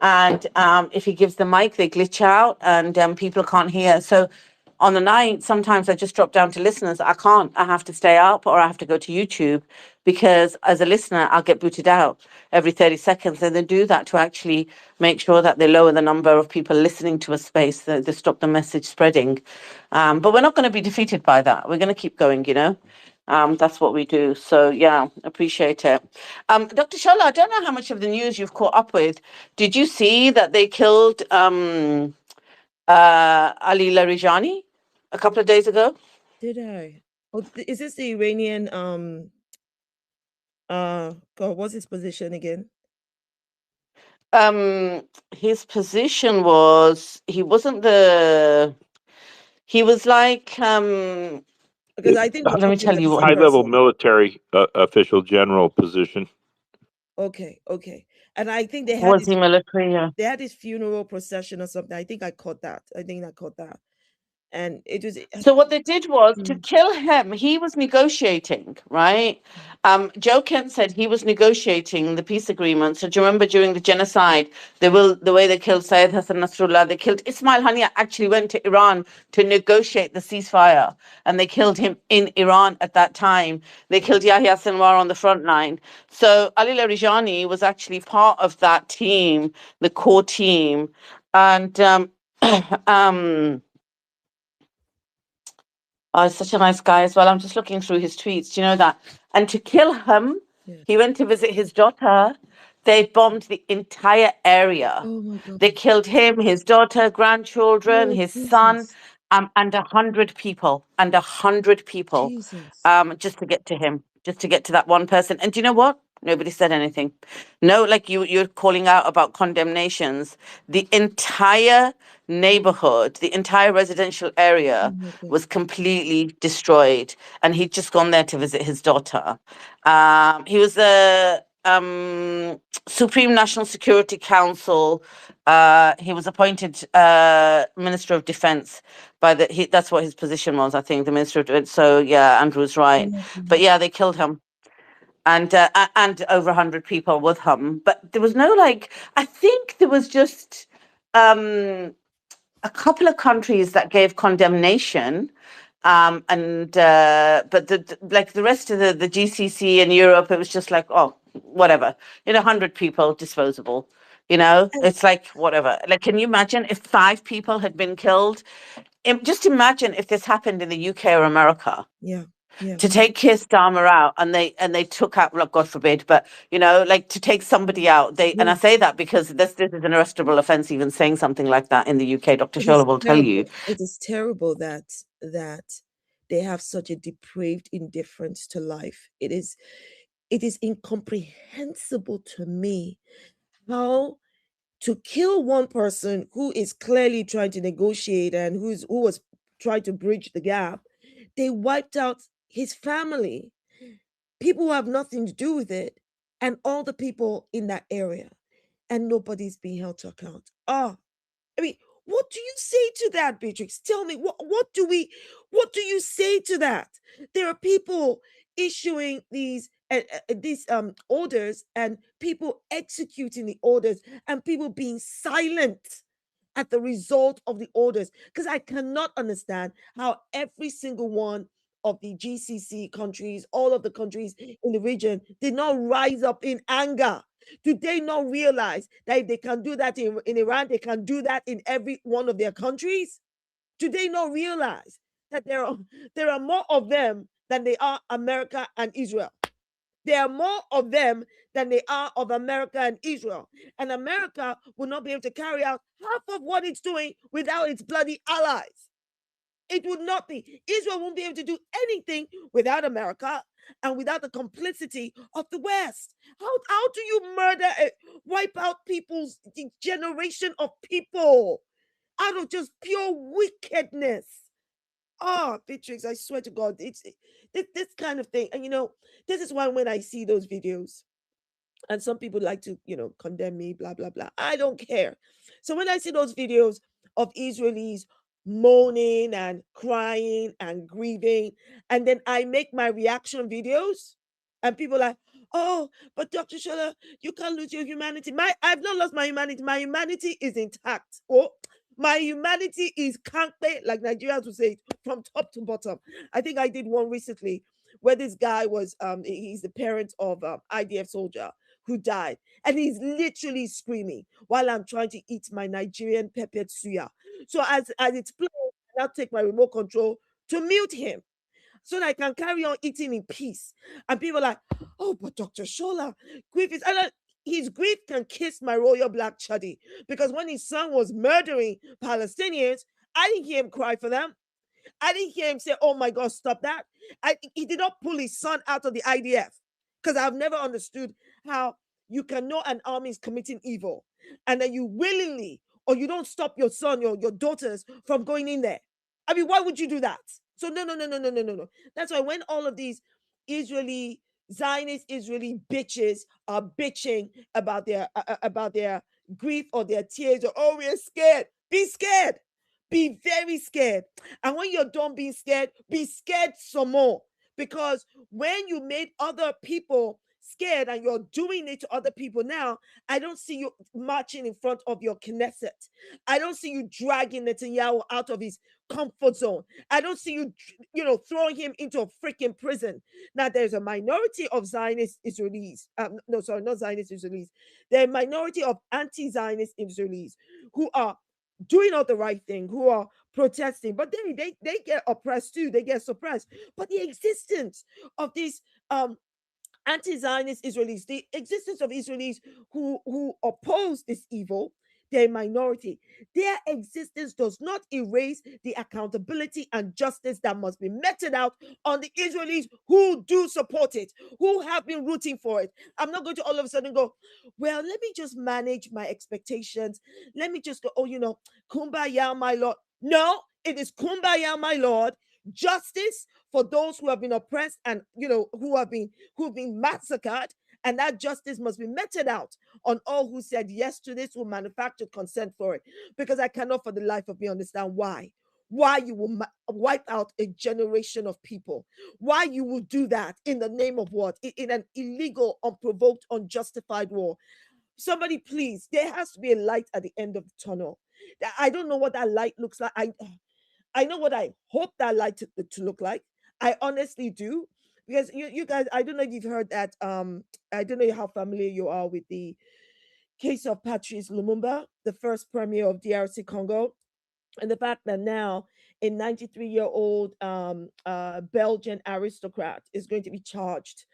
And if he gives the mic, they glitch out and people can't hear. So on the night, sometimes I just drop down to listeners. I can't. I have to stay up or I have to go to YouTube, because as a listener, I'll get booted out every 30 seconds. And they do that to actually make sure that they lower the number of people listening to a space, that they stop the message spreading. But we're not going to be defeated by that. We're going to keep going, you know. That's what we do. So yeah, appreciate it. Dr. Shola, I don't know how much of the news you've caught up with. Did you see that they killed Ali Larijani a couple of days ago? Did I? Oh, is this the Iranian God, what's his position again? His position was he was like because I think let me tell you what high-level military official general position. Okay. And I think they had was he military? Yeah. They had his funeral procession or something. I think I caught that. And it was so what they did was to kill him. He was negotiating, right? Joe Kent said he was negotiating the peace agreement. So do you remember during the genocide, the way they killed Syed Hassan Nasrallah, they killed Ismail Haniyeh. Actually went to Iran to negotiate the ceasefire, and they killed him in Iran at that time. They killed Yahya Sinwar on the front line. So Ali Larijani was actually part of that team, the core team, and he's such a nice guy as well. I'm just looking through his tweets. Do you know that? And to kill him, he went to visit his daughter. They bombed the entire area. Oh my God. They killed him, his daughter, grandchildren, his son, and 100 people. Jesus. Just to get to him, just to get to that one person. And do you know what? Nobody said anything. No, like you're calling out about condemnations. The entire neighborhood, the entire residential area was completely destroyed, and he'd just gone there to visit his daughter. He was Supreme National Security Council. He was appointed Minister of Defense by that's what his position was, I think, the Minister of Defense. So yeah, Andrew's right. But yeah, they killed him. And over 100 people with him. But there was no, like, I think there was just a couple of countries that gave condemnation. But the rest of the GCC in Europe, it was just like, oh, whatever. 100 people, disposable. It's like, whatever. Like, can you imagine if 5 people had been killed? Just imagine if this happened in the UK or America. Yeah. To take Keir Starmer out, and they took out, well, God forbid, but like to take somebody out. And I say that because this is an arrestable offence, even saying something like that in the UK. Dr. Shola will tell you. It is terrible that they have such a depraved indifference to life. It is incomprehensible to me how to kill one person who is clearly trying to negotiate and who was trying to bridge the gap. They wiped out his family, people who have nothing to do with it, and all the people in that area, and nobody's being held to account. I mean, what do you say to that, Beatrix? Tell me, what do you say to that? There are people issuing these orders and people executing the orders and people being silent at the result of the orders, because I cannot understand how every single one of the GCC countries, all of the countries in the region, did not rise up in anger. Do they not realize that if they can do that in Iran, they can do that in every one of their countries? Do they not realize that there are more of them than they are America and Israel? There are more of them than they are of America and Israel. And America will not be able to carry out half of what it's doing without its bloody allies. It would not be. Israel won't be able to do anything without America and without the complicity of the West. How do you murder, wipe out people's generation of people out of just pure wickedness? Beatrix, I swear to God, it's this kind of thing. And this is why when I see those videos, and some people like to, condemn me, blah, blah, blah. I don't care. So when I see those videos of Israelis moaning and crying and grieving, and then I make my reaction videos, and people are like, oh, but Dr. Shola, you can't lose your humanity. I've not lost my humanity. My humanity is intact. Oh, my humanity is kankpe, like Nigerians would say, from top to bottom. I think I did one recently where this guy was, he's the parent of IDF soldier who died, and he's literally screaming while I'm trying to eat my Nigerian peppered suya. So as it's playing, I'll take my remote control to mute him so that I can carry on eating in peace. And people are like, oh, but Dr. Shola, grief is... his grief can kiss my royal black chuddy, because when his son was murdering Palestinians, I didn't hear him cry for them. I didn't hear him say, oh my God, stop that. He did not pull his son out of the IDF, because I've never understood how you can know an army is committing evil and then you willingly, or you don't stop your son, your daughters from going in there. I mean, why would you do that? So no. That's why when all of these Zionist Israeli bitches are bitching about their grief or their tears, or oh, we're scared. Be scared. Be very scared. And when you're done being scared, be scared some more. Because when you made other people scared and you're doing it to other people now, I don't see you marching in front of your Knesset. I don't see you dragging Netanyahu out of his comfort zone. I don't see you, throwing him into a freaking prison. Now, there's a minority of Zionist Israelis. Not Zionist Israelis. There are a minority of anti-Zionist Israelis who are doing all the right thing, who are protesting, but they get oppressed too. They get suppressed. But the existence of these anti-Zionist Israelis, the existence of Israelis who oppose this evil, they're a minority. Their existence does not erase the accountability and justice that must be meted out on the Israelis who do support it, who have been rooting for it. I'm not going to all of a sudden go, well, let me just manage my expectations. Let me just go, kumbaya, my Lord. No, it is kumbaya, my Lord. Justice for those who have been oppressed and who've been massacred, And that justice must be meted out on all who said yes to this, who manufactured consent for it. Because I cannot for the life of me understand why you will wipe out a generation of people, why you will do that in the name of what? In an illegal, unprovoked, unjustified war. Somebody, please, there has to be a light at the end of the tunnel. I don't know what that light looks like. I know what I hope that light to look like. I honestly do. Because you guys, I don't know if you've heard that. I don't know how familiar you are with the case of Patrice Lumumba, the first premier of DRC Congo, and the fact that now a 93-year-old Belgian aristocrat is going to be charged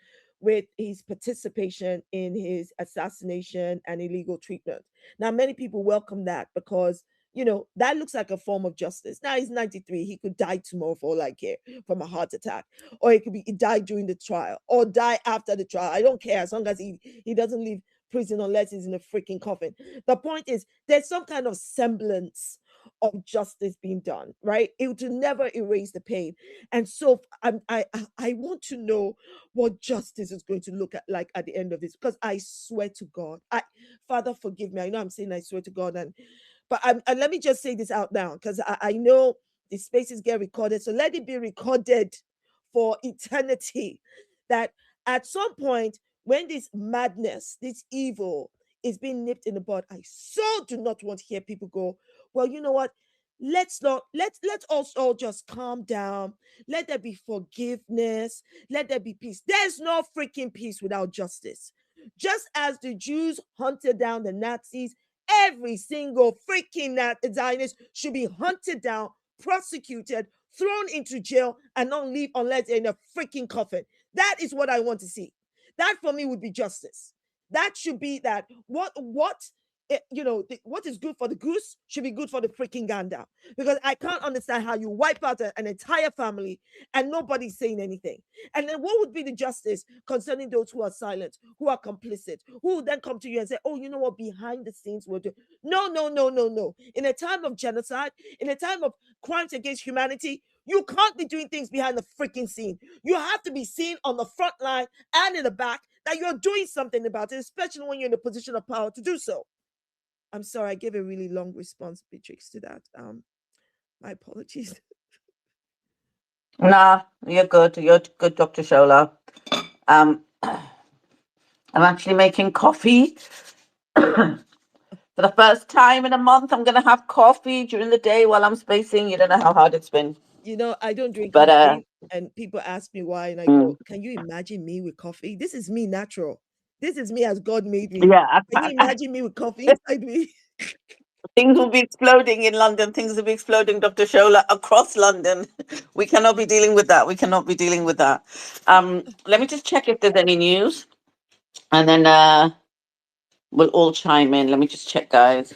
with his participation in his assassination and illegal treatment. Now, many people welcome that because, you know, that looks like a form of justice. Now he's 93. He could die tomorrow for all I care from a heart attack. Or he died during the trial or die after the trial. I don't care as long as he doesn't leave prison unless he's in a freaking coffin. The point is there's some kind of semblance of justice being done, right? It would never erase the pain. And so I want to know what justice is going to look like at the end of this, because I swear to God, Father, forgive me. I know I'm saying I swear to God, but let me just say this out now, because I know the spaces get recorded. So let it be recorded for eternity that at some point when this madness, this evil is being nipped in the bud, I so do not want to hear people go, well, you know what? Let's us all just calm down. Let there be forgiveness. Let there be peace. There's no freaking peace without justice. Just as the Jews hunted down the Nazis, every single freaking Zionist should be hunted down, prosecuted, thrown into jail, and not leave unless they're in a freaking coffin. That is what I want to see. That for me would be justice. That should be that. What is good for the goose should be good for the freaking gander. Because I can't understand how you wipe out an entire family and nobody's saying anything. And then what would be the justice concerning those who are silent, who are complicit, who would then come to you and say, oh, you know what, behind the scenes we'll do. No. In a time of genocide, in a time of crimes against humanity, you can't be doing things behind the freaking scene. You have to be seen on the front line and in the back that you're doing something about it, especially when you're in a position of power to do so. I'm sorry, I gave a really long response, Beatrix, to that. My apologies. Nah, you're good. You're good, Dr. Shola. I'm actually making coffee. For the first time in a month, I'm going to have coffee during the day while I'm spacing. You don't know how hard it's been. You know, I don't drink coffee, and people ask me why, and I go, can you imagine me with coffee? This is me natural. This is me as God made me. Yeah. Can you imagine me with coffee inside me? Things will be exploding in London. Things will be exploding, Dr. Shola, across London. We cannot be dealing with that. Let me just check if there's any news, and then we'll all chime in. Let me just check, guys.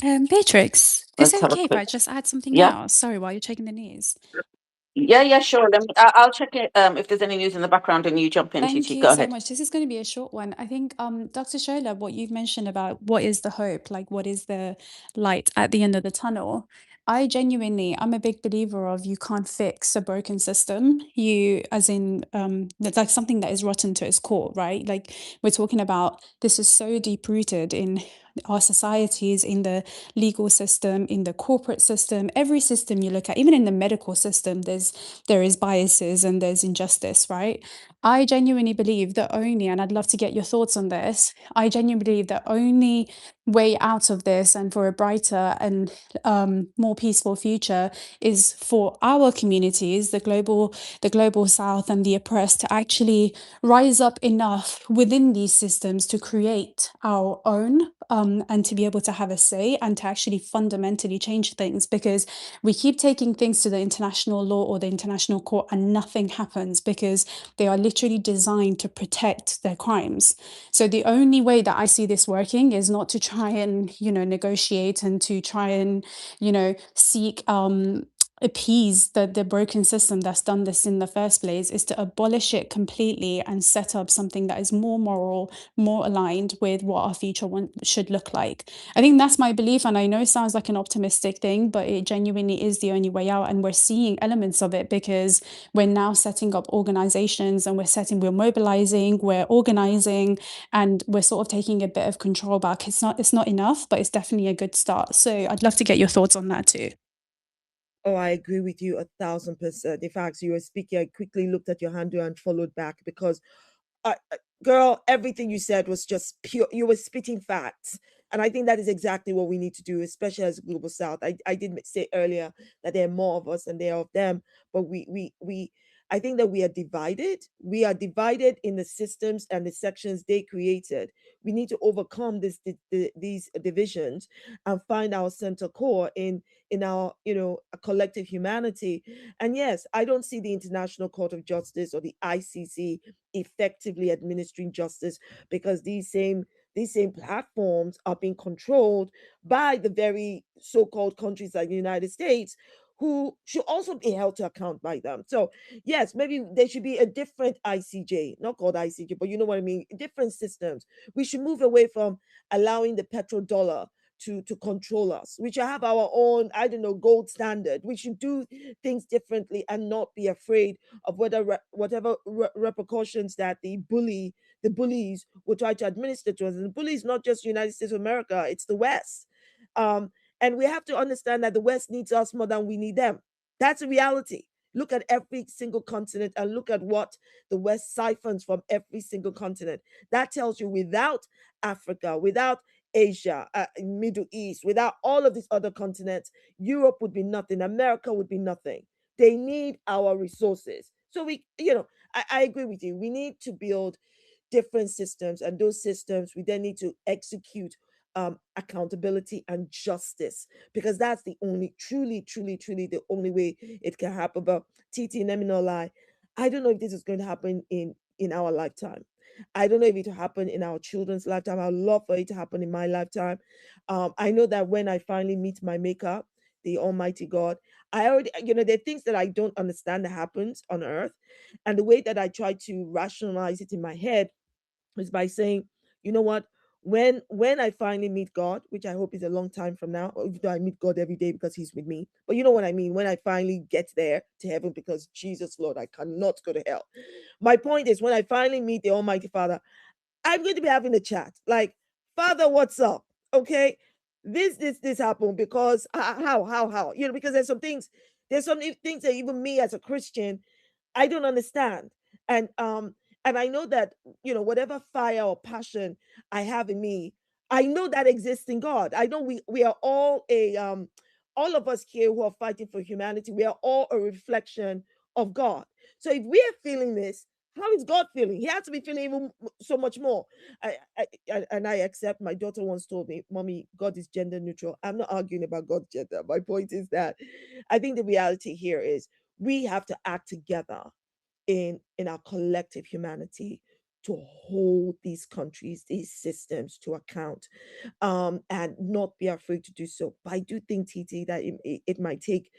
Beatrix, is Let's it have a okay if quick. I just add something Yeah. else? Sorry, while you're checking the news. Yeah, sure. I'll check it if there's any news in the background and you jump in, Thank TT. you Go so ahead. much. This is going to be a short one. I think, Dr. Shola, what you've mentioned about what is the hope, like what is the light at the end of the tunnel. I'm a big believer of you can't fix a broken system. As in, that's like something that is rotten to its core, right? Like we're talking about, this is so deep rooted in our societies, in the legal system, in the corporate system, every system you look at, even in the medical system, there is biases and there's injustice, right? I genuinely believe the only, and I'd love to get your thoughts on this, I genuinely believe the only way out of this and for a brighter and more peaceful future is for our communities, the global south and the oppressed, to actually rise up enough within these systems to create our own and to be able to have a say and to actually fundamentally change things, because we keep taking things to the international law or the international court and nothing happens because they are literally designed to protect their crimes. So the only way that I see this working is not to try and, negotiate and to try and, seek appease the broken system that's done this in the first place is to abolish it completely and set up something that is more moral, more aligned with what our future should look like. I think that's my belief, and I know it sounds like an optimistic thing, but it genuinely is the only way out, and we're seeing elements of it because we're now setting up organizations and we're mobilizing, we're organizing, and we're sort of taking a bit of control back. It's not enough, but it's definitely a good start. So I'd love to get your thoughts on that too. Oh, I agree with you 1,000%. In fact, you were speaking, I quickly looked at your handle and followed back because, girl, everything you said was just pure. You were spitting facts. And I think that is exactly what we need to do, especially as Global South. I did say earlier that there are more of us than there are of them, but I think that we are divided. We are divided in the systems and the sections they created. We need to overcome these divisions and find our center core in our a collective humanity. And yes, I don't see the International Court of Justice or the ICC effectively administering justice because these same platforms are being controlled by the very so-called countries like the United States, who should also be held to account by them. So yes, maybe there should be a different ICJ, not called ICJ, but you know what I mean, different systems. We should move away from allowing the petrodollar to control us. We should have our own, I don't know, gold standard. We should do things differently and not be afraid of whatever repercussions that the bullies will try to administer to us. And the bully is not just the United States of America, it's the West. And we have to understand that the West needs us more than we need them. That's a reality. Look at every single continent and look at what the West siphons from every single continent. That tells you without Africa, without Asia, Middle East, without all of these other continents, Europe would be nothing. America would be nothing. They need our resources. So I agree with you. We need to build different systems, and those systems we then need to execute accountability and justice, because that's the only truly the only way it can happen. But TT, let me not lie, I don't know if this is going to happen in our lifetime. I don't know if it will happen in our children's lifetime. I'd love for it to happen in my lifetime. I know that when I finally meet my maker, the Almighty God, I already, there are things that I don't understand that happens on earth. And the way that I try to rationalize it in my head is by saying, you know what? When I finally meet God, which I hope is a long time from now, even though I meet God every day because He's with me, but you know what I mean, when I finally get there to heaven, because Jesus, Lord, I cannot go to hell. My point is, when I finally meet the Almighty Father, I'm going to be having a chat like, Father, what's up? Okay, this happened because how because there's some things that even me as a Christian, I don't understand. And I know that, whatever fire or passion I have in me, I know that exists in God. I know we are all all of us here who are fighting for humanity, we are all a reflection of God. So if we are feeling this, how is God feeling? He has to be feeling even so much more. And I accept. My daughter once told me, "Mommy, God is gender neutral." I'm not arguing about God's gender. My point is that I think the reality here is we have to act together in our collective humanity to hold these countries, these systems to account, and not be afraid to do so. But I do think, TT, that it might take,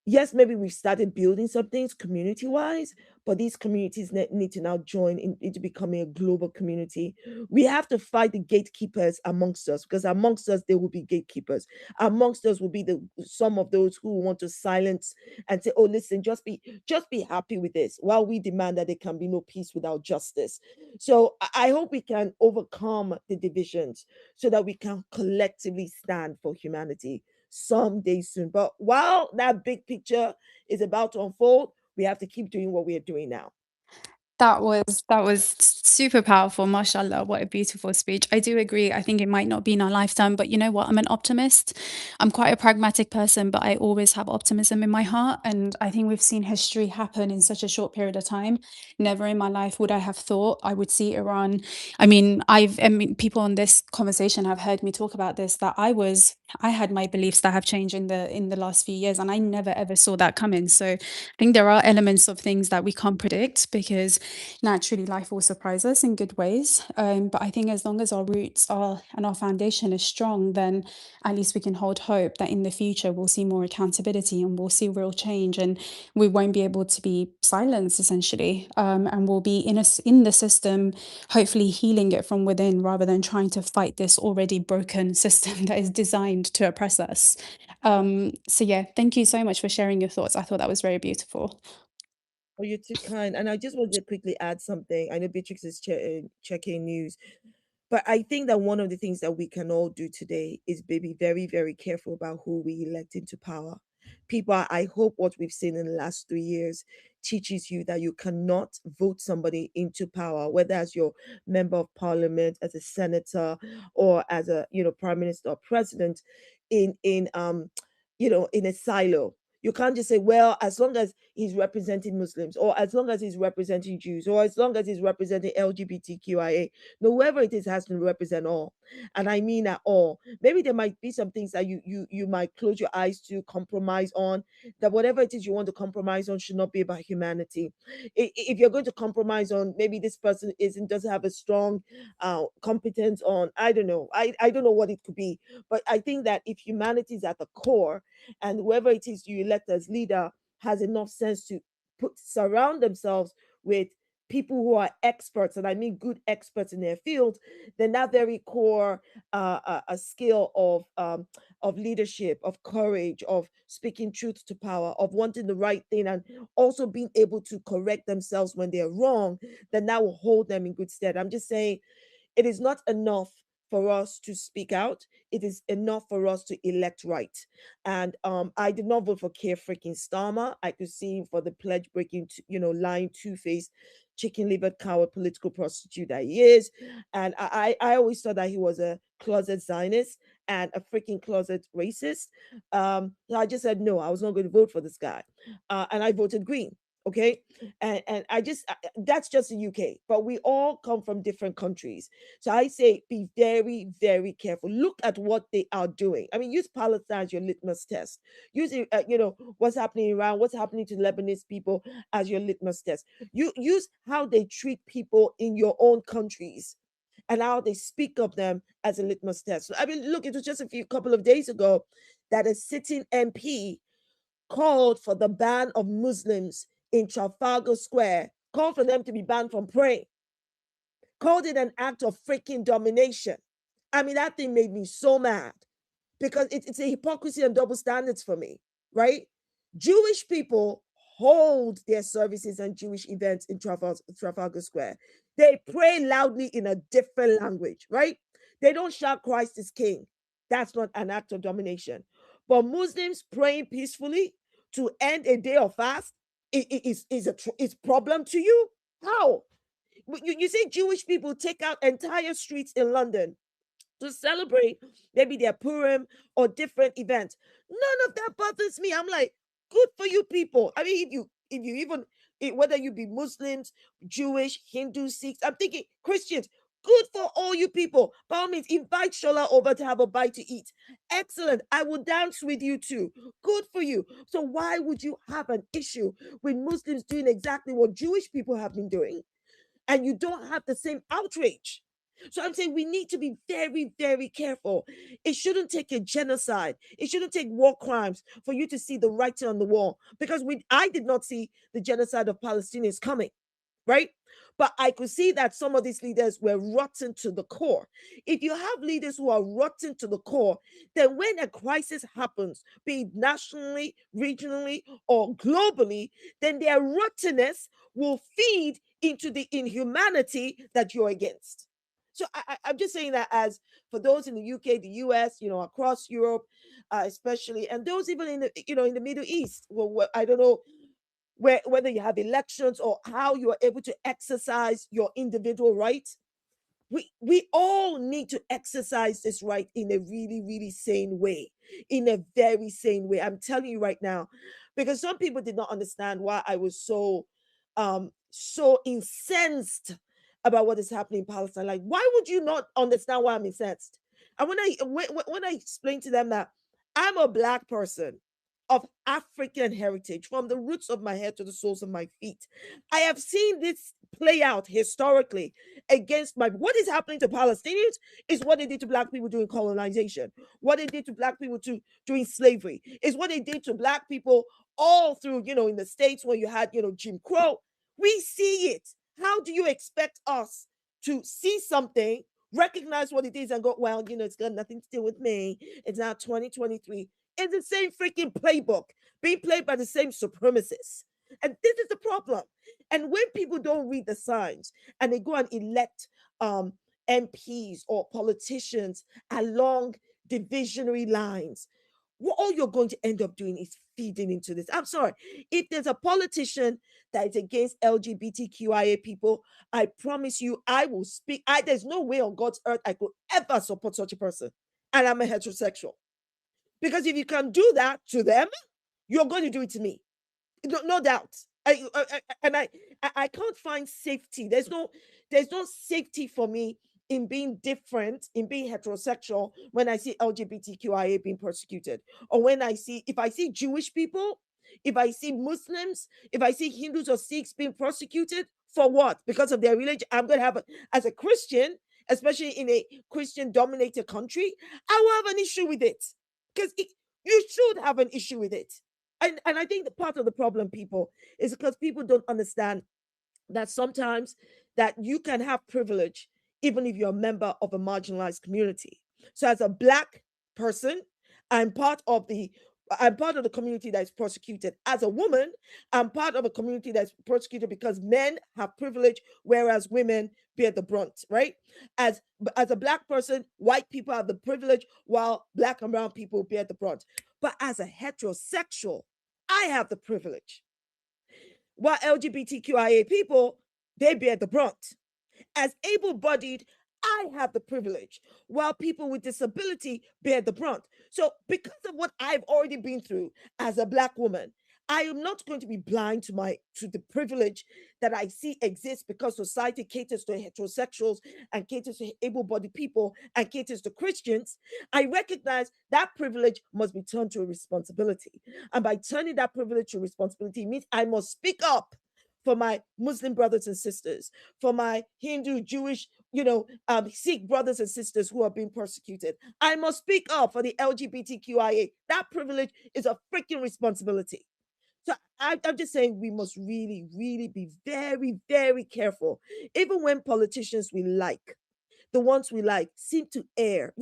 yes, maybe we've started building some things community wise, but these communities need to now join into becoming a global community. We have to fight the gatekeepers amongst us, because amongst us there will be gatekeepers. Amongst us will be some of those who want to silence and say, "Oh, listen, just be happy with this," while we demand that there can be no peace without justice. So I hope we can overcome the divisions so that we can collectively stand for humanity someday soon. But while that big picture is about to unfold, we have to keep doing what we are doing now. That was super powerful. Mashallah, what a beautiful speech. I do agree. I think it might not be in our lifetime, but you know what? I'm an optimist. I'm quite a pragmatic person, but I always have optimism in my heart. And I think we've seen history happen in such a short period of time. Never in my life would I have thought I would see Iran. I mean, people on this conversation have heard me talk about this, that I was I had my beliefs that have changed in the last few years, and I never ever saw that coming. So I think there are elements of things that we can't predict because naturally life will surprise us in good ways. But I think as long as our roots are and our foundation is strong, then at least we can hold hope that in the future we'll see more accountability and we'll see real change, and we won't be able to be silenced essentially, and we'll be in the system, hopefully healing it from within rather than trying to fight this already broken system that is designed to oppress us. So yeah, thank you so much for sharing your thoughts. I thought that was very beautiful. Oh, you're too kind. And I just wanted to quickly add something. I know Beatrix is checking news, but I think that one of the things that we can all do today is be very, very careful about who we elect into power. People, I hope what we've seen in the last 3 years teaches you that you cannot vote somebody into power, whether as your member of parliament, as a senator, or as a prime minister or president, in in a silo. You can't just say, well, as long as he's representing Muslims, or as long as he's representing Jews, or as long as he's representing LGBTQIA. No, whoever it is has to represent all. And I mean at all. Maybe there might be some things that you might close your eyes to, compromise on, that whatever it is you want to compromise on should not be about humanity. If you're going to compromise on, maybe this person doesn't have a strong competence on, I don't know. I don't know what it could be. But I think that if humanity is at the core, and whoever it is you elect as leader has enough sense to surround themselves with people who are experts, and I mean good experts in their field, then that very core a skill of leadership, of courage, of speaking truth to power, of wanting the right thing, and also being able to correct themselves when they're wrong, then that will hold them in good stead. I'm just saying, it is not enough for us to speak out. It is enough for us to elect right. And I did not vote for Keir freaking Starmer. I could see him for the pledge breaking, lying, two-faced, chicken-livered coward political prostitute that he is. And I always thought that he was a closet Zionist and a freaking closet racist. So I just said no, I was not going to vote for this guy. And I voted Green. Okay. And that's just the UK, but we all come from different countries. So I say be very, very careful. Look at what they are doing. I mean, use Palestine as your litmus test. Use what's happening in Iran, what's happening to Lebanese people as your litmus test. You use how they treat people in your own countries and how they speak of them as a litmus test. I mean, look, it was just a couple of days ago that a sitting MP called for the ban of Muslims in Trafalgar Square, called for them to be banned from praying, called it an act of freaking domination. I mean, that thing made me so mad because it's a hypocrisy and double standards for me, right? Jewish people hold their services and Jewish events in Trafalgar Square. They pray loudly in a different language, right? They don't shout Christ is King. That's not an act of domination. But Muslims praying peacefully to end a day of fast is a problem to you? How? You see Jewish people take out entire streets in London to celebrate maybe their Purim or different events. None of that bothers me. I'm like, good for you people. I mean, if you even whether you be Muslims, Jewish, Hindu, Sikhs, I'm thinking Christians, good for all you people. By all means, invite Shola over to have a bite to eat. Excellent. I will dance with you too. Good for you. So why would you have an issue with Muslims doing exactly what Jewish people have been doing? And you don't have the same outrage. So I'm saying we need to be very, very careful. It shouldn't take a genocide. It shouldn't take war crimes for you to see the writing on the wall. Because I did not see the genocide of Palestinians coming, right? But I could see that some of these leaders were rotten to the core. If you have leaders who are rotten to the core, then when a crisis happens, be it nationally, regionally, or globally, then their rottenness will feed into the inhumanity that you're against. So I'm just saying that as for those in the UK, the US, across Europe, especially, and those even in the in the Middle East. Well, I don't know whether you have elections or how you are able to exercise your individual rights. We all need to exercise this right in a really, really sane way, in a very sane way. I'm telling you right now, because some people did not understand why I was so incensed about what is happening in Palestine. Like, why would you not understand why I'm incensed? And when I explain to them that I'm a Black person of African heritage, from the roots of my head to the soles of my feet, I have seen this play out historically against what is happening to Palestinians is what they did to Black people during colonization, what they did to Black people during slavery, is what they did to Black people all through, in the States when you had, Jim Crow. We see it. How do you expect us to see something, recognize what it is, and go, well, it's got nothing to do with me. It's now 2023. It's the same freaking playbook being played by the same supremacists. And this is the problem. And when people don't read the signs and they go and elect MPs or politicians along divisionary lines, all you're going to end up doing is feeding into this. I'm sorry. If there's a politician that is against LGBTQIA people, I promise you, I will speak. There's no way on God's earth I could ever support such a person. And I'm a heterosexual. Because if you can do that to them, you're going to do it to me. No doubt. I can't find safety. There's no safety for me in being different, in being heterosexual, when I see LGBTQIA being persecuted, or if I see Jewish people, if I see Muslims, if I see Hindus or Sikhs being persecuted, for what? Because of their religion. I'm going to have, as a Christian, especially in a Christian-dominated country, I will have an issue with it. Because you should have an issue with it. And I think the part of the problem, people, is because people don't understand that sometimes that you can have privilege even if you're a member of a marginalized community. So as a Black person, I'm part of the community that is persecuted. As a woman, I'm part of a community that's persecuted because men have privilege, whereas women bear the brunt, right? As a Black person, white people have the privilege, while Black and brown people bear the brunt. But as a heterosexual, I have the privilege. While LGBTQIA people, they bear the brunt. As able-bodied, I have the privilege, while people with disability bear the brunt. So because of what I've already been through as a Black woman, I am not going to be blind to the privilege that I see exists because society caters to heterosexuals and caters to able-bodied people and caters to Christians. I recognize that privilege must be turned to a responsibility. And by turning that privilege to responsibility means I must speak up for my Muslim brothers and sisters, for my Hindu, Jewish, Sikh brothers and sisters who are being persecuted. I must speak up for the LGBTQIA. That privilege is a freaking responsibility. So I'm just saying we must really, really be very, very careful. Even when politicians the ones we like, seem to err.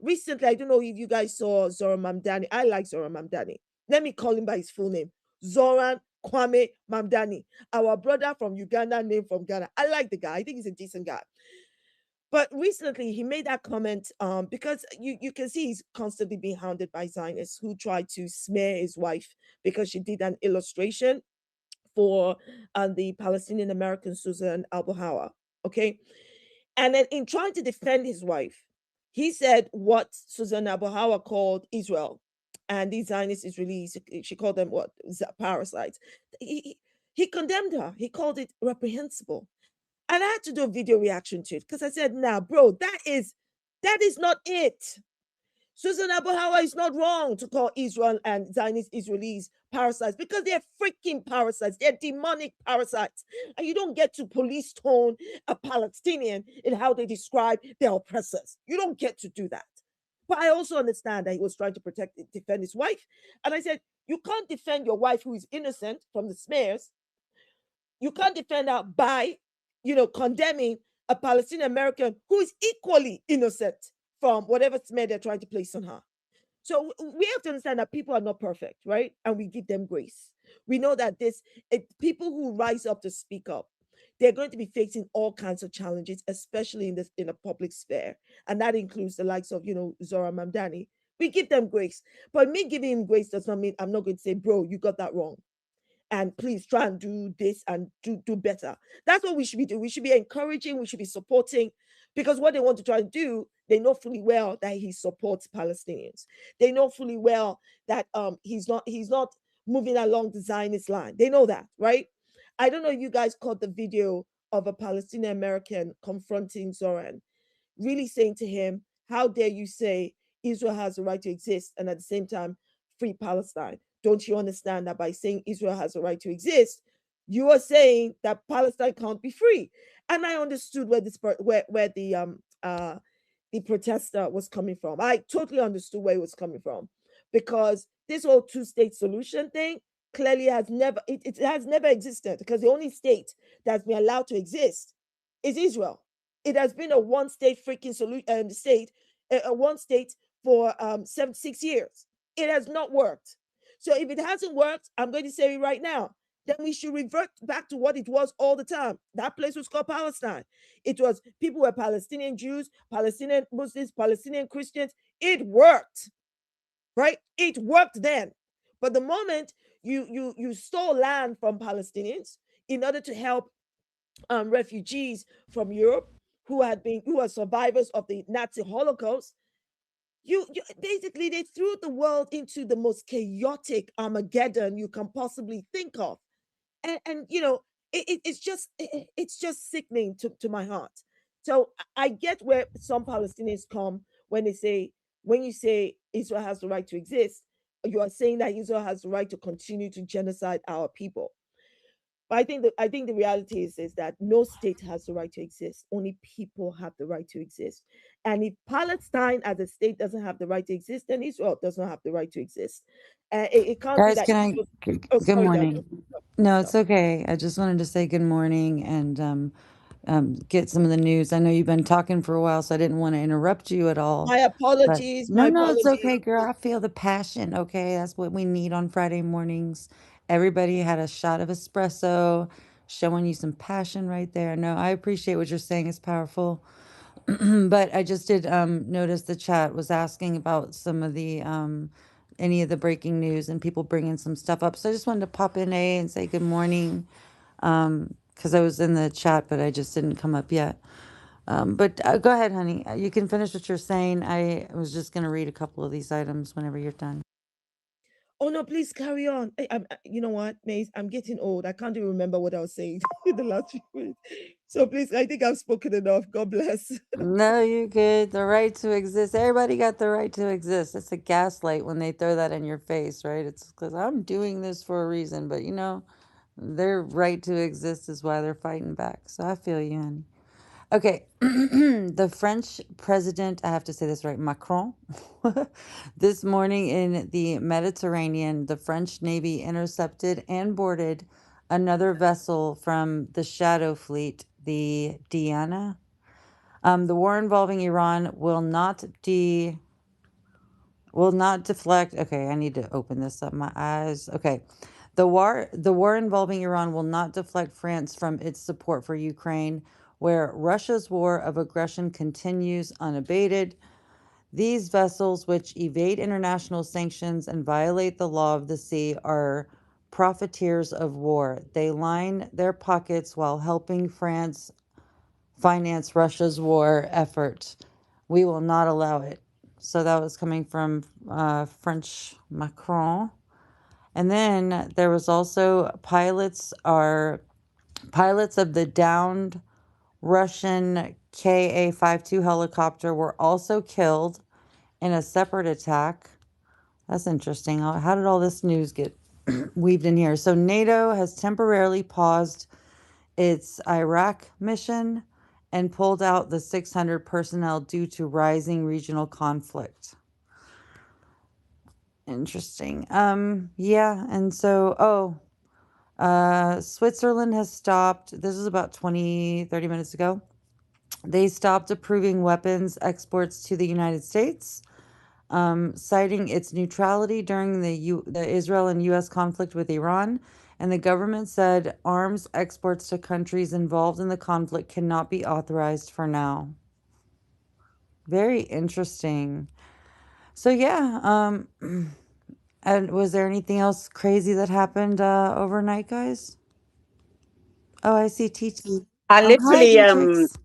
Recently, I don't know if you guys saw Zoran Mamdani. I like Zoran Mamdani. Let me call him by his full name. Zoran Kwame Mamdani, our brother from Uganda, named from Ghana. I like the guy. I think he's a decent guy. But recently, he made that comment because you can see he's constantly being hounded by Zionists who tried to smear his wife because she did an illustration for the Palestinian American Susan Abu Hawa. Okay. And then in trying to defend his wife, he said what Susan Abu Hawa called Israel. And these Zionist Israelis, she called them what? Parasites. He condemned her. He called it reprehensible. And I had to do a video reaction to it because I said, nah, bro, that is not it. Susan Abu Hawa is not wrong to call Israel and Zionist Israelis parasites because they're freaking parasites. They're demonic parasites. And you don't get to police tone a Palestinian in how they describe their oppressors. You don't get to do that. But I also understand that he was trying to defend his wife. And I said, you can't defend your wife who is innocent from the smears. You can't defend her by, condemning a Palestinian American who is equally innocent from whatever smear they're trying to place on her. So we have to understand that people are not perfect, right? And we give them grace. We know that people who rise up to speak up, they're going to be facing all kinds of challenges, especially in a public sphere. And that includes the likes of, Zoran Mamdani. We give them grace. But me giving him grace does not mean I'm not going to say, bro, you got that wrong. And please try and do this and do better. That's what we should be doing. We should be encouraging, we should be supporting, because what they want to try and do, they know fully well that he supports Palestinians. They know fully well that he's not moving along the Zionist line. They know that, right? I don't know if you guys caught the video of a Palestinian American confronting Zoran, really saying to him How dare you say Israel has the right to exist and at the same time free Palestine? Don't you understand that by saying Israel has a right to exist, you are saying that Palestine can't be free? And I understood where the protester was coming from. I totally understood where he was coming from, because this whole two-state solution thing clearly has never it has never existed, because the only state that's been allowed to exist is Israel. It has been a one-state freaking state, a one state for 76 years. It has not worked. So if it hasn't worked, I'm going to say it right now, then we should revert back to what it was all the time. That place was called Palestine. It was, people were Palestinian Jews, Palestinian Muslims, Palestinian Christians. It worked, right? It worked then. But the moment you stole land from Palestinians in order to help refugees from Europe who are survivors of the Nazi Holocaust, you basically, they threw the world into the most chaotic Armageddon you can possibly think of. And it's just sickening to my heart. So I get where some Palestinians come when you say Israel has the right to exist, you are saying that Israel has the right to continue to genocide our people. But I think the reality is that no state has the right to exist. Only people have the right to exist. And if Palestine as a state doesn't have the right to exist, then Israel does not have the right to exist. It can't be Guys, that. can I? Oh, Good sorry, Dad. morning. No, it's okay. I just wanted to say good morning and get some of the news. I know you've been talking for a while, so I didn't want to interrupt you at all. My apologies. No, My no, it's apologies. okay, girl. I feel the passion. Okay, that's what we need on Friday mornings. Everybody had a shot of espresso, showing you some passion right there. No, I appreciate what you're saying. It's powerful. But I just did notice the chat was asking about some of the any of the breaking news and people bringing some stuff up. So I just wanted to pop in and say good morning, because I was in the chat, but I just didn't come up yet. But go ahead, honey. You can finish what you're saying. I was just going to read a couple of these items whenever you're done. Oh no, please carry on. You know what, Maze? I'm getting old. I can't even remember what I was saying in the last few minutes. So please, I think I've spoken enough. God bless. No, you're good. The right to exist. Everybody got the right to exist. It's a gaslight when they throw that in your face, right? It's because I'm doing this for a reason, but their right to exist is why they're fighting back. So I feel you, honey. Okay, the French president, I have to say this right, Macron, this morning in the Mediterranean, the French Navy intercepted and boarded another vessel from the Shadow Fleet, the Diana. The war involving Iran will not deflect. Okay, I need to open this up. My eyes. Okay. The war involving Iran will not deflect France from its support for Ukraine, where Russia's war of aggression continues unabated. These vessels, which evade international sanctions and violate the law of the sea, are profiteers of war. They line their pockets while helping France finance Russia's war effort. We will not allow it. So that was coming from French Macron. And then there was also pilots of the downed Russian Ka-52 helicopter were also killed in a separate attack. That's interesting. How did all this news get weaved in here? So NATO has temporarily paused its Iraq mission and pulled out the 600 personnel due to rising regional conflict. Interesting. Yeah, and so Switzerland has stopped. This is about 30 minutes ago. They stopped approving weapons exports to the United States, citing its neutrality during the Israel and U.S. conflict with Iran. And the government said arms exports to countries involved in the conflict cannot be authorized for now. Very interesting. So yeah, and was there anything else crazy that happened overnight, guys? Oh, I see TT. I Oh, hi, literally, Beatrix.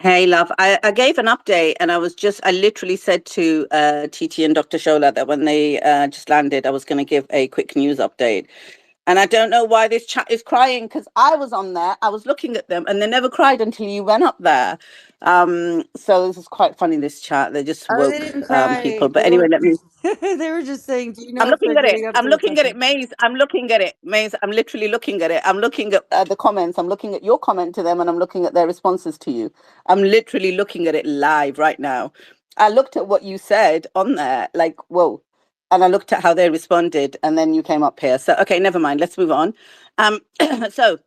hey, love. I gave an update, and I literally said to TT and Dr. Shola that when they just landed, I was going to give a quick news update. And I don't know why this chat is crying, because I was on there, I was looking at them, and they never cried until you went up there. So this is quite funny, this chat. They just Oh, they woke didn't cry. people. But anyway, let me. They were just saying, do you know I'm if looking they're at it. getting up I'm to the looking at it, second? Maze. I'm looking at it, Maze. I'm literally looking at it. I'm looking at the comments. I'm looking at your comment to them, and I'm looking at their responses to you. I'm literally looking at it live right now. I looked at what you said on there, like, whoa. And I looked at how they responded, and then you came up here. So, okay, never mind. Let's move on. So,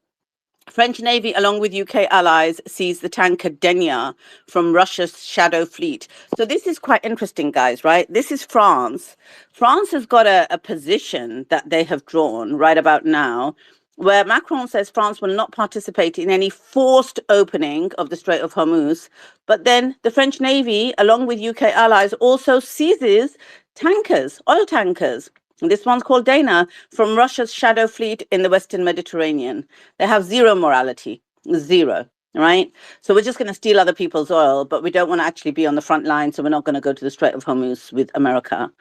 French Navy, along with UK allies, seized the tanker Denia from Russia's shadow fleet. So this is quite interesting, guys, right? This is France. France has got a position that they have drawn right about now, where Macron says France will not participate in any forced opening of the Strait of Hormuz. But then the French Navy, along with UK allies, also seizes tankers, oil tankers. This one's called Dana, from Russia's shadow fleet in the Western Mediterranean. They have zero morality, zero, right? So we're just going to steal other people's oil, but we don't want to actually be on the front line, so we're not going to go to the Strait of Hormuz with America.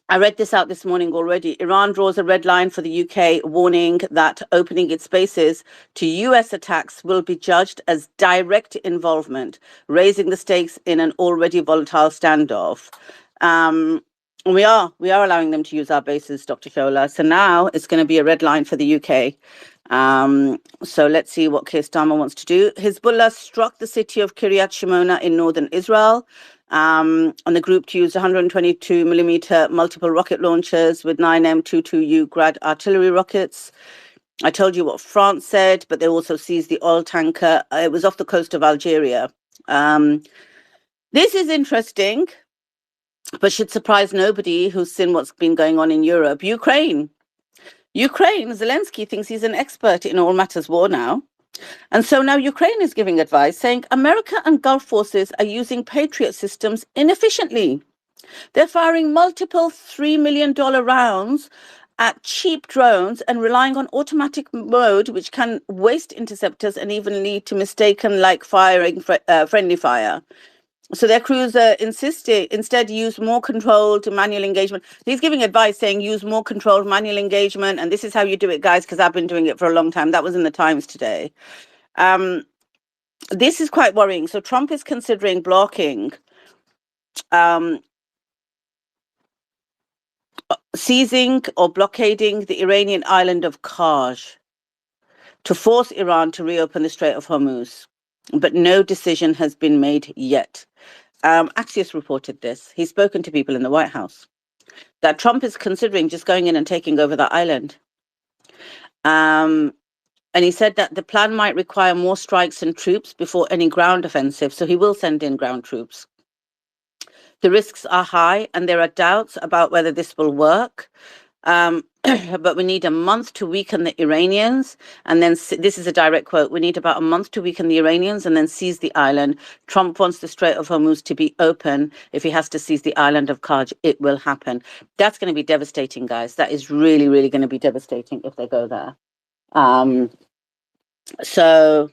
I read this out this morning already. Iran draws a red line for the UK, warning that opening its bases to US attacks will be judged as direct involvement, raising the stakes in an already volatile standoff. We are allowing them to use our bases, Dr. Shola. So now it's going to be a red line for the UK. So let's see what Keir Starmer wants to do. Hezbollah struck the city of Kiryat Shimona in northern Israel. And the group used 122 millimeter multiple rocket launchers with 9M22U Grad artillery rockets. I told you what France said, but they also seized the oil tanker. It was off the coast of Algeria. This is interesting, but should surprise nobody who's seen what's been going on in Europe. Ukraine, Zelensky thinks he's an expert in all matters war now. And so now Ukraine is giving advice saying America and Gulf forces are using Patriot systems inefficiently. They're firing multiple $3 million rounds at cheap drones and relying on automatic mode, which can waste interceptors and even lead to mistaken like firing friendly fire. So their crews are instead use more controlled manual engagement. He's giving advice saying use more controlled manual engagement. And this is how you do it, guys, because I've been doing it for a long time. That was in the Times today. This is quite worrying. So Trump is considering blocking, seizing or blockading the Iranian island of Karj to force Iran to reopen the Strait of Hormuz. But no decision has been made yet. Axios reported this. He's spoken to people in the White House that Trump is considering just going in and taking over that island. And he said that the plan might require more strikes and troops before any ground offensive. So he will send in ground troops. The risks are high and there are doubts about whether this will work. But we need a month to weaken the Iranians. And then this is a direct quote. We need about a month to weaken the Iranians and then seize the island. Trump wants the Strait of Hormuz to be open. If he has to seize the island of Karj, it will happen. That's going to be devastating, guys. That is really, really going to be devastating if they go there. So,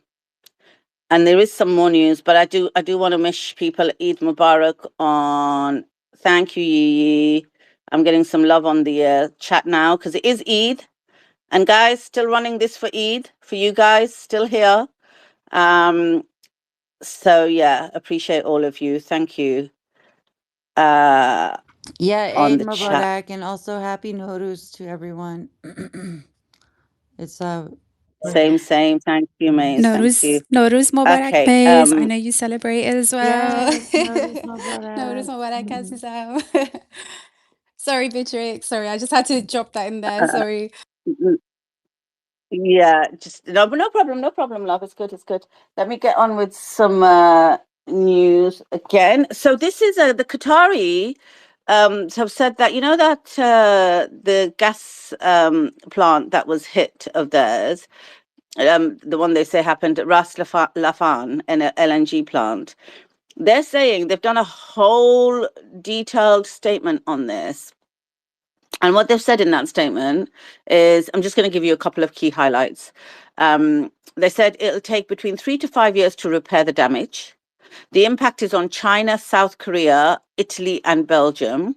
and there is some more news, but I do want to wish people Eid Mubarak on. Thank you, Yee. I'm getting some love on the chat now because it is Eid. And guys, still running this for Eid, for you guys, still here. So yeah, appreciate all of you. Thank you. Yeah, On Eid the chat. Mubarak, and also Happy Nowruz to everyone. It's Same. Thank you, Maze. Thank you. Nowruz Mubarak, Okay. Maze. I know you celebrate it as well. Yes, Nowruz Nowruz Mubarak. Mubarak, Azizam. Sorry, Beatrix. Sorry, I just had to drop that in there. Sorry. Yeah, just no problem, love. It's good. Let me get on with some news again. So this is the Qatari have said that, you know, that the gas plant that was hit of theirs, the one they say happened at Ras Laffan, an LNG plant. They're saying they've done a whole detailed statement on this. And what they've said in that statement is, I'm just going to give you a couple of key highlights. They said it'll take between 3 to 5 years to repair the damage. The impact is on China, South Korea, Italy, and Belgium.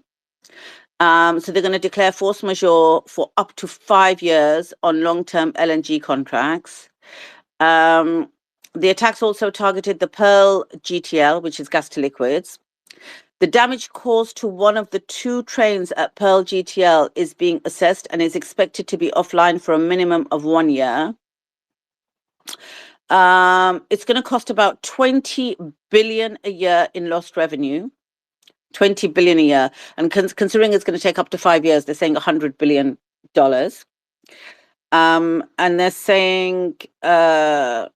So they're going to declare force majeure for up to 5 years on long-term LNG contracts. The attacks also targeted the Pearl GTL, which is gas to liquids. The damage caused to one of the 2 trains at Pearl GTL is being assessed and is expected to be offline for a minimum of 1 year. It's going to cost about 20 billion a year in lost revenue. 20 billion a year. And considering it's going to take up to 5 years, they're saying $100 billion. And they're saying, what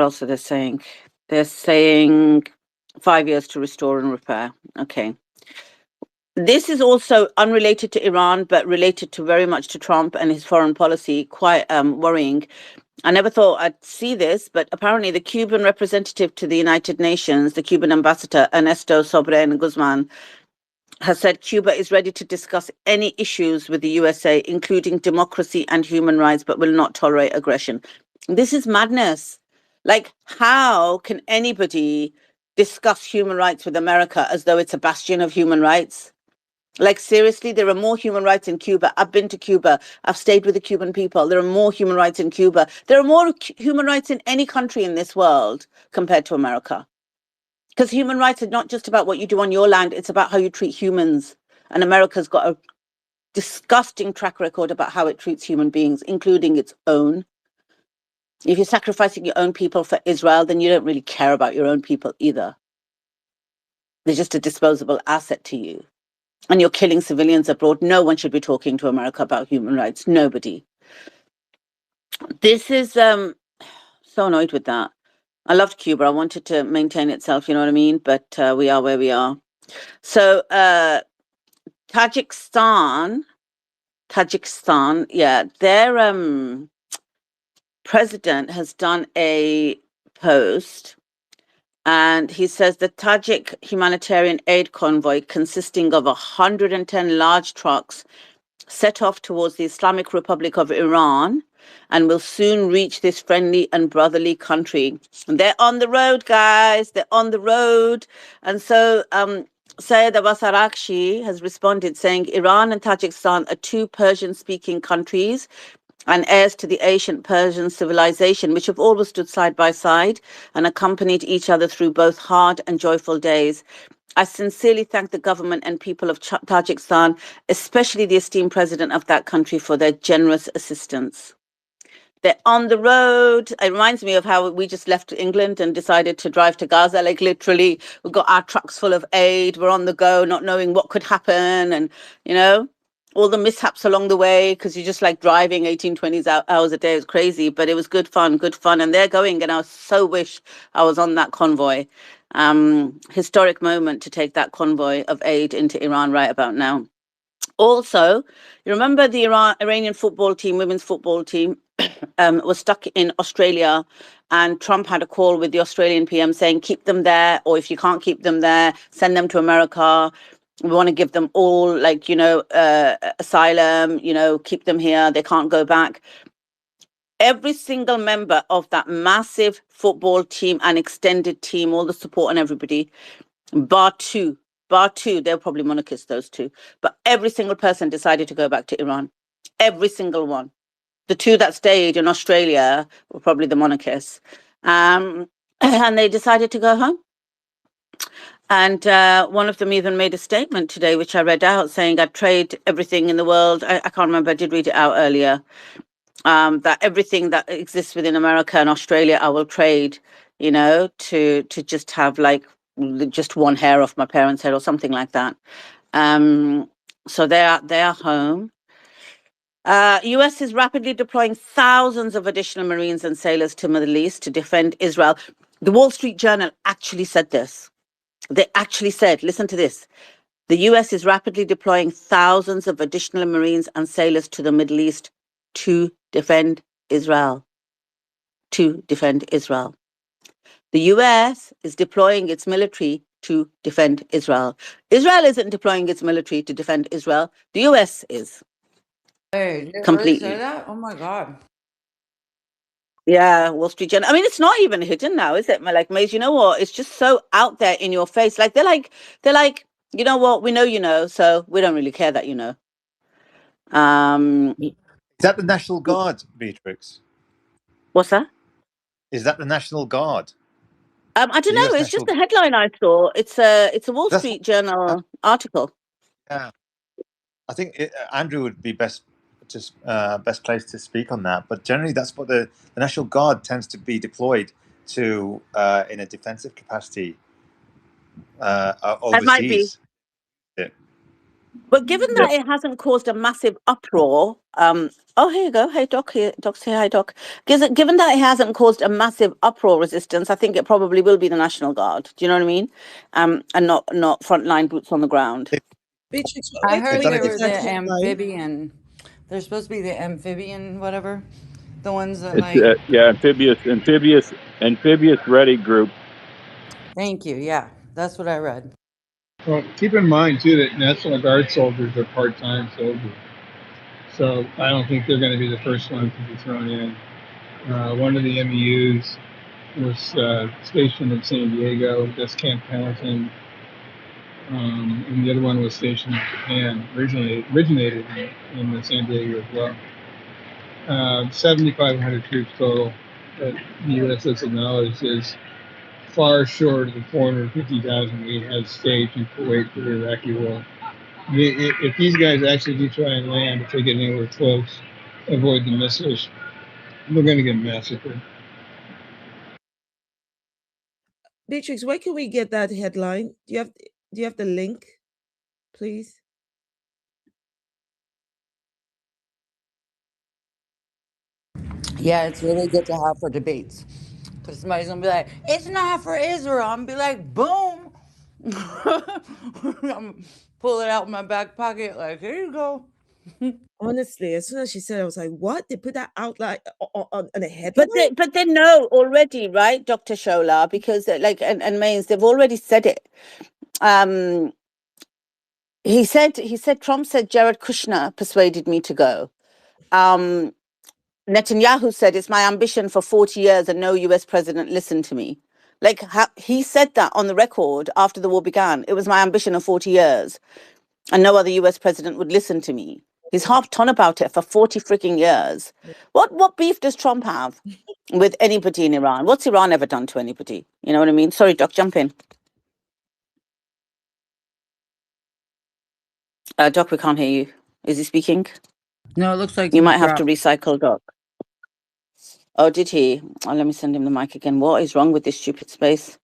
else are they saying? They're saying 5 years to restore and repair. Okay. This is also unrelated to Iran, but related to very much to Trump and his foreign policy. Quite worrying. I never thought I'd see this, but apparently the Cuban representative to the United Nations, the Cuban ambassador, Ernesto Sobren Guzman, has said Cuba is ready to discuss any issues with the USA, including democracy and human rights, but will not tolerate aggression. This is madness. Like, how can anybody discuss human rights with America as though it's a bastion of human rights? Like, seriously, there are more human rights in Cuba. I've been to Cuba. I've stayed with the Cuban people. There are more human rights in Cuba. There are more human rights in any country in this world compared to America. Because human rights are not just about what you do on your land. It's about how you treat humans. And America's got a disgusting track record about how it treats human beings, including its own. If you're sacrificing your own people for Israel, then you don't really care about your own people either. They're just a disposable asset to you. And you're killing civilians abroad. No one should be talking to America about human rights. Nobody. This is so annoyed with that. I loved Cuba. I wanted to maintain itself, you know what I mean? But we are where we are. So Tajikistan, yeah, their president has done a post. And he says the Tajik humanitarian aid convoy, consisting of 110 large trucks, set off towards the Islamic Republic of Iran and will soon reach this friendly and brotherly country. And they're on the road, guys. They're on the road. And so Syed Abbas Araghchi has responded saying Iran and Tajikistan are 2 Persian-speaking countries and heirs to the ancient Persian civilization, which have always stood side by side and accompanied each other through both hard and joyful days. I sincerely thank the government and people of Tajikistan, especially the esteemed president of that country, for their generous assistance. They're on the road. It reminds me of how we just left England and decided to drive to Gaza. Like, literally, we've got our trucks full of aid. We're on the go, not knowing what could happen. And, you know, all the mishaps along the way, because you're just like driving 18, 20 hours a day. It was crazy, but it was good fun. And they're going, and I so wish I was on that convoy. Historic moment to take that convoy of aid into Iran right about now. Also, you remember the Iranian football team, women's football team, was stuck in Australia, and Trump had a call with the Australian PM saying, keep them there, or if you can't keep them there, send them to America. We want to give them all, like, you know, asylum, you know, keep them here. They can't go back. Every single member of that massive football team and extended team, all the support and everybody, bar two, they're probably monarchists, those 2, but every single person decided to go back to Iran. Every single one. The 2 that stayed in Australia were probably the monarchists. And they decided to go home. And one of them even made a statement today, which I read out, saying, I'd trade everything in the world. I can't remember, I did read it out earlier. That everything that exists within America and Australia, I will trade, you know, to just have like just one hair off my parents' head or something like that. So they are home. US is rapidly deploying thousands of additional Marines and sailors to Middle East to defend Israel. The Wall Street Journal actually said this. They actually said, listen to this. The US is rapidly deploying thousands of additional Marines and sailors to the Middle East to defend Israel. To defend Israel. The US is deploying its military to defend Israel. Israel isn't deploying its military to defend Israel. The US is. Hey, did they really Completely. say that? Oh my God. Yeah, Wall Street Journal. I mean, it's not even hidden now, is it? Like, Maze, you know what? It's just so out there in your face. Like, they're like, You know what? We know you know, so we don't really care that you know. Is that the National Guard, Beatrix? What's that? Is that the National Guard? I don't The US know. It's just National the headline I saw. It's a Wall That's Street Journal article. yeah. I think Andrew would be best placed to speak on that. But generally, that's what the National Guard tends to be deployed to in a defensive capacity It might be. overseas. Yeah. But given that it hasn't caused a massive uproar, oh, here you go. Hey, Doc. Here, Doc, say hi, Doc. Given that it hasn't caused a massive uproar resistance, I think it probably will be the National Guard. Do you know what I mean? And not frontline boots on the ground. Beatrix, I where can heard we they get were the that headline? amphibian. They're supposed to be the amphibian, whatever. The ones that It's, amphibious ready group. Thank you. Yeah, that's what I read. Well, keep in mind too that National Guard soldiers are part-time soldiers, so I don't think they're going to be the first ones to be thrown in. One of the MEUs was stationed in San Diego. That's Camp Pendleton, and the other one was stationed in Japan. Originated in San Diego as well. 7,500 troops total that the U.S. has acknowledged is far short of the 450,000 we had staged in Kuwait for the Iraqi war. If these guys actually do try and land, if they get anywhere close, avoid the missiles, we're going to get massacred. Beatrix, where can we get that headline? Do you have the link, please? Yeah, it's really good to have for debates. Because somebody's going to be like, it's not for Israel. I'm going to be like, boom. I'm pull it out in my back pocket like, here you go. Honestly, as soon as she said it, I was like, what? They put that out like on a headline? But they know already, right, Dr. Shola, because like and Mains, they've already said it. He said Trump said Jared Kushner persuaded me to go. Netanyahu said it's my ambition for 40 years and no US president listened to me. Like he said that on the record after the war began. It was my ambition of 40 years and no other US president would listen to me. He's harped on about it for 40 freaking years. What beef does Trump have with anybody in Iran? What's Iran ever done to anybody? You know what I mean? Sorry, Doc, jump in. Doc, we can't hear you. Is he speaking? No, it looks like you might have to recycle Doc. Oh, did he? Oh, let me send him the mic again. What is wrong with this stupid space?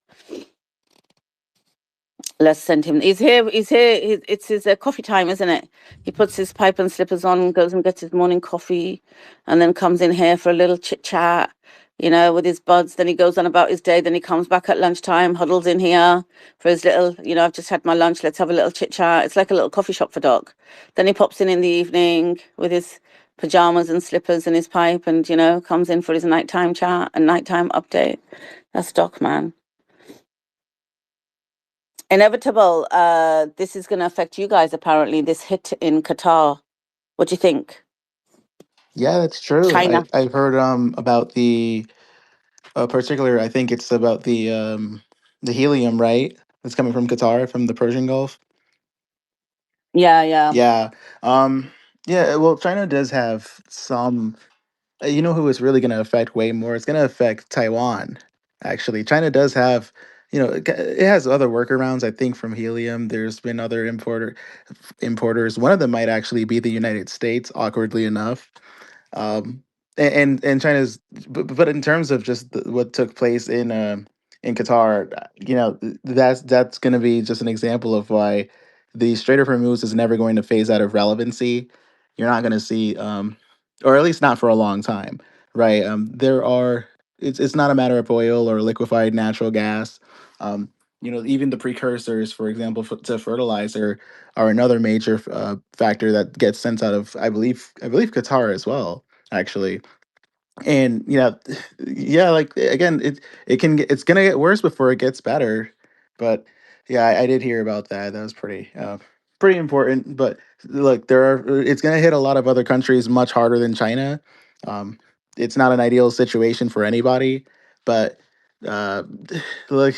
Let's send him. He's here. It's his coffee time, isn't it? He puts his pipe and slippers on, goes and gets his morning coffee, and then comes in here for a little chit chat, you know, with his buds. Then he goes on about his day. Then he comes back at lunchtime, huddles in here for his little, you know, I've just had my lunch. Let's have a little chit chat. It's like a little coffee shop for Doc. Then he pops in the evening with his pajamas and slippers and his pipe, and you know, comes in for his nighttime chat and nighttime update. That's Doc, man. Inevitable. This is going to affect you guys. Apparently, this hit in Qatar. What do you think? Yeah, that's true. China. I've heard about the particular. I think it's about the helium, right? That's coming from Qatar, from the Persian Gulf. Yeah. Yeah. Yeah. Well, China does have some. You know who it's really going to affect way more? It's going to affect Taiwan. Actually, China does have. You know, it has other workarounds. I think from helium, there's been other importers. One of them might actually be the United States. Awkwardly enough. Um, and China's, but in terms of just what took place in Qatar, you know, that's going to be just an example of why the Strait of Hormuz is never going to phase out of relevancy. You're not going to see, or at least not for a long time, right? There are. It's not a matter of oil or liquefied natural gas. You know, even the precursors, for example, to fertilizer, are another major factor that gets sent out of, I believe Qatar as well, actually. And you know, yeah, like again, it's gonna get worse before it gets better. But yeah, I did hear about that. That was pretty important. But look, it's gonna hit a lot of other countries much harder than China. Um, it's not an ideal situation for anybody, but uh, look,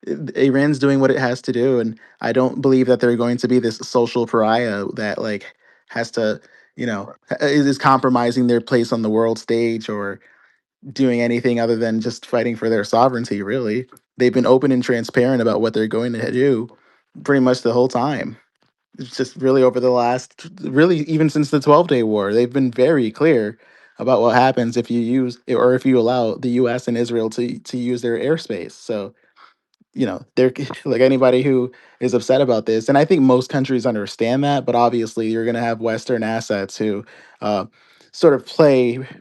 Iran's doing what it has to do, and I don't believe that they're going to be this social pariah that like has to, is compromising their place on the world stage or doing anything other than just fighting for their sovereignty. Really, they've been open and transparent about what they're going to do, pretty much the whole time. It's just really over the last, really even since the 12-Day War, they've been very clear about what happens if you use or if you allow the U.S. and Israel to use their airspace. So they're like anybody who is upset about this, and I think most countries understand that, but obviously you're going to have Western assets who uh, sort of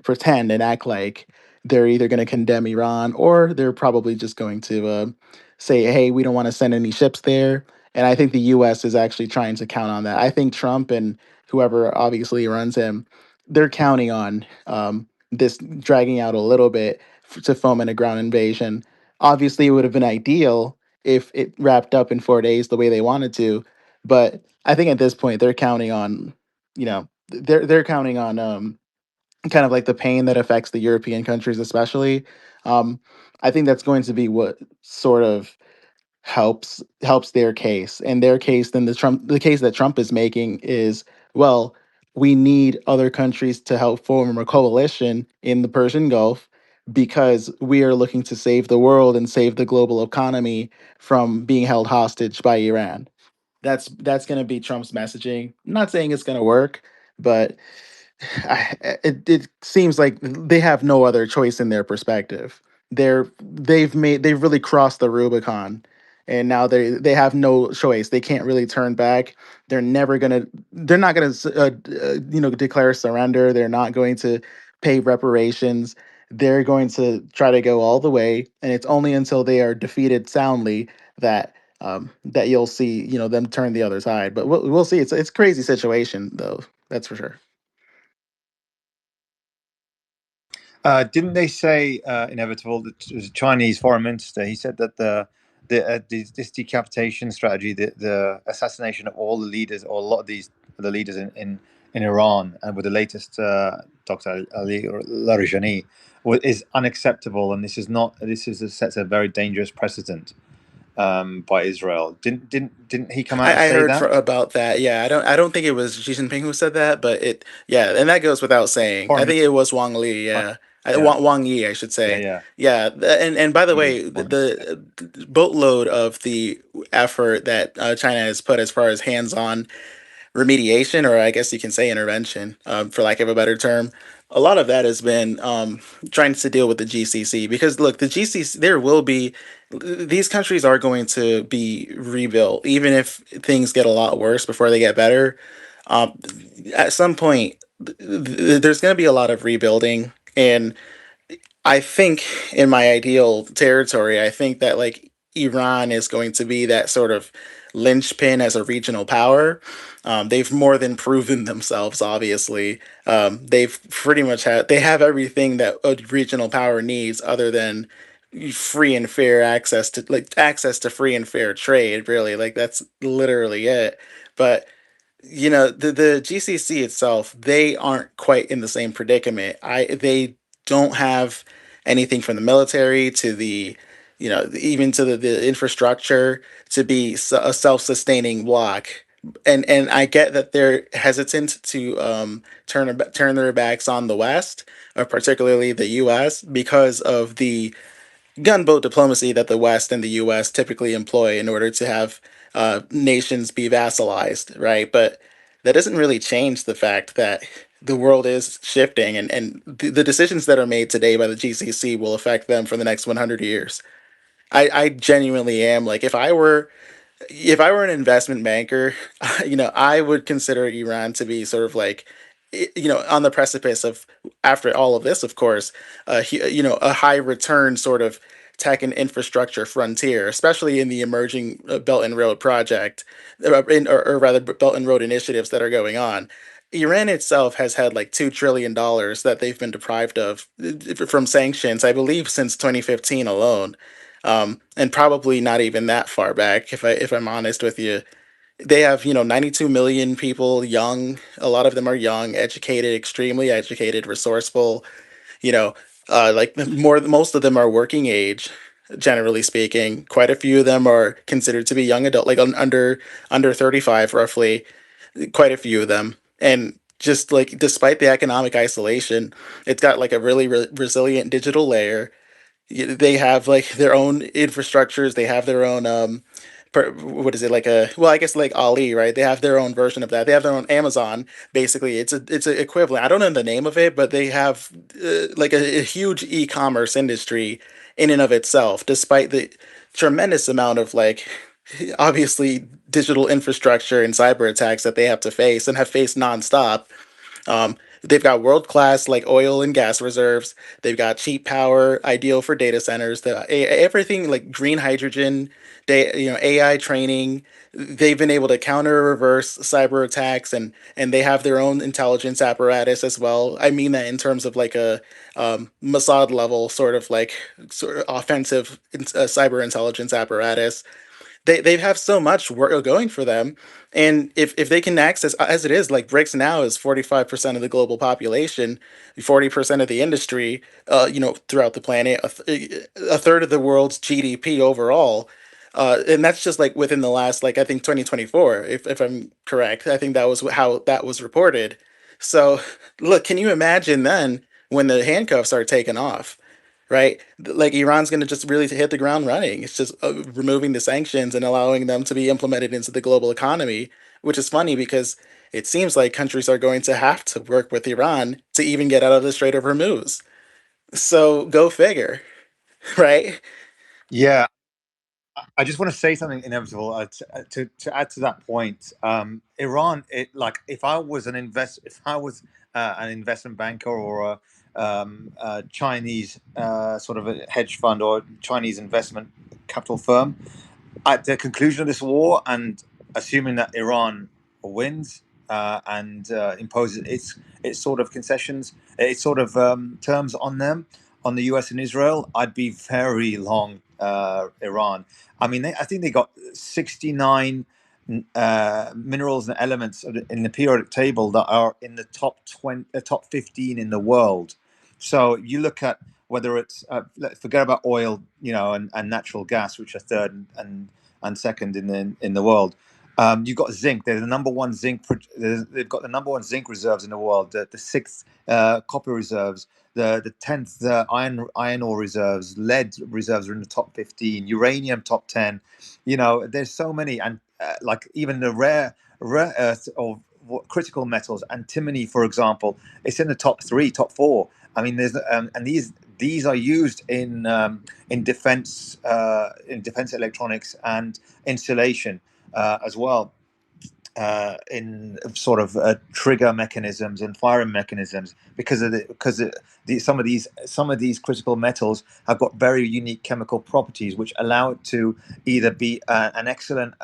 pretend and act like they're either going to condemn Iran or they're probably just going to say, hey, we don't want to send any ships there. And I think the US is actually trying to count on that. I think Trump and whoever obviously runs him, they're counting on this dragging out a little bit to foment a ground invasion. Obviously, it would have been ideal if it wrapped up in 4 days the way they wanted to, but I think at this point they're counting on, they're counting on kind of like the pain that affects the European countries, especially. Um, I think that's going to be what sort of helps their case. And their case, then the case that Trump is making is, well, we need other countries to help form a coalition in the Persian Gulf because we are looking to save the world and save the global economy from being held hostage by Iran. That's going to be Trump's messaging. I'm not saying it's going to work, but it seems like they have no other choice in their perspective. They've really crossed the Rubicon, and now they have no choice. They can't really turn back. They're not gonna declare surrender. They're not going to pay reparations. They're going to try to go all the way, and it's only until they are defeated soundly that you'll see them turn the other side. But we'll see. It's a crazy situation though. That's for sure. Didn't they say inevitable that it was a Chinese foreign minister? He said that this decapitation strategy, the assassination of all the leaders or a lot of the leaders in Iran, and with the latest Dr. Ali Larijani, is unacceptable, and this sets a very dangerous precedent by Israel. Didn't he come out and I say heard that? about that. Yeah, I don't think it was Xi Jinping who said that, but yeah, and that goes without saying. I Foreign think it was Wang Li. Yeah, yeah. Wang Yi, I should say. Yeah. And by the He was way, foreign the boatload of the effort that China has put as far as hands-on remediation, or I guess you can say intervention, for lack of a better term. A lot of that has been trying to deal with the GCC because look, the GCC, these countries are going to be rebuilt, even if things get a lot worse before they get better. Um, at some point, there's going to be a lot of rebuilding, and I think in my ideal territory, I think that like Iran is going to be that sort of linchpin as a regional power. They've more than proven themselves, obviously. They've pretty much they have everything that a regional power needs other than free and fair access to free and fair trade, really. Like that's literally it. But the GCC itself, they aren't quite in the same predicament. They don't have anything from the military to the even to the infrastructure to be a self-sustaining bloc. And I get that they're hesitant to turn their backs on the West, or particularly the US, because of the gunboat diplomacy that the West and the U.S. typically employ in order to have nations be vassalized, right? But that doesn't really change the fact that the world is shifting, and the decisions that are made today by the GCC will affect them for the next 100 years. I genuinely am like, if I were an investment banker, I would consider Iran to be sort of like, on the precipice of, after all of this, of course, a high return sort of tech and infrastructure frontier, especially in the emerging Belt and Road project, or rather Belt and Road initiatives that are going on. Iran itself has had like $2 trillion that they've been deprived of from sanctions, I believe, since 2015 alone, and probably not even that far back. If I'm honest with you, they have 92 million people, young. A lot of them are young, educated, extremely educated, resourceful. You know, like most of them are working age. generally speaking. Quite a few of them are considered to be young adult, like under 35 roughly, quite a few of them. And just like despite the economic isolation, it's got like a really resilient digital layer. They have like their own infrastructures, they have their own what is it, like a, well, I guess like Ali, right? They have their own version of that. They have their own Amazon. Basically, it's a equivalent. I don't know the name of it, but they have like a huge e-commerce industry in and of itself, despite the tremendous amount of like obviously digital infrastructure and cyber attacks that they have to face and have faced nonstop. They've got world class like oil and gas reserves. They've got cheap power, ideal for data centers. Everything like green hydrogen, AI training. They've been able to counter reverse cyber attacks, and they have their own intelligence apparatus as well. I mean that in terms of like a Mossad level sort of offensive cyber intelligence apparatus. They have so much work going for them, and if they can access, as it is, like BRICS now is 45% of the global population, 40% of the industry, throughout the planet, a third of the world's GDP overall, and that's just like within the last, like, I think 2024, if I'm correct. I think that was how that was reported. So look, can you imagine then when the handcuffs are taken off? Right? Like Iran's going to just really hit the ground running. It's just removing the sanctions and allowing them to be implemented into the global economy, which is funny because it seems like countries are going to have to work with Iran to even get out of the Strait of Hormuz. So go figure, right? Yeah, I just want to say something inevitable to add to that point. Iran, if I was an investment banker or a Chinese sort of a hedge fund or Chinese investment capital firm, at the conclusion of this war, and assuming that Iran wins and imposes its sort of concessions, its sort of terms on them, on the US and Israel, I'd be very long Iran. I mean, I think they got 69 minerals and elements in the periodic table that are in the top 15 in the world. So you look at whether it's forget about oil, and natural gas, which are third and second in the world. You've got zinc. They're the number one zinc. They've got the number one zinc reserves in the world. The sixth copper reserves. The 10th iron ore reserves. Lead reserves are in the top 15. Uranium top 10. There's so many, and like even the rare earth or critical metals, antimony, for example, it's in the top 3, top 4. I mean, there's and these are used in defense electronics and insulation as well, in sort of trigger mechanisms and firing mechanisms, because some of these critical metals have got very unique chemical properties which allow it to either be an excellent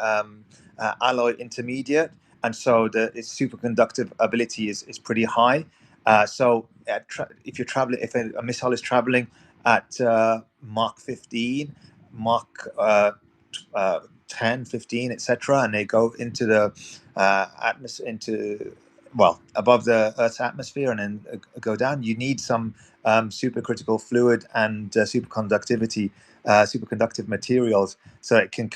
alloy intermediate, and so its superconductive ability is pretty high. So if a missile is traveling at Mach 15, Mach 10, 15, etc., and they go into the atmosphere, above the Earth's atmosphere, and then go down, you need some supercritical fluid and superconductive materials, so it can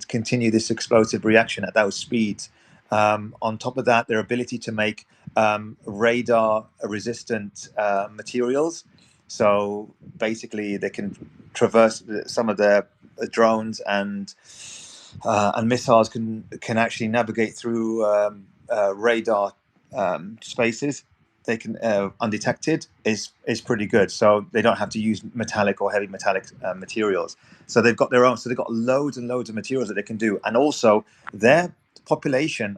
continue this explosive reaction at those speeds. On top of that, their ability to make radar resistant materials. So basically, they can traverse some of their drones and missiles can actually navigate through radar spaces. They can undetected is pretty good. So they don't have to use metallic or heavy metallic materials. So they've got their own. So they've got loads and loads of materials that they can do, and also their population.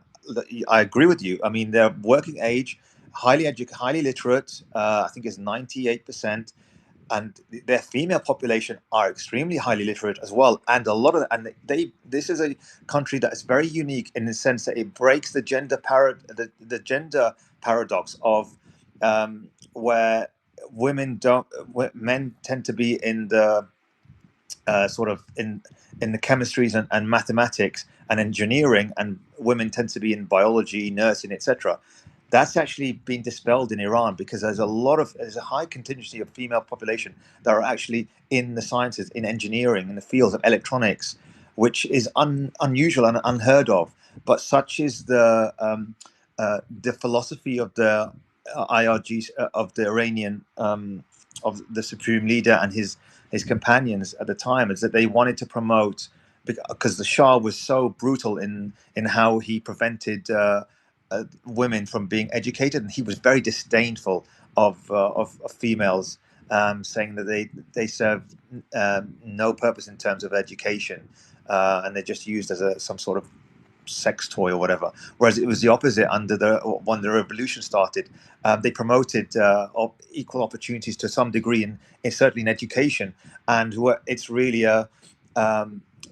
I agree with you. I mean, they're working age, highly educated, highly literate. I think it's 98%, and their female population are extremely highly literate as well. And this is a country that is very unique in the sense that it breaks the gender paradox of where men tend to be in the sort of in the chemistries and mathematics and engineering, and women tend to be in biology, nursing, etc. That's actually been dispelled in Iran because there's a high contingency of female population that are actually in the sciences, in engineering, in the fields of electronics, which is unusual and unheard of. But such is the philosophy of the IRG, of the Iranian, of the supreme leader and his companions at the time, is that they wanted to promote, because the Shah was so brutal in how he prevented women from being educated, and he was very disdainful of females, saying that they serve no purpose in terms of education, and they're just used as some sort of sex toy or whatever. Whereas it was the opposite when the revolution started. They promoted equal opportunities to some degree, in certainly in education, and it's really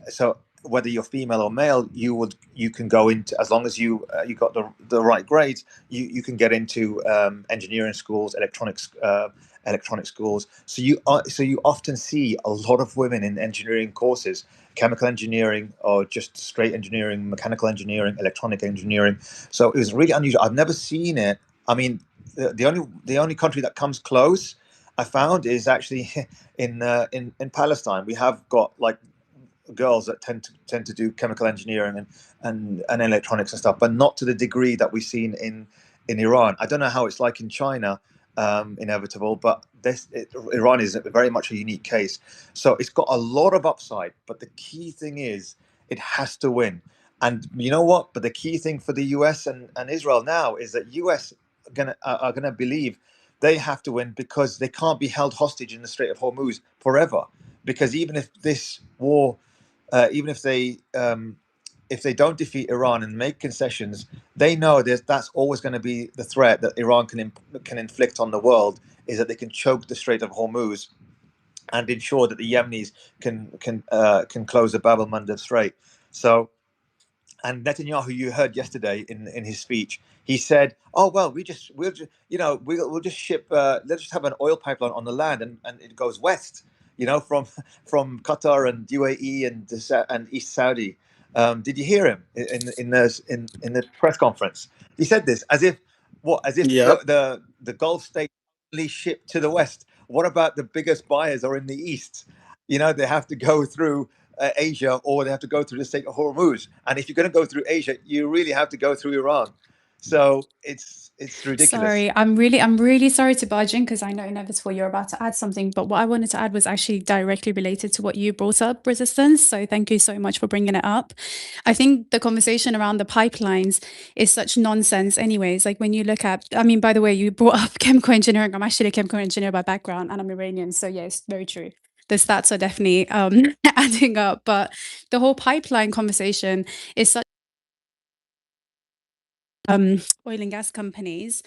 so whether you're female or male, you can go into, as long as you got the right grades, you can get into engineering schools, electronic schools. So you often see a lot of women in engineering courses, chemical engineering, or just straight engineering, mechanical engineering, electronic engineering. So it was really unusual. I've never seen it. I mean, the only country that comes close, I found, is actually in Palestine. We have got like girls that tend to do chemical engineering and electronics and stuff, but not to the degree that we've seen in Iran. I don't know how it's like in China, inevitable, but Iran is very much a unique case. So it's got a lot of upside, but the key thing is it has to win. And you know what? But the key thing for the US and Israel now is that US are gonna believe they have to win, because they can't be held hostage in the Strait of Hormuz forever. Because even if this war, even if they don't defeat Iran and make concessions, they know that's always going to be the threat that Iran can inflict on the world, is that they can choke the Strait of Hormuz and ensure that the Yemenis can close the Bab el-Mandeb Strait. So, and Netanyahu, you heard yesterday in his speech, he said, "Oh well, we'll just ship. Let's just have an oil pipeline on the land, and it goes west, from Qatar and UAE and East Saudi." Did you hear him in the press conference? He said this as if Yep. the Gulf states only ship to the west. What about the biggest buyers are in the east? They have to go through Asia, or they have to go through the Strait of Hormuz. And if you're going to go through Asia, you really have to go through Iran. So it's ridiculous. Sorry, I'm really sorry to barge in, because I know inevitable you're about to add something, but what I wanted to add was actually directly related to what you brought up, Resistance. So thank you so much for bringing it up. I think the conversation around the pipelines is such nonsense anyways. Like when you look at, I mean, by the way, you brought up chemical engineering. I'm actually a chemical engineer by background, and I'm Iranian. So yes, very true. The stats are definitely adding up, but the whole pipeline conversation is such oil and gas companies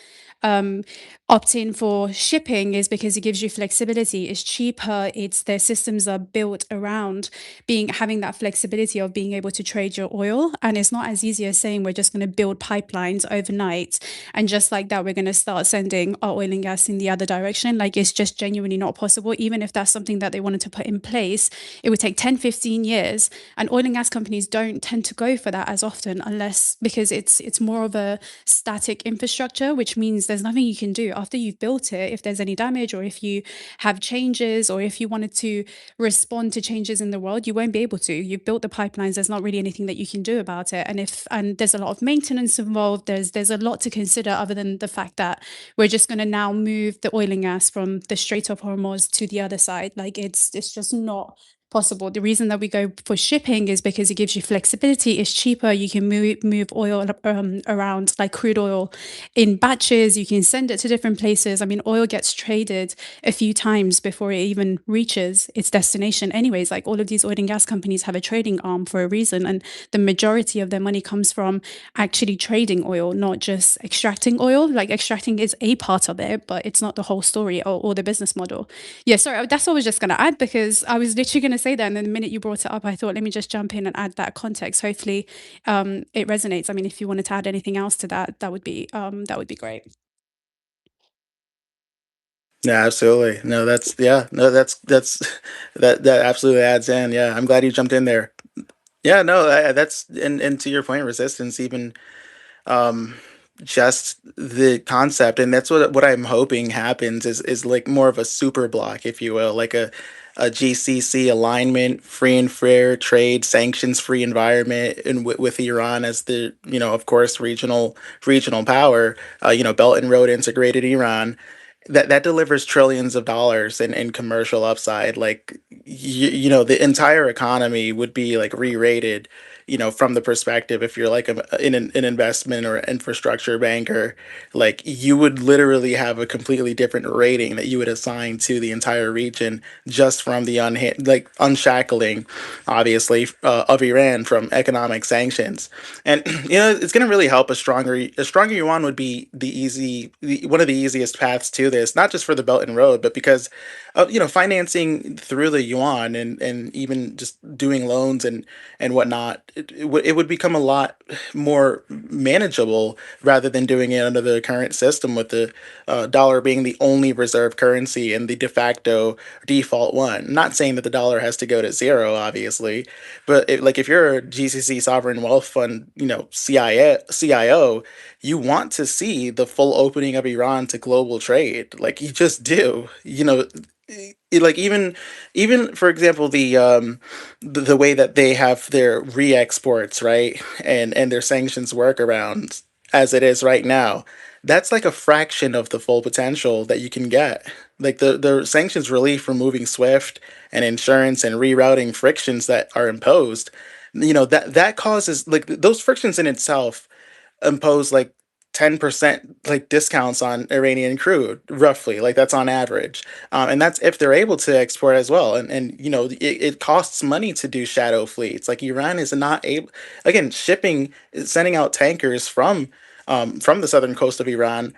opting for shipping is because it gives you flexibility. It's cheaper. Their systems are built around having that flexibility of being able to trade your oil, and it's not as easy as saying we're just going to build pipelines overnight and just like that we're going to start sending our oil and gas in the other direction. Like, it's just genuinely not possible. Even if that's something that they wanted to put in place, it would take 10-15 years, and oil and gas companies don't tend to go for that as often, because it's more of a static infrastructure, which means there's nothing you can do after you've built it. If there's any damage, or if you have changes, or if you wanted to respond to changes in the world, you won't be able to. You've built the pipelines. There's not really anything that you can do about it. And there's a lot of maintenance involved. There's a lot to consider, other than the fact that we're just going to now move the oil and gas from the Strait of Hormuz to the other side. Like, it's just not possible. The reason that we go for shipping is because it gives you flexibility. It's cheaper. You can move oil around, like crude oil, in batches. You can send it to different places. I mean, oil gets traded a few times before it even reaches its destination anyways. Like, all of these oil and gas companies have a trading arm for a reason, and the majority of their money comes from actually trading oil, not just extracting oil. Like, extracting is a part of it, but it's not the whole story or the business model. Yeah, sorry, that's what I was just going to add, because I was literally going to say that, and then the minute you brought it up, I thought, let me just jump in and add that context. Hopefully it resonates. I mean, if you wanted to add anything else to that, that would be great. Yeah, absolutely. No, that's that absolutely adds in. Yeah, I'm glad you jumped in there. Yeah, no, that's and to your point, Resistance, even just the concept, and that's what I'm hoping happens is like more of a super block, if you will, like a GCC alignment, free and fair trade, sanctions free environment, and with Iran as the, of course, regional power, Belt and Road integrated Iran. That delivers trillions of dollars in commercial upside. Like the entire economy would be like re-rated, from the perspective, if you're like an investment or infrastructure banker, like you would literally have a completely different rating that you would assign to the entire region just from the unshackling, obviously, of Iran from economic sanctions. And it's going to really help a stronger yuan would be one of the easiest paths to this, not just for the Belt and Road, but because financing through the yuan and even just doing loans and whatnot, it would become a lot more manageable rather than doing it under the current system with the dollar being the only reserve currency and the de facto default one. Not saying that the dollar has to go to zero, obviously, but like if you're a GCC sovereign wealth fund, CIO, you want to see the full opening of Iran to global trade. Like you just do. Like even for example the way that they have their re-exports, right, and their sanctions workarounds as it is right now, that's like a fraction of the full potential that you can get. Like the sanctions relief, removing SWIFT and insurance and rerouting frictions that are imposed, that causes, like, those frictions in itself impose like 10% like discounts on Iranian crude, roughly. Like that's on average. And that's if they're able to export as well. And it costs money to do shadow fleets. Like Iran is not able, again, sending out tankers from the southern coast of Iran,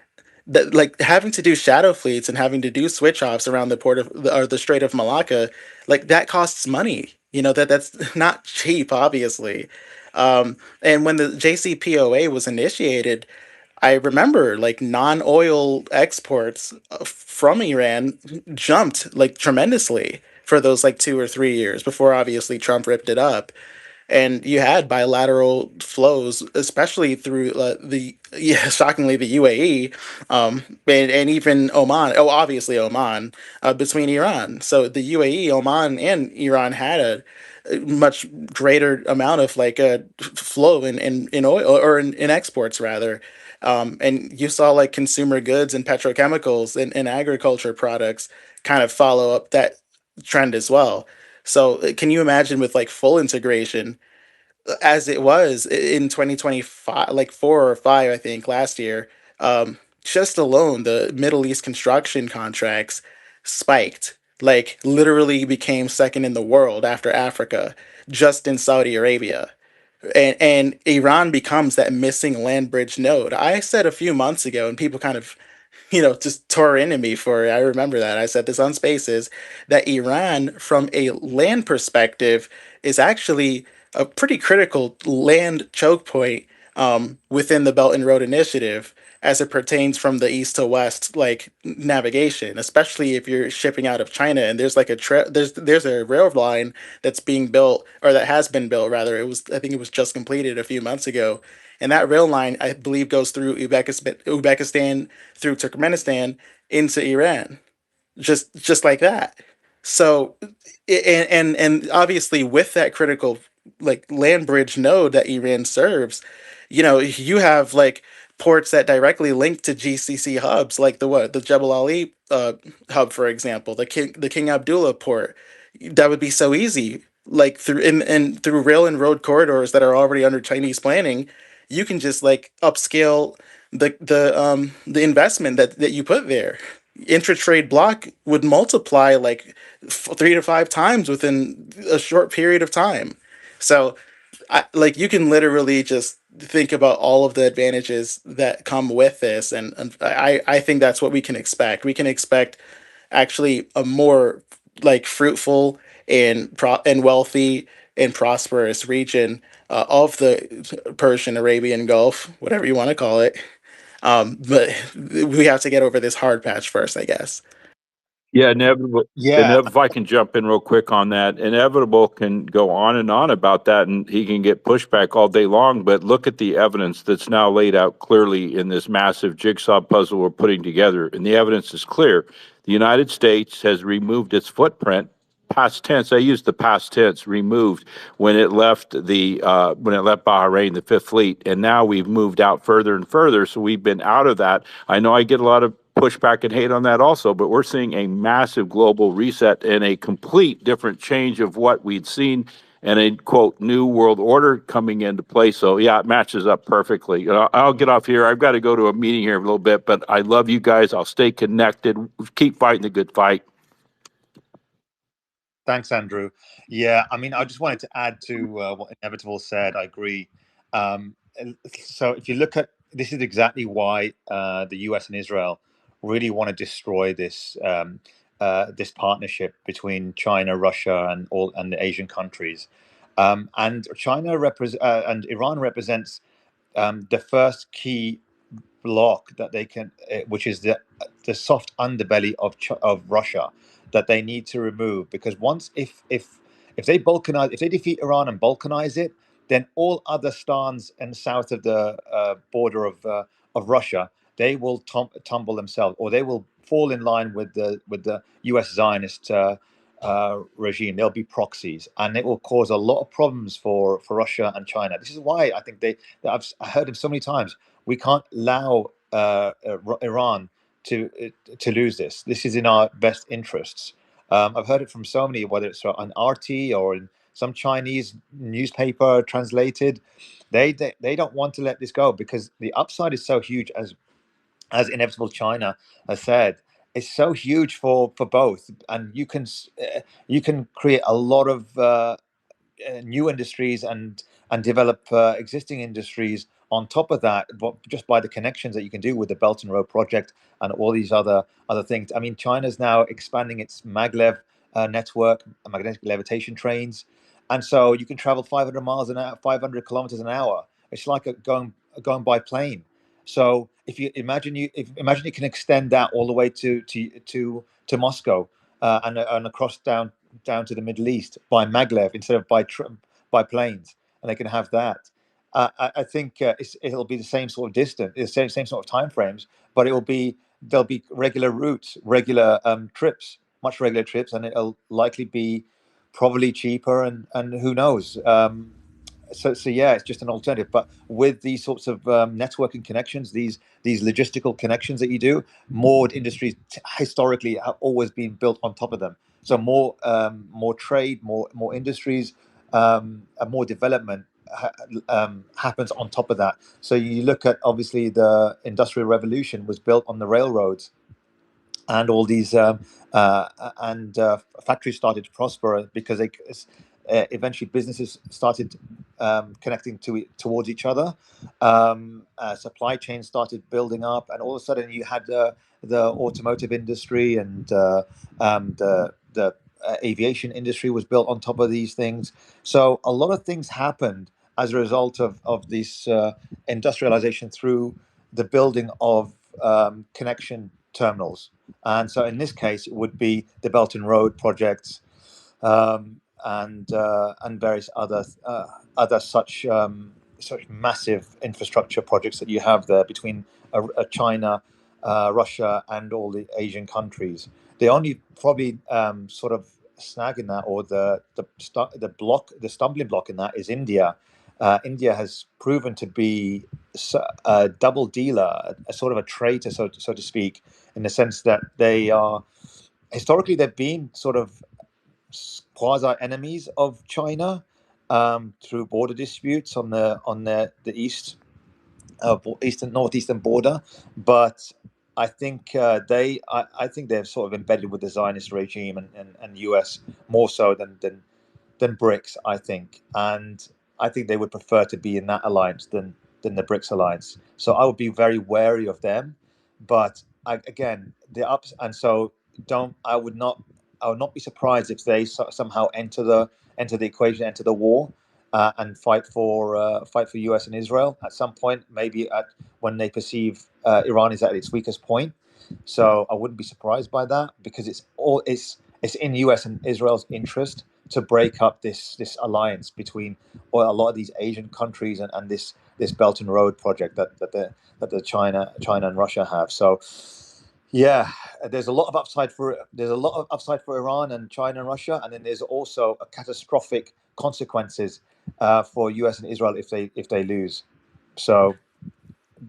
that like having to do shadow fleets and having to do switch offs around the port of or the Strait of Malacca, like that costs money. That's not cheap, obviously. And when the JCPOA was initiated, I remember like non-oil exports from Iran jumped like tremendously for those like 2 or 3 years before obviously Trump ripped it up. And you had bilateral flows, especially through shockingly, the UAE, and even Oman. Oh, obviously Oman, between Iran. So the UAE, Oman, and Iran had a much greater amount of like a flow in oil, or in exports rather. And you saw like consumer goods and petrochemicals and agriculture products kind of follow up that trend as well. So can you imagine with like full integration, as it was in 2025, like 4 or 5, I think, last year, just alone, the Middle East construction contracts spiked, like literally became second in the world after Africa, just in Saudi Arabia. And Iran becomes that missing land bridge node. I said a few months ago, and people kind of just tore into me for it. I remember that. I said this on Spaces, that Iran, from a land perspective, is actually a pretty critical land choke point within the Belt and Road Initiative as it pertains from the east to west, like navigation, especially if you're shipping out of China. And there's like there's a rail line that's being built, or that has been built rather. I think it was just completed a few months ago, and that rail line, I believe, goes through Uzbekistan, through Turkmenistan, into Iran, just like that. So, and obviously with that critical like land bridge node that Iran serves, you have like ports that directly link to GCC hubs, like the Jebel Ali hub, for example, the King Abdullah port. That would be so easy, like through and through rail and road corridors that are already under Chinese planning. You can just like upscale the investment that you put there. Intra-trade block would multiply like 3 to 5 times within a short period of time. So like you can literally just think about all of the advantages that come with this, and I think that's what we can expect. We can expect actually a more like fruitful and wealthy and prosperous region of the Persian Arabian Gulf, whatever you want to call it. But we have to get over this hard patch first, I guess. Yeah, inevitable. Yeah, If I can jump in real quick on that, inevitable can go on and on about that, and he can get pushback all day long. But look at the evidence that's now laid out clearly in this massive jigsaw puzzle we're putting together, and the evidence is clear. The United States has removed its footprint. Past tense. I use the past tense. Removed when it left Bahrain, the Fifth Fleet, and now we've moved out further and further. So we've been out of that. I know I get a lot of pushback and hate on that also, but we're seeing a massive global reset and a complete different change of what we'd seen and a quote new world order coming into play. So yeah, it matches up perfectly. I'll get off here. I've got to go to a meeting here in a little bit, but I love you guys. I'll stay connected. Keep fighting the good fight. thanks, Andrew. Yeah, I mean, I just wanted to add to what Inevitable said. I agree. So if you look at this, is exactly why the US and Israel really want to destroy this this partnership between China, Russia, and the Asian countries. And and Iran represents the first key block that they can, which is the soft underbelly of Russia, that they need to remove, because once if they balkanize, if they defeat Iran and balkanize it, then all other stans and south of the border of Russia, they will tumble themselves, or they will fall in line with the U.S. Zionist regime. They'll be proxies, and it will cause a lot of problems for Russia and China. This is why I think I heard him so many times. We can't allow Iran to lose this. This is in our best interests. I've heard it from so many, whether it's on RT or in some Chinese newspaper translated. They don't want to let this go, because the upside is so huge, as Inevitable China has said. It's so huge for both, and you can create a lot of new industries and develop existing industries on top of that, but just by the connections that you can do with the Belt and Road project and all these other things. I mean, China's now expanding its maglev network, magnetic levitation trains, and so you can travel 500 miles an hour, 500 kilometers an hour. It's like going by plane. So if you imagine you can extend that all the way to Moscow and across down to the Middle East by maglev instead of by planes, and they can have that. I think it'll be the same sort of distance, the same sort of time frames, but there'll be regular routes, regular trips, much regular trips, and it'll likely be probably cheaper, and who knows. So yeah, it's just an alternative. But with these sorts of networking connections, these logistical connections that you do, more industries historically have always been built on top of them. So more trade, more industries, and more development happens on top of that. So you look at, obviously, the Industrial Revolution was built on the railroads, and all these factories started to prosper because eventually businesses started connecting towards each other. Supply chains started building up, and all of a sudden you had the automotive industry, and the aviation industry was built on top of these things. So a lot of things happened as a result of this industrialization through the building of connection terminals. And so in this case, it would be the Belt and Road projects, and various other such massive infrastructure projects that you have there between China, Russia, and all the Asian countries. The only probably sort of snag in that, or the stumbling block in that, is India. India has proven to be a double dealer, a sort of a traitor, so to speak, in the sense that they are historically they've been sort of quasi enemies of China through border disputes on the northeastern border, but I think I think they're sort of embedded with the Zionist regime and US more so than BRICS, I think, and I think they would prefer to be in that alliance than the BRICS alliance. So I would be very wary of them, but again, the ups, and so I would not be surprised if they somehow enter the equation, enter the war, and fight for US and Israel at some point, maybe when they perceive Iran is at its weakest point. So I wouldn't be surprised by that, because it's in US and Israel's interest to break up this alliance between a lot of these Asian countries and this Belt and Road project that the China and Russia have. So yeah, there's a lot of upside for Iran and China and Russia, and then there's also a catastrophic consequences for US and Israel if they lose. So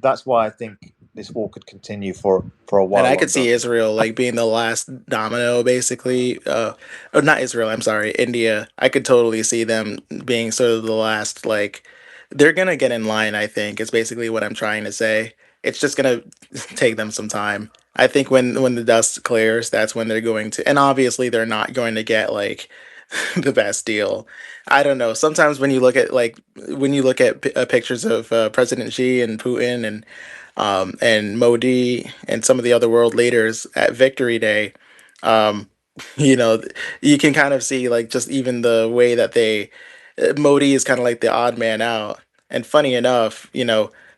that's why I think this war could continue for a while And I could longer. see Israel like being the last domino, basically. Or not Israel, I'm sorry, India. I could totally see them being sort of the last, like, they're gonna get in line, I think, is basically what I'm trying to say. It's just gonna take them some time. I think when the dust clears, that's when they're going to, and obviously they're not going to get like the best deal. I don't know. Sometimes when you look at pictures of President Xi and Putin and Modi and some of the other world leaders at Victory Day, um, you know, you can kind of see like just even the way that Modi is kind of like the odd man out. And funny enough,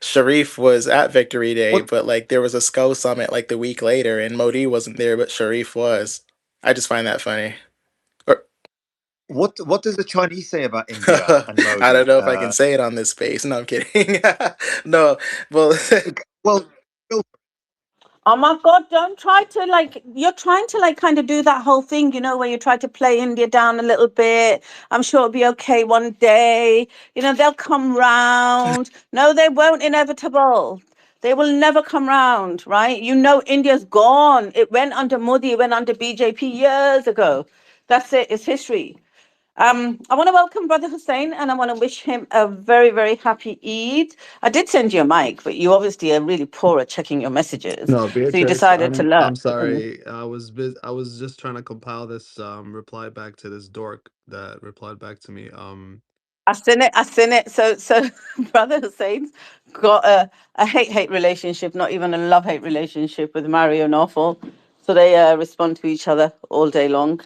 Sharif was at Victory Day, What but like there was a SCO summit like the week later, and Modi wasn't there, but Sharif was. I just find that funny. Or, what does the Chinese say about India and I don't Modi? know if I can say it on this space. No, I'm kidding. No, well, Well, Oh my God, don't try to you're trying to kind of do that whole thing, where you try to play India down a little bit. I'm sure it'll be okay one day. They'll come round. No, they won't, inevitable. They will never come round, right? India's gone. It went under Modi, it went under BJP years ago. That's it, it's history. I want to welcome Brother Hussein, and I want to wish him a very, very happy Eid. I did send you a mic, but you obviously are really poor at checking your messages. No, So you Beatrice, decided to learn. I'm sorry. I was just trying to compile this reply back to this dork that replied back to me. I seen it. So Brother Hussein's got a hate relationship, not even a love-hate relationship with Mario Nawfal. So they respond to each other all day long.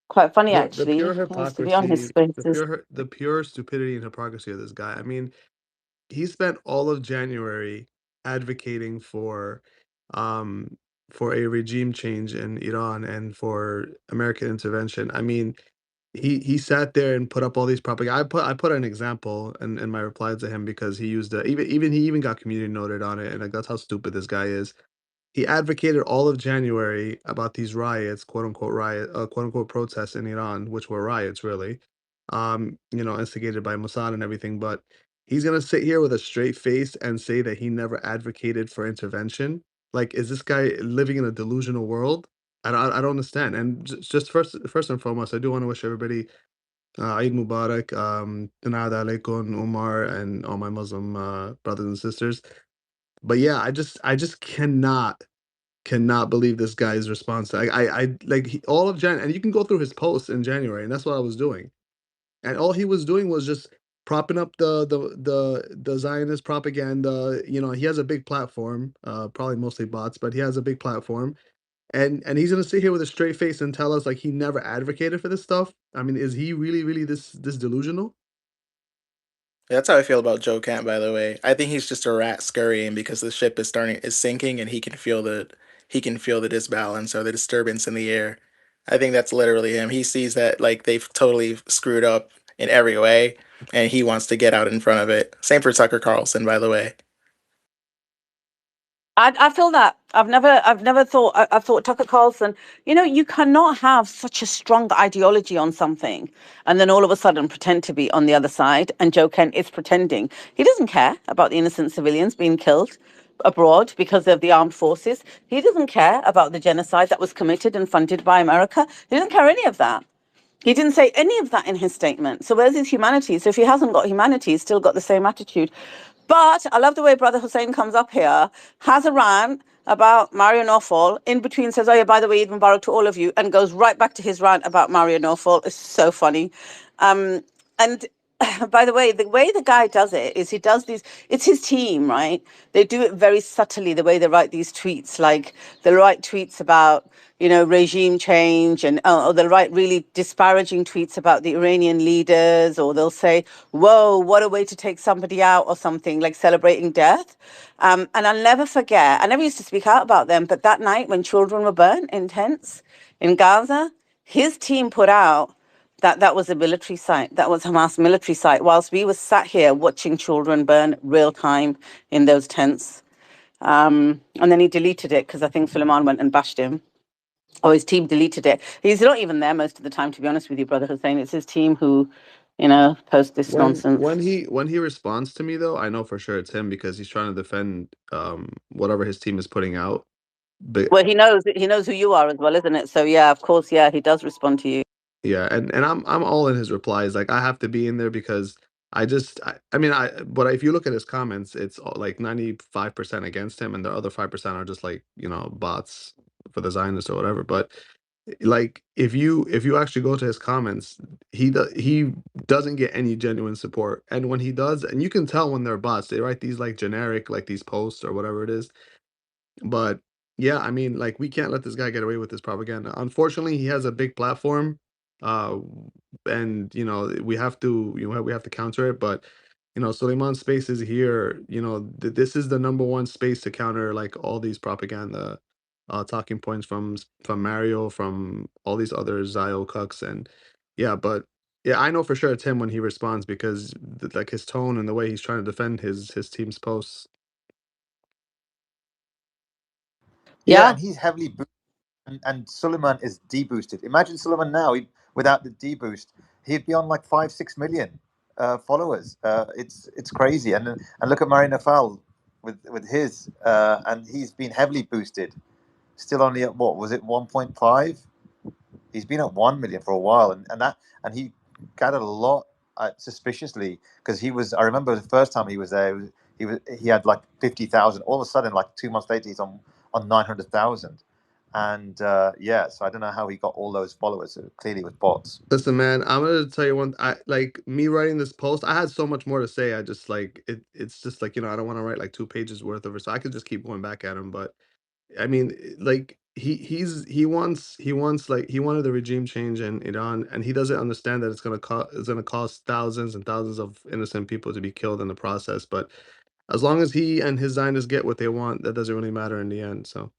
Quite funny, The pure actually. I used to be on his hypocrisy, spaces. the pure stupidity and hypocrisy of this guy. I mean, he spent all of January advocating um for a regime change in Iran and for American intervention. I mean, he sat there and put up all these propaganda. I put an example in my reply to him because he used he even got community noted on it, and like that's how stupid this guy is. He advocated all of January about these riots, quote unquote protests in Iran, which were riots really, instigated by Mossad and everything. But he's gonna sit here with a straight face and say that he never advocated for intervention. Like, is this guy living in a delusional world? I don't understand. And just first and foremost, I do want to wish everybody Eid Mubarak, Tanad Alaikum, Umar, and all my Muslim brothers and sisters. But yeah, I just cannot believe this guy's response. I like all of Jan, and you can go through his posts in January, and that's what I was doing. And all he was doing was just propping up the Zionist propaganda. He has a big platform, probably mostly bots, but he has a big platform. And he's gonna sit here with a straight face and tell us like he never advocated for this stuff. I mean, is he really this delusional? that's how I feel about Joe Kent, by the way. I think he's just a rat scurrying because the ship is sinking, and he can feel the disbalance or the disturbance in the air. I think that's literally him. He sees that like they've totally screwed up in every way, and he wants to get out in front of it. Same for Tucker Carlson, by the way. I feel that I've never thought I thought Tucker Carlson, you cannot have such a strong ideology on something and then all of a sudden pretend to be on the other side. And Joe Kent is pretending. He doesn't care about the innocent civilians being killed abroad because of the armed forces. He doesn't care about the genocide that was committed and funded by America. He doesn't care any of that. He didn't say any of that in his statement. So where's his humanity? So if he hasn't got humanity, he's still got the same attitude. But I love the way Brother Hussein comes up here, has a rant about Mario Nawfal, in between says, oh yeah, by the way, Eid Mubarak to all of you, and goes right back to his rant about Mario Nawfal. It's so funny. And by the way the guy does it is he does these, it's his team, right? They do it very subtly, the way they write these tweets. Like they'll write tweets about, you know, regime change, and or they'll write really disparaging tweets about the Iranian leaders, or they'll say, whoa, what a way to take somebody out, or something, like celebrating death. And I'll never forget, I never used to speak out about them, but that night when children were burnt in tents in Gaza, his team put out that was a military site. That was Hamas military site. Whilst we were sat here watching children burn real time in those tents. And then he deleted it because I think Suleiman went and bashed him. Or his team deleted it. He's not even there most of the time, to be honest with you, Brother Hussein. It's his team who, you know, post this nonsense. When he responds to me though, I know for sure it's him because he's trying to defend whatever his team is putting out. But Well, he knows who you are as well, isn't it? So yeah, of course, yeah, he does respond to you. yeah, and I'm all in his replies. Like I have to be in there because I mean but if you look at his comments, it's all, like 95% against him, and the other 5% are just like, you know, bots for the Zionists or whatever. But like if you actually go to his comments, he doesn't get any genuine support, and when he does, and you can tell when they're bots, they write these like generic, like these posts or whatever it is. But yeah, I mean, like we can't let this guy get away with this propaganda. Unfortunately, he has a big platform, uh, and you know we have to, we have to counter it. But you know, Suleiman Space is here. You know, this is the number one space to counter like all these propaganda talking points from Mario, from all these other Zio cucks, and yeah, but yeah, I know for sure it's him when he responds because like his tone and the way he's trying to defend his team's posts. Yeah, Yeah. and he's heavily boosted, and Suleiman is deboosted. Imagine Suleiman now, without the deboost, he'd be on like 5-6 million followers. It's crazy, and look at Marina Fowl with his, and he's been heavily boosted. Still only at what was it 1.5? He's been at 1 million for a while, and he gathered a lot suspiciously because he was. I remember the first time he was there, he had like 50,000. All of a sudden, like 2 months later, he's on 900,000. And yeah, so I don't know how he got all those followers. So clearly with bots. Listen, man, I'm gonna tell you one. I like me writing this post. I had so much more to say. I just like it. It's just like, you know, I don't want to write like 2 pages worth of it. So I could just keep going back at him. But I mean, like he wants like he wanted the regime change in Iran, and he doesn't understand that it's gonna cost thousands and thousands of innocent people to be killed in the process. But as long as he and his Zionists get what they want, that doesn't really matter in the end. So.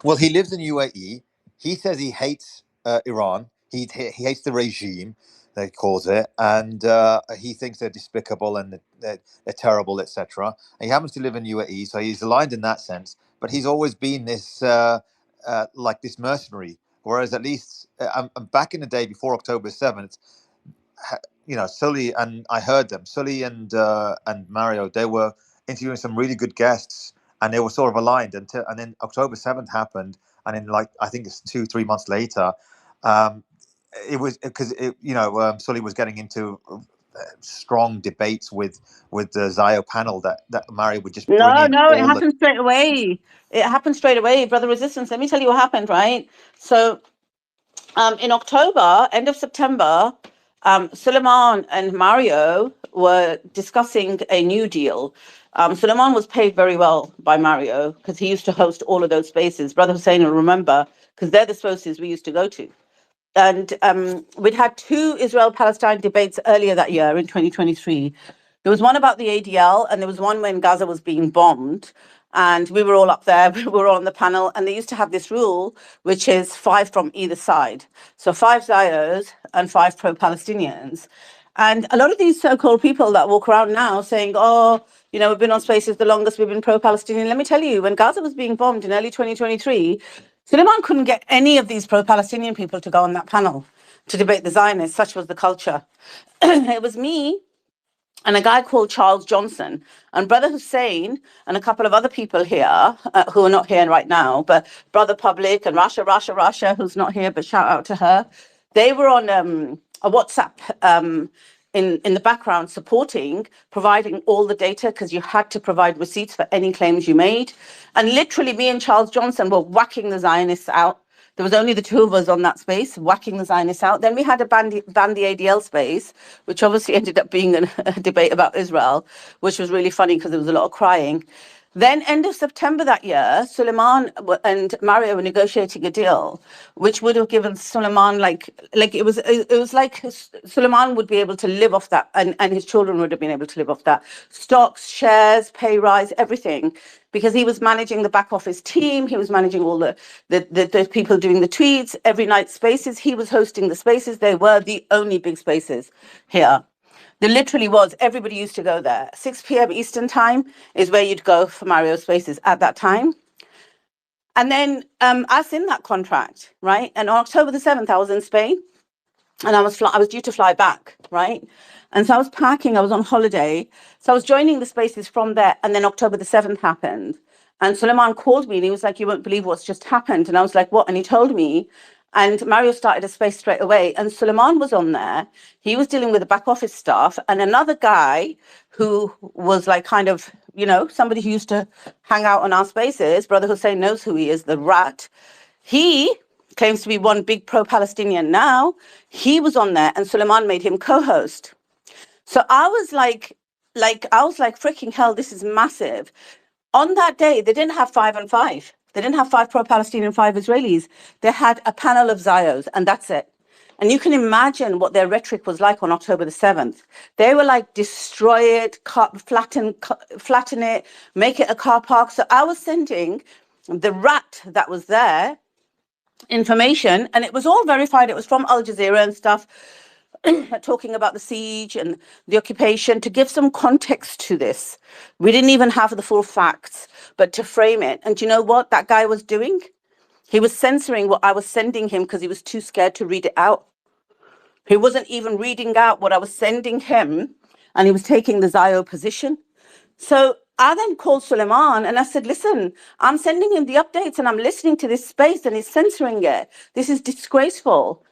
Well, he lives in UAE. He says he hates Iran. He hates the regime, they calls it, and he thinks they're despicable and they're terrible, etc. And he happens to live in UAE, so he's aligned in that sense. But he's always been this like this mercenary. Whereas at least back in the day before October 7th, you know, Sully and I heard them, Sully and Mario, they were interviewing some really good guests, and they were sort of aligned until, and then October 7th happened, and then like I think it's 2-3 months later, it was because you know Sully was getting into strong debates with the Zio panel that Mario would just bring No, in no, it all the. happened straight away. It happened straight away, Brother Resistance. Let me tell you what happened, right? So in October, end of September, Suleiman and Mario were discussing a new deal. Suleiman was paid very well by Mario because he used to host all of those spaces. Brother Hussein will remember because they're the spaces we used to go to. And we'd had 2 Israel-Palestine debates earlier that year in 2023. There was one about the ADL, and there was one when Gaza was being bombed. And we were all up there, we were all on the panel, and they used to have this rule, which is 5 from either side. So 5 Zios and 5 pro-Palestinians. And a lot of these so-called people that walk around now saying, oh, you know, we've been on spaces the longest, we've been pro-Palestinian. Let me tell you, when Gaza was being bombed in early 2023, Suleiman couldn't get any of these pro-Palestinian people to go on that panel to debate the Zionists. Such was the culture. It was me and a guy called Charles Johnson and Brother Hussein and a couple of other people here who are not here right now, but Brother Public and Rasha, who's not here, but shout out to her. They were on a WhatsApp in the background supporting, providing all the data because you had to provide receipts for any claims you made. And literally me and Charles Johnson were whacking the Zionists out. There was only the two of us on that space, whacking the Zionists out. Then we had a ban the ADL space, which obviously ended up being a debate about Israel, which was really funny because there was a lot of crying. Then end of September that year, Suleiman and Mario were negotiating a deal, which would have given Suleiman like it was like Suleiman would be able to live off that, and his children would have been able to live off that. Stocks, shares, pay rise, everything, because he was managing the back office team. He was managing all the people doing the tweets, every night spaces. He was hosting the spaces. They were the only big spaces here. There literally was, everybody used to go there. 6 p.m. Eastern time is where you'd go for Mario Spaces at that time. And then I was in that contract, right? And on October the 7th, I was in Spain, and I was due to fly back, right? And so I was packing, I was on holiday. So I was joining the spaces from there, and then October the 7th happened. And Suleiman called me and he was like, you won't believe what's just happened. And I was like, what? And he told me. And Mario started a space straight away. And Suleiman was on there. He was dealing with the back office staff. And another guy who was like kind of, you know, somebody who used to hang out on our spaces, Brother Hussein knows who he is, the rat. He claims to be one big pro-Palestinian now. He was on there and Suleiman made him co-host. So I was like, freaking hell, this is massive. On that day, they didn't have 5 and 5. They didn't have 5 pro-Palestinian, 5 Israelis. They had a panel of Zios, and that's it. And you can imagine what their rhetoric was like on October the 7th. They were like, destroy it, flatten it, make it a car park. So I was sending the rat that was there information, and it was all verified. It was from Al Jazeera and stuff, talking about the siege and the occupation, to give some context to this. We didn't even have the full facts, but to frame it. And do you know what that guy was doing? He was censoring what I was sending him because he was too scared to read it out. He wasn't even reading out what I was sending him, and he was taking the Zio position. So I then called Suleiman and I said, listen, I'm sending him the updates and I'm listening to this space and he's censoring it. This is disgraceful.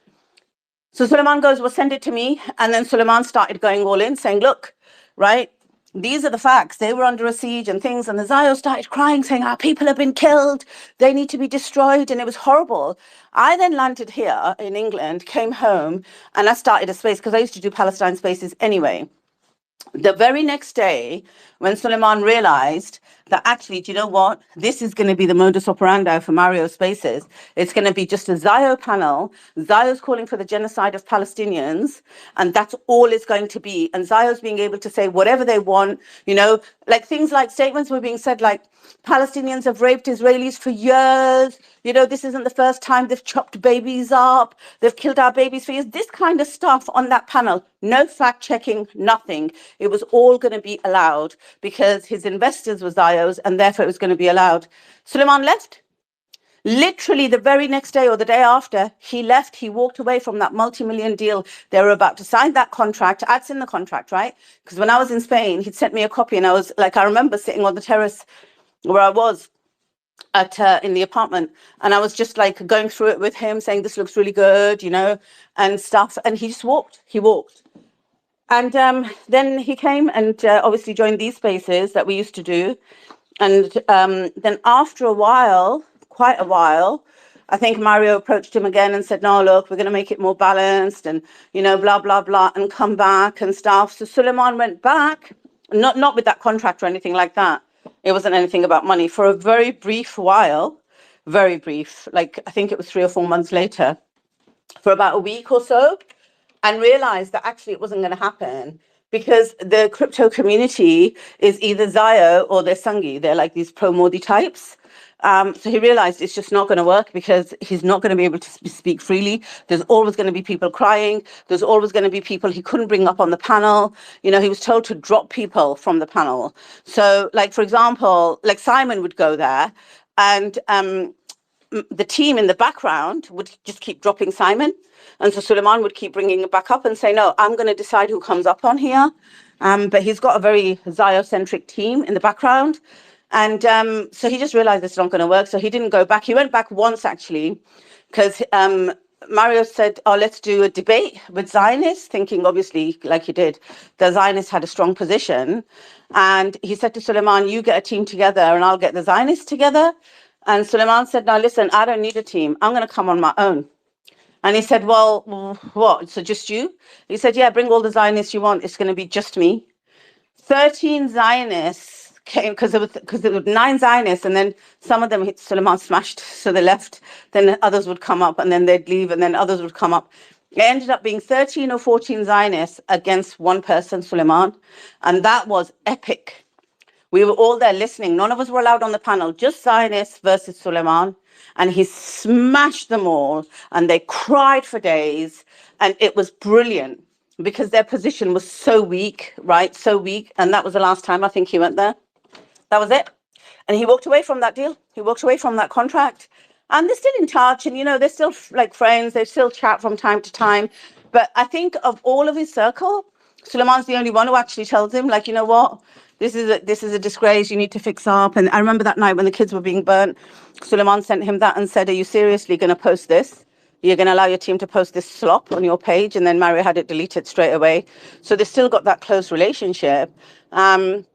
So Suleiman goes, well, send it to me. And then Suleiman started going all in, saying, look, right, these are the facts. They were under a siege and things. And the Zio started crying, saying, our people have been killed. They need to be destroyed. And it was horrible. I then landed here in England, came home, and I started a space because I used to do Palestine spaces anyway. The very next day, when Suleiman realized that actually, do you know what? This is going to be the modus operandi for Mario Spaces. It's going to be just a Zio panel. Zio's calling for the genocide of Palestinians, and that's all it's going to be. And Zio's being able to say whatever they want, you know, like things like statements were being said like, Palestinians have raped Israelis for years. You know, this isn't the first time they've chopped babies up. They've killed our babies for years. This kind of stuff on that panel, no fact checking, nothing. It was all going to be allowed because his investors were Zios, and therefore it was going to be allowed. Suleiman left. Literally the very next day or the day after, he left. He walked away from that multi-million deal. They were about to sign that contract. Ads in the contract, right? Because when I was in Spain, he'd sent me a copy, and I was like, I remember sitting on the terrace where I was at in the apartment, and I was just like going through it with him, saying this looks really good, you know, and stuff. And he just walked. And then he came and obviously joined these spaces that we used to do. And then after a while, quite a while, I think Mario approached him again and said, no, look, we're going to make it more balanced and, you know, blah, blah, blah, and come back and stuff. So Suleiman went back, not with that contract or anything like that. It wasn't anything about money for a very brief while, very brief, like I think it was 3 or 4 months later, for about a week or so, and realized that actually it wasn't going to happen because the crypto community is either Zio or they're Sangi. They're like these pro-Modi types. So he realized it's just not going to work because he's not going to be able to speak freely. There's always going to be people crying. There's always going to be people he couldn't bring up on the panel. You know, he was told to drop people from the panel. So like, for example, like Simon would go there and the team in the background would just keep dropping Simon. And so Suleiman would keep bringing it back up and say, no, I'm going to decide who comes up on here. But he's got a very Zio-centric team in the background. And so he just realized it's not going to work. So he didn't go back. He went back once, actually, because Mario said, oh, let's do a debate with Zionists, thinking, obviously, like he did, the Zionists had a strong position. And he said to Suleiman, you get a team together and I'll get the Zionists together. And Suleiman said, "Now listen, I don't need a team. I'm going to come on my own." And he said, "Well, what? So just you?" He said, "Yeah, bring all the Zionists you want. It's going to be just me." 13 Zionists came because there were 9 Zionists, and then some of them Suleiman smashed, so they left. Then others would come up, and then they'd leave, and then others would come up. It ended up being 13 or 14 Zionists against one person, Suleiman, and that was epic. We were all there listening. None of us were allowed on the panel, just Zionists versus Suleiman. And he smashed them all, and they cried for days. And it was brilliant because their position was so weak, right? So weak. And that was the last time I think he went there. That was it. And he walked away from that deal. He walked away from that contract. And they're still in touch, and they're still like friends. They still chat from time to time. But I think of all of his circle, Suleiman's the only one who actually tells him, like, you know what, this is a disgrace. You need to fix up. And I remember that night when the kids were being burnt, Suleiman sent him that and said, "Are you seriously going to post this? You're going to allow your team to post this slop on your page?" And then Mario had it deleted straight away. So they still got that close relationship. And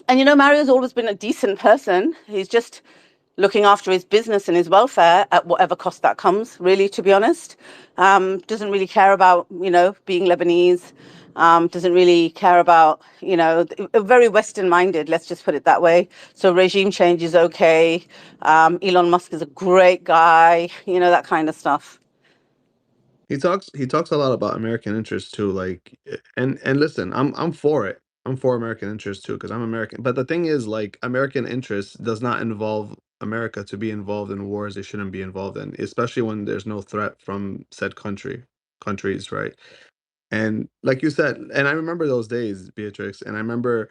Mario's always been a decent person. He's just looking after his business and his welfare at whatever cost that comes, really, to be honest. Doesn't really care about, being Lebanese. Doesn't really care about, very Western-minded, let's just put it that way. So regime change is okay. Elon Musk is a great guy, that kind of stuff. He talks a lot about American interests too, like, and listen, I'm for it. I'm for American interests too because I'm American. But the thing is, like, American interests does not involve America to be involved in wars they shouldn't be involved in, especially when there's no threat from said countries, right? And like you said, and I remember those days, Beatrix, and I remember,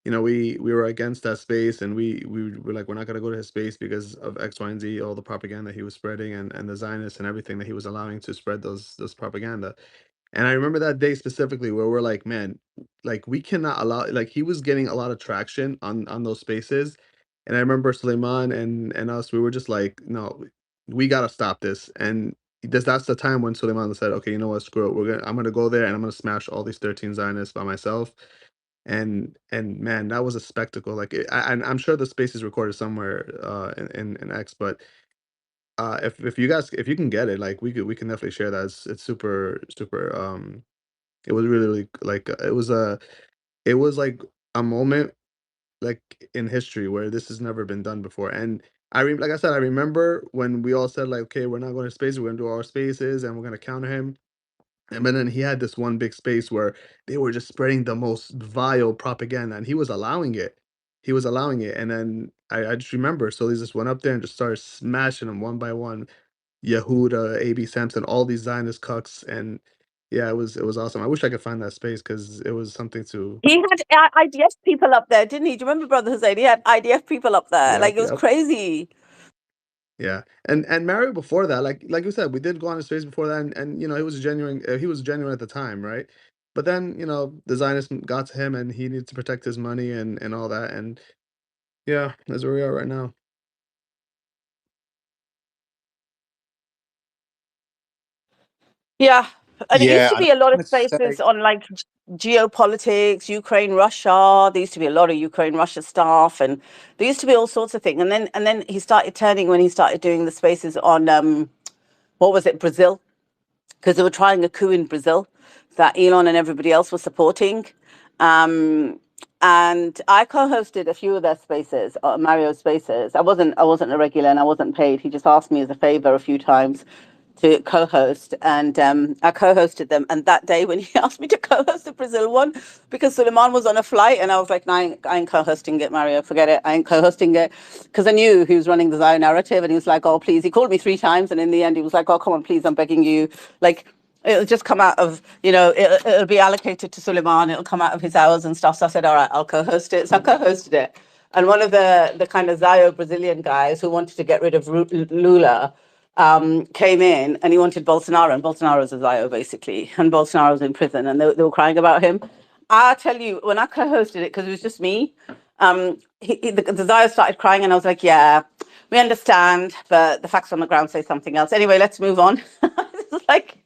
we were against that space, and we were like, we're not gonna go to his space because of X, Y, and Z, all the propaganda he was spreading, and the Zionists and everything that he was allowing to spread those propaganda. And I remember that day specifically where we're like, man, like, we cannot allow, like, he was getting a lot of traction on those spaces. And I remember Suleiman and us, we were just like, no, we gotta stop this. And that's the time when Suleiman said, okay, you know what, screw it. I'm gonna go there and I'm gonna smash all these 13 Zionists by myself. And man, that was a spectacle. Like, I'm sure the space is recorded somewhere in X, but if you can get it, like, we can definitely share that. It's super super. It was really, really, like, it was like a moment, like, in history where this has never been done before. And like I said, I remember when we all said, like, okay, we're not going to spaces, we're gonna do our spaces and we're gonna counter him. And then he had this one big space where they were just spreading the most vile propaganda, and he was allowing it. He was allowing it. And then I just remember, so he just went up there and just started smashing them one by one. Yehuda, AB Sampson, all these Zionist cucks. And yeah, it was awesome. I wish I could find that space because it was something to. He had IDF people up there, didn't he? Do you remember, Brother Hussein? He had IDF people up there. Like, Yep, it was yep. crazy. Yeah, and Mario before that, like you said, we did go on his face before that, and he was genuine. He was genuine at the time, right? But then the Zionists got to him, and he needed to protect his money and all that, and yeah, that's where we are right now. Yeah. And it used Yeah, to and be a lot I of was gonna spaces say, on, like, geopolitics, Ukraine, Russia. There used to be a lot of Ukraine, Russia stuff, and there used to be all sorts of things. And then he started turning when he started doing the spaces on what was it, Brazil? Because they were trying a coup in Brazil that Elon and everybody else was supporting. And I co-hosted a few of their spaces, Mario's spaces. I wasn't a regular and I wasn't paid. He just asked me as a favor a few times to co-host, and I co-hosted them. And that day when he asked me to co-host the Brazil one, because Suleiman was on a flight, and I was like, no, I ain't co-hosting it, Mario, forget it, I ain't co-hosting it, because I knew he was running the Zion narrative, and he was like, oh, please. He called me 3 times, and in the end, he was like, oh, come on, please, I'm begging you, like, it'll just come out of, it'll be allocated to Suleiman, it'll come out of his hours and stuff. So I said, all right, I'll co-host it. So I co-hosted it. And one of the kind of Zayo Brazilian guys who wanted to get rid of Lula came in, and he wanted Bolsonaro, and Bolsonaro's a Zayo basically, and Bolsonaro's in prison, and they were crying about him. I tell you, when I co-hosted it, because it was just me, the Zayo started crying, and I was like, yeah, we understand, but the facts on the ground say something else. Anyway, let's move on. It's like,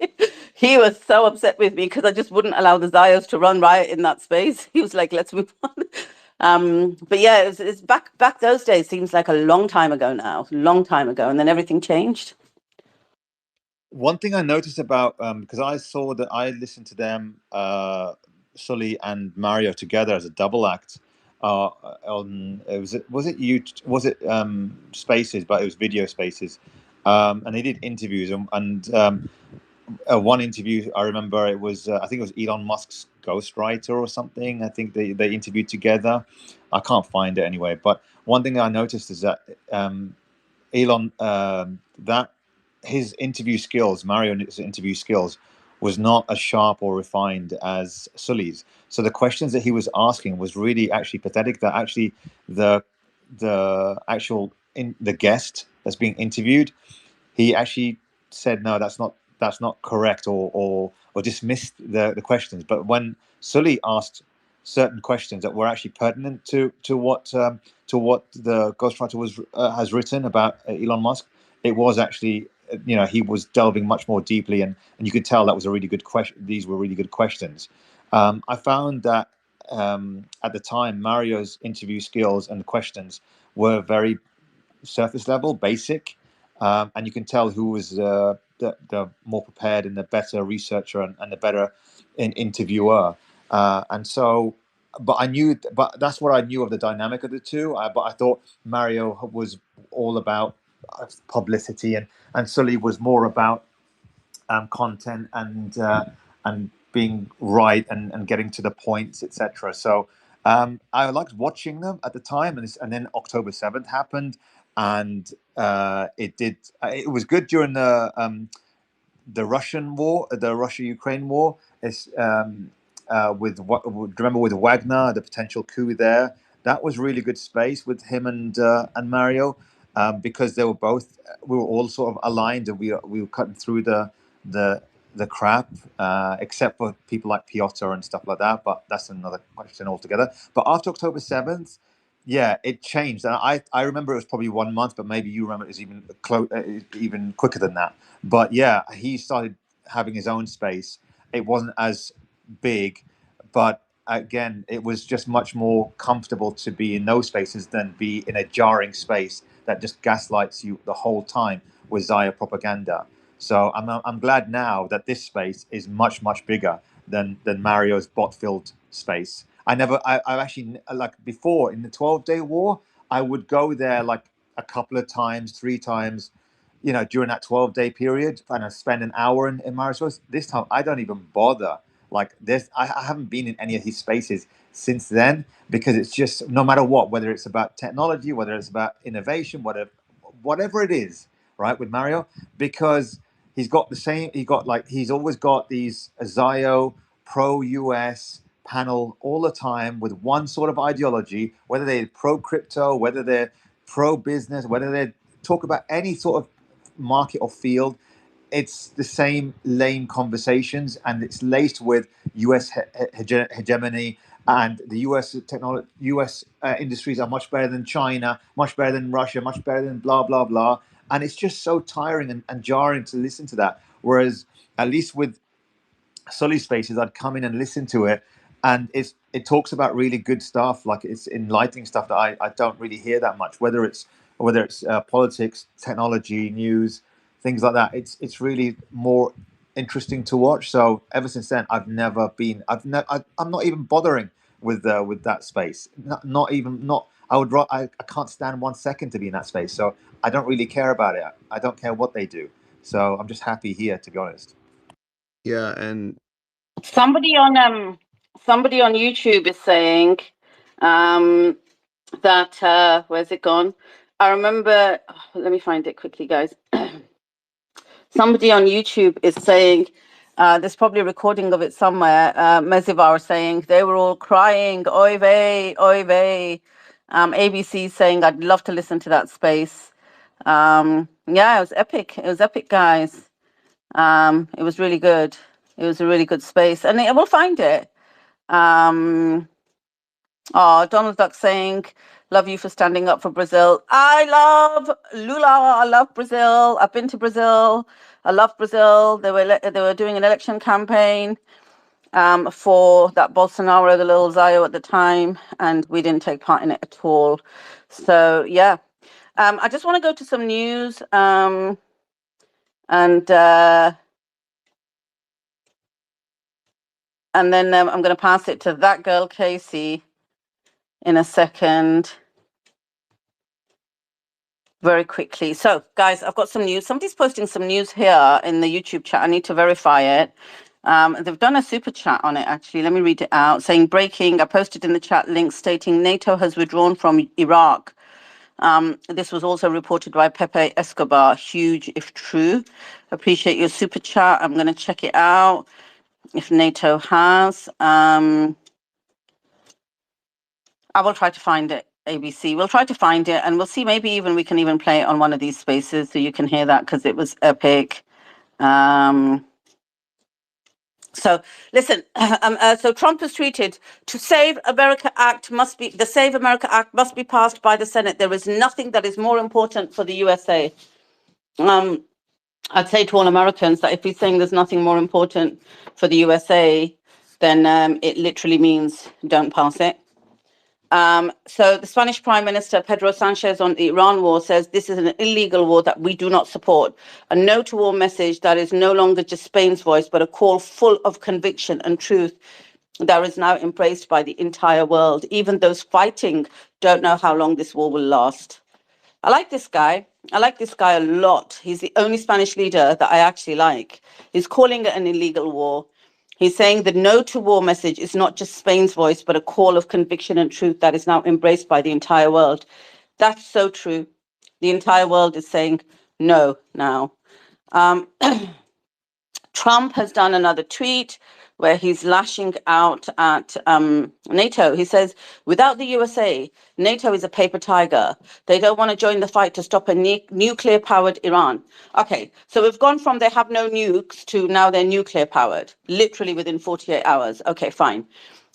he was so upset with me because I just wouldn't allow the Zayos to run riot in that space. He was like, let's move on. But yeah, it's back those days seems like a long time ago now, long time ago, and then everything changed. One thing I noticed about because I saw that I listened to them, Sully and Mario together as a double act. On was it Spaces, but it was Video Spaces, and they did interviews and one interview I remember it was I think it was Elon Musk's ghostwriter or something. I think they interviewed together. I can't find it anyway. But one thing I noticed is that Elon that his interview skills, Mario's interview skills, was not as sharp or refined as Sully's. So the questions that he was asking was really actually pathetic. That actually the actual the guest that's being interviewed, he actually said no, that's not correct, or dismissed the questions. But when Sully asked certain questions that were actually pertinent to what the ghostwriter was has written about Elon Musk, it was actually he was delving much more deeply, and you could tell that was a really good question. These were really good questions. I found that at the time Mario's interview skills and questions were very surface level, basic, and you can tell who was the more prepared and the better researcher and the better interviewer. And so, but that's what I knew of the dynamic of the two. But I thought Mario was all about publicity, and Sully was more about content and being right and getting to the points, etc. So I liked watching them at the time, and then October 7th happened, and it was good during the Russian war, the Russia-Ukraine war. It's remember with Wagner, the potential coup there. That was really good space with him and Mario, because they were both. We were all sort of aligned, and we were cutting through the crap, except for people like Piotr and stuff like that. But that's another question altogether. But after October 7th, yeah, it changed, and I remember it was probably 1 month, but maybe you remember it was even quicker than that. But yeah, he started having his own space. It wasn't as big, but again, it was just much more comfortable to be in those spaces than be in a jarring space that just gaslights you the whole time with Zaya propaganda. So I'm glad now that this space is much bigger than Mario's bot-filled space. I actually, like before in the 12-day war, I would go there like a couple of times, 3 times, during that 12-day period, and I spend an hour in Mario's space. This time I don't even bother. Like this, I haven't been in any of his spaces since then, because it's just, no matter what, whether it's about technology, whether it's about innovation, whatever it is, right, with Mario, because he's always got these Zayo pro-US panel all the time with one sort of ideology, whether they're pro-crypto, whether they're pro-business, whether they talk about any sort of market or field. It's the same lame conversations, and it's laced with US hegemony, and the US technology, US industries are much better than China, much better than Russia, much better than blah blah blah, and it's just so tiring and jarring to listen to that. Whereas at least with Sully Spaces, I'd come in and listen to it, and it talks about really good stuff, like it's enlightening stuff that I don't really hear that much, whether it's politics, technology, news, things like that. It's really more interesting to watch. So ever since then, I'm not even bothering with that space. I can't stand 1 second to be in that space. So I don't really care about it. I don't care what they do. So I'm just happy here, to be honest. Yeah, and Somebody on YouTube is saying that where's it gone? I remember. Let me find it quickly, guys. Somebody on YouTube is saying, there's probably a recording of it somewhere. Mezivar saying they were all crying, oy vey, oy vey. ABC saying I'd love to listen to that space. Yeah, it was epic. It was epic, guys. It was really good. It was a really good space, and we'll find it. Donald Duck saying, love you for standing up for Brazil. I love Lula. I love Brazil. I've been to Brazil. I love Brazil. They were doing an election campaign. for that Bolsonaro, the little Zayo at the time, and we didn't take part in it at all. So yeah, I just want to go to some news, and then I'm going to pass it to that girl Casey in a second. Very quickly. So, guys, I've got some news. Somebody's posting some news here in the YouTube chat. I need to verify it. They've done a super chat on it, actually. Let me read it out. Saying, breaking, I posted in the chat link stating NATO has withdrawn from Iraq. This was also reported by Pepe Escobar. Huge if true. Appreciate your super chat. I'm going to check it out if NATO has. I will try to find it. ABC. We'll try to find it, and we'll see. Maybe even we can even play it on one of these spaces so you can hear that, because it was epic. So listen. So Trump has tweeted: "To Save America Act must be the Save America Act must be passed by the Senate. There is nothing that is more important for the USA." I'd say to all Americans that if he's saying there's nothing more important for the USA, then it literally means don't pass it. So the Spanish Prime Minister Pedro Sanchez on the Iran war says this is an illegal war that we do not support. A no to war message that is no longer just Spain's voice, but a call full of conviction and truth that is now embraced by the entire world. Even those fighting don't know how long this war will last. I like this guy. I like this guy a lot. He's the only Spanish leader that I actually like. He's calling it an illegal war. He's saying the no to war message is not just Spain's voice, but a call of conviction and truth that is now embraced by the entire world. That's so true. The entire world is saying no now. Trump has done another tweet where he's lashing out at NATO. He says, without the USA, NATO is a paper tiger. They don't want to join the fight to stop a nuclear-powered Iran. Okay, so we've gone from they have no nukes to now they're nuclear-powered, literally within 48 hours. Okay, fine.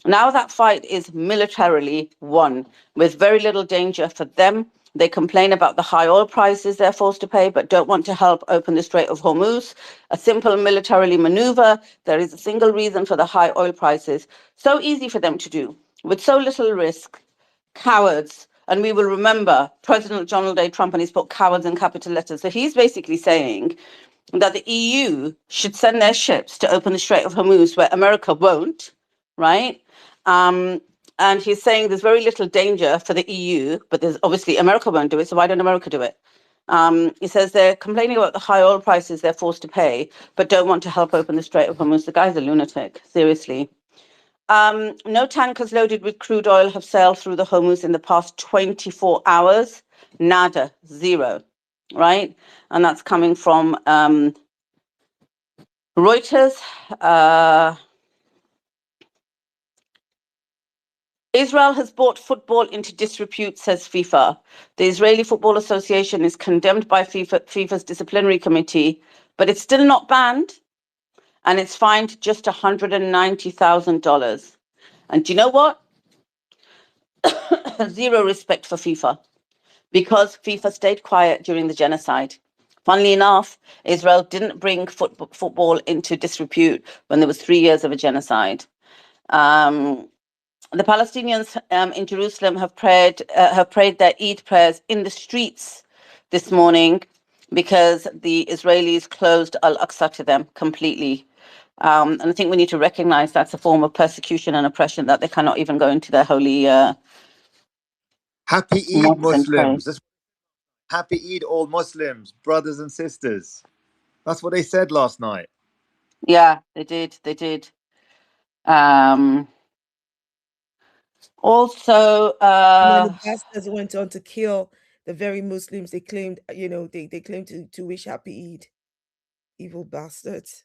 Now that fight is militarily won with very little danger for them. They complain about the high oil prices they're forced to pay, but don't want to help open the Strait of Hormuz. A simple militarily maneuver. There is a single reason for the high oil prices. So easy for them to do, with so little risk. Cowards. And we will remember President Donald J. Trump and his book, Cowards in Capital Letters. So he's basically saying that the EU should send their ships to open the Strait of Hormuz, where America won't, right? And he's saying there's very little danger for the EU, but there's obviously America won't do it. So why don't America do it? He says they're complaining about the high oil prices they're forced to pay, but don't want to help open the Strait of Hormuz. The guy's a lunatic, seriously. No tankers loaded with crude oil have sailed through the Hormuz in the past 24 hours. Nada, zero, right? And that's coming from Reuters. Israel has brought football into disrepute, says FIFA. The Israeli Football Association is condemned by FIFA's disciplinary committee, but it's still not banned, and it's fined just $190,000. And do you know what? Zero respect for FIFA, because FIFA stayed quiet during the genocide. Funnily enough, Israel didn't bring football into disrepute when there was 3 years of a genocide. The Palestinians in Jerusalem have prayed their Eid prayers in the streets this morning because the Israelis closed Al-Aqsa to them completely. And I think we need to recognize that's a form of persecution and oppression, that they cannot even go into their holy Happy Eid, mosque and pray. Muslims. Happy Eid, all Muslims, brothers and sisters. That's what they said last night. Yeah, they did. They did. Also, And then the bastards went on to kill the very Muslims they claimed, they claimed to wish happy Eid. Evil bastards.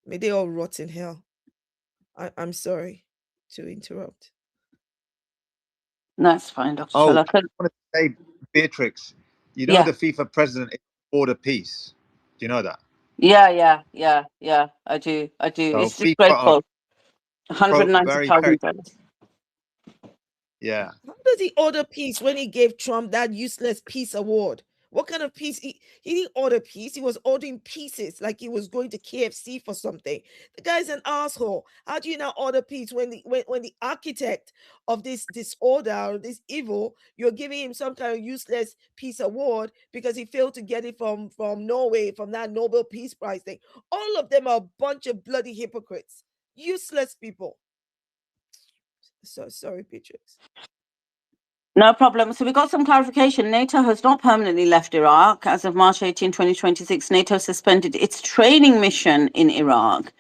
May they all rot in hell. I'm sorry to interrupt. That's fine, Dr. Oh, Shola. I want to say, Beatrix, you know Yeah. the FIFA president is for the peace. Do you know that? Yeah. I do. So It's FIFA are disgraceful. very, very, $190,000. yeah. How does he order peace when he gave Trump that useless peace award? What kind of peace? He didn't order peace. He was ordering pieces, like he was going to KFC for something. The guy's an asshole. How do you now order peace when the architect of this disorder or this evil, you're giving him some kind of useless peace award because he failed to get it from Norway, from that Nobel Peace Prize thing? All of them are a bunch of bloody hypocrites, useless people. So sorry, Beatrix. No problem. So we got some clarification. NATO has not permanently left Iraq. As of March 18, 2026, NATO suspended its training mission in Iraq,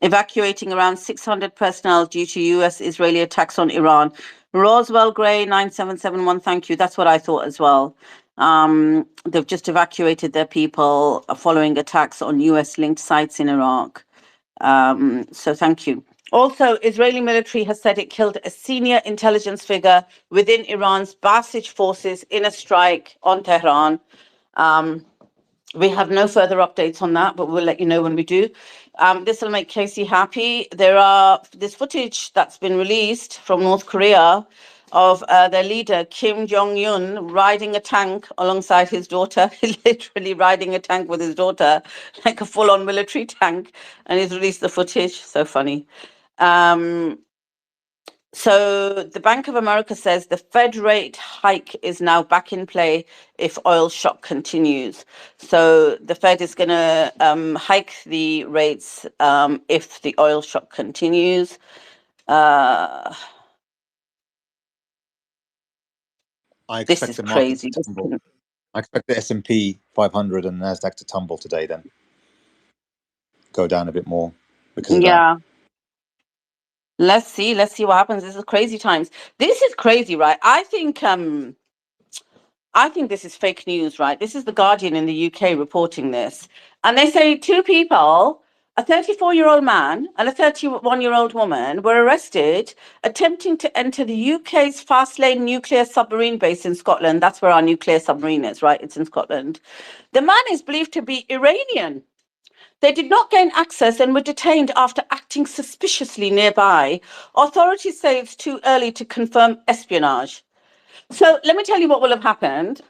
evacuating around 600 personnel due to US-Israeli attacks on Iran. Roswell Gray 9771, thank you. That's what I thought as well. They've just evacuated their people following attacks on US-linked sites in Iraq. So thank you. Also, Israeli military has said it killed a senior intelligence figure within Iran's Basij forces in a strike on Tehran. We have no further updates on that, but we'll let you know when we do. This will make Casey happy. There's footage that's been released from North Korea of their leader, Kim Jong-un, riding a tank alongside his daughter, literally riding a tank with his daughter, like a full-on military tank, and he's released the footage. So funny. So the Bank of America says the Fed rate hike is now back in play if oil shock continues. So the Fed is going to hike the rates if the oil shock continues. I This expect is the market crazy. to tumble. I expect the S&P 500 and Nasdaq to tumble today. Then go down a bit more because of that. Yeah. Let's see what happens. This is crazy times. This is crazy, right? I think this is fake news, right? This is the Guardian in the UK reporting this. And they say two people, a 34-year-old man and a 31-year-old woman, were arrested attempting to enter the UK's Fast Lane nuclear submarine base in Scotland. That's where our nuclear submarine is, right? It's in Scotland. The man is believed to be Iranian. They did not gain access and were detained after acting suspiciously nearby. Authorities say it's too early to confirm espionage. So let me tell you what will have happened.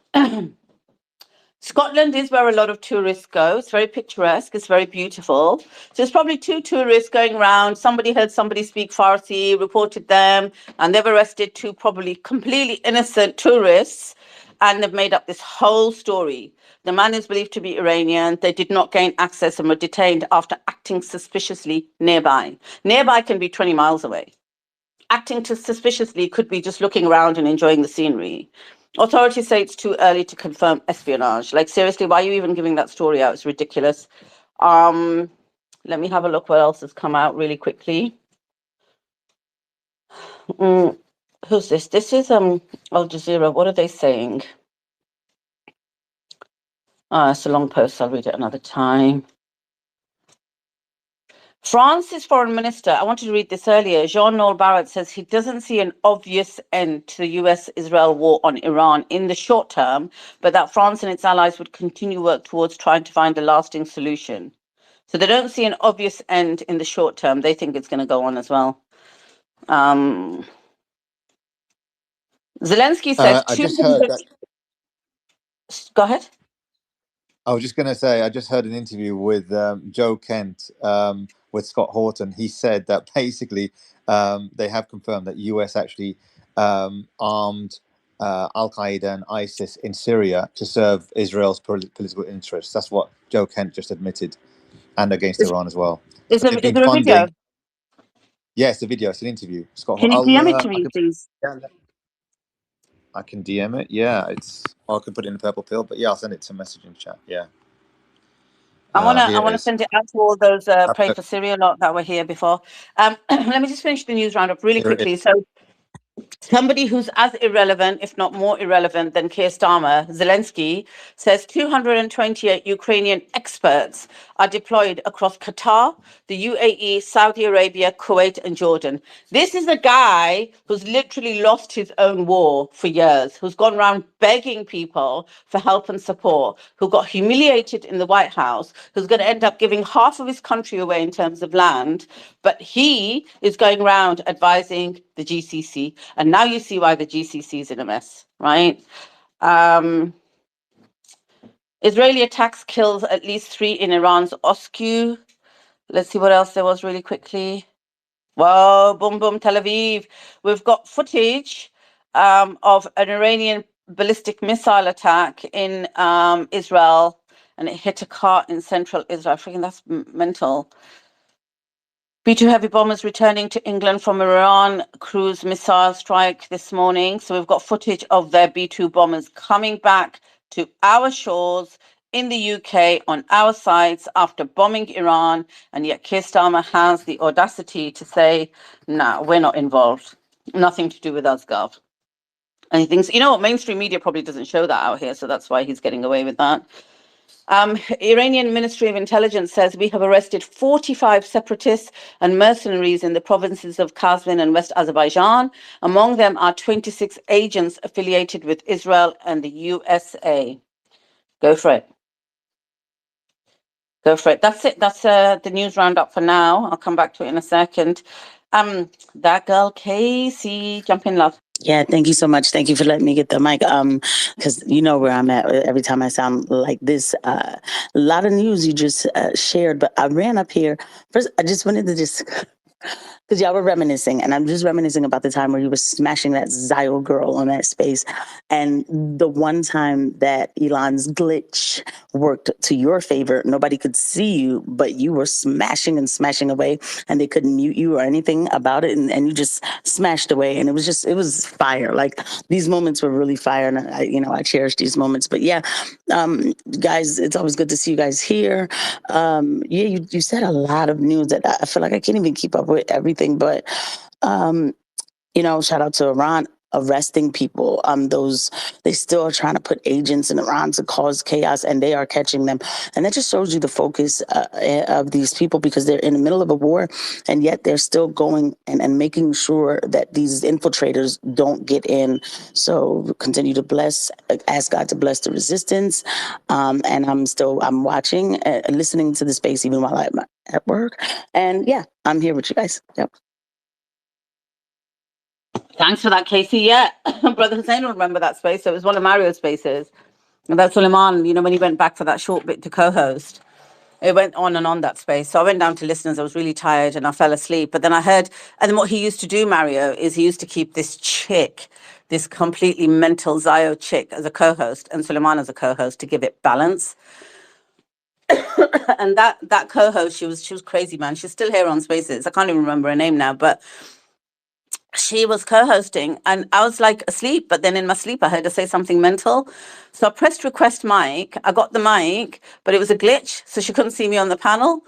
Scotland is where a lot of tourists go. It's very picturesque. It's very beautiful. So there's probably two tourists going around. Somebody heard somebody speak Farsi, reported them, and they've arrested two probably completely innocent tourists, and they've made up this whole story. The man is believed to be Iranian. They did not gain access and were detained after acting suspiciously nearby. Nearby can be 20 miles away. Acting suspiciously could be just looking around and enjoying the scenery. Authorities say it's too early to confirm espionage. Like, seriously, why are you even giving that story out? It's ridiculous. Let me have a look what else has come out really quickly. Who's this? This is Al Jazeera. What are they saying? It's a long post. I'll read it another time. France's foreign minister, I wanted to read this earlier, Jean-Noel Barrot says he doesn't see an obvious end to the US-Israel war on Iran in the short term, but that France and its allies would continue work towards trying to find a lasting solution. So they don't see an obvious end in the short term. They think it's going to go on as well. Zelensky says I just heard that. Go ahead. I was just going to say, I just heard an interview with Joe Kent with Scott Horton. He said that basically they have confirmed that US actually armed Al-Qaeda and ISIS in Syria to serve Israel's political interests. That's what Joe Kent just admitted, and against Iran as well. Is there a video? Yeah, it's a video. It's an interview. Scott Can you DM it to me, please? I can DM it. Yeah, I can put it in a purple pill, but yeah, I'll send it to messaging chat. Yeah. I wanna send it out to all those Pray for Syria lot that were here before. Let me just finish the news roundup really quickly. So somebody who's as irrelevant, if not more irrelevant than Keir Starmer, Zelensky, says 228 Ukrainian experts are deployed across Qatar, the UAE, Saudi Arabia, Kuwait, and Jordan. This is a guy who's literally lost his own war for years, who's gone around begging people for help and support, who got humiliated in the White House, who's going to end up giving half of his country away in terms of land. But he is going around advising the GCC. And now you see why the GCC is in a mess, right? Israeli attacks kills at least 3 in Iran's Oscu. Let's see what else there was really quickly. Whoa, boom, boom, Tel Aviv. We've got footage of an Iranian ballistic missile attack in Israel, and it hit a car in central Israel. Freaking, that's mental. B-2 heavy bombers returning to England from Iran cruise missile strike this morning. So we've got footage of their B-2 bombers coming back to our shores in the UK on our sides after bombing Iran. And yet Keir Starmer has the audacity to say, no, we're not involved. Nothing to do with us, Gov. And he thinks, you know what, mainstream media probably doesn't show that out here. So that's why he's getting away with that. Iranian Ministry of Intelligence says we have arrested 45 separatists and mercenaries in the provinces of Kazvin and West Azerbaijan. Among them are 26 agents affiliated with Israel and the USA. Go for it. Go for it. That's it. That's the news roundup for now. I'll come back to it in a second. That girl, Casey, jump in, love. Yeah, thank you so much. Thank you for letting me get the mic. Because you know where I'm at every time I sound like this. A lot of news you just shared, but I ran up here. First, I just wanted to because y'all were reminiscing, and I'm just reminiscing about the time where you were smashing that Zio girl on that space. And the one time that Elon's glitch worked to your favor, nobody could see you, but you were smashing and smashing away, and they couldn't mute you or anything about it. And you just smashed away. And it was fire. Like, these moments were really fire. And I cherish these moments. But yeah, guys, it's always good to see you guys here. You said a lot of news that I feel like I can't even keep up with everything. But shout out to Iran arresting people. They still are trying to put agents in Iran to cause chaos, and they are catching them. And that just shows you the focus of these people, because they're in the middle of a war, and yet they're still going and making sure that these infiltrators don't get in. So continue to ask God to bless the resistance. And I'm watching, listening to the space even while I'm at work. And yeah, I'm here with you guys. Yep. Thanks for that, Casey. Yeah, Brother Hussein will remember that space. So it was one of Mario's spaces. And that's Suleiman, when he went back for that short bit to co-host. It went on and on, that space. So I went down to listen as I was really tired and I fell asleep. But then I heard, and then what he used to do, Mario, is he used to keep this chick, this completely mental Zio chick, as a co-host, and Suleiman as a co-host, to give it balance. And that co-host, she was crazy, man. She's still here on Spaces. I can't even remember her name now, but she was co-hosting, and I was like asleep, but then in my sleep I heard her say something mental. So I pressed request mic. I got the mic, but it was a glitch, so she couldn't see me on the panel.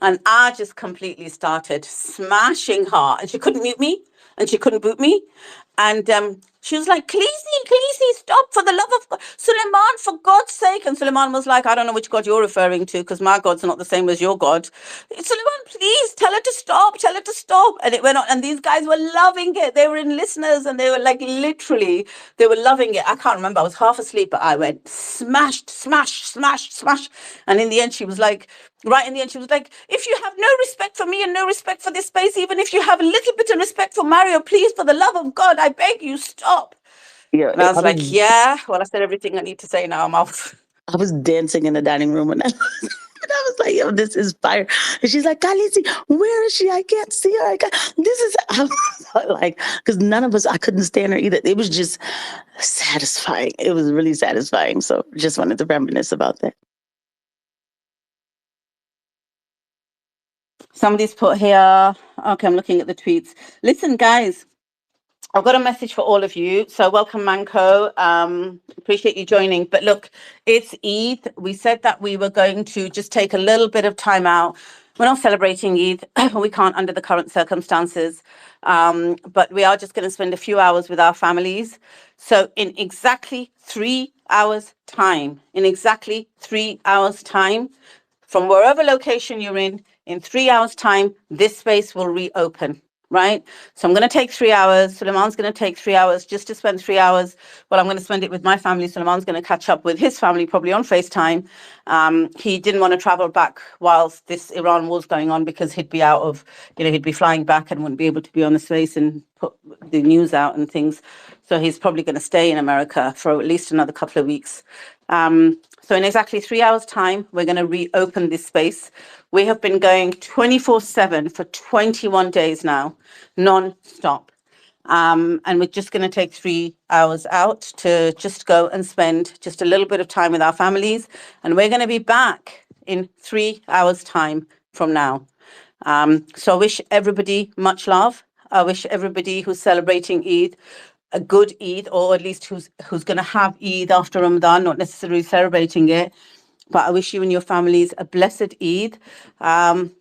And I just completely started smashing her, and she couldn't mute me, and she couldn't boot me. And she was like, Khaleesi, stop, for the love of God. Suleiman, for God's sake. And Suleiman was like, I don't know which God you're referring to, because my God's not the same as your God. Suleiman, please, tell her to stop. And it went on. And these guys were loving it. They were in listeners, and they were like, literally, they were loving it. I can't remember. I was half asleep, but I went smash. And in the end, she was like, if you have no respect for me and no respect for this space, even if you have a little bit of respect for Mario, please, for the love of God, I beg you, stop. Yeah, and I was like, yeah, well, I said everything I need to say, now I'm out. I was dancing in the dining room, and I was like, yo, this is fire. And she's like, Khaleesi, where is she? I can't see her. I was like, because none of us, I couldn't stand her either. It was just satisfying. It was really satisfying. So just wanted to reminisce about that. Somebody's put here, okay, I'm looking at the tweets. Listen, guys, I've got a message for all of you. So welcome, Manco. Appreciate you joining. But look, it's Eid. We said that we were going to just take a little bit of time out. We're not celebrating Eid. We can't under the current circumstances. But we are just going to spend a few hours with our families. So in exactly 3 hours time, from wherever location you're in 3 hours time, this space will reopen, right? So I'm going to take 3 hours. Suleiman's going to take 3 hours just to spend 3 hours. Well, I'm going to spend it with my family. Suleiman's going to catch up with his family, probably on FaceTime. He didn't want to travel back whilst this Iran war's going on, because he'd be he'd be flying back and wouldn't be able to be on the space and put the news out and things. So he's probably going to stay in America for at least another couple of weeks. So in exactly 3 hours' time, we're going to reopen this space. We have been going 24/7 for 21 days now, non-stop. And we're just going to take 3 hours out to just go and spend just a little bit of time with our families. And we're going to be back in 3 hours' time from now. So I wish everybody much love. I wish everybody who's celebrating Eid a good Eid, or at least who's going to have Eid after Ramadan, not necessarily celebrating it. But I wish you and your families a blessed Eid.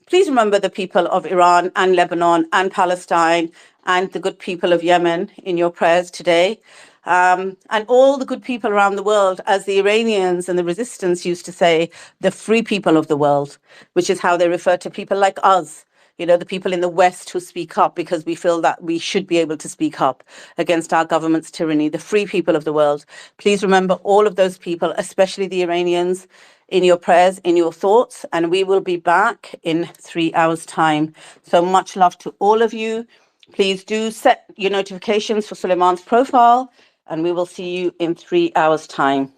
Please remember the people of Iran and Lebanon and Palestine and the good people of Yemen in your prayers today. And all the good people around the world, as the Iranians and the resistance used to say, the free people of the world, which is how they refer to people like us. You know, the people in the West who speak up because we feel that we should be able to speak up against our government's tyranny, the free people of the world. Please remember all of those people, especially the Iranians, in your prayers, in your thoughts, and we will be back in 3 hours' time. So much love to all of you. Please do set your notifications for Suleiman's profile, and we will see you in 3 hours' time.